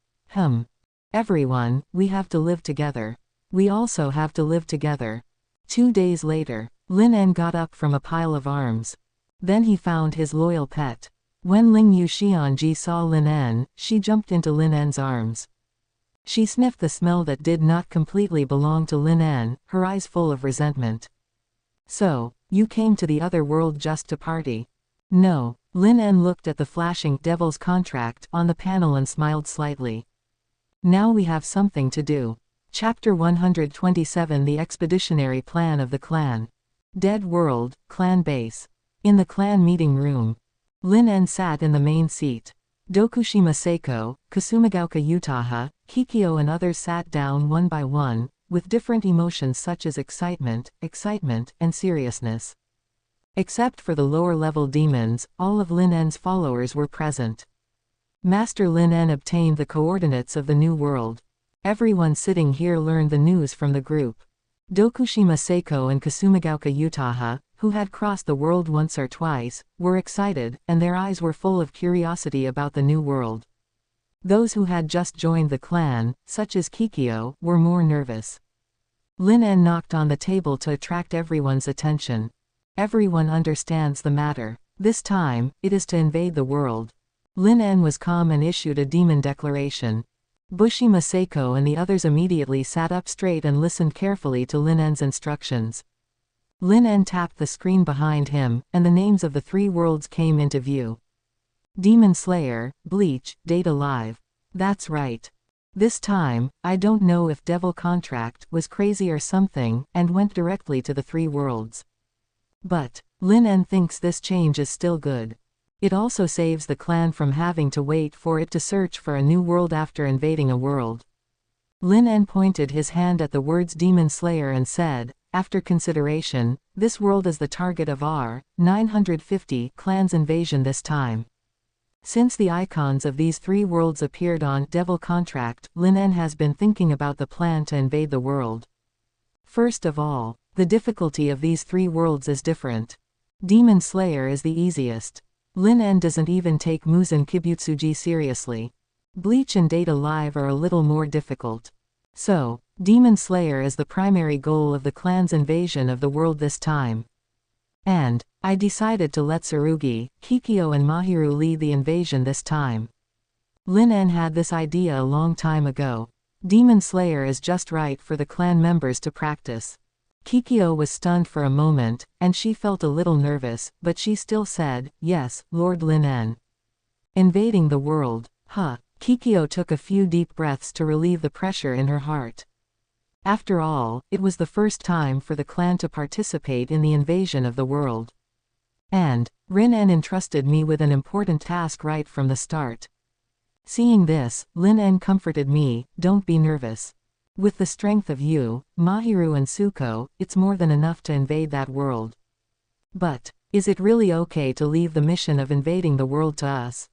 Everyone, we have to live together. We also have to live together. 2 days later, Lin En got up from a pile of arms. Then he found his loyal pet. When Ling Yu Xianji saw Lin En, she jumped into Lin En's arms. She sniffed the smell that did not completely belong to Lin En, her eyes full of resentment. "So, you came to the other world just to party?" "No." Lin En looked at the flashing devil's contract on the panel and smiled slightly. "Now we have something to do." Chapter 127 The Expeditionary Plan of the Clan. Dead World, Clan Base. In the clan meeting room. Lin En sat in the main seat. Dokushima Saeko, Kasumigaoka Utaha, Jicuo and others sat down one by one, with different emotions such as excitement, and seriousness. Except for the lower-level demons, all of Lin En's followers were present. Master Lin En obtained the coordinates of the new world. Everyone sitting here learned the news from the group. Dokushima Saeko and Kasumigaoka Utaha, who had crossed the world once or twice, were excited, and their eyes were full of curiosity about the new world. Those who had just joined the clan, such as Jicuo, were more nervous. Lin En knocked on the table to attract everyone's attention. Everyone understands the matter. This time, it is to invade the world. Lin En was calm and issued a demon declaration. Busujima Saeko and the others immediately sat up straight and listened carefully to Lin En's instructions. Lin En tapped the screen behind him, and the names of the 3 worlds came into view. Demon Slayer, Bleach, Data Live. That's right. This time, I don't know if Devil Contract was crazy or something, and went directly to the 3 worlds. But Lin En thinks this change is still good. It also saves the clan from having to wait for it to search for a new world after invading a world. Lin En pointed his hand at the words Demon Slayer and said, after consideration, this world is the target of our 950 clan's invasion this time. Since the icons of these 3 worlds appeared on Devil Contract, Lin En has been thinking about the plan to invade the world. First of all, the difficulty of these 3 worlds is different. Demon Slayer is the easiest. Lin En doesn't even take Muzan Kibutsuji seriously. Bleach and Data Live are a little more difficult. So, Demon Slayer is the primary goal of the clan's invasion of the world this time. And I decided to let Tsurugi, Jicuo and Mahiru lead the invasion this time. Lin En had this idea a long time ago. Demon Slayer is just right for the clan members to practice. Jicuo was stunned for a moment, and she felt a little nervous, but she still said, yes, Lord Lin En. Invading the world. Jicuo took a few deep breaths to relieve the pressure in her heart. After all, it was the first time for the clan to participate in the invasion of the world. And Lin En entrusted me with an important task right from the start. Seeing this, Lin En comforted me, don't be nervous. With the strength of you, Mahiru and Tsuko, it's more than enough to invade that world. But is it really okay to leave the mission of invading the world to us?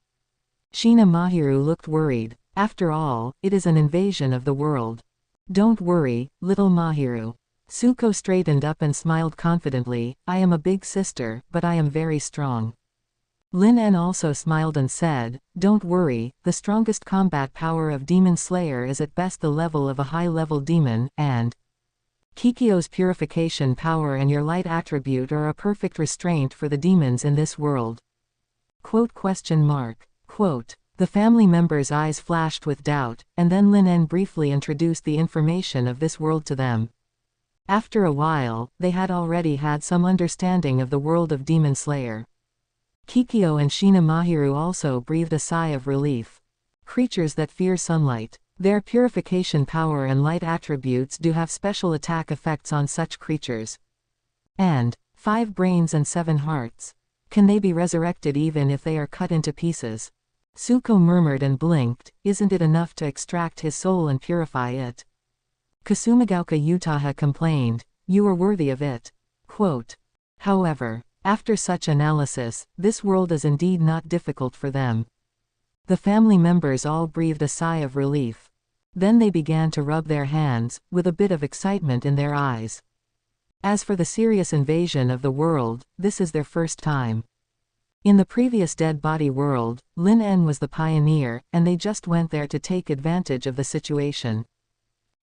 Shina Mahiru looked worried. After all, it is an invasion of the world. Don't worry, little Mahiru. Tsuko straightened up and smiled confidently, I am a big sister, but I am very strong. Lin En also smiled and said, don't worry, the strongest combat power of Demon Slayer is at best the level of a high-level demon, and Jicuo's purification power and your light attribute are a perfect restraint for the demons in this world. Quote? The family members' eyes flashed with doubt, and then Lin En briefly introduced the information of this world to them. After a while, they had already had some understanding of the world of Demon Slayer. Jicuo and Shina Mahiru also breathed a sigh of relief. Creatures that fear sunlight. Their purification power and light attributes do have special attack effects on such creatures. And 5 brains and 7 hearts. Can they be resurrected even if they are cut into pieces? Tsuko murmured and blinked, isn't it enough to extract his soul and purify it? Kasumigaoka Utaha complained, you are worthy of it. Quote. However, after such analysis, this world is indeed not difficult for them. The family members all breathed a sigh of relief. Then they began to rub their hands, with a bit of excitement in their eyes. As for the serious invasion of the world, this is their first time. In the previous dead body world, Lin En was the pioneer, and they just went there to take advantage of the situation.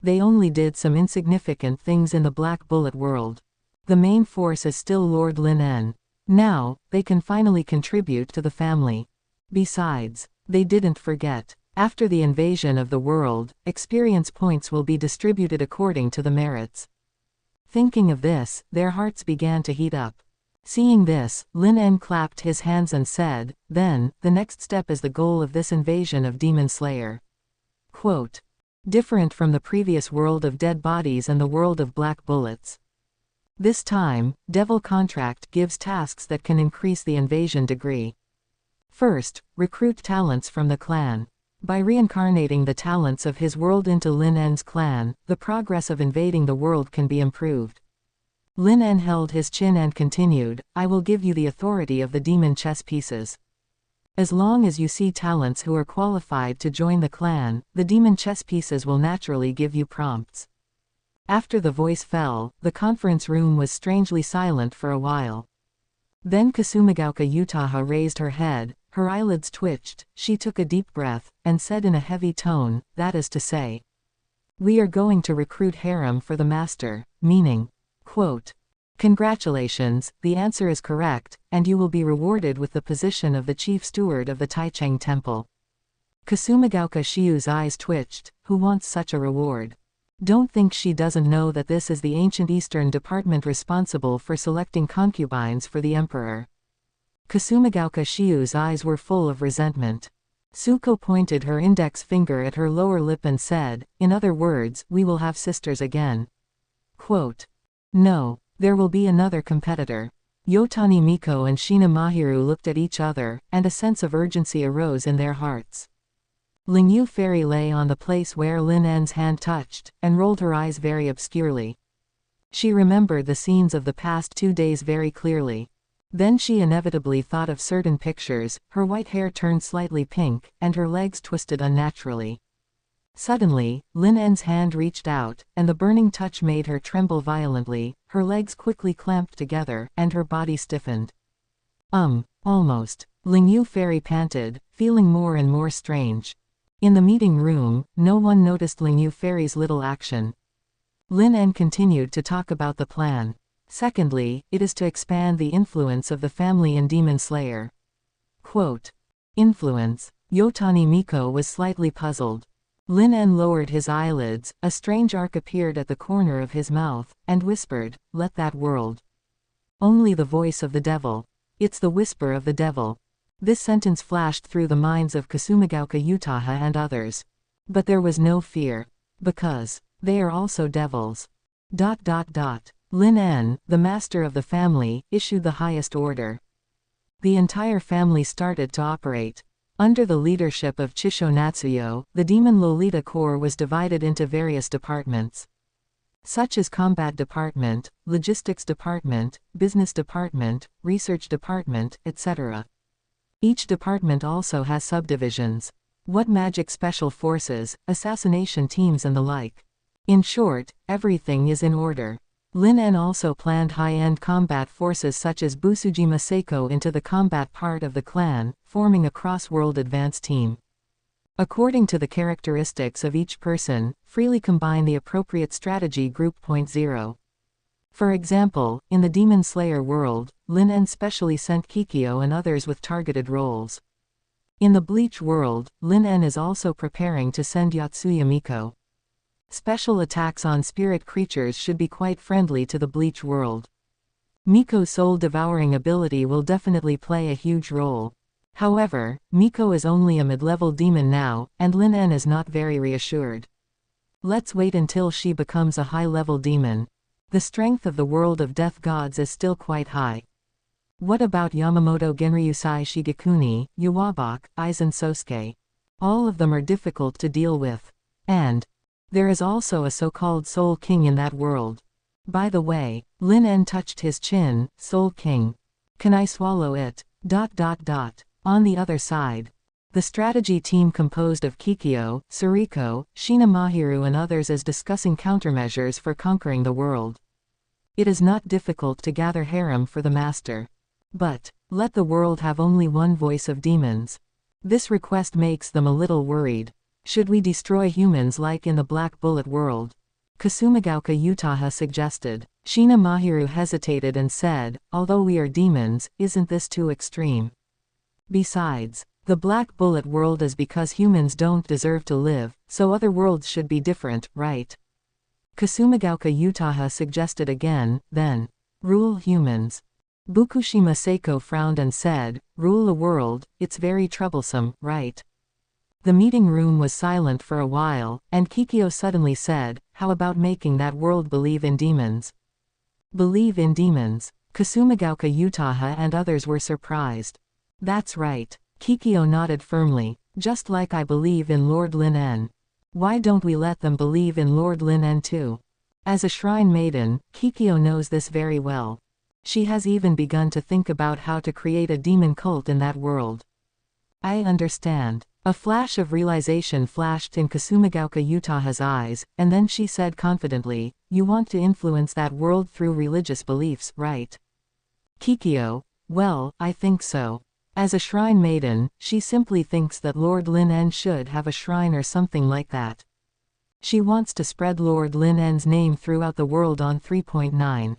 They only did some insignificant things in the Black Bullet world. The main force is still Lord Lin En. Now, they can finally contribute to the family. Besides, they didn't forget. After the invasion of the world, experience points will be distributed according to the merits. Thinking of this, their hearts began to heat up. Seeing this, Lin En clapped his hands and said, then, the next step is the goal of this invasion of Demon Slayer. Quote. Different from the previous world of dead bodies and the world of black bullets. This time, Devil Contract gives tasks that can increase the invasion degree. First, recruit talents from the clan. By reincarnating the talents of his world into Lin En's clan, the progress of invading the world can be improved. Lin En held his chin and continued, I will give you the authority of the demon chess pieces. As long as you see talents who are qualified to join the clan, the demon chess pieces will naturally give you prompts. After the voice fell, the conference room was strangely silent for a while. Then Kasumigaoka Utaha raised her head, her eyelids twitched, she took a deep breath, and said in a heavy tone, that is to say, we are going to recruit harem for the master, meaning, quote, Congratulations, the answer is correct, and you will be rewarded with the position of the chief steward of the Taicheng Temple. Kasumigaoka Shiu's eyes twitched. Who wants such a reward? Don't think she doesn't know that this is the ancient Eastern department responsible for selecting concubines for the emperor. Kasumigaoka Shiu's eyes were full of resentment. Suko pointed her index finger at her lower lip and said, in other words, we will have sisters again. Quote. No, there will be another competitor. Yotani Miko and Shina Mahiru looked at each other, and a sense of urgency arose in their hearts. Lingyu Fairy lay on the place where Lin En's hand touched, and rolled her eyes very obscurely. She remembered the scenes of the past 2 days very clearly. Then she inevitably thought of certain pictures, her white hair turned slightly pink, and her legs twisted unnaturally. Suddenly, Lin En's hand reached out, and the burning touch made her tremble violently, her legs quickly clamped together, and her body stiffened. Almost. Lingyu Fairy panted, feeling more and more strange. In the meeting room, no one noticed Lingyu Fairy's little action. Lin En continued to talk about the plan. Secondly, it is to expand the influence of the family in Demon Slayer. Quote. Influence. Yotani Miko was slightly puzzled. Lin En lowered his eyelids, a strange arc appeared at the corner of his mouth, and whispered, let that world. Only the voice of the devil. It's the whisper of the devil. This sentence flashed through the minds of Kasumigaoka Utaha and others. But there was no fear. Because they are also devils. Lin En, the master of the family, issued the highest order. The entire family started to operate. Under the leadership of Chisho Natsuyo, the Demon Lolita Corps was divided into various departments. Such as Combat Department, Logistics Department, Business Department, Research Department, etc. Each department also has subdivisions. What magic special forces, assassination teams and the like. In short, everything is in order. Lin En also planned high-end combat forces such as Busujima Saeko into the combat part of the clan, forming a cross-world advance team. According to the characteristics of each person, freely combine the appropriate strategy group. 0. For example, in the Demon Slayer world, Lin En specially sent Jicuo and others with targeted roles. In the Bleach world, Lin En is also preparing to send Yotsuya Miko. Special attacks on spirit creatures should be quite friendly to the Bleach world. Miko's soul-devouring ability will definitely play a huge role. However, Miko is only a mid-level demon now, and Lin En is not very reassured. Let's wait until she becomes a high-level demon. The strength of the world of death gods is still quite high. What about Yamamoto Genryusai Shigekuni, Yuwabok, Aizen Sosuke? All of them are difficult to deal with. And there is also a so-called Soul King in that world. By the way, Lin En touched his chin, Soul King. Can I swallow it? On the other side. The strategy team composed of Jicuo, Suriko, Shina Mahiru and others is discussing countermeasures for conquering the world. It is not difficult to gather harem for the master. But let the world have only one voice of demons. This request makes them a little worried. Should we destroy humans like in the Black Bullet world? Kasumigaoka Utaha suggested. Shina Mahiru hesitated and said, although we are demons, isn't this too extreme? Besides, the Black Bullet world is because humans don't deserve to live, so other worlds should be different, right? Kasumigaoka Utaha suggested again, then. Rule humans. Busujima Saeko frowned and said, rule a world, it's very troublesome, right? The meeting room was silent for a while, and Jicuo suddenly said, how about making that world believe in demons? Believe in demons. Kasumigaoka Utaha and others were surprised. That's right. Jicuo nodded firmly, just like I believe in Lord Lin En. Why don't we let them believe in Lord Lin En too? As a shrine maiden, Jicuo knows this very well. She has even begun to think about how to create a demon cult in that world. I understand. A flash of realization flashed in Kasumigaoka Utaha's eyes, and then she said confidently, you want to influence that world through religious beliefs, right? Jicuo, well, I think so. As a shrine maiden, she simply thinks that Lord Lin En should have a shrine or something like that. She wants to spread Lord Lin En's name throughout the world on 3.9.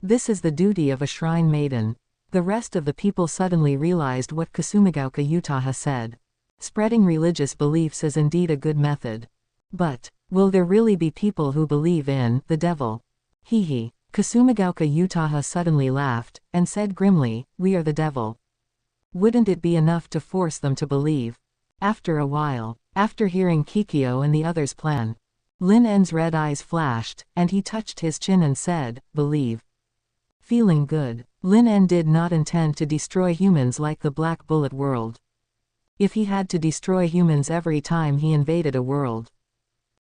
This is the duty of a shrine maiden. The rest of the people suddenly realized what Kasumigaoka Utaha said. Spreading religious beliefs is indeed a good method. But, will there really be people who believe in the devil? Hee. Kasumigaoka Utaha suddenly laughed, and said grimly, we are the devil. Wouldn't it be enough to force them to believe? After a while, after hearing Jicuo and the others' plan, Lin En's red eyes flashed, and he touched his chin and said, believe. Feeling good, Lin En did not intend to destroy humans like the Black Bullet world. If he had to destroy humans every time he invaded a world,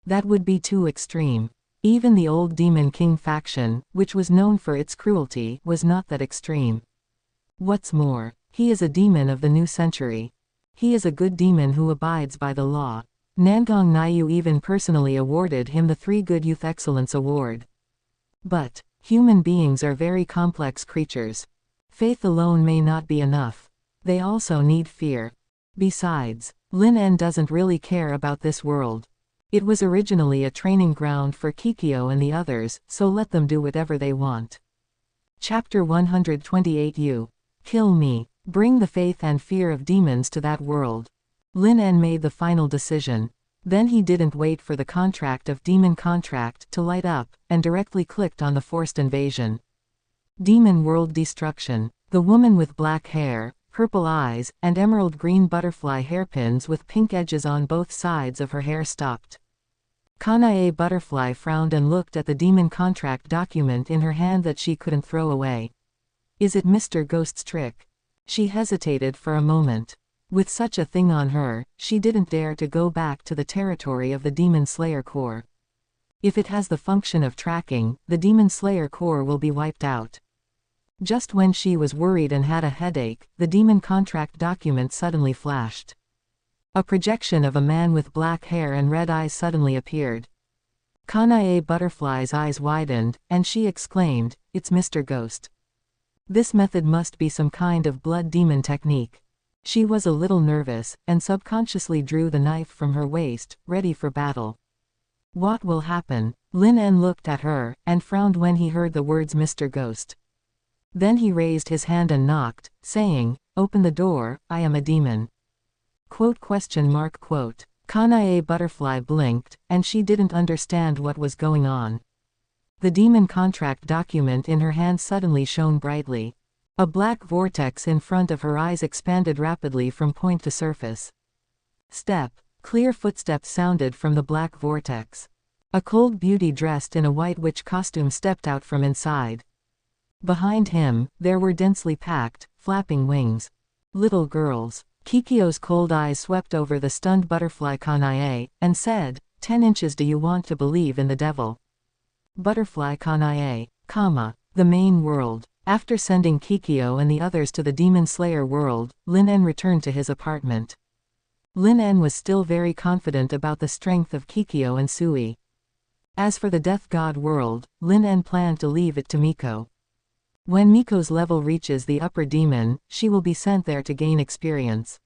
that would be too extreme. Even the old Demon King faction, which was known for its cruelty, was not that extreme. What's more, he is a demon of the new century. He is a good demon who abides by the law. Nangong Naiyu even personally awarded him the 3 Good Youth Excellence Award. But, human beings are very complex creatures. Faith alone may not be enough. They also need fear. Besides, Lin En doesn't really care about this world. It was originally a training ground for Jicuo and the others, so let them do whatever they want. Chapter 128 You. Kill me. Bring the faith and fear of demons to that world. Lin En made the final decision. Then he didn't wait for the contract of Demon Contract to light up, and directly clicked on the forced invasion. Demon World Destruction. The woman with black hair, purple eyes, and emerald green butterfly hairpins with pink edges on both sides of her hair stopped. Kanae Butterfly frowned and looked at the demon contract document in her hand that she couldn't throw away. Is it Mr. Ghost's trick? She hesitated for a moment. With such a thing on her, she didn't dare to go back to the territory of the Demon Slayer Corps. If it has the function of tracking, the Demon Slayer Corps will be wiped out. Just when she was worried and had a headache, the demon contract document suddenly flashed. A projection of a man with black hair and red eyes suddenly appeared. Kanae Butterfly's eyes widened, and she exclaimed, it's Mr. Ghost. This method must be some kind of blood demon technique. She was a little nervous, and subconsciously drew the knife from her waist, ready for battle. What will happen? Lin En looked at her, and frowned when he heard the words Mr. Ghost. Then he raised his hand and knocked, saying, open the door, I am a demon. Quote. Kanae Butterfly blinked, and she didn't understand what was going on. The demon contract document in her hand suddenly shone brightly. A black vortex in front of her eyes expanded rapidly from point to surface. Step. Clear footsteps sounded from the black vortex. A cold beauty dressed in a white witch costume stepped out from inside. Behind him, there were densely packed, flapping wings. Little girls. Jicuo's cold eyes swept over the stunned butterfly Kanae, and said, 10 inches do you want to believe in the devil? Butterfly Kanae, the main world. After sending Jicuo and the others to the Demon Slayer world, Lin En returned to his apartment. Lin En was still very confident about the strength of Jicuo and Sui. As for the Death God world, Lin En planned to leave it to Miko. When Miko's level reaches the upper demon, she will be sent there to gain experience.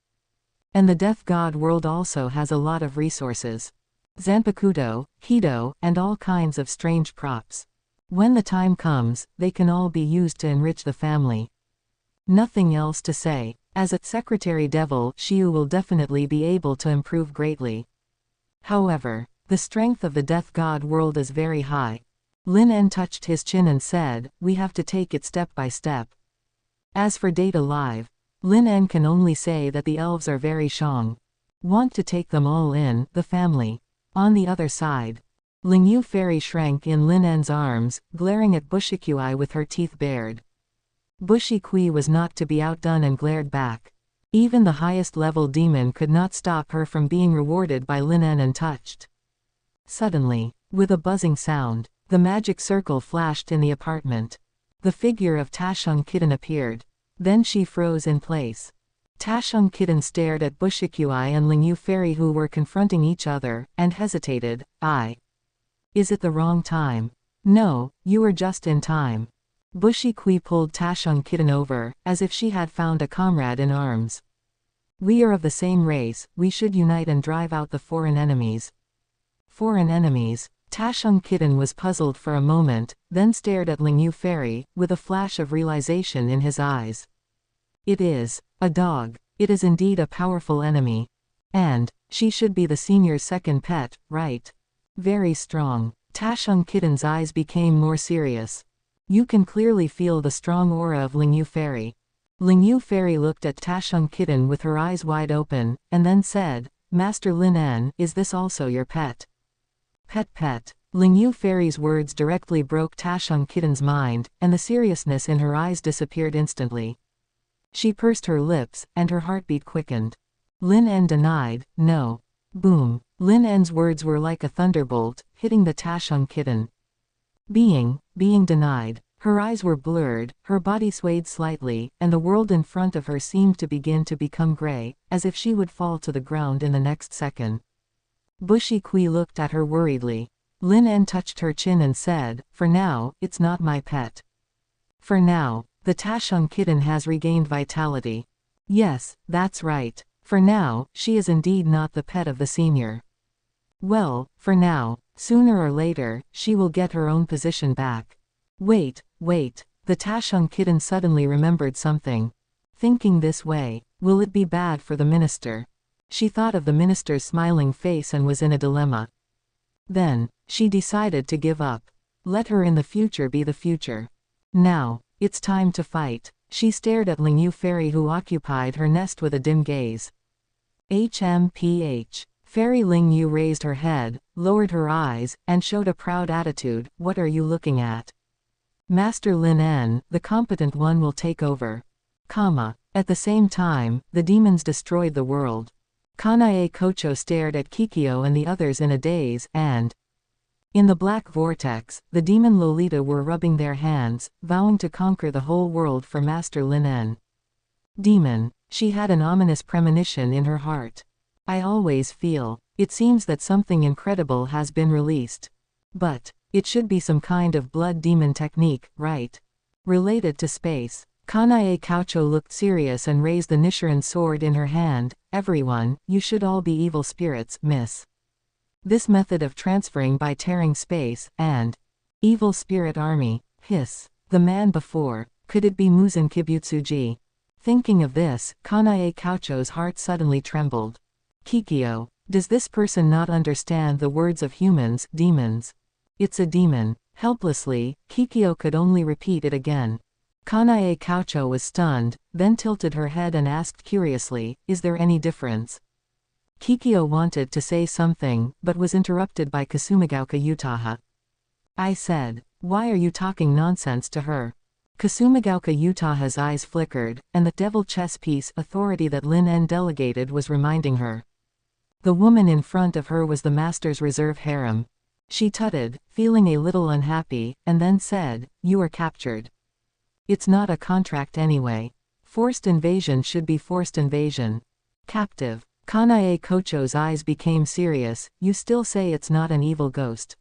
And the Death God world also has a lot of resources. Zanpakuto, Hido, and all kinds of strange props. When the time comes, they can all be used to enrich the family. Nothing else to say. As a secretary devil, Shiu will definitely be able to improve greatly. However, the strength of the Death God world is very high. Lin En touched his chin and said, we have to take it step by step. As for Date Alive, Lin En can only say that the elves are very strong. Want to take them all in, the family. On the other side, Lingyu Fairy shrank in Lin En's arms, glaring at Bushikui with her teeth bared. Bushikui was not to be outdone and glared back. Even the highest level demon could not stop her from being rewarded by Lin En and touched. Suddenly, with a buzzing sound, the magic circle flashed in the apartment. The figure of Tashung Kitten appeared. Then she froze in place. Tashung Kitten stared at Bushikui and Lingyu Fairy who were confronting each other, and hesitated. Is it the wrong time? No, you were just in time. Bushikui pulled Tashung Kitten over, as if she had found a comrade in arms. We are of the same race, we should unite and drive out the foreign enemies. Foreign enemies? Tashung Kitten was puzzled for a moment, then stared at Ling Yu Fairy, with a flash of realization in his eyes. It is a dog. It is indeed a powerful enemy. And she should be the senior's second pet, right? Very strong. Tashung Kitten's eyes became more serious. You can clearly feel the strong aura of Ling Yu Fairy. Ling Yu Fairy looked at Tashung Kitten with her eyes wide open, and then said, Master Lin En, is this also your pet? Pet. Ling Yu Fairy's words directly broke Tashung Kitten's mind, and the seriousness in her eyes disappeared instantly. She pursed her lips, and her heartbeat quickened. Lin En denied, no. Boom. Lin En's words were like a thunderbolt, hitting the Tashung Kitten. Being denied. Her eyes were blurred, her body swayed slightly, and the world in front of her seemed to begin to become gray, as if she would fall to the ground in the next second. Bushi Kui looked at her worriedly. Lin En touched her chin and said, For now, it's not my pet. For now. The Tashung Kitten has regained vitality. Yes, that's right. For now, she is indeed not the pet of the senior. Well, for now. Sooner or later, she will get her own position back. Wait. The Tashung Kitten suddenly remembered something. Thinking this way, will it be bad for the minister? She thought of the minister's smiling face and was in a dilemma. Then, she decided to give up. Let her in the future be the future. Now, it's time to fight. She stared at Ling Yu Fairy who occupied her nest with a dim gaze. HMPH. Fairy Ling Yu raised her head, lowered her eyes, and showed a proud attitude. What are you looking at? Master Lin En, the competent one will take over. At the same time, the demons destroyed the world. Kanae Kocho stared at Jicuo and the others in a daze, and in the black vortex, the demon Lolita were rubbing their hands, vowing to conquer the whole world for Master Lin En. Demon. She had an ominous premonition in her heart. I always feel. It seems that something incredible has been released. But it should be some kind of blood demon technique, right? Related to space. Kanae Kocho looked serious and raised the Nichiren sword in her hand. Everyone, you should all be evil spirits, miss. This method of transferring by tearing space, and evil spirit army, hiss. The man before, could it be Muzan Kibutsuji? Thinking of this, Kanae Kocho's heart suddenly trembled. Jicuo, does this person not understand the words of humans, demons? It's a demon. Helplessly, Jicuo could only repeat it again. Kanae Kocho was stunned, then tilted her head and asked curiously, is there any difference? Jicuo wanted to say something, but was interrupted by Kasumigaoka Utaha. I said, why are you talking nonsense to her? Kasumigaoka Utaha's eyes flickered, and the devil chess piece authority that Lin En delegated was reminding her. The woman in front of her was the master's reserve harem. She tutted, feeling a little unhappy, and then said, you are captured. It's not a contract anyway. Forced invasion should be forced invasion. Captive. Kanae Kocho's eyes became serious. You still say it's not an evil ghost.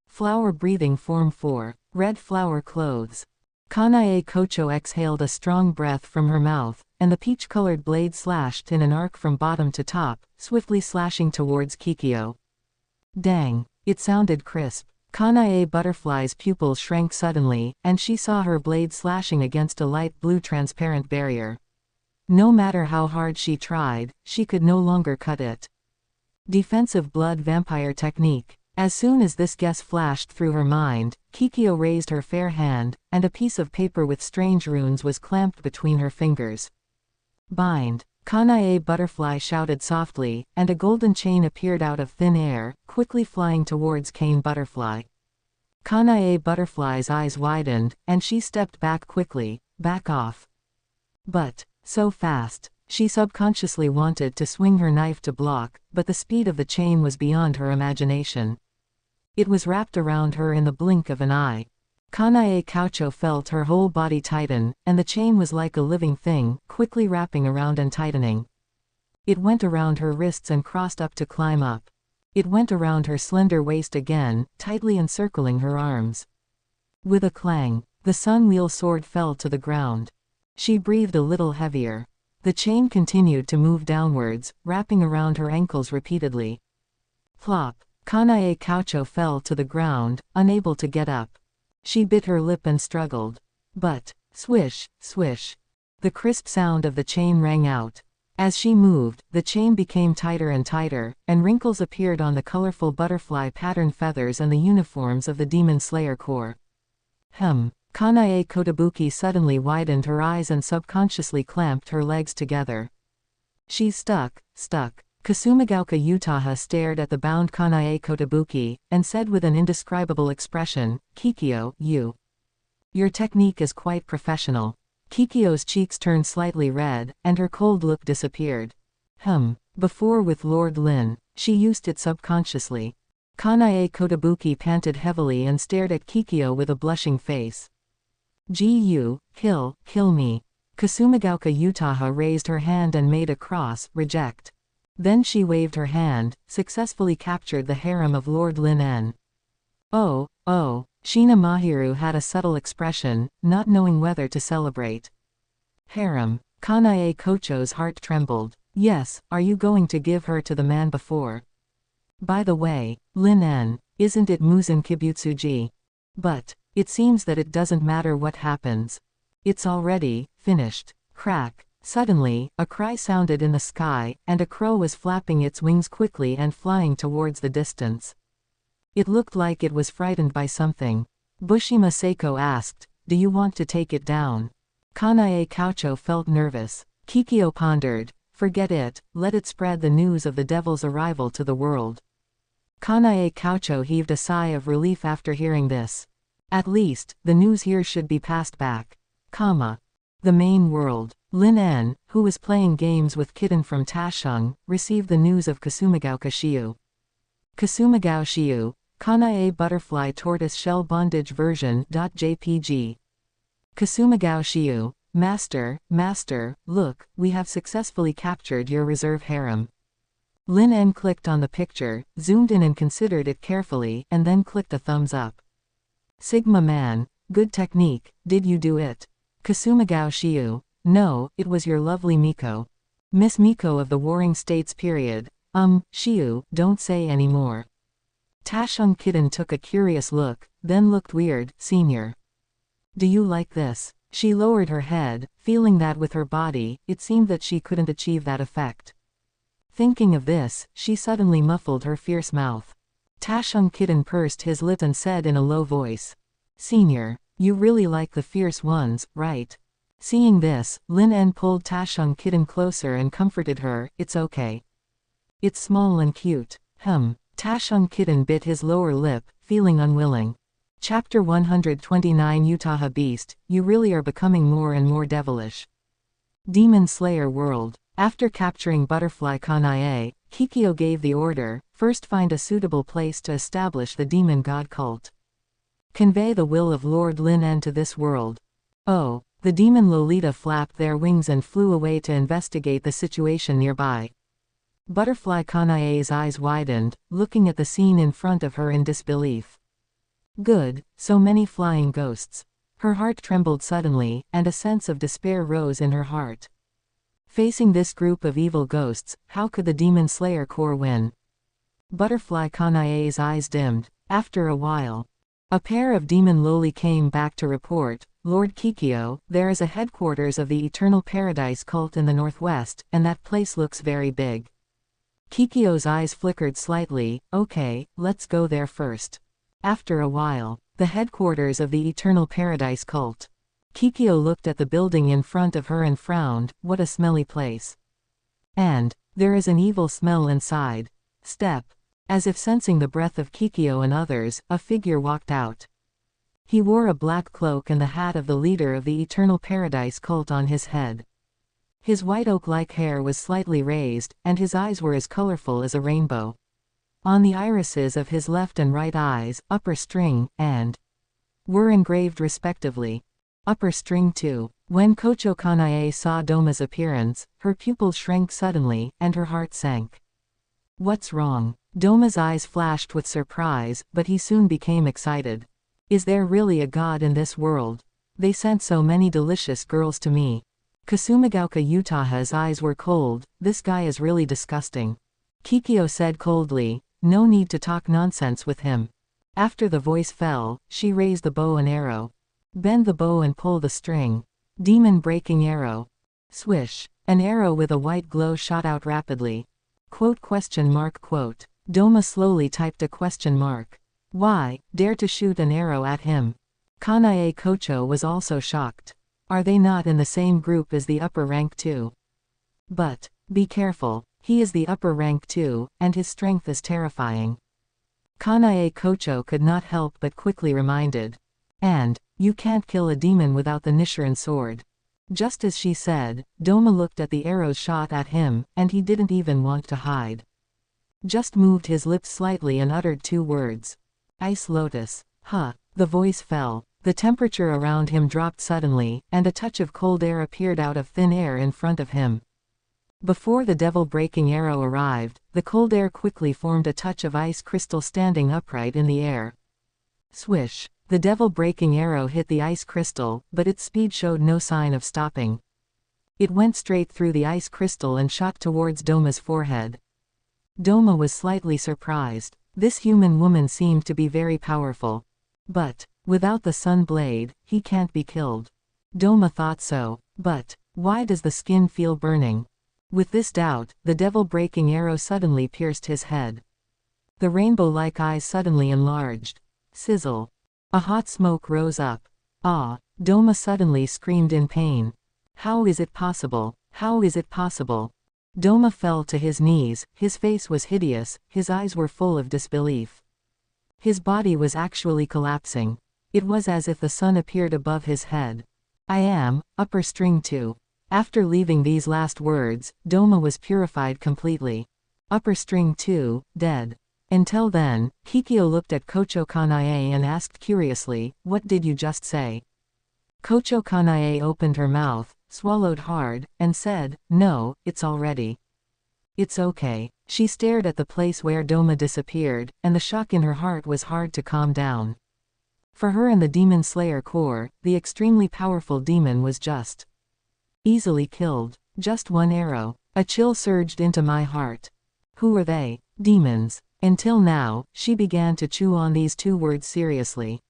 Flower breathing form 4. Red flower clothes. Kanae Kocho exhaled a strong breath from her mouth, and the peach-colored blade slashed in an arc from bottom to top, swiftly slashing towards Jicuo. Dang. It sounded crisp. Kanae Butterfly's pupils shrank suddenly, and she saw her blade slashing against a light blue transparent barrier. No matter how hard she tried, she could no longer cut it. Defensive blood vampire technique. As soon as this guess flashed through her mind, Jicuo raised her fair hand, and a piece of paper with strange runes was clamped between her fingers. Bind. Kanae Butterfly shouted softly, and a golden chain appeared out of thin air, quickly flying towards Cane Butterfly. Kanae Butterfly's eyes widened, and she stepped back quickly. Back off. But so fast. She subconsciously wanted to swing her knife to block, but the speed of the chain was beyond her imagination. It was wrapped around her in the blink of an eye. Kanae Kocho felt her whole body tighten, and the chain was like a living thing, quickly wrapping around and tightening. It went around her wrists and crossed up to climb up. It went around her slender waist again, tightly encircling her arms. With a clang, the sun wheel sword fell to the ground. She breathed a little heavier. The chain continued to move downwards, wrapping around her ankles repeatedly. Plop. Kanae Koucho fell to the ground, unable to get up. She bit her lip and struggled. But, swish, swish. The crisp sound of the chain rang out. As she moved, the chain became tighter and tighter, and wrinkles appeared on the colorful butterfly pattern feathers and the uniforms of the Demon Slayer Corps. Kanae Kotobuki suddenly widened her eyes and subconsciously clamped her legs together. She's stuck. Kasumigaoka Utaha stared at the bound Kanae Kotobuki, and said with an indescribable expression, "Kikyo, your technique is quite professional." Kikyo's cheeks turned slightly red, and her cold look disappeared. Before with Lord Lin, she used it subconsciously. Kanae Kotobuki panted heavily and stared at Kikyo with a blushing face. Kill me. Kasumigaoka Utaha raised her hand and made a cross, reject. Then she waved her hand, successfully captured the harem of Lord Lin En. Oh. Shina Mahiru had a subtle expression, not knowing whether to celebrate. Harem. Kanae Koucho's heart trembled. Yes, are you going to give her to the man before? By the way, Lin En, isn't it Muzan Kibutsuji? But, it seems that it doesn't matter what happens. It's already finished. Crack. Suddenly, a cry sounded in the sky, and a crow was flapping its wings quickly and flying towards the distance. It looked like it was frightened by something. Busujima Saeko asked, "Do you want to take it down?" Kanae Koucho felt nervous. Kikyo pondered, "Forget it, let it spread the news of the devil's arrival to the world." Kanae Koucho heaved a sigh of relief after hearing this. At least, the news here should be passed back. The main world. Lin En, who was playing games with Kitten from Tashung, received the news of Kasumigaoka Shiu. Kasumigao Shiu, Kanae Butterfly Tortoise Shell Bondage Version. JPG. Kasumigao Shiu, Master, look, we have successfully captured your reserve harem. Lin En clicked on the picture, zoomed in and considered it carefully, and then clicked a thumbs up. Sigma Man, good technique, did you do it? Kasumigao Shiu, no, it was your lovely Miko. Miss Miko of the Warring States period. Shiu, don't say any more. Tashung Kitten took a curious look, then looked weird. Senior. Do you like this? She lowered her head, feeling that with her body, it seemed that she couldn't achieve that effect. Thinking of this, she suddenly muffled her fierce mouth. Tashung Kitten pursed his lips and said in a low voice. Senior, you really like the fierce ones, right? Seeing this, Lin En pulled Tashung Kitten closer and comforted her. It's okay. It's small and cute. Tashung Kitten bit his lower lip, feeling unwilling. Chapter 129 Utaha Beast, you really are becoming more and more devilish. Demon Slayer World. After capturing Butterfly Kanae, Kikyo gave the order, first find a suitable place to establish the demon god cult. Convey the will of Lord Lin En to this world. Oh, the demon Lolita flapped their wings and flew away to investigate the situation nearby. Butterfly Kanae's eyes widened, looking at the scene in front of her in disbelief. Good, so many flying ghosts. Her heart trembled suddenly, and a sense of despair rose in her heart. Facing this group of evil ghosts, how could the Demon Slayer Corps win? Butterfly Kanae's eyes dimmed. After a while, a pair of demon loli came back to report, Lord Kikyo, there is a headquarters of the Eternal Paradise cult in the northwest, and that place looks very big. Kikyo's eyes flickered slightly. Okay, let's go there first. After a while, the headquarters of the Eternal Paradise cult. Kikyo looked at the building in front of her and frowned. What a smelly place. And, there is an evil smell inside. Step. As if sensing the breath of Kikyo and others, a figure walked out. He wore a black cloak and the hat of the leader of the Eternal Paradise cult on his head. His white oak-like hair was slightly raised, and his eyes were as colorful as a rainbow. On the irises of his left and right eyes, upper string, and were engraved respectively. Upper string 2. When Kocho Kanae saw Doma's appearance, her pupils shrank suddenly, and her heart sank. What's wrong? Doma's eyes flashed with surprise, but he soon became excited. Is there really a god in this world? They sent so many delicious girls to me. Kasumigaoka Utaha's eyes were cold. This guy is really disgusting. Kikyo said coldly, no need to talk nonsense with him. After the voice fell, she raised the bow and arrow. Bend the bow and pull the string. Demon breaking arrow. Swish. An arrow with a white glow shot out rapidly. Quote question mark quote. Doma slowly typed a question mark. Why, dare to shoot an arrow at him? Kanae Kocho was also shocked. Are they not in the same group as the upper rank too? But, be careful, he is the upper rank too, and his strength is terrifying. Kanae Kocho could not help but quickly reminded. And, you can't kill a demon without the Nichiren sword. Just as she said, Doma looked at the arrows shot at him, and he didn't even want to hide. Just moved his lips slightly and uttered 2 words. Ice Lotus. Huh. The voice fell. The temperature around him dropped suddenly, and a touch of cold air appeared out of thin air in front of him. Before the devil-breaking arrow arrived, the cold air quickly formed a touch of ice crystal standing upright in the air. Swish. The devil-breaking arrow hit the ice crystal, but its speed showed no sign of stopping. It went straight through the ice crystal and shot towards Doma's forehead. Doma was slightly surprised. This human woman seemed to be very powerful. But, without the sun blade, he can't be killed. Doma thought so. But, why does the skin feel burning? With this doubt, the devil-breaking arrow suddenly pierced his head. The rainbow-like eyes suddenly enlarged. Sizzle. A hot smoke rose up. Ah! Doma suddenly screamed in pain. How is it possible? How is it possible? Doma fell to his knees, his face was hideous, his eyes were full of disbelief. His body was actually collapsing. It was as if the sun appeared above his head. I am, upper string 2. After leaving these last words, Doma was purified completely. Upper string 2, dead. Until then, Jicuo looked at Kocho Kanae and asked curiously, what did you just say? Kocho Kanae opened her mouth, swallowed hard, and said, no, it's already. It's okay. She stared at the place where Doma disappeared, and the shock in her heart was hard to calm down. For her and the Demon Slayer Corps, the extremely powerful demon was just easily killed. Just 1 arrow. A chill surged into my heart. Who are they? Demons. Until now, she began to chew on these 2 words seriously.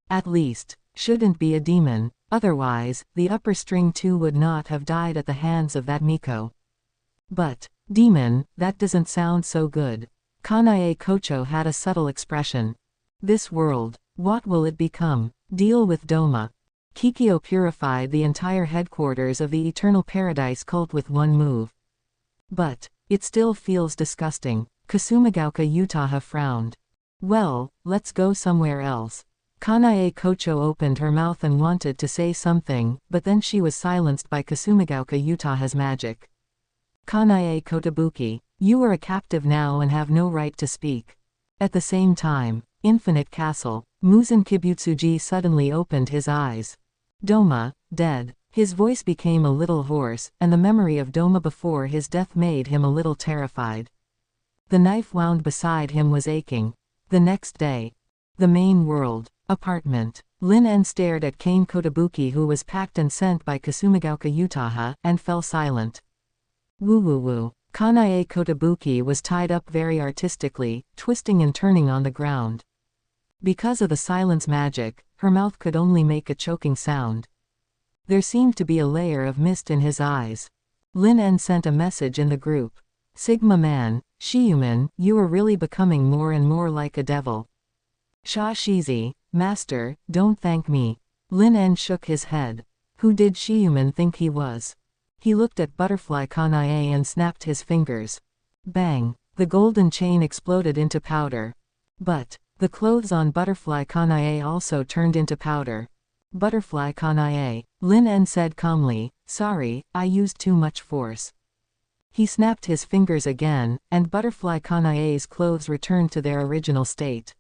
At least, shouldn't be a demon, otherwise, the upper string 2 would not have died at the hands of that Miko. But, demon, that doesn't sound so good. Kanae Kocho had a subtle expression. This world, what will it become? Deal with Doma. Jicuo purified the entire headquarters of the Eternal Paradise cult with 1 move. But, it still feels disgusting. Kasumigaoka Utaha frowned. Well, let's go somewhere else. Kanae Kocho opened her mouth and wanted to say something, but then she was silenced by Kasumigaoka Utaha's magic. Kanae Kotobuki, you are a captive now and have no right to speak. At the same time, Infinite Castle, Muzan Kibutsuji suddenly opened his eyes. Doma, dead. His voice became a little hoarse, and the memory of Doma before his death made him a little terrified. The knife wound beside him was aching. The next day. The main world. Apartment. Lin En stared at Kane Kotobuki, who was packed and sent by Kasumigaoka Utaha, and fell silent. Woo woo woo. Kanae Kotobuki was tied up very artistically, twisting and turning on the ground. Because of the silence magic, her mouth could only make a choking sound. There seemed to be a layer of mist in his eyes. Lin En sent a message in the group. Sigma man, Shiyuman, you are really becoming more and more like a devil. Sha Shizi, master, don't thank me. Lin En shook his head. Who did Shiyuman think he was? He looked at Butterfly Kanae and snapped his fingers. Bang! The golden chain exploded into powder. But, the clothes on Butterfly Kanae also turned into powder. Butterfly Kanae, Lin En said calmly, sorry, I used too much force. He snapped his fingers again, and Butterfly Kanae's clothes returned to their original state.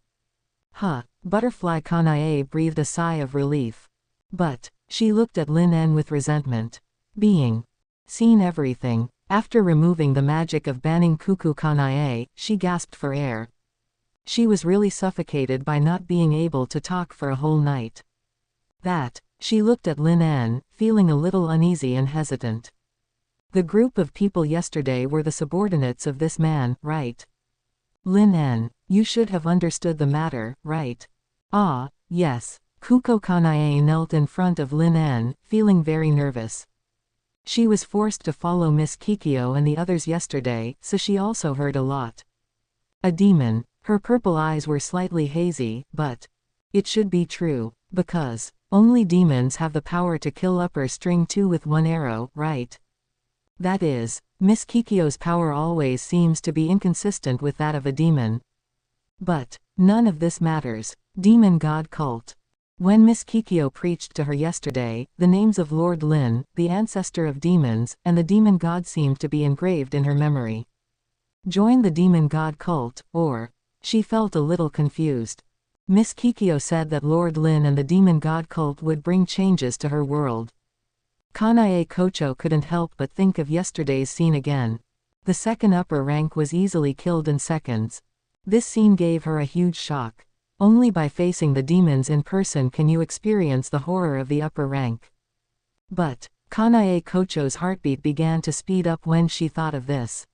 Huh, Butterfly Kanae breathed a sigh of relief. But, she looked at Lin En with resentment. Being seen everything. After removing the magic of banning Kuku Kanae, she gasped for air. She was really suffocated by not being able to talk for a whole night. She looked at Lin En, feeling a little uneasy and hesitant. The group of people yesterday were the subordinates of this man, right? Lin En, you should have understood the matter, right? Ah, yes. Kuko Kanae knelt in front of Lin En, feeling very nervous. She was forced to follow Miss Kikyo and the others yesterday, so she also heard a lot. A demon. Her purple eyes were slightly hazy, but it should be true, because only demons have the power to kill upper string 2 with one arrow, right? That is, Miss Kikyo's power always seems to be inconsistent with that of a demon. But none of this matters. Demon God Cult. When Miss Kikyo preached to her yesterday, the names of Lord Lin, the ancestor of demons, and the demon god seemed to be engraved in her memory. Join the demon god cult, or... She felt a little confused. Miss Kikyo said that Lord Lin and the demon god cult would bring changes to her world. Kanae Kocho couldn't help but think of yesterday's scene again. The second upper rank was easily killed in seconds. This scene gave her a huge shock. Only by facing the demons in person can you experience the horror of the upper rank. But Kanae Kocho's heartbeat began to speed up when she thought of this.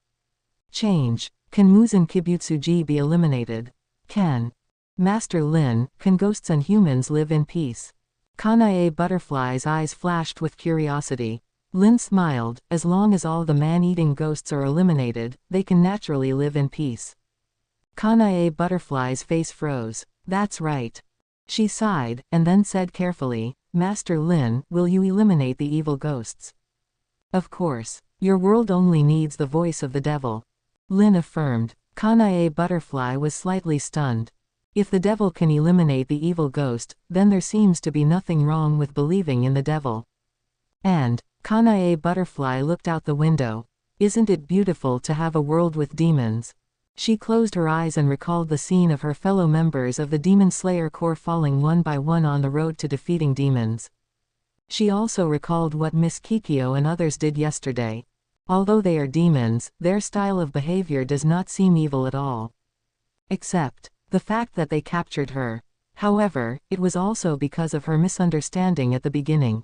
Change. Can Muzan Kibutsuji be eliminated? Can Master Lin, can ghosts and humans live in peace? Kanae Butterfly's eyes flashed with curiosity. Lin smiled, as long as all the man-eating ghosts are eliminated, they can naturally live in peace. Kanae Butterfly's face froze. That's right. She sighed, and then said carefully, Master Lin, will you eliminate the evil ghosts? Of course. Your world only needs the voice of the devil. Lin affirmed. Kanae Butterfly was slightly stunned. If the devil can eliminate the evil ghost, then there seems to be nothing wrong with believing in the devil. And Kanae Butterfly looked out the window. Isn't it beautiful to have a world with demons? She closed her eyes and recalled the scene of her fellow members of the Demon Slayer Corps falling one by one on the road to defeating demons. She also recalled what Miss Kikyo and others did yesterday. Although they are demons, their style of behavior does not seem evil at all. Except the fact that they captured her. However, it was also because of her misunderstanding at the beginning.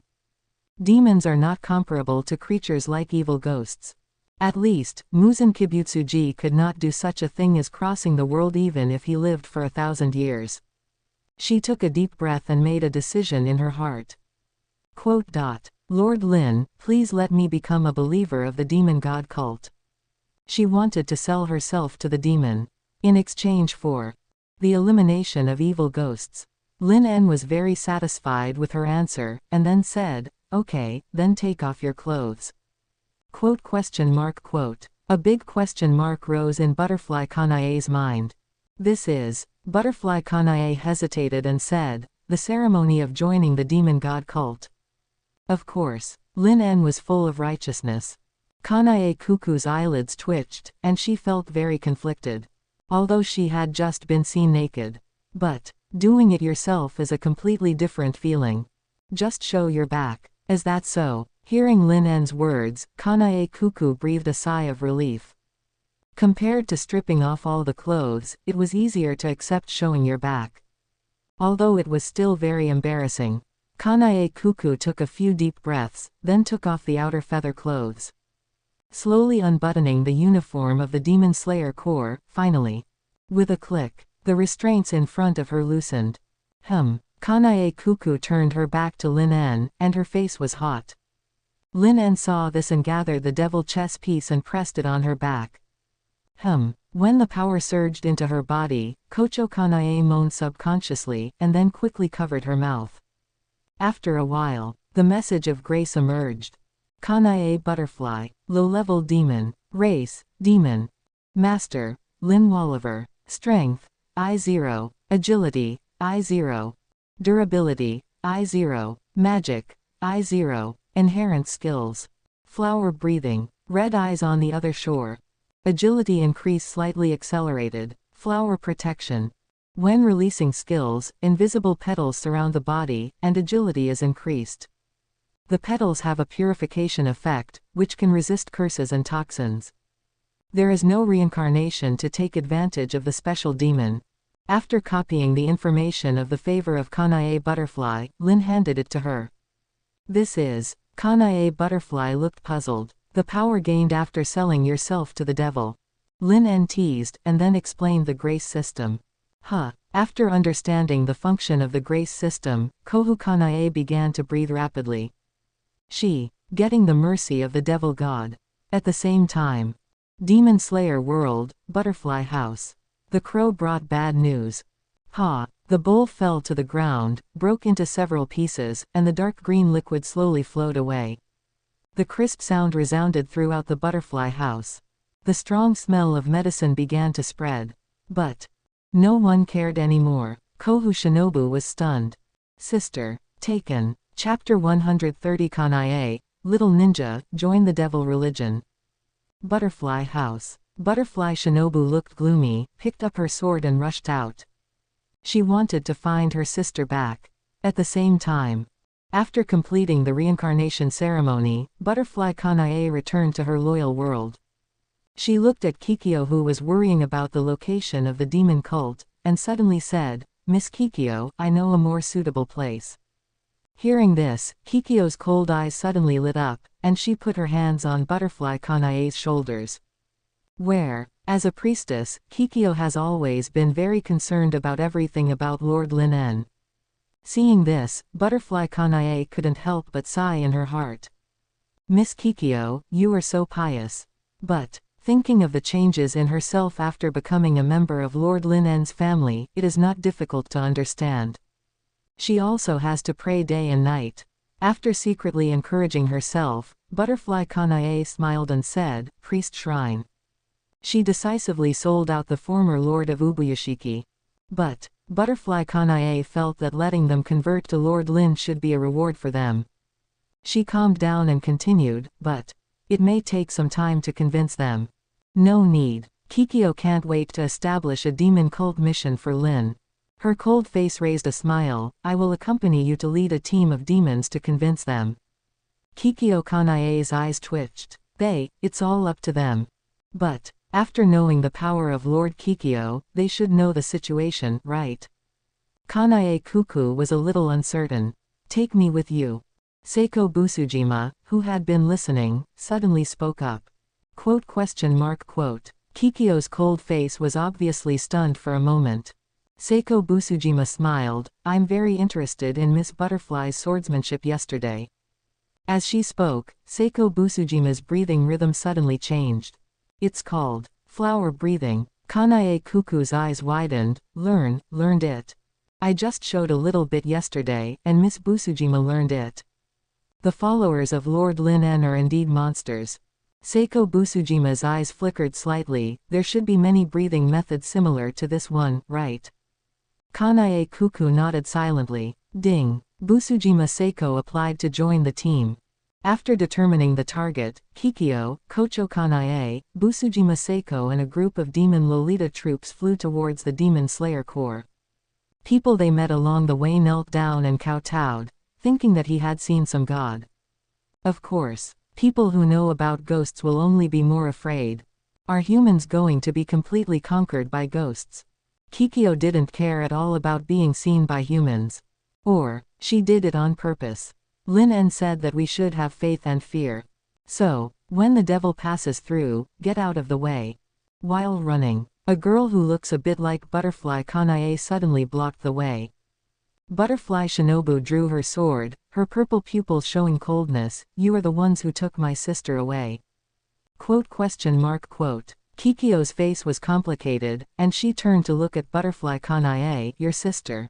Demons are not comparable to creatures like evil ghosts. At least, Muzan Kibutsuji could not do such a thing as crossing the world even if he lived for 1,000 years. She took a deep breath and made a decision in her heart. Quote. Lord Lin, please let me become a believer of the demon god cult. She wanted to sell herself to the demon. In exchange for the elimination of evil ghosts. Lin En was very satisfied with her answer, and then said, okay, then take off your clothes. Quote. A big question mark rose in Butterfly Kanae's mind. This is, Butterfly Kanae hesitated and said, the ceremony of joining the demon god cult. Of course, Lin En was full of righteousness. Kanae Kuku's eyelids twitched, and she felt very conflicted. Although she had just been seen naked. But doing it yourself is a completely different feeling. Just show your back. Is that so? Hearing Lin En's words, Kanae Kuku breathed a sigh of relief. Compared to stripping off all the clothes, it was easier to accept showing your back. Although it was still very embarrassing. Kanae Kuku took a few deep breaths, then took off the outer feather clothes. Slowly unbuttoning the uniform of the Demon Slayer Corps, finally. With a click, the restraints in front of her loosened. Kanae Kuku turned her back to Lin En, and her face was hot. Lin En saw this and gathered the devil chess piece and pressed it on her back. When the power surged into her body, Kocho Kanae moaned subconsciously, and then quickly covered her mouth. After a while, the message of grace emerged. Kanae Butterfly, low-level demon, race, demon. Master, Lin Walliver, strength, I0, agility, I0, durability, I0, magic, I0, inherent skills. Flower breathing, red eyes on the other shore. Agility increase slightly accelerated, flower protection. When releasing skills, invisible petals surround the body, and agility is increased. The petals have a purification effect, which can resist curses and toxins. There is no reincarnation to take advantage of the special demon. After copying the information of the favor of Kanae Butterfly, Lin handed it to her. This is, Kanae Butterfly looked puzzled. The power gained after selling yourself to the devil. Lin En teased, and then explained the grace system. After understanding the function of the grace system, Kohu Kanae began to breathe rapidly. She, getting the mercy of the devil god. At the same time. Demon Slayer World, Butterfly House. The crow brought bad news. The bowl fell to the ground, broke into several pieces, and the dark green liquid slowly flowed away. The crisp sound resounded throughout the butterfly house. The strong smell of medicine began to spread. But no one cared anymore. Kohu Shinobu was stunned. Sister, taken. Chapter 130 Kanae, Little Ninja, join the devil religion. Butterfly House. Butterfly Shinobu looked gloomy, picked up her sword and rushed out. She wanted to find her sister back. At the same time. After completing the reincarnation ceremony, Butterfly Kanae returned to her loyal world. She looked at Kikyo, who was worrying about the location of the demon cult, and suddenly said, "Miss Kikyo, I know a more suitable place." Hearing this, Kikyo's cold eyes suddenly lit up, and she put her hands on Butterfly Kanae's shoulders. Where, as a priestess, Kikyo has always been very concerned about everything about Lord Lin En. Seeing this, Butterfly Kanae couldn't help but sigh in her heart. Miss Kikyo, you are so pious. But, thinking of the changes in herself after becoming a member of Lord Lin En's family, it is not difficult to understand. She also has to pray day and night. After secretly encouraging herself, Butterfly Kanae smiled and said, "Priest Shrine." She decisively sold out the former Lord of Ubuyashiki. But Butterfly Kanae felt that letting them convert to Lord Lin should be a reward for them. She calmed down and continued, "But it may take some time to convince them." "No need. Kikyo can't wait to establish a demon cult mission for Lin." Her cold face raised a smile. "I will accompany you to lead a team of demons to convince them." Kikyo Kanae's eyes twitched. It's all up to them. But after knowing the power of Lord Kikyo, they should know the situation, right? Kanae Kuku was a little uncertain. "Take me with you." Saeko Busujima, who had been listening, suddenly spoke up. Kikyo's cold face was obviously stunned for a moment. Saeko Busujima smiled. "I'm very interested in Miss Butterfly's swordsmanship yesterday." As she spoke, Saeko Busujima's breathing rhythm suddenly changed. "It's called flower breathing." Kanae Kuku's eyes widened. Learned it. "I just showed a little bit yesterday, and Miss Busujima learned it." The followers of Lord Lin En are indeed monsters. Saeko Busujima's eyes flickered slightly. There should be many breathing methods similar to this one, right? Kanae Kuku nodded silently. Ding. Busujima Saeko applied to join the team. After determining the target, Kikyo, Kocho Kanae, Busujima Saeko and a group of demon Lolita troops flew towards the Demon Slayer Corps. People they met along the way knelt down and kowtowed, thinking that he had seen some god. Of course, people who know about ghosts will only be more afraid. Are humans going to be completely conquered by ghosts? Kikyo didn't care at all about being seen by humans. Or, she did it on purpose. Lin En said that we should have faith and fear. So, when the devil passes through, get out of the way. While running, a girl who looks a bit like Butterfly Kanae suddenly blocked the way. Butterfly Shinobu drew her sword, her purple pupils showing coldness. "You are the ones who took my sister away." Kikyo's face was complicated, and she turned to look at Butterfly Kanae. "Your sister?"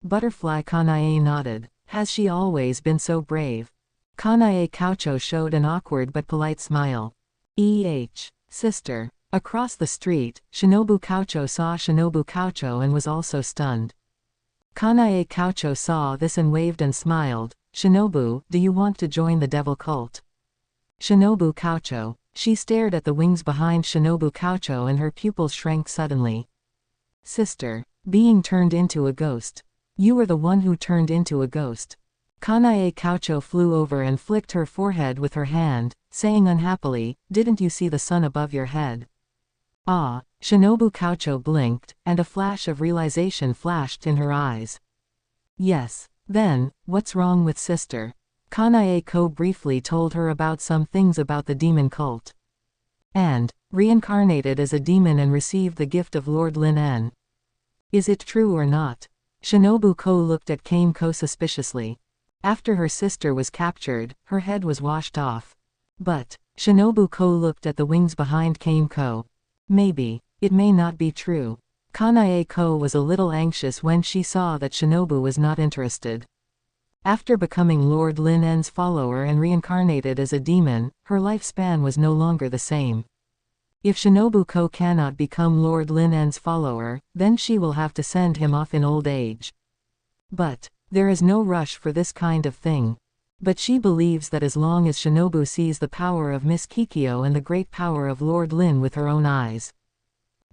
Butterfly Kanae nodded. "Has she always been so brave?" Kanae Kaucho showed an awkward but polite smile. Sister. Across the street, Shinobu Kaucho saw Shinobu Kaucho and was also stunned. Kanae Kaucho saw this and waved and smiled. "Shinobu, do you want to join the devil cult?" Shinobu Kaucho. She stared at the wings behind Shinobu Kaucho and her pupils shrank suddenly. "Sister. Being turned into a ghost. You were the one who turned into a ghost." Kanae Kaucho flew over and flicked her forehead with her hand, saying unhappily, "Didn't you see the sun above your head?" Shinobu Kaucho blinked, and a flash of realization flashed in her eyes. "Yes. Then, what's wrong with sister?" Kanae Ko briefly told her about some things about the demon cult. and reincarnated as a demon and received the gift of Lord Lin En. Is it true or not? Shinobu Ko looked at Kame Ko suspiciously. After her sister was captured, her head was washed off. But Shinobu Ko looked at the wings behind Kame Ko. Maybe it may not be true. Kanae Ko was a little anxious when she saw that Shinobu was not interested. After becoming Lord Lin En's follower and reincarnated as a demon, her lifespan was no longer the same. If Shinobu Ko cannot become Lord Lin En's follower, then she will have to send him off in old age. But there is no rush for this kind of thing. But she believes that as long as Shinobu sees the power of Miss Kikyo and the great power of Lord Lin with her own eyes,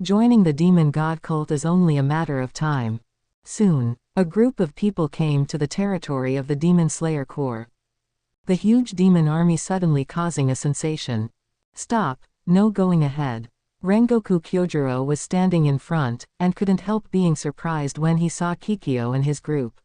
joining the demon god cult is only a matter of time. Soon, a group of people came to the territory of the Demon Slayer Corps. The huge demon army suddenly causing a sensation. Stop, no going ahead. Rengoku Kyojuro was standing in front, and couldn't help being surprised when he saw Kikyo and his group.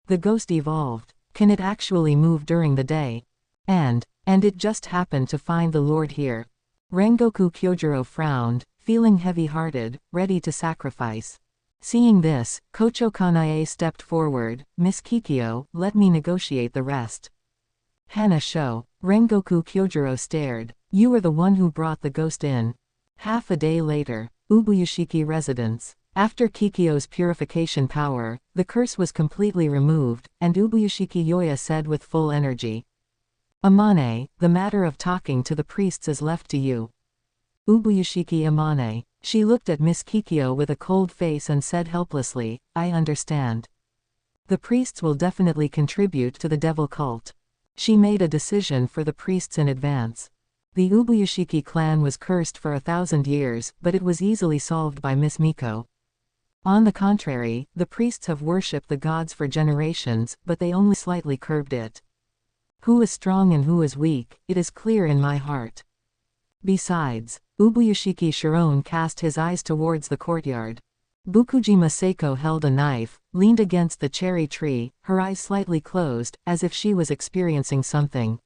The ghost evolved. Can it actually move during the day? And it just happened to find the Lord here. Rengoku Kyojuro frowned, feeling heavy-hearted, ready to sacrifice. Seeing this, Kocho Kanae stepped forward. Miss Kikyo, let me negotiate the rest. Hana Sho. Rengoku Kyojuro stared. You were the one who brought the ghost in. Half a day later, Ubuyushiki residence. After Kikyo's purification power, the curse was completely removed, and Ubuyushiki Yoya said with full energy. Amane, the matter of talking to the priests is left to you. Ubuyushiki Amane. She looked at Miss Kikyo with a cold face and said helplessly, I understand. The priests will definitely contribute to the devil cult. She made a decision for the priests in advance. The Ubuyushiki clan was cursed for 1,000 years, but it was easily solved by Miss Miko. On the contrary, the priests have worshipped the gods for generations, but they only slightly curbed it. Who is strong and who is weak, it is clear in my heart. Besides, Ubuyushiki Shiron cast his eyes towards the courtyard. Busujima Saeko held a knife, leaned against the cherry tree, her eyes slightly closed, as if she was experiencing something.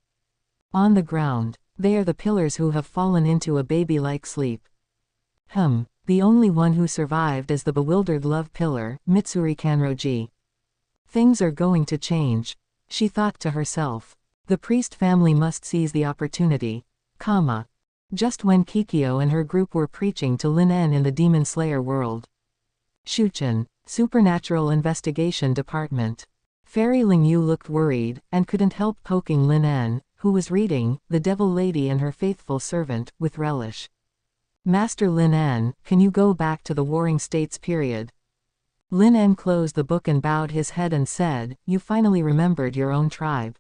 On the ground, they are the pillars who have fallen into a baby-like sleep. The only one who survived is the bewildered love pillar, Mitsuri Kanroji. Things are going to change, she thought to herself. The priest family must seize the opportunity. Just when Kikyo and her group were preaching to Lin En in the Demon Slayer world. Shuchen, Supernatural Investigation Department. Fairy Lingyu looked worried, and couldn't help poking Lin En, who was reading, The Devil Lady and Her Faithful Servant, with relish. Master Lin En, can you go back to the Warring States period? Lin En closed the book and bowed his head and said, you finally remembered your own tribe.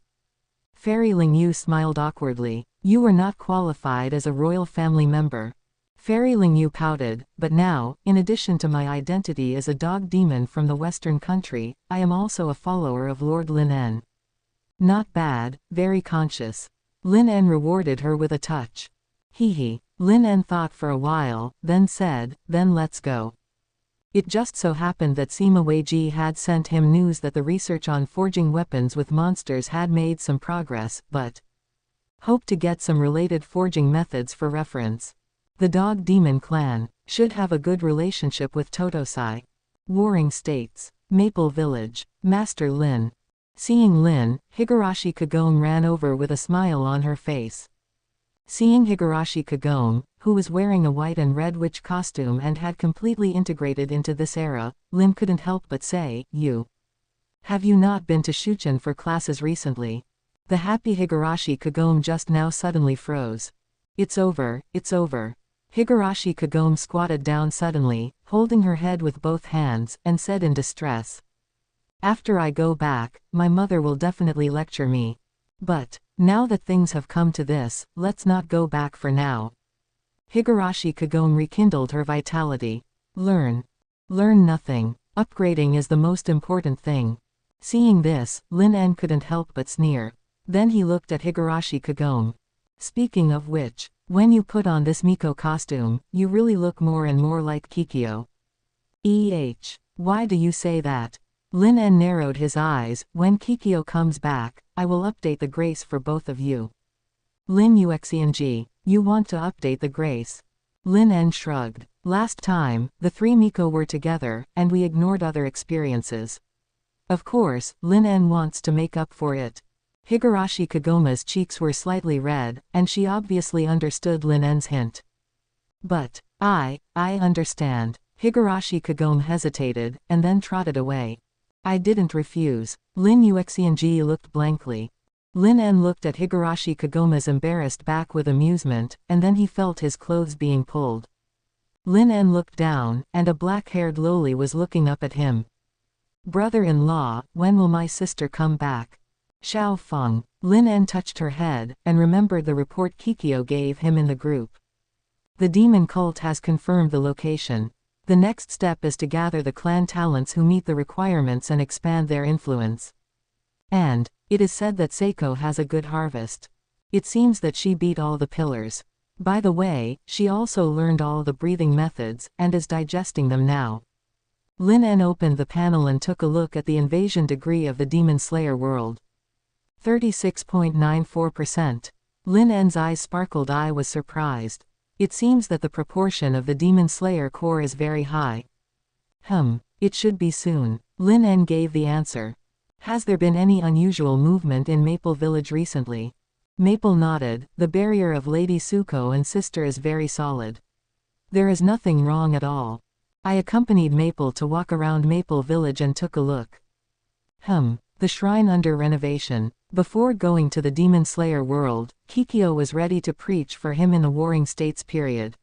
Fairy Lingyu smiled awkwardly. You were not qualified as a royal family member. Fairy Lingyu pouted, but now, in addition to my identity as a dog demon from the western country, I am also a follower of Lord Lin En. Not bad, very conscious. Lin En rewarded her with a touch. Hee. Lin En thought for a while, then said, then let's go. It just so happened that Sima Weiji had sent him news that the research on forging weapons with monsters had made some progress, but hoped to get some related forging methods for reference. The Dog Demon Clan should have a good relationship with Totosai. Warring States. Maple Village. Master Lin. Seeing Lin, Higurashi Kagome ran over with a smile on her face. Seeing Higurashi Kagome, who was wearing a white and red witch costume and had completely integrated into this era, Lin couldn't help but say, Have you not been to Shuchen for classes recently? The happy Higurashi Kagome just now suddenly froze. It's over, it's over. Higurashi Kagome squatted down suddenly, holding her head with both hands, and said in distress. After I go back, my mother will definitely lecture me. But now that things have come to this, let's not go back for now. Higurashi Kagome rekindled her vitality. Learn nothing. Upgrading is the most important thing. Seeing this, Lin En couldn't help but sneer. Then he looked at Higurashi Kagome. Speaking of which, when you put on this Miko costume, you really look more and more like Kikyo. Why do you say that? Lin En narrowed his eyes. When Kikyo comes back, I will update the grace for both of you. Lin Uxiang. You want to update the grace. Lin En shrugged. Last time, the three Miko were together, and we ignored other experiences. Of course, Lin En wants to make up for it. Higurashi Kagoma's cheeks were slightly red, and she obviously understood Lin En's hint. But, I understand. Higurashi Kagome hesitated, and then trotted away. I didn't refuse. Lin Yuxianji looked blankly. Lin En looked at Higurashi Kagoma's embarrassed back with amusement, and then he felt his clothes being pulled. Lin En looked down, and a black-haired loli was looking up at him. Brother-in-law, when will my sister come back? Xiao Feng. Lin En touched her head, and remembered the report Jicuo gave him in the group. The demon cult has confirmed the location. The next step is to gather the clan talents who meet the requirements and expand their influence. And, it is said that Saeko has a good harvest. It seems that she beat all the pillars. By the way, she also learned all the breathing methods, and is digesting them now. Lin En opened the panel and took a look at the invasion degree of the Demon Slayer world. 36.94%. Lin En's eyes sparkled. I was surprised. It seems that the proportion of the Demon Slayer core is very high. It should be soon. Lin En gave the answer. Has there been any unusual movement in Maple Village recently? Maple nodded. The barrier of Lady Suko and sister is very solid. There is nothing wrong at all. I accompanied Maple to walk around Maple Village and took a look. The shrine under renovation. Before going to the Demon Slayer world, Jicuo was ready to preach for him in the Warring States period.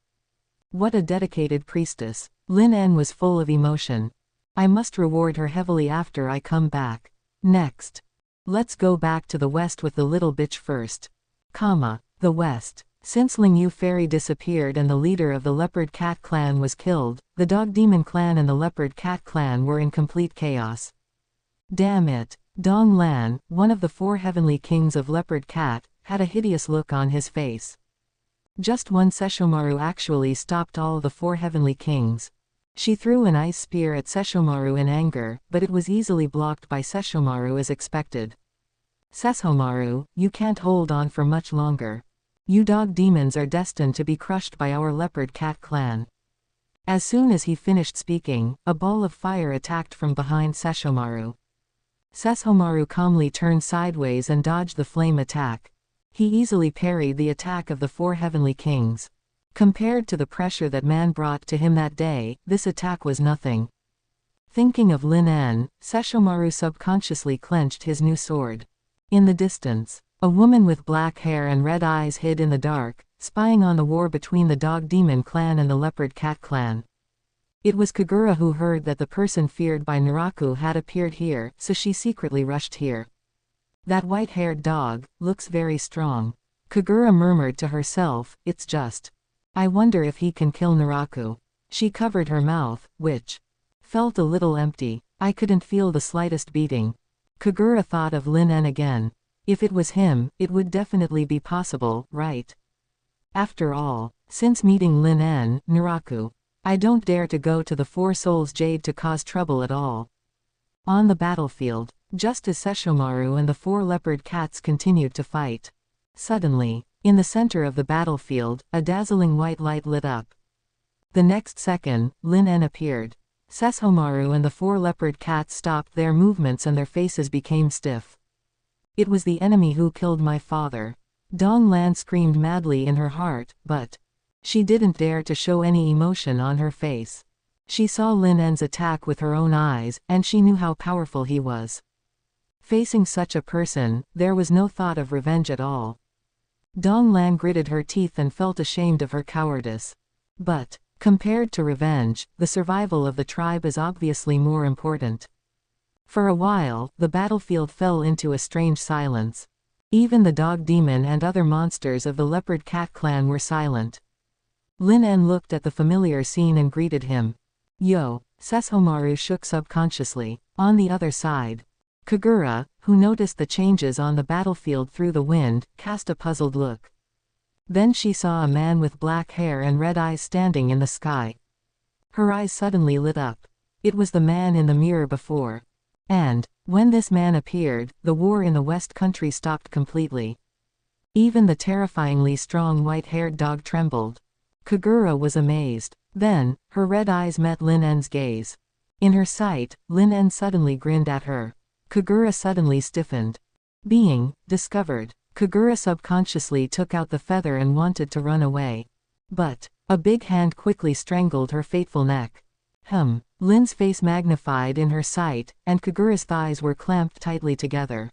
What a dedicated priestess. Lin En was full of emotion. I must reward her heavily after I come back. Next. Let's go back to the west with the little bitch first. The west. Since Ling Yu Fairy disappeared and the leader of the Leopard Cat clan was killed, the Dog Demon clan and the Leopard Cat clan were in complete chaos. Damn it. Dong Lan, one of the 4 heavenly kings of Leopard Cat, had a hideous look on his face. Just one Sesshomaru actually stopped all the 4 heavenly kings. She threw an ice spear at Sesshomaru in anger, but it was easily blocked by Sesshomaru as expected. Sesshomaru, you can't hold on for much longer. You dog demons are destined to be crushed by our Leopard Cat clan. As soon as he finished speaking, a ball of fire attacked from behind Sesshomaru. Sesshomaru calmly turned sideways and dodged the flame attack. He easily parried the attack of the 4 heavenly kings. Compared to the pressure that man brought to him that day, this attack was nothing. Thinking of Lin En, Sesshomaru subconsciously clenched his new sword. In the distance, a woman with black hair and red eyes hid in the dark, spying on the war between the Dog Demon clan and the Leopard Cat clan. It was Kagura who heard that the person feared by Naraku had appeared here, so she secretly rushed here. That white-haired dog looks very strong. Kagura murmured to herself, it's just. I wonder if he can kill Naraku. She covered her mouth, which felt a little empty. I couldn't feel the slightest beating. Kagura thought of Lin En again. If it was him, it would definitely be possible, right? After all, since meeting Lin En, Naraku. I don't dare to go to the 4 Souls Jade to cause trouble at all. On the battlefield, just as Sesshomaru and the 4 leopard cats continued to fight. Suddenly, in the center of the battlefield, a dazzling white light lit up. The next second, Lin En appeared. Sesshomaru and the 4 leopard cats stopped their movements and their faces became stiff. It was the enemy who killed my father. Dong Lan screamed madly in her heart, but she didn't dare to show any emotion on her face. She saw Lin En's attack with her own eyes, and she knew how powerful he was. Facing such a person, there was no thought of revenge at all. Dong Lan gritted her teeth and felt ashamed of her cowardice. But, compared to revenge, the survival of the tribe is obviously more important. For a while, the battlefield fell into a strange silence. Even the dog demon and other monsters of the leopard cat clan were silent. Lin En looked at the familiar scene and greeted him. Yo, Sesshomaru shook subconsciously. On the other side, Kagura, who noticed the changes on the battlefield through the wind, cast a puzzled look. Then she saw a man with black hair and red eyes standing in the sky. Her eyes suddenly lit up. It was the man in the mirror before. And, when this man appeared, the war in the West Country stopped completely. Even the terrifyingly strong white-haired dog trembled. Kagura was amazed. Then, her red eyes met Lin En's gaze. In her sight, Lin En suddenly grinned at her. Kagura suddenly stiffened. Being discovered, Kagura subconsciously took out the feather and wanted to run away. But a big hand quickly strangled her fateful neck. Lin's face magnified in her sight, and Kagura's thighs were clamped tightly together.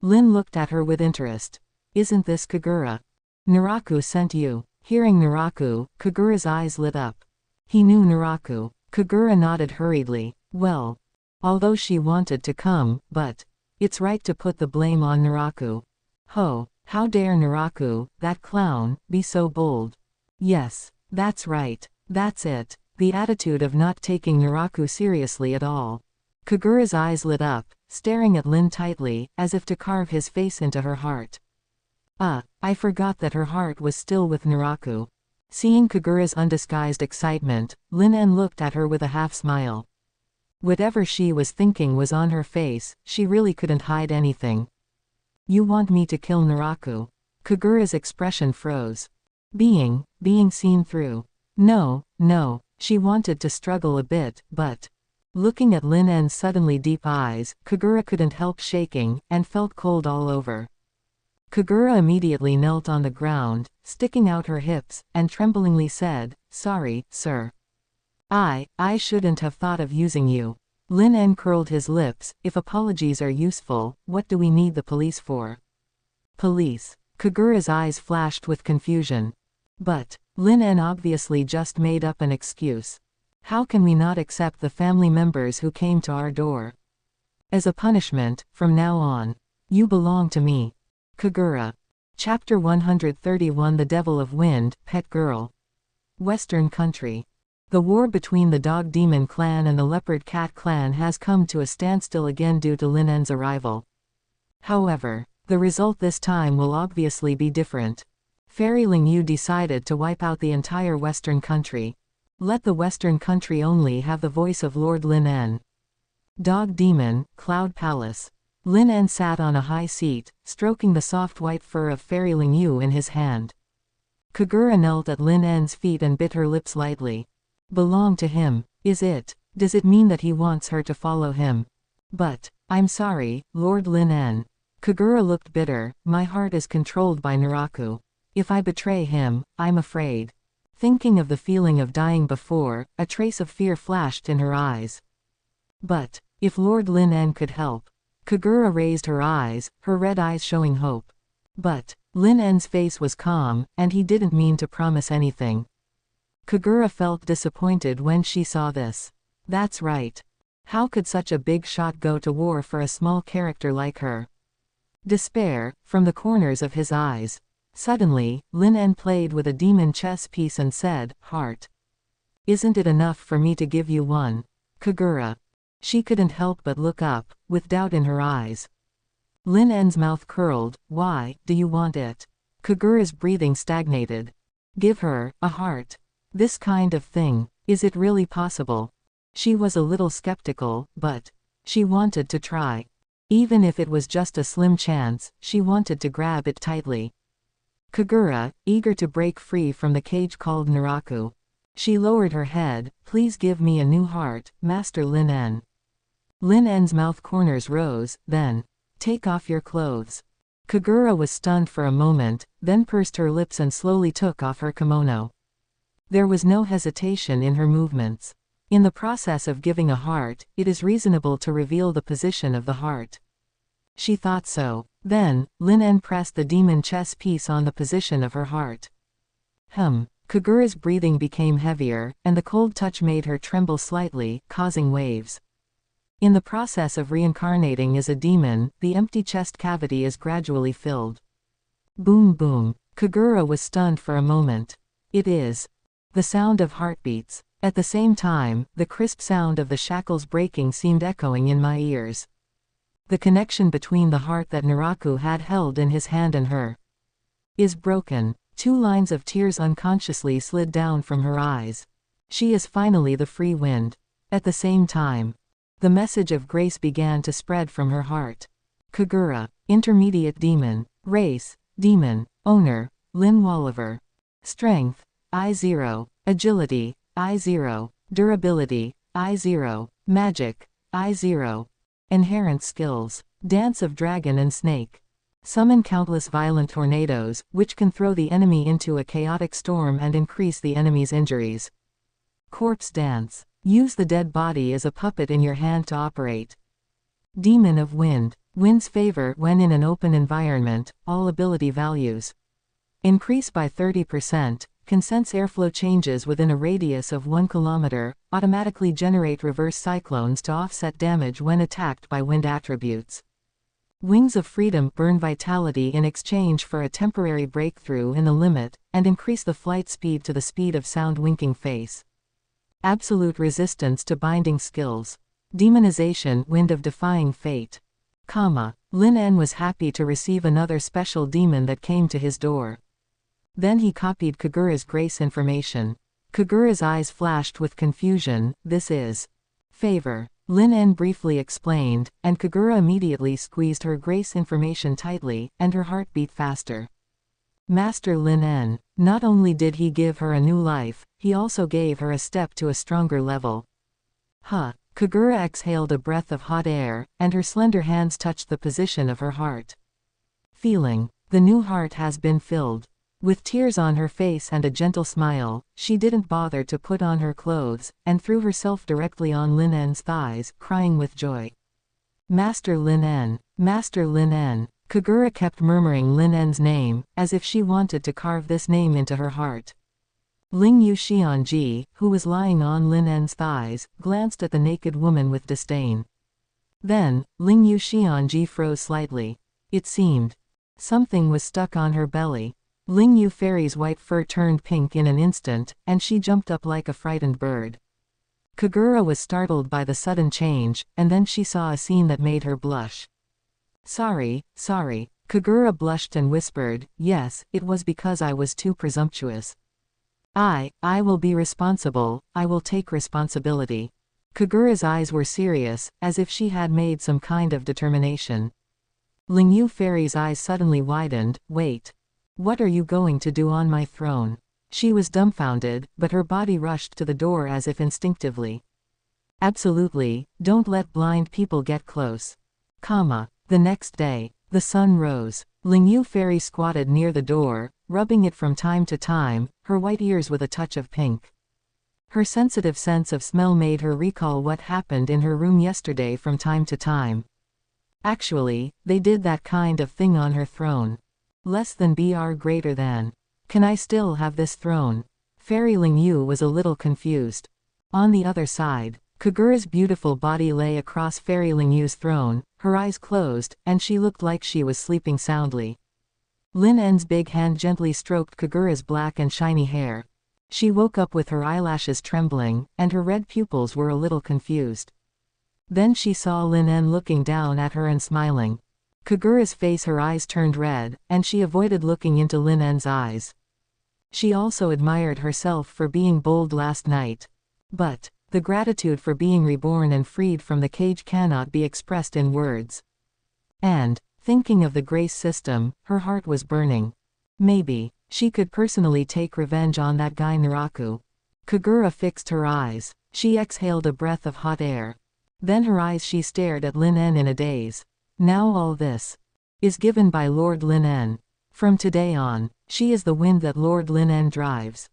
Lin looked at her with interest. Isn't this Kagura? Naraku sent you. Hearing Naraku, Kagura's eyes lit up. He knew Naraku. Kagura nodded hurriedly. Well, although she wanted to come, but it's right to put the blame on Naraku. How dare Naraku, that clown, be so bold? Yes, that's right. That's it. The attitude of not taking Naraku seriously at all. Kagura's eyes lit up, staring at Lin tightly, as if to carve his face into her heart. I forgot that her heart was still with Naraku. Seeing Kagura's undisguised excitement, Lin En looked at her with a half-smile. Whatever she was thinking was on her face, she really couldn't hide anything. You want me to kill Naraku? Kagura's expression froze. Being seen through. No, she wanted to struggle a bit, but looking at Lin En's suddenly deep eyes, Kagura couldn't help shaking, and felt cold all over. Kagura immediately knelt on the ground, sticking out her hips, and tremblingly said, Sorry, sir. I shouldn't have thought of using you. Lin En curled his lips. If apologies are useful, what do we need the police for? Police. Kagura's eyes flashed with confusion. But Lin En obviously just made up an excuse. How can we not accept the family members who came to our door? As a punishment, from now on, you belong to me. Kagura. Chapter 131 The Devil of Wind, Pet Girl. Western Country. The war between the Dog Demon clan and the Leopard Cat clan has come to a standstill again due to Lin En's arrival. However, the result this time will obviously be different. Fairy Ling Yu decided to wipe out the entire Western Country. Let the Western Country only have the voice of Lord Lin En. Dog Demon, Cloud Palace. Lin En sat on a high seat, stroking the soft white fur of Fairy Ling Yu in his hand. Kagura knelt at Lin En's feet and bit her lips lightly. Belong to him, is it? Does it mean that he wants her to follow him? But I'm sorry, Lord Lin En. Kagura looked bitter. My heart is controlled by Naraku. If I betray him, I'm afraid. Thinking of the feeling of dying before, a trace of fear flashed in her eyes. But if Lord Lin En could help. Kagura raised her eyes, her red eyes showing hope. But Lin En's face was calm, and he didn't mean to promise anything. Kagura felt disappointed when she saw this. That's right. How could such a big shot go to war for a small character like her? Despair, from the corners of his eyes. Suddenly, Lin En played with a demon chess piece and said, Heart. Isn't it enough for me to give you one? Kagura. She couldn't help but look up, with doubt in her eyes. Lin En's mouth curled. Why do you want it? Kagura's breathing stagnated. Give her a heart. This kind of thing, is it really possible? She was a little skeptical, but she wanted to try. Even if it was just a slim chance, she wanted to grab it tightly. Kagura, eager to break free from the cage, called Naraku. She lowered her head. Please give me a new heart, Master Lin En. Lin En's mouth corners rose. Then, take off your clothes. Kagura was stunned for a moment, then pursed her lips and slowly took off her kimono. There was no hesitation in her movements. In the process of giving a heart, it is reasonable to reveal the position of the heart. She thought so. Then, Lin En pressed the demon chess piece on the position of her heart. Kagura's breathing became heavier, and the cold touch made her tremble slightly, causing waves. In the process of reincarnating as a demon, the empty chest cavity is gradually filled. Boom boom. Kagura was stunned for a moment. It is the sound of heartbeats. At the same time, the crisp sound of the shackles breaking seemed echoing in my ears. The connection between the heart that Naraku had held in his hand and her is broken. 2 lines of tears unconsciously slid down from her eyes. She is finally the free wind. At the same time, the message of grace began to spread from her heart. Kagura, intermediate demon, race, Demon. Owner. Lin Walliver. Strength. I0. Agility. I0. Durability. I0. Magic. I0. Inherent skills. Dance of Dragon and Snake. Summon countless violent tornadoes, which can throw the enemy into a chaotic storm and increase the enemy's injuries. Corpse Dance. Use the dead body as a puppet in your hand to operate. Demon of Wind. Wind's favor when in an open environment, all ability values. Increase by 30%, can sense airflow changes within a radius of 1 kilometer, automatically generate reverse cyclones to offset damage when attacked by wind attributes. Wings of Freedom burn vitality in exchange for a temporary breakthrough in the limit, and increase the flight speed to the speed of sound. Winking Face. Absolute resistance to binding skills. Demonization. Wind of Defying Fate. Lin En was happy to receive another special demon that came to his door. Then he copied Kagura's grace information. Kagura's eyes flashed with confusion. This is favor. Lin En briefly explained, and Kagura immediately squeezed her grace information tightly, and her heart beat faster. Master Lin En. Not only did he give her a new life, he also gave her a step to a stronger level. Kagura exhaled a breath of hot air, and her slender hands touched the position of her heart. Feeling. The new heart has been filled. With tears on her face and a gentle smile, she didn't bother to put on her clothes, and threw herself directly on Lin En's thighs, crying with joy. Master Lin En. Master Lin En. Kagura kept murmuring Lin En's name, as if she wanted to carve this name into her heart. Ling Yu Xianji, who was lying on Lin En's thighs, glanced at the naked woman with disdain. Then, Ling Yu Xianji froze slightly. It seemed something was stuck on her belly. Ling Yu Fairy's white fur turned pink in an instant, and she jumped up like a frightened bird. Kagura was startled by the sudden change, and then she saw a scene that made her blush. Sorry. Kagura blushed and whispered, yes, it was because I was too presumptuous. I will be responsible, I will take responsibility. Kagura's eyes were serious, as if she had made some kind of determination. Ling Yu Fairy's eyes suddenly widened. Wait. What are you going to do on my throne? She was dumbfounded, but her body rushed to the door as if instinctively. Absolutely, don't let blind people get close. The next day, the sun rose. Ling Yu Fairy squatted near the door, rubbing it from time to time, her white ears with a touch of pink. Her sensitive sense of smell made her recall what happened in her room yesterday from time to time. Actually, they did that kind of thing on her throne. Less than greater than. Can I still have this throne? Fairy Ling Yu was a little confused. On the other side, Kagura's beautiful body lay across Fairy Ling Yu's throne, her eyes closed, and she looked like she was sleeping soundly. Lin En's big hand gently stroked Kagura's black and shiny hair. She woke up with her eyelashes trembling, and her red pupils were a little confused. Then she saw Lin En looking down at her and smiling. Kagura's face, her eyes turned red, and she avoided looking into Lin En's eyes. She also admired herself for being bold last night. But the gratitude for being reborn and freed from the cage cannot be expressed in words. And, thinking of the grace system, her heart was burning. Maybe she could personally take revenge on that guy Naraku. Kagura fixed her eyes. She exhaled a breath of hot air. Then her eyes she stared at Lin En in a daze. Now all this is given by Lord Lin En. From today on, she is the wind that Lord Lin En drives.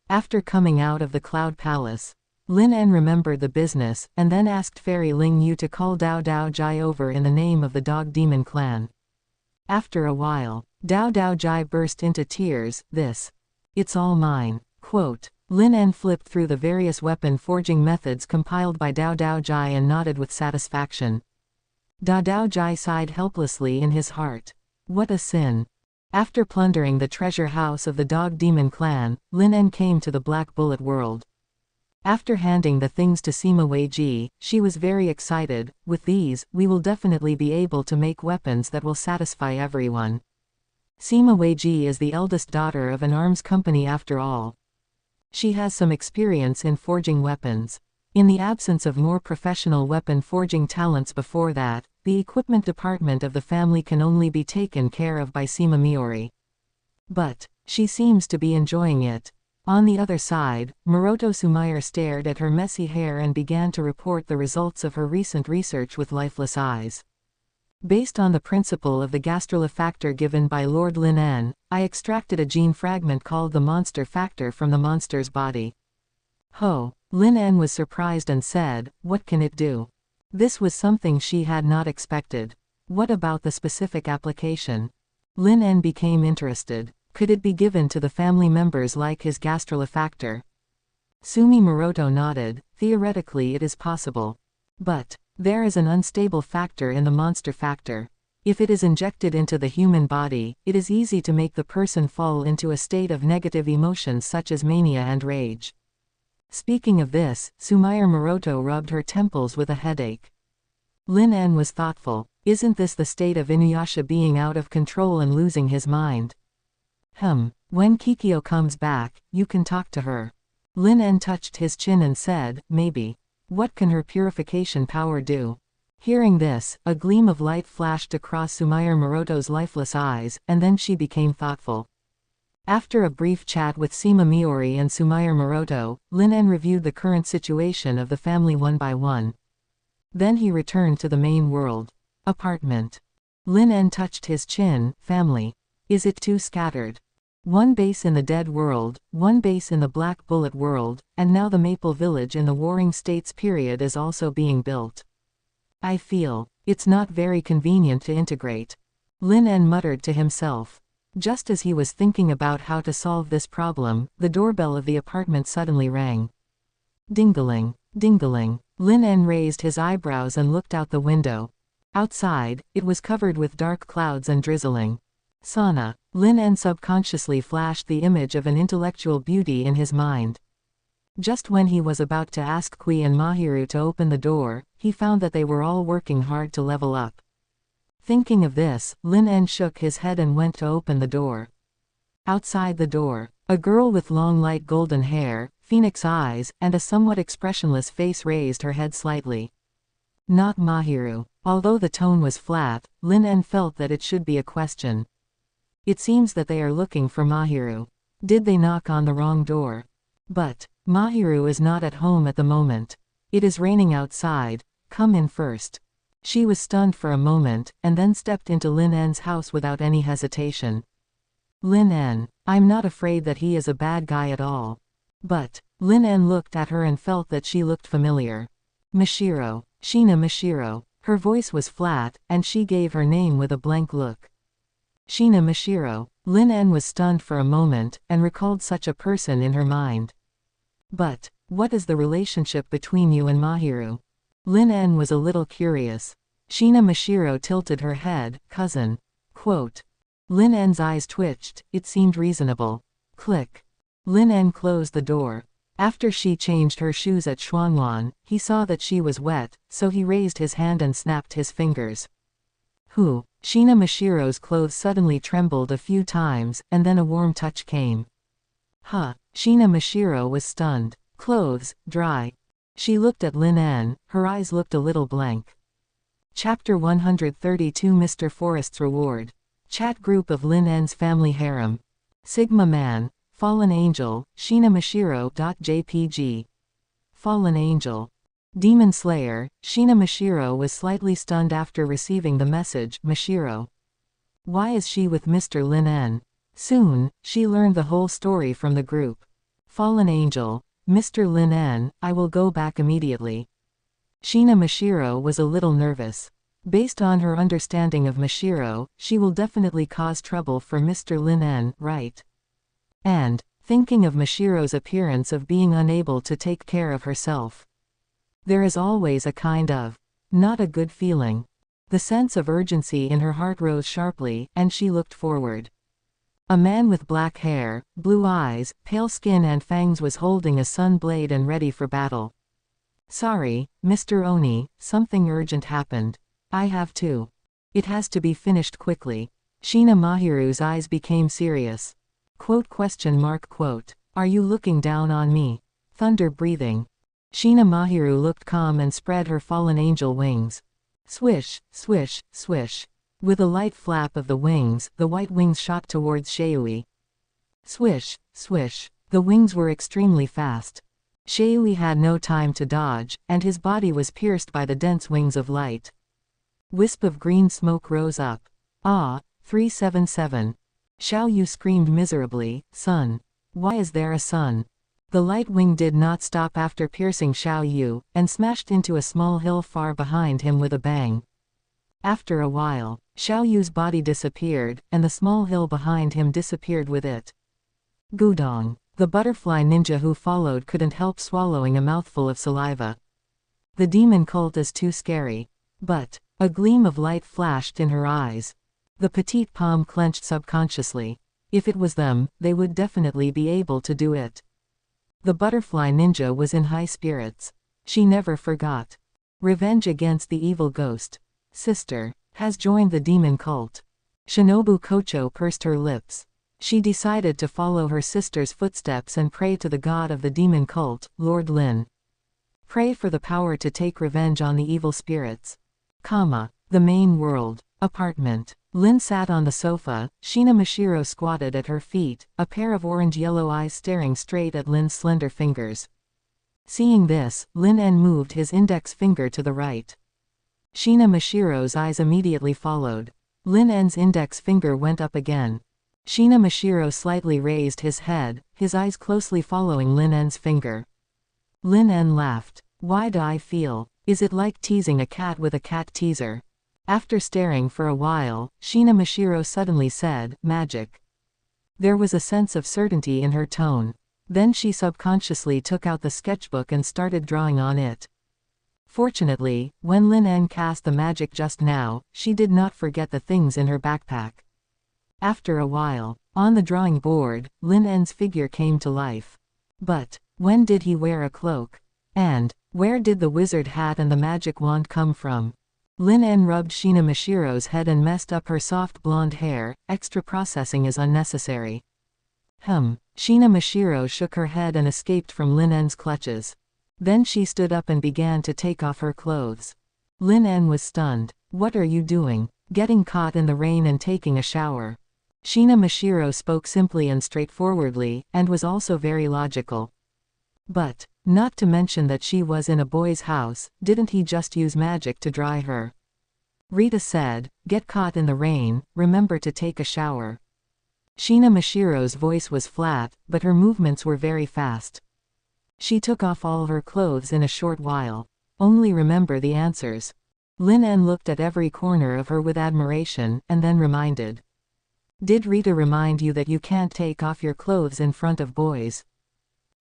After coming out of the Cloud Palace, Lin En remembered the business, and then asked Fairy Ling Yu to call Dao Dao Jai over in the name of the Dog Demon clan. After a while, Dao Dao Jai burst into tears. It's all mine. Quote. Lin En flipped through the various weapon forging methods compiled by Dao Dao Jai and nodded with satisfaction. Dao Dao Jai sighed helplessly in his heart. What a sin. After plundering the treasure house of the Dog Demon clan, Lin En came to the Black Bullet world. After handing the things to Sima Weiji, she was very excited. With these, we will definitely be able to make weapons that will satisfy everyone. Sima Weiji is the eldest daughter of an arms company after all. She has some experience in forging weapons. In the absence of more professional weapon forging talents before that, the equipment department of the family can only be taken care of by Sima Miori. But she seems to be enjoying it. On the other side, Maroto Sumayer stared at her messy hair and began to report the results of her recent research with lifeless eyes. Based on the principle of the gastrula factor given by Lord Lin En, I extracted a gene fragment called the monster factor from the monster's body. Ho! Lin En was surprised and said, "What can it do?" This was something she had not expected. What about the specific application? Lin En became interested. Could it be given to the family members like his gastrula factor? Sumi Maroto nodded. Theoretically it is possible. But there is an unstable factor in the monster factor. If it is injected into the human body, it is easy to make the person fall into a state of negative emotions such as mania and rage. Speaking of this, Sumayer Maroto rubbed her temples with a headache. Lin En was thoughtful. Isn't this the state of Inuyasha being out of control and losing his mind? When Kikyo comes back, you can talk to her. Lin En touched his chin and said, maybe. What can her purification power do? Hearing this, a gleam of light flashed across Sumayer Maroto's lifeless eyes, and then she became thoughtful. After a brief chat with Sima Miori and Sumayer Maroto, Lin En reviewed the current situation of the family one by one. Then he returned to the main world. Apartment. Lin En touched his chin. Family. Is it too scattered? One base in the Dead World, one base in the Black Bullet World, and now the Maple Village in the Warring States period is also being built. I feel it's not very convenient to integrate. Lin En muttered to himself. Just as he was thinking about how to solve this problem, the doorbell of the apartment suddenly rang. Ding-a-ling, ding-a-ling. Lin En raised his eyebrows and looked out the window. Outside, it was covered with dark clouds and drizzling. Sauna. Lin En subconsciously flashed the image of an intellectual beauty in his mind. Just when he was about to ask Kui and Mahiru to open the door, he found that they were all working hard to level up. Thinking of this, Lin En shook his head and went to open the door. Outside the door, a girl with long light golden hair, phoenix eyes, and a somewhat expressionless face raised her head slightly. Not Mahiru. Although the tone was flat, Lin En felt that it should be a question. It seems that they are looking for Mahiru. Did they knock on the wrong door? But Mahiru is not at home at the moment. It is raining outside. Come in first. She was stunned for a moment, and then stepped into Lin En's house without any hesitation. Lin En, I'm not afraid that he is a bad guy at all. But Lin En looked at her and felt that she looked familiar. Mashiro. Shina Mashiro. Her voice was flat, and she gave her name with a blank look. Shina Mashiro. Lin En was stunned for a moment, and recalled such a person in her mind. But what is the relationship between you and Mahiru? Lin En was a little curious. Shina Mashiro tilted her head. Cousin. Quote. Lin En's eyes twitched. It seemed reasonable. Click. Lin En closed the door. After she changed her shoes at Xuanwan, he saw that she was wet, so he raised his hand and snapped his fingers. Who? Shina Mashiro's clothes suddenly trembled a few times, and then a warm touch came. Huh. Shina Mashiro was stunned. Clothes, dry. She looked at Lin En, her eyes looked a little blank. Chapter 132 Mr. Forrest's Reward. Chat group of Lin En's family harem. Sigma Man. Fallen Angel, Shina Mashiro.jpg. Fallen Angel. Demon Slayer, Shina Mashiro was slightly stunned after receiving the message. Mashiro. Why is she with Mr. Lin En? Soon, she learned the whole story from the group. Fallen Angel. Mr. Lin En, I will go back immediately. Shina Mashiro was a little nervous. Based on her understanding of Mashiro, she will definitely cause trouble for Mr. Lin En, right? And, thinking of Mashiro's appearance of being unable to take care of herself. There is always a kind of not a good feeling. The sense of urgency in her heart rose sharply, and she looked forward. A man with black hair, blue eyes, pale skin and fangs was holding a sun blade and ready for battle. Sorry, Mr. Oni, something urgent happened. I have to. It has to be finished quickly. Shina Mahiru's eyes became serious. Quote? Are you looking down on me? Thunder breathing. Shina Mahiru looked calm and spread her fallen angel wings. Swish, swish, swish. With a light flap of the wings, the white wings shot towards Shui. Swish, swish. The wings were extremely fast. Shui had no time to dodge, and his body was pierced by the dense wings of light. Wisp of green smoke rose up. Ah, 377. Xiao Yu screamed miserably, "Sun! Why is there a sun?" The light wing did not stop after piercing Xiao Yu, and smashed into a small hill far behind him with a bang. After a while, Xiao Yu's body disappeared, and the small hill behind him disappeared with it. Gudong. The butterfly ninja who followed couldn't help swallowing a mouthful of saliva. The demon cult is too scary. But a gleam of light flashed in her eyes. The petite palm clenched subconsciously. If it was them, they would definitely be able to do it. The butterfly ninja was in high spirits. She never forgot. Revenge against the evil ghost. Sister has joined the demon cult. Shinobu Kocho pursed her lips. She decided to follow her sister's footsteps and pray to the god of the demon cult, Lord Lin. Pray for the power to take revenge on the evil spirits. The main world. Apartment. Lin sat on the sofa, Shina Mashiro squatted at her feet, a pair of orange-yellow eyes staring straight at Lin's slender fingers. Seeing this, Lin En moved his index finger to the right. Shina Mashiro's eyes immediately followed. Lin En's index finger went up again. Shina Mashiro slightly raised his head, his eyes closely following Lin En's finger. Lin En laughed. Why do I feel? Is it like teasing a cat with a cat teaser? After staring for a while, Shina Mashiro suddenly said, "Magic." There was a sense of certainty in her tone. Then she subconsciously took out the sketchbook and started drawing on it. Fortunately, when Lin En cast the magic just now, she did not forget the things in her backpack. After a while, on the drawing board, Lin En's figure came to life. But when did he wear a cloak? And where did the wizard hat and the magic wand come from? Lin En rubbed Shina Mashiro's head and messed up her soft blonde hair. Extra processing is unnecessary. Shina Mashiro shook her head and escaped from Lin En's clutches. Then she stood up and began to take off her clothes. Lin En was stunned. What are you doing? Getting caught in the rain and taking a shower. Shina Mashiro spoke simply and straightforwardly, and was also very logical. But, not to mention that she was in a boy's house, didn't he just use magic to dry her? Rita said, get caught in the rain, remember to take a shower. Shina Mashiro's voice was flat, but her movements were very fast. She took off all her clothes in a short while. Only remember the answers. Lin En looked at every corner of her with admiration, and then reminded. Did Rita remind you that you can't take off your clothes in front of boys?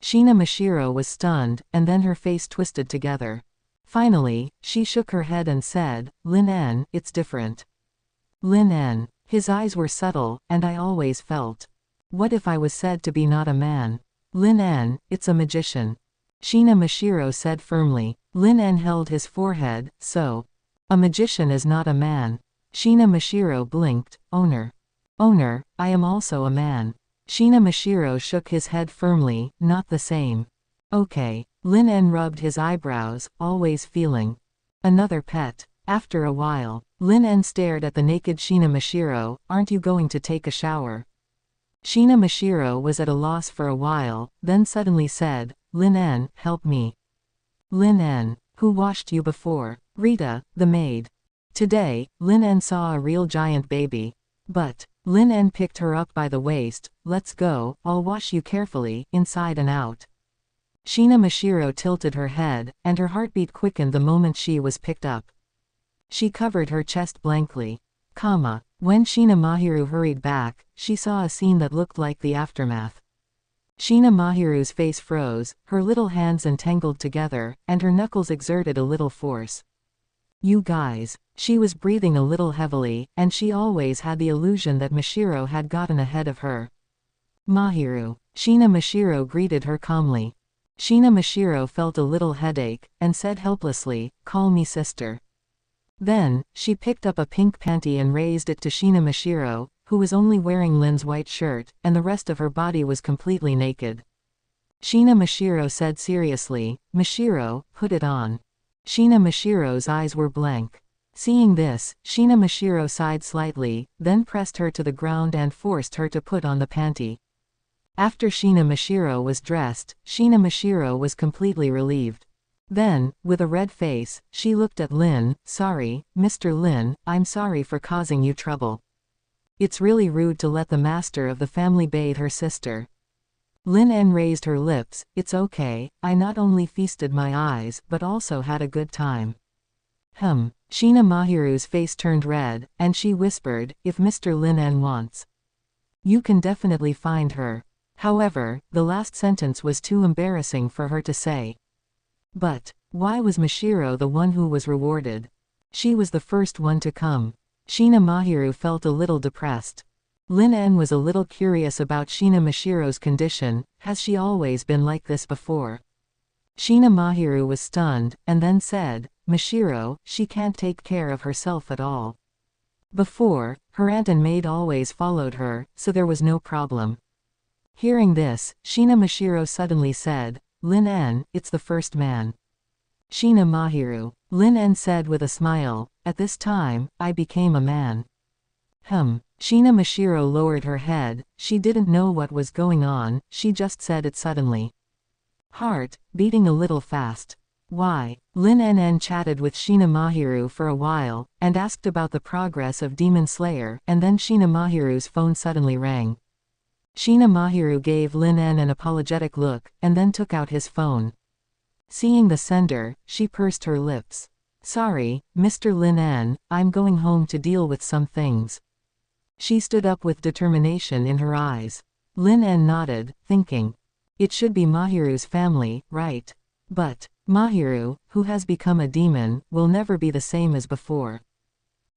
Shina Mashiro was stunned, and then her face twisted together. Finally, she shook her head and said, Lin En, it's different. Lin En. His eyes were subtle, and I always felt. What if I was said to be not a man? Lin En, it's a magician. Shina Mashiro said firmly. Lin En held his forehead, so. A magician is not a man. Shina Mashiro blinked. Owner, I am also a man. Shina Mashiro shook his head firmly, not the same. Okay. Lin En rubbed his eyebrows, always feeling. Another pet. After a while, Lin En stared at the naked Shina Mashiro. Aren't you going to take a shower? Shina Mashiro was at a loss for a while, then suddenly said, Lin En, help me. Lin En, who washed you before? Rita, the maid. Today, Lin En saw a real giant baby. But Lin En picked her up by the waist. Let's go, I'll wash you carefully, inside and out. Shina Mashiro tilted her head, and her heartbeat quickened the moment she was picked up. She covered her chest blankly. When Shina Mahiru hurried back, she saw a scene that looked like the aftermath. Shina Mahiru's face froze, her little hands entangled together, and her knuckles exerted a little force. You guys. She was breathing a little heavily, and she always had the illusion that Mashiro had gotten ahead of her. Mahiru. Shina Mashiro greeted her calmly. Shina Mashiro felt a little headache, and said helplessly, call me sister. Then, she picked up a pink panty and raised it to Shina Mashiro, who was only wearing Lin's white shirt, and the rest of her body was completely naked. Shina Mashiro said seriously, Mashiro, put it on. Shina Mashiro's eyes were blank. Seeing this, Shina Mashiro sighed slightly, then pressed her to the ground and forced her to put on the panty. After Shina Mashiro was dressed, Shina Mashiro was completely relieved. Then, with a red face, she looked at Lin. Sorry, Mr. Lin, I'm sorry for causing you trouble. It's really rude to let the master of the family bathe her sister. Lin En raised her lips. It's okay, I not only feasted my eyes but also had a good time. Shina Mahiru's face turned red, and she whispered, if Mr. Lin En wants, you can definitely find her. However, the last sentence was too embarrassing for her to say. But why was Mashiro the one who was rewarded? She was the first one to come. Shina Mahiru felt a little depressed. Lin En was a little curious about Shina Mashiro's condition. Has she always been like this before? Shina Mahiru was stunned, and then said, Mashiro, she can't take care of herself at all. Before, her aunt and maid always followed her, so there was no problem. Hearing this, Shina Mashiro suddenly said, Lin En, it's the first man. Shina Mahiru. Lin En said with a smile, at this time, I became a man. Shina Mashiro lowered her head. She didn't know what was going on, she just said it suddenly. Heart, beating a little fast. Why? Lin En chatted with Shina Mahiru for a while, and asked about the progress of Demon Slayer, and then Shina Mahiru's phone suddenly rang. Shina Mahiru gave Lin En an apologetic look, and then took out his phone. Seeing the sender, she pursed her lips. Sorry, Mr. Lin En, I'm going home to deal with some things. She stood up with determination in her eyes. Lin En nodded, thinking. It should be Mahiru's family, right? But Mahiru, who has become a demon, will never be the same as before.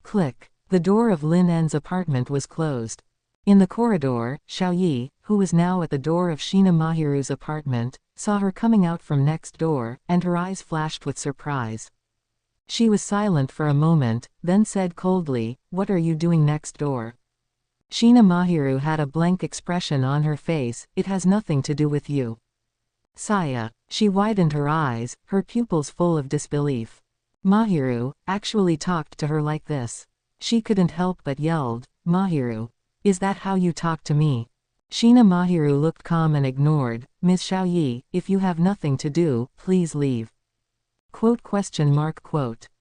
Click. The door of Lin En's apartment was closed. In the corridor, Xiaoyi, who was now at the door of Shina Mahiru's apartment, saw her coming out from next door, and her eyes flashed with surprise. She was silent for a moment, then said coldly, what are you doing next door? Shina Mahiru had a blank expression on her face. It has nothing to do with you. Saya. She widened her eyes, her pupils full of disbelief. Mahiru actually talked to her like this. She couldn't help but yelled, Mahiru. Is that how you talk to me? Shina Mahiru looked calm and ignored. Ms. Xiaoyi, if you have nothing to do, please leave.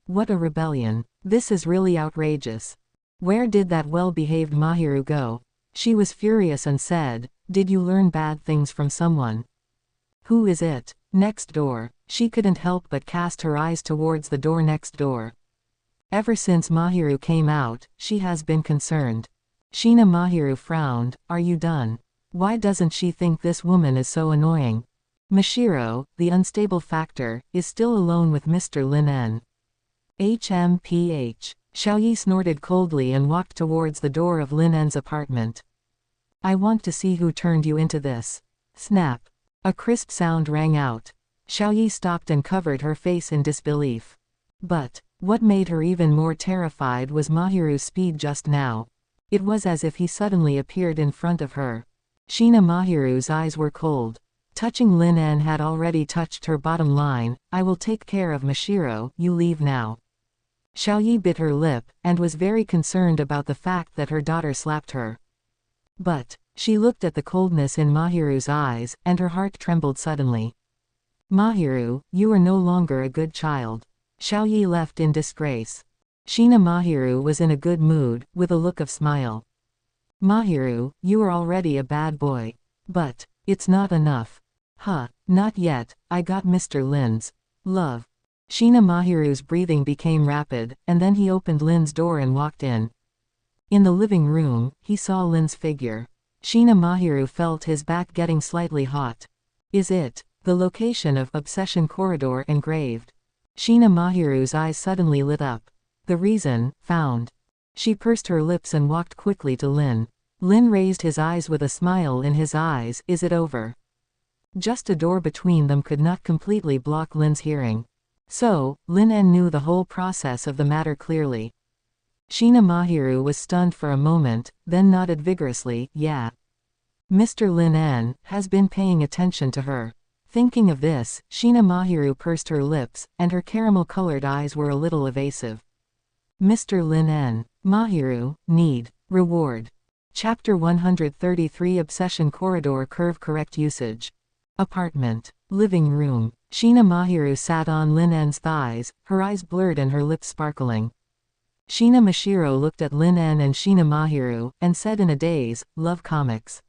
What a rebellion. This is really outrageous. Where did that well-behaved Mahiru go? She was furious and said, did you learn bad things from someone? Who is it? Next door. She couldn't help but cast her eyes towards the door next door. Ever since Mahiru came out, she has been concerned. Shina Mahiru frowned. Are you done? Why doesn't she think this woman is so annoying? Mashiro, the unstable factor, is still alone with Mr. Lin En. Xiaoyi snorted coldly and walked towards the door of Lin En's apartment. I want to see who turned you into this. Snap. A crisp sound rang out. Xiaoyi stopped and covered her face in disbelief. But what made her even more terrified was Mahiru's speed just now. It was as if he suddenly appeared in front of her. Shina Mahiru's eyes were cold. Touching Lin En had already touched her bottom line. I will take care of Mashiro, you leave now. Xiaoyi bit her lip, and was very concerned about the fact that her daughter slapped her. But she looked at the coldness in Mahiru's eyes, and her heart trembled suddenly. Mahiru, you are no longer a good child. Xiaoyi left in disgrace. Shina Mahiru was in a good mood, with a look of smile. Mahiru, you are already a bad boy. But it's not enough. Not yet, I got Mr. Lin's love. Shina Mahiru's breathing became rapid, and then he opened Lin's door and walked in. In the living room, he saw Lin's figure. Shina Mahiru felt his back getting slightly hot. Is it the location of Obsession Corridor engraved? Shina Mahiru's eyes suddenly lit up. The reason, found. She pursed her lips and walked quickly to Lin. Lin raised his eyes with a smile in his eyes. Is it over? Just a door between them could not completely block Lin's hearing. So, Lin En knew the whole process of the matter clearly. Shina Mahiru was stunned for a moment, then nodded vigorously, yeah. Mr. Lin En has been paying attention to her. Thinking of this, Shina Mahiru pursed her lips, and her caramel-colored eyes were a little evasive. Mr. Lin En, Mahiru, Need, Reward. Chapter 133 Obsession Corridor Curve Correct Usage. Apartment. Living room. Shina Mahiru sat on Lin En's thighs, her eyes blurred and her lips sparkling. Shina Mashiro looked at Lin En and Shina Mahiru, and said in a daze, "Love comics."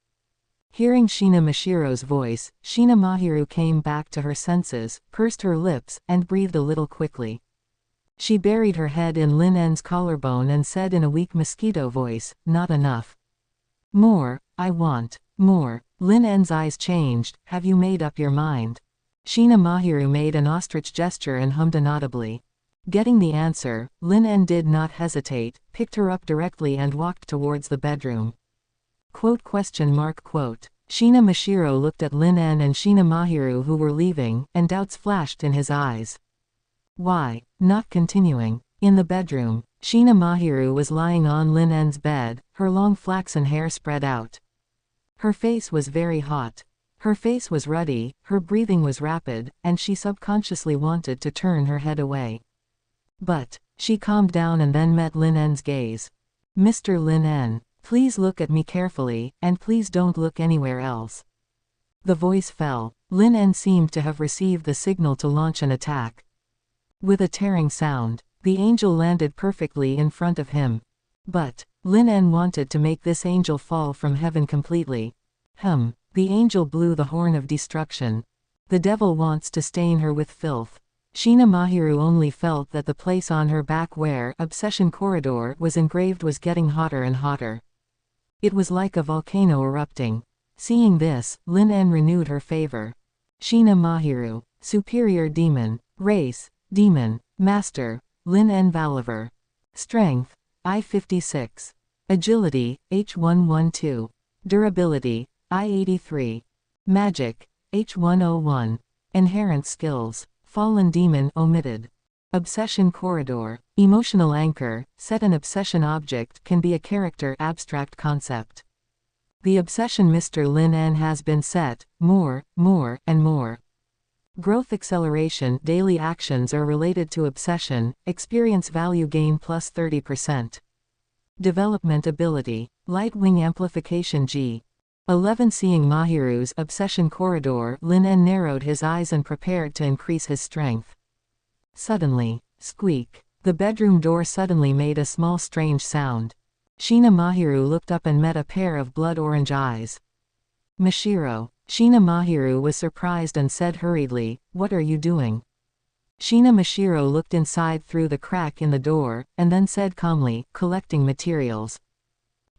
Hearing Shina Mashiro's voice, Shina Mahiru came back to her senses, pursed her lips, and breathed a little quickly. She buried her head in Lin En's collarbone and said in a weak mosquito voice, "Not enough. More, I want more." Lin En's eyes changed. "Have you made up your mind?" Shina Mahiru made an ostrich gesture and hummed inaudibly. Getting the answer, Lin En did not hesitate, picked her up directly and walked towards the bedroom. Quote? Shina Mashiro looked at Lin En and Shina Mahiru who were leaving, and doubts flashed in his eyes. Why? Not continuing. In the bedroom, Shina Mahiru was lying on Lin En's bed, her long flaxen hair spread out. Her face was very hot. Her face was ruddy, her breathing was rapid, and she subconsciously wanted to turn her head away. But she calmed down and then met Lin En's gaze. "Mr. Lin En, please look at me carefully, and please don't look anywhere else." The voice fell. Lin En seemed to have received the signal to launch an attack. With a tearing sound, the angel landed perfectly in front of him. But Lin En wanted to make this angel fall from heaven completely. The angel blew the horn of destruction. The devil wants to stain her with filth. Shina Mahiru only felt that the place on her back where Obsession Corridor was engraved was getting hotter and hotter. It was like a volcano erupting. Seeing this, Lin En renewed her favor. Shina Mahiru, Superior Demon, Race, Demon, Master, Lin En Valiver. Strength, I-56. Agility, H-112. Durability, I-83. Magic, H-101. Inherent skills, Fallen Demon omitted. Obsession Corridor, Emotional Anchor, set an obsession object can be a character abstract concept. The obsession Mr. Lin En has been set, more, and more. Growth acceleration daily actions are related to obsession, experience value gain plus 30%. Development ability, Light Wing Amplification G. 11 Seeing Mahiru's Obsession Corridor, Lin En narrowed his eyes and prepared to increase his strength. Suddenly, squeak. The bedroom door suddenly made a small strange sound. Shina Mahiru looked up and met a pair of blood-orange eyes. "Mashiro." Shina Mahiru was surprised and said hurriedly, "What are you doing?" Shina Mashiro looked inside through the crack in the door, and then said calmly, "Collecting materials."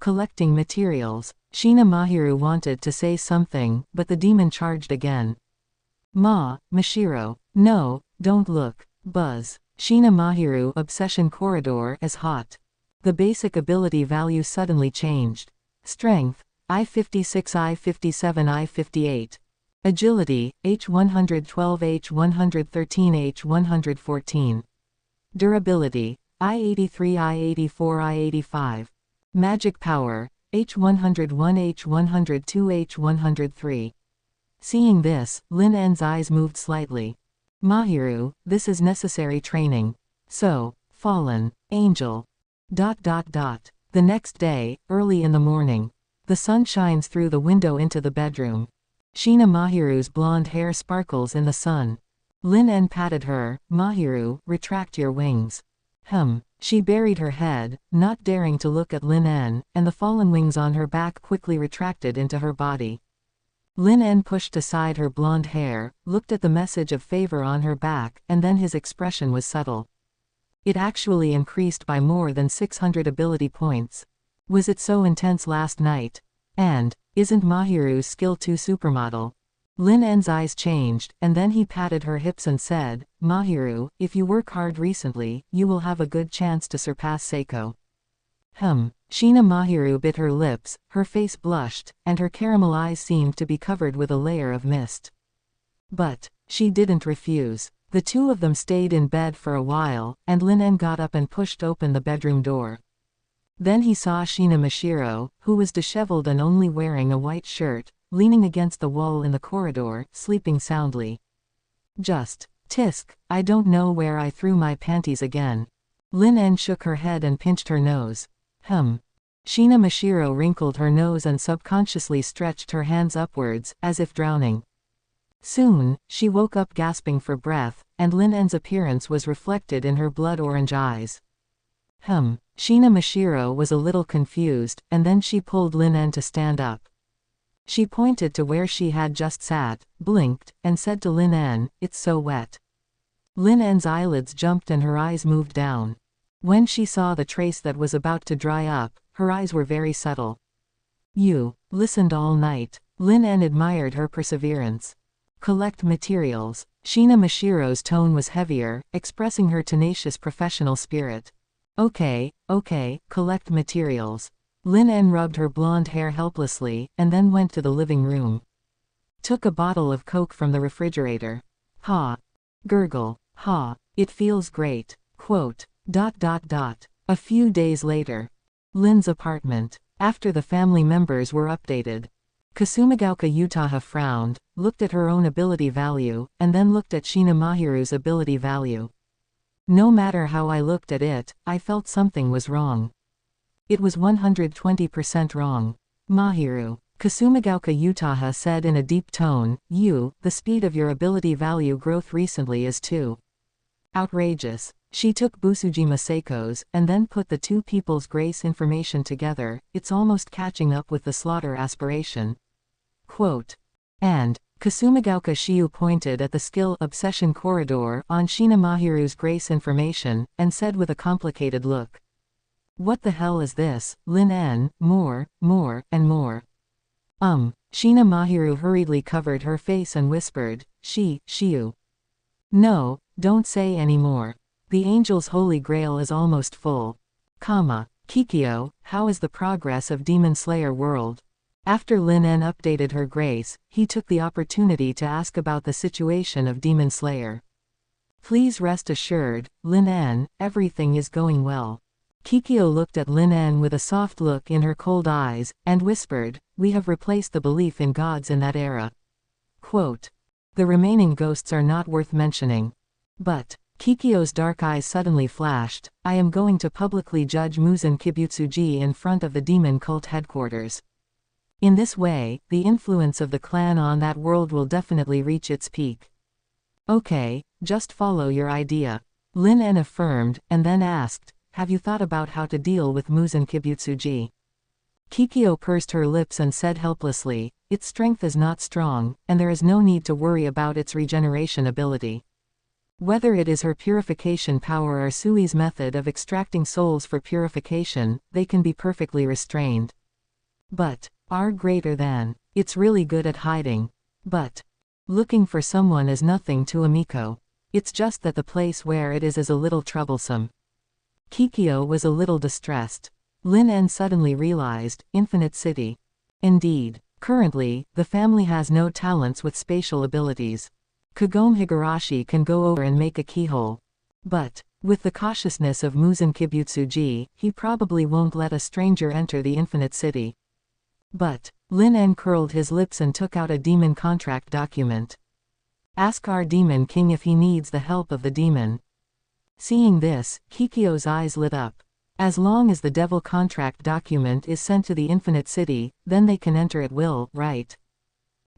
Collecting materials. Shina Mahiru wanted to say something, but the demon charged again. Mashiro. No, don't look. Buzz. Shina Mahiru Obsession Corridor is hot. The basic ability value suddenly changed. Strength, I-56 I-57 I-58. Agility, H-112 H-113 H-114. Durability, I-83 I-84 I-85. Magic power, H-101 H-102 H-103. Seeing this, Lin En's eyes moved slightly. "Mahiru, this is necessary training. So, fallen angel. The next day, early in the morning. The sun shines through the window into the bedroom. Shina Mahiru's blonde hair sparkles in the sun. Lin En patted her. "Mahiru, retract your wings." She buried her head, not daring to look at Lin En, and the fallen wings on her back quickly retracted into her body. Lin En pushed aside her blonde hair, looked at the message of favor on her back, and then his expression was subtle. It actually increased by more than 600 ability points. Was it so intense last night? And, isn't Mahiru's skill too supermodel? Lin En's eyes changed, and then he patted her hips and said, "Mahiru, if you work hard recently, you will have a good chance to surpass Saeko." Shina Mahiru bit her lips, her face blushed, and her caramel eyes seemed to be covered with a layer of mist. But she didn't refuse. The two of them stayed in bed for a while, and Lin En got up and pushed open the bedroom door. Then he saw Shina Mashiro, who was disheveled and only wearing a white shirt, leaning against the wall in the corridor, sleeping soundly. "Just, tisk, I don't know where I threw my panties again." Lin En shook her head and pinched her nose. Shina Mashiro wrinkled her nose and subconsciously stretched her hands upwards, as if drowning. Soon, she woke up gasping for breath, and Lin En's appearance was reflected in her blood-orange eyes. Shina Mashiro was a little confused, and then she pulled Lin En to stand up. She pointed to where she had just sat, blinked, and said to Lin En, "It's so wet." Lin En's eyelids jumped and her eyes moved down. When she saw the trace that was about to dry up, her eyes were very subtle. "You listened all night." Lin En admired her perseverance. "Collect materials." Shina Mashiro's tone was heavier, expressing her tenacious professional spirit. Okay, collect materials." Lin En rubbed her blonde hair helplessly, and then went to the living room. Took a bottle of Coke from the refrigerator. Ha. Gurgle. Ha. It feels great. Quote. ... A few days later. Lin's apartment. After the family members were updated. Kasumigaoka Utaha frowned, looked at her own ability value, and then looked at Shina Mahiru's ability value. No matter how I looked at it, I felt something was wrong. It was 120% wrong. Mahiru. Kasumigaoka Utaha said in a deep tone, the speed of your ability value growth recently is too outrageous. She took Busujima Saeko's, and then put the two people's grace information together. It's almost catching up with the slaughter aspiration. Quote. And Kasumigaoka Shiu pointed at the skill obsession corridor on Shina Mahiru's grace information, and said with a complicated look. What the hell is this, Lin En? More, and more. Shina Mahiru hurriedly covered her face and whispered, Shiu. No, don't say any more. The angel's holy grail is almost full. Kikyo, how is the progress of Demon Slayer World? After Lin En updated her grace, he took the opportunity to ask about the situation of Demon Slayer. Please rest assured, Lin En, everything is going well. Kikyo looked at Lin En with a soft look in her cold eyes, and whispered, we have replaced the belief in gods in that era. Quote. The remaining ghosts are not worth mentioning. But, Kikyo's dark eyes suddenly flashed, I am going to publicly judge Muzan Kibutsuji in front of the demon cult headquarters. In this way, the influence of the clan on that world will definitely reach its peak. Okay, just follow your idea. Lin En affirmed, and then asked, have you thought about how to deal with Muzan Kibutsuji? Kikyo pursed her lips and said helplessly, its strength is not strong, and there is no need to worry about its regeneration ability. Whether it is her purification power or Sui's method of extracting souls for purification, they can be perfectly restrained. But, it's really good at hiding. But, looking for someone is nothing to a Miko. It's just that the place where it is a little troublesome. Kikyo was a little distressed. Lin En suddenly realized, Infinite City. Indeed, currently, the family has no talents with spatial abilities. Kagome Higurashi can go over and make a keyhole. But, with the cautiousness of Muzan Kibutsuji, he probably won't let a stranger enter the Infinite City. But, Lin En curled his lips and took out a demon contract document. Ask our demon king if he needs the help of the demon. Seeing this, Kikyo's eyes lit up. As long as the devil contract document is sent to the Infinite City, then they can enter at will, right?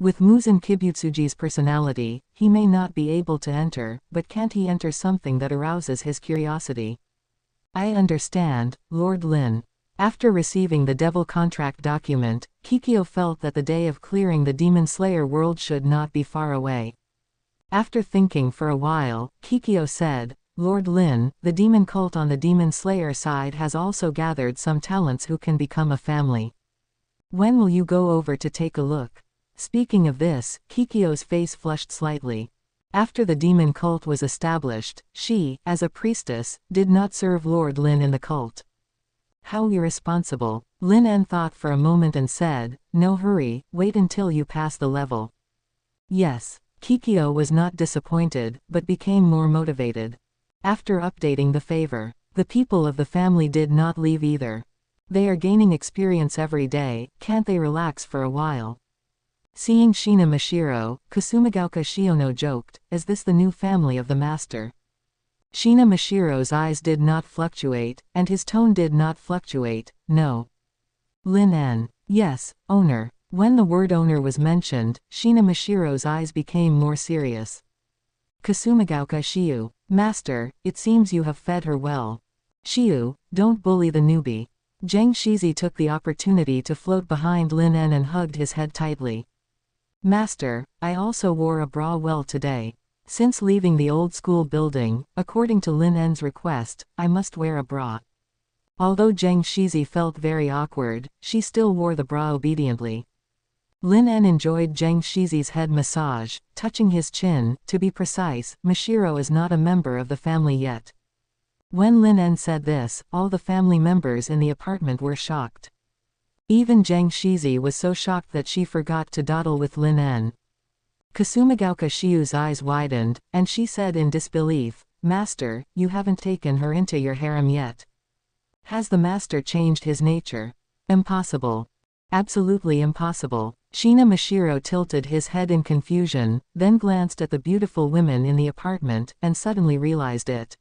With Muzan Kibutsuji's personality, he may not be able to enter, but can't he enter something that arouses his curiosity? I understand, Lord Lin. After receiving the devil contract document, Kikyo felt that the day of clearing the Demon Slayer world should not be far away. After thinking for a while, Kikyo said, Lord Lin, the demon cult on the Demon Slayer side has also gathered some talents who can become a family. When will you go over to take a look? Speaking of this, Kikyo's face flushed slightly. After the demon cult was established, she, as a priestess, did not serve Lord Lin in the cult. How irresponsible. Lin En thought for a moment and said, no hurry, wait until you pass the level. Yes. Kikyo was not disappointed, but became more motivated. After updating the favor, the people of the family did not leave either. They are gaining experience every day, can't they relax for a while? Seeing Shina Mashiro, Kasumigaoka Shiono joked, is this the new family of the master? Shina Mashiro's eyes did not fluctuate, and his tone did not fluctuate. No. Lin En. Yes, owner. When the word owner was mentioned, Shina Mashiro's eyes became more serious. Kasumigaoka Shiu. Master, it seems you have fed her well. Shiu, don't bully the newbie. Zhang Shizi took the opportunity to float behind Lin En and hugged his head tightly. Master, I also wore a bra well today. Since leaving the old school building, according to Lin En's request, I must wear a bra. Although Zhang Shizi felt very awkward, she still wore the bra obediently. Lin En enjoyed Zhang Shizi's head massage, touching his chin. To be precise, Mashiro is not a member of the family yet. When Lin En said this, all the family members in the apartment were shocked. Even Zhang Shizi was so shocked that she forgot to dawdle with Lin En. Kasumigaoka Shiu's eyes widened, and she said in disbelief, Master, you haven't taken her into your harem yet. Has the master changed his nature? Impossible. Absolutely impossible. Shina Mashiro tilted his head in confusion, then glanced at the beautiful women in the apartment, and suddenly realized it.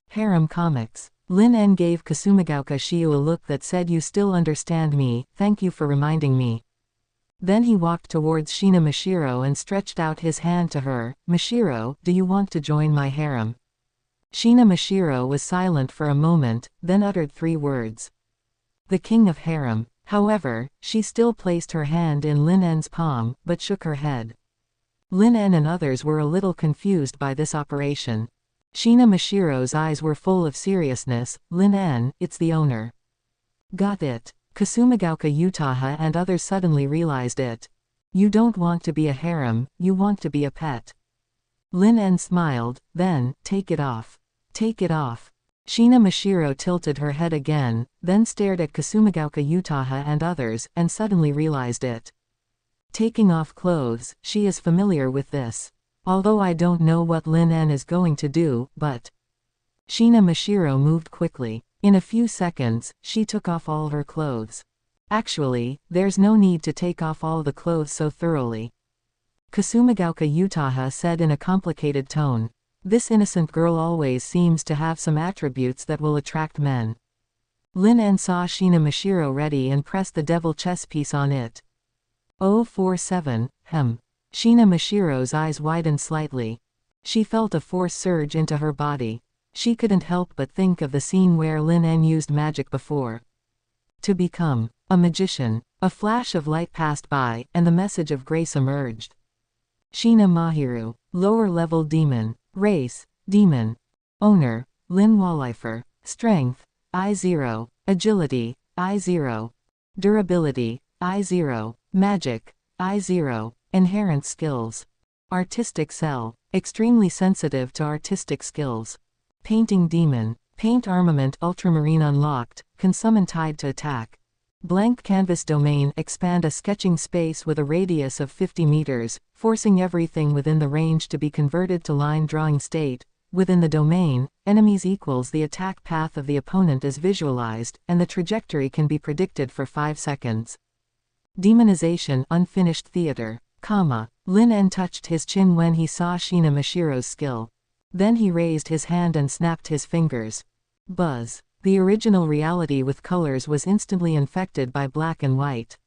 Harem comics. Lin En gave Kasumigaoka Shiu a look that said, you still understand me, thank you for reminding me. Then he walked towards Shina Mashiro and stretched out his hand to her. Mashiro, do you want to join my harem? Shina Mashiro was silent for a moment, then uttered 3 words. The king of harem. However, she still placed her hand in Lin En's palm, but shook her head. Lin En and others were a little confused by this operation. Shina Mashiro's eyes were full of seriousness. Lin En, it's the owner. Got it. Kasumigaoka Utaha and others suddenly realized it. You don't want to be a harem, you want to be a pet. Lin En smiled, then, take it off. Take it off. Shina Mashiro tilted her head again, then stared at Kasumigaoka Utaha and others, and suddenly realized it. Taking off clothes, she is familiar with this. Although I don't know what Lin En is going to do, but... Shina Mashiro moved quickly. In a few seconds, she took off all her clothes. Actually, there's no need to take off all the clothes so thoroughly. Kasumigaoka Utaha said in a complicated tone. This innocent girl always seems to have some attributes that will attract men. Lin En saw Shina Mashiro ready and pressed the devil chess piece on it. 047, Shina Mashiro's eyes widened slightly. She felt a force surge into her body. She couldn't help but think of the scene where Lin En used magic before. To become a magician. A flash of light passed by, and the message of grace emerged. Shina Mahiru. Lower level demon. Race, demon. Owner, Lin Wallifer. Strength, I0. Agility, I0. Durability, I0. Magic, I0. Inherent skills. Artistic cell. Extremely sensitive to artistic skills. Painting demon. Paint armament ultramarine unlocked, can summon tide to attack. Blank canvas domain expand a sketching space with a radius of 50 meters, forcing everything within the range to be converted to line drawing state. Within the domain, enemies equals the attack path of the opponent is visualized, and the trajectory can be predicted for 5 seconds. Demonization unfinished theater, Lin En touched his chin when he saw Shina Mashiro's skill. Then he raised his hand and snapped his fingers. Buzz. The original reality with colors was instantly infected by black and white.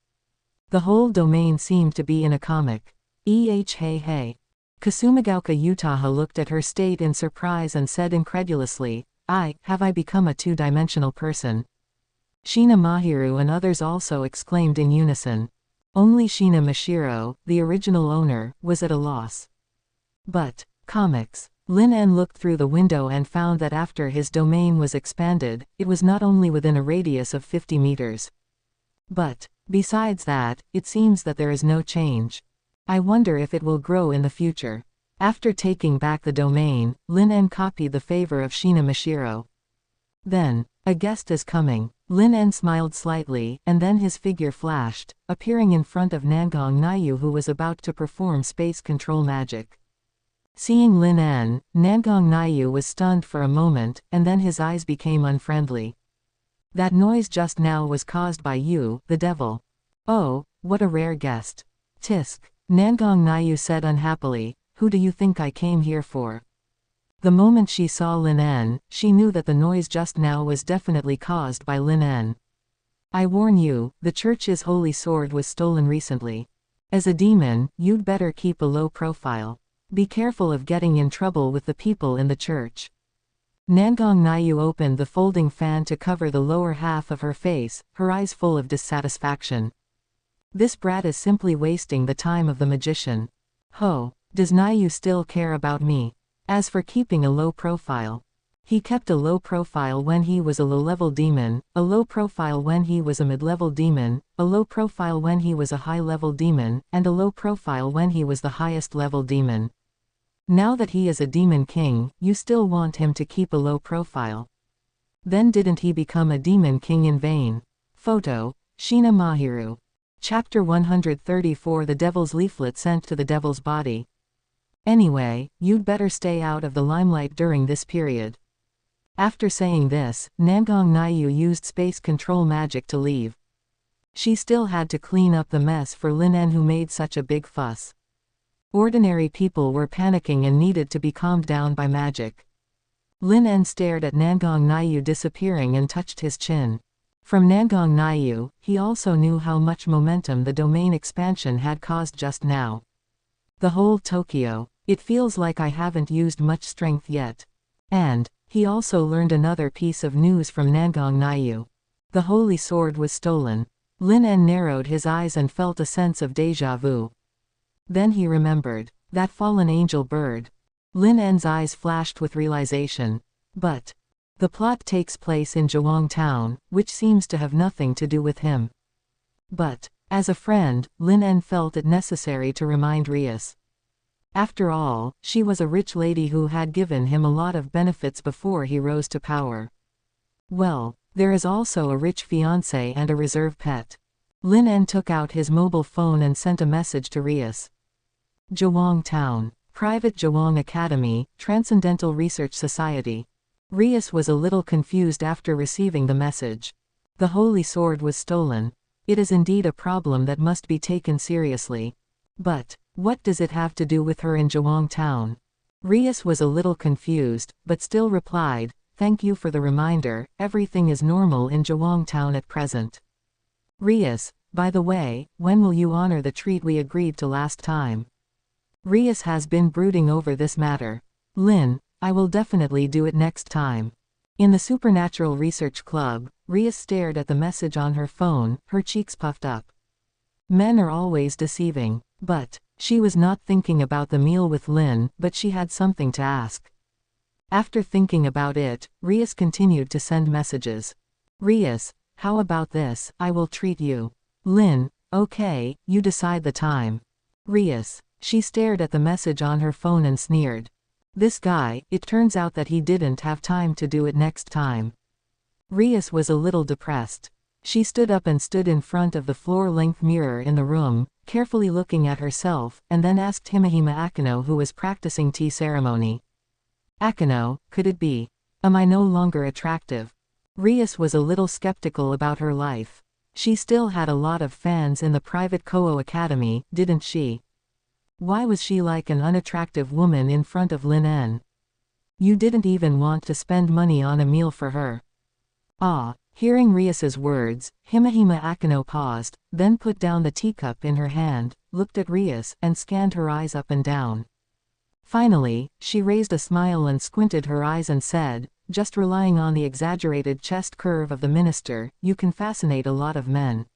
The whole domain seemed to be in a comic. Hey. Kasumigaoka Utaha looked at her state in surprise and said incredulously, have I become a 2-dimensional person? Shina Mahiru and others also exclaimed in unison. Only Shina Mashiro, the original owner, was at a loss. But, comics. Lin En looked through the window and found that after his domain was expanded, it was not only within a radius of 50 meters. But, besides that, it seems that there is no change. I wonder if it will grow in the future. After taking back the domain, Lin En copied the favor of Shina Mashiro. Then, a guest is coming. Lin En smiled slightly, and then his figure flashed, appearing in front of Nangong Naiyu, who was about to perform space control magic. Seeing Lin En, Nangong Naiyu was stunned for a moment, and then his eyes became unfriendly. That noise just now was caused by you, the devil. Oh, what a rare guest. Tisk. Nangong Naiyu said unhappily, who do you think I came here for? The moment she saw Lin En, she knew that the noise just now was definitely caused by Lin En. I warn you, the church's holy sword was stolen recently. As a demon, you'd better keep a low profile. Be careful of getting in trouble with the people in the church. Nangong Naiyu opened the folding fan to cover the lower half of her face, her eyes full of dissatisfaction. This brat is simply wasting the time of the magician. Ho, does Naiyu still care about me? As for keeping a low profile, he kept a low profile when he was a low-level demon, a low profile when he was a mid-level demon, a low profile when he was a high-level demon, and a low profile when he was the highest-level demon. Now that he is a demon king, you still want him to keep a low profile. Then didn't he become a demon king in vain? Photo, Shina Mahiru. Chapter 134 The Devil's Leaflet Sent to the Devil's Body. Anyway, you'd better stay out of the limelight during this period. After saying this, Nangong Naiyu used space control magic to leave. She still had to clean up the mess for Lin En, who made such a big fuss. Ordinary people were panicking and needed to be calmed down by magic. Lin En stared at Nangong Naiyu disappearing and touched his chin. From Nangong Naiyu, he also knew how much momentum the domain expansion had caused just now. The whole Tokyo, it feels like I haven't used much strength yet. And he also learned another piece of news from Nangong Naiyu. The holy sword was stolen. Lin En narrowed his eyes and felt a sense of déjà vu. Then he remembered. That fallen angel bird. Lin En's eyes flashed with realization. But the plot takes place in Zhuang Town, which seems to have nothing to do with him. But as a friend, Lin En felt it necessary to remind Rias. After all, she was a rich lady who had given him a lot of benefits before he rose to power. Well, there is also a rich fiancé and a reserve pet. Lin En took out his mobile phone and sent a message to Rias. Zhuang Town. Private Zhuang Academy, Transcendental Research Society. Rias was a little confused after receiving the message. The holy sword was stolen. It is indeed a problem that must be taken seriously. But what does it have to do with her in Zhuang Town? Rias was a little confused, but still replied, "Thank you for the reminder, everything is normal in Zhuang Town at present." Rias, by the way, when will you honor the treat we agreed to last time? Rias has been brooding over this matter. Lin, I will definitely do it next time. In the Supernatural Research Club, Rias stared at the message on her phone, her cheeks puffed up. Men are always deceiving. But she was not thinking about the meal with Lin, but she had something to ask. After thinking about it, Rias continued to send messages. Rias, how about this? I will treat you. Lin, okay, you decide the time. Rias. She stared at the message on her phone and sneered. This guy, it turns out that he didn't have time to do it next time. Rias was a little depressed. She stood up and stood in front of the floor-length mirror in the room, carefully looking at herself, and then asked Himehime Akino, who was practicing tea ceremony. Akino, could it be? Am I no longer attractive? Rias was a little skeptical about her life. She still had a lot of fans in the private Koho Academy, didn't she? Why was she like an unattractive woman in front of Lin En? You didn't even want to spend money on a meal for her. Ah, hearing Rias's words, Himehime Akino paused, then put down the teacup in her hand, looked at Rias, and scanned her eyes up and down. Finally, she raised a smile and squinted her eyes and said, "Just relying on the exaggerated chest curve of the minister, you can fascinate a lot of men."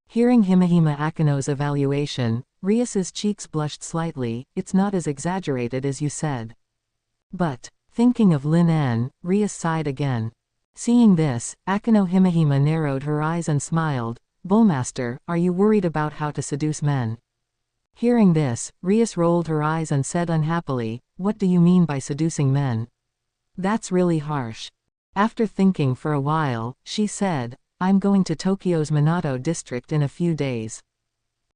Hearing Himehime Akino's evaluation, Rias's cheeks blushed slightly. "It's not as exaggerated as you said." But thinking of Lin En, Rias sighed again. Seeing this, Akino Himehime narrowed her eyes and smiled. "Bullmaster, are you worried about how to seduce men?" Hearing this, Rias rolled her eyes and said unhappily, "What do you mean by seducing men? That's really harsh." After thinking for a while, she said, "I'm going to Tokyo's Minato district in a few days."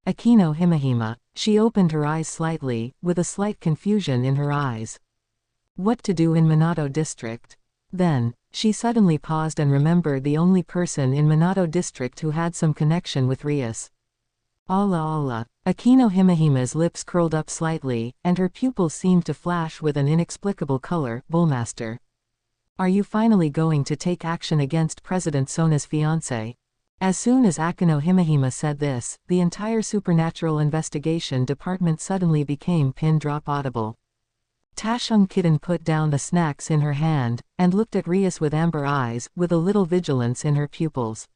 Akino Himehime. She opened her eyes slightly, with a slight confusion in her eyes. What to do in Minato district? Then she suddenly paused and remembered the only person in Minato district who had some connection with Rias. Allah Allah. Akino Himehima's lips curled up slightly, and her pupils seemed to flash with an inexplicable color. Bullmaster. Are you finally going to take action against President Sona's fiancé? As soon as Akino Himehima said this, the entire supernatural investigation department suddenly became pin-drop audible. Tashung Kitten put down the snacks in her hand, and looked at Rias with amber eyes, with a little vigilance in her pupils.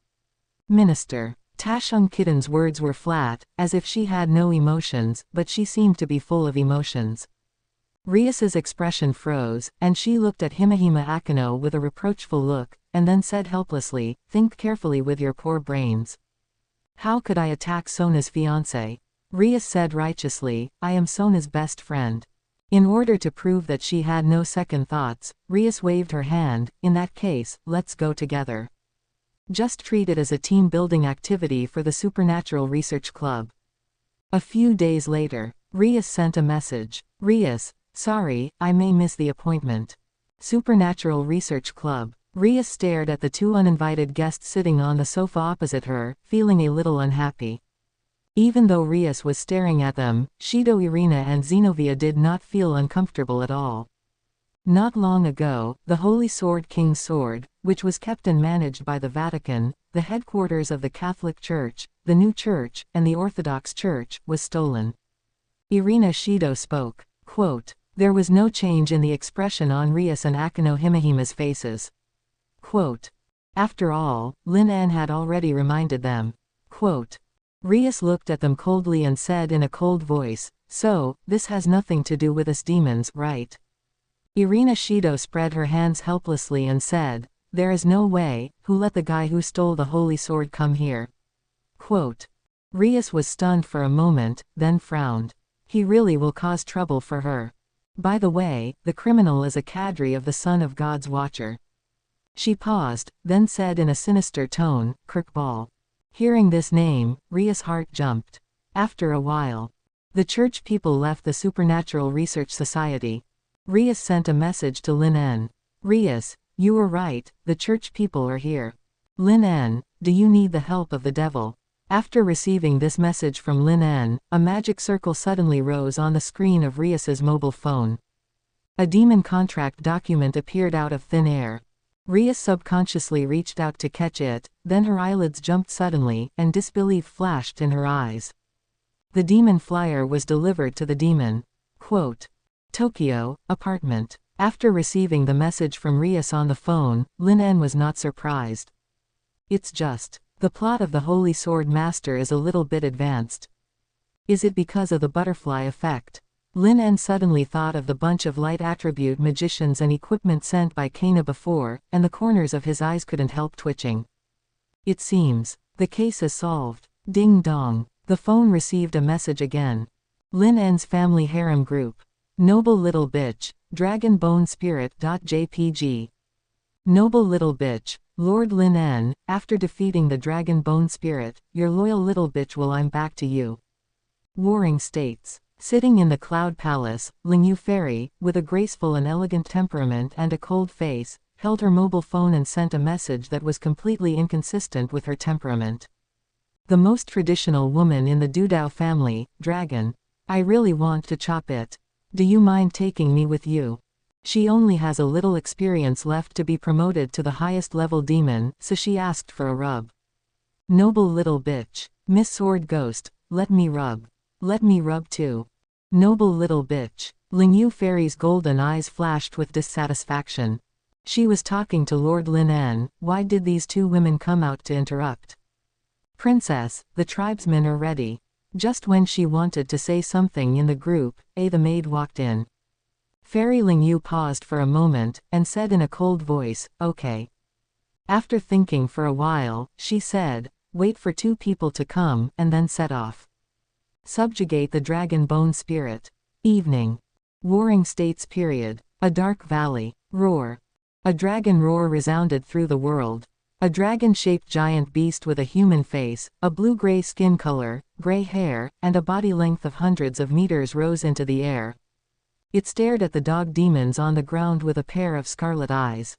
Minister. Tashung Kitten's words were flat, as if she had no emotions, but she seemed to be full of emotions. Rias's expression froze, and she looked at Himehima Akino with a reproachful look, and then said helplessly, think carefully with your poor brains. How could I attack Sona's fiancé? Rias said righteously, I am Sona's best friend. In order to prove that she had no second thoughts, Rias waved her hand, in that case, let's go together. Just treat it as a team-building activity for the Supernatural Research Club. A few days later, Rias sent a message. Rias, sorry, I may miss the appointment. Supernatural Research Club. Rias stared at the two uninvited guests sitting on the sofa opposite her, feeling a little unhappy. Even though Rias was staring at them, Shido Irina and Zenobia did not feel uncomfortable at all. Not long ago, the Holy Sword King's Sword, which was kept and managed by the Vatican, the headquarters of the Catholic Church, the New Church, and the Orthodox Church, was stolen. Irina Shido spoke. Quote, there was no change in the expression on Rias and Akino Himehima's faces. Quote, after all, Lin En had already reminded them. Quote, Rias looked at them coldly and said in a cold voice, so, this has nothing to do with us demons, right? Irina Shido spread her hands helplessly and said, there is no way, who let the guy who stole the holy sword come here? Quote, Rias was stunned for a moment, then frowned. He really will cause trouble for her. By the way, the criminal is a cadre of the Son of God's Watcher. She paused, then said in a sinister tone, Kirkball. Hearing this name, Rias' heart jumped. After a while, the church people left the Supernatural Research Society. Rias sent a message to Lin En. Rias, you were right, the church people are here. Lin En, do you need the help of the devil? After receiving this message from Lin En, a magic circle suddenly rose on the screen of Rias's mobile phone. A demon contract document appeared out of thin air. Rias subconsciously reached out to catch it, then her eyelids jumped suddenly, and disbelief flashed in her eyes. The demon flyer was delivered to the demon. Quote, Tokyo, apartment. After receiving the message from Rias on the phone, Lin En was not surprised. It's just, the plot of the Holy Sword Master is a little bit advanced. Is it because of the butterfly effect? Lin En suddenly thought of the bunch of light attribute magicians and equipment sent by Kana before, and the corners of his eyes couldn't help twitching. It seems, the case is solved. Ding dong. The phone received a message again. Lin En's family harem group. Noble little bitch, Dragon Bone Spirit.jpg. Noble little bitch, Lord Lin En, after defeating the Dragon Bone Spirit, your loyal little bitch will I'm back to you. Warring States. Sitting in the Cloud Palace, Ling Yu Fairy, with a graceful and elegant temperament and a cold face, held her mobile phone and sent a message that was completely inconsistent with her temperament. The most traditional woman in the Dudao family, Dragon. I really want to chop it. Do you mind taking me with you? She only has a little experience left to be promoted to the highest level demon, so she asked for a rub. Noble little bitch. Miss Sword Ghost, let me rub. Let me rub too. Noble little bitch. Ling Yu Fairy's golden eyes flashed with dissatisfaction. She was talking to Lord Lin En, why did these two women come out to interrupt? Princess, the tribesmen are ready. Just when she wanted to say something in the group, the maid walked in. Fairy Ling Yu paused for a moment, and said in a cold voice, okay. After thinking for a while, she said, wait for two people to come, and then set off. Subjugate the Dragon Bone Spirit. Evening. Warring States period. A dark valley. Roar. A dragon roar resounded through the world. A dragon-shaped giant beast with a human face, a blue-gray skin color, gray hair, and a body length of hundreds of meters rose into the air. It stared at the dog demons on the ground with a pair of scarlet eyes.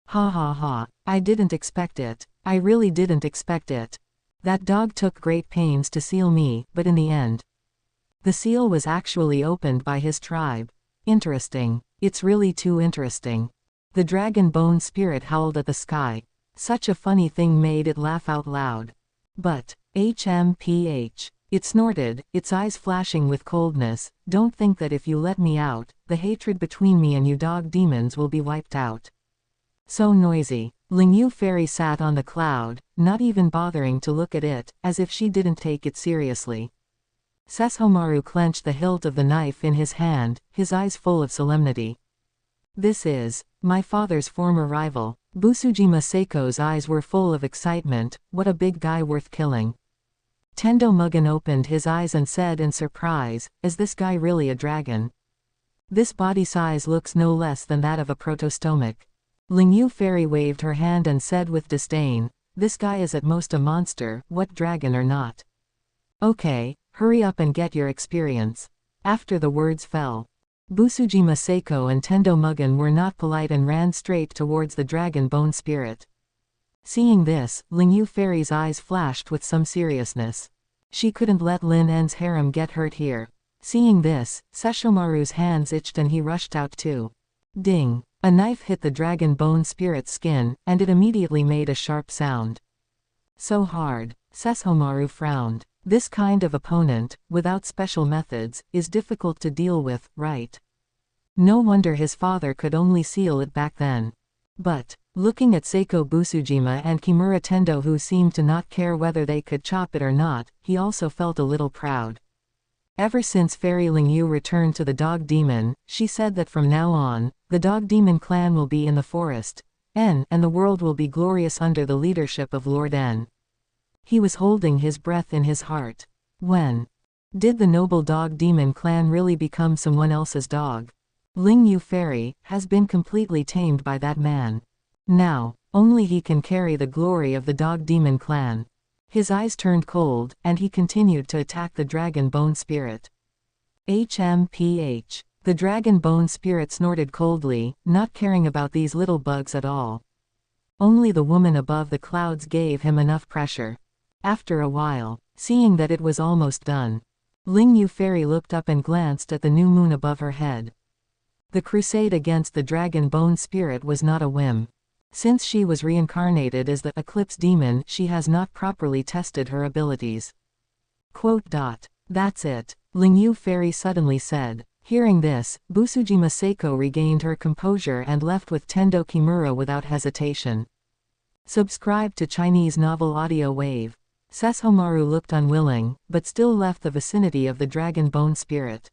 Ha ha ha, I didn't expect it. I really didn't expect it. That dog took great pains to seal me, but in the end, the seal was actually opened by his tribe. Interesting. It's really too interesting. The dragon bone spirit howled at the sky. Such a funny thing made it laugh out loud. But, HMPH. It snorted, its eyes flashing with coldness. Don't think that if you let me out, the hatred between me and you dog demons will be wiped out. So noisy. Ling Yu Fairy sat on the cloud, not even bothering to look at it, as if she didn't take it seriously. Sesshomaru clenched the hilt of the knife in his hand, his eyes full of solemnity. This is my father's former rival. Busujima Saeko's eyes were full of excitement. What a big guy worth killing. Tendo Mugen opened his eyes and said in surprise, is this guy really a dragon? This body size looks no less than that of a protostomach. Ling Yu Fairy waved her hand and said with disdain, this guy is at most a monster, what dragon or not. Okay, hurry up and get your experience. After the words fell, Busujima Saeko and Tendo Mugen were not polite and ran straight towards the dragon bone spirit. Seeing this, Ling Yu Fairy's eyes flashed with some seriousness. She couldn't let Lin En's harem get hurt here. Seeing this, Sesshomaru's hands itched and he rushed out too. Ding! A knife hit the dragon bone spirit's skin, and it immediately made a sharp sound. So hard. Sesshomaru frowned. This kind of opponent, without special methods, is difficult to deal with, right? No wonder his father could only seal it back then. But, looking at Saeko Busujima and Kimura Tendo who seemed to not care whether they could chop it or not, he also felt a little proud. Ever since Fairy Ling Yu returned to the dog demon, she said that from now on, the dog demon clan will be in the forest, and the world will be glorious under the leadership of Lord En. He was holding his breath in his heart. When did the noble dog demon clan really become someone else's dog? Ling Yu Fairy has been completely tamed by that man. Now, only he can carry the glory of the dog demon clan. His eyes turned cold, and he continued to attack the dragon bone spirit. HMPH. The dragon bone spirit snorted coldly, not caring about these little bugs at all. Only the woman above the clouds gave him enough pressure. After a while, seeing that it was almost done, Ling Yu Fairy looked up and glanced at the new moon above her head. The crusade against the dragon bone spirit was not a whim. Since she was reincarnated as the Eclipse Demon, she has not properly tested her abilities. That's it, Ling Yu Fairy suddenly said. Hearing this, Busujima Saeko regained her composure and left with Tendo Kimura without hesitation. Subscribe to Chinese Novel Audio Wave. Sesshomaru looked unwilling, but still left the vicinity of the dragon bone spirit.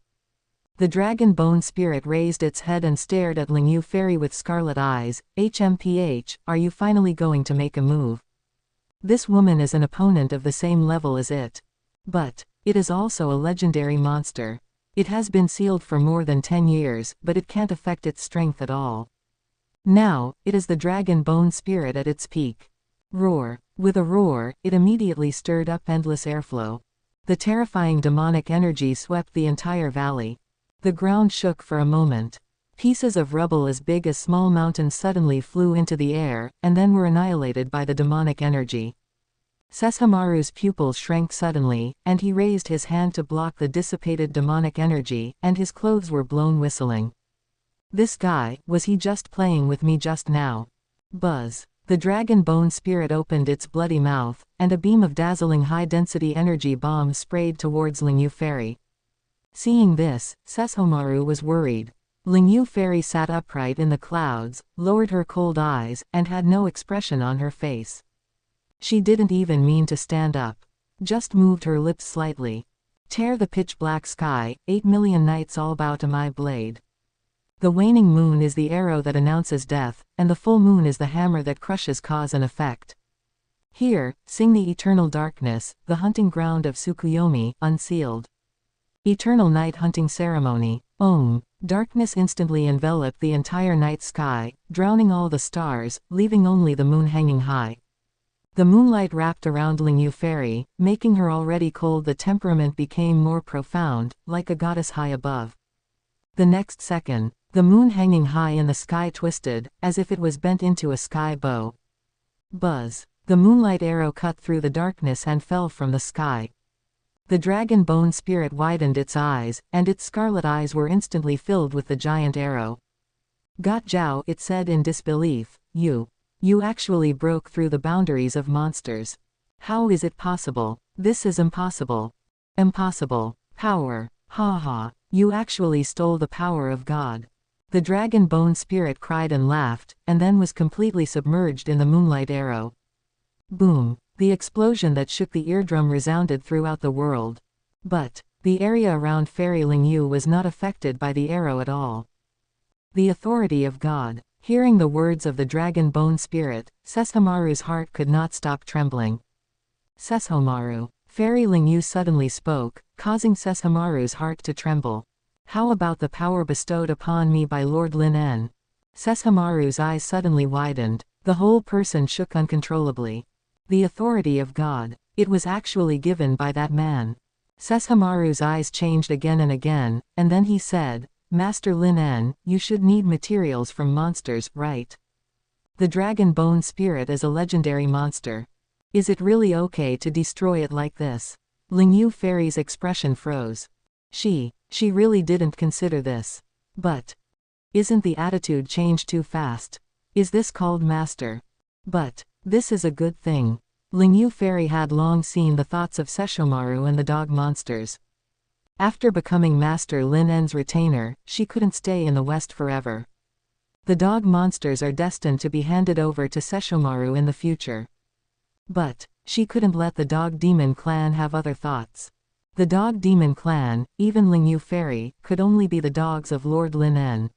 The dragon bone spirit raised its head and stared at Ling Yu Fairy with scarlet eyes. HMPH, are you finally going to make a move? This woman is an opponent of the same level as it. But it is also a legendary monster. It has been sealed for more than 10 years, but it can't affect its strength at all. Now, it is the dragon bone spirit at its peak. Roar. With a roar, it immediately stirred up endless airflow. The terrifying demonic energy swept the entire valley. The ground shook for a moment. Pieces of rubble as big as small mountains suddenly flew into the air, and then were annihilated by the demonic energy. Sesshomaru's pupils shrank suddenly, and he raised his hand to block the dissipated demonic energy, and his clothes were blown whistling. This guy, was he just playing with me just now? Buzz. The dragon bone spirit opened its bloody mouth, and a beam of dazzling high-density energy bombs sprayed towards Ling Yu Fairy. Seeing this, Sesshomaru was worried. Ling Yu Fairy sat upright in the clouds, lowered her cold eyes, and had no expression on her face. She didn't even mean to stand up. Just moved her lips slightly. Tear the pitch-black sky, 8 million knights all bow to my blade. The waning moon is the arrow that announces death, and the full moon is the hammer that crushes cause and effect. Here, sing the eternal darkness, the hunting ground of Tsukuyomi, unsealed. Eternal night hunting ceremony. Om. Darkness instantly enveloped the entire night sky, drowning all the stars, leaving only the moon hanging high. The moonlight wrapped around Ling Yu Fairy, making her already cold. The temperament became more profound, like a goddess high above. The next second, the moon hanging high in the sky twisted, as if it was bent into a sky bow. Buzz. The moonlight arrow cut through the darkness and fell from the sky. The dragon bone spirit widened its eyes, and its scarlet eyes were instantly filled with the giant arrow. "Got Zhao," it said in disbelief, You actually broke through the boundaries of monsters. How is it possible? This is impossible. Impossible. Power. Ha ha. You actually stole the power of God." The dragon bone spirit cried and laughed, and then was completely submerged in the moonlight arrow. Boom. The explosion that shook the eardrum resounded throughout the world. But the area around Fairy Ling Yu was not affected by the arrow at all. The authority of God. Hearing the words of the dragon bone spirit, Sesshomaru's heart could not stop trembling. Sesshomaru. Fairy Ling Yu suddenly spoke, causing Sesshomaru's heart to tremble. "How about the power bestowed upon me by Lord Lin En?" Sesshomaru's eyes suddenly widened. The whole person shook uncontrollably. The authority of God. It was actually given by that man. Sesshomaru's eyes changed again and again, and then he said, "Master Lin En, you should need materials from monsters, right? The dragon bone spirit is a legendary monster. Is it really okay to destroy it like this?" Ling Yu Fairy's expression froze. She really didn't consider this. But isn't the attitude changed too fast? Is this called master? But this is a good thing. Ling Yu Fairy had long seen the thoughts of Sesshomaru and the dog monsters. After becoming Master Lin En's retainer, she couldn't stay in the West forever. The dog monsters are destined to be handed over to Sesshomaru in the future. But she couldn't let the dog demon clan have other thoughts. The dog demon clan, even Ling Yu Fairy, could only be the dogs of Lord Lin En.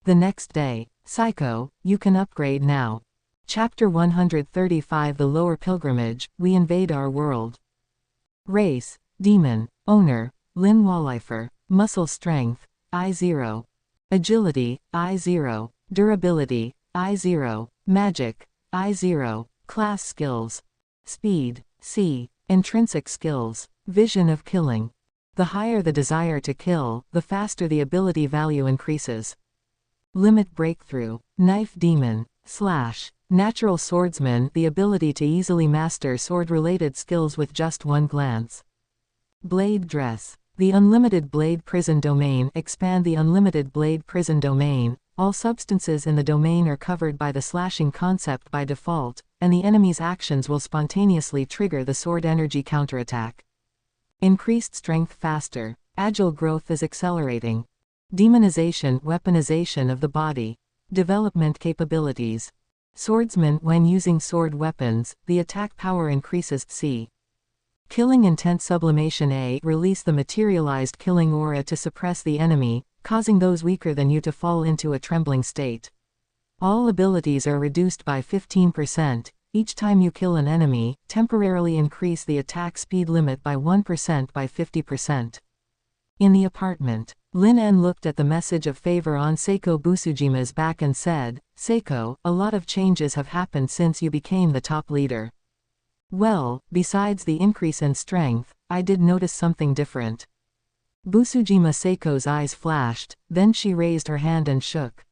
The next day, "Saeko, you can upgrade now." Chapter 135 The Lower Pilgrimage, We Invade Our World. Race, Demon. Owner, Lin Wallifer. Muscle Strength, I0. Agility, I0. Durability, I0. Magic, I0. Class Skills. Speed, C. Intrinsic Skills. Vision of Killing. The higher the desire to kill, the faster the ability value increases. Limit Breakthrough. Knife Demon. Slash. Natural Swordsman, the ability to easily master sword-related skills with just one glance. Blade Dress. The Unlimited Blade Prison Domain. Expand the Unlimited Blade Prison Domain. All substances in the domain are covered by the slashing concept by default, and the enemy's actions will spontaneously trigger the sword energy counterattack. Increased Strength Faster. Agile Growth is accelerating. Demonization, Weaponization of the body. Development Capabilities. Swordsman. When using sword weapons, the attack power increases. C. Killing Intent Sublimation. A. Release the materialized killing aura to suppress the enemy, causing those weaker than you to fall into a trembling state. All abilities are reduced by 15%. Each time you kill an enemy, temporarily increase the attack speed limit by 1% by 50%. In the apartment, Lin En looked at the message of favor on Saeko Busujima's back and said, "Saeko, a lot of changes have happened since you became the top leader." "Well, besides the increase in strength, I did notice something different." Busujima Saiko's eyes flashed, then she raised her hand and shook.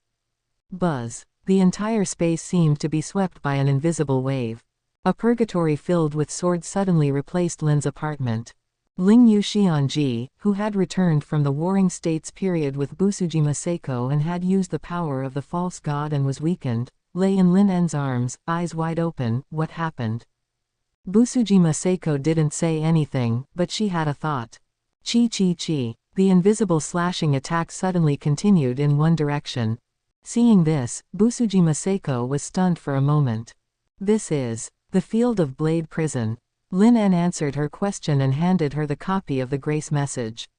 Buzz. The entire space seemed to be swept by an invisible wave. A purgatory filled with swords suddenly replaced Lin's apartment. Ling Yu Xianji, who had returned from the Warring States period with Busujima Saeko and had used the power of the false god and was weakened, lay in Lin En's arms, eyes wide open. What happened? Busujima Saeko didn't say anything, but she had a thought. Chi chi chi. The invisible slashing attack suddenly continued in one direction. Seeing this, Busujima Saeko was stunned for a moment. "This is the field of Blade Prison." Lin En answered her question and handed her the copy of the grace message.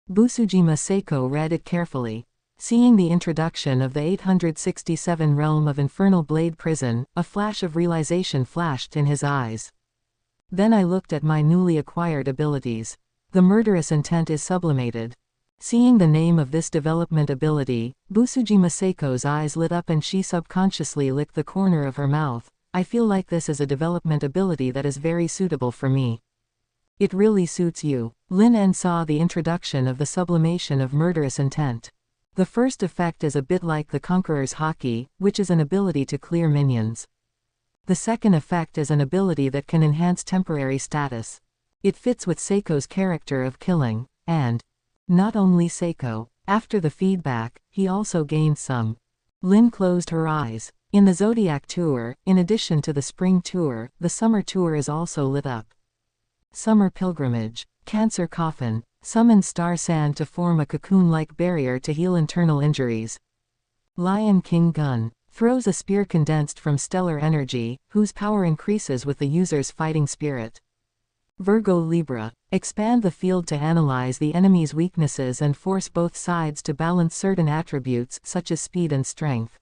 Busujima Saeko read it carefully. Seeing the introduction of the 867 realm of Infernal Blade Prison, a flash of realization flashed in his eyes. "Then I looked at my newly acquired abilities. The murderous intent is sublimated." Seeing the name of this development ability, Busujima Saiko's eyes lit up and she subconsciously licked the corner of her mouth. "I feel like this is a development ability that is very suitable for me." "It really suits you." Lin En saw the introduction of the sublimation of murderous intent. The first effect is a bit like the Conqueror's Haki, which is an ability to clear minions. The second effect is an ability that can enhance temporary status. It fits with Saeko's character of killing, and not only Saeko. After the feedback, he also gained some. Lin closed her eyes. In the Zodiac Tour, in addition to the Spring Tour, the Summer Tour is also lit up. Summer Pilgrimage. Cancer Coffin. Summons star sand to form a cocoon-like barrier to heal internal injuries. Lion King Gun. Throws a spear condensed from stellar energy, whose power increases with the user's fighting spirit. Virgo Libra. Expand the field to analyze the enemy's weaknesses and force both sides to balance certain attributes such as speed and strength.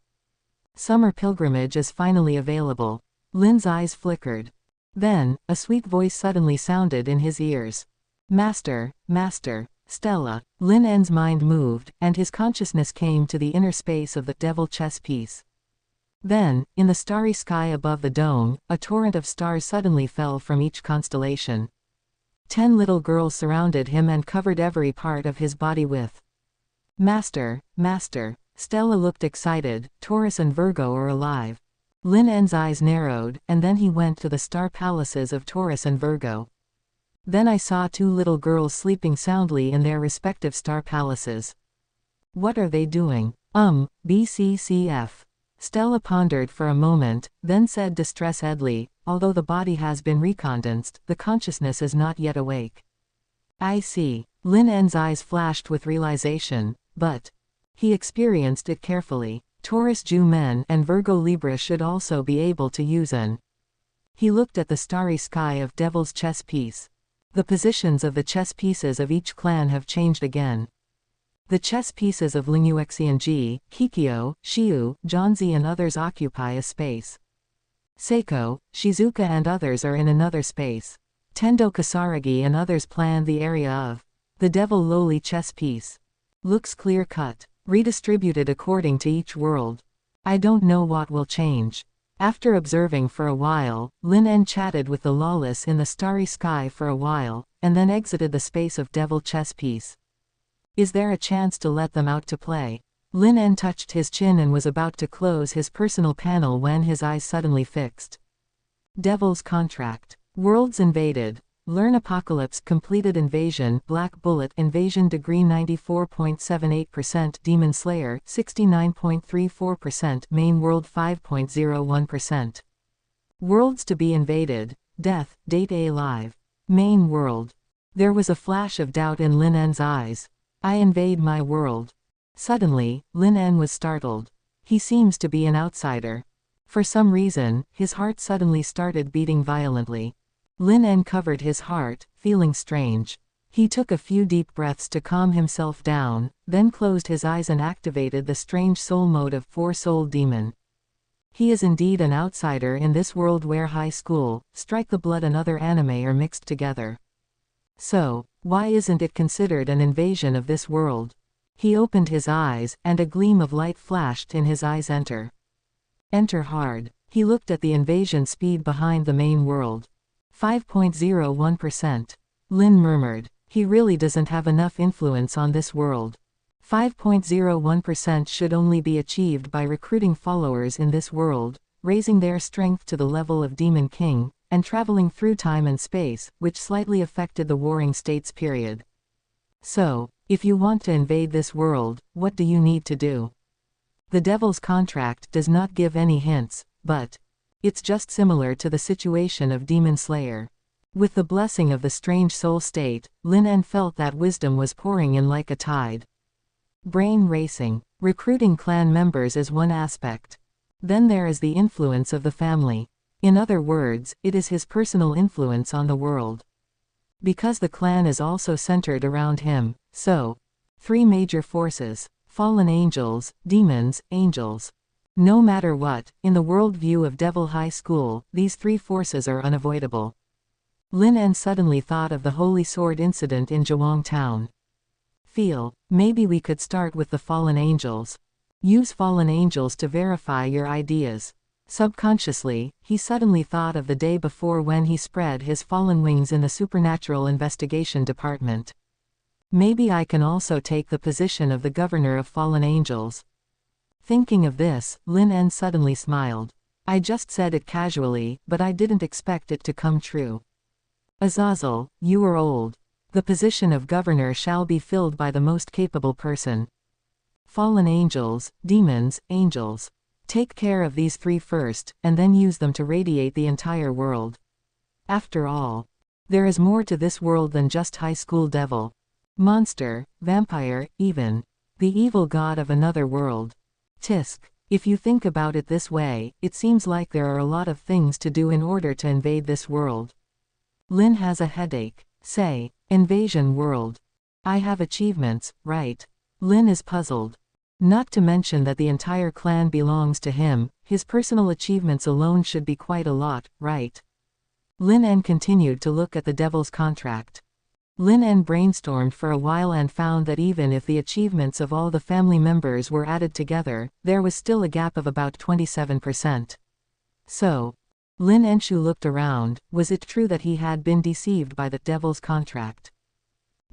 Summer Pilgrimage is finally available. Lin's eyes flickered. Then, a sweet voice suddenly sounded in his ears. Master, Master, Stella. Lin En's mind moved, and his consciousness came to the inner space of the devil chess piece. Then, in the starry sky above the dome, a torrent of stars suddenly fell from each constellation. 10 little girls surrounded him and covered every part of his body with. Master, Master. Stella looked excited. Taurus and Virgo are alive. Lin En's eyes narrowed, and then he went to the star palaces of Taurus and Virgo. Then I saw 2 little girls sleeping soundly in their respective star palaces. What are they doing? BCCF. Stella pondered for a moment, then said distressedly, although the body has been recondensed, the consciousness is not yet awake. I see. Lin En's eyes flashed with realization, but he experienced it carefully. Taurus Ju Men and Virgo Libra should also be able to use En. He looked at the starry sky of Devil's chess piece. The positions of the chess pieces of each clan have changed again. The chess pieces of Lingyuexianji, Kikyo, Shiu, Jonzi and others occupy a space. Saeko, Shizuka and others are in another space. Tendo Kasaragi and others plan the area of the Devil Lowly chess piece. Looks clear-cut, redistributed according to each world. I don't know what will change. After observing for a while, Lin En chatted with the lawless in the starry sky for a while, and then exited the space of Devil chess piece. Is there a chance to let them out to play? Lin En touched his chin and was about to close his personal panel when his eyes suddenly fixed. Devil's Contract. Worlds invaded. Learn Apocalypse completed invasion Black Bullet invasion degree 94.78% Demon Slayer 69.34% Main World 5.01%. Worlds to be invaded. Death, Date A Live. Main World. There was a flash of doubt in Lin En's eyes. I invade my world. Suddenly, Lin En was startled. He seems to be an outsider. For some reason, his heart suddenly started beating violently. Lin En covered his heart, feeling strange. He took a few deep breaths to calm himself down, then closed his eyes and activated the strange soul mode of Four-Souled Demon. He is indeed an outsider in this world where high school, Strike the Blood and other anime are mixed together. So, why isn't it considered an invasion of this world? He opened his eyes, and a gleam of light flashed in his eyes. Enter. Enter hard. He looked at the invasion speed behind the main world. 5.01%. Lin murmured. He really doesn't have enough influence on this world. 5.01% should only be achieved by recruiting followers in this world, raising their strength to the level of Demon King, and traveling through time and space, which slightly affected the Warring States period. So, if you want to invade this world, what do you need to do? The Devil's Contract does not give any hints, but it's just similar to the situation of Demon Slayer. With the blessing of the strange soul state, Lin En felt that wisdom was pouring in like a tide. Brain racing. Recruiting clan members is one aspect. Then there is the influence of the family. In other words, it is his personal influence on the world. Because the clan is also centered around him, so 3 major forces: fallen angels, demons, angels. No matter what, in the world view of Devil High School, these 3 forces are unavoidable. Lin En suddenly thought of the Holy Sword incident in Zhuang Town. Maybe we could start with the fallen angels. Use fallen angels to verify your ideas. Subconsciously, he suddenly thought of the day before when he spread his fallen wings in the Supernatural Investigation Department. Maybe I can also take the position of the governor of fallen angels. Thinking of this, Lin En suddenly smiled. I just said it casually, but I didn't expect it to come true. Azazel, you are old. The position of governor shall be filled by the most capable person. Fallen angels, demons, angels. Take care of these three first, and then use them to radiate the entire world. After all, there is more to this world than just high school devil. Monster, vampire, even. The evil god of another world. Tisk. If you think about it this way, it seems like there are a lot of things to do in order to invade this world. Lin has a headache. Say, invasion world. I have achievements, right? Lin is puzzled. Not to mention that the entire clan belongs to him, his personal achievements alone should be quite a lot, right? Lin En continued to look at the devil's contract. Lin En brainstormed for a while and found that even if the achievements of all the family members were added together, there was still a gap of about 27%. So, Lin Enshu looked around. Was it true that he had been deceived by the devil's contract?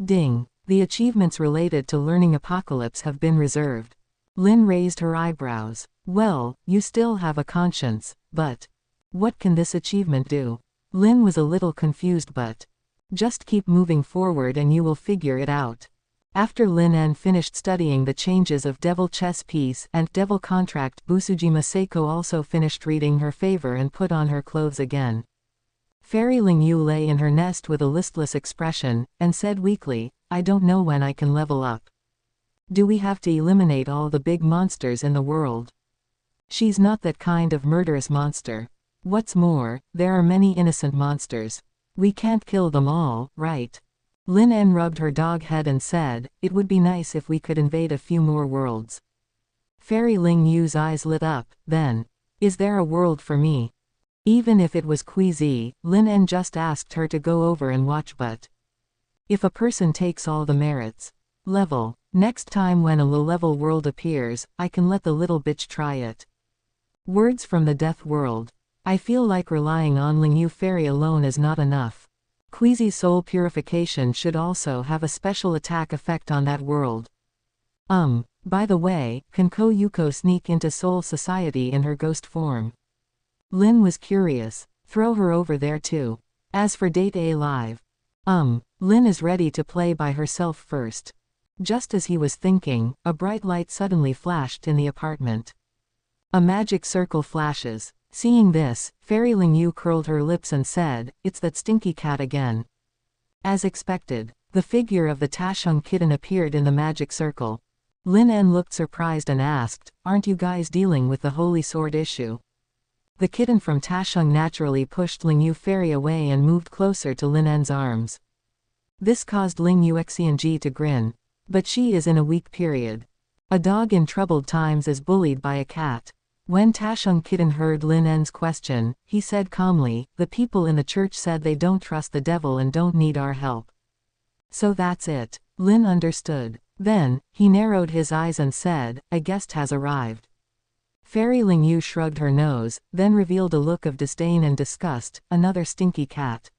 Ding. The achievements related to learning Apocalypse have been reserved. Lin raised her eyebrows. Well, you still have a conscience, but what can this achievement do? Lin was a little confused, but just keep moving forward and you will figure it out. After Lin En finished studying the changes of Devil Chess Piece and Devil Contract, Busujima Saeko also finished reading her favor and put on her clothes again. Fairy Ling Yu lay in her nest with a listless expression, and said weakly, I don't know when I can level up. Do we have to eliminate all the big monsters in the world? She's not that kind of murderous monster. What's more, there are many innocent monsters. We can't kill them all, right? Lin En rubbed her dog head and said, it would be nice if we could invade a few more worlds. Fairy Ling Yu's eyes lit up. Then, is there a world for me? Even if it was queasy, Lin En just asked her to go over and watch, but if a person takes all the merits. Level. Next time when a low-level world appears, I can let the little bitch try it. Words from the death world. I feel like relying on Ling Yu Fairy alone is not enough. Queasy soul purification should also have a special attack effect on that world. By the way, can Ko Yuko sneak into Soul Society in her ghost form? Lin was curious. Throw her over there too. As for Date A Live. Lin is ready to play by herself first. Just as he was thinking, a bright light suddenly flashed in the apartment. A magic circle flashes. Seeing this, Fairy Ling Yu curled her lips and said, it's that stinky cat again. As expected, the figure of the Tashung kitten appeared in the magic circle. Lin En looked surprised and asked, aren't you guys dealing with the holy sword issue? The kitten from Tashung naturally pushed Ling Yu Fairy away and moved closer to Lin En's arms. This caused Ling Yu Xianji to grin. But she is in a weak period. A dog in troubled times is bullied by a cat. When Tashung kitten heard Lin En's question, he said calmly, the people in the church said they don't trust the devil and don't need our help. So that's it. Lin understood. Then, he narrowed his eyes and said, a guest has arrived. Fairy Ling Yu shrugged her nose, then revealed a look of disdain and disgust, another stinky cat.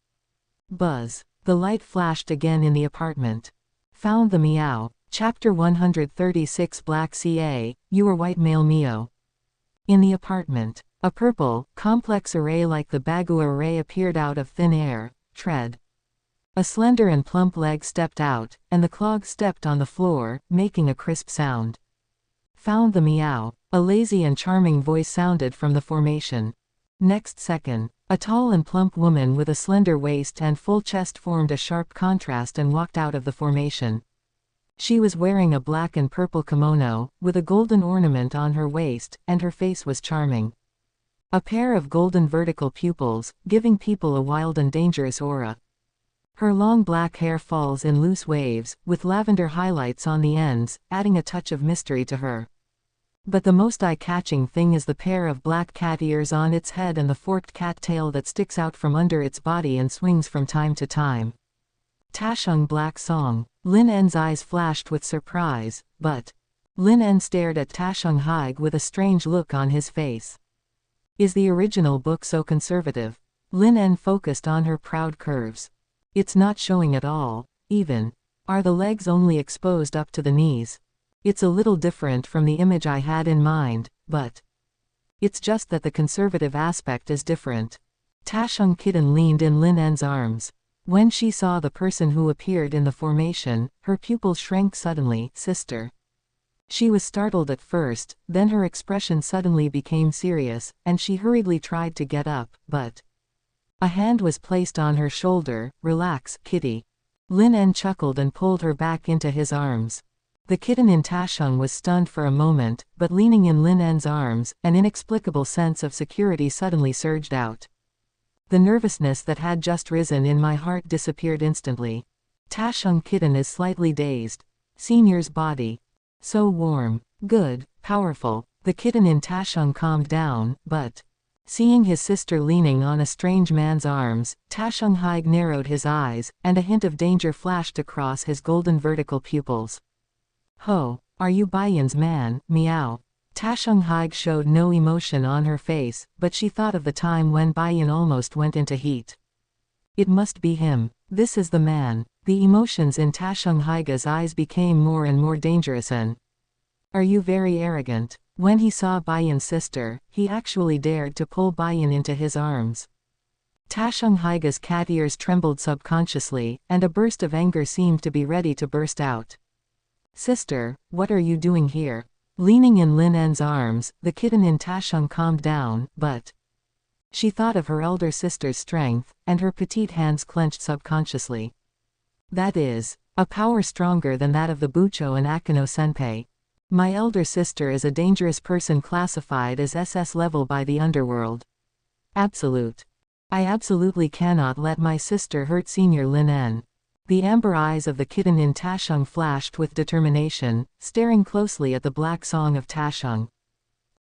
Buzz. The light flashed again in the apartment. Found the meow. Chapter 136 Black CA, You are white male Mio. In the apartment, a purple, complex array like the Bagua array appeared out of thin air. Tread. A slender and plump leg stepped out, and the clog stepped on the floor, making a crisp sound. Found the meow. A lazy and charming voice sounded from the formation. Next second, a tall and plump woman with a slender waist and full chest formed a sharp contrast and walked out of the formation. She was wearing a black and purple kimono, with a golden ornament on her waist, and her face was charming. A pair of golden vertical pupils, giving people a wild and dangerous aura. Her long black hair falls in loose waves, with lavender highlights on the ends, adding a touch of mystery to her. But the most eye-catching thing is the pair of black cat ears on its head and the forked cat tail that sticks out from under its body and swings from time to time. Tashung Black Song. Lin En's eyes flashed with surprise, but Lin En stared at Tashung Haig with a strange look on his face. Is the original book so conservative? Lin En focused on her proud curves. It's not showing at all, even. Are the legs only exposed up to the knees? It's a little different from the image I had in mind, but It's just that the conservative aspect is different. Tashung Kitten leaned in Lin En's arms. When she saw the person who appeared in the formation, her pupils shrank suddenly. Sister. She was startled at first, then her expression suddenly became serious, and she hurriedly tried to get up, but a hand was placed on her shoulder. Relax, kitty. Lin En chuckled and pulled her back into his arms. The kitten in Tashung was stunned for a moment, but leaning in Lin En's arms, an inexplicable sense of security suddenly surged out. The nervousness that had just risen in my heart disappeared instantly. Tashung Kitten is slightly dazed. Senior's body. So warm. Good. Powerful. The kitten in Tashung calmed down, but seeing his sister leaning on a strange man's arms, Tashung Haig narrowed his eyes, and a hint of danger flashed across his golden vertical pupils. Ho, are you Baiyan's man? Meow. Tashung Haig showed no emotion on her face, but she thought of the time when Baiyan almost went into heat. It must be him. This is the man. The emotions in Tashung Haig's eyes became more and more dangerous. And are you very arrogant? When he saw Baiyan's sister, he actually dared to pull Baiyan into his arms. Tashung Haig's cat ears trembled subconsciously, and a burst of anger seemed to be ready to burst out. Sister, what are you doing here? Leaning in Lin En's arms, the kitten in Tashung calmed down, but she thought of her elder sister's strength, and her petite hands clenched subconsciously. That is, a power stronger than that of the Bucho and Akano Senpai. My elder sister is a dangerous person classified as SS level by the underworld. Absolute. I absolutely cannot let my sister hurt Senior Lin En. The amber eyes of the kitten in Tashung flashed with determination, staring closely at the black song of Tashung.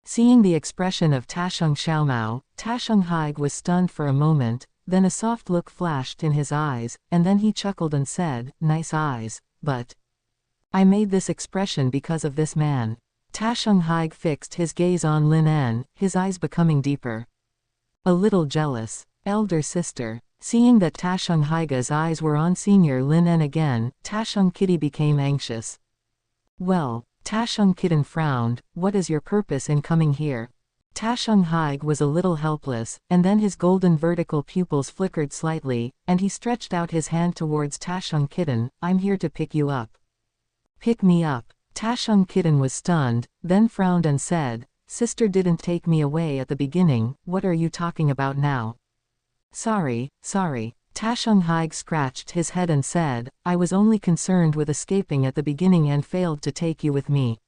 Seeing the expression of Tashung Xiaomao, Tashung Haig was stunned for a moment, then a soft look flashed in his eyes, and then he chuckled and said, nice eyes, but I made this expression because of this man. Tashung Haig fixed his gaze on Lin En, his eyes becoming deeper. A little jealous. Elder sister. Seeing that Tashung Haig's eyes were on Senior Lin En again, Tashung Kitty became anxious. Well, Tashung Kitten frowned, what is your purpose in coming here? Tashung Haig was a little helpless, and then his golden vertical pupils flickered slightly, and he stretched out his hand towards Tashung Kitten, I'm here to pick you up. Pick me up. Tashung Kitten was stunned, then frowned and said, sister didn't take me away at the beginning, what are you talking about now? Sorry. Tashung Haig scratched his head and said, I was only concerned with escaping at the beginning and failed to take you with me.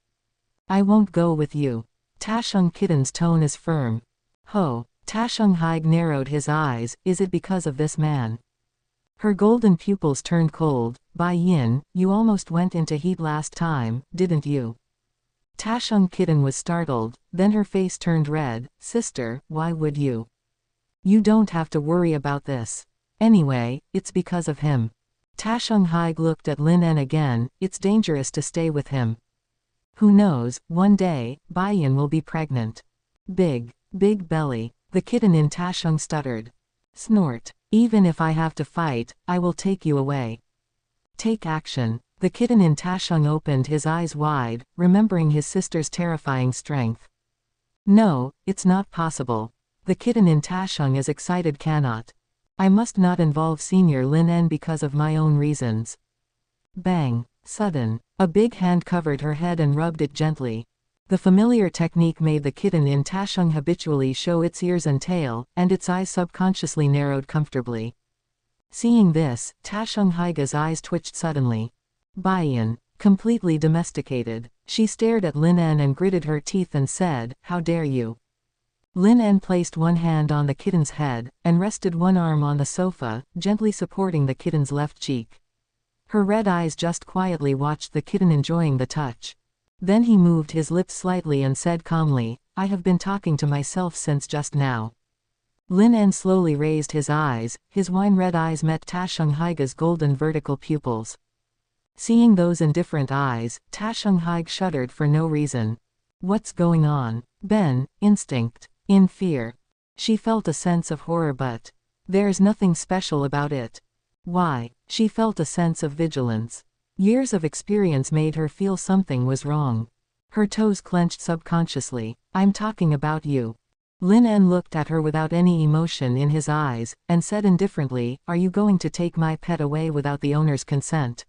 I won't go with you. Tashung Kitten's tone is firm. Ho. Tashung Haig narrowed his eyes, is it because of this man? Her golden pupils turned cold. Bai Yin, you almost went into heat last time, didn't you? Tashung Kitten was startled, then her face turned red. Sister, why would you? You don't have to worry about this. Anyway, it's because of him. Tashung Haig looked at Lin En again, it's dangerous to stay with him. Who knows, one day, Baiyan will be pregnant. Big belly. The kitten in Tashung stuttered. Snort. Even if I have to fight, I will take you away. Take action. The kitten in Tashung opened his eyes wide, remembering his sister's terrifying strength. No, it's not possible. The kitten in Tashung is excited cannot. I must not involve Senior Lin En because of my own reasons. Bang. Sudden. A big hand covered her head and rubbed it gently. The familiar technique made the kitten in Tashung habitually show its ears and tail, and its eyes subconsciously narrowed comfortably. Seeing this, Tashung Haig's eyes twitched suddenly. Baiyan. Completely domesticated. She stared at Lin En and gritted her teeth and said, how dare you? Lin En placed one hand on the kitten's head, and rested one arm on the sofa, gently supporting the kitten's left cheek. Her red eyes just quietly watched the kitten enjoying the touch. Then he moved his lips slightly and said calmly, I have been talking to myself since just now. Lin En slowly raised his eyes, his wine-red eyes met Tashung Haig's golden vertical pupils. Seeing those indifferent eyes, Tashung Haig shuddered for no reason. What's going on? Ben, instinct. In fear. She felt a sense of horror but there's nothing special about it. Why? She felt a sense of vigilance. Years of experience made her feel something was wrong. Her toes clenched subconsciously. I'm talking about you. Lin En looked at her without any emotion in his eyes, and said indifferently, are you going to take my pet away without the owner's consent?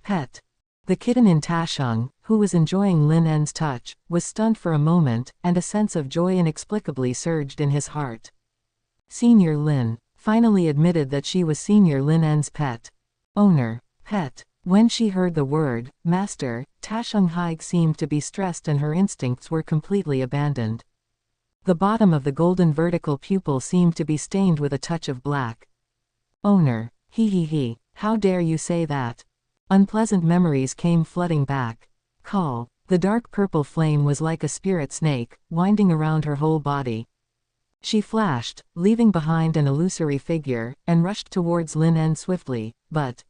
Pet. The kitten in Tashung, who was enjoying Lin En's touch, was stunned for a moment, and a sense of joy inexplicably surged in his heart. Senior Lin finally admitted that she was Senior Lin En's pet. Owner. Pet. When she heard the word, master, Tashung Haig seemed to be stressed and her instincts were completely abandoned. The bottom of the golden vertical pupil seemed to be stained with a touch of black. Owner. He. How dare you say that? Unpleasant memories came flooding back. Call. The dark purple flame was like a spirit snake, winding around her whole body. She flashed, leaving behind an illusory figure, and rushed towards Lin En swiftly, but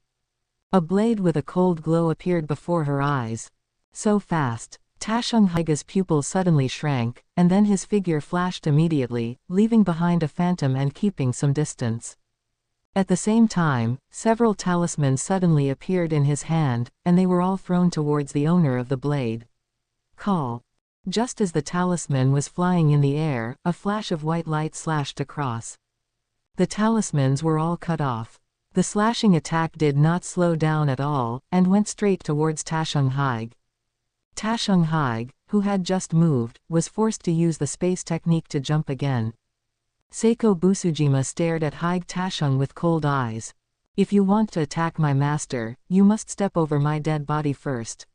a blade with a cold glow appeared before her eyes. So fast. Tashung Haiga's pupil suddenly shrank, and then his figure flashed immediately, leaving behind a phantom and keeping some distance. At the same time, several talismans suddenly appeared in his hand, and they were all thrown towards the owner of the blade. Call. Just as the talisman was flying in the air, a flash of white light slashed across. The talismans were all cut off. The slashing attack did not slow down at all, and went straight towards Tashung Haig. Tashung Haig, who had just moved, was forced to use the space technique to jump again. Saeko Busujima stared at Haig Tashung with cold eyes. If you want to attack my master, you must step over my dead body first.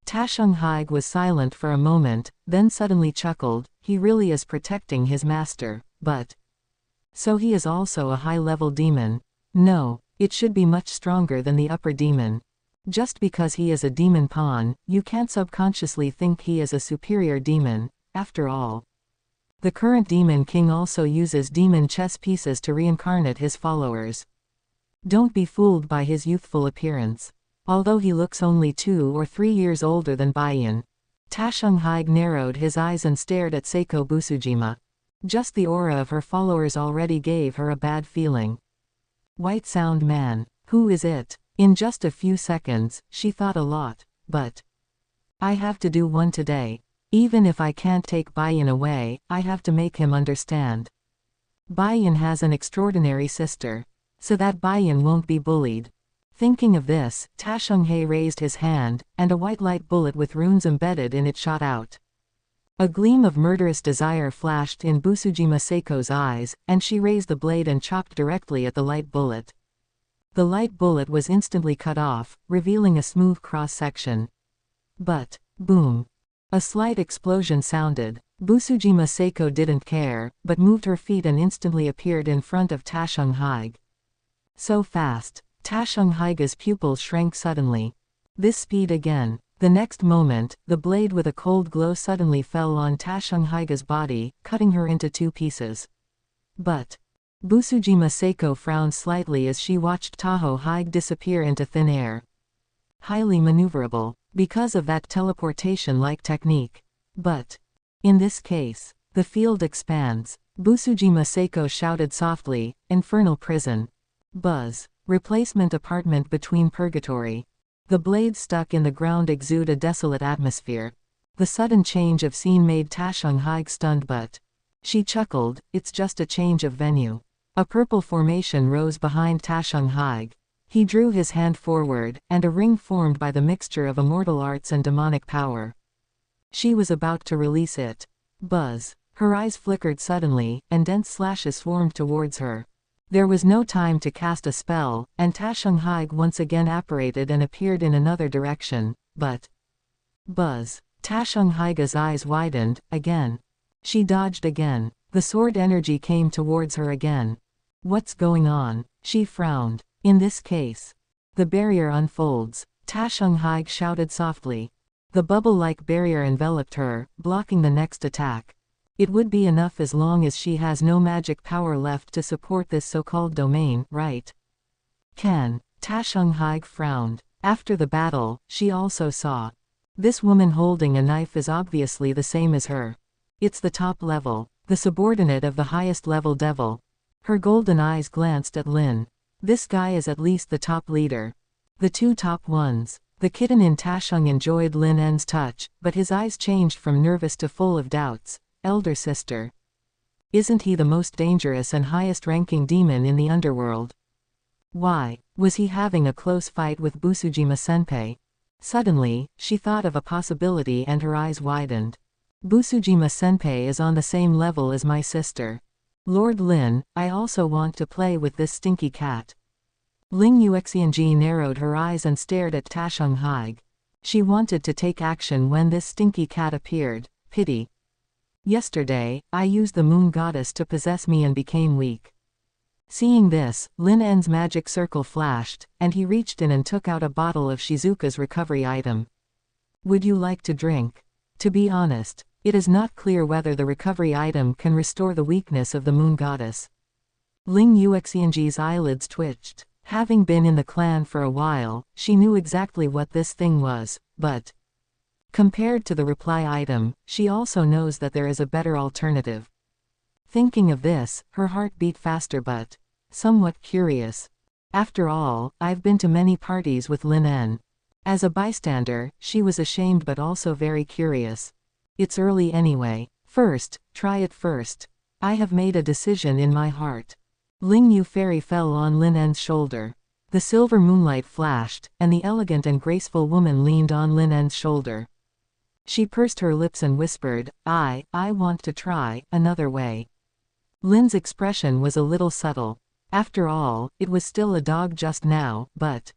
Tashung Haig was silent for a moment, then suddenly chuckled, he really is protecting his master, but so he is also a high-level demon. No, it should be much stronger than the upper demon. Just because he is a demon pawn, you can't subconsciously think he is a superior demon, after all. The current demon king also uses demon chess pieces to reincarnate his followers. Don't be fooled by his youthful appearance. Although he looks only 2 or 3 years older than Baiyan. Tashung Haig narrowed his eyes and stared at Saeko Busujima. Just the aura of her followers already gave her a bad feeling. White Sound Man. Who is it? In just a few seconds, she thought a lot, but I have to do one today. Even if I can't take Baiyan away, I have to make him understand. Baiyan has an extraordinary sister. So that Baiyan won't be bullied. Thinking of this, Tashung Haig raised his hand, and a white light bullet with runes embedded in it shot out. A gleam of murderous desire flashed in Busujima Saeko's eyes, and she raised the blade and chopped directly at the light bullet. The light bullet was instantly cut off, revealing a smooth cross-section. But, boom. A slight explosion sounded. Busujima Saeko didn't care, but moved her feet and instantly appeared in front of Tashung Haig. So fast. Tashung Haiga's pupils shrank suddenly. This speed again. The next moment, the blade with a cold glow suddenly fell on Tashung Haiga's body, cutting her into 2 pieces. But Busujima Saeko frowned slightly as she watched Taho Haig disappear into thin air. Highly maneuverable, because of that teleportation-like technique. But in this case, the field expands. Busujima Saeko shouted softly, infernal prison. Buzz. Replacement apartment between purgatory. The blade stuck in the ground exude a desolate atmosphere. The sudden change of scene made Tashung Haig stunned, but she chuckled, it's just a change of venue. A purple formation rose behind Tashung Haig. He drew his hand forward, and a ring formed by the mixture of immortal arts and demonic power. She was about to release it. Buzz. Her eyes flickered suddenly, and dense slashes swarmed towards her. There was no time to cast a spell, and Tashung Haig once again apparated and appeared in another direction, but buzz. Tashung Haiga's eyes widened, again. She dodged again. The sword energy came towards her again. What's going on? She frowned. In this case, the barrier unfolds. Tashung Haig shouted softly. The bubble-like barrier enveloped her, blocking the next attack. It would be enough as long as she has no magic power left to support this so-called domain, right? Can. Tashung Haig frowned. After the battle, she also saw. This woman holding a knife is obviously the same as her. It's the top level, the subordinate of the highest level devil. Her golden eyes glanced at Lin. This guy is at least the top leader. The 2 top ones. The kitten in Tashung enjoyed Lin En's touch, but his eyes changed from nervous to full of doubts. Elder sister. Isn't he the most dangerous and highest-ranking demon in the underworld? Why, was he having a close fight with Busujima senpai? Suddenly, she thought of a possibility and her eyes widened. Busujima senpai is on the same level as my sister. Lord Lin, I also want to play with this stinky cat. Ling Yuexianji narrowed her eyes and stared at Tashung Haig. She wanted to take action when this stinky cat appeared. Pity. Yesterday, I used the moon goddess to possess me and became weak. Seeing this, Lin En's magic circle flashed, and he reached in and took out a bottle of Shizuka's recovery item. Would you like to drink? To be honest, it is not clear whether the recovery item can restore the weakness of the moon goddess. Ling Yuexianji's eyelids twitched. Having been in the clan for a while, she knew exactly what this thing was, but compared to the reply item, she also knows that there is a better alternative. Thinking of this, her heart beat faster but somewhat curious. After all, I've been to many parties with Lin En. As a bystander, she was ashamed but also very curious. It's early anyway. First, try it first. I have made a decision in my heart. Ling Yu Fairy fell on Lin En's shoulder. The silver moonlight flashed, and the elegant and graceful woman leaned on Lin En's shoulder. She pursed her lips and whispered, I want to try another way. Lin's expression was a little subtle. After all, it was still a dog just now, but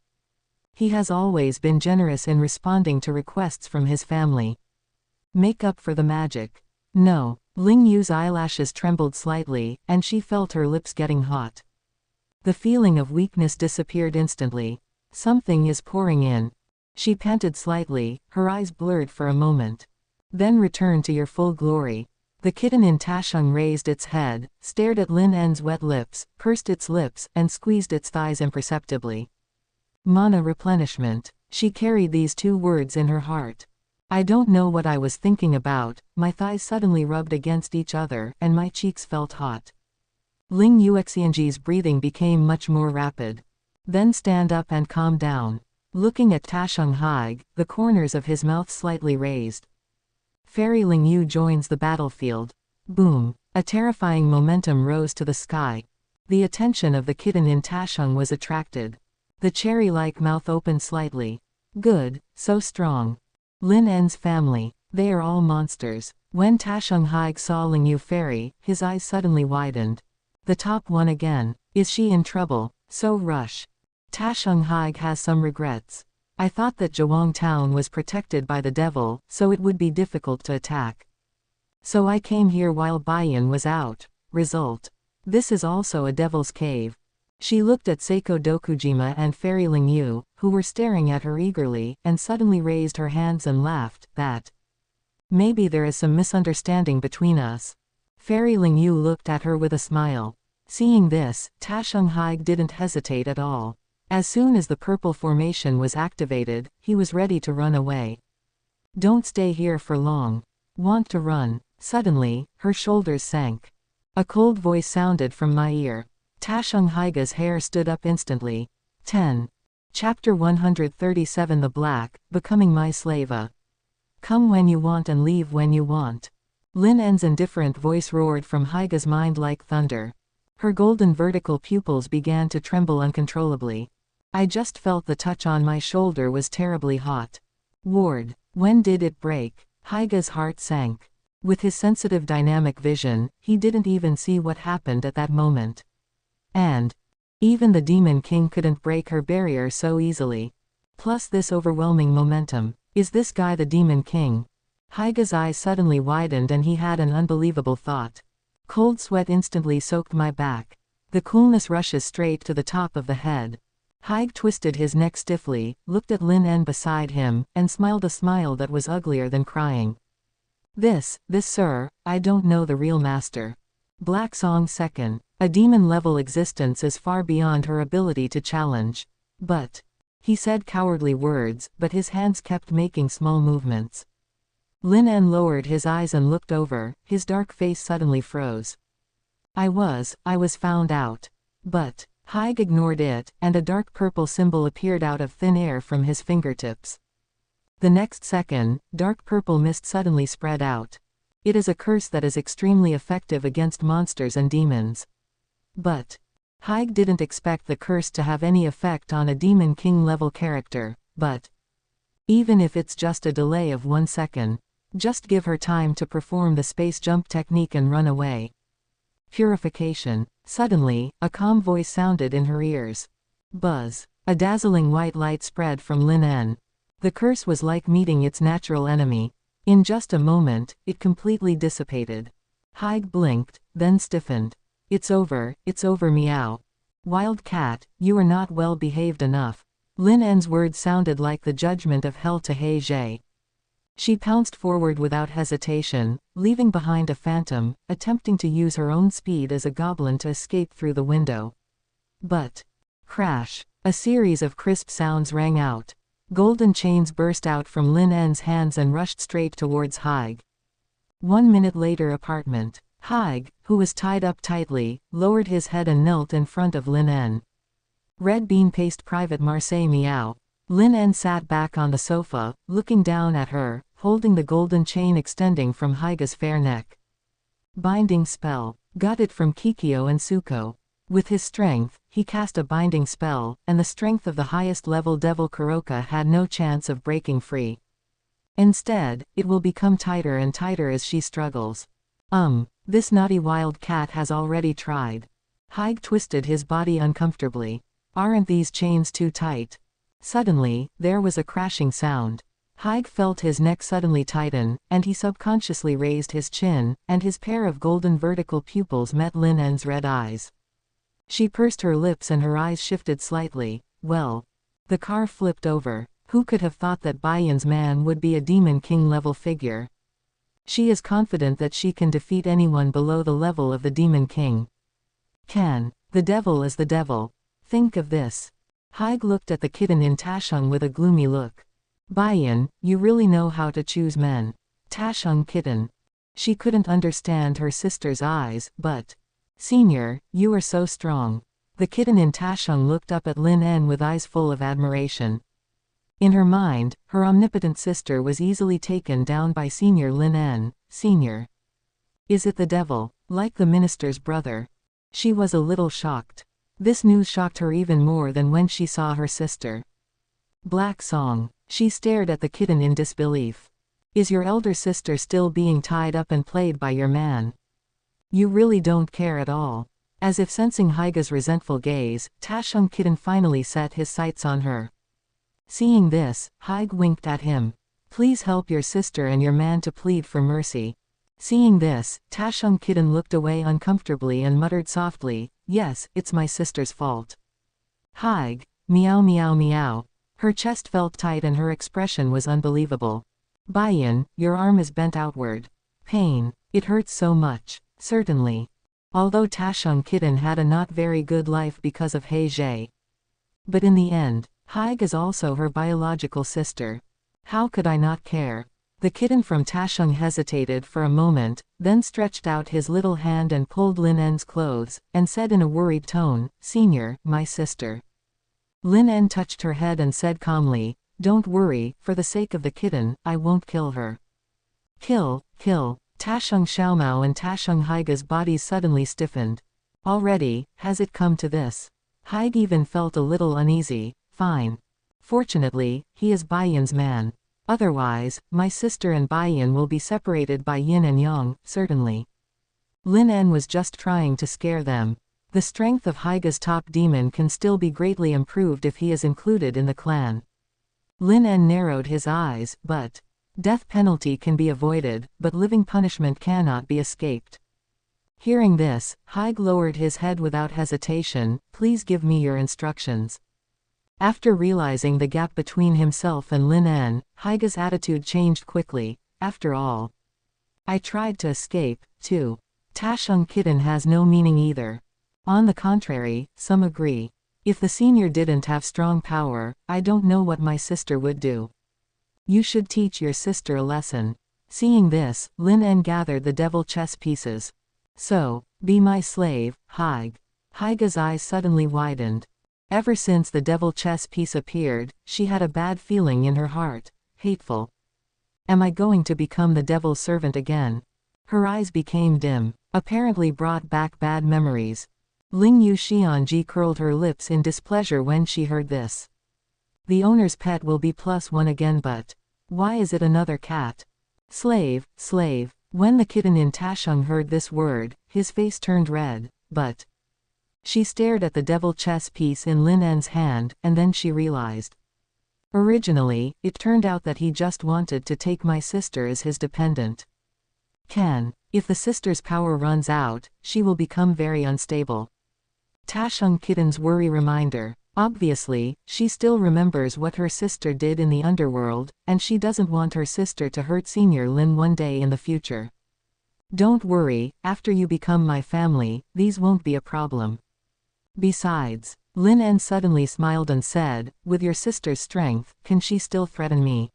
he has always been generous in responding to requests from his family. Make up for the magic. No. Ling Yu's eyelashes trembled slightly, and she felt her lips getting hot. The feeling of weakness disappeared instantly. Something is pouring in. She panted slightly, her eyes blurred for a moment. Then return to your full glory. The kitten in Tashung raised its head, stared at Lin En's wet lips, pursed its lips, and squeezed its thighs imperceptibly. Mana replenishment. She carried these two words in her heart. I don't know what I was thinking about, my thighs suddenly rubbed against each other, and my cheeks felt hot. Ling Yuexianji's breathing became much more rapid. Then stand up and calm down. Looking at Tashung Haig, the corners of his mouth slightly raised. Fairy Ling Yu joins the battlefield. Boom. A terrifying momentum rose to the sky. The attention of the kitten in Tashung was attracted. The cherry-like mouth opened slightly. Good, so strong. Lin En's family. They are all monsters. When Tashung Haig saw Ling Yu Fairy, his eyes suddenly widened. The top one again. Is she in trouble? So rush. Tashung Haig has some regrets. I thought that Zhuang Town was protected by the devil, so it would be difficult to attack. So I came here while Baiyan was out. Result. This is also a devil's cave. She looked at Saeko Dokujima and Fairy Ling Yu, who were staring at her eagerly, and suddenly raised her hands and laughed, that maybe there is some misunderstanding between us. Fairy Ling Yu looked at her with a smile. Seeing this, Tashung Haig didn't hesitate at all. As soon as the purple formation was activated, he was ready to run away. Don't stay here for long. Want to run. Suddenly, her shoulders sank. A cold voice sounded from my ear. Tashung Haiga's hair stood up instantly. 10. Chapter 137 The Black, Becoming My Slave. Come when you want and leave when you want. Lin En's indifferent voice roared from Haiga's mind like thunder. Her golden vertical pupils began to tremble uncontrollably. I just felt the touch on my shoulder was terribly hot. Ward, when did it break? Haiga's heart sank. With his sensitive dynamic vision, he didn't even see what happened at that moment. And even the Demon King couldn't break her barrier so easily. Plus this overwhelming momentum. Is this guy the Demon King? Haiga's eyes suddenly widened and he had an unbelievable thought. Cold sweat instantly soaked my back. The coolness rushes straight to the top of the head. Haig twisted his neck stiffly, looked at Lin En beside him, and smiled a smile that was uglier than crying. This sir, I don't know the real master. Black Song Second. A demon-level existence is far beyond her ability to challenge. But he said cowardly words, but his hands kept making small movements. Lin En lowered his eyes and looked over, his dark face suddenly froze. I was found out. But Haig ignored it, and a dark purple symbol appeared out of thin air from his fingertips. The next second, dark purple mist suddenly spread out. It is a curse that is extremely effective against monsters and demons. But Haig didn't expect the curse to have any effect on a Demon King level character, but even if it's just a delay of 1 second, just give her time to perform the space jump technique and run away. Purification. Suddenly, a calm voice sounded in her ears. Buzz. A dazzling white light spread from Lin En. The curse was like meeting its natural enemy. In just a moment, it completely dissipated. Haig blinked, then stiffened. It's over, meow. Wild cat, you are not well behaved enough. Lin En's words sounded like the judgment of hell to He Jie. She pounced forward without hesitation, leaving behind a phantom, attempting to use her own speed as a goblin to escape through the window. But crash! A series of crisp sounds rang out. Golden chains burst out from Lin En's hands and rushed straight towards Haig. 1 minute later, apartment. Haig, who was tied up tightly, lowered his head and knelt in front of Lin En. Red bean paste Private Marseille meow. Lin En sat back on the sofa, looking down at her, holding the golden chain extending from Haig's fair neck. Binding spell. Got it from Jicuo and Suko. With his strength, he cast a binding spell, and the strength of the highest level Devil Kuroka had no chance of breaking free. Instead, it will become tighter and tighter as she struggles. This naughty wild cat has already tried. Haig twisted his body uncomfortably. Aren't these chains too tight? Suddenly, there was a crashing sound. Haig felt his neck suddenly tighten, and he subconsciously raised his chin, and his pair of golden vertical pupils met Lin En's red eyes. She pursed her lips and her eyes shifted slightly. Well. The car flipped over. Who could have thought that Baiyan's man would be a Demon King level figure? She is confident that she can defeat anyone below the level of the Demon King. The devil is the devil. Think of this. Haig looked at the kitten in Tashung with a gloomy look. Baiyan, you really know how to choose men. Tashung kitten. She couldn't understand her sister's eyes, but Senior, you are so strong. The kitten in Tashung looked up at Lin En with eyes full of admiration. In her mind, her omnipotent sister was easily taken down by Senior Lin En. Senior. Is it the devil, like the minister's brother? She was a little shocked. This news shocked her even more than when she saw her sister. Black Song. She stared at the kitten in disbelief. Is your elder sister still being tied up and played by your man? You really don't care at all. As if sensing Haig's resentful gaze, Tashung kitten finally set his sights on her. Seeing this, Haig winked at him. Please help your sister and your man to plead for mercy. Seeing this, Tashung kitten looked away uncomfortably and muttered softly, yes, it's my sister's fault. Haig, meow meow meow. Her chest felt tight and her expression was unbelievable. Baiyan, your arm is bent outward. Pain. It hurts so much. Certainly. Although Tashung kitten had a not very good life because of He Jie. But in the end, Haig is also her biological sister. How could I not care? The kitten from Tashung hesitated for a moment, then stretched out his little hand and pulled Lin En's clothes, and said in a worried tone, Senior, my sister. Lin En touched her head and said calmly, don't worry, for the sake of the kitten, I won't kill her. Kill. Tashung Xiaomao and Tashung Haig's bodies suddenly stiffened. Already, has it come to this? Haig even felt a little uneasy. Fine. Fortunately, he is Baiyan's man. Otherwise, my sister and Baiyan will be separated by yin and yang, certainly. Lin En was just trying to scare them. The strength of Haig's top demon can still be greatly improved if he is included in the clan. Lin En narrowed his eyes, but death penalty can be avoided, but living punishment cannot be escaped. Hearing this, Haig lowered his head without hesitation. Please give me your instructions. After realizing the gap between himself and Lin En, Haig's attitude changed quickly. After all, I tried to escape, too. Tashung kitten has no meaning either. On the contrary, some agree. If the senior didn't have strong power, I don't know what my sister would do. You should teach your sister a lesson. Seeing this, Lin En gathered the devil chess pieces. So, be my slave, Haig. Haiga's eyes suddenly widened. Ever since the devil chess piece appeared, she had a bad feeling in her heart. Hateful. Am I going to become the devil's servant again? Her eyes became dim, apparently brought back bad memories. Ling Yu Xianji curled her lips in displeasure when she heard this. The owner's pet will be +1 again, but why is it another cat? Slave, slave. When the kitten in Tashung heard this word, his face turned red, but she stared at the devil chess piece in Lin En's hand, and then she realized. Originally, it turned out that he just wanted to take my sister as his dependent. If the sister's power runs out, she will become very unstable. Tashung kitten's worry reminder. Obviously, she still remembers what her sister did in the underworld, and she doesn't want her sister to hurt Senior Lin one day in the future. Don't worry, after you become my family, these won't be a problem. Besides, Lin En suddenly smiled and said, with your sister's strength, can she still threaten me?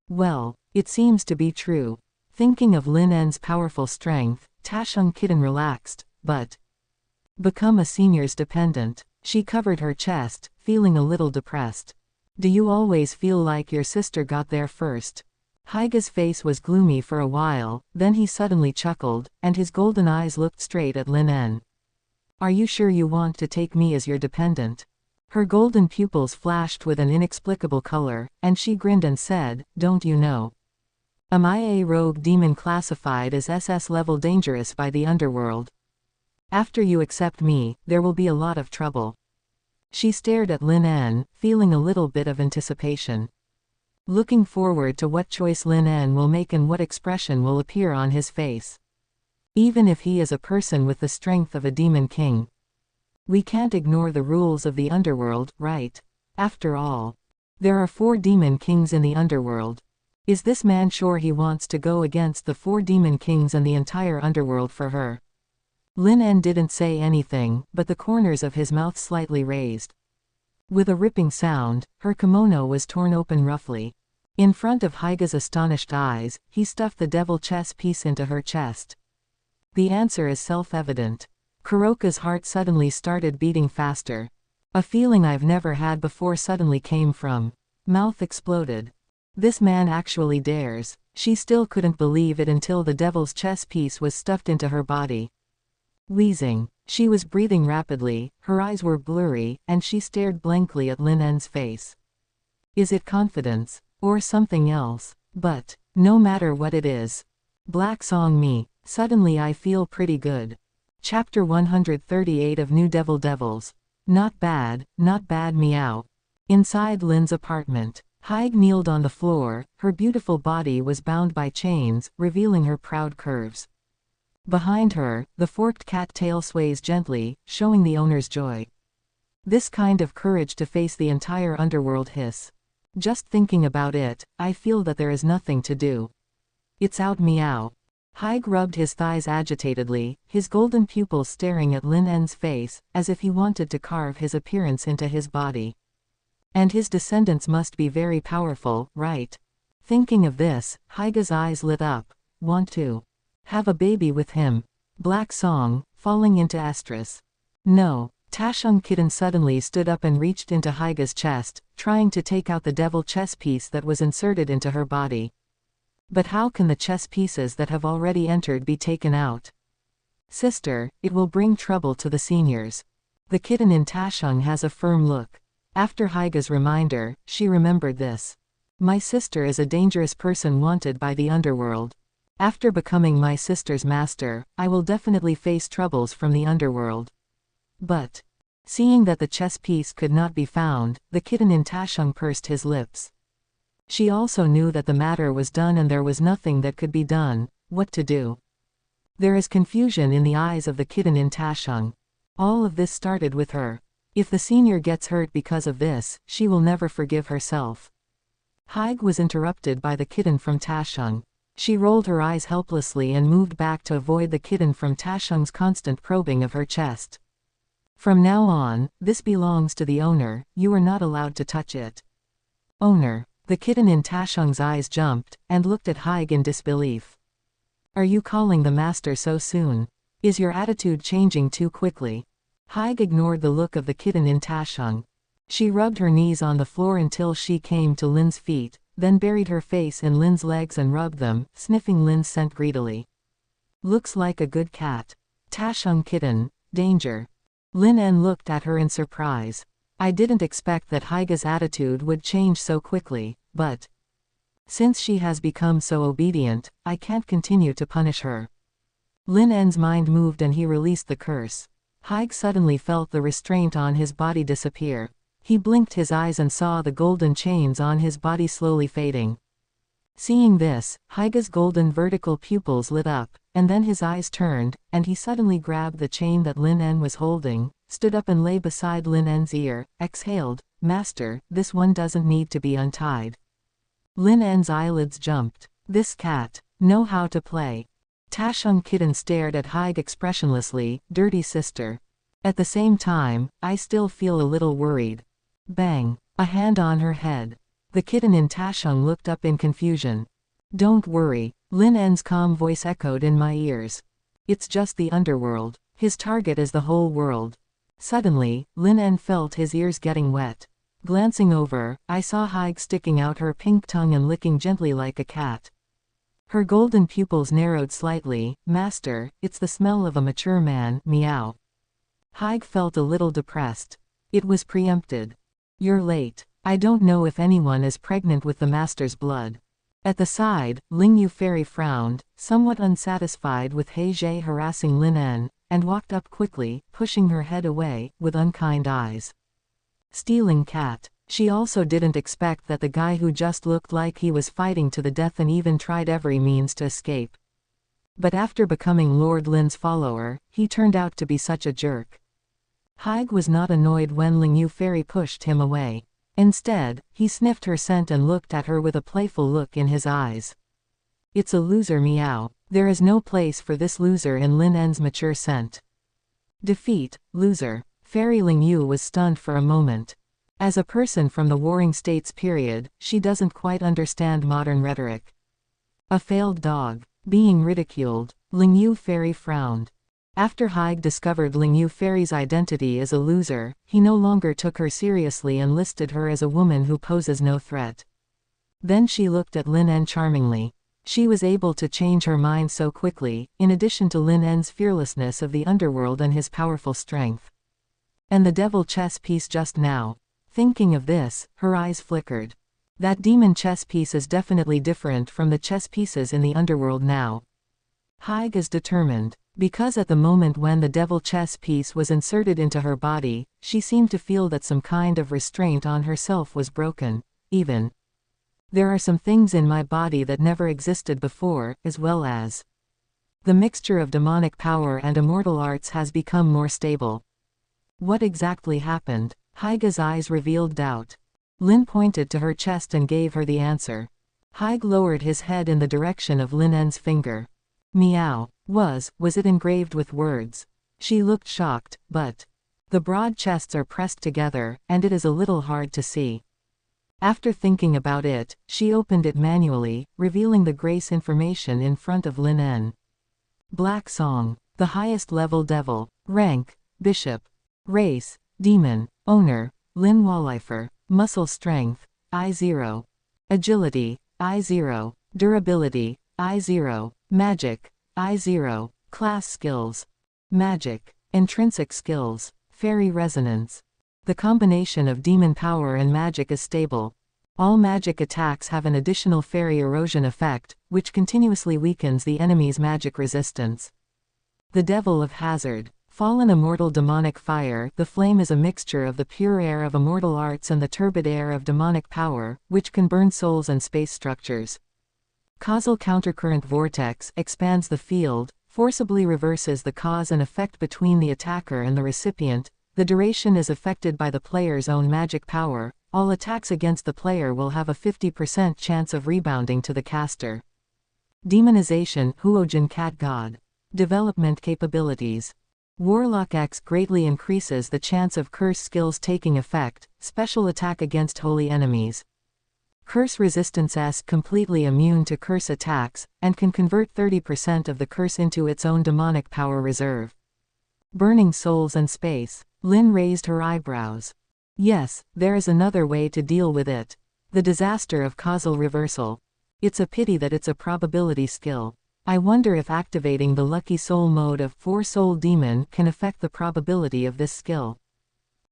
Well, it seems to be true. Thinking of Lin En's powerful strength, Tashung kitten relaxed, but become a senior's dependent. She covered her chest, feeling a little depressed. Do you always feel like your sister got there first? Haiga's face was gloomy for a while, then he suddenly chuckled, and his golden eyes looked straight at Lin En. Are you sure you want to take me as your dependent? Her golden pupils flashed with an inexplicable color, and she grinned and said, don't you know? Am I a rogue demon classified as SS level dangerous by the underworld? After you accept me, there will be a lot of trouble. She stared at Lin En, feeling a little bit of anticipation. Looking forward to what choice Lin En will make and what expression will appear on his face. Even if he is a person with the strength of a demon king. We can't ignore the rules of the underworld, right? After all, there are 4 demon kings in the underworld. Is this man sure he wants to go against the 4 demon kings and the entire underworld for her? Lin En didn't say anything, but the corners of his mouth slightly raised. With a ripping sound, her kimono was torn open roughly. In front of Haiga's astonished eyes, he stuffed the devil chess piece into her chest. The answer is self-evident. Kuroka's heart suddenly started beating faster. A feeling I've never had before suddenly came from. Mouth exploded. This man actually dares. She still couldn't believe it until the devil's chess piece was stuffed into her body. Wheezing, she was breathing rapidly, her eyes were blurry, and she stared blankly at Lin En's face. Is it confidence, or something else? But, no matter what it is. Black Song me, suddenly I feel pretty good. Chapter 138 of New Devil Devils. Not bad meow. Inside Lin's apartment, Haig kneeled on the floor, her beautiful body was bound by chains, revealing her proud curves. Behind her, the forked cat tail sways gently, showing the owner's joy. This kind of courage to face the entire underworld hiss. Just thinking about it, I feel that there is nothing to do. It's out meow. Haig rubbed his thighs agitatedly, his golden pupils staring at Lin En's face, as if he wanted to carve his appearance into his body. And his descendants must be very powerful, right? Thinking of this, Haiga's eyes lit up. Want to have a baby with him. Black Song, falling into estrus. No. Tashung kitten suddenly stood up and reached into Haiga's chest, trying to take out the devil chess piece that was inserted into her body. But how can the chess pieces that have already entered be taken out? Sister, it will bring trouble to the seniors. The kitten in Tashung has a firm look. After Haiga's reminder, she remembered this. My sister is a dangerous person wanted by the underworld. After becoming my sister's master, I will definitely face troubles from the underworld. But, seeing that the chess piece could not be found, the kitten in Tashung pursed his lips. She also knew that the matter was done and there was nothing that could be done. What to do? There is confusion in the eyes of the kitten in Tashung. All of this started with her. If the senior gets hurt because of this, she will never forgive herself. Haig was interrupted by the kitten from Tashung. She rolled her eyes helplessly and moved back to avoid the kitten from Tashung's constant probing of her chest. From now on, this belongs to the owner, you are not allowed to touch it. Owner. The kitten in Tashung's eyes jumped, and looked at Haig in disbelief. Are you calling the master so soon? Is your attitude changing too quickly? Haig ignored the look of the kitten in Tashung. She rubbed her knees on the floor until she came to Lin's feet, then buried her face in Lin's legs and rubbed them, sniffing Lin's scent greedily. Looks like a good cat. Tashung kitten, danger. Lin En looked at her in surprise. I didn't expect that Haiga's attitude would change so quickly, but since she has become so obedient, I can't continue to punish her. Lin En's mind moved and he released the curse. Haig suddenly felt the restraint on his body disappear. He blinked his eyes and saw the golden chains on his body slowly fading. Seeing this, Haiga's golden vertical pupils lit up, and then his eyes turned, and he suddenly grabbed the chain that Lin En was holding, stood up and lay beside Lin En's ear, exhaled, "Master, this one doesn't need to be untied." Lin En's eyelids jumped. This cat know how to play. Tashung kitten stared at Haig expressionlessly, "Dirty sister." At the same time, I still feel a little worried. Bang! A hand on her head. The kitten in Tashung looked up in confusion. "Don't worry," Lin En's calm voice echoed in my ears. "It's just the underworld. His target is the whole world." Suddenly, Lin En felt his ears getting wet. Glancing over, I saw Haig sticking out her pink tongue and licking gently like a cat. Her golden pupils narrowed slightly. "Master, it's the smell of a mature man, meow." Haig felt a little depressed. It was preempted. "You're late. I don't know if anyone is pregnant with the master's blood." At the side, Ling Yu Fairy frowned, somewhat unsatisfied with He Zhe harassing Lin En, and walked up quickly, pushing her head away, with unkind eyes. Stealing cat. She also didn't expect that the guy who just looked like he was fighting to the death and even tried every means to escape. But after becoming Lord Lin's follower, he turned out to be such a jerk. Haig was not annoyed when Ling Yu Fairy pushed him away. Instead, he sniffed her scent and looked at her with a playful look in his eyes. "It's a loser, meow. There is no place for this loser in Lin En's mature scent." Defeat, loser. Fairy Ling Yu was stunned for a moment. As a person from the Warring States period, she doesn't quite understand modern rhetoric. A failed dog. Being ridiculed. Ling Yu Fairy frowned. After Haig discovered Ling Yu Fairy's identity as a loser, he no longer took her seriously and listed her as a woman who poses no threat. Then she looked at Lin En charmingly. She was able to change her mind so quickly, in addition to Lin En's fearlessness of the underworld and his powerful strength. And the devil chess piece just now. Thinking of this, her eyes flickered. That demon chess piece is definitely different from the chess pieces in the underworld now. Haig is determined. Because at the moment when the devil chess piece was inserted into her body, she seemed to feel that some kind of restraint on herself was broken. Even there are some things in my body that never existed before, as well as the mixture of demonic power and immortal arts has become more stable. What exactly happened? Haiga's eyes revealed doubt. Lin pointed to her chest and gave her the answer. Haig lowered his head in the direction of Lin En's finger. Meow. Was it engraved with words? She looked shocked, but the broad chests are pressed together, and it is a little hard to see. After thinking about it, she opened it manually, revealing the grace information in front of Lin En. Black Song. The highest level devil. Rank, Bishop. Race, Demon. Owner, Lin Wallifer. Muscle strength, I0. Agility, I0. Durability, I0. Magic, I0. Class skills. Magic. Intrinsic skills. Fairy resonance. The combination of demon power and magic is stable. All magic attacks have an additional fairy erosion effect, which continuously weakens the enemy's magic resistance. The Devil of Hazard. Fallen immortal demonic fire. The flame is a mixture of the pure air of immortal arts and the turbid air of demonic power, which can burn souls and space structures. Causal countercurrent vortex expands the field, forcibly reverses the cause and effect between the attacker and the recipient. The duration is affected by the player's own magic power. All attacks against the player will have a 50% chance of rebounding to the caster. Demonization. Huojin Cat God. Development capabilities. Warlock X greatly increases the chance of curse skills taking effect. Special attack against holy enemies. Curse resistance S completely immune to curse attacks, and can convert 30% of the curse into its own demonic power reserve. Burning souls and space. Lin raised her eyebrows. Yes, there is another way to deal with it. The disaster of causal reversal. It's a pity that it's a probability skill. I wonder if activating the lucky soul mode of 4-soul demon can affect the probability of this skill.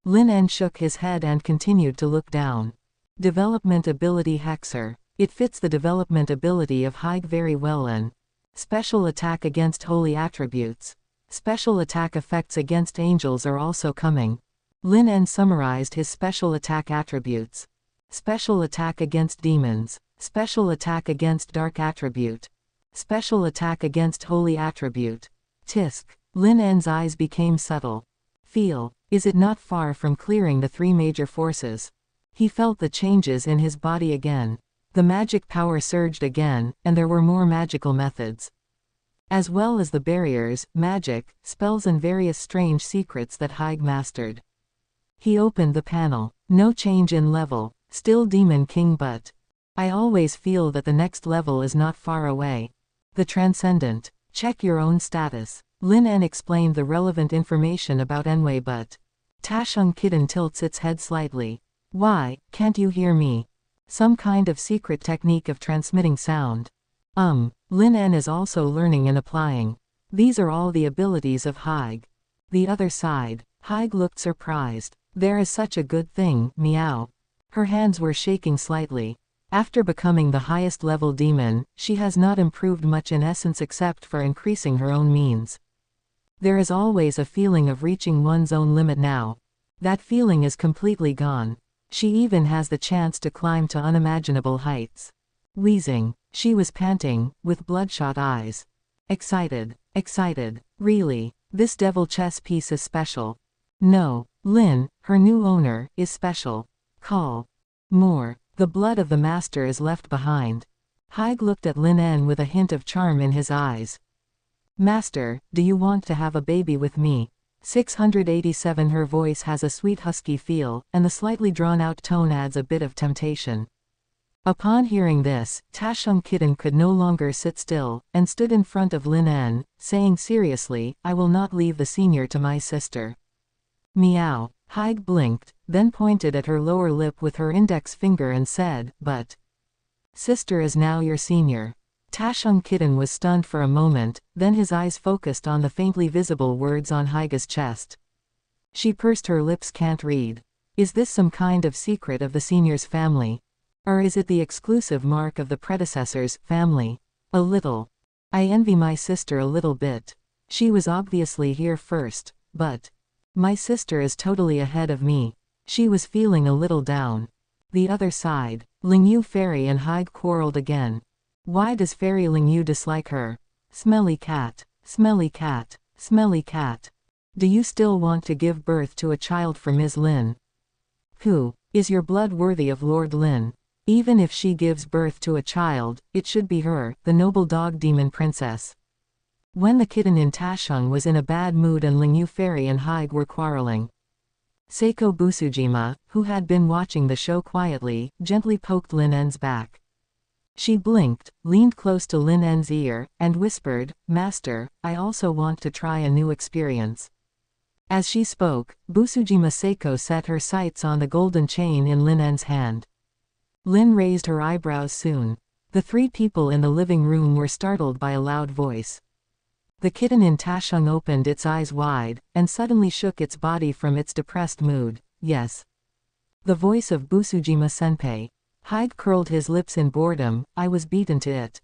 Lin En shook his head and continued to look down. Development ability Hexer. It fits the development ability of Haig very well. And special attack against holy attributes. Special attack effects against angels are also coming. Lin En summarized his special attack attributes. Special attack against demons. Special attack against dark attribute. Special attack against holy attribute. Tisk. Lin En's eyes became subtle. Feel. Is it not far from clearing the 3 major forces? He felt the changes in his body again. The magic power surged again, and there were more magical methods. As well as the barriers, magic, spells and various strange secrets that Haig mastered. He opened the panel. No change in level. Still Demon King, but I always feel that the next level is not far away. The Transcendent. Check your own status. Lin En explained the relevant information about Enwei, but Tashung Kitten tilts its head slightly. Why, can't you hear me? Some kind of secret technique of transmitting sound. Lin En is also learning and applying. These are all the abilities of Haig. The other side. Haig looked surprised. There is such a good thing, meow. Her hands were shaking slightly. After becoming the highest level demon, she has not improved much in essence except for increasing her own means. There is always a feeling of reaching one's own limit now. That feeling is completely gone. She even has the chance to climb to unimaginable heights. Wheezing, she was panting, with bloodshot eyes. Excited, excited. Really, this devil chess piece is special. No, Lin, her new owner, is special. Call. More. The blood of the master is left behind. Haig looked at Lin En with a hint of charm in his eyes. Master, do you want to have a baby with me? 687. Her voice has a sweet husky feel, and the slightly drawn-out tone adds a bit of temptation. Upon hearing this, Tashung Kitten could no longer sit still, and stood in front of Lin En, saying seriously, I will not leave the senior to my sister. Meow. Haig blinked, then pointed at her lower lip with her index finger and said, but sister is now your senior. Tashung Kitten was stunned for a moment, then his eyes focused on the faintly visible words on Haig's chest. She pursed her lips. Can't read. Is this some kind of secret of the senior's family? Or is it the exclusive mark of the predecessor's family? A little. I envy my sister a little bit. She was obviously here first, but my sister is totally ahead of me. She was feeling a little down. The other side. Lingyu Fairy and Haig quarreled again. Why does Fairy Lingyu dislike her? Smelly cat. Smelly cat. Smelly cat. Do you still want to give birth to a child for Ms. Lin? Who? Is your blood worthy of Lord Lin? Even if she gives birth to a child, it should be her, the noble dog demon princess. When the kitten in Tashung was in a bad mood and Lingyu Fairy and Haig were quarreling, Saeko Busujima, who had been watching the show quietly, gently poked Lin En's back. She blinked, leaned close to Lin En's ear, and whispered, Master, I also want to try a new experience. As she spoke, Busujima Saeko set her sights on the golden chain in Lin En's hand. Lin raised her eyebrows soon. The 3 people in the living room were startled by a loud voice. The kitten in Tashung opened its eyes wide, and suddenly shook its body from its depressed mood. Yes. The voice of Busujima Senpai. Haig curled his lips in boredom. I was beaten to it.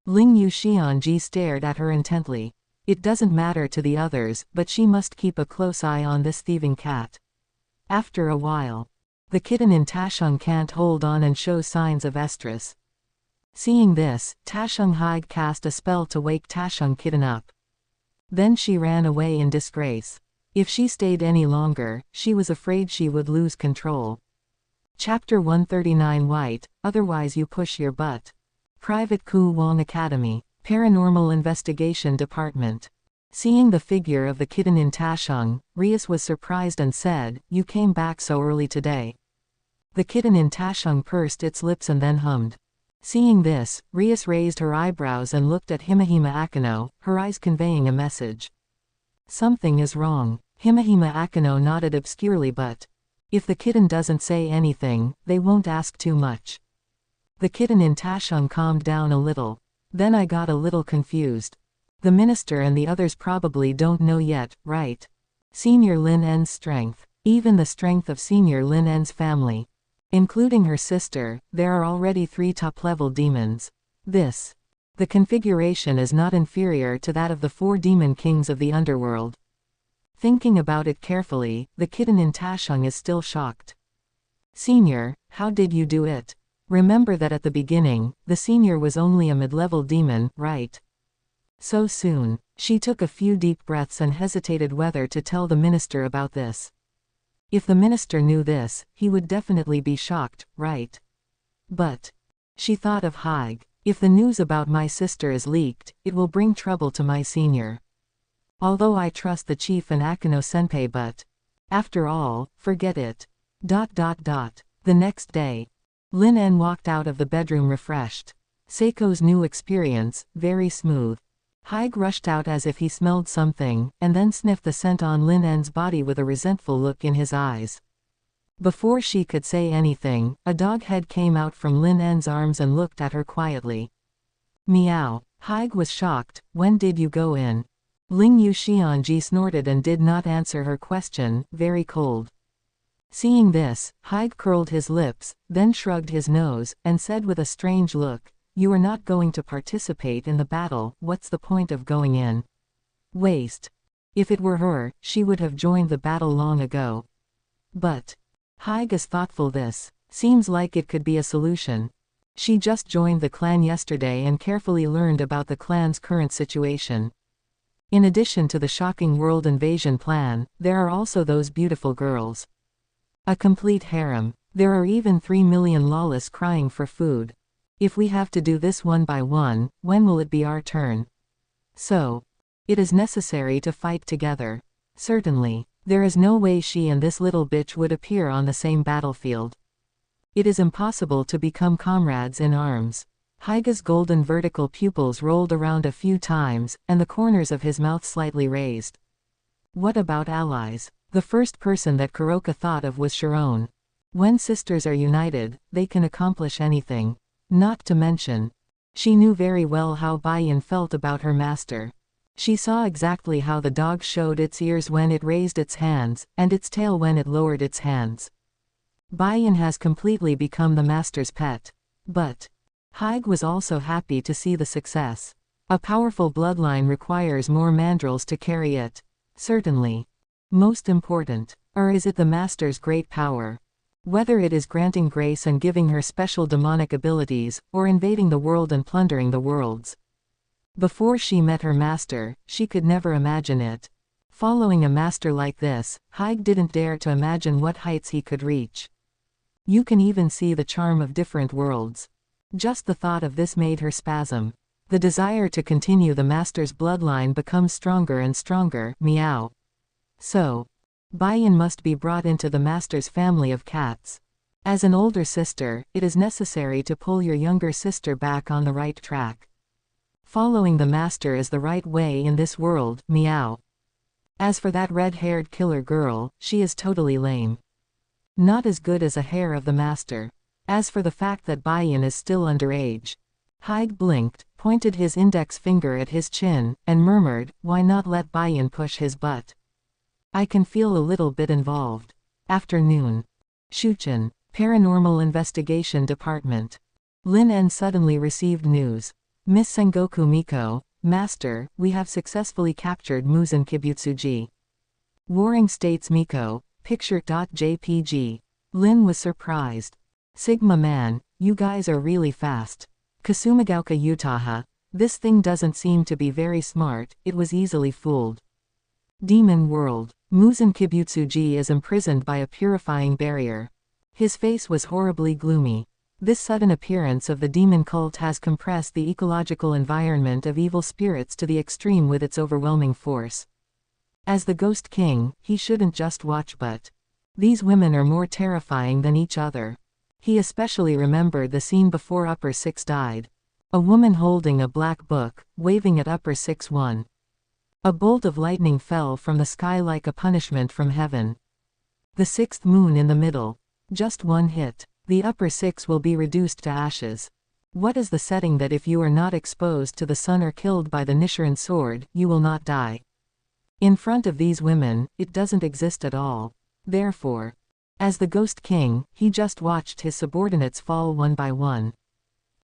Lingyu Xianji stared at her intently. It doesn't matter to the others, but she must keep a close eye on this thieving cat. After a while, the kitten in Tashung can't hold on and shows signs of estrus. Seeing this, Tashung Haig cast a spell to wake Tashung Kitten up. Then she ran away in disgrace. If she stayed any longer, she was afraid she would lose control. Chapter 139 White, otherwise you push your butt. Private Ku Wong Academy, Paranormal Investigation Department. Seeing the figure of the kitten in Tashung, Rias was surprised and said, You came back so early today. The kitten in Tashung pursed its lips and then hummed. Seeing this, Rias raised her eyebrows and looked at Himahima Akano, her eyes conveying a message. Something is wrong. Himahima Akano nodded obscurely, but if the kitten doesn't say anything, they won't ask too much. The kitten in Tashung calmed down a little. Then I got a little confused. The minister and the others probably don't know yet, right? Senior Lin En's strength. Even the strength of Senior Lin En's family. Including her sister, there are already 3 top-level demons. The configuration is not inferior to that of the 4 demon kings of the underworld. Thinking about it carefully, the kitten in Tashung is still shocked. Senior, how did you do it? Remember that at the beginning, the senior was only a mid-level demon, right? So soon. She took a few deep breaths and hesitated whether to tell the minister about this. If the minister knew this, he would definitely be shocked, right? But she thought of Haig. If the news about my sister is leaked, it will bring trouble to my senior. Although I trust the chief and Akano-senpai, but after all, forget it. The next day, Lin En walked out of the bedroom refreshed. Seiko's new experience, very smooth. Haig rushed out as if he smelled something, and then sniffed the scent on Lin En's body with a resentful look in his eyes. Before she could say anything, a dog head came out from Lin En's arms and looked at her quietly. Meow. Haig was shocked. When did you go in? Ling Yu Xianji snorted and did not answer her question, very cold. Seeing this, Haig curled his lips, then shrugged his nose, and said with a strange look, "You are not going to participate in the battle, what's the point of going in? Waste. If it were her, she would have joined the battle long ago." But Haig is thoughtful. This seems like it could be a solution. She just joined the clan yesterday and carefully learned about the clan's current situation. In addition to the shocking world invasion plan, there are also those beautiful girls. A complete harem. There are even 3 million lawless crying for food. If we have to do this one by one, when will it be our turn? So, it is necessary to fight together. Certainly. There is no way she and this little bitch would appear on the same battlefield. It is impossible to become comrades in arms. Haiga's golden vertical pupils rolled around a few times, and the corners of his mouth slightly raised. What about allies? The first person that Kuroka thought of was Sharon. When sisters are united, they can accomplish anything. Not to mention, she knew very well how Baiyan felt about her master. She saw exactly how the dog showed its ears when it raised its hands, and its tail when it lowered its hands. Baiyan has completely become the master's pet. But Haig was also happy to see the success. A powerful bloodline requires more mandrels to carry it. Certainly. Most important. Or is it the master's great power? Whether it is granting grace and giving her special demonic abilities, or invading the world and plundering the worlds. Before she met her master, she could never imagine it. Following a master like this, Haig didn't dare to imagine what heights he could reach. You can even see the charm of different worlds. Just the thought of this made her spasm. The desire to continue the master's bloodline becomes stronger and stronger. Meow. So, Baiyan must be brought into the master's family of cats. As an older sister, it is necessary to pull your younger sister back on the right track. Following the master is the right way in this world. Meow. As for that red-haired killer girl, she is totally lame. Not as good as a hair of the master. As for the fact that Baiyan is still underage. Haig blinked, pointed his index finger at his chin, and murmured, "Why not let Baiyan push his butt? I can feel a little bit involved." Afternoon. Shuchen, Paranormal Investigation Department. Lin En suddenly received news. Miss Sengoku Miko, Master, we have successfully captured Muzan Kibutsuji. Warring States Miko, picture.jpg. Lin was surprised. Sigma man, you guys are really fast. Kasumigaoka Utaha, this thing doesn't seem to be very smart, it was easily fooled. Demon World. Muzan Kibutsuji is imprisoned by a purifying barrier. His face was horribly gloomy. This sudden appearance of the demon cult has compressed the ecological environment of evil spirits to the extreme with its overwhelming force. As the Ghost King, he shouldn't just watch, but these women are more terrifying than each other. He especially remembered the scene before Upper Six died. A woman holding a black book, waving at Upper Six 1. A bolt of lightning fell from the sky like a punishment from heaven. The sixth moon in the middle. Just one hit. The upper six will be reduced to ashes. What is the setting that if you are not exposed to the sun or killed by the Nichiren sword, you will not die? In front of these women, it doesn't exist at all. Therefore, as the Ghost King, he just watched his subordinates fall one by one.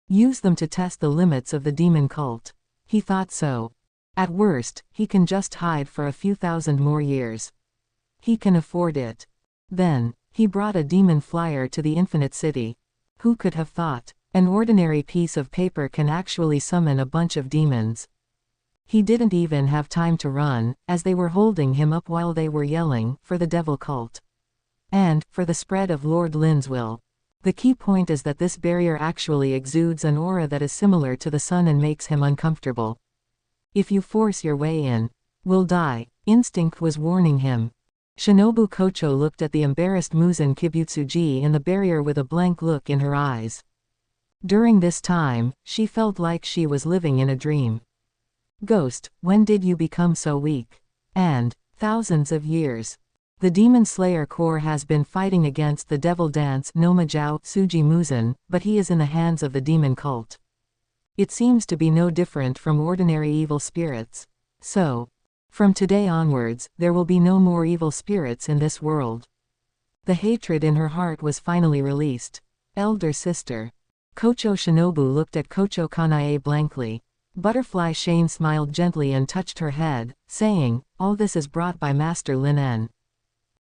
Use them to test the limits of the demon cult. He thought so. At worst, he can just hide for a few thousand more years. He can afford it. Then, he brought a demon flyer to the Infinite City. Who could have thought? An ordinary piece of paper can actually summon a bunch of demons. He didn't even have time to run, as they were holding him up while they were yelling, for the devil cult. And, for the spread of Lord Lin's will. The key point is that this barrier actually exudes an aura that is similar to the sun and makes him uncomfortable. If you force your way in, will die. Instinct was warning him. Shinobu Kocho looked at the embarrassed Muzan Kibutsuji in the barrier with a blank look in her eyes. During this time, she felt like she was living in a dream. Ghost, when did you become so weak? And, thousands of years. The Demon Slayer Corps has been fighting against the Devil Dance no Majou Tsuji Muzan, but he is in the hands of the demon cult. It seems to be no different from ordinary evil spirits. So, from today onwards, there will be no more evil spirits in this world. The hatred in her heart was finally released. Elder sister. Kocho Shinobu looked at Kocho Kanae blankly. Butterfly Shane smiled gently and touched her head, saying, all this is brought by Master Lin En.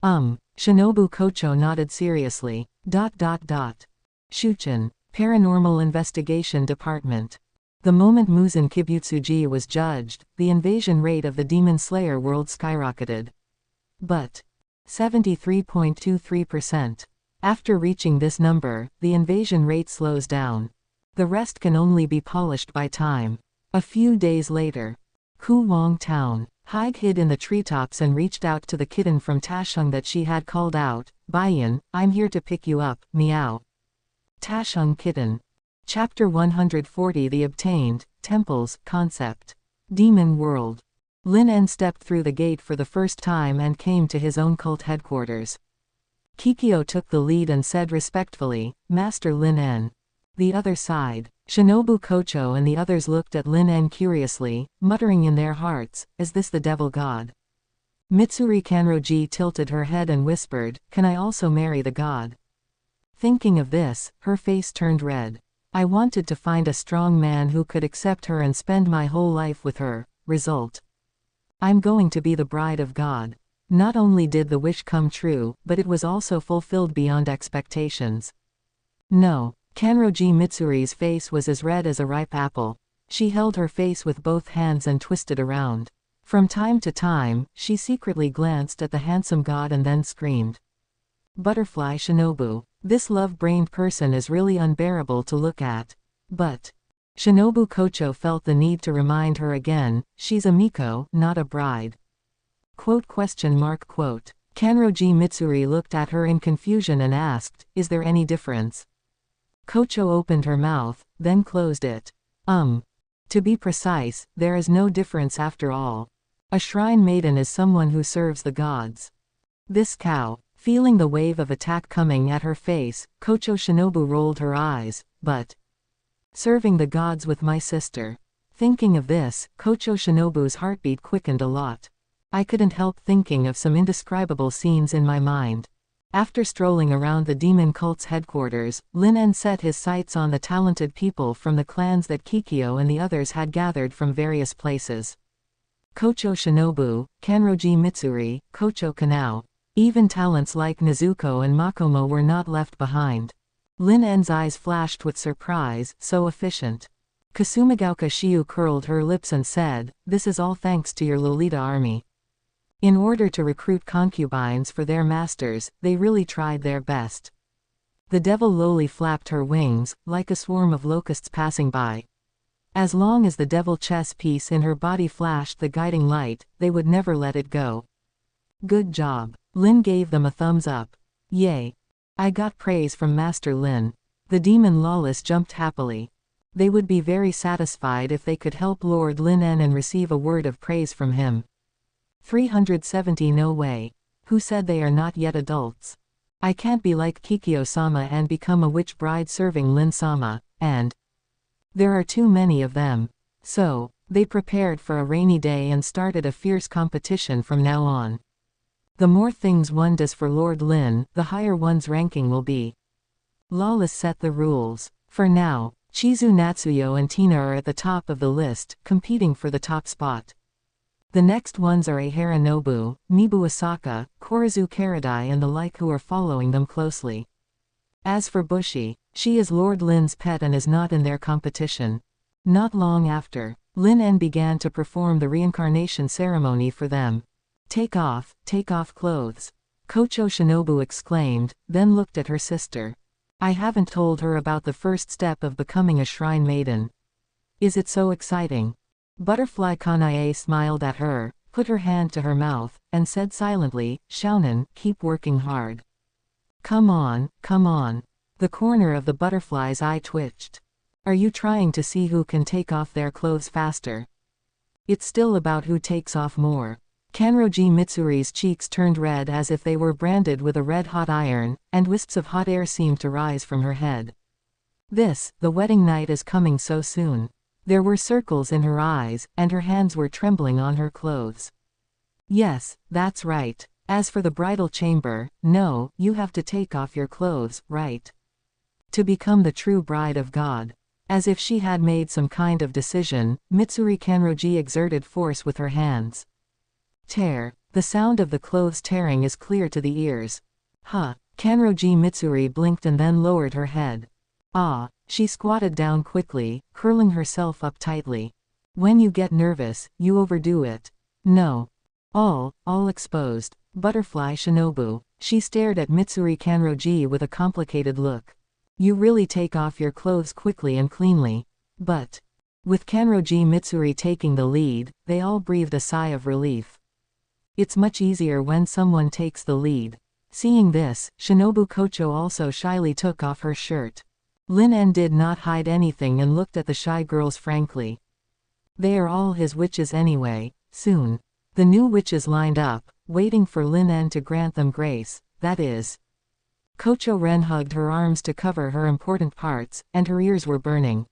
Shinobu Kocho nodded seriously. Shuchin. Paranormal Investigation Department. The moment Muzan Kibutsuji was judged, the invasion rate of the Demon Slayer world skyrocketed. But 73.23%. After reaching this number, the invasion rate slows down. The rest can only be polished by time. A few days later. Kuwang Town. Haig hid in the treetops and reached out to the kitten from Tashung that she had called out, Bayan, I'm here to pick you up, meow. Tashung Kitten. Chapter 140 The Obtained, Temples, Concept. Demon World. Lin En stepped through the gate for the first time and came to his own cult headquarters. Kikyo took the lead and said respectfully, Master Lin En. The other side. Shinobu Kocho and the others looked at Lin En curiously, muttering in their hearts, is this the devil god? Mitsuri Kanroji tilted her head and whispered, can I also marry the god? Thinking of this, her face turned red. I wanted to find a strong man who could accept her and spend my whole life with her. Result. I'm going to be the bride of God. Not only did the wish come true, but it was also fulfilled beyond expectations. No. Kanroji Mitsuri's face was as red as a ripe apple. She held her face with both hands and twisted around. From time to time, she secretly glanced at the handsome god and then screamed. Butterfly Shinobu. This love-brained person is really unbearable to look at. But Shinobu Kocho felt the need to remind her again, she's a Miko, not a bride. Kanroji Mitsuri looked at her in confusion and asked, is there any difference? Kocho opened her mouth, then closed it. To be precise, there is no difference after all. A shrine maiden is someone who serves the gods. This cow. Feeling the wave of attack coming at her face, Kocho Shinobu rolled her eyes, but serving the gods with my sister. Thinking of this, Kocho Shinobu's heartbeat quickened a lot. I couldn't help thinking of some indescribable scenes in my mind. After strolling around the demon cult's headquarters, Lin En set his sights on the talented people from the clans that Kikyo and the others had gathered from various places. Kocho Shinobu, Kanroji Mitsuri, Kocho Kanao. Even talents like Nezuko and Makomo were not left behind. Lin En's eyes flashed with surprise, so efficient. Kasumigaoka Shiu curled her lips and said, this is all thanks to your Lolita army. In order to recruit concubines for their masters, they really tried their best. The devil lowly flapped her wings, like a swarm of locusts passing by. As long as the devil chess piece in her body flashed the guiding light, they would never let it go. Good job. Lin gave them a thumbs up. Yay. I got praise from Master Lin. The demon Lawless jumped happily. They would be very satisfied if they could help Lord Lin En and receive a word of praise from him. 370 No way. Who said they are not yet adults? I can't be like Kikyo-sama and become a witch bride serving Lin-sama, and there are too many of them. So, they prepared for a rainy day and started a fierce competition from now on. The more things one does for Lord Lin, the higher one's ranking will be. Lawless set the rules. For now, Chizu Natsuyo and Tina are at the top of the list, competing for the top spot. The next ones are Ahara Nobu, Mibu Asaka, Korizu Karadai and the like who are following them closely. As for Bushi, she is Lord Lin's pet and is not in their competition. Not long after, Lin En began to perform the reincarnation ceremony for them. Take off clothes. Kocho Shinobu exclaimed, then looked at her sister. I haven't told her about the first step of becoming a shrine maiden. Is it so exciting? Butterfly Kanae smiled at her, put her hand to her mouth, and said silently, Shounen, keep working hard. Come on. The corner of the butterfly's eye twitched. Are you trying to see who can take off their clothes faster? It's still about who takes off more. Kanroji Mitsuri's cheeks turned red as if they were branded with a red-hot iron, and wisps of hot air seemed to rise from her head. The wedding night is coming so soon. There were circles in her eyes, and her hands were trembling on her clothes. Yes, that's right. As for the bridal chamber, no, you have to take off your clothes, right? To become the true bride of God. As if she had made some kind of decision, Mitsuri Kanroji exerted force with her hands. Tear. The sound of the clothes tearing is clear to the ears. Kanroji Mitsuri blinked and then lowered her head. She squatted down quickly, curling herself up tightly. When you get nervous, you overdo it. No. All exposed. Butterfly Shinobu. She stared at Mitsuri Kanroji with a complicated look. You really take off your clothes quickly and cleanly. But, with Kanroji Mitsuri taking the lead, they all breathed a sigh of relief. It's much easier when someone takes the lead. Seeing this, Shinobu Kocho also shyly took off her shirt. Lin En did not hide anything and looked at the shy girls frankly. They are all his witches anyway. Soon, the new witches lined up, waiting for Lin En to grant them grace, that is. Kocho Ren hugged her arms to cover her important parts, and her ears were burning.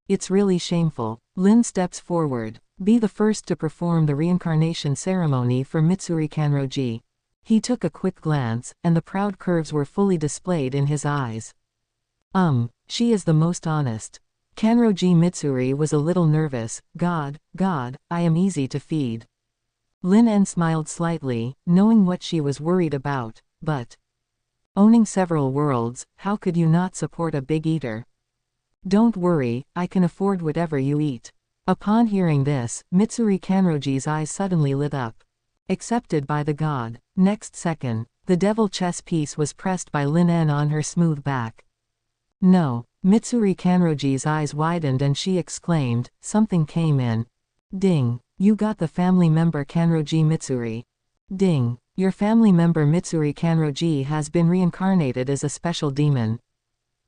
It's really shameful. Lin steps forward. Be the first to perform the reincarnation ceremony for Mitsuri Kanroji. He took a quick glance, and the proud curves were fully displayed in his eyes. She is the most honest. Kanroji Mitsuri was a little nervous. God, I am easy to feed. Lin En smiled slightly, knowing what she was worried about, but owning several worlds, how could you not support a big eater? Don't worry, I can afford whatever you eat. Upon hearing this, Mitsuri Kanroji's eyes suddenly lit up. Accepted by the god. Next second, the devil chess piece was pressed by Lin En on her smooth back. No. Mitsuri Kanroji's eyes widened and she exclaimed, something came in. Ding. You got the family member Kanroji Mitsuri. Ding. Your family member Mitsuri Kanroji has been reincarnated as a special demon.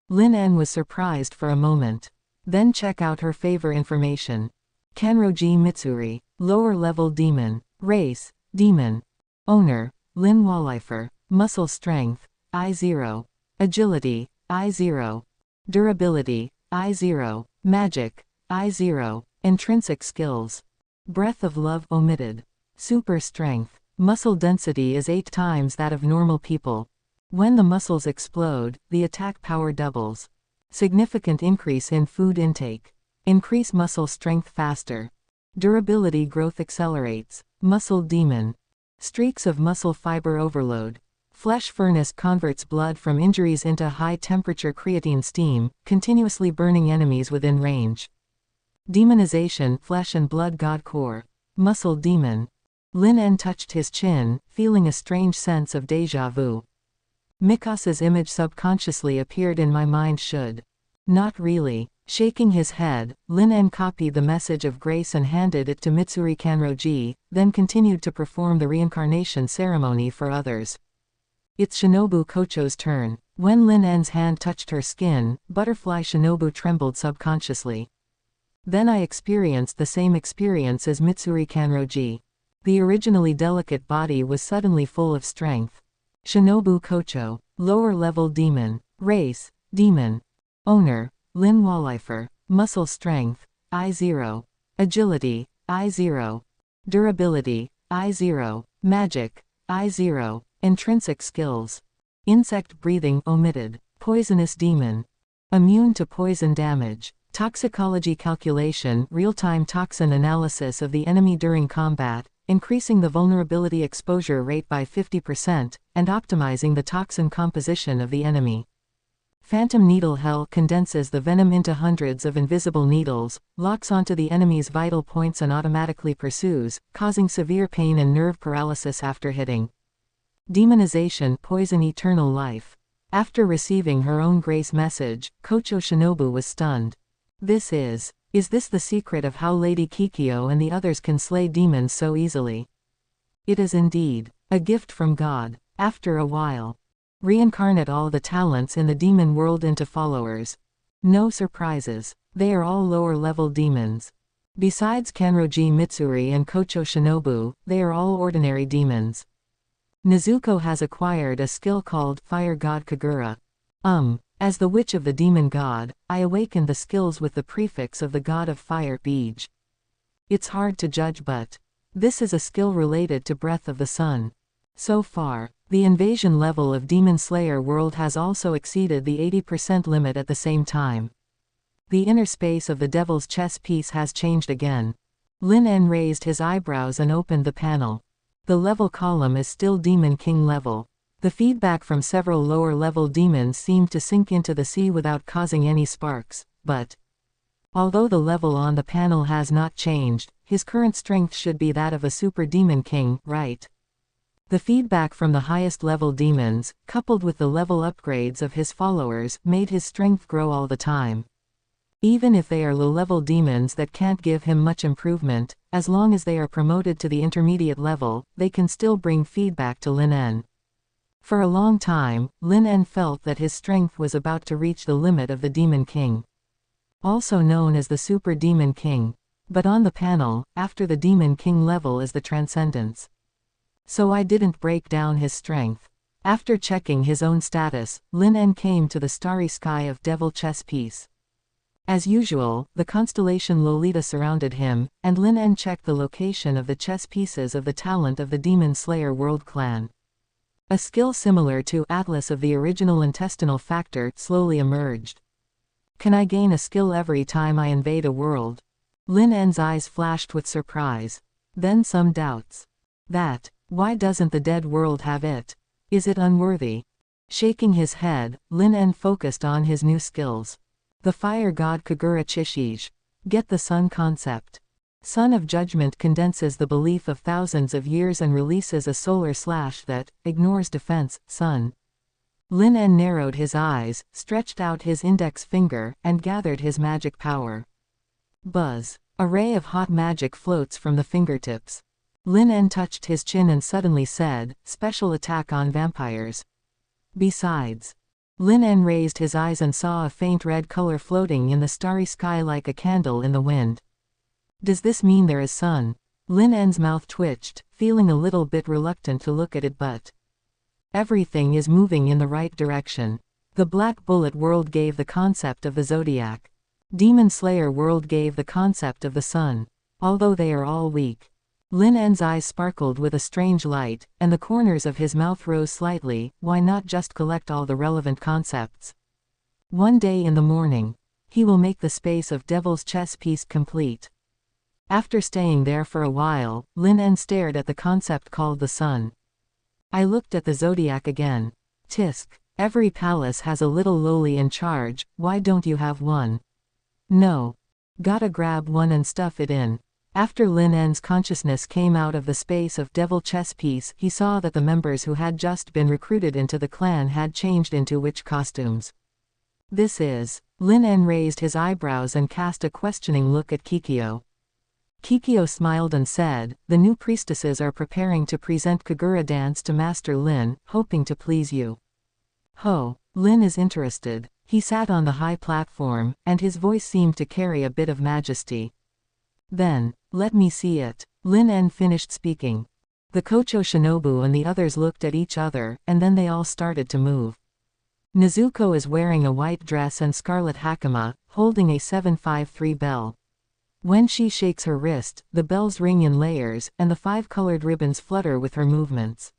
Lin En was surprised for a moment. Then check out her favor information. Kanroji Mitsuri. Lower level demon. Race. Demon. Owner. Lin Wallifer. Muscle strength. I0. Agility. I0. Durability. I0. Magic. I0. Intrinsic skills. Breath of love omitted. Super strength. Muscle density is 8 times that of normal people. When the muscles explode, the attack power doubles. Significant increase in food intake. Increase muscle strength faster. Durability growth accelerates. Muscle demon. Streaks of muscle fiber overload. Flesh furnace converts blood from injuries into high-temperature creatine steam, continuously burning enemies within range. Demonization flesh and blood god core. Muscle demon. Lin En touched his chin, feeling a strange sense of déjà vu. Mikasa's image subconsciously appeared in my mind should. Not really. Shaking his head, Lin En copied the message of grace and handed it to Mitsuri Kanroji, then continued to perform the reincarnation ceremony for others. It's Shinobu Kocho's turn. When Lin En's hand touched her skin, Butterfly Shinobu trembled subconsciously. Then I experienced the same experience as Mitsuri Kanroji. The originally delicate body was suddenly full of strength. Shinobu Kocho. Lower-level demon. Race, demon. Owner, Lin Wallifer. Muscle strength, I0. Agility, I0. Durability, I0. Magic, I0. Intrinsic skills. Insect breathing omitted. Poisonous demon. Immune to poison damage. Toxicology calculation, real-time toxin analysis of the enemy during combat, increasing the vulnerability exposure rate by 50%, and optimizing the toxin composition of the enemy. Phantom Needle Hell condenses the venom into hundreds of invisible needles, locks onto the enemy's vital points and automatically pursues, causing severe pain and nerve paralysis after hitting. Demonization Poison Eternal Life. After receiving her own grace message, Kocho Shinobu was stunned. Is this the secret of how Lady Jicuo and the others can slay demons so easily? It is indeed. A gift from God. After a while. Reincarnate all the talents in the demon world into followers. No surprises. They are all lower-level demons. Besides Kanroji Mitsuri and Kocho Shinobu, they are all ordinary demons. Nezuko has acquired a skill called Fire God Kagura. As the witch of the demon god, I awakened the skills with the prefix of the god of fire Bij. It's hard to judge, but this is a skill related to Breath of the Sun. So far, the invasion level of Demon Slayer World has also exceeded the 80% limit at the same time. The inner space of the devil's chess piece has changed again. Lin En raised his eyebrows and opened the panel. The level column is still Demon King level. The feedback from several lower-level demons seemed to sink into the sea without causing any sparks, but although the level on the panel has not changed, his current strength should be that of a Super Demon King, right? The feedback from the highest-level demons, coupled with the level upgrades of his followers, made his strength grow all the time. Even if they are low-level demons that can't give him much improvement, as long as they are promoted to the intermediate level, they can still bring feedback to Lin En. For a long time, Lin En felt that his strength was about to reach the limit of the Demon King. Also known as the Super Demon King. But on the panel, after the Demon King level is the Transcendence. So I didn't break down his strength. After checking his own status, Lin En came to the starry sky of Devil Chess Piece. As usual, the constellation Lolita surrounded him, and Lin En checked the location of the chess pieces of the talent of the Demon Slayer World Clan. A skill similar to Atlas of the original intestinal factor slowly emerged. Can I gain a skill every time I invade a world? Lin En's eyes flashed with surprise. Then some doubts. Why doesn't the dead world have it? Is it unworthy? Shaking his head, Lin En focused on his new skills. The Fire God Kagura Chishige. Get the Sun concept. Sun of Judgment condenses the belief of thousands of years and releases a solar slash that ignores defense, sun. Lin En narrowed his eyes, stretched out his index finger, and gathered his magic power. Buzz. A ray of hot magic floats from the fingertips. Lin En touched his chin and suddenly said, "Special attack on vampires." Besides. Lin En raised his eyes and saw a faint red color floating in the starry sky like a candle in the wind. Does this mean there is sun? Lin En's mouth twitched, feeling a little bit reluctant to look at it, but everything is moving in the right direction. The Black Bullet world gave the concept of the zodiac. Demon Slayer world gave the concept of the sun. Although they are all weak. Lin En's eyes sparkled with a strange light, and the corners of his mouth rose slightly. Why not just collect all the relevant concepts? One day in the morning, he will make the space of Devil's Chess Piece complete. After staying there for a while, Lin En stared at the concept called the sun. I looked at the zodiac again. Tisk. Every palace has a little loli in charge, why don't you have one? No. Gotta grab one and stuff it in. After Lin En's consciousness came out of the space of Devil Chess Piece, he saw that the members who had just been recruited into the clan had changed into witch costumes. This is. Lin En raised his eyebrows and cast a questioning look at Jicuo. Jicuo smiled and said, "The new priestesses are preparing to present Kagura dance to Master Lin, hoping to please you." Ho. Lin is interested. He sat on the high platform, and his voice seemed to carry a bit of majesty. Then, let me see it. Lin En finished speaking. The Kocho Shinobu and the others looked at each other, and then they all started to move. Nezuko is wearing a white dress and scarlet hakama, holding a 753 bell. When she shakes her wrist, the bells ring in layers, and the 5 colored ribbons flutter with her movements.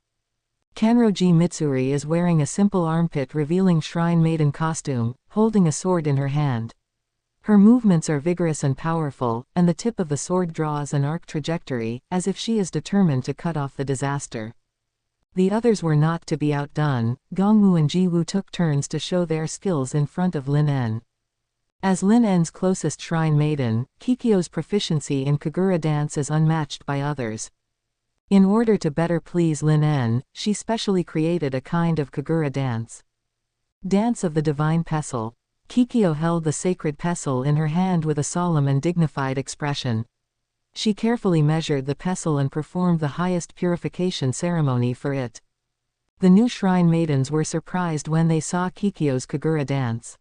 Kanroji Mitsuri is wearing a simple armpit-revealing shrine maiden costume, holding a sword in her hand. Her movements are vigorous and powerful, and the tip of the sword draws an arc trajectory, as if she is determined to cut off the disaster. The others were not to be outdone. Gongwu and Jiwu took turns to show their skills in front of Lin En. As Lin En's closest shrine maiden, Kikyo's proficiency in Kagura dance is unmatched by others. In order to better please Lin En, she specially created a kind of Kagura dance. Dance of the Divine Pestle. Kikyo held the sacred pestle in her hand with a solemn and dignified expression. She carefully measured the pestle and performed the highest purification ceremony for it. The new shrine maidens were surprised when they saw Kikyo's Kagura dance.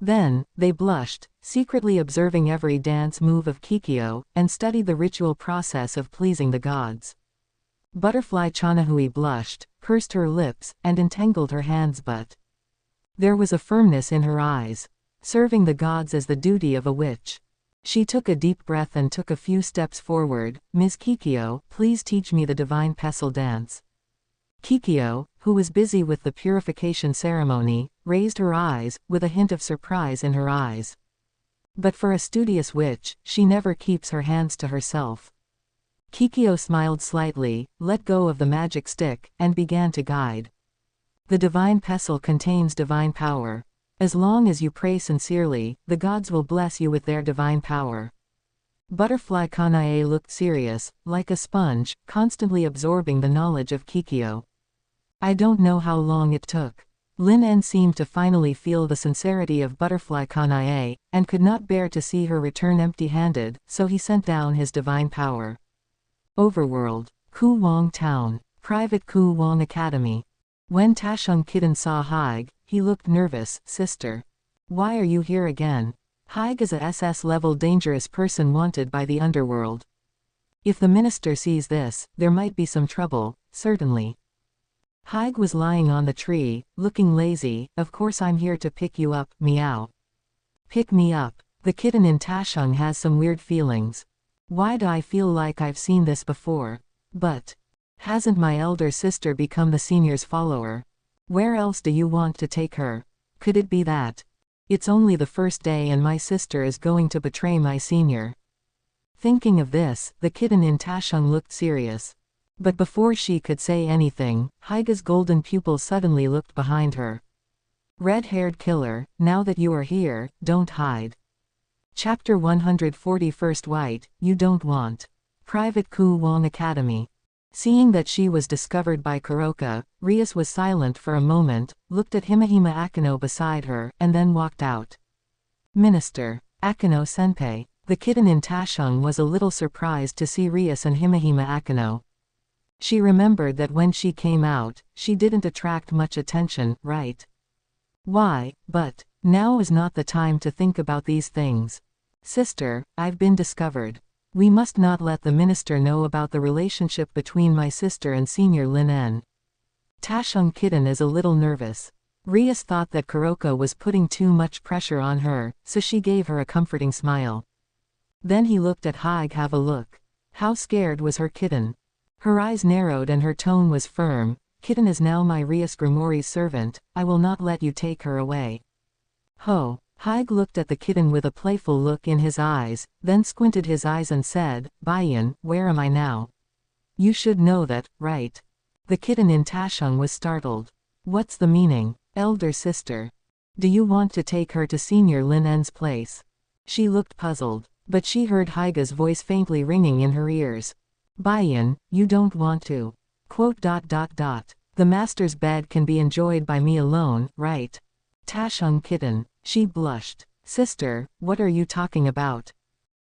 Then, they blushed, secretly observing every dance move of Kikyo, and studied the ritual process of pleasing the gods. Butterfly Chanahui blushed, pursed her lips, and entangled her hands, but there was a firmness in her eyes. Serving the gods is the duty of a witch. She took a deep breath and took a few steps forward. Ms. Kikyo, please teach me the divine pestle dance. Kikyo, who was busy with the purification ceremony, raised her eyes, with a hint of surprise in her eyes. But for a studious witch, she never keeps her hands to herself. Kikyo smiled slightly, let go of the magic stick, and began to guide. The divine pestle contains divine power. As long as you pray sincerely, the gods will bless you with their divine power. Butterfly Kanae looked serious, like a sponge, constantly absorbing the knowledge of Kikyo. I don't know how long it took. Lin En seemed to finally feel the sincerity of Butterfly Kanae, and could not bear to see her return empty-handed, so he sent down his divine power. Overworld. Ku Wong Town. Private Ku Wong Academy. When Tashung Kitten saw Haig, he looked nervous. Sister. Why are you here again? Haig is a SS-level dangerous person wanted by the underworld. If the minister sees this, there might be some trouble, certainly. Haig was lying on the tree, looking lazy. Of course I'm here to pick you up, meow. Pick me up. The kitten in Tashung has some weird feelings. Why do I feel like I've seen this before? But hasn't my elder sister become the senior's follower? Where else do you want to take her? Could it be that it's only the first day and my sister is going to betray my senior? Thinking of this, the kitten in Tashung looked serious. But before she could say anything, Haiga's golden pupil suddenly looked behind her. Red-haired killer, now that you are here, don't hide. Chapter 141 White, you don't want. Private Ku Wong Academy. Seeing that she was discovered by Kuroka, Rias was silent for a moment, looked at Himehime Akino beside her, and then walked out. Minister. Akino-senpai. The kitten in Tashung was a little surprised to see Rias and Himehime Akino. She remembered that when she came out, she didn't attract much attention, right? Why, but now is not the time to think about these things. Sister, I've been discovered. We must not let the minister know about the relationship between my sister and senior Lin En. Tashung Kitten is a little nervous. Rias thought that Kuroka was putting too much pressure on her, so she gave her a comforting smile. Then he looked at Haig. Have a look. How scared was her kitten? Her eyes narrowed and her tone was firm. Kitten is now my Rias Grimori's servant, I will not let you take her away. Ho. Haig looked at the kitten with a playful look in his eyes, then squinted his eyes and said, Bayan, where am I now? You should know that, right? The kitten in Tashung was startled. What's the meaning? Elder sister. Do you want to take her to senior Lin En's place? She looked puzzled, but she heard Haiga's voice faintly ringing in her ears. Bayan, you don't want to. The master's bed can be enjoyed by me alone, right? Tashung Kitten. She blushed. Sister, what are you talking about?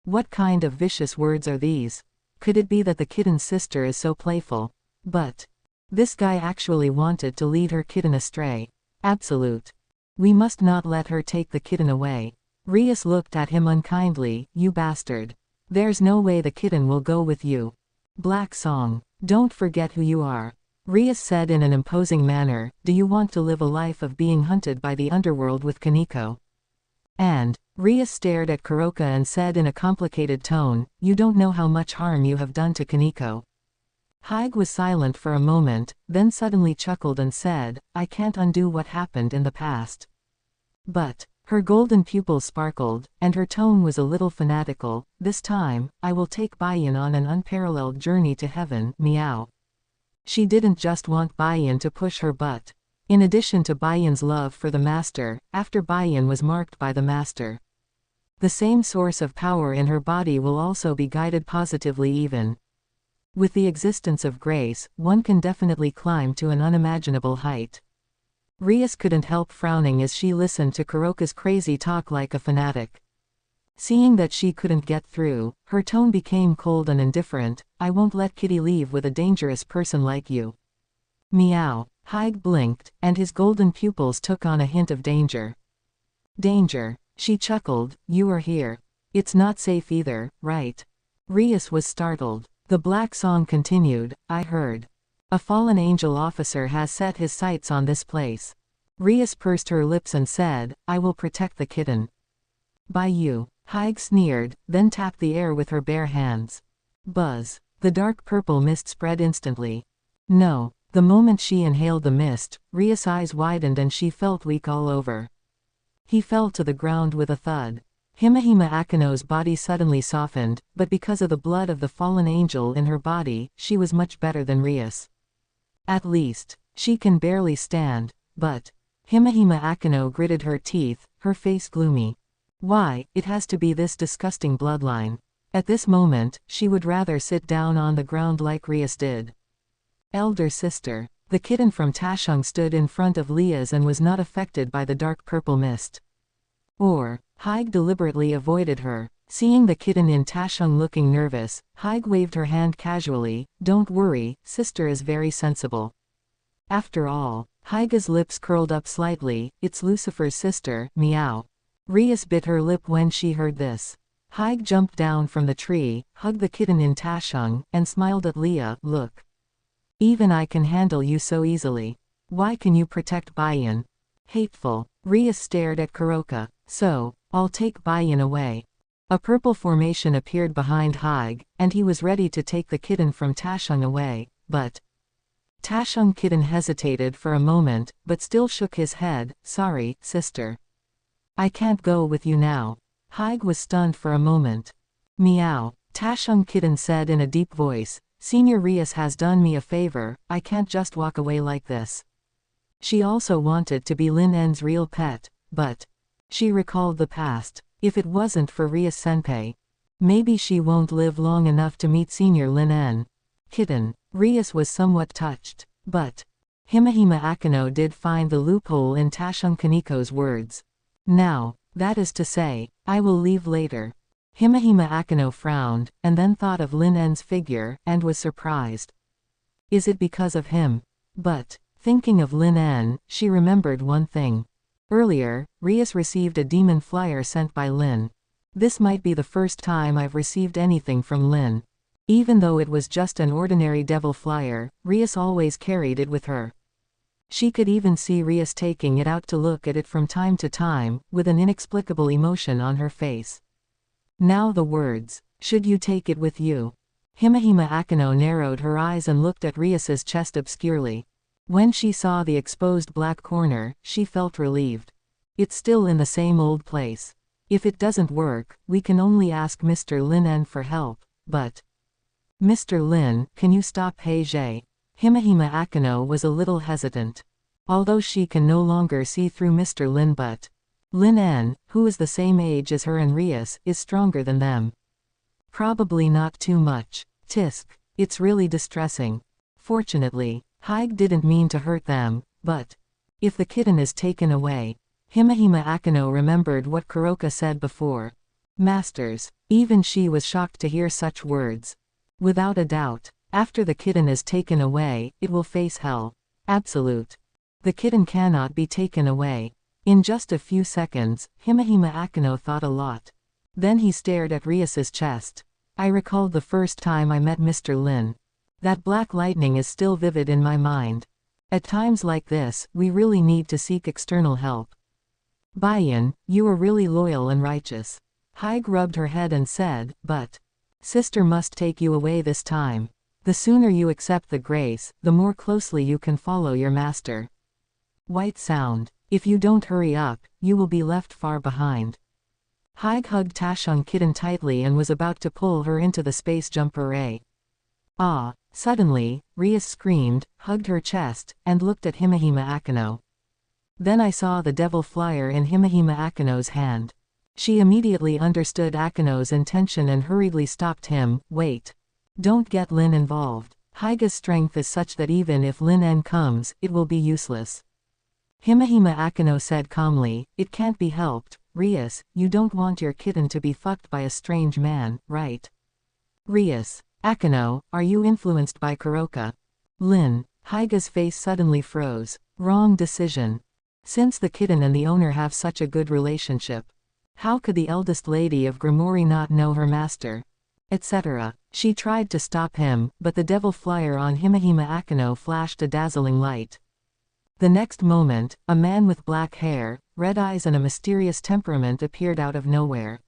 What kind of vicious words are these? Could it be that the kitten's sister is so playful? But this guy actually wanted to lead her kitten astray. Absolute. We must not let her take the kitten away. Rias looked at him unkindly. You bastard. There's no way the kitten will go with you. Black Song. Don't forget who you are. Rias said in an imposing manner. Do you want to live a life of being hunted by the underworld with Kaneko? And Rias stared at Kuroka and said in a complicated tone, you don't know how much harm you have done to Kaneko. Haig was silent for a moment, then suddenly chuckled and said, I can't undo what happened in the past. But, her golden pupils sparkled, and her tone was a little fanatical, this time, I will take Baiyan on an unparalleled journey to heaven, meow. She didn't just want Baiyan to push her butt. In addition to Baiyan's love for the master, after Baiyan was marked by the master, the same source of power in her body will also be guided positively even. With the existence of grace, one can definitely climb to an unimaginable height. Rias couldn't help frowning as she listened to Kuroka's crazy talk like a fanatic. Seeing that she couldn't get through, her tone became cold and indifferent. I won't let Kitty leave with a dangerous person like you. Meow. Haig blinked, and his golden pupils took on a hint of danger. Danger. She chuckled. You are here. It's not safe either, right? Rias was startled. The Black Song continued, I heard. A fallen angel officer has set his sights on this place. Rias pursed her lips and said, I will protect the kitten. By you. Haig sneered, then tapped the air with her bare hands. Buzz. The dark purple mist spread instantly. No. The moment she inhaled the mist, Rias' eyes widened and she felt weak all over. He fell to the ground with a thud. Himehime Akino's body suddenly softened, but because of the blood of the fallen angel in her body, she was much better than Rias. At least, she can barely stand, but... Himehime Akino gritted her teeth, her face gloomy. Why, it has to be this disgusting bloodline. At this moment, she would rather sit down on the ground like Rias did. Elder sister. The kitten from Tashung stood in front of Lia's and was not affected by the dark purple mist. Or, Haig deliberately avoided her. Seeing the kitten in Tashung looking nervous, Haig waved her hand casually. Don't worry, sister is very sensible. After all, Haiga's lips curled up slightly. It's Lucifer's sister, meow. Rias bit her lip when she heard this. Haig jumped down from the tree, hugged the kitten in Tashung, and smiled at Lia. Look. Even I can handle you so easily. Why can you protect Baiyan? Hateful. Rias stared at Kuroka. So, I'll take Baiyan away. A purple formation appeared behind Haig, and he was ready to take the kitten from Tashung away, but... Tashung kitten hesitated for a moment, but still shook his head. Sorry, sister. I can't go with you now. Haig was stunned for a moment. Meow. Tashung kitten said in a deep voice. Senior Rias has done me a favor, I can't just walk away like this. She also wanted to be Lin En's real pet, but... She recalled the past. If it wasn't for Rias senpai, maybe she won't live long enough to meet Senior Lin En. Kitten. Rias was somewhat touched, but... Himehime Akino did find the loophole in Tashung Kaneko's words. Now, that is to say, I will leave later. Himehime Akino frowned, and then thought of Lin En's figure, and was surprised. Is it because of him? But, thinking of Lin En, she remembered one thing. Earlier, Rias received a demon flyer sent by Lin. This might be the first time I've received anything from Lin. Even though it was just an ordinary devil flyer, Rias always carried it with her. She could even see Rias taking it out to look at it from time to time, with an inexplicable emotion on her face. Now the words, should you take it with you? Himehime Akino narrowed her eyes and looked at Rias's chest obscurely. When she saw the exposed black corner, she felt relieved. It's still in the same old place. If it doesn't work, we can only ask Mr. Lin En for help, but... Mr. Lin, can you stop Heijie? Himehime Akino was a little hesitant. Although she can no longer see through Mr. Lin, but... Lin En, who is the same age as her and Rias, is stronger than them. Probably not too much. Tisk. It's really distressing. Fortunately, Haig didn't mean to hurt them, but... If the kitten is taken away... Himehime Akino remembered what Kuroka said before. Masters. Even she was shocked to hear such words. Without a doubt, after the kitten is taken away, it will face hell. Absolute. The kitten cannot be taken away. In just a few seconds, Himehime Akano thought a lot. Then he stared at Rias's chest. I recalled the first time I met Mr. Lin. That black lightning is still vivid in my mind. At times like this, we really need to seek external help. Bayan, you are really loyal and righteous. Haig rubbed her head and said, but sister must take you away this time. The sooner you accept the grace, the more closely you can follow your master. White sound. If you don't hurry up, you will be left far behind. Haig hugged Tashung kitten tightly and was about to pull her into the space jump array. Ah! Suddenly, Rias screamed, hugged her chest, and looked at Himehime Akano. Then I saw the devil flyer in Himehime Akano's hand. She immediately understood Akano's intention and hurriedly stopped him. Wait. Don't get Lin involved. Haiga's strength is such that even if Lin En comes, it will be useless. Himehime Akano said calmly, it can't be helped. Rias, you don't want your kitten to be fucked by a strange man, right? Rias. Akano, are you influenced by Kuroka? Lin. Haiga's face suddenly froze. Wrong decision. Since the kitten and the owner have such a good relationship, how could the eldest lady of Grimoire not know her master? Etc. She tried to stop him, but the devil flyer on Himehime Akano flashed a dazzling light. The next moment, a man with black hair, red eyes and a mysterious temperament appeared out of nowhere.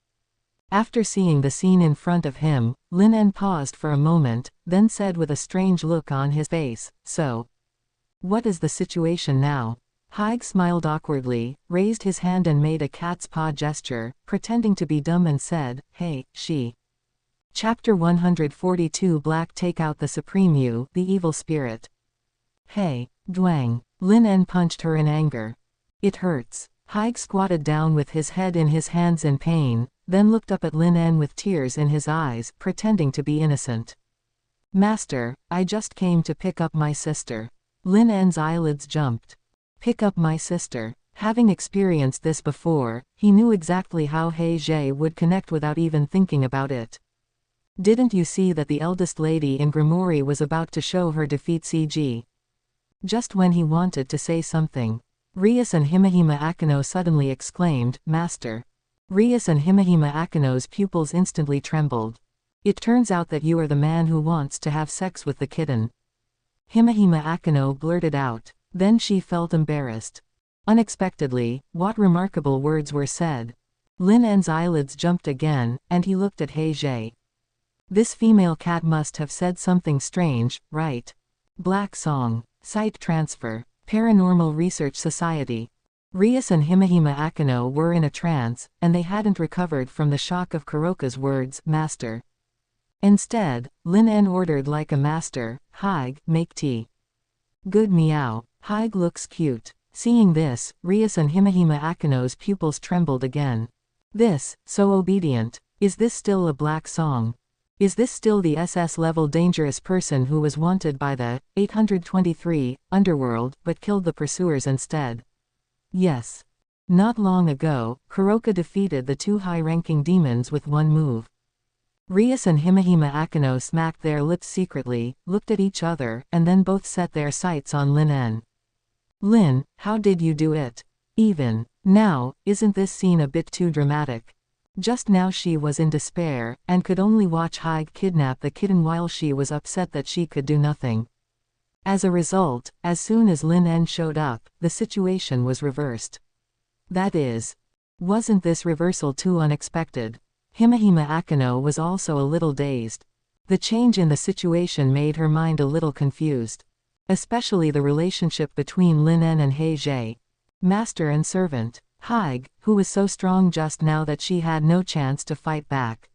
After seeing the scene in front of him, Lin En paused for a moment, then said with a strange look on his face, so, what is the situation now? Haig smiled awkwardly, raised his hand and made a cat's paw gesture, pretending to be dumb and said, hey, she. Chapter 142 Black Take out the Supreme You, the Evil Spirit. Hey, Dwang. Lin En punched her in anger. It hurts. Haig squatted down with his head in his hands in pain, then looked up at Lin En with tears in his eyes, pretending to be innocent. Master, I just came to pick up my sister. Lin En's eyelids jumped. Pick up my sister. Having experienced this before, he knew exactly how He Jie would connect without even thinking about it. Didn't you see that the eldest lady in Grimoire was about to show her defeat CG? Just when he wanted to say something, Rias and Himehime Akano suddenly exclaimed, Master. Rias and Himehime Akano's pupils instantly trembled. It turns out that you are the man who wants to have sex with the kitten. Himehime Akano blurted out. Then she felt embarrassed. Unexpectedly, what remarkable words were said. Lin En's eyelids jumped again, and he looked at He Jie. This female cat must have said something strange, right? Black Song. Site transfer. Paranormal Research Society. Rias and Himehime Akano were in a trance, and they hadn't recovered from the shock of Kuroka's words, Master. Instead, Lin En ordered like a master, Haig, make tea. Good meow. Haig looks cute. Seeing this, Rias and Himehime Akano's pupils trembled again. This, so obedient. Is this still a Black Song? Is this still the SS-level dangerous person who was wanted by the 823 underworld but killed the pursuers instead? Yes. Not long ago, Kuroka defeated the two high-ranking demons with one move. Rias and Himehime Akano smacked their lips secretly, looked at each other, and then both set their sights on Lin En. Lin, how did you do it? Even now, isn't this scene a bit too dramatic? Just now she was in despair, and could only watch Haig kidnap the kitten while she was upset that she could do nothing. As a result, as soon as Lin En showed up, the situation was reversed. That is, wasn't this reversal too unexpected? Himehime Akano was also a little dazed. The change in the situation made her mind a little confused. Especially the relationship between Lin En and He Jie. Master and servant. Haig, who was so strong just now that she had no chance to fight back.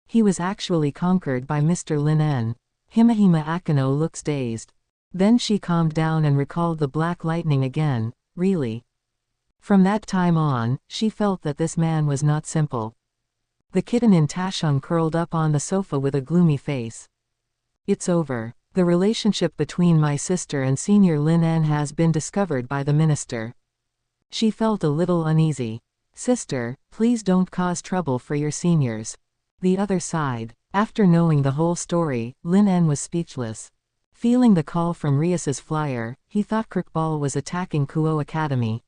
He was actually conquered by Mr. Lin En. Himehime Akano looks dazed. Then she calmed down and recalled the black lightning again. Really? From that time on, she felt that this man was not simple. The kitten in Tashung curled up on the sofa with a gloomy face. It's over. The relationship between my sister and Senior Lin En has been discovered by the minister. She felt a little uneasy. Sister, please don't cause trouble for your seniors. The other side. After knowing the whole story, Lin En was speechless. Feeling the call from Rias's flyer, he thought Kirkball was attacking Kuo Academy.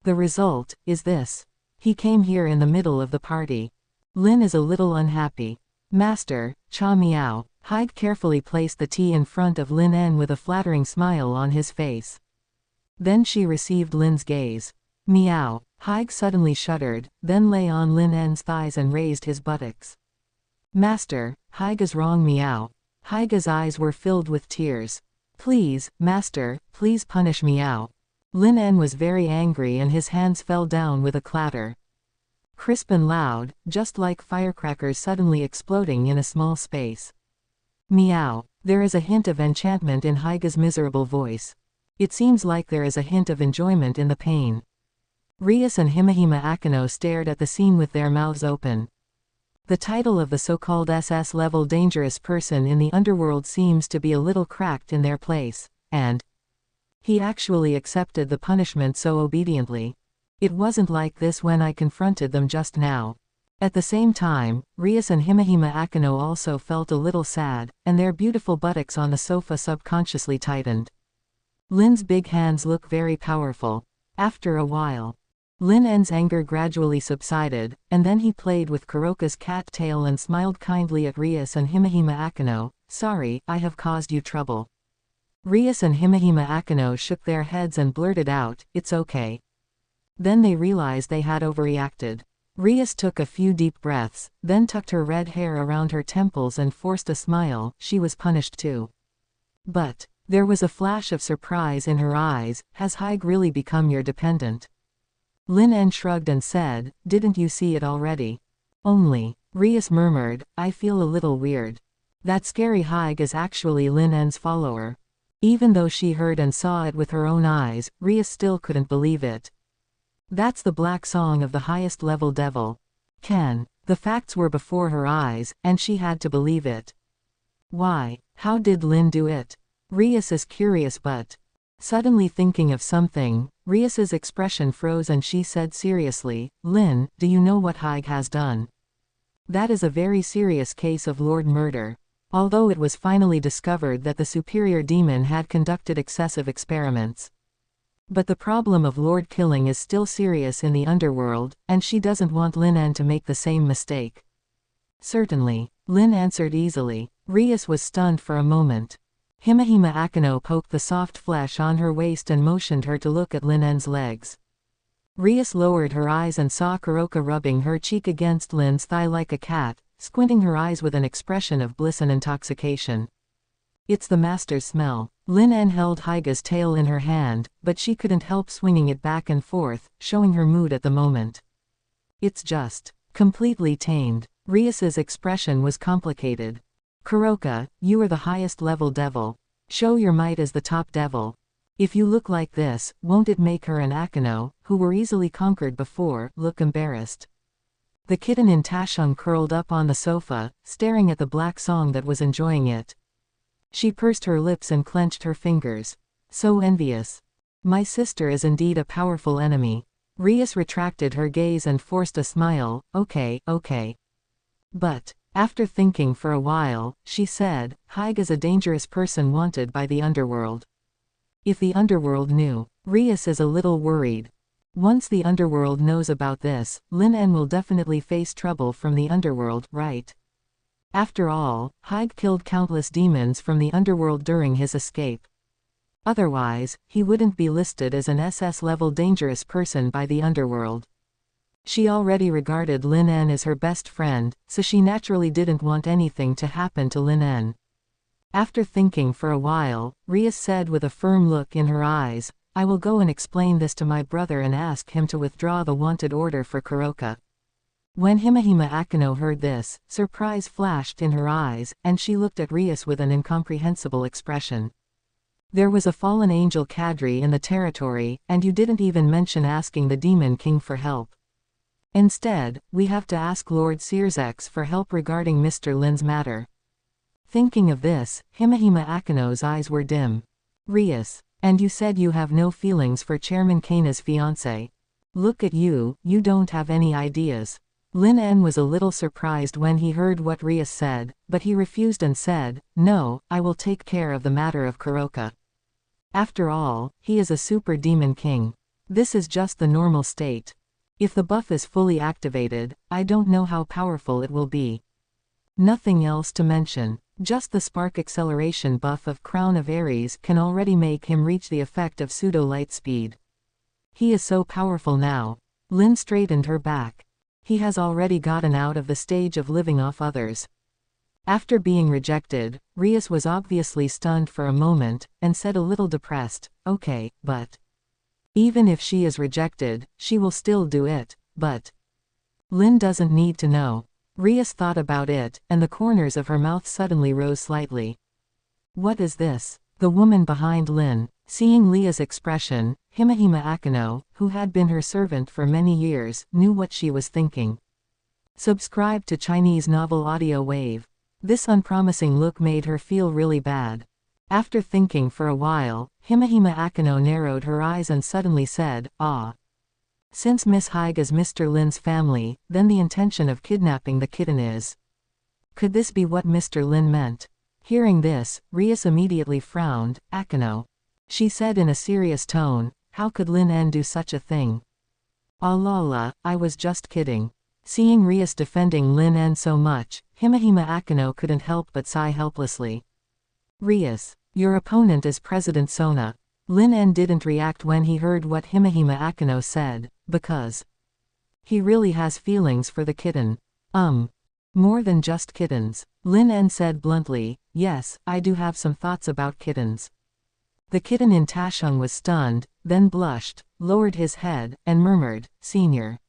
The result is this. He came here in the middle of the party. Lin is a little unhappy. Master, Cha Miao. Haig carefully placed the tea in front of Lin En with a flattering smile on his face. Then she received Lin's gaze. Meow. Haig suddenly shuddered, then lay on Lin En's thighs and raised his buttocks. Master, Haig is wrong. Meow. Haig's eyes were filled with tears. Please, master, please punish Meow. Lin En was very angry and his hands fell down with a clatter. Crisp and loud, just like firecrackers suddenly exploding in a small space. Meow. There is a hint of enchantment in Haig's miserable voice. It seems like there is a hint of enjoyment in the pain. Rias and Himehime Akino stared at the scene with their mouths open. The title of the so-called SS-level dangerous person in the underworld seems to be a little cracked in their place, and he actually accepted the punishment so obediently. It wasn't like this when I confronted them just now. At the same time, Rias and Himehime Akino also felt a little sad, and their beautiful buttocks on the sofa subconsciously tightened. Lin's big hands look very powerful. After a while, Lin En's anger gradually subsided, and then he played with Kuroka's cat tail and smiled kindly at Rias and Himehime Akino. Sorry, I have caused you trouble. Rias and Himehime Akino shook their heads and blurted out, it's okay. Then they realized they had overreacted. Rias took a few deep breaths, then tucked her red hair around her temples and forced a smile. She was punished too. But there was a flash of surprise in her eyes. Has Haig really become your dependent? Lin En shrugged and said, didn't you see it already? Only. Rias murmured, I feel a little weird. That scary Haig is actually Lin En's follower. Even though she heard and saw it with her own eyes, Rias still couldn't believe it. That's the black song of the highest level devil. The facts were before her eyes, and she had to believe it. Why? How did Lin do it? Rias is curious but... Suddenly thinking of something, Rias's expression froze and she said seriously, Lin, do you know what Haig has done? That is a very serious case of Lord Murder. Although it was finally discovered that the superior demon had conducted excessive experiments. But the problem of Lord killing is still serious in the underworld, and she doesn't want Lin En to make the same mistake. Certainly, Lin answered easily. Rias was stunned for a moment. Himehime Akino poked the soft flesh on her waist and motioned her to look at Lin En's legs. Rias lowered her eyes and saw Kuroka rubbing her cheek against Lin's thigh like a cat, squinting her eyes with an expression of bliss and intoxication. It's the master's smell. Lin En held Haig's tail in her hand, but she couldn't help swinging it back and forth, showing her mood at the moment. It's just completely tamed. Rias's expression was complicated. Kuroka, you are the highest level devil. Show your might as the top devil. If you look like this, won't it make her and Akino, who were easily conquered before, look embarrassed? The kitten in Tashung curled up on the sofa, staring at the black song that was enjoying it. She pursed her lips and clenched her fingers. So envious. My sister is indeed a powerful enemy. Rias retracted her gaze and forced a smile. Okay. But, after thinking for a while, she said, Haig is a dangerous person wanted by the underworld. If the underworld knew, Rias is a little worried. Once the underworld knows about this, Lin En will definitely face trouble from the underworld, right? After all, Haig killed countless demons from the underworld during his escape. Otherwise, he wouldn't be listed as an SS-level dangerous person by the underworld. She already regarded Lin En as her best friend, so she naturally didn't want anything to happen to Lin En. After thinking for a while, Rias said with a firm look in her eyes, I will go and explain this to my brother and ask him to withdraw the wanted order for Kuroka. When Himehime Akino heard this, surprise flashed in her eyes, and she looked at Rias with an incomprehensible expression. There was a fallen angel cadre in the territory, and you didn't even mention asking the Demon King for help. Instead, we have to ask Lord Searsex for help regarding Mr. Lin's matter. Thinking of this, Himehime Akino's eyes were dim. Rias, and you said you have no feelings for Chairman Kaina's fiancé. Look at you, you don't have any ideas. Lin En was a little surprised when he heard what Rias said, but he refused and said, "No, I will take care of the matter of Kuroka. After all, he is a super demon king. This is just the normal state. If the buff is fully activated, I don't know how powerful it will be. Nothing else to mention. Just the spark acceleration buff of Crown of Ares can already make him reach the effect of pseudo-light speed. He is so powerful now." Lin straightened her back. He has already gotten out of the stage of living off others. After being rejected, Rias was obviously stunned for a moment, and said a little depressed, "Okay, but even if she is rejected, she will still do it, but Lin doesn't need to know." Rias thought about it, and the corners of her mouth suddenly rose slightly. "What is this?" The woman behind Lin, seeing Leah's expression, Himehime Akano, who had been her servant for many years, knew what she was thinking. Subscribe to Chinese Novel Audio Wave. This unpromising look made her feel really bad. After thinking for a while, Himehime Akano narrowed her eyes and suddenly said, "Ah. Since Miss Haig is Mr. Lin's family, then the intention of kidnapping the kitten is. Could this be what Mr. Lin meant?" Hearing this, Rias immediately frowned. "Akano," she said in a serious tone, "how could Lin En do such a thing?" "Ah la la, I was just kidding." Seeing Rias defending Lin En so much, Himehime Akano couldn't help but sigh helplessly. "Rias, your opponent is President Sona." Lin En didn't react when he heard what Himehime Akano said, because he really has feelings for the kitten. More than just kittens. Lin En said bluntly, "Yes, I do have some thoughts about kittens." The kitten in Tashung was stunned, then blushed, lowered his head, and murmured, "Senior."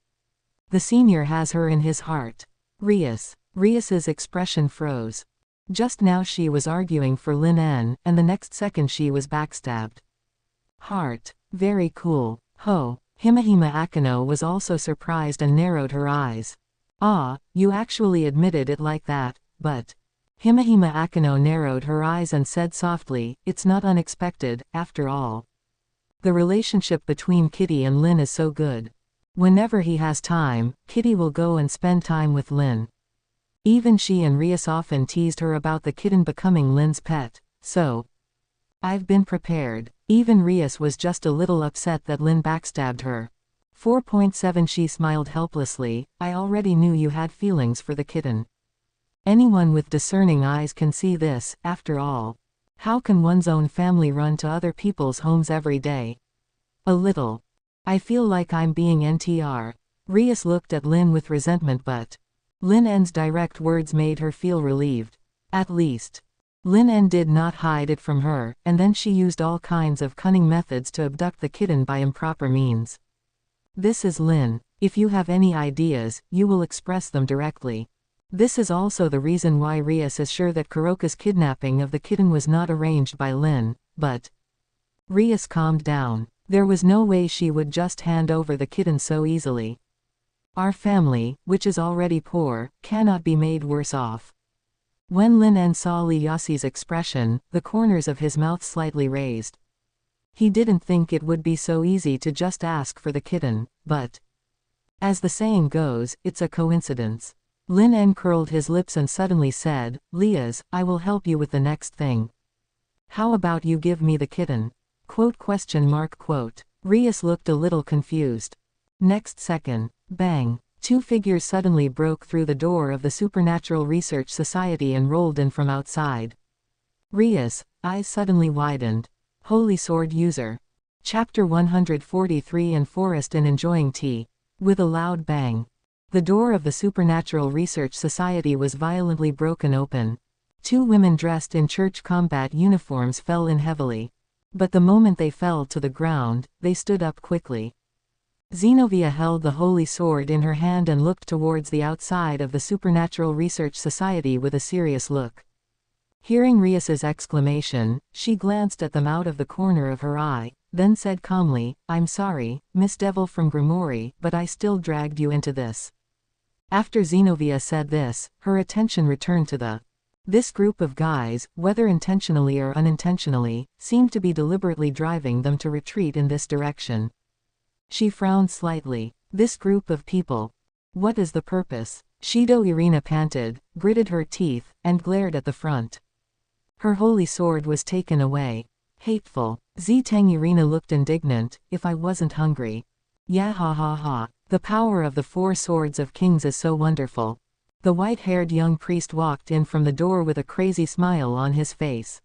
The senior has her in his heart. Rias's expression froze. Just now she was arguing for Lin En, and the next second she was backstabbed. Heart. Very cool. Ho. Himehime Akano was also surprised and narrowed her eyes. "Ah, you actually admitted it like that, but..." Himehime Akano narrowed her eyes and said softly, "It's not unexpected, after all. The relationship between Kitty and Lin is so good. Whenever he has time, Kitty will go and spend time with Lin. Even she and Rias often teased her about the kitten becoming Lin's pet, so I've been prepared." Even Rias was just a little upset that Lin backstabbed her. 4.7 She smiled helplessly, "I already knew you had feelings for the kitten. Anyone with discerning eyes can see this, after all. How can one's own family run to other people's homes every day? A little. I feel like I'm being NTR." Rias looked at Lin with resentment, but Lin En's direct words made her feel relieved. At least Lin En did not hide it from her, and then she used all kinds of cunning methods to abduct the kitten by improper means. This is Lin. If you have any ideas, you will express them directly. This is also the reason why Rias is sure that Kuroka's kidnapping of the kitten was not arranged by Lin, but Rias calmed down. There was no way she would just hand over the kitten so easily. Our family, which is already poor, cannot be made worse off. When Lin En saw Li Yassi's expression, the corners of his mouth slightly raised. He didn't think it would be so easy to just ask for the kitten, but as the saying goes, it's a coincidence. Lin En curled his lips and suddenly said, "Lias, I will help you with the next thing. How about you give me the kitten?" Quote. Rias looked a little confused. Next second, bang. Two figures suddenly broke through the door of the Supernatural Research Society and rolled in from outside. Rias' eyes suddenly widened. Holy Sword User. Chapter 143 In Forest and Enjoying Tea. With a loud bang, the door of the Supernatural Research Society was violently broken open. Two women dressed in church combat uniforms fell in heavily. But the moment they fell to the ground, they stood up quickly. Zenobia held the holy sword in her hand and looked towards the outside of the Supernatural Research Society with a serious look. Hearing Rias's exclamation, she glanced at them out of the corner of her eye, then said calmly, "I'm sorry, Miss Devil from Grimoire, but I still dragged you into this." After Zenobia said this, her attention returned to this group of guys, whether intentionally or unintentionally, seemed to be deliberately driving them to retreat in this direction. She frowned slightly. This group of people. What is the purpose? Shido Erina panted, gritted her teeth, and glared at the front. Her holy sword was taken away. Hateful. Zitang Erina looked indignant. If I wasn't hungry. Yeah, ha ha ha. The power of the 4 swords of kings is so wonderful. The white-haired young priest walked in from the door with a crazy smile on his face.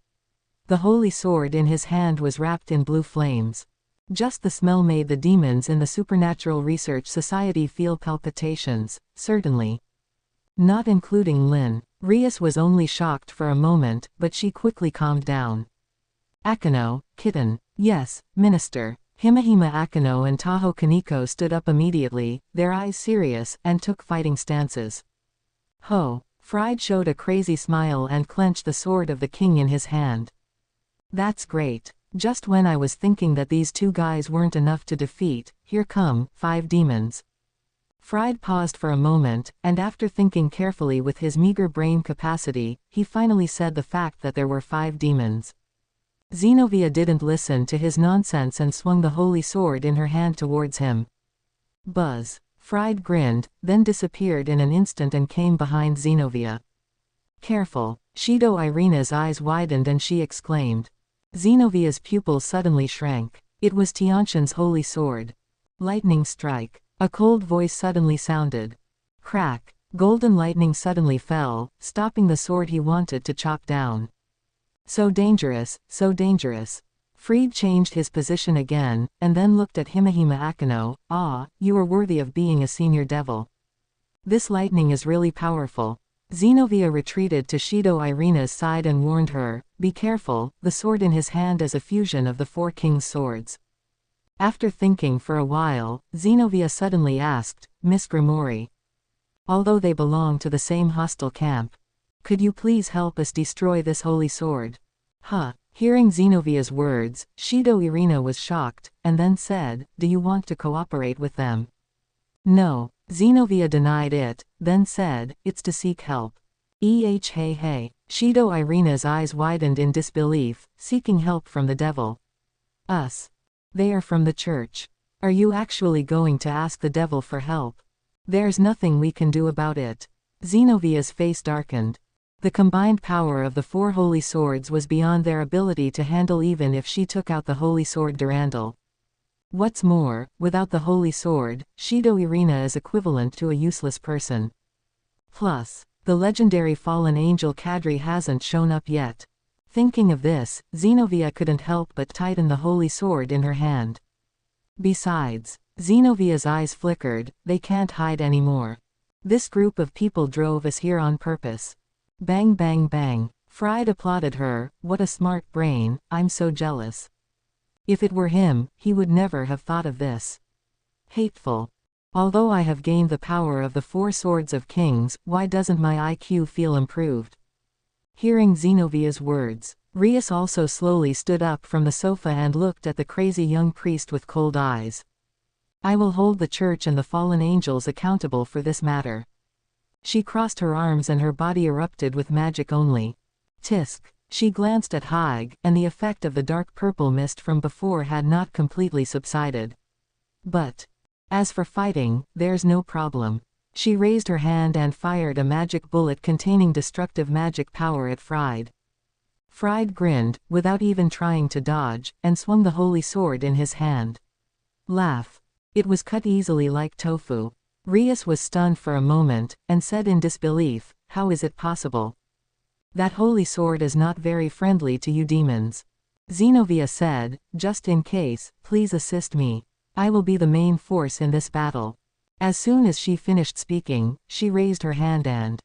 The holy sword in his hand was wrapped in blue flames. Just the smell made the demons in the Supernatural Research Society feel palpitations, certainly. Not including Lin. Rias was only shocked for a moment, but she quickly calmed down. Akano, kitten. Yes, minister. Himahima Akano and Taho Kaneko stood up immediately, their eyes serious, and took fighting stances. Ho! Fried showed a crazy smile and clenched the sword of the king in his hand. That's great. Just when I was thinking that these 2 guys weren't enough to defeat, here come 5 demons. Fried paused for a moment, and after thinking carefully with his meager brain capacity, he finally said the fact that there were 5 demons. Zenobia didn't listen to his nonsense and swung the holy sword in her hand towards him. Buzz. Fried grinned, then disappeared in an instant and came behind Zenobia. Careful. Shido Irina's eyes widened and she exclaimed. Zenovia's pupils suddenly shrank. It was Tianshan's holy sword. Lightning strike. A cold voice suddenly sounded. Crack. Golden lightning suddenly fell, stopping the sword he wanted to chop down. So dangerous, so dangerous. Fried changed his position again, and then looked at Himahima Akano. Ah, you are worthy of being a senior devil. This lightning is really powerful. Zenobia retreated to Shido Irina's side and warned her, be careful, the sword in his hand is a fusion of the 4 kings' swords. After thinking for a while, Zenobia suddenly asked, Miss Grimori. Although they belong to the same hostile camp. Could you please help us destroy this holy sword? Huh. Hearing Zenovia's words, Shido Irina was shocked, and then said, do you want to cooperate with them? No. Zenovia denied it, then said, it's to seek help. Hey. Shido Irina's eyes widened in disbelief, seeking help from the devil. Us. They are from the church. Are you actually going to ask the devil for help? There's nothing we can do about it. Zenovia's face darkened. The combined power of the 4 holy swords was beyond their ability to handle even if she took out the holy sword Durandal. What's more, without the holy sword, Shido Irina is equivalent to a useless person. Plus, the legendary fallen angel Kadri hasn't shown up yet. Thinking of this, Zenovia couldn't help but tighten the holy sword in her hand. Besides, Zenovia's eyes flickered, they can't hide anymore. This group of people drove us here on purpose. Bang bang bang. Fried applauded her, what a smart brain, I'm so jealous. If it were him, he would never have thought of this. Hateful. Although I have gained the power of the 4 swords of kings, why doesn't my IQ feel improved? Hearing Zenovia's words, Rias also slowly stood up from the sofa and looked at the crazy young priest with cold eyes. I will hold the church and the fallen angels accountable for this matter. She crossed her arms and her body erupted with magic only. Tisk. She glanced at Haig, and the effect of the dark purple mist from before had not completely subsided. But, as for fighting, there's no problem. She raised her hand and fired a magic bullet containing destructive magic power at Fried. Fried grinned, without even trying to dodge, and swung the holy sword in his hand. Laugh. It was cut easily like tofu. Rias was stunned for a moment, and said in disbelief, how is it possible? That holy sword is not very friendly to you demons. Zenovia said, just in case, please assist me. I will be the main force in this battle. As soon as she finished speaking, she raised her hand and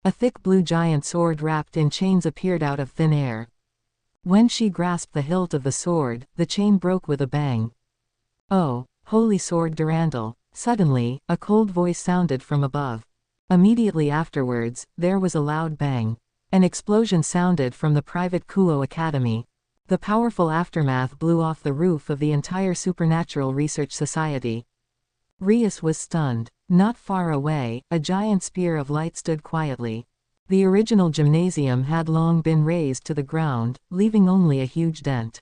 a thick blue giant sword wrapped in chains appeared out of thin air. When she grasped the hilt of the sword, the chain broke with a bang. Oh, holy sword Durandal. Suddenly, a cold voice sounded from above. Immediately afterwards, there was a loud bang. An explosion sounded from the private Kuo Academy. The powerful aftermath blew off the roof of the entire Supernatural Research Society. Rias was stunned. Not far away, a giant spear of light stood quietly. The original gymnasium had long been razed to the ground, leaving only a huge dent.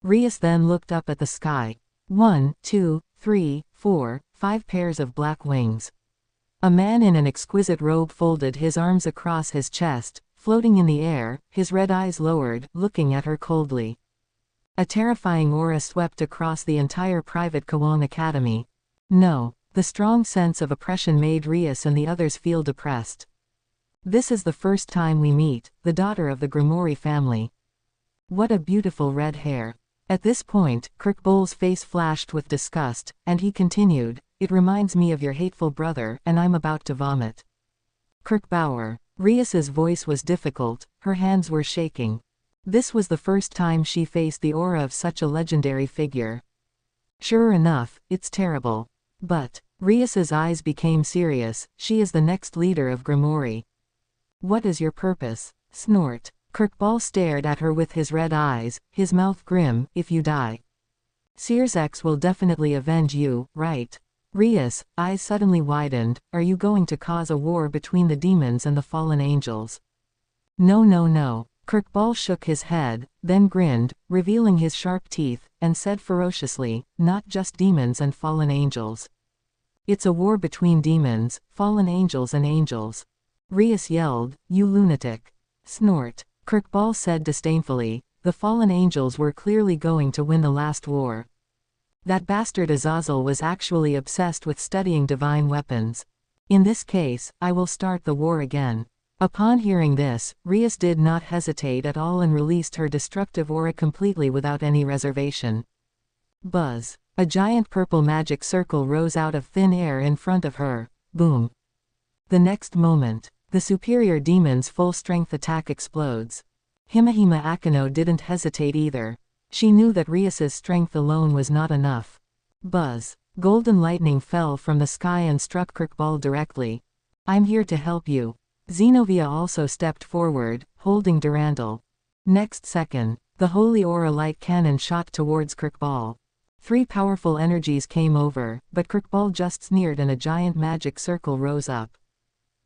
Rias then looked up at the sky. 1, 2, 3, 4, 5 pairs of black wings. A man in an exquisite robe folded his arms across his chest, floating in the air, his red eyes lowered, looking at her coldly. A terrifying aura swept across the entire private Kawon Academy. No, the strong sense of oppression made Rias and the others feel depressed. This is the first time we meet, the daughter of the Grimoire family. What a beautiful red hair. At this point, Kirkbole's face flashed with disgust, and he continued, "It reminds me of your hateful brother, and I'm about to vomit." Kirkbauer. Rias's voice was difficult, her hands were shaking. This was the first time she faced the aura of such a legendary figure. Sure enough, it's terrible. But, Rias's eyes became serious, she is the next leader of Grimoire. What is your purpose? Snort. Kirkball stared at her with his red eyes, his mouth grim. If you die, Sears X will definitely avenge you, right? Rias, eyes suddenly widened. Are you going to cause a war between the demons and the fallen angels? No, no, no. Kirkball shook his head, then grinned, revealing his sharp teeth, and said ferociously, not just demons and fallen angels. It's a war between demons, fallen angels and angels. Rias yelled, you lunatic. Snort. Kirkball said disdainfully, the fallen angels were clearly going to win the last war. That bastard Azazel was actually obsessed with studying divine weapons. In this case, I will start the war again. Upon hearing this, Rias did not hesitate at all and released her destructive aura completely without any reservation. Buzz. A giant purple magic circle rose out of thin air in front of her. Boom. The next moment, the superior demon's full-strength attack explodes. Himahima Akano didn't hesitate either. She knew that Rias's strength alone was not enough. Buzz. Golden lightning fell from the sky and struck Kirkball directly. I'm here to help you. Zenobia also stepped forward, holding Durandal. Next second, the holy aura light cannon shot towards Kirkball. 3 powerful energies came over, but Kirkball just sneered and a giant magic circle rose up.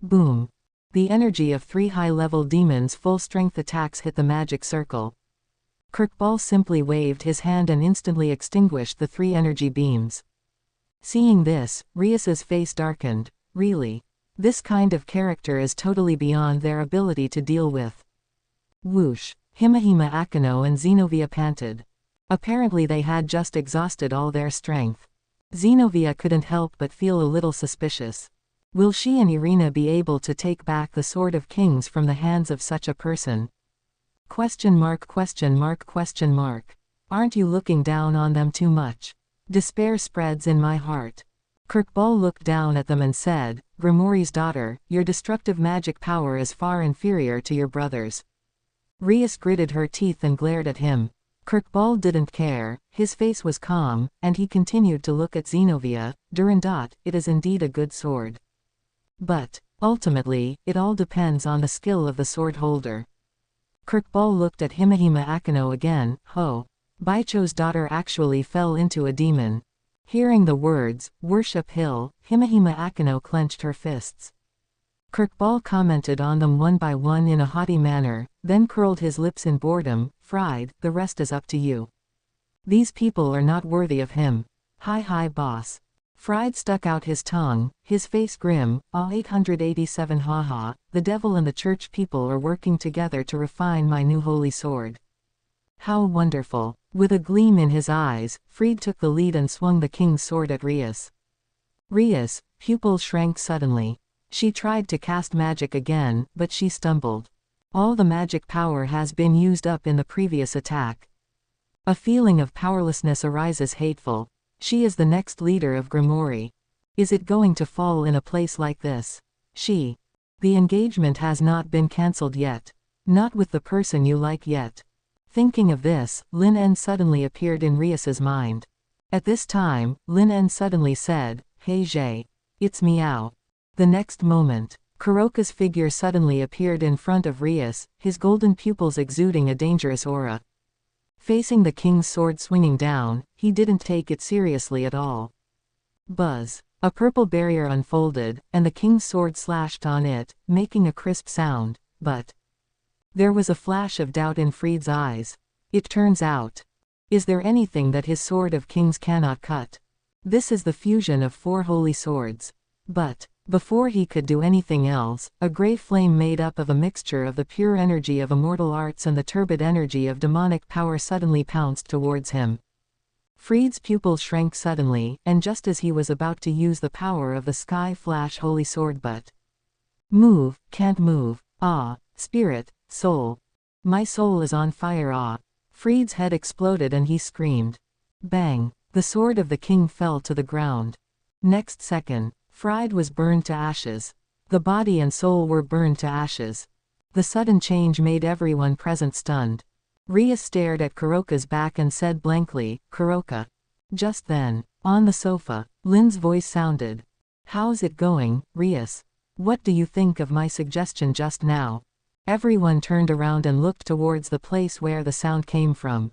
Boom. The energy of 3 high-level demons' full-strength attacks hit the magic circle. Kirkball simply waved his hand and instantly extinguished the 3 energy beams. Seeing this, Rias's face darkened. Really? This kind of character is totally beyond their ability to deal with. Whoosh. Himahima Akano and Zenobia panted. Apparently they had just exhausted all their strength. Zenobia couldn't help but feel a little suspicious. Will she and Erina be able to take back the Sword of Kings from the hands of such a person? Question mark, question mark, question mark. Aren't you looking down on them too much? Despair spreads in my heart. Kirkball looked down at them and said, Grimoire's daughter, your destructive magic power is far inferior to your brother's. Rias gritted her teeth and glared at him. Kirkball didn't care, his face was calm, and he continued to look at Zenobia. Durandal, it is indeed a good sword. But, ultimately, it all depends on the skill of the sword holder. Kirkball looked at Himahima Akano again. Ho. Baicho's daughter actually fell into a demon. Hearing the words, Worship Hill, Himahima Akano clenched her fists. Kirkball commented on them one by one in a haughty manner, then curled his lips in boredom. Fried, the rest is up to you. These people are not worthy of him. Hi boss. Fried stuck out his tongue, his face grim. 887 haha, the devil and the church people are working together to refine my new holy sword. How wonderful. With a gleam in his eyes, Fried took the lead and swung the king's sword at Rias. Rias' pupils shrank suddenly. She tried to cast magic again, but she stumbled. All the magic power has been used up in the previous attack. A feeling of powerlessness arises hateful. She is the next leader of Grimoire. Is it going to fall in a place like this? The engagement has not been cancelled yet. Not with the person you like yet. Thinking of this, Lin En suddenly appeared in Rias's mind. At this time, Lin En suddenly said, Hey Jay. It's Meow. The next moment, Kuroka's figure suddenly appeared in front of Rias, his golden pupils exuding a dangerous aura. Facing the king's sword swinging down, he didn't take it seriously at all. Buzz. A purple barrier unfolded, and the king's sword slashed on it, making a crisp sound, but there was a flash of doubt in Fried's eyes. It turns out. Is there anything that his sword of kings cannot cut? This is the fusion of 4 holy swords. But Before he could do anything else, a grey flame made up of a mixture of the pure energy of immortal arts and the turbid energy of demonic power suddenly pounced towards him. Fried's pupils shrank suddenly, and just as he was about to use the power of the sky flash holy sword but move, can't move, ah, spirit, soul. My soul is on fire ah. Fried's head exploded and he screamed. Bang! The sword of the king fell to the ground. Next second, Fried was burned to ashes. The body and soul were burned to ashes. The sudden change made everyone present stunned. Rias stared at Kuroka's back and said blankly, Kuroka. Just then, on the sofa, Lin's voice sounded. How's it going, Rias? What do you think of my suggestion just now? Everyone turned around and looked towards the place where the sound came from.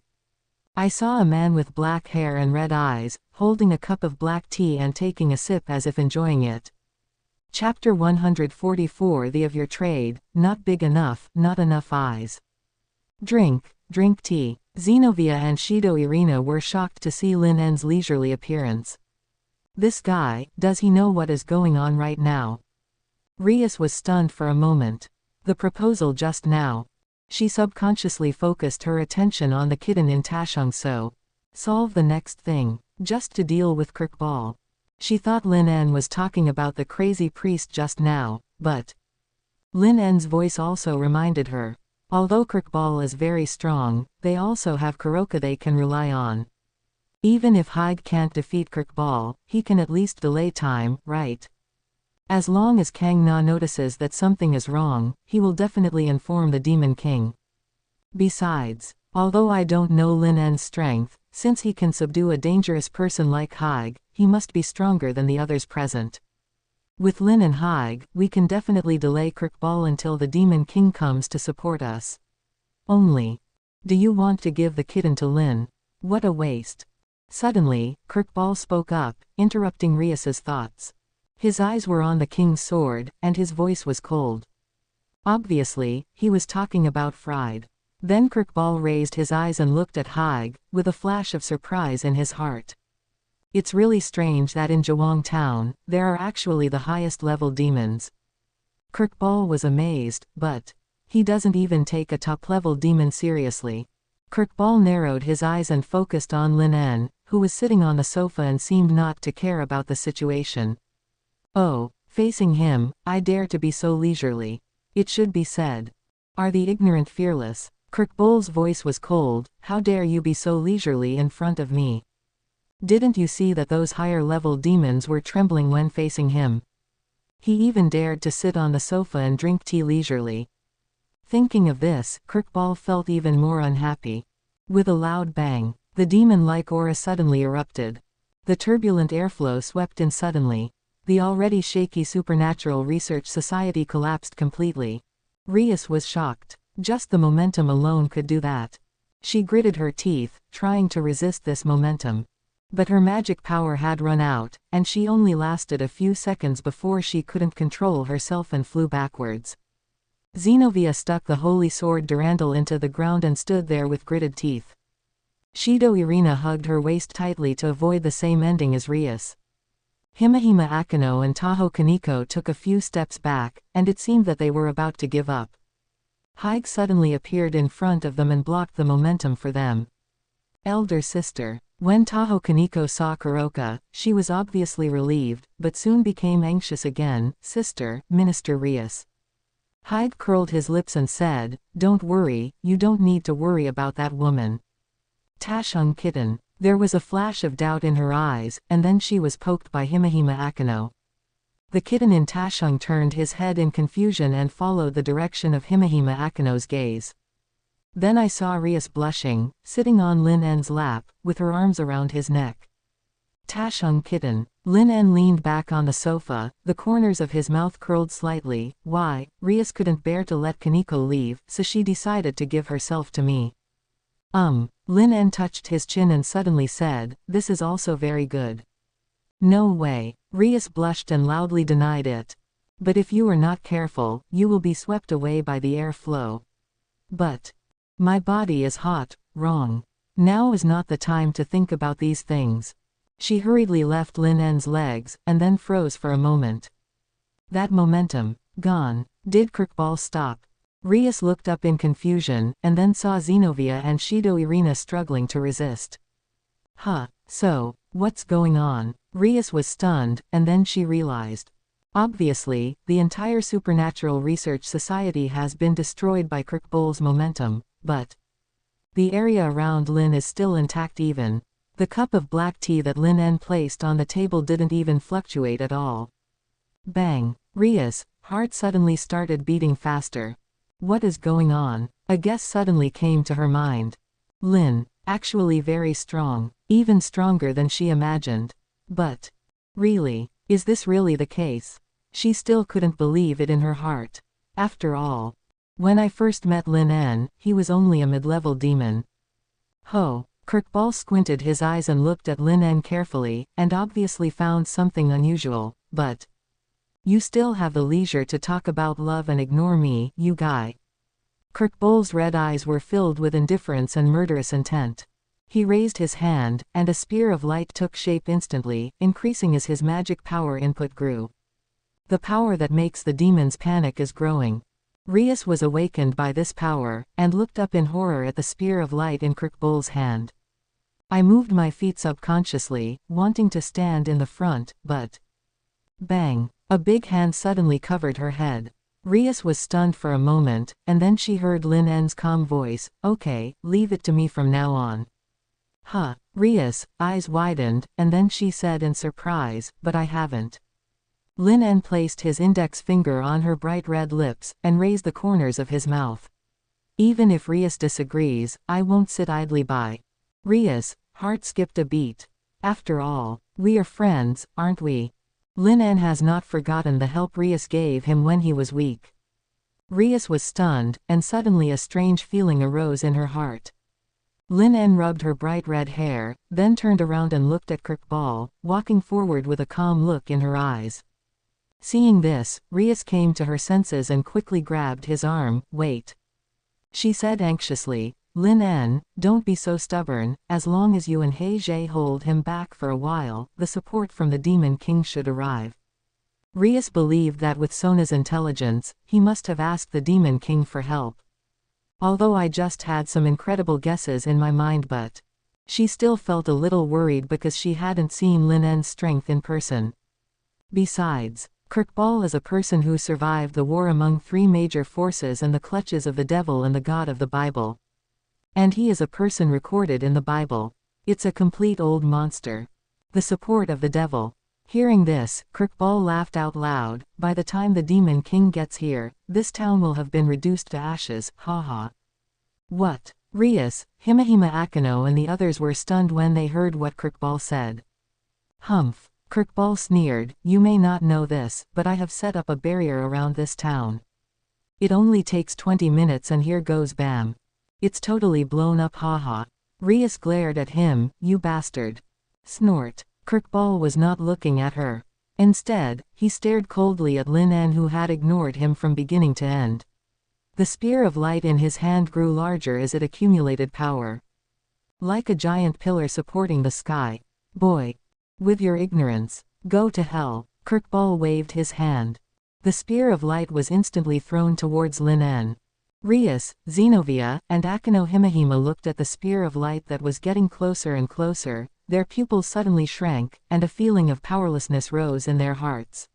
I saw a man with black hair and red eyes, holding a cup of black tea and taking a sip as if enjoying it. Chapter 144 The of your trade, not big enough, not enough eyes. Drink tea. Zenobia and Shido Irina were shocked to see Lin En's leisurely appearance. This guy, does he know what is going on right now? Rias was stunned for a moment. The proposal just now. She subconsciously focused her attention on the kitten in Tashung so. Solve the next thing, just to deal with Kirkball. She thought Lin En was talking about the crazy priest just now, but Lin En's voice also reminded her. Although Kirkball is very strong, they also have Kuroka they can rely on. Even if Haig can't defeat Kirkball, he can at least delay time, right? As long as Kang Na notices that something is wrong, he will definitely inform the Demon King. Besides, although I don't know Lin En's strength, since he can subdue a dangerous person like Haig, he must be stronger than the others present. With Lin and Haig, we can definitely delay Kirkball until the Demon King comes to support us. Only, do you want to give the kitten to Lin? What a waste. Suddenly, Kirkball spoke up, interrupting Rias's thoughts. His eyes were on the king's sword, and his voice was cold. Obviously, he was talking about Fried. Then Kirkball raised his eyes and looked at Haig, with a flash of surprise in his heart. It's really strange that in Jawang Town, there are actually the highest level demons. Kirkball was amazed, but he doesn't even take a top-level demon seriously. Kirkball narrowed his eyes and focused on Lin En, who was sitting on the sofa and seemed not to care about the situation. Oh, facing him, I dare to be so leisurely. It should be said. Are the ignorant fearless? Kirkball's voice was cold. How dare you be so leisurely in front of me? Didn't you see that those higher-level demons were trembling when facing him? He even dared to sit on the sofa and drink tea leisurely. Thinking of this, Kirkball felt even more unhappy. With a loud bang, the demon-like aura suddenly erupted. The turbulent airflow swept in suddenly. The already shaky Supernatural Research Society collapsed completely. Rias was shocked. Just the momentum alone could do that. She gritted her teeth, trying to resist this momentum. But her magic power had run out, and she only lasted a few seconds before she couldn't control herself and flew backwards. Zenobia stuck the holy sword Durandal into the ground and stood there with gritted teeth. Shido Irina hugged her waist tightly to avoid the same ending as Rias. Himahima Akano and Taho Kaneko took a few steps back, and it seemed that they were about to give up. Haig suddenly appeared in front of them and blocked the momentum for them. Elder sister. When Taho Kaneko saw Kuroka, she was obviously relieved, but soon became anxious again. Sister, Minister Rias. Haig curled his lips and said, Don't worry, you don't need to worry about that woman. Tashung kitten. There was a flash of doubt in her eyes, and then she was poked by Himahima Akano. The kitten in Tashung turned his head in confusion and followed the direction of Himahima Akano's gaze. Then I saw Rias blushing, sitting on Lin En's lap, with her arms around his neck. Tashung kitten. Lin En leaned back on the sofa, the corners of his mouth curled slightly. Why, Rias couldn't bear to let Kaneko leave, so she decided to give herself to me. Lin En touched his chin and suddenly said, This is also very good. No way. Rias blushed and loudly denied it. But if you are not careful, you will be swept away by the air flow. But my body is hot. Wrong. Now is not the time to think about these things. She hurriedly left Lin En's legs, and then froze for a moment. That momentum, gone. Did Kirkball stop? Rias looked up in confusion, and then saw Zenobia and Shido Irina struggling to resist. So, what's going on? Rias was stunned, and then she realized. Obviously, the entire Supernatural Research Society has been destroyed by Kirkball's momentum, but the area around Lin is still intact even. The cup of black tea that Lin En placed on the table didn't even fluctuate at all. Bang! Rias' heart suddenly started beating faster. What is going on? A guess suddenly came to her mind. Lin, actually very strong, even stronger than she imagined. But really, is this really the case? She still couldn't believe it in her heart. After all, when I first met Lin En, he was only a mid-level demon. Kirkball squinted his eyes and looked at Lin En carefully, and obviously found something unusual, but you still have the leisure to talk about love and ignore me, you guy. Kirkball's red eyes were filled with indifference and murderous intent. He raised his hand, and a spear of light took shape instantly, increasing as his magic power input grew. The power that makes the demons panic is growing. Rias was awakened by this power, and looked up in horror at the spear of light in Kirkball's hand. I moved my feet subconsciously, wanting to stand in the front, but bang! A big hand suddenly covered her head. Rias was stunned for a moment, and then she heard Lin En's calm voice, "Okay, leave it to me from now on." Rias' eyes widened, and then she said in surprise, "But I haven't." Lin En placed his index finger on her bright red lips, and raised the corners of his mouth. "Even if Rias disagrees, I won't sit idly by." Rias' heart skipped a beat. After all, we are friends, aren't we? Lin En has not forgotten the help Rias gave him when he was weak. Rias was stunned, and suddenly a strange feeling arose in her heart. Lin En rubbed her bright red hair, then turned around and looked at Kirkball, walking forward with a calm look in her eyes. Seeing this, Rias came to her senses and quickly grabbed his arm. "Wait," she said anxiously. "Lin En, don't be so stubborn. As long as you and He hold him back for a while, the support from the Demon King should arrive." Rias believed that with Sona's intelligence, he must have asked the Demon King for help. Although I just had some incredible guesses in my mind, but she still felt a little worried because she hadn't seen Lin En's strength in person. Besides, Kirkball is a person who survived the war among three major forces and the clutches of the devil and the God of the Bible. And he is a person recorded in the Bible. It's a complete old monster. The support of the devil. Hearing this, Kirkball laughed out loud. "By the time the Demon King gets here, this town will have been reduced to ashes, haha." What? Rias, Himahima Akino and the others were stunned when they heard what Kirkball said. "Humph." Kirkball sneered, "You may not know this, but I have set up a barrier around this town. It only takes 20 minutes and here goes bam. It's totally blown up, haha." Rias glared at him. "You bastard." Snort. Kirkball was not looking at her. Instead, he stared coldly at Lin En, who had ignored him from beginning to end. The spear of light in his hand grew larger as it accumulated power. Like a giant pillar supporting the sky. "Boy. With your ignorance. Go to hell." Kirkball waved his hand. The spear of light was instantly thrown towards Lin En. Rias, Zenobia, and Akino Himahima looked at the spear of light that was getting closer and closer. Their pupils suddenly shrank, and a feeling of powerlessness rose in their hearts.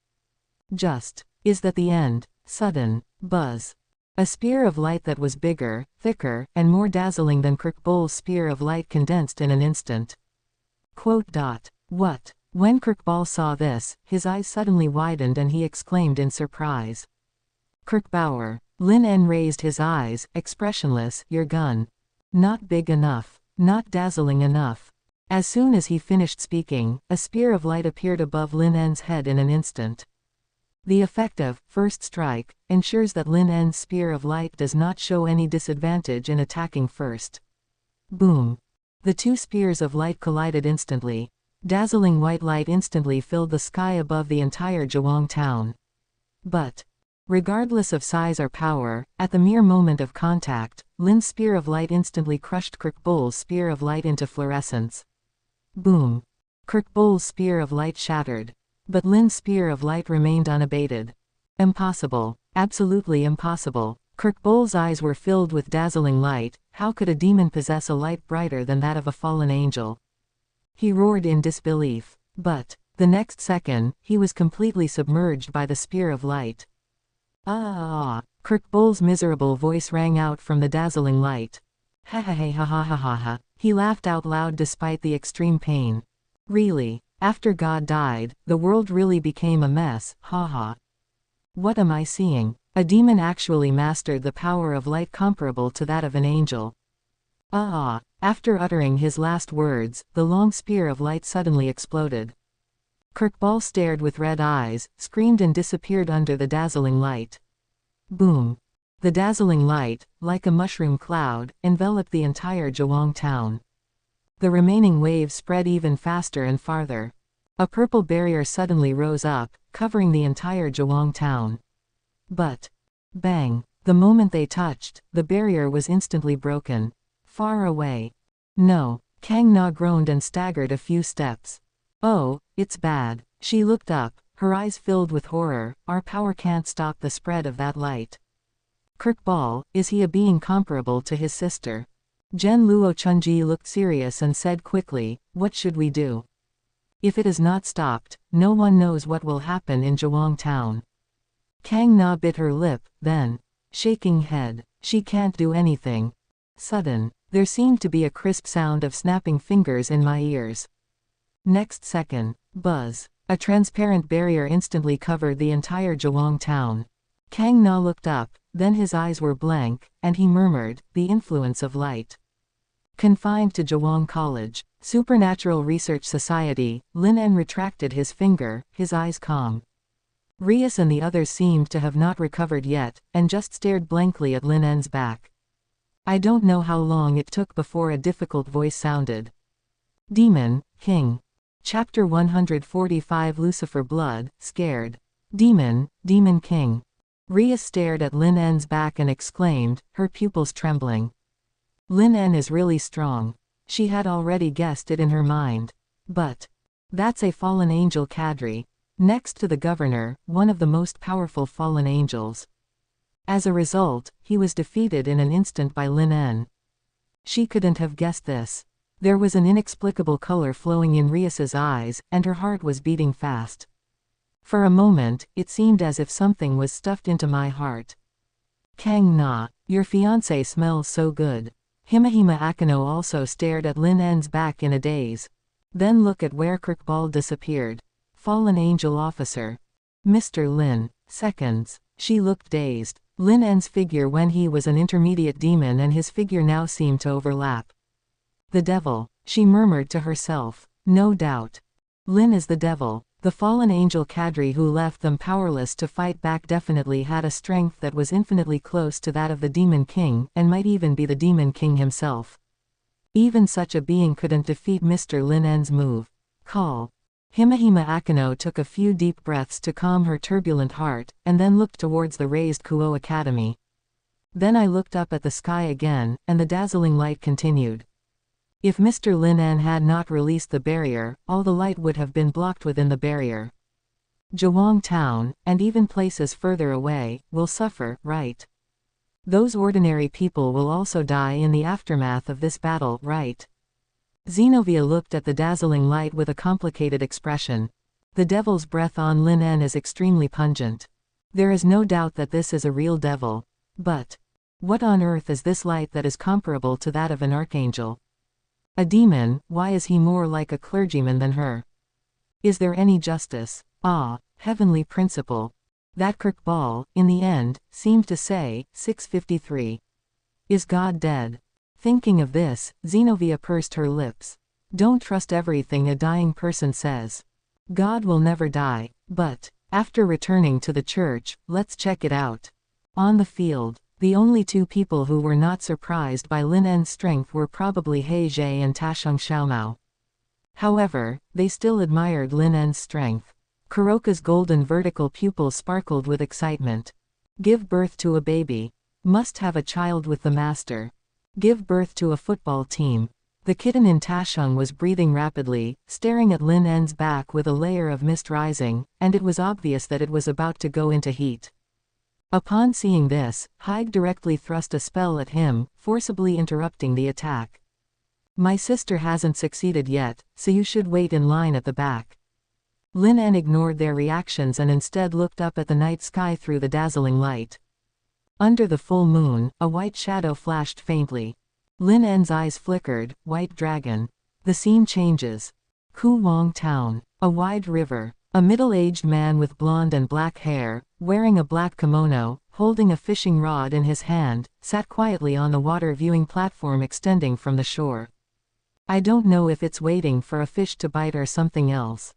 Is that the end? Sudden buzz. A spear of light that was bigger, thicker, and more dazzling than Kirkball's spear of light condensed in an instant. What? When Kirkball saw this, his eyes suddenly widened and he exclaimed in surprise. "Kirkbauer." Lin En raised his eyes, expressionless. "Your gun. Not big enough. Not dazzling enough." As soon as he finished speaking, a spear of light appeared above Lin En's head in an instant. The effect of first strike ensures that Lin En's spear of light does not show any disadvantage in attacking first. Boom. The two spears of light collided instantly. Dazzling white light instantly filled the sky above the entire Jiwang town. But regardless of size or power, at the mere moment of contact, Lin's spear of light instantly crushed Kirkball's spear of light into fluorescence. Boom. Kirkball's spear of light shattered. But Lin's spear of light remained unabated. Impossible. Absolutely impossible. Kirkbole's eyes were filled with dazzling light. How could a demon possess a light brighter than that of a fallen angel? He roared in disbelief. But, the next second, he was completely submerged by the spear of light. Ah! Kirkbole's miserable voice rang out from the dazzling light. Ha ha ha ha ha ha ha ha. He laughed out loud despite the extreme pain. Really, after God died, the world really became a mess, ha ha. What am I seeing? A demon actually mastered the power of light comparable to that of an angel. Ah! After uttering his last words, the long spear of light suddenly exploded. Kirkbole stared with red eyes, screamed and disappeared under the dazzling light. Boom! The dazzling light, like a mushroom cloud, enveloped the entire Jicuo town. The remaining waves spread even faster and farther. A purple barrier suddenly rose up, covering the entire Jicuo town. But, bang! The moment they touched, the barrier was instantly broken. Far away. No! Kang Na groaned and staggered a few steps. Oh, it's bad. She looked up, her eyes filled with horror. Our power can't stop the spread of that light. Kirkbole, is he a being comparable to his sister? Gen Luo Chunji looked serious and said quickly, what should we do? If it is not stopped, no one knows what will happen in Jicuo town. Kang Na bit her lip, then, shaking head, she can't do anything. Sudden, there seemed to be a crisp sound of snapping fingers in my ears. Next second, buzz. A transparent barrier instantly covered the entire Jicuo town. Kang Na looked up, then his eyes were blank, and he murmured, the influence of light. Confined to Jicuo College, Supernatural Research Society, Lin En retracted his finger, his eyes calm. Rias and the others seemed to have not recovered yet, and just stared blankly at Lin En's back. I don't know how long it took before a difficult voice sounded. Demon King. Chapter 145 Lucifer Blood, Scared. Demon King. Rias stared at Lin En's back and exclaimed, her pupils trembling. Lin En is really strong. She had already guessed it in her mind. But, that's a fallen angel cadre. Next to the governor, one of the most powerful fallen angels. As a result, he was defeated in an instant by Lin En. She couldn't have guessed this. There was an inexplicable color flowing in Rias's eyes, and her heart was beating fast. For a moment, it seemed as if something was stuffed into my heart. Kang Na, your fiancé smells so good. Himahima Akano also stared at Lin En's back in a daze. Then look at where Kirkbole disappeared. Fallen angel officer. Mr. Lin. Seconds. She looked dazed. Lin En's figure when he was an intermediate demon and his figure now seemed to overlap. The devil, she murmured to herself. No doubt. Lin is the devil. The fallen angel cadre who left them powerless to fight back definitely had a strength that was infinitely close to that of the Demon King, and might even be the Demon King himself. Even such a being couldn't defeat Mr. Lin En's move. Call. Himahima Akano took a few deep breaths to calm her turbulent heart, and then looked towards the raised Kuo Academy. Then I looked up at the sky again, and the dazzling light continued. If Mr. Lin En had not released the barrier, all the light would have been blocked within the barrier. Jicuo Town, and even places further away, will suffer, right? Those ordinary people will also die in the aftermath of this battle, right? Zenobia looked at the dazzling light with a complicated expression. The devil's breath on Lin En is extremely pungent. There is no doubt that this is a real devil. But, what on earth is this light that is comparable to that of an archangel? A demon, why is he more like a clergyman than her? Is there any justice? Ah, heavenly principle. That Kirkbole, in the end, seemed to say, 653. Is God dead? Thinking of this, Zenobia pursed her lips. Don't trust everything a dying person says. God will never die, but, after returning to the church, let's check it out. On the field. The only two people who were not surprised by Lin En's strength were probably He Zhe and Tasheng Xiaomao. However, they still admired Lin En's strength. Kuroka's golden vertical pupils sparkled with excitement. Give birth to a baby. Must have a child with the master. Give birth to a football team. The kitten in Tashung was breathing rapidly, staring at Lin En's back with a layer of mist rising, and it was obvious that it was about to go into heat. Upon seeing this, Haig directly thrust a spell at him, forcibly interrupting the attack. My sister hasn't succeeded yet, so you should wait in line at the back. Lin En ignored their reactions and instead looked up at the night sky through the dazzling light. Under the full moon, a white shadow flashed faintly. Lin En's eyes flickered. White dragon. The scene changes. Kuwang Town. A wide river. A middle-aged man with blonde and black hair, wearing a black kimono, holding a fishing rod in his hand, sat quietly on the water viewing platform extending from the shore. I don't know if it's waiting for a fish to bite or something else.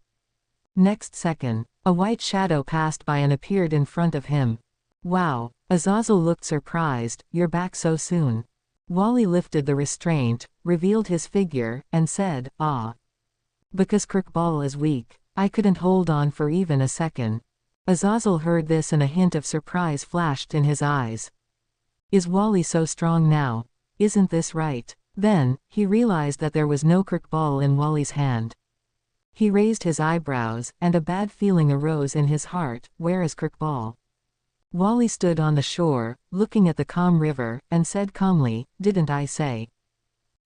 Next second, a white shadow passed by and appeared in front of him. Wow. Azazel looked surprised. You're back so soon. Wally lifted the restraint, revealed his figure, and said, ah. Because Kirkball is weak. I couldn't hold on for even a second. Azazel heard this and a hint of surprise flashed in his eyes. Is Wally so strong now? Isn't this right? Then, he realized that there was no Kirkball in Wally's hand. He raised his eyebrows, and a bad feeling arose in his heart. Where is Kirkball? Wally stood on the shore, looking at the calm river, and said calmly, didn't I say?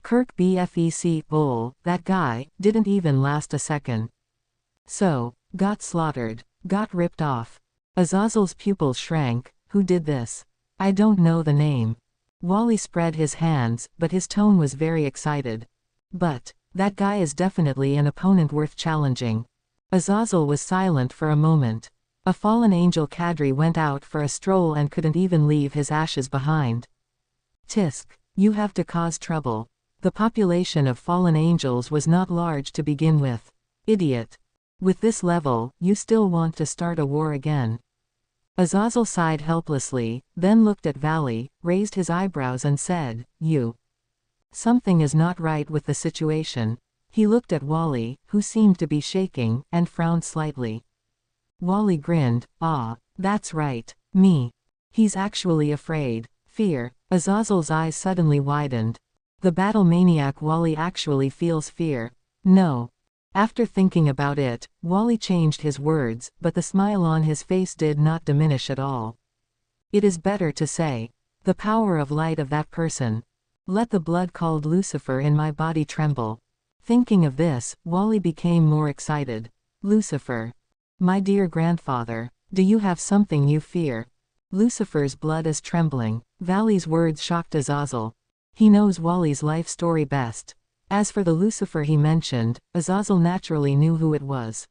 Kirk Bfec Bull, that guy, didn't even last a second. So, got slaughtered. Got ripped off. Azazel's pupils shrank. Who did this? I don't know the name. Wally spread his hands, but his tone was very excited. But, that guy is definitely an opponent worth challenging. Azazel was silent for a moment. A fallen angel cadre went out for a stroll and couldn't even leave his ashes behind. Tisk. You have to cause trouble. The population of fallen angels was not large to begin with. Idiot. With this level, you still want to start a war again. Azazel sighed helplessly, then looked at Valley, raised his eyebrows and said, you. Something is not right with the situation. He looked at Wally, who seemed to be shaking, and frowned slightly. Wally grinned. Ah, that's right. Me. He's actually afraid. Fear. Azazel's eyes suddenly widened. The battle maniac Wally actually feels fear. No. After thinking about it, Wally changed his words, but the smile on his face did not diminish at all. It is better to say. The power of light of that person. Let the blood called Lucifer in my body tremble. Thinking of this, Wally became more excited. Lucifer. My dear grandfather, do you have something you fear? Lucifer's blood is trembling. Valley's words shocked Azazel. He knows Wally's life story best. As for the Lucifer he mentioned, Azazel naturally knew who it was.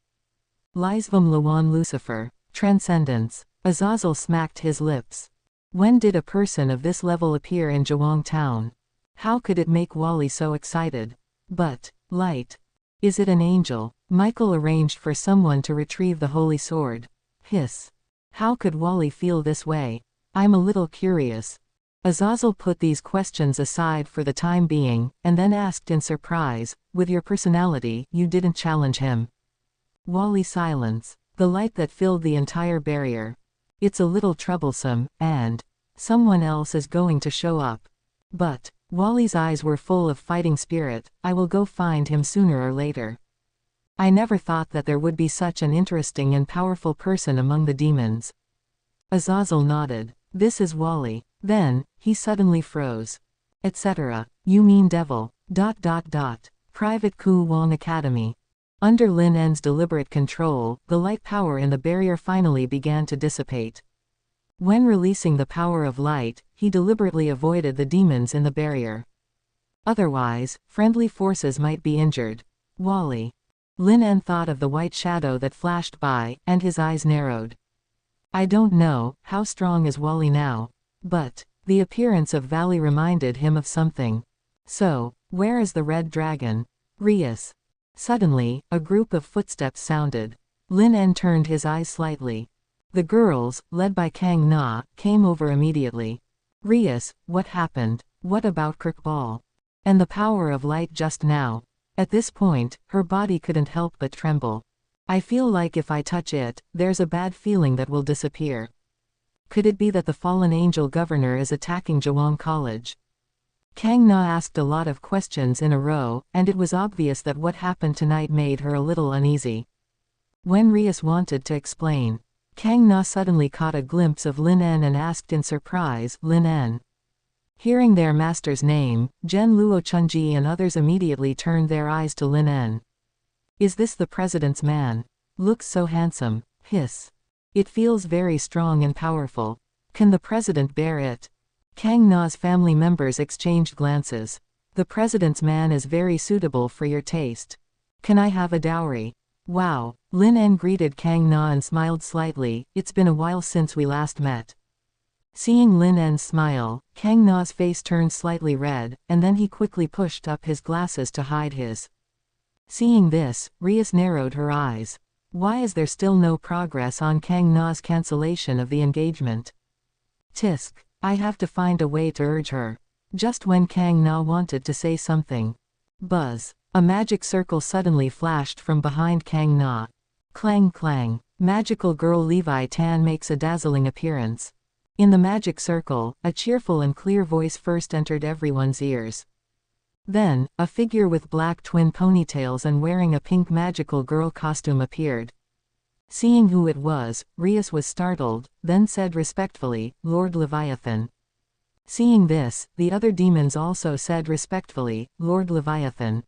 Lisvam Lawan Lucifer. Transcendence. Azazel smacked his lips. When did a person of this level appear in Jiwang Town? How could it make Wally so excited? But, light. Is it an angel? Michael arranged for someone to retrieve the holy sword. Hiss. How could Wally feel this way? I'm a little curious. Azazel put these questions aside for the time being, and then asked in surprise, with your personality, you didn't challenge him. Wally silence. The light that filled the entire barrier. It's a little troublesome, and someone else is going to show up. But, Wally's eyes were full of fighting spirit. I will go find him sooner or later. I never thought that there would be such an interesting and powerful person among the demons. Azazel nodded. This is Wally. Then, he suddenly froze. Etc. You mean devil. ... Private Ku Wong Academy. Under Lin En's deliberate control, the light power in the barrier finally began to dissipate. When releasing the power of light, he deliberately avoided the demons in the barrier. Otherwise, friendly forces might be injured. Wally. Lin En thought of the white shadow that flashed by, and his eyes narrowed. I don't know, how strong is Wally now? But, the appearance of Valley reminded him of something. So, where is the red dragon? Rias. Suddenly, a group of footsteps sounded. Lin En turned his eyes slightly. The girls, led by Kang Na, came over immediately. Rias, what happened? What about Kirkball? And the power of light just now? At this point, her body couldn't help but tremble. I feel like if I touch it, there's a bad feeling that will disappear. Could it be that the fallen angel governor is attacking Jiwang College? Kang Na asked a lot of questions in a row, and it was obvious that what happened tonight made her a little uneasy. When Rias wanted to explain, Kang Na suddenly caught a glimpse of Lin En and asked in surprise, "Lin En?" Hearing their master's name, Zhen Luo Chunji and others immediately turned their eyes to Lin En. "Is this the president's man? Looks so handsome." Hiss. "It feels very strong and powerful. Can the president bear it?" Kang Na's family members exchanged glances. "The president's man is very suitable for your taste. Can I have a dowry?" "Wow." Lin En greeted Kang Na and smiled slightly. "It's been a while since we last met." Seeing Lin En's smile, Kang Na's face turned slightly red, and then he quickly pushed up his glasses to hide his. Seeing this, Rias narrowed her eyes. Why is there still no progress on Kang Na's cancellation of the engagement? Tisk. I have to find a way to urge her. Just when Kang Na wanted to say something. Buzz. A magic circle suddenly flashed from behind Kang Na. Clang clang. Magical girl Levi Tan makes a dazzling appearance. In the magic circle, a cheerful and clear voice first entered everyone's ears. Then, a figure with black twin ponytails and wearing a pink magical girl costume appeared. Seeing who it was, Rias was startled, then said respectfully, "Lord Leviathan." Seeing this, the other demons also said respectfully, "Lord Leviathan."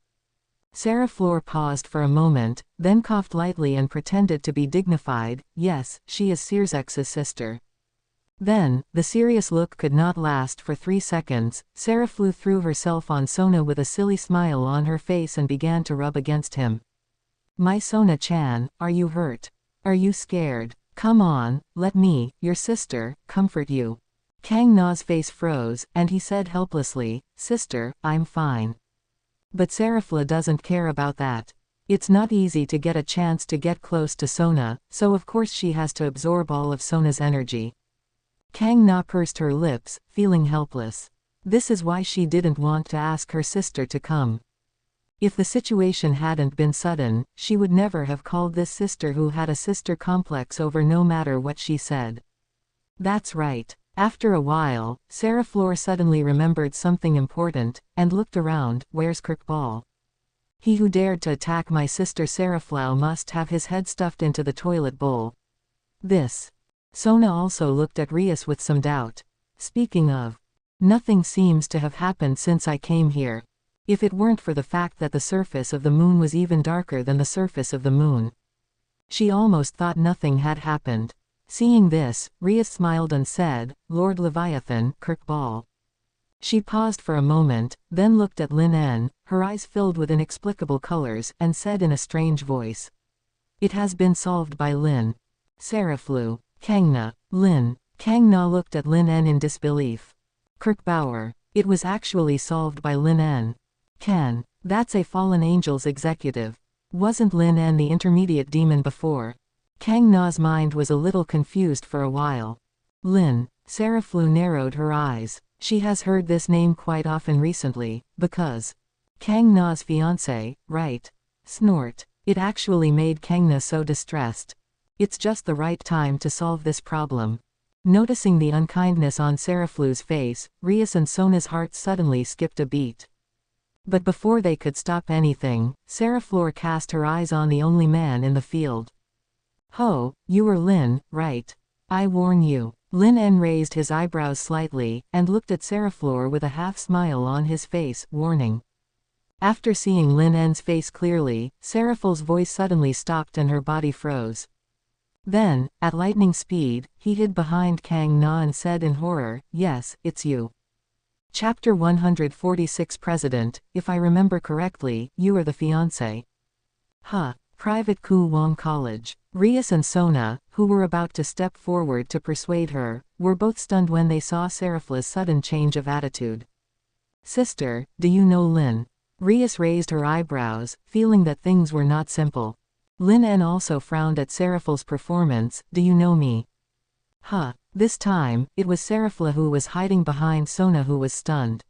Sarah Floor paused for a moment, then coughed lightly and pretended to be dignified. "Yes, she is Sirzex's sister." Then, the serious look could not last for 3 seconds. Sarah Flew threw herself on Sona with a silly smile on her face and began to rub against him. "My Sona-chan, are you hurt? Are you scared? Come on, let me, your sister, comfort you." Kang Na's face froze, and he said helplessly, "Sister, I'm fine." But Serafla doesn't care about that. It's not easy to get a chance to get close to Sona, so of course she has to absorb all of Sona's energy. Kang Na pursed her lips, feeling helpless. This is why she didn't want to ask her sister to come. If the situation hadn't been sudden, she would never have called this sister who had a sister complex over no matter what she said. That's right. After a while, Sarah Floor suddenly remembered something important, and looked around. "Where's Kirkball? He who dared to attack my sister Saraflau must have his head stuffed into the toilet bowl." This. Sona also looked at Rias with some doubt. "Speaking of, nothing seems to have happened since I came here. If it weren't for the fact that the surface of the moon was even darker than the surface of the moon." She almost thought nothing had happened. Seeing this, Rias smiled and said, "Lord Leviathan, Kirkball." She paused for a moment, then looked at Lin En, her eyes filled with inexplicable colors, and said in a strange voice, "It has been solved by Lin. Saraflu. Kangna. Lin." Kang Na looked at Lin En in disbelief. "Kirkbauer. It was actually solved by Lin En. Can. That's a fallen angel's executive. Wasn't Lin En the intermediate demon before?" Kang Na's mind was a little confused for a while. Lin. Sarah Flew narrowed her eyes. She has heard this name quite often recently, because Kang Na's fiancé, right? Snort. It actually made Kang Na so distressed. It's just the right time to solve this problem. Noticing the unkindness on Sarah Flu's face, Rias and Sona's hearts suddenly skipped a beat. But before they could stop anything, Sarah Floor cast her eyes on the only man in the field. "Ho, you are Lin, right? I warn you." Lin En raised his eyebrows slightly, and looked at Sarah Floor with a half-smile on his face, warning. After seeing Lin En's face clearly, Sarah Flo's voice suddenly stopped and her body froze. Then, at lightning speed, he hid behind Kang Na and said in horror, "Yes, it's you. Chapter 146 President, if I remember correctly, you are the fiancé." Huh. Private Ku Wong College. Rias and Sona, who were about to step forward to persuade her, were both stunned when they saw Serafla's sudden change of attitude. "Sister, do you know Lin?" Rias raised her eyebrows, feeling that things were not simple. Lin En also frowned at Serafla's performance. "Do you know me?" Huh. This time, it was Serafla who was hiding behind Sona who was stunned.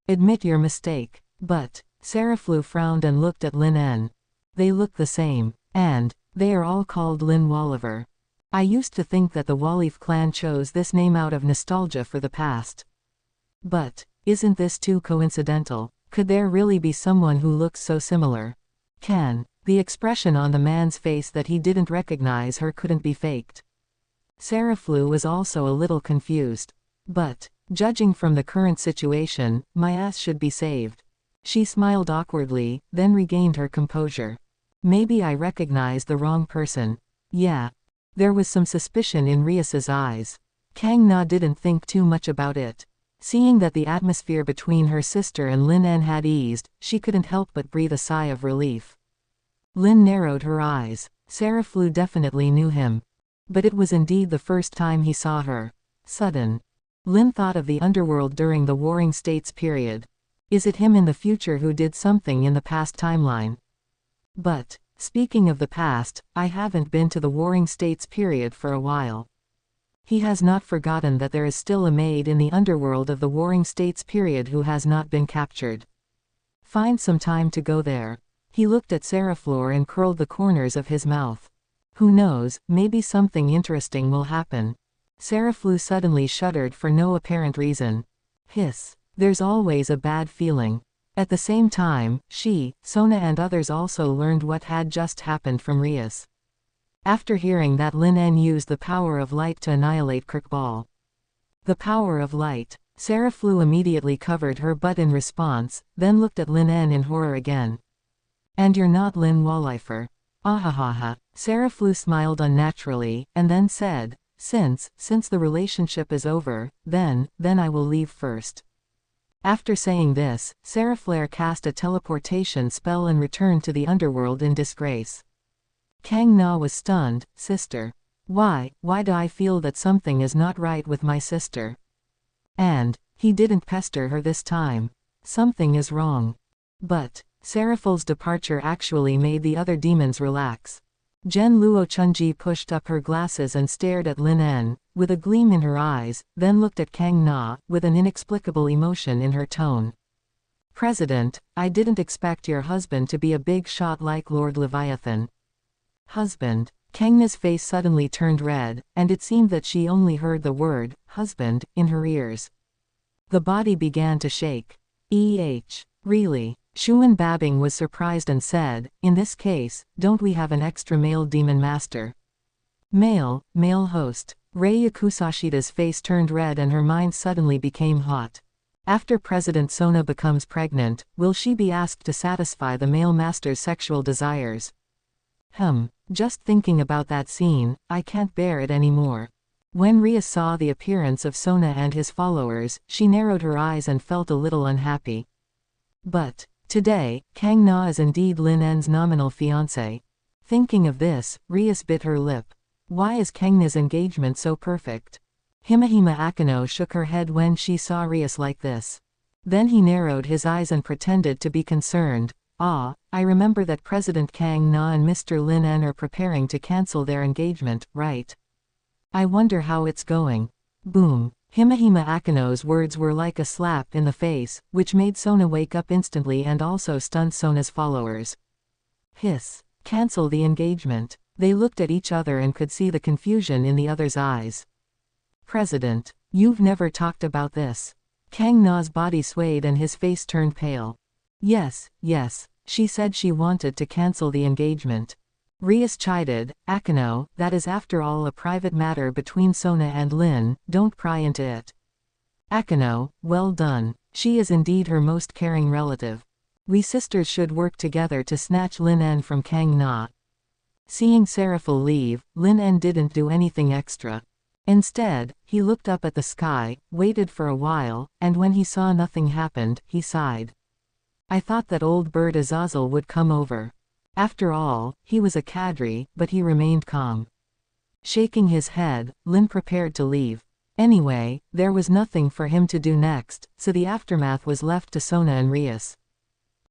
"Admit your mistake." But Seraflu frowned and looked at Lin En. "They look the same. And they are all called Lin Walliver. I used to think that the Wallif clan chose this name out of nostalgia for the past. But Isn't this too coincidental? Could there really be someone who looks so similar? The expression on the man's face that he didn't recognize her couldn't be faked. Saraflu was also a little confused. But, judging from the current situation, my ass should be saved. She smiled awkwardly, then regained her composure. Maybe I recognized the wrong person. Yeah. There was some suspicion in Rias's eyes. Kang Na didn't think too much about it. Seeing that the atmosphere between her sister and Lin En had eased, she couldn't help but breathe a sigh of relief. Lin narrowed her eyes. Saraflu definitely knew him. But it was indeed the first time he saw her. Sudden. Lin thought of the underworld during the Warring States period. Is it him in the future who did something in the past timeline? But, speaking of the past, I haven't been to the Warring States period for a while. He has not forgotten that there is still a maid in the underworld of the Warring States period who has not been captured. Find some time to go there. He looked at Saraflu and curled the corners of his mouth. Who knows, maybe something interesting will happen. Saraflu suddenly shuddered for no apparent reason. Hiss. There's always a bad feeling. At the same time, she, Sona and others also learned what had just happened from Rias. After hearing that Lin En used the power of light to annihilate Kirkbal. The power of light. Saraflu immediately covered her butt in response, then looked at Lin En in horror again. And you're not Lin Wallifer. Ahahaha. Saraflu smiled unnaturally, and then said, Since the relationship is over, then I will leave first. After saying this, Saraflu cast a teleportation spell and returned to the underworld in disgrace. Kang Na was stunned. Sister. Why do I feel that something is not right with my sister? And, he didn't pester her this time. Something is wrong. But, Saraful's departure actually made the other demons relax. Jen Luo Chunji pushed up her glasses and stared at Lin En, with a gleam in her eyes, then looked at Kang Na, with an inexplicable emotion in her tone. President, I didn't expect your husband to be a big shot like Lord Leviathan. Husband. Kang Na's face suddenly turned red, and it seemed that she only heard the word, husband, in her ears. The body began to shake. Really? Shuan Babing was surprised and said, in this case, don't we have an extra male demon master? Male host. Rei Yakusashida's face turned red and her mind suddenly became hot. After President Sona becomes pregnant, will she be asked to satisfy the male master's sexual desires? Just thinking about that scene, I can't bear it anymore. When Ria saw the appearance of Sona and his followers, she narrowed her eyes and felt a little unhappy. But, today, Kang Na is indeed Lin En's nominal fiancé. Thinking of this, Rias bit her lip. Why is Kang Na's engagement so perfect? Himahima Akano shook her head when she saw Rias like this. Then he narrowed his eyes and pretended to be concerned. I remember that President Kang Na and Mr. Lin En are preparing to cancel their engagement, right? I wonder how it's going. Boom. Himahima Akano's words were like a slap in the face, which made Sona wake up instantly and also stunned Sona's followers. Hiss. Cancel the engagement. They looked at each other and could see the confusion in the other's eyes. President, you've never talked about this. Kang Na's body swayed and his face turned pale. Yes, she said she wanted to cancel the engagement. Rias chided, Akano, that is after all a private matter between Sona and Lin, don't pry into it. Akano, well done. She is indeed her most caring relative. We sisters should work together to snatch Lin En from Kang Na. Seeing Saraful leave, Lin En didn't do anything extra. Instead, he looked up at the sky, waited for a while, and when he saw nothing happened, he sighed. I thought that old bird Azazel would come over. After all, he was a cadre, but he remained calm. Shaking his head, Lin prepared to leave. Anyway, there was nothing for him to do next, so the aftermath was left to Sona and Rias.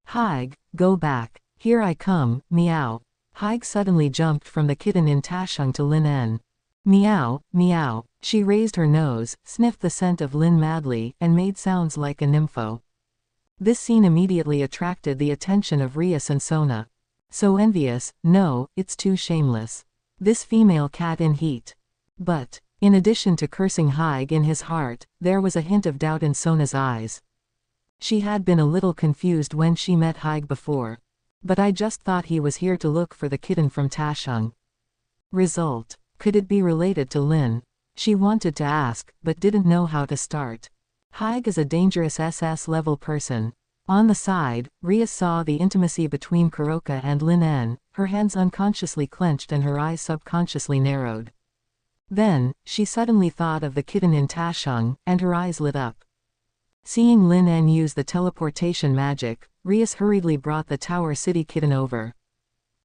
Haig, go back. Here I come, meow. Haig suddenly jumped from the kitten in Tashung to Lin En. Meow, meow. She raised her nose, sniffed the scent of Lin madly, and made sounds like a nympho. This scene immediately attracted the attention of Rias and Sona. So envious, no, it's too shameless. This female cat in heat. But, in addition to cursing Haig in his heart, there was a hint of doubt in Sona's eyes. She had been a little confused when she met Haig before. But I just thought he was here to look for the kitten from Tashung. Result. Could it be related to Lin? She wanted to ask, but didn't know how to start. Haig is a dangerous SS-level person. On the side, Ria saw the intimacy between Kuroka and Lin En, her hands unconsciously clenched and her eyes subconsciously narrowed. Then, she suddenly thought of the kitten in Tashung, and her eyes lit up. Seeing Lin En use the teleportation magic, Rias hurriedly brought the Tower City kitten over.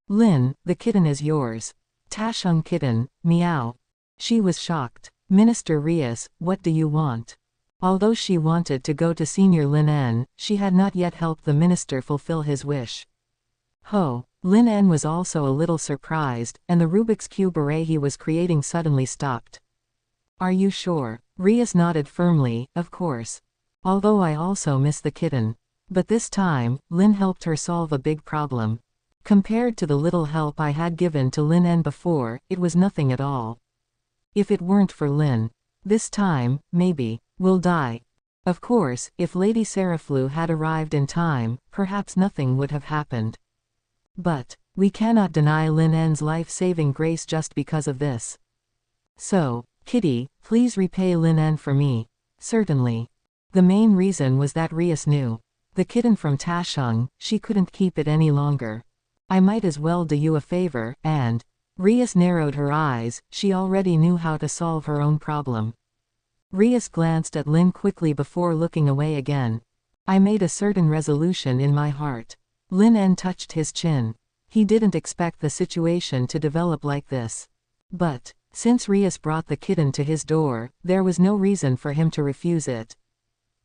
Lin, the kitten is yours. Tashung kitten, meow. She was shocked. Minister Rias, what do you want? Although she wanted to go to Senior Lin En, she had not yet helped the minister fulfill his wish. Ho! Lin En was also a little surprised, and the Rubik's Cube array he was creating suddenly stopped. Are you sure? Rias nodded firmly, of course. Although I also miss the kitten. But this time, Lin helped her solve a big problem. Compared to the little help I had given to Lin En before, it was nothing at all. If it weren't for Lin, this time, maybe, we'll die. Of course, if Lady Seraflu had arrived in time, perhaps nothing would have happened. But, we cannot deny Lin En's life-saving grace just because of this. So, Kitty, please repay Lin En for me. Certainly. The main reason was that Rias knew. The kitten from Tashung, she couldn't keep it any longer. I might as well do you a favor, and... Rias narrowed her eyes, she already knew how to solve her own problem. Rias glanced at Lin quickly before looking away again. I made a certain resolution in my heart. Lin En touched his chin. He didn't expect the situation to develop like this. But, since Rias brought the kitten to his door, there was no reason for him to refuse it.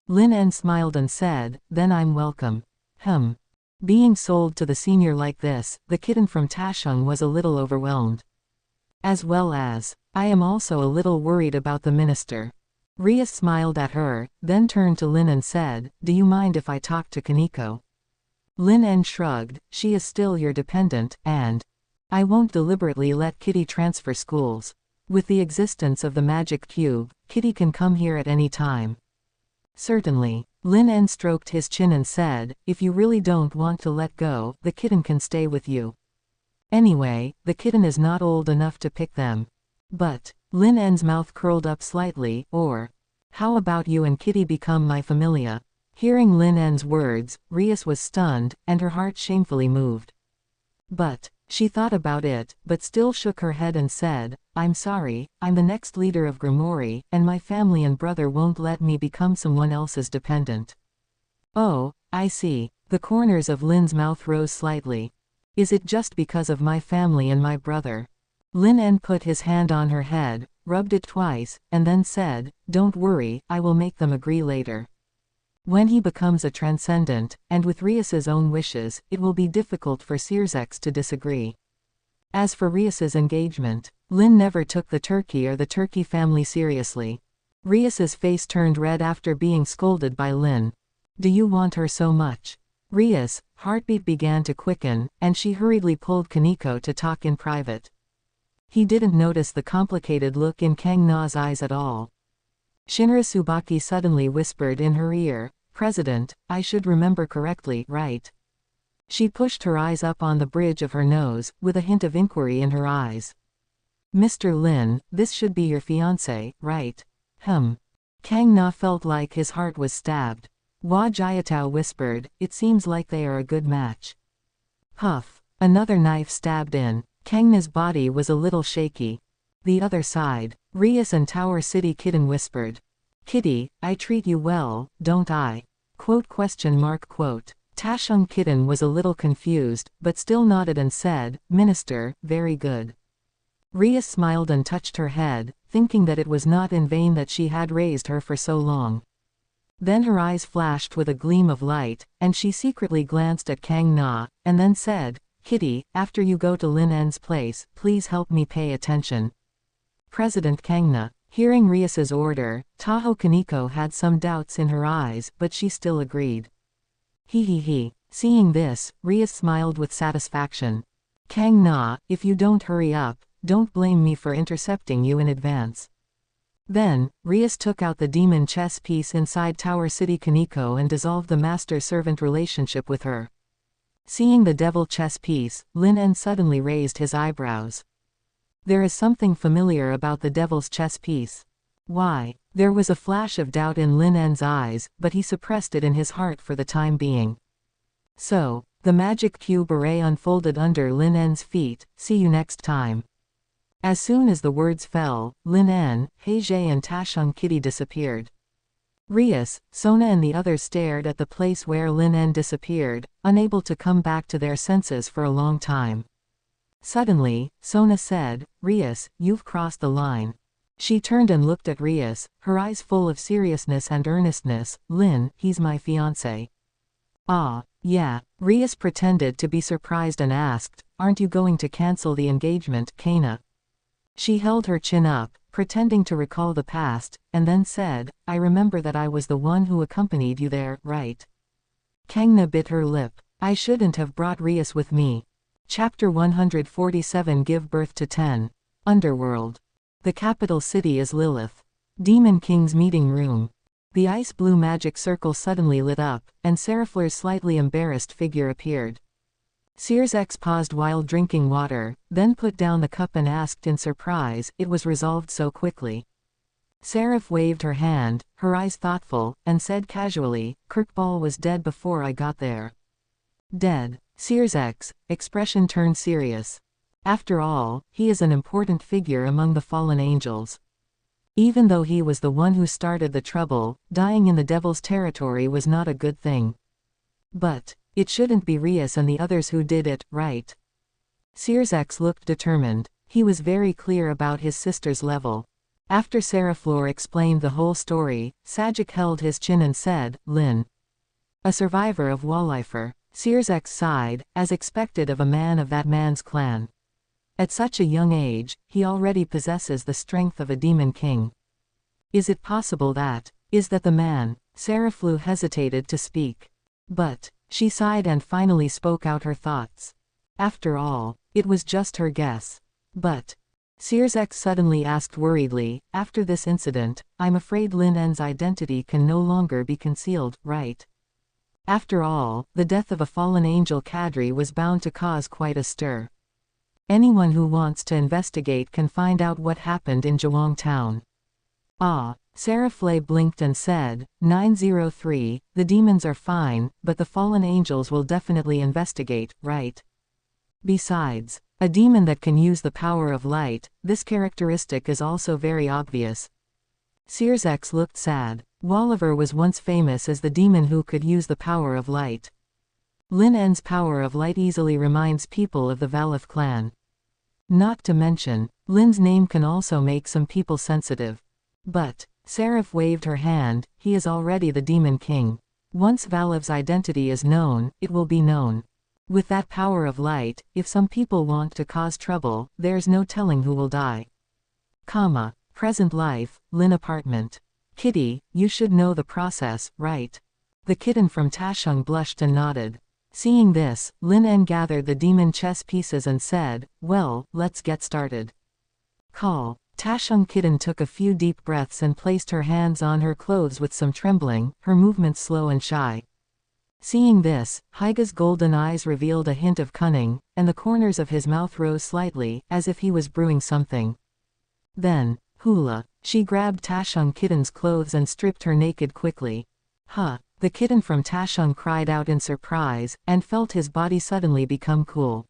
Lin En smiled and said, then I'm welcome. Being sold to the senior like this, the kitten from Tashung was a little overwhelmed. As well as, I am also a little worried about the minister. Rias smiled at her, then turned to Lin and said, do you mind if I talk to Kaneko? Lin En shrugged, she is still your dependent, and I won't deliberately let Kitty transfer schools. With the existence of the magic cube, Kitty can come here at any time. Certainly. Lin En stroked his chin and said, if you really don't want to let go, the kitten can stay with you. Anyway, the kitten is not old enough to pick them. But, Lin En's mouth curled up slightly, or, how about you and Kitty become my familia? Hearing Lin En's words, Rias was stunned, and her heart shamefully moved. But, she thought about it, but still shook her head and said, I'm sorry, I'm the next leader of Grimoire, and my family and brother won't let me become someone else's dependent. Oh, I see. The corners of Lin's mouth rose slightly. Is it just because of my family and my brother? Lin En put his hand on her head, rubbed it twice, and then said, don't worry, I will make them agree later. When he becomes a transcendent, and with Rias's own wishes, it will be difficult for Sirzex to disagree. As for Rias's engagement, Lin never took the turkey or the turkey family seriously. Rias's face turned red after being scolded by Lin. Do you want her so much? Rias' heartbeat began to quicken, and she hurriedly pulled Kaneko to talk in private. He didn't notice the complicated look in Kang Na's eyes at all. Shinra Tsubaki suddenly whispered in her ear, President, I should remember correctly, right? She pushed her eyes up on the bridge of her nose, with a hint of inquiry in her eyes. Mr. Lin, this should be your fiancé, right? Kang Na felt like his heart was stabbed. Hua Jiatao whispered, it seems like they are a good match. Huff. Another knife stabbed in. Kang Na's body was a little shaky. The other side. Rias and Tower City Kitten whispered. Kitty, I treat you well, don't I? Tashung Kitten was a little confused, but still nodded and said, Minister, very good. Rias smiled and touched her head, thinking that it was not in vain that she had raised her for so long. Then her eyes flashed with a gleam of light, and she secretly glanced at Kang Na, and then said, Kitty, after you go to Lin En's place, please help me pay attention. President Kang Na. Hearing Rias's order, Taho Kaneko had some doubts in her eyes, but she still agreed. Seeing this, Rias smiled with satisfaction. Kang Na, if you don't hurry up, don't blame me for intercepting you in advance. Then, Rias took out the demon chess piece inside Tower City Kaneko and dissolved the master-servant relationship with her. Seeing the devil chess piece, Lin En suddenly raised his eyebrows. There is something familiar about the devil's chess piece. Why? There was a flash of doubt in Lin En's eyes, but he suppressed it in his heart for the time being. So, the magic cube array unfolded under Lin En's feet. See you next time. As soon as the words fell, Lin En, Heijie and Tashung Kitty disappeared. Rias, Sona and the others stared at the place where Lin En disappeared, unable to come back to their senses for a long time. Suddenly, Sona said, "Rias, you've crossed the line." She turned and looked at Rias, her eyes full of seriousness and earnestness. "Lin, he's my fiancé." "Ah, yeah." Rias pretended to be surprised and asked, "Aren't you going to cancel the engagement, Kana?" She held her chin up, pretending to recall the past, and then said, "I remember that I was the one who accompanied you there, right?" Kangna bit her lip. "I shouldn't have brought Rias with me." Chapter 147 Give Birth to 10. Underworld. The capital city is Lilith. Demon King's meeting room. The ice blue magic circle suddenly lit up, and Seraflor's slightly embarrassed figure appeared. Sears X paused while drinking water, then put down the cup and asked in surprise, "It was resolved so quickly." Seraph waved her hand, her eyes thoughtful, and said casually, "Kirkball was dead before I got there." Dead. Sears X, expression turned serious. After all, he is an important figure among the fallen angels. Even though he was the one who started the trouble, dying in the devil's territory was not a good thing. But it shouldn't be Rias and the others who did it, right? Sears X looked determined. He was very clear about his sister's level. After Seraflor explained the whole story, Sajic held his chin and said, "Lin. A survivor of Wallifer." Sears X sighed, as expected of a man of that man's clan. At such a young age, he already possesses the strength of a demon king. Is it possible that? Is that the man? Seraflu hesitated to speak. But she sighed and finally spoke out her thoughts. After all, it was just her guess. But Sears X suddenly asked worriedly, "After this incident, I'm afraid Lin En's identity can no longer be concealed, right?" After all, the death of a fallen angel cadre was bound to cause quite a stir. Anyone who wants to investigate can find out what happened in Zhuang Town. Ah, Seraflay blinked and said, 903, the demons are fine, but the fallen angels will definitely investigate, right? Besides, a demon that can use the power of light, this characteristic is also very obvious. Sears X looked sad. Walliver was once famous as the demon who could use the power of light. Lin En's power of light easily reminds people of the Valif clan. Not to mention, Lin's name can also make some people sensitive. But Seraph waved her hand, he is already the Demon King. Once Valiv's identity is known, it will be known. With that power of light, if some people want to cause trouble, there's no telling who will die. Present life, Lin apartment. Kitty, you should know the process, right? The kitten from Tashung blushed and nodded. Seeing this, Lin En gathered the demon chess pieces and said, "Well, let's get started." Call. Tashung kitten took a few deep breaths and placed her hands on her clothes with some trembling, her movements slow and shy. Seeing this, Haiga's golden eyes revealed a hint of cunning, and the corners of his mouth rose slightly, as if he was brewing something. Then, hula, she grabbed Tashung kitten's clothes and stripped her naked quickly. Huh! The kitten from Tashung cried out in surprise, and felt his body suddenly become cool.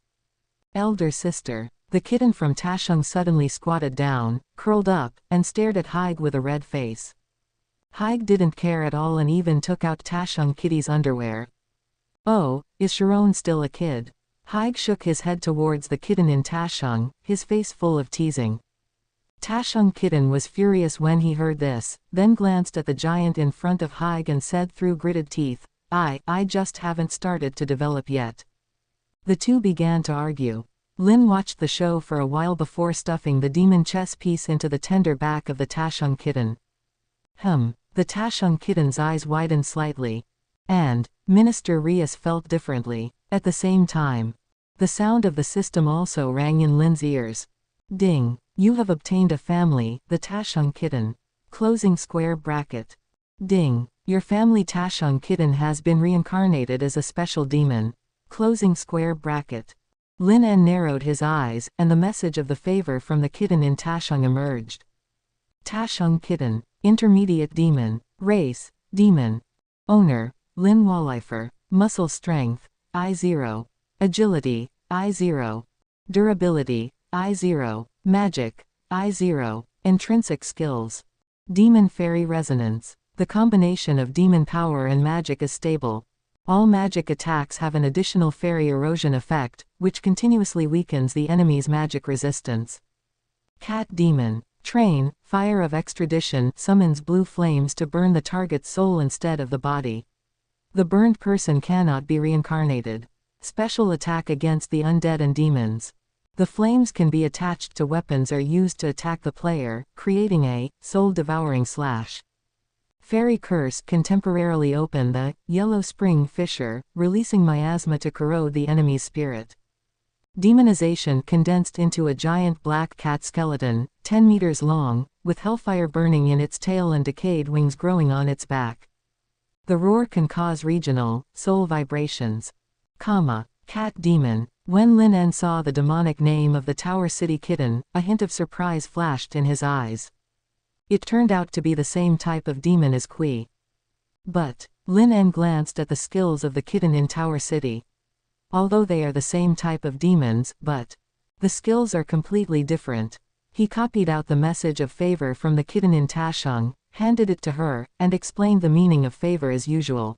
Elder sister. The kitten from Tashung suddenly squatted down, curled up, and stared at Haig with a red face. Haig didn't care at all and even took out Tashung kitty's underwear. Oh, is Sharon still a kid? Haig shook his head towards the kitten in Tashung, his face full of teasing. Tashung kitten was furious when he heard this, then glanced at the giant in front of Haig and said through gritted teeth, I just haven't started to develop yet. The two began to argue. Lin watched the show for a while before stuffing the demon chess piece into the tender back of the Tashung kitten. The Tashung kitten's eyes widened slightly. And Minister Rias felt differently. At the same time, the sound of the system also rang in Lin's ears. Ding! You have obtained a family, the Tashung kitten. closing square bracket. Ding. Your family Tashung kitten has been reincarnated as a special demon. Closing square bracket. Lin En narrowed his eyes, and the message of the favor from the kitten in Tashung emerged. Tashung kitten. Intermediate demon. Race, demon. Owner, Lin Wallifer. Muscle strength, I0. Agility, I0. Durability, I0. Magic, I0. Intrinsic skills. Demon Fairy Resonance. The combination of demon power and magic is stable. All magic attacks have an additional fairy erosion effect, which continuously weakens the enemy's magic resistance. Cat Demon. Train, Fire of Extradition summons blue flames to burn the target's soul instead of the body. The burned person cannot be reincarnated. Special attack against the undead and demons. The flames can be attached to weapons or used to attack the player, creating a soul-devouring slash. Fairy Curse can temporarily open the Yellow Spring Fissure, releasing miasma to corrode the enemy's spirit. Demonization condensed into a giant black cat skeleton, 10 meters long, with hellfire burning in its tail and decayed wings growing on its back. The roar can cause regional, soul vibrations. Cat Demon. When Lin En saw the demonic name of the Tower City kitten, a hint of surprise flashed in his eyes. It turned out to be the same type of demon as Kui. But, Lin En glanced at the skills of the kitten in Tower City. Although they are the same type of demons, but the skills are completely different. He copied out the message of favor from the kitten in Tashung, handed it to her, and explained the meaning of favor as usual.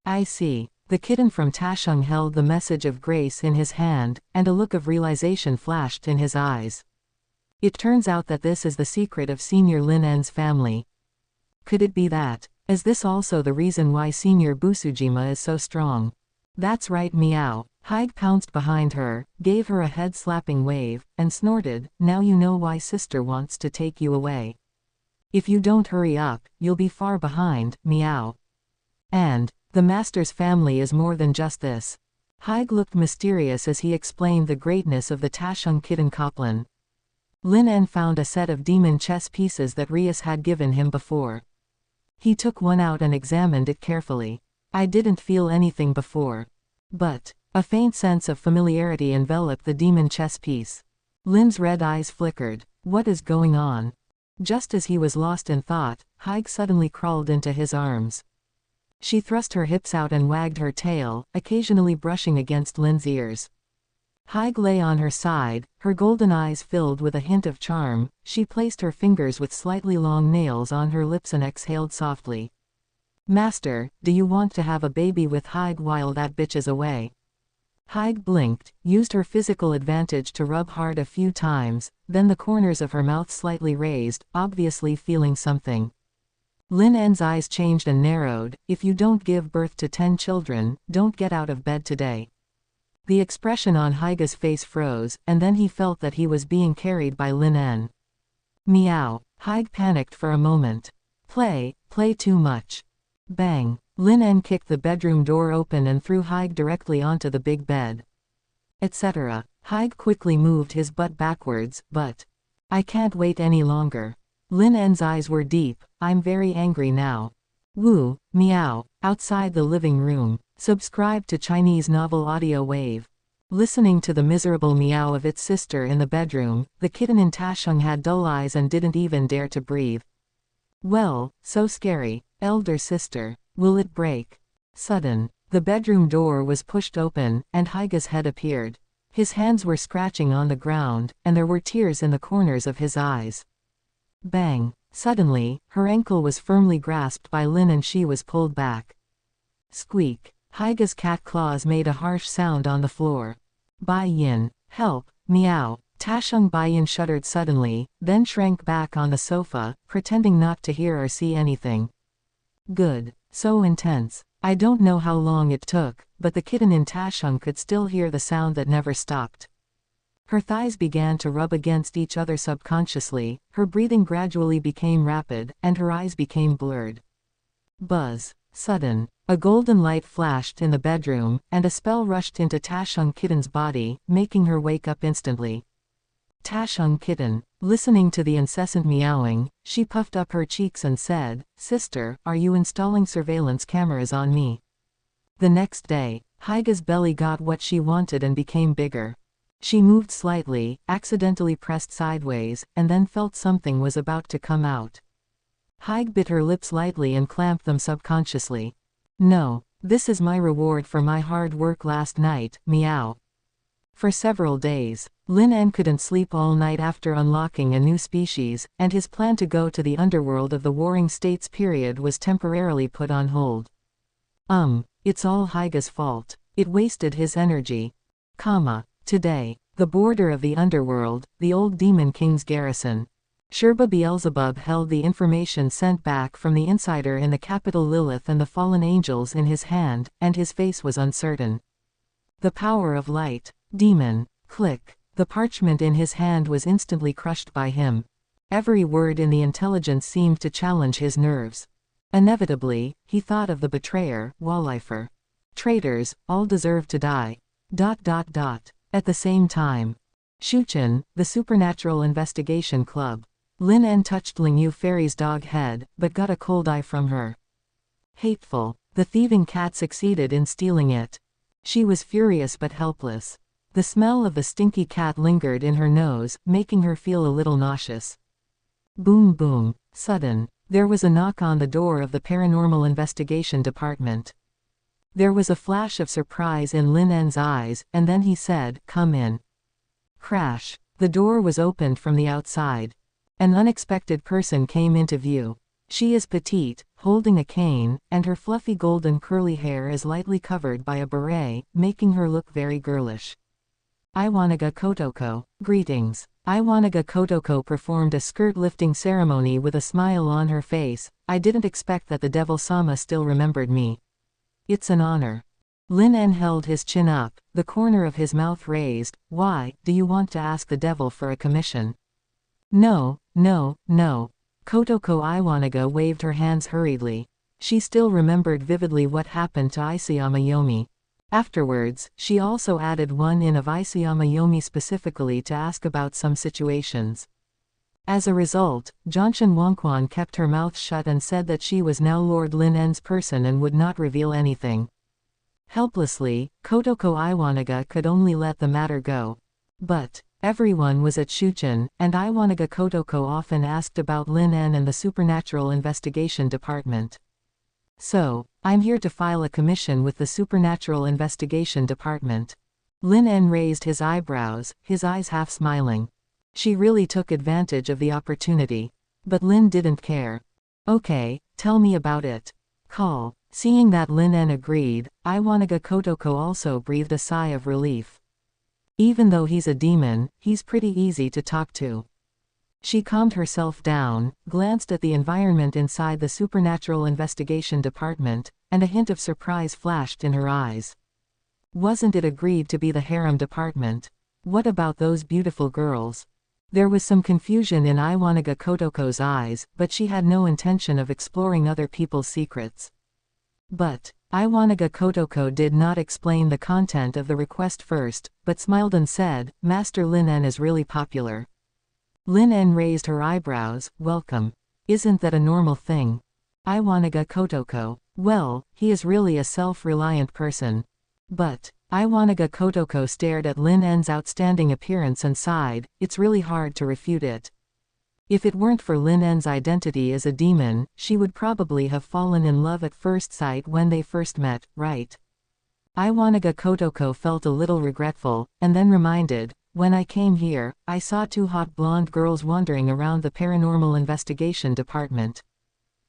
I see. The kitten from Tashung held the message of grace in his hand, and a look of realization flashed in his eyes. It turns out that this is the secret of Senior Lin En's family. Could it be that? Is this also the reason why Senior Busujima is so strong? That's right, meow. Haig pounced behind her, gave her a head-slapping wave, and snorted, now you know why sister wants to take you away. If you don't hurry up, you'll be far behind, meow. And, the master's family is more than just this. Haig looked mysterious as he explained the greatness of the Tashung kitten Copland. Lin En found a set of demon chess pieces that Rias had given him before. He took one out and examined it carefully. I didn't feel anything before. But, a faint sense of familiarity enveloped the demon chess piece. Lin's red eyes flickered. What is going on? Just as he was lost in thought, Haig suddenly crawled into his arms. She thrust her hips out and wagged her tail, occasionally brushing against Lin's ears. Haig lay on her side, her golden eyes filled with a hint of charm. She placed her fingers with slightly long nails on her lips and exhaled softly. Master, do you want to have a baby with Haig while that bitch is away? Haig blinked, used her physical advantage to rub hard a few times, then the corners of her mouth slightly raised, obviously feeling something. Lin En's eyes changed and narrowed. If you don't give birth to 10 children, don't get out of bed today. The expression on Haig's face froze, and then he felt that he was being carried by Lin En. Meow. Haig panicked for a moment. Play too much. Bang. Lin En kicked the bedroom door open and threw Haig directly onto the big bed. Etc. Haig quickly moved his butt backwards, but I can't wait any longer. Lin En's eyes were deep. I'm very angry now. Woo, meow. Outside the living room. Subscribe to Chinese Novel Audio Wave. Listening to the miserable meow of its sister in the bedroom, the kitten in Tashung had dull eyes and didn't even dare to breathe. Well, so scary. Elder sister. Will it break? Sudden. The bedroom door was pushed open, and Haig's head appeared. His hands were scratching on the ground, and there were tears in the corners of his eyes. Bang. Suddenly, her ankle was firmly grasped by Lin and she was pulled back. Squeak. Haig's cat claws made a harsh sound on the floor. Bai Yin. Help. Meow. Tashung Bai Yin shuddered suddenly, then shrank back on the sofa, pretending not to hear or see anything. Good. So intense. I don't know how long it took, but the kitten in Tashung could still hear the sound that never stopped. Her thighs began to rub against each other subconsciously, her breathing gradually became rapid, and her eyes became blurred. Buzz. Sudden. A golden light flashed in the bedroom, and a spell rushed into Tashung Kitten's body, making her wake up instantly. Tashung Kitten. Listening to the incessant meowing, she puffed up her cheeks and said, "Sister, are you installing surveillance cameras on me?" The next day, Haiga's belly got what she wanted and became bigger. She moved slightly, accidentally pressed sideways, and then felt something was about to come out. Haig bit her lips lightly and clamped them subconsciously. "No, this is my reward for my hard work last night, meow." For several days, Lin En couldn't sleep all night after unlocking a new species, and his plan to go to the underworld of the Warring States period was temporarily put on hold. It's all Haiga's fault. It wasted his energy. Today, the border of the underworld, the old Demon King's garrison. Sherba Beelzebub held the information sent back from the insider in the capital Lilith and the fallen angels in his hand, and his face was uncertain. The power of light. Demon. Click. The parchment in his hand was instantly crushed by him. Every word in the intelligence seemed to challenge his nerves. Inevitably, he thought of the betrayer, Wallifer. Traitors, all deserve to die. At the same time. Shuchen, the Supernatural Investigation Club. Lin En touched Ling Yu Fairy's dog head, but got a cold eye from her. Hateful. The thieving cat succeeded in stealing it. She was furious but helpless. The smell of the stinky cat lingered in her nose, making her feel a little nauseous. Boom boom. Sudden. There was a knock on the door of the Paranormal Investigation Department. There was a flash of surprise in Lin En's eyes, and then he said, "Come in." Crash. The door was opened from the outside. An unexpected person came into view. She is petite, holding a cane, and her fluffy golden curly hair is lightly covered by a beret, making her look very girlish. Iwanaga Kotoko. Greetings. Iwanaga Kotoko performed a skirt-lifting ceremony with a smile on her face. "I didn't expect that the Devil-sama still remembered me. It's an honor." Lin En held his chin up, the corner of his mouth raised. "Why, do you want to ask the devil for a commission?" No. Kotoko Iwanaga waved her hands hurriedly. She still remembered vividly what happened to Isayama Yomi. Afterwards, she also added one in of Isayama Yomi specifically to ask about some situations. As a result, Jonshin Wangquan kept her mouth shut and said that she was now Lord Lin En's person and would not reveal anything. Helplessly, Kotoko Iwanaga could only let the matter go. But everyone was at Shuchen, and Iwanaga Kotoko often asked about Lin En and the Supernatural Investigation Department. "So, I'm here to file a commission with the Supernatural Investigation Department." Lin En raised his eyebrows, his eyes half smiling. She really took advantage of the opportunity. But Lin didn't care. "Okay, tell me about it." Call. Seeing that Lin En agreed, Iwanaga Kotoko also breathed a sigh of relief. Even though he's a demon, he's pretty easy to talk to. She calmed herself down, glanced at the environment inside the Supernatural Investigation Department, and a hint of surprise flashed in her eyes. Wasn't it agreed to be the harem department? What about those beautiful girls? There was some confusion in Iwanaga Kotoko's eyes, but she had no intention of exploring other people's secrets. But Iwanaga Kotoko did not explain the content of the request first, but smiled and said, "Master Lin En is really popular." Lin En raised her eyebrows. "Welcome. Isn't that a normal thing?" Iwanaga Kotoko. "Well, he is really a self-reliant person." But Iwanaga Kotoko stared at Lin En's outstanding appearance and sighed. It's really hard to refute it. If it weren't for Lin En's identity as a demon, she would probably have fallen in love at first sight when they first met, right? Iwanaga Kotoko felt a little regretful, and then reminded, "When I came here, I saw two hot blonde girls wandering around the Paranormal Investigation Department."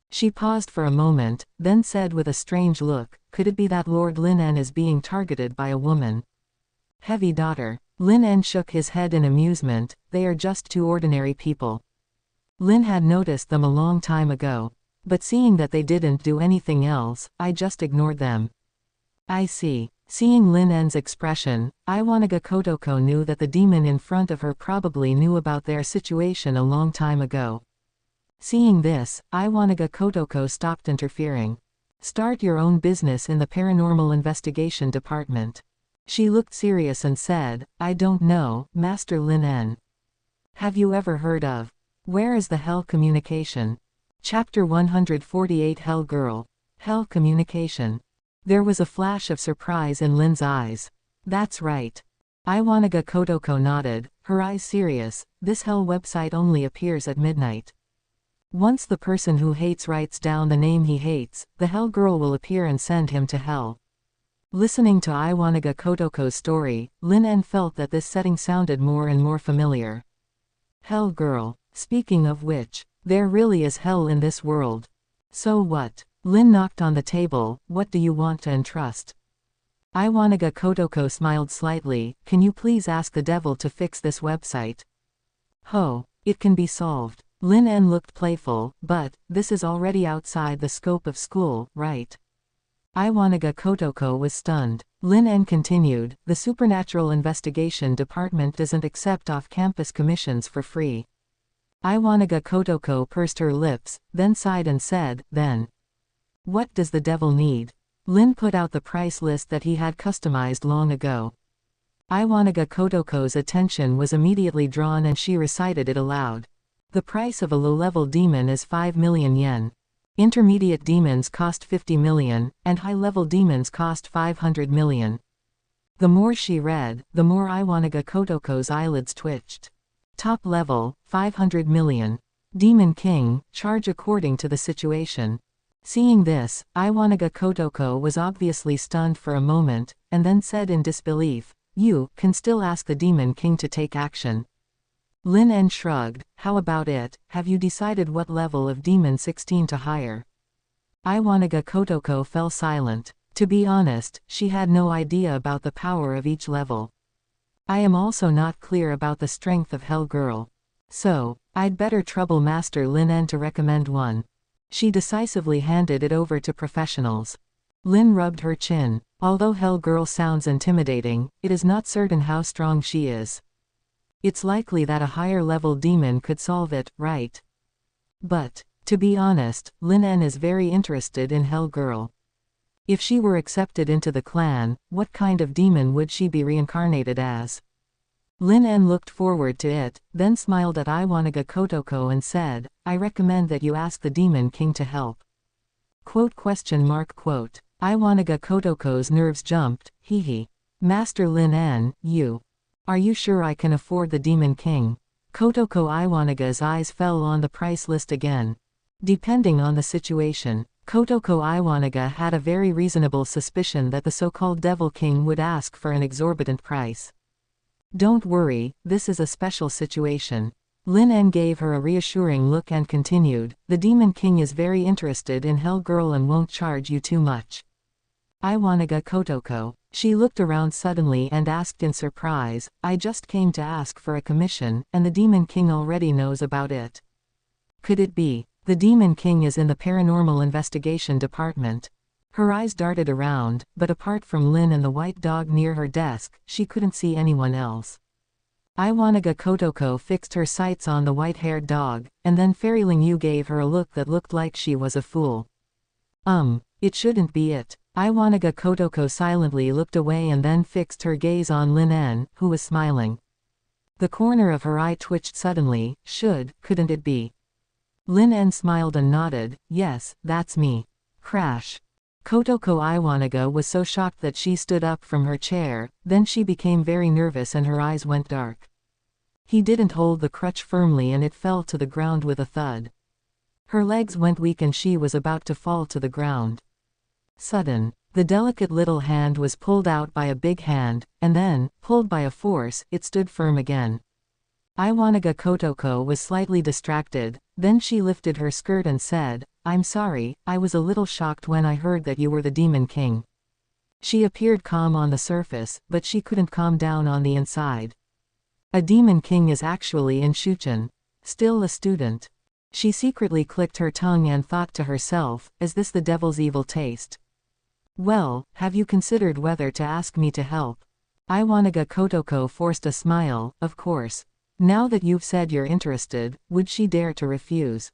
She paused for a moment, then said with a strange look, "Could it be that Lord Lin En is being targeted by a woman?" Heavy daughter. Lin En shook his head in amusement. "They are just two ordinary people." Lin had noticed them a long time ago. But seeing that they didn't do anything else, I just ignored them. "I see." Seeing Lin En's expression, Iwanaga Kotoko knew that the demon in front of her probably knew about their situation a long time ago. Seeing this, Iwanaga Kotoko stopped interfering. "Start your own business in the Paranormal Investigation Department." She looked serious and said, "I don't know, Master Lin En." Have you ever heard of Where is the Hell Communication? Chapter 148 Hell Girl. Hell Communication. There was a flash of surprise in Lin's eyes. That's right. Iwanaga Kotoko nodded, her eyes serious. This hell website only appears at midnight. Once the person who hates writes down the name he hates, the hell girl will appear and send him to hell. Listening to Iwanaga Kotoko's story, Lin En felt that this setting sounded more and more familiar. Hell girl. Speaking of which, there really is hell in this world. So what? Lin knocked on the table. What do you want to entrust? Iwanaga Kotoko smiled slightly. Can you please ask the devil to fix this website? Ho, it can be solved. Lin En looked playful, but this is already outside the scope of school, right? Iwanaga Kotoko was stunned. Lin En continued, the Supernatural Investigation Department doesn't accept off-campus commissions for free. Iwanaga Kotoko pursed her lips, then sighed and said, then. What does the devil need? Lin put out the price list that he had customized long ago. Iwanaga Kotoko's attention was immediately drawn and she recited it aloud. The price of a low-level demon is 5 million yen. Intermediate demons cost 50 million, and high-level demons cost 500 million. The more she read, the more Iwanaga Kotoko's eyelids twitched. Top level, 500 million. Demon King, charge according to the situation. Seeing this, Iwanaga Kotoko was obviously stunned for a moment, and then said in disbelief, you can still ask the Demon King to take action. Lin En shrugged, how about it, have you decided what level of Demon 16 to hire? Iwanaga Kotoko fell silent. To be honest, she had no idea about the power of each level. I am also not clear about the strength of Hell Girl. So, I'd better trouble Master Lin En to recommend one. She decisively handed it over to professionals. Lin rubbed her chin. Although Hell Girl sounds intimidating, it is not certain how strong she is. It's likely that a higher-level demon could solve it, right? But, to be honest, Lin En is very interested in Hell Girl. If she were accepted into the clan, what kind of demon would she be reincarnated as? Lin En looked forward to it, then smiled at Iwanaga Kotoko and said, I recommend that you ask the Demon King to help. Iwanaga Kotoko's nerves jumped, hee. Master Lin En, you. Are you sure I can afford the Demon King? Kotoko Iwanaga's eyes fell on the price list again. Depending on the situation, Kotoko Iwanaga had a very reasonable suspicion that the so-called Devil King would ask for an exorbitant price. Don't worry, this is a special situation. Lin En gave her a reassuring look and continued, the Demon King is very interested in Hell Girl and won't charge you too much. Iwanaga Kotoko. She looked around suddenly and asked in surprise, I just came to ask for a commission, and the Demon King already knows about it. Could it be? The Demon King is in the Paranormal Investigation Department. Her eyes darted around, but apart from Lin and the white dog near her desk, she couldn't see anyone else. Iwanaga Kotoko fixed her sights on the white-haired dog, and then Fairy Ling Yu gave her a look that looked like she was a fool. It shouldn't be it. Iwanaga Kotoko silently looked away and then fixed her gaze on Lin En, who was smiling. The corner of her eye twitched suddenly. Couldn't it be? Lin En smiled and nodded, yes, that's me. Crash. Kotoko Iwanaga was so shocked that she stood up from her chair, then she became very nervous and her eyes went dark. He didn't hold the crutch firmly and it fell to the ground with a thud. Her legs went weak and she was about to fall to the ground. Sudden. The delicate little hand was pulled out by a big hand, and then, pulled by a force, it stood firm again. Iwanaga Kotoko was slightly distracted, then she lifted her skirt and said, I'm sorry, I was a little shocked when I heard that you were the Demon King. She appeared calm on the surface, but she couldn't calm down on the inside. A Demon King is actually in Shuchen. Still a student. She secretly clicked her tongue and thought to herself, is this the devil's evil taste? Well, have you considered whether to ask me to help? Iwanaga Kotoko forced a smile, of course. Now that you've said you're interested, would she dare to refuse?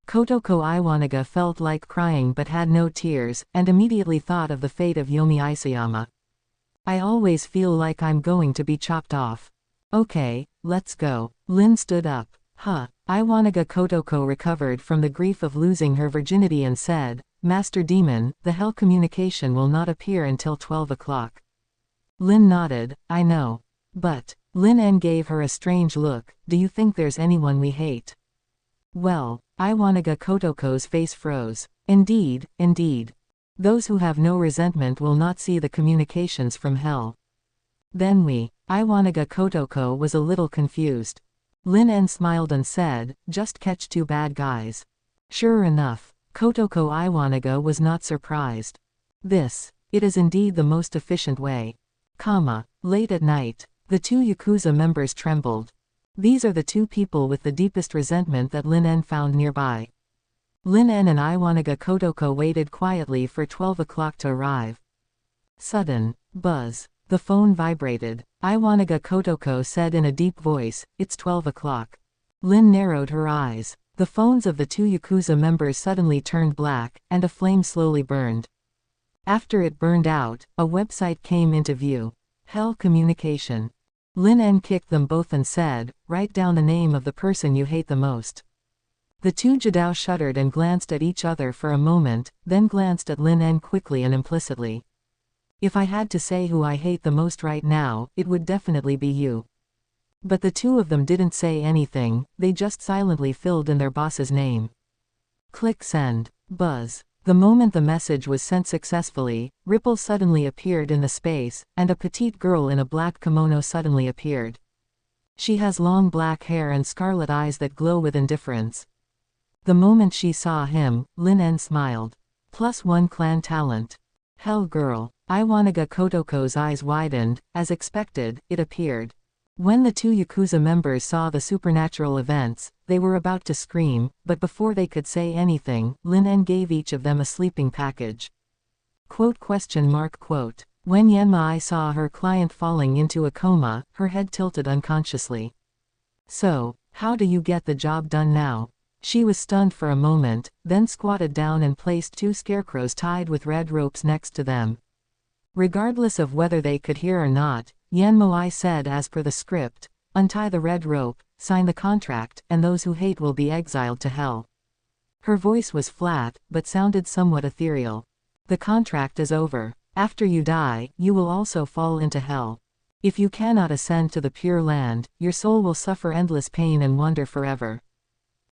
Kotoko Iwanaga felt like crying but had no tears, and immediately thought of the fate of Yomi Isayama. I always feel like I'm going to be chopped off. Okay, let's go. Lin stood up. Iwanaga Kotoko recovered from the grief of losing her virginity and said, Master Demon, the hell communication will not appear until 12 o'clock. Lin nodded, I know. But, Lin En gave her a strange look, do you think there's anyone we hate? Well, Iwanaga Kotoko's face froze. Indeed, indeed. Those who have no resentment will not see the communications from hell. Then Iwanaga Kotoko was a little confused. Lin En smiled and said, just catch two bad guys. Sure enough, Kotoko Iwanaga was not surprised. It is indeed the most efficient way. Late at night, the two Yakuza members trembled. These are the two people with the deepest resentment that Lin En found nearby. Lin En and Iwanaga Kotoko waited quietly for 12 o'clock to arrive. Sudden buzz. The phone vibrated. Iwanaga Kotoko said in a deep voice, it's 12 o'clock. Lin narrowed her eyes. The phones of the two Yakuza members suddenly turned black, and a flame slowly burned. After it burned out, a website came into view. Hell communication. Lin En kicked them both and said, write down the name of the person you hate the most. The two Jidao shuddered and glanced at each other for a moment, then glanced at Lin En quickly and implicitly. If I had to say who I hate the most right now, it would definitely be you. But the two of them didn't say anything, they just silently filled in their boss's name. Click send. Buzz. The moment the message was sent successfully, ripples suddenly appeared in the space, and a petite girl in a black kimono suddenly appeared. She has long black hair and scarlet eyes that glow with indifference. The moment she saw him, Lin En smiled. +1 clan talent. Hell girl. Iwanaga Kotoko's eyes widened. As expected, it appeared. When the two Yakuza members saw the supernatural events, they were about to scream, but before they could say anything, Lin En gave each of them a sleeping package. When Yanmai saw her client falling into a coma, her head tilted unconsciously. So, how do you get the job done now? She was stunned for a moment, then squatted down and placed two scarecrows tied with red ropes next to them. Regardless of whether they could hear or not, Yanmai said as per the script, untie the red rope, sign the contract, and those who hate will be exiled to hell. Her voice was flat, but sounded somewhat ethereal. The contract is over. After you die, you will also fall into hell. If you cannot ascend to the Pure Land, your soul will suffer endless pain and wander forever.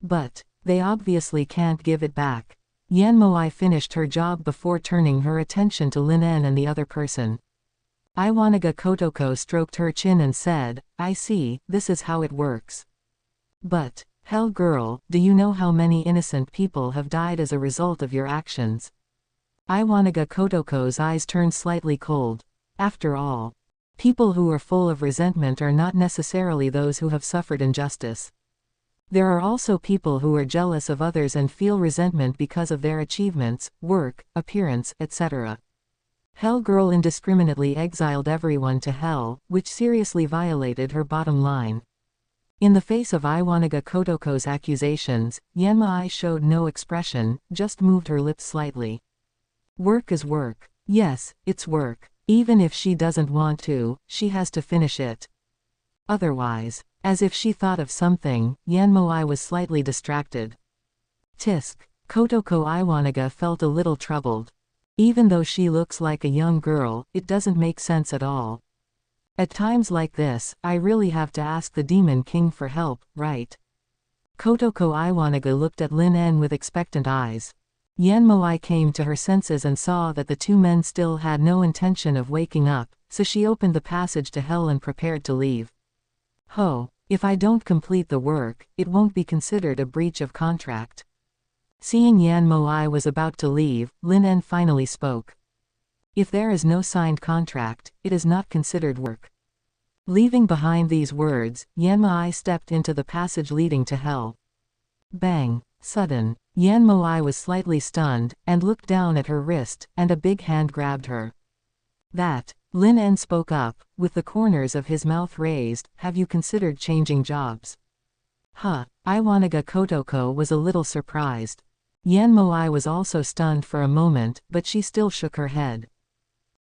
But, they obviously can't give it back. Yanmai finished her job before turning her attention to Lin En and the other person. Iwanaga Kotoko stroked her chin and said, I see, this is how it works. But, hell girl, do you know how many innocent people have died as a result of your actions? Iwanaga Kotoko's eyes turned slightly cold. After all, people who are full of resentment are not necessarily those who have suffered injustice. There are also people who are jealous of others and feel resentment because of their achievements, work, appearance, etc. Hell girl indiscriminately exiled everyone to hell, which seriously violated her bottom line. In the face of Iwanaga Kotoko's accusations, Yanmai showed no expression, just moved her lips slightly. Work is work. Yes, it's work. Even if she doesn't want to, she has to finish it. Otherwise, as if she thought of something, Yanmai was slightly distracted. Tisk. Kotoko Iwanaga felt a little troubled. Even though she looks like a young girl, it doesn't make sense at all. At times like this, I really have to ask the Demon King for help, right? Kotoko Iwanaga looked at Lin En with expectant eyes. Yanmai came to her senses and saw that the two men still had no intention of waking up, so she opened the passage to hell and prepared to leave. If I don't complete the work, it won't be considered a breach of contract. Seeing Yanmai was about to leave, Lin En finally spoke. If there is no signed contract, it is not considered work. Leaving behind these words, Yanmai stepped into the passage leading to hell. Bang! Sudden. Yanmai was slightly stunned, and looked down at her wrist, and a big hand grabbed her. That. Lin En spoke up, with the corners of his mouth raised, have you considered changing jobs? Iwanaga Kotoko was a little surprised. Yanmai was also stunned for a moment, but she still shook her head.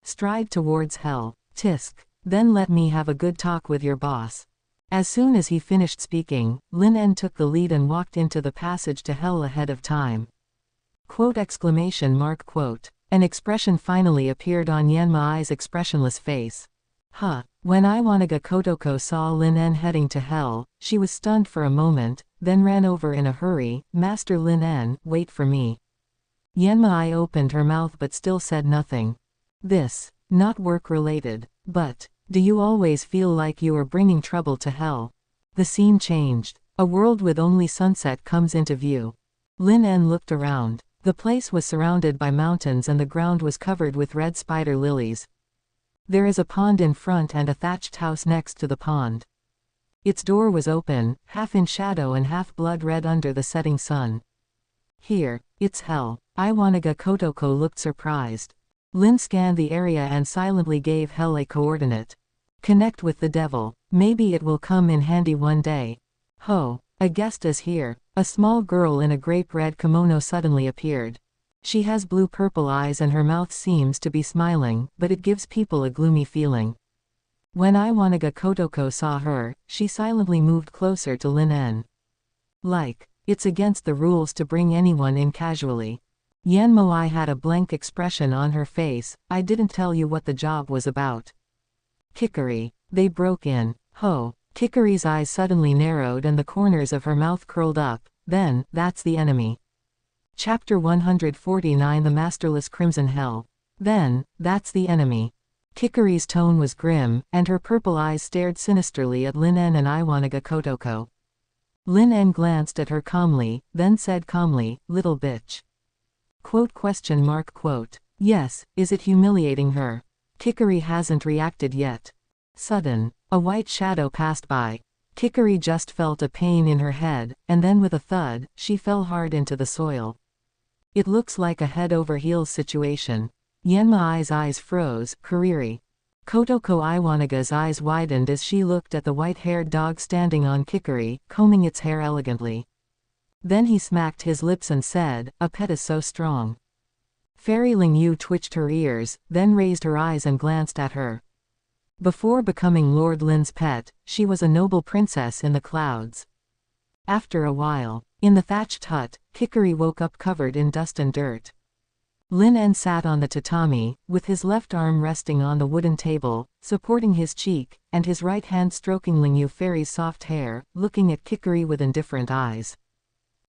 Stride towards hell. Tisk. Then let me have a good talk with your boss. As soon as he finished speaking, Lin En took the lead and walked into the passage to hell ahead of time. Quote exclamation mark quote. An expression finally appeared on Yanmai's expressionless face. Huh. When Iwanaga Kotoko saw Lin En heading to hell, she was stunned for a moment, then ran over in a hurry. Master Lin En, wait for me. Yanmai opened her mouth but still said nothing. This, not work-related, but, do you always feel like you are bringing trouble to hell? The scene changed. A world with only sunset comes into view. Lin En looked around. The place was surrounded by mountains and the ground was covered with red spider lilies. There is a pond in front and a thatched house next to the pond. Its door was open, half in shadow and half blood red under the setting sun. Here, it's hell. Iwanaga Kotoko looked surprised. Lin scanned the area and silently gave hell a coordinate. Connect with the devil. Maybe it will come in handy one day. Ho, a guest is here. A small girl in a grape-red kimono suddenly appeared. She has blue-purple eyes and her mouth seems to be smiling, but it gives people a gloomy feeling. When Iwanaga Kotoko saw her, she silently moved closer to Lin En. Like, it's against the rules to bring anyone in casually. Yanmoi had a blank expression on her face. I didn't tell you what the job was about. Kikari. They broke in. Ho. Kikari's eyes suddenly narrowed and the corners of her mouth curled up. Then, that's the enemy. Chapter 149 The Masterless Crimson Hell. Then, that's the enemy. Kikari's tone was grim, and her purple eyes stared sinisterly at Lin En and Iwanaga Kotoko. Lin En glanced at her calmly, then said calmly, little bitch. Quote question mark quote. Yes, is it humiliating her? Kikari hasn't reacted yet. Sudden, a white shadow passed by. Kikari just felt a pain in her head, and then with a thud, she fell hard into the soil. It looks like a head-over-heels situation. Yanmai's eyes froze. Kariri. Kotoko Iwanaga's eyes widened as she looked at the white-haired dog standing on Kikari, combing its hair elegantly. Then he smacked his lips and said, a pet is so strong. Fairy Ling Yu twitched her ears, then raised her eyes and glanced at her. Before becoming Lord Lin's pet, she was a noble princess in the clouds. After a while, in the thatched hut, Kikari woke up covered in dust and dirt. Lin En sat on the tatami, with his left arm resting on the wooden table, supporting his cheek, and his right hand stroking Ling Yu Fairy's soft hair, looking at Kikari with indifferent eyes.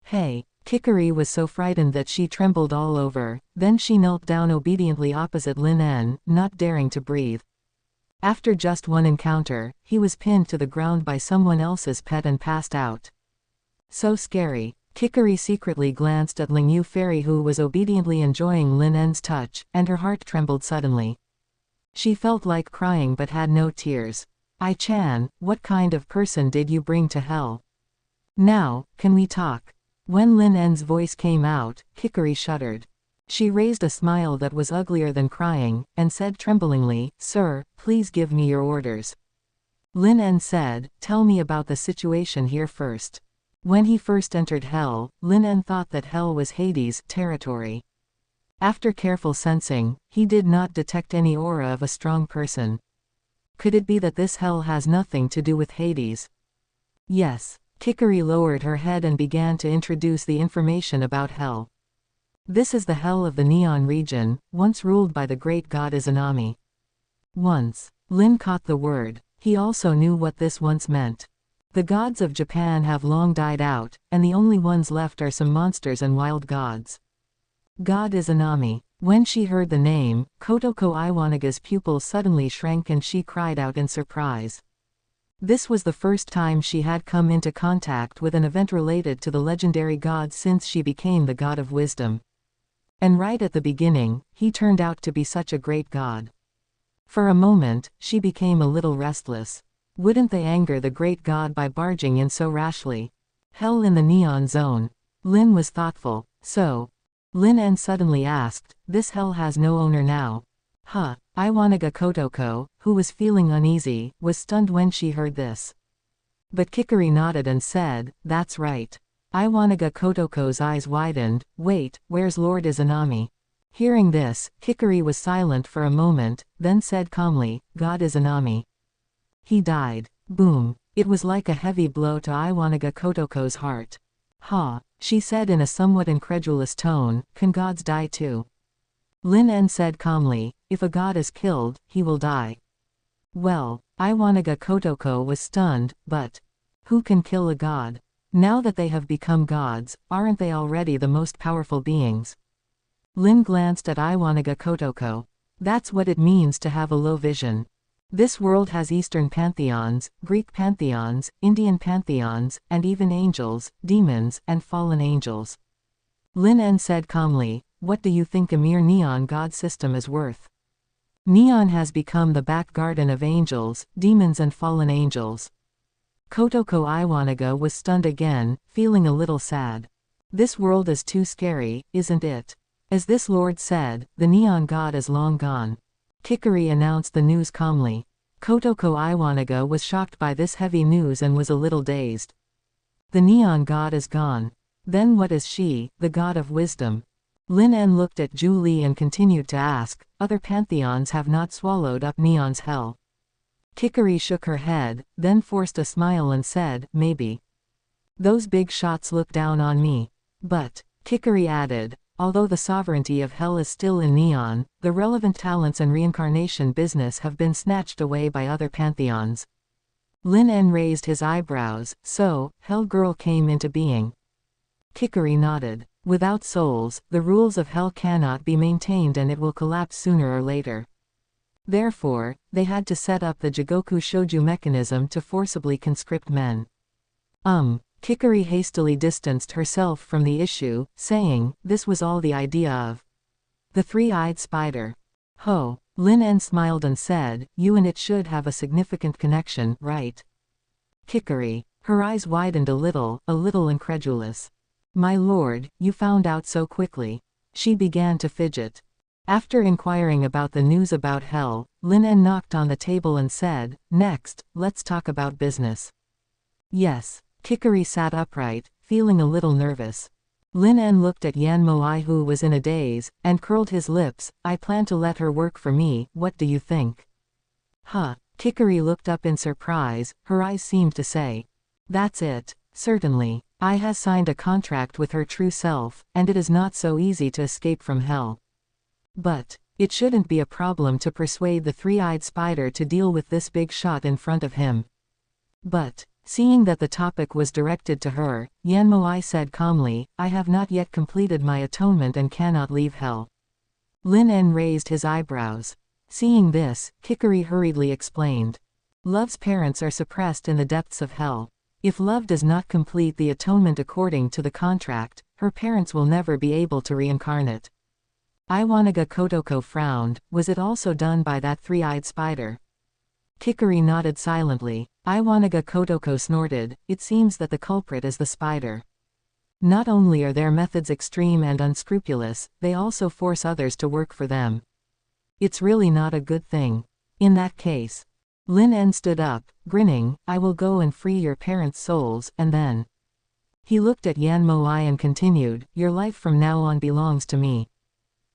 Hey! Kikari was so frightened that she trembled all over, then she knelt down obediently opposite Lin En, not daring to breathe. After just one encounter, he was pinned to the ground by someone else's pet and passed out. So scary. Kikari secretly glanced at Ling Yu Fairy who was obediently enjoying Lin En's touch, and her heart trembled suddenly. She felt like crying but had no tears. Ai-chan, what kind of person did you bring to hell? Now, can we talk? When Lin En's voice came out, Kikari shuddered. She raised a smile that was uglier than crying, and said tremblingly, Sir, please give me your orders. Lin En said, tell me about the situation here first. When he first entered hell, Lin En thought that hell was Hades' territory. After careful sensing, he did not detect any aura of a strong person. Could it be that this hell has nothing to do with Hades? Yes. Kikari lowered her head and began to introduce the information about hell. This is the hell of the Neon region, once ruled by the great god Izanami. Once. Lin caught the word. He also knew what this once meant. The gods of Japan have long died out, and the only ones left are some monsters and wild gods. God Izanami. When she heard the name, Kotoko Iwanaga's pupils suddenly shrank and she cried out in surprise. This was the first time she had come into contact with an event related to the legendary god since she became the god of wisdom. And right at the beginning, he turned out to be such a great god. For a moment, she became a little restless. Wouldn't they anger the great god by barging in so rashly? Hell in the neon zone. Lin was thoughtful. So? Lin En suddenly asked, this hell has no owner now. Huh. Iwanaga Kotoko, who was feeling uneasy, was stunned when she heard this. But Kikari nodded and said, that's right. Iwanaga Kotoko's eyes widened, wait, where's Lord Izanami? Hearing this, Kikari was silent for a moment, then said calmly, God Izanami. He died. Boom. It was like a heavy blow to Iwanaga Kotoko's heart. Ha, she said in a somewhat incredulous tone, can gods die too? Lin En said calmly, if a god is killed, he will die. Well, Iwanaga Kotoko was stunned, but who can kill a god? Now that they have become gods, aren't they already the most powerful beings? Lin glanced at Iwanaga Kotoko. That's what it means to have a low vision. This world has Eastern pantheons, Greek pantheons, Indian pantheons, and even angels, demons, and fallen angels. Lin En said calmly, what do you think a mere neon god system is worth? Neon has become the back garden of angels, demons and fallen angels. Kotoko Iwanaga was stunned again, feeling a little sad. This world is too scary, isn't it? As this lord said, the neon god is long gone. Kikari announced the news calmly. Kotoko Iwanaga was shocked by this heavy news and was a little dazed. The neon god is gone. Then what is she, the god of wisdom? Lin En looked at Zhu Li and continued to ask, other pantheons have not swallowed up neon's hell. Kikari shook her head, then forced a smile and said, maybe. Those big shots look down on me. But, Kikari added, although the sovereignty of hell is still in neon, the relevant talents and reincarnation business have been snatched away by other pantheons. Lin En raised his eyebrows, so, Hell Girl came into being. Kikari nodded. Without souls, the rules of hell cannot be maintained and it will collapse sooner or later. Therefore, they had to set up the Jigoku Shouju mechanism to forcibly conscript men. Kikari hastily distanced herself from the issue, saying, this was all the idea of the three-eyed spider. Ho, Lin En smiled and said, you and it should have a significant connection, right? Kikari. Her eyes widened a little incredulous. My lord, you found out so quickly. She began to fidget. After inquiring about the news about hell, Lin En knocked on the table and said, next, let's talk about business. Yes. Kikari sat upright, feeling a little nervous. Lin En looked at Yan Moai who was in a daze, and curled his lips, I plan to let her work for me, what do you think? Huh. Kikari looked up in surprise, her eyes seemed to say. That's it, certainly. I has signed a contract with her true self, and it is not so easy to escape from hell. But, it shouldn't be a problem to persuade the three-eyed spider to deal with this big shot in front of him. But, seeing that the topic was directed to her, Yan Moai said calmly, I have not yet completed my atonement and cannot leave hell. Lin En raised his eyebrows. Seeing this, Kikari hurriedly explained. Love's parents are suppressed in the depths of hell. If love does not complete the atonement according to the contract, her parents will never be able to reincarnate. Iwanaga Kotoko frowned, was it also done by that three-eyed spider? Kikari nodded silently. Iwanaga Kotoko snorted, it seems that the culprit is the spider. Not only are their methods extreme and unscrupulous, they also force others to work for them. It's really not a good thing. In that case. Lin En stood up, grinning, I will go and free your parents' souls, and then. He looked at Yan Moai and continued, your life from now on belongs to me.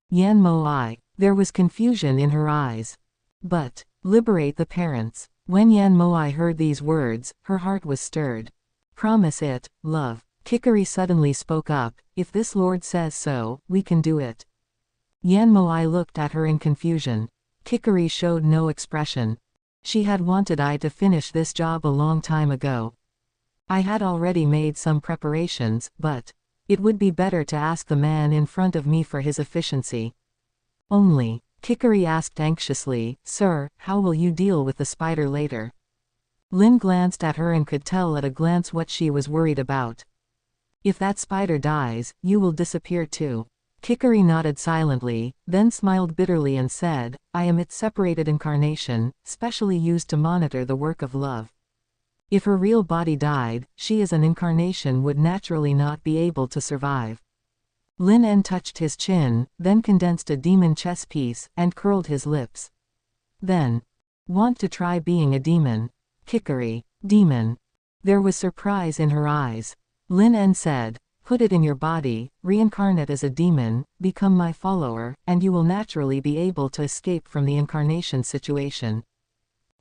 Yan Moai. There was confusion in her eyes. But, liberate the parents. When Yan Moai heard these words, her heart was stirred. Promise it, love. Kikari suddenly spoke up, if this lord says so, we can do it. Yan Moai looked at her in confusion. Kikari showed no expression. She had wanted I to finish this job a long time ago. I had already made some preparations, but it would be better to ask the man in front of me for his efficiency. Only, Kikari asked anxiously, Sir, how will you deal with the spider later? Lin glanced at her and could tell at a glance what she was worried about. If that spider dies, you will disappear too. Kikari nodded silently, then smiled bitterly and said, I am its separated incarnation, specially used to monitor the work of love. If her real body died, she as an incarnation would naturally not be able to survive. Lin En touched his chin, then condensed a demon chess piece, and curled his lips. Then. Want to try being a demon? Kikari. Demon. There was surprise in her eyes. Lin En said, put it in your body, reincarnate as a demon, become my follower, and you will naturally be able to escape from the incarnation situation.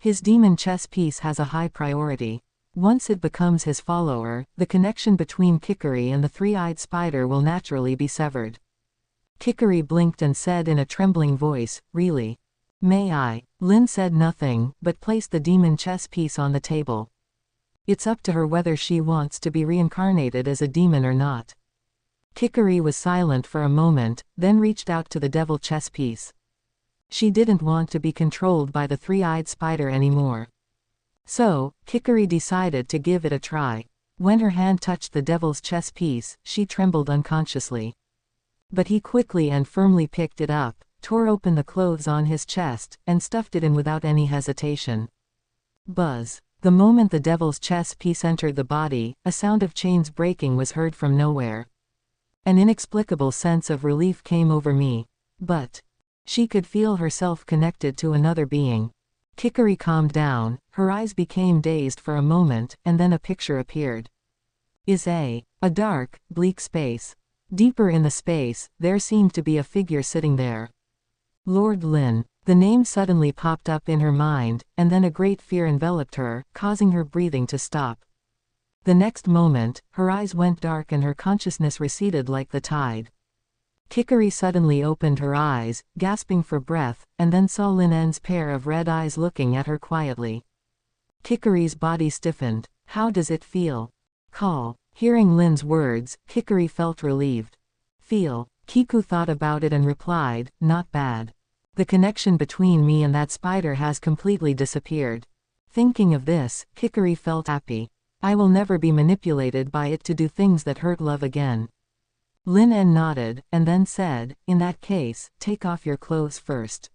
His demon chess piece has a high priority. Once it becomes his follower, the connection between Kikuri and the three-eyed spider will naturally be severed. Kikuri blinked and said in a trembling voice, "Really? May I?" Lin said nothing, but placed the demon chess piece on the table. It's up to her whether she wants to be reincarnated as a demon or not. Kikuri was silent for a moment, then reached out to the devil chess piece. She didn't want to be controlled by the three-eyed spider anymore. So, Kikuri decided to give it a try. When her hand touched the devil's chess piece, she trembled unconsciously. But he quickly and firmly picked it up, tore open the clothes on his chest, and stuffed it in without any hesitation. Buzz. The moment the devil's chess piece entered the body, a sound of chains breaking was heard from nowhere. An inexplicable sense of relief came over me. But she could feel herself connected to another being. Kikuri calmed down, her eyes became dazed for a moment, and then a picture appeared. Is a dark, bleak space. Deeper in the space, there seemed to be a figure sitting there. Lord Lin. The name suddenly popped up in her mind, and then a great fear enveloped her, causing her breathing to stop. The next moment, her eyes went dark and her consciousness receded like the tide. Kikuri suddenly opened her eyes, gasping for breath, and then saw Lin En's pair of red eyes looking at her quietly. Kikuri's body stiffened. How does it feel? Call. Hearing Lin's words, Kikuri felt relieved. Feel. Kiku thought about it and replied, not bad. The connection between me and that spider has completely disappeared. Thinking of this, Kikuri felt happy. I will never be manipulated by it to do things that hurt love again. Lin En nodded, and then said, in that case, take off your clothes first.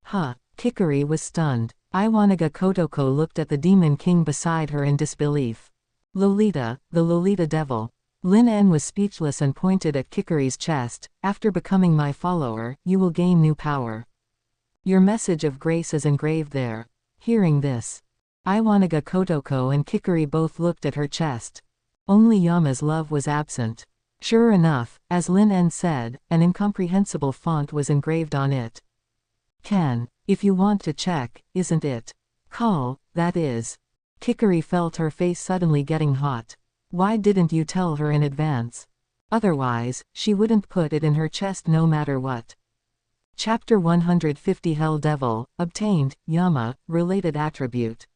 Huh. Kikuri was stunned. Iwanaga Kotoko looked at the demon king beside her in disbelief. Lolita, the Lolita devil. Lin En was speechless and pointed at Kikuri's chest. After becoming my follower, you will gain new power. Your message of grace is engraved there. Hearing this, Iwanaga Kotoko and Kikuri both looked at her chest. Only Yama's love was absent. Sure enough, as Lin En said, an incomprehensible font was engraved on it. Can, if you want to check, isn't it? Call, that is. Kikuri felt her face suddenly getting hot. Why didn't you tell her in advance? Otherwise, she wouldn't put it in her chest no matter what. Chapter 150 Hell Devil, obtained, Yama, related attribute.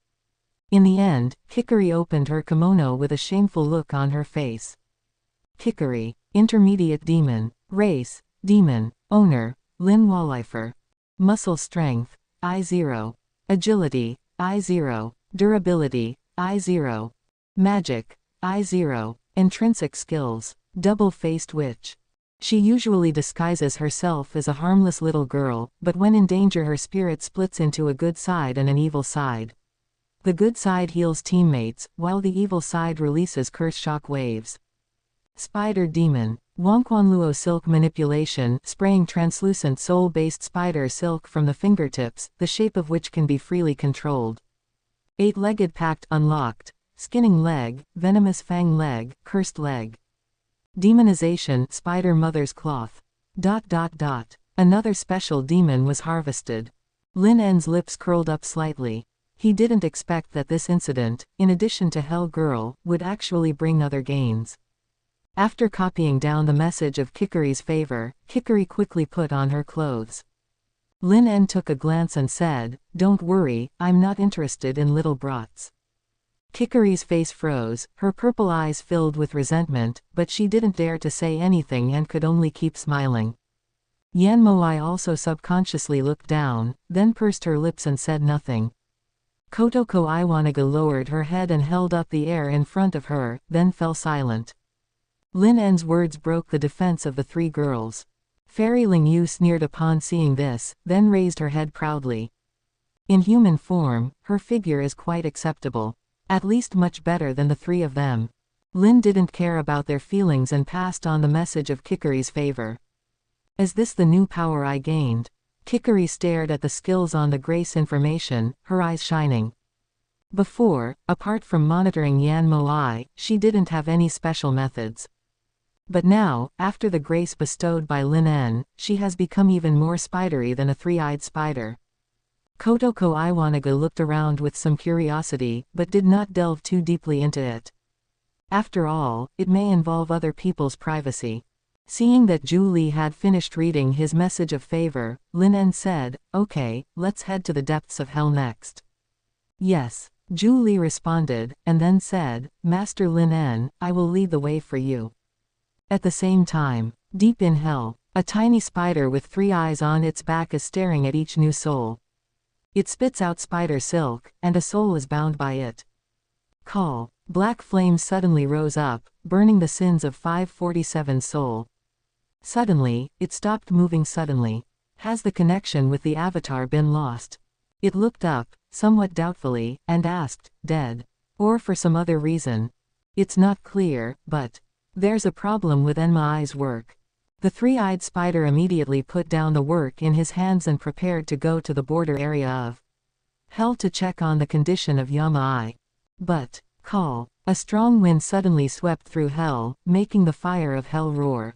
In the end, Kikuri opened her kimono with a shameful look on her face. Kikuri, intermediate demon, race, demon, owner, Lin Wallifer. Muscle strength, I0. Agility, I0. Durability, I0. Magic, I0. Intrinsic skills, double-faced witch. She usually disguises herself as a harmless little girl, but when in danger her spirit splits into a good side and an evil side. The good side heals teammates, while the evil side releases curse shock waves. Spider Demon. Wonquanluo silk manipulation, spraying translucent soul-based spider silk from the fingertips, the shape of which can be freely controlled. Eight-legged pact unlocked. Skinning leg, venomous fang leg, cursed leg. Demonization, spider mother's cloth. Another special demon was harvested. Lin En's lips curled up slightly. He didn't expect that this incident, in addition to Hell Girl, would actually bring other gains. After copying down the message of Kikuri's favor, Kikuri quickly put on her clothes. Lin En took a glance and said, "Don't worry, I'm not interested in little brats." Kikuri's face froze, her purple eyes filled with resentment, but she didn't dare to say anything and could only keep smiling. Yanmoai also subconsciously looked down, then pursed her lips and said nothing. Kotoko Iwanaga lowered her head and held up the air in front of her, then fell silent. Lin En's words broke the defense of the three girls. Fairy Ling Yu sneered upon seeing this, then raised her head proudly. In human form, her figure is quite acceptable. At least much better than the three of them. Lin didn't care about their feelings and passed on the message of Kikuri's favor. Is this the new power I gained? Kikuri stared at the skills on the grace information, her eyes shining. Before, apart from monitoring Yanmoai, she didn't have any special methods. But now, after the grace bestowed by Lin En, she has become even more spidery than a three-eyed spider. Kotoko Iwanaga looked around with some curiosity, but did not delve too deeply into it. After all, it may involve other people's privacy. Seeing that Zhu Li had finished reading his message of favor, Lin En said, "Okay, let's head to the depths of hell next." "Yes," Zhu Li responded, and then said, "Master Lin En, I will lead the way for you." At the same time, deep in hell, a tiny spider with 3 eyes on its back is staring at each new soul. It spits out spider silk, and a soul is bound by it. Call. Black flames suddenly rose up, burning the sins of 547 soul. Suddenly, it stopped moving suddenly. Has the connection with the avatar been lost? It looked up, somewhat doubtfully, and asked, "Dead? Or for some other reason? It's not clear, but there's a problem with Enma-I's work." The 3-eyed spider immediately put down the work in his hands and prepared to go to the border area of hell to check on the condition of Yama-I. But, call. A strong wind suddenly swept through hell, making the fire of hell roar.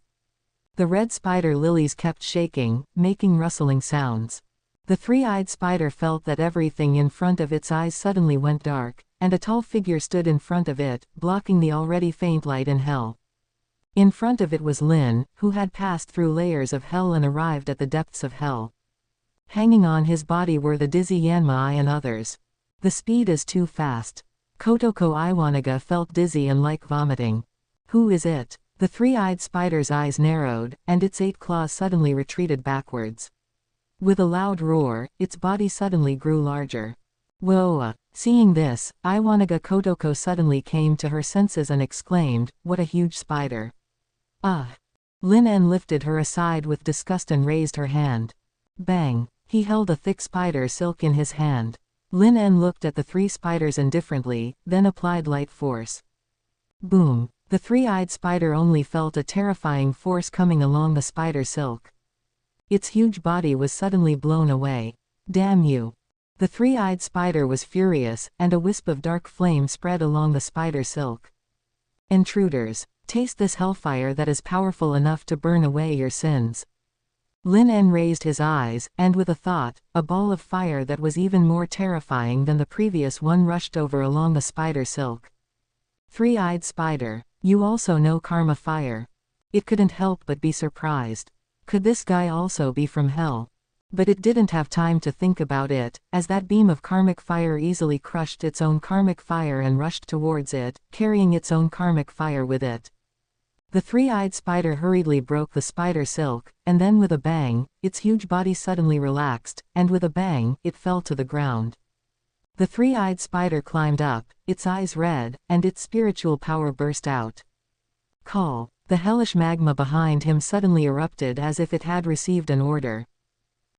The red spider lilies kept shaking, making rustling sounds. The 3-eyed spider felt that everything in front of its eyes suddenly went dark, and a tall figure stood in front of it, blocking the already faint light in hell. In front of it was Lin, who had passed through layers of hell and arrived at the depths of hell. Hanging on his body were the dizzy Yanma-I and others. The speed is too fast. Kotoko Iwanaga felt dizzy and like vomiting. Who is it? The 3-eyed spider's eyes narrowed, and its 8 claws suddenly retreated backwards. With a loud roar, its body suddenly grew larger. Whoa! Seeing this, Iwanaga Kotoko suddenly came to her senses and exclaimed, "What a huge spider!" Ah! Lin En lifted her aside with disgust and raised her hand. Bang! He held a thick spider silk in his hand. Lin En looked at the 3 spiders indifferently, then applied light force. Boom! The 3-eyed spider only felt a terrifying force coming along the spider silk. Its huge body was suddenly blown away. Damn you! The 3-eyed spider was furious, and a wisp of dark flame spread along the spider silk. Intruders, taste this hellfire that is powerful enough to burn away your sins. Lin En raised his eyes, and with a thought, a ball of fire that was even more terrifying than the previous one rushed over along the spider silk. 3-eyed spider, you also know karma fire. It couldn't help but be surprised. Could this guy also be from hell? But it didn't have time to think about it, as that beam of karmic fire easily crushed its own karmic fire and rushed towards it, carrying its own karmic fire with it. The 3-eyed spider hurriedly broke the spider silk, and then with a bang, its huge body suddenly relaxed, and with a bang, it fell to the ground. The 3-eyed spider climbed up, its eyes red, and its spiritual power burst out. Call. The hellish magma behind him suddenly erupted as if it had received an order.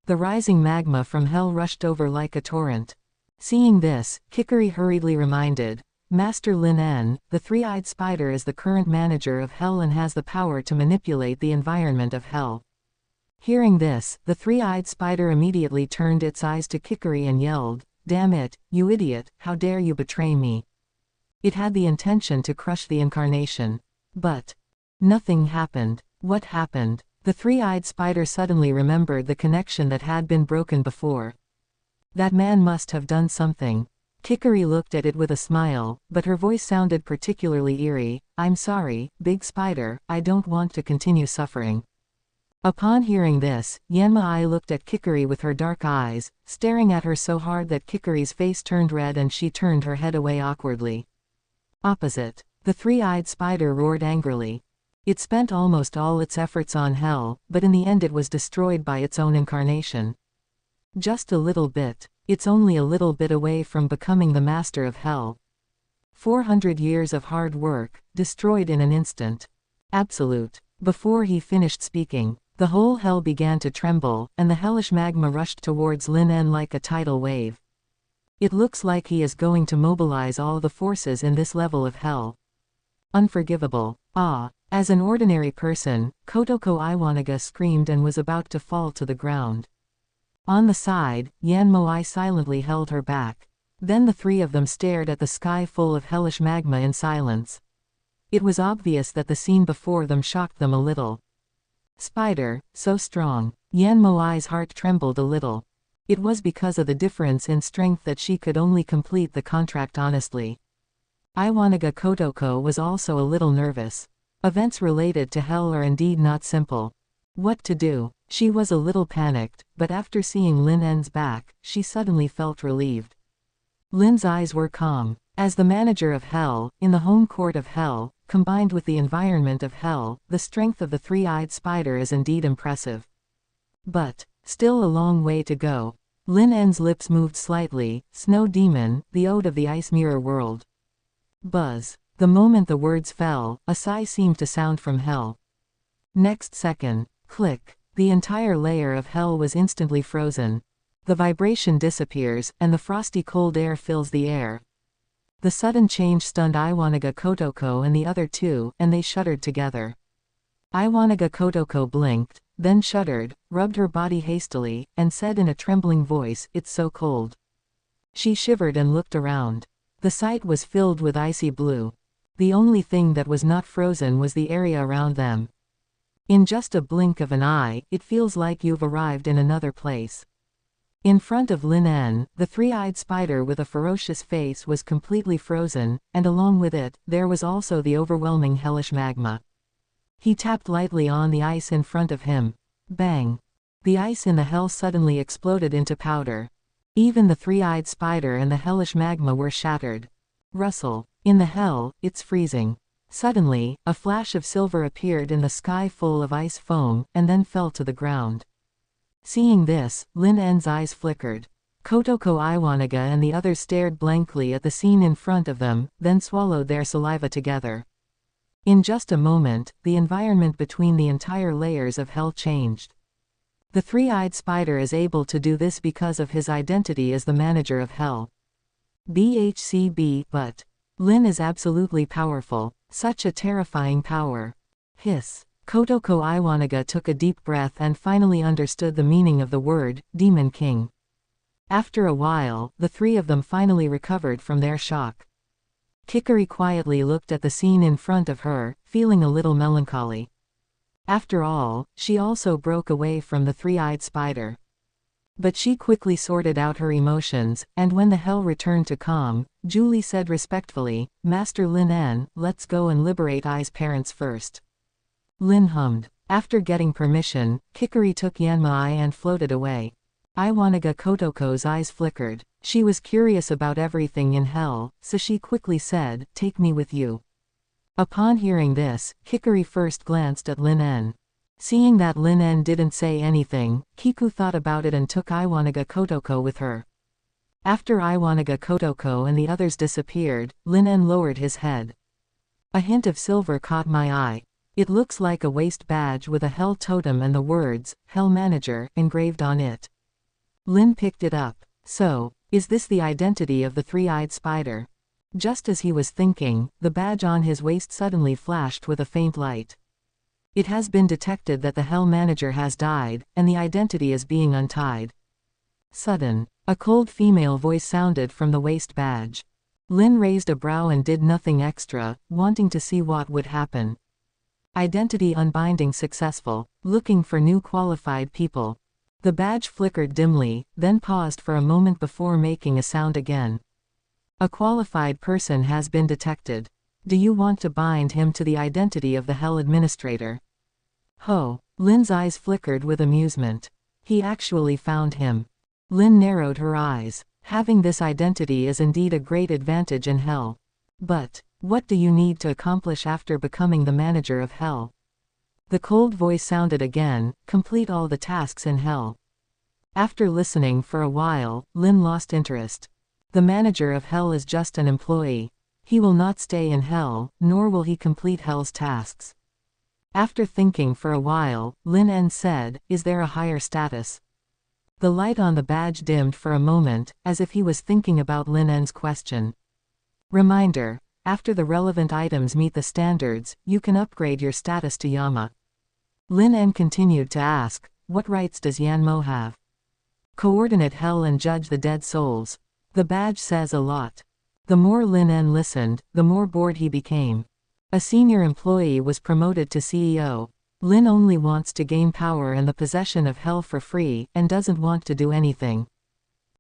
The rising magma from hell rushed over like a torrent. Seeing this, Kikuri hurriedly reminded, "Master Lin En, the 3-eyed spider is the current manager of hell and has the power to manipulate the environment of hell." Hearing this, the 3-eyed spider immediately turned its eyes to Kikuri and yelled, "Damn it, you idiot, how dare you betray me!" It had the intention to crush the incarnation. But nothing happened. What happened? The 3-eyed spider suddenly remembered the connection that had been broken before. That man must have done something. Kikuri looked at it with a smile, but her voice sounded particularly eerie. "I'm sorry, Big Spider, I don't want to continue suffering." Upon hearing this, Yanma-I looked at Kikuri with her dark eyes, staring at her so hard that Kikuri's face turned red and she turned her head away awkwardly. Opposite. The 3-eyed spider roared angrily. It spent almost all its efforts on hell, but in the end it was destroyed by its own incarnation. Just a little bit. It's only a little bit away from becoming the master of hell. 400 years of hard work, destroyed in an instant. Absolute. Before he finished speaking, the whole hell began to tremble, and the hellish magma rushed towards Lin En like a tidal wave. It looks like he is going to mobilize all the forces in this level of hell. Unforgivable. Ah. As an ordinary person, Kotoko Iwanaga screamed and was about to fall to the ground. On the side, Yanma-I silently held her back. Then the 3 of them stared at the sky full of hellish magma in silence. It was obvious that the scene before them shocked them a little. Spider, so strong. Yanma-I's heart trembled a little. It was because of the difference in strength that she could only complete the contract honestly. Iwanaga Kotoko was also a little nervous. Events related to hell are indeed not simple. What to do? She was a little panicked, but after seeing Lin En's back, she suddenly felt relieved. Lin's eyes were calm. As the manager of hell, in the home court of hell, combined with the environment of hell, the strength of the three-eyed spider is indeed impressive. But, still a long way to go. Lin En's lips moved slightly. Snow Demon, the ode of the ice mirror world. Buzz. The moment the words fell, a sigh seemed to sound from hell. Next second, click, the entire layer of hell was instantly frozen. The vibration disappears, and the frosty cold air fills the air. The sudden change stunned Iwanaga Kotoko and the other two, and they shuddered together. Iwanaga Kotoko blinked, then shuddered, rubbed her body hastily, and said in a trembling voice, "It's so cold." She shivered and looked around. The sight was filled with icy blue. The only thing that was not frozen was the area around them. In just a blink of an eye, it feels like you've arrived in another place. In front of Lin En, the three-eyed spider with a ferocious face was completely frozen, and along with it, there was also the overwhelming hellish magma. He tapped lightly on the ice in front of him. Bang! The ice in the hell suddenly exploded into powder. Even the three-eyed spider and the hellish magma were shattered. Rustle. In the hell, it's freezing. Suddenly, a flash of silver appeared in the sky full of ice foam, and then fell to the ground. Seeing this, Lin En's eyes flickered. Kotoko Iwanaga and the others stared blankly at the scene in front of them, then swallowed their saliva together. In just a moment, the environment between the entire layers of hell changed. The three-eyed spider is able to do this because of his identity as the manager of hell. BHCB, but Lin is absolutely powerful. Such a terrifying power. Hiss. Kotoko Iwanaga took a deep breath and finally understood the meaning of the word, Demon King. After a while, the three of them finally recovered from their shock. Kikari quietly looked at the scene in front of her, feeling a little melancholy. After all, she also broke away from the three-eyed spider. But she quickly sorted out her emotions, and when the hell returned to calm, Julie said respectfully, "Master Lin En, let's go and liberate Ai's parents first." Lin hummed. After getting permission, Kikari took Yanma Ai and floated away. Iwanaga Kotoko's eyes flickered. She was curious about everything in hell, so she quickly said, "Take me with you." Upon hearing this, Kikari first glanced at Lin En. Seeing that Lin En didn't say anything, Kiku thought about it and took Iwanaga Kotoko with her. After Iwanaga Kotoko and the others disappeared, Lin En lowered his head. "A hint of silver caught my eye. It looks like a waist badge with a hell totem and the words, Hell Manager, engraved on it." Lin picked it up. So, is this the identity of the three-eyed spider? Just as he was thinking, the badge on his waist suddenly flashed with a faint light. It has been detected that the Hell Manager has died, and the identity is being untied. Sudden. A cold female voice sounded from the waist badge. Lin raised a brow and did nothing extra, wanting to see what would happen. Identity unbinding successful. Looking for new qualified people. The badge flickered dimly, then paused for a moment before making a sound again. A qualified person has been detected. Do you want to bind him to the identity of the Hell Administrator? Ho! Lin's eyes flickered with amusement. He actually found him. Lin narrowed her eyes. Having this identity is indeed a great advantage in Hell. But, what do you need to accomplish after becoming the manager of Hell? The cold voice sounded again, complete all the tasks in Hell. After listening for a while, Lin lost interest. The manager of Hell is just an employee. He will not stay in Hell, nor will he complete Hell's tasks. After thinking for a while, Lin En said, "Is there a higher status?" The light on the badge dimmed for a moment, as if he was thinking about Lin En's question. Reminder. After the relevant items meet the standards, you can upgrade your status to Yama. Lin En continued to ask, "What rights does Yanmo have?" Coordinate Hell and judge the dead souls. The badge says a lot. The more Lin En listened, the more bored he became. A senior employee was promoted to CEO. Lin only wants to gain power and the possession of Hell for free, and doesn't want to do anything.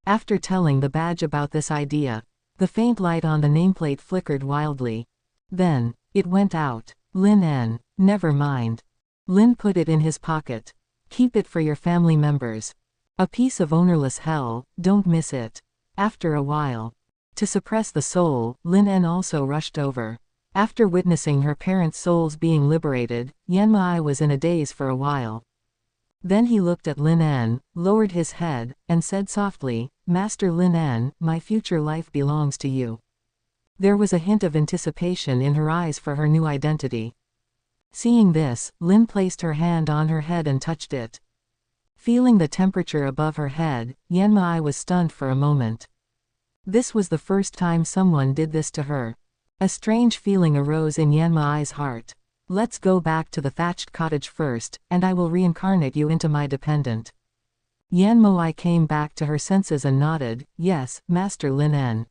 After telling the badge about this idea, the faint light on the nameplate flickered wildly. Then, it went out. Lin En, never mind. Lin put it in his pocket. Keep it for your family members. A piece of ownerless hell, don't miss it. After a while. To suppress the soul, Lin En also rushed over. After witnessing her parents' souls being liberated, Yanmai was in a daze for a while. Then he looked at Lin En, lowered his head, and said softly, Master Lin En, my future life belongs to you. There was a hint of anticipation in her eyes for her new identity. Seeing this, Lin placed her hand on her head and touched it. Feeling the temperature above her head, Yanmai was stunned for a moment. This was the first time someone did this to her. A strange feeling arose in Yanmai's heart. Let's go back to the thatched cottage first, and I will reincarnate you into my dependent. Yanmai came back to her senses and nodded, yes, Master Lin En.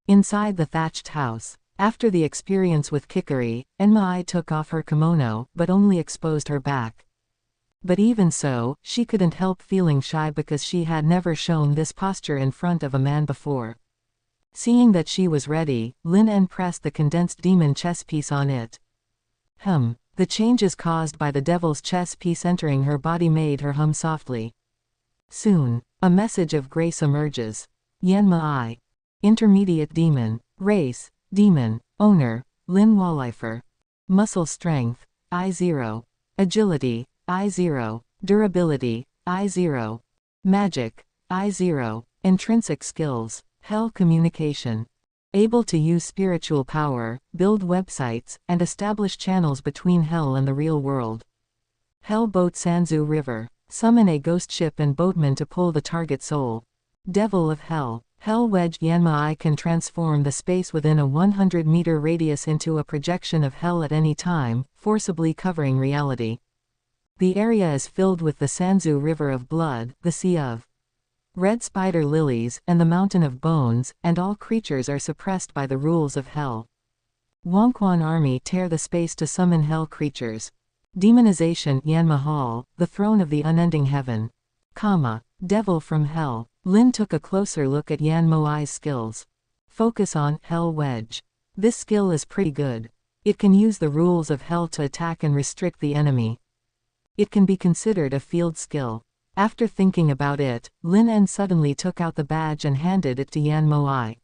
Inside the thatched house, after the experience with Kikari, Enmai took off her kimono, but only exposed her back. But even so, she couldn't help feeling shy because she had never shown this posture in front of a man before. Seeing that she was ready, Lin En pressed the condensed demon chess piece on it. The changes caused by the devil's chess piece entering her body made her hum softly. Soon, a message of grace emerges. Yanmai. Intermediate demon. Race, demon. Owner, Lin Wallifer. Muscle strength, I0. Agility, I0. Durability, I0. Magic, I0. Intrinsic skills, Hell communication. Able to use spiritual power, build websites, and establish channels between Hell and the real world. Hell boat Sanzu River. Summon a ghost ship and boatman to pull the target soul. Devil of Hell. Hell wedge Yanmai can transform the space within a 100-meter radius into a projection of Hell at any time, forcibly covering reality. The area is filled with the Sanzu River of Blood, the Sea of Red Spider Lilies, and the Mountain of Bones, and all creatures are suppressed by the rules of Hell. Wonquan Army tear the space to summon Hell creatures. Demonization Yanmahal, the throne of the unending heaven. Devil from Hell. Lin took a closer look at Yanmoai's skills. Focus on Hell Wedge. This skill is pretty good. It can use the rules of Hell to attack and restrict the enemy. It can be considered a field skill. After thinking about it, Lin En suddenly took out the badge and handed it to Yanmai.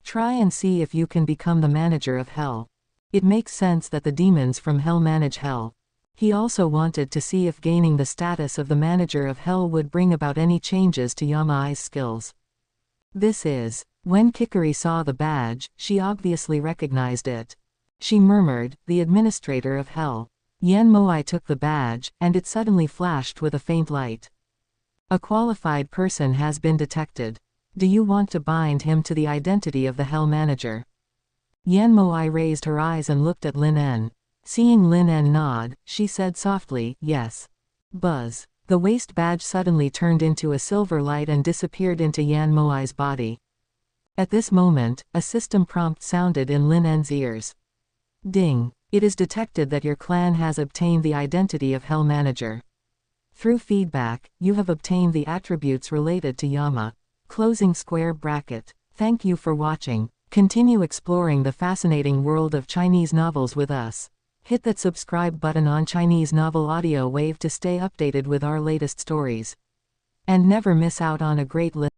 Try and see if you can become the manager of Hell. It makes sense that the demons from Hell manage Hell. He also wanted to see if gaining the status of the manager of Hell would bring about any changes to Yanmai's skills. When Kikari saw the badge, she obviously recognized it. She murmured, the administrator of Hell. Yanmai took the badge, and it suddenly flashed with a faint light. A qualified person has been detected. Do you want to bind him to the identity of the Hell manager? Yanmai raised her eyes and looked at Lin En. Seeing Lin En nod, she said softly, yes. Buzz. The waist badge suddenly turned into a silver light and disappeared into Yanmai's body. At this moment, a system prompt sounded in Lin En's ears. Ding. It is detected that your clan has obtained the identity of Hell manager. Through feedback, you have obtained the attributes related to Yama. Closing square bracket. Thank you for watching. Continue exploring the fascinating world of Chinese novels with us. Hit that subscribe button on Chinese Novel Audio Wave to stay updated with our latest stories. And never miss out on a great list.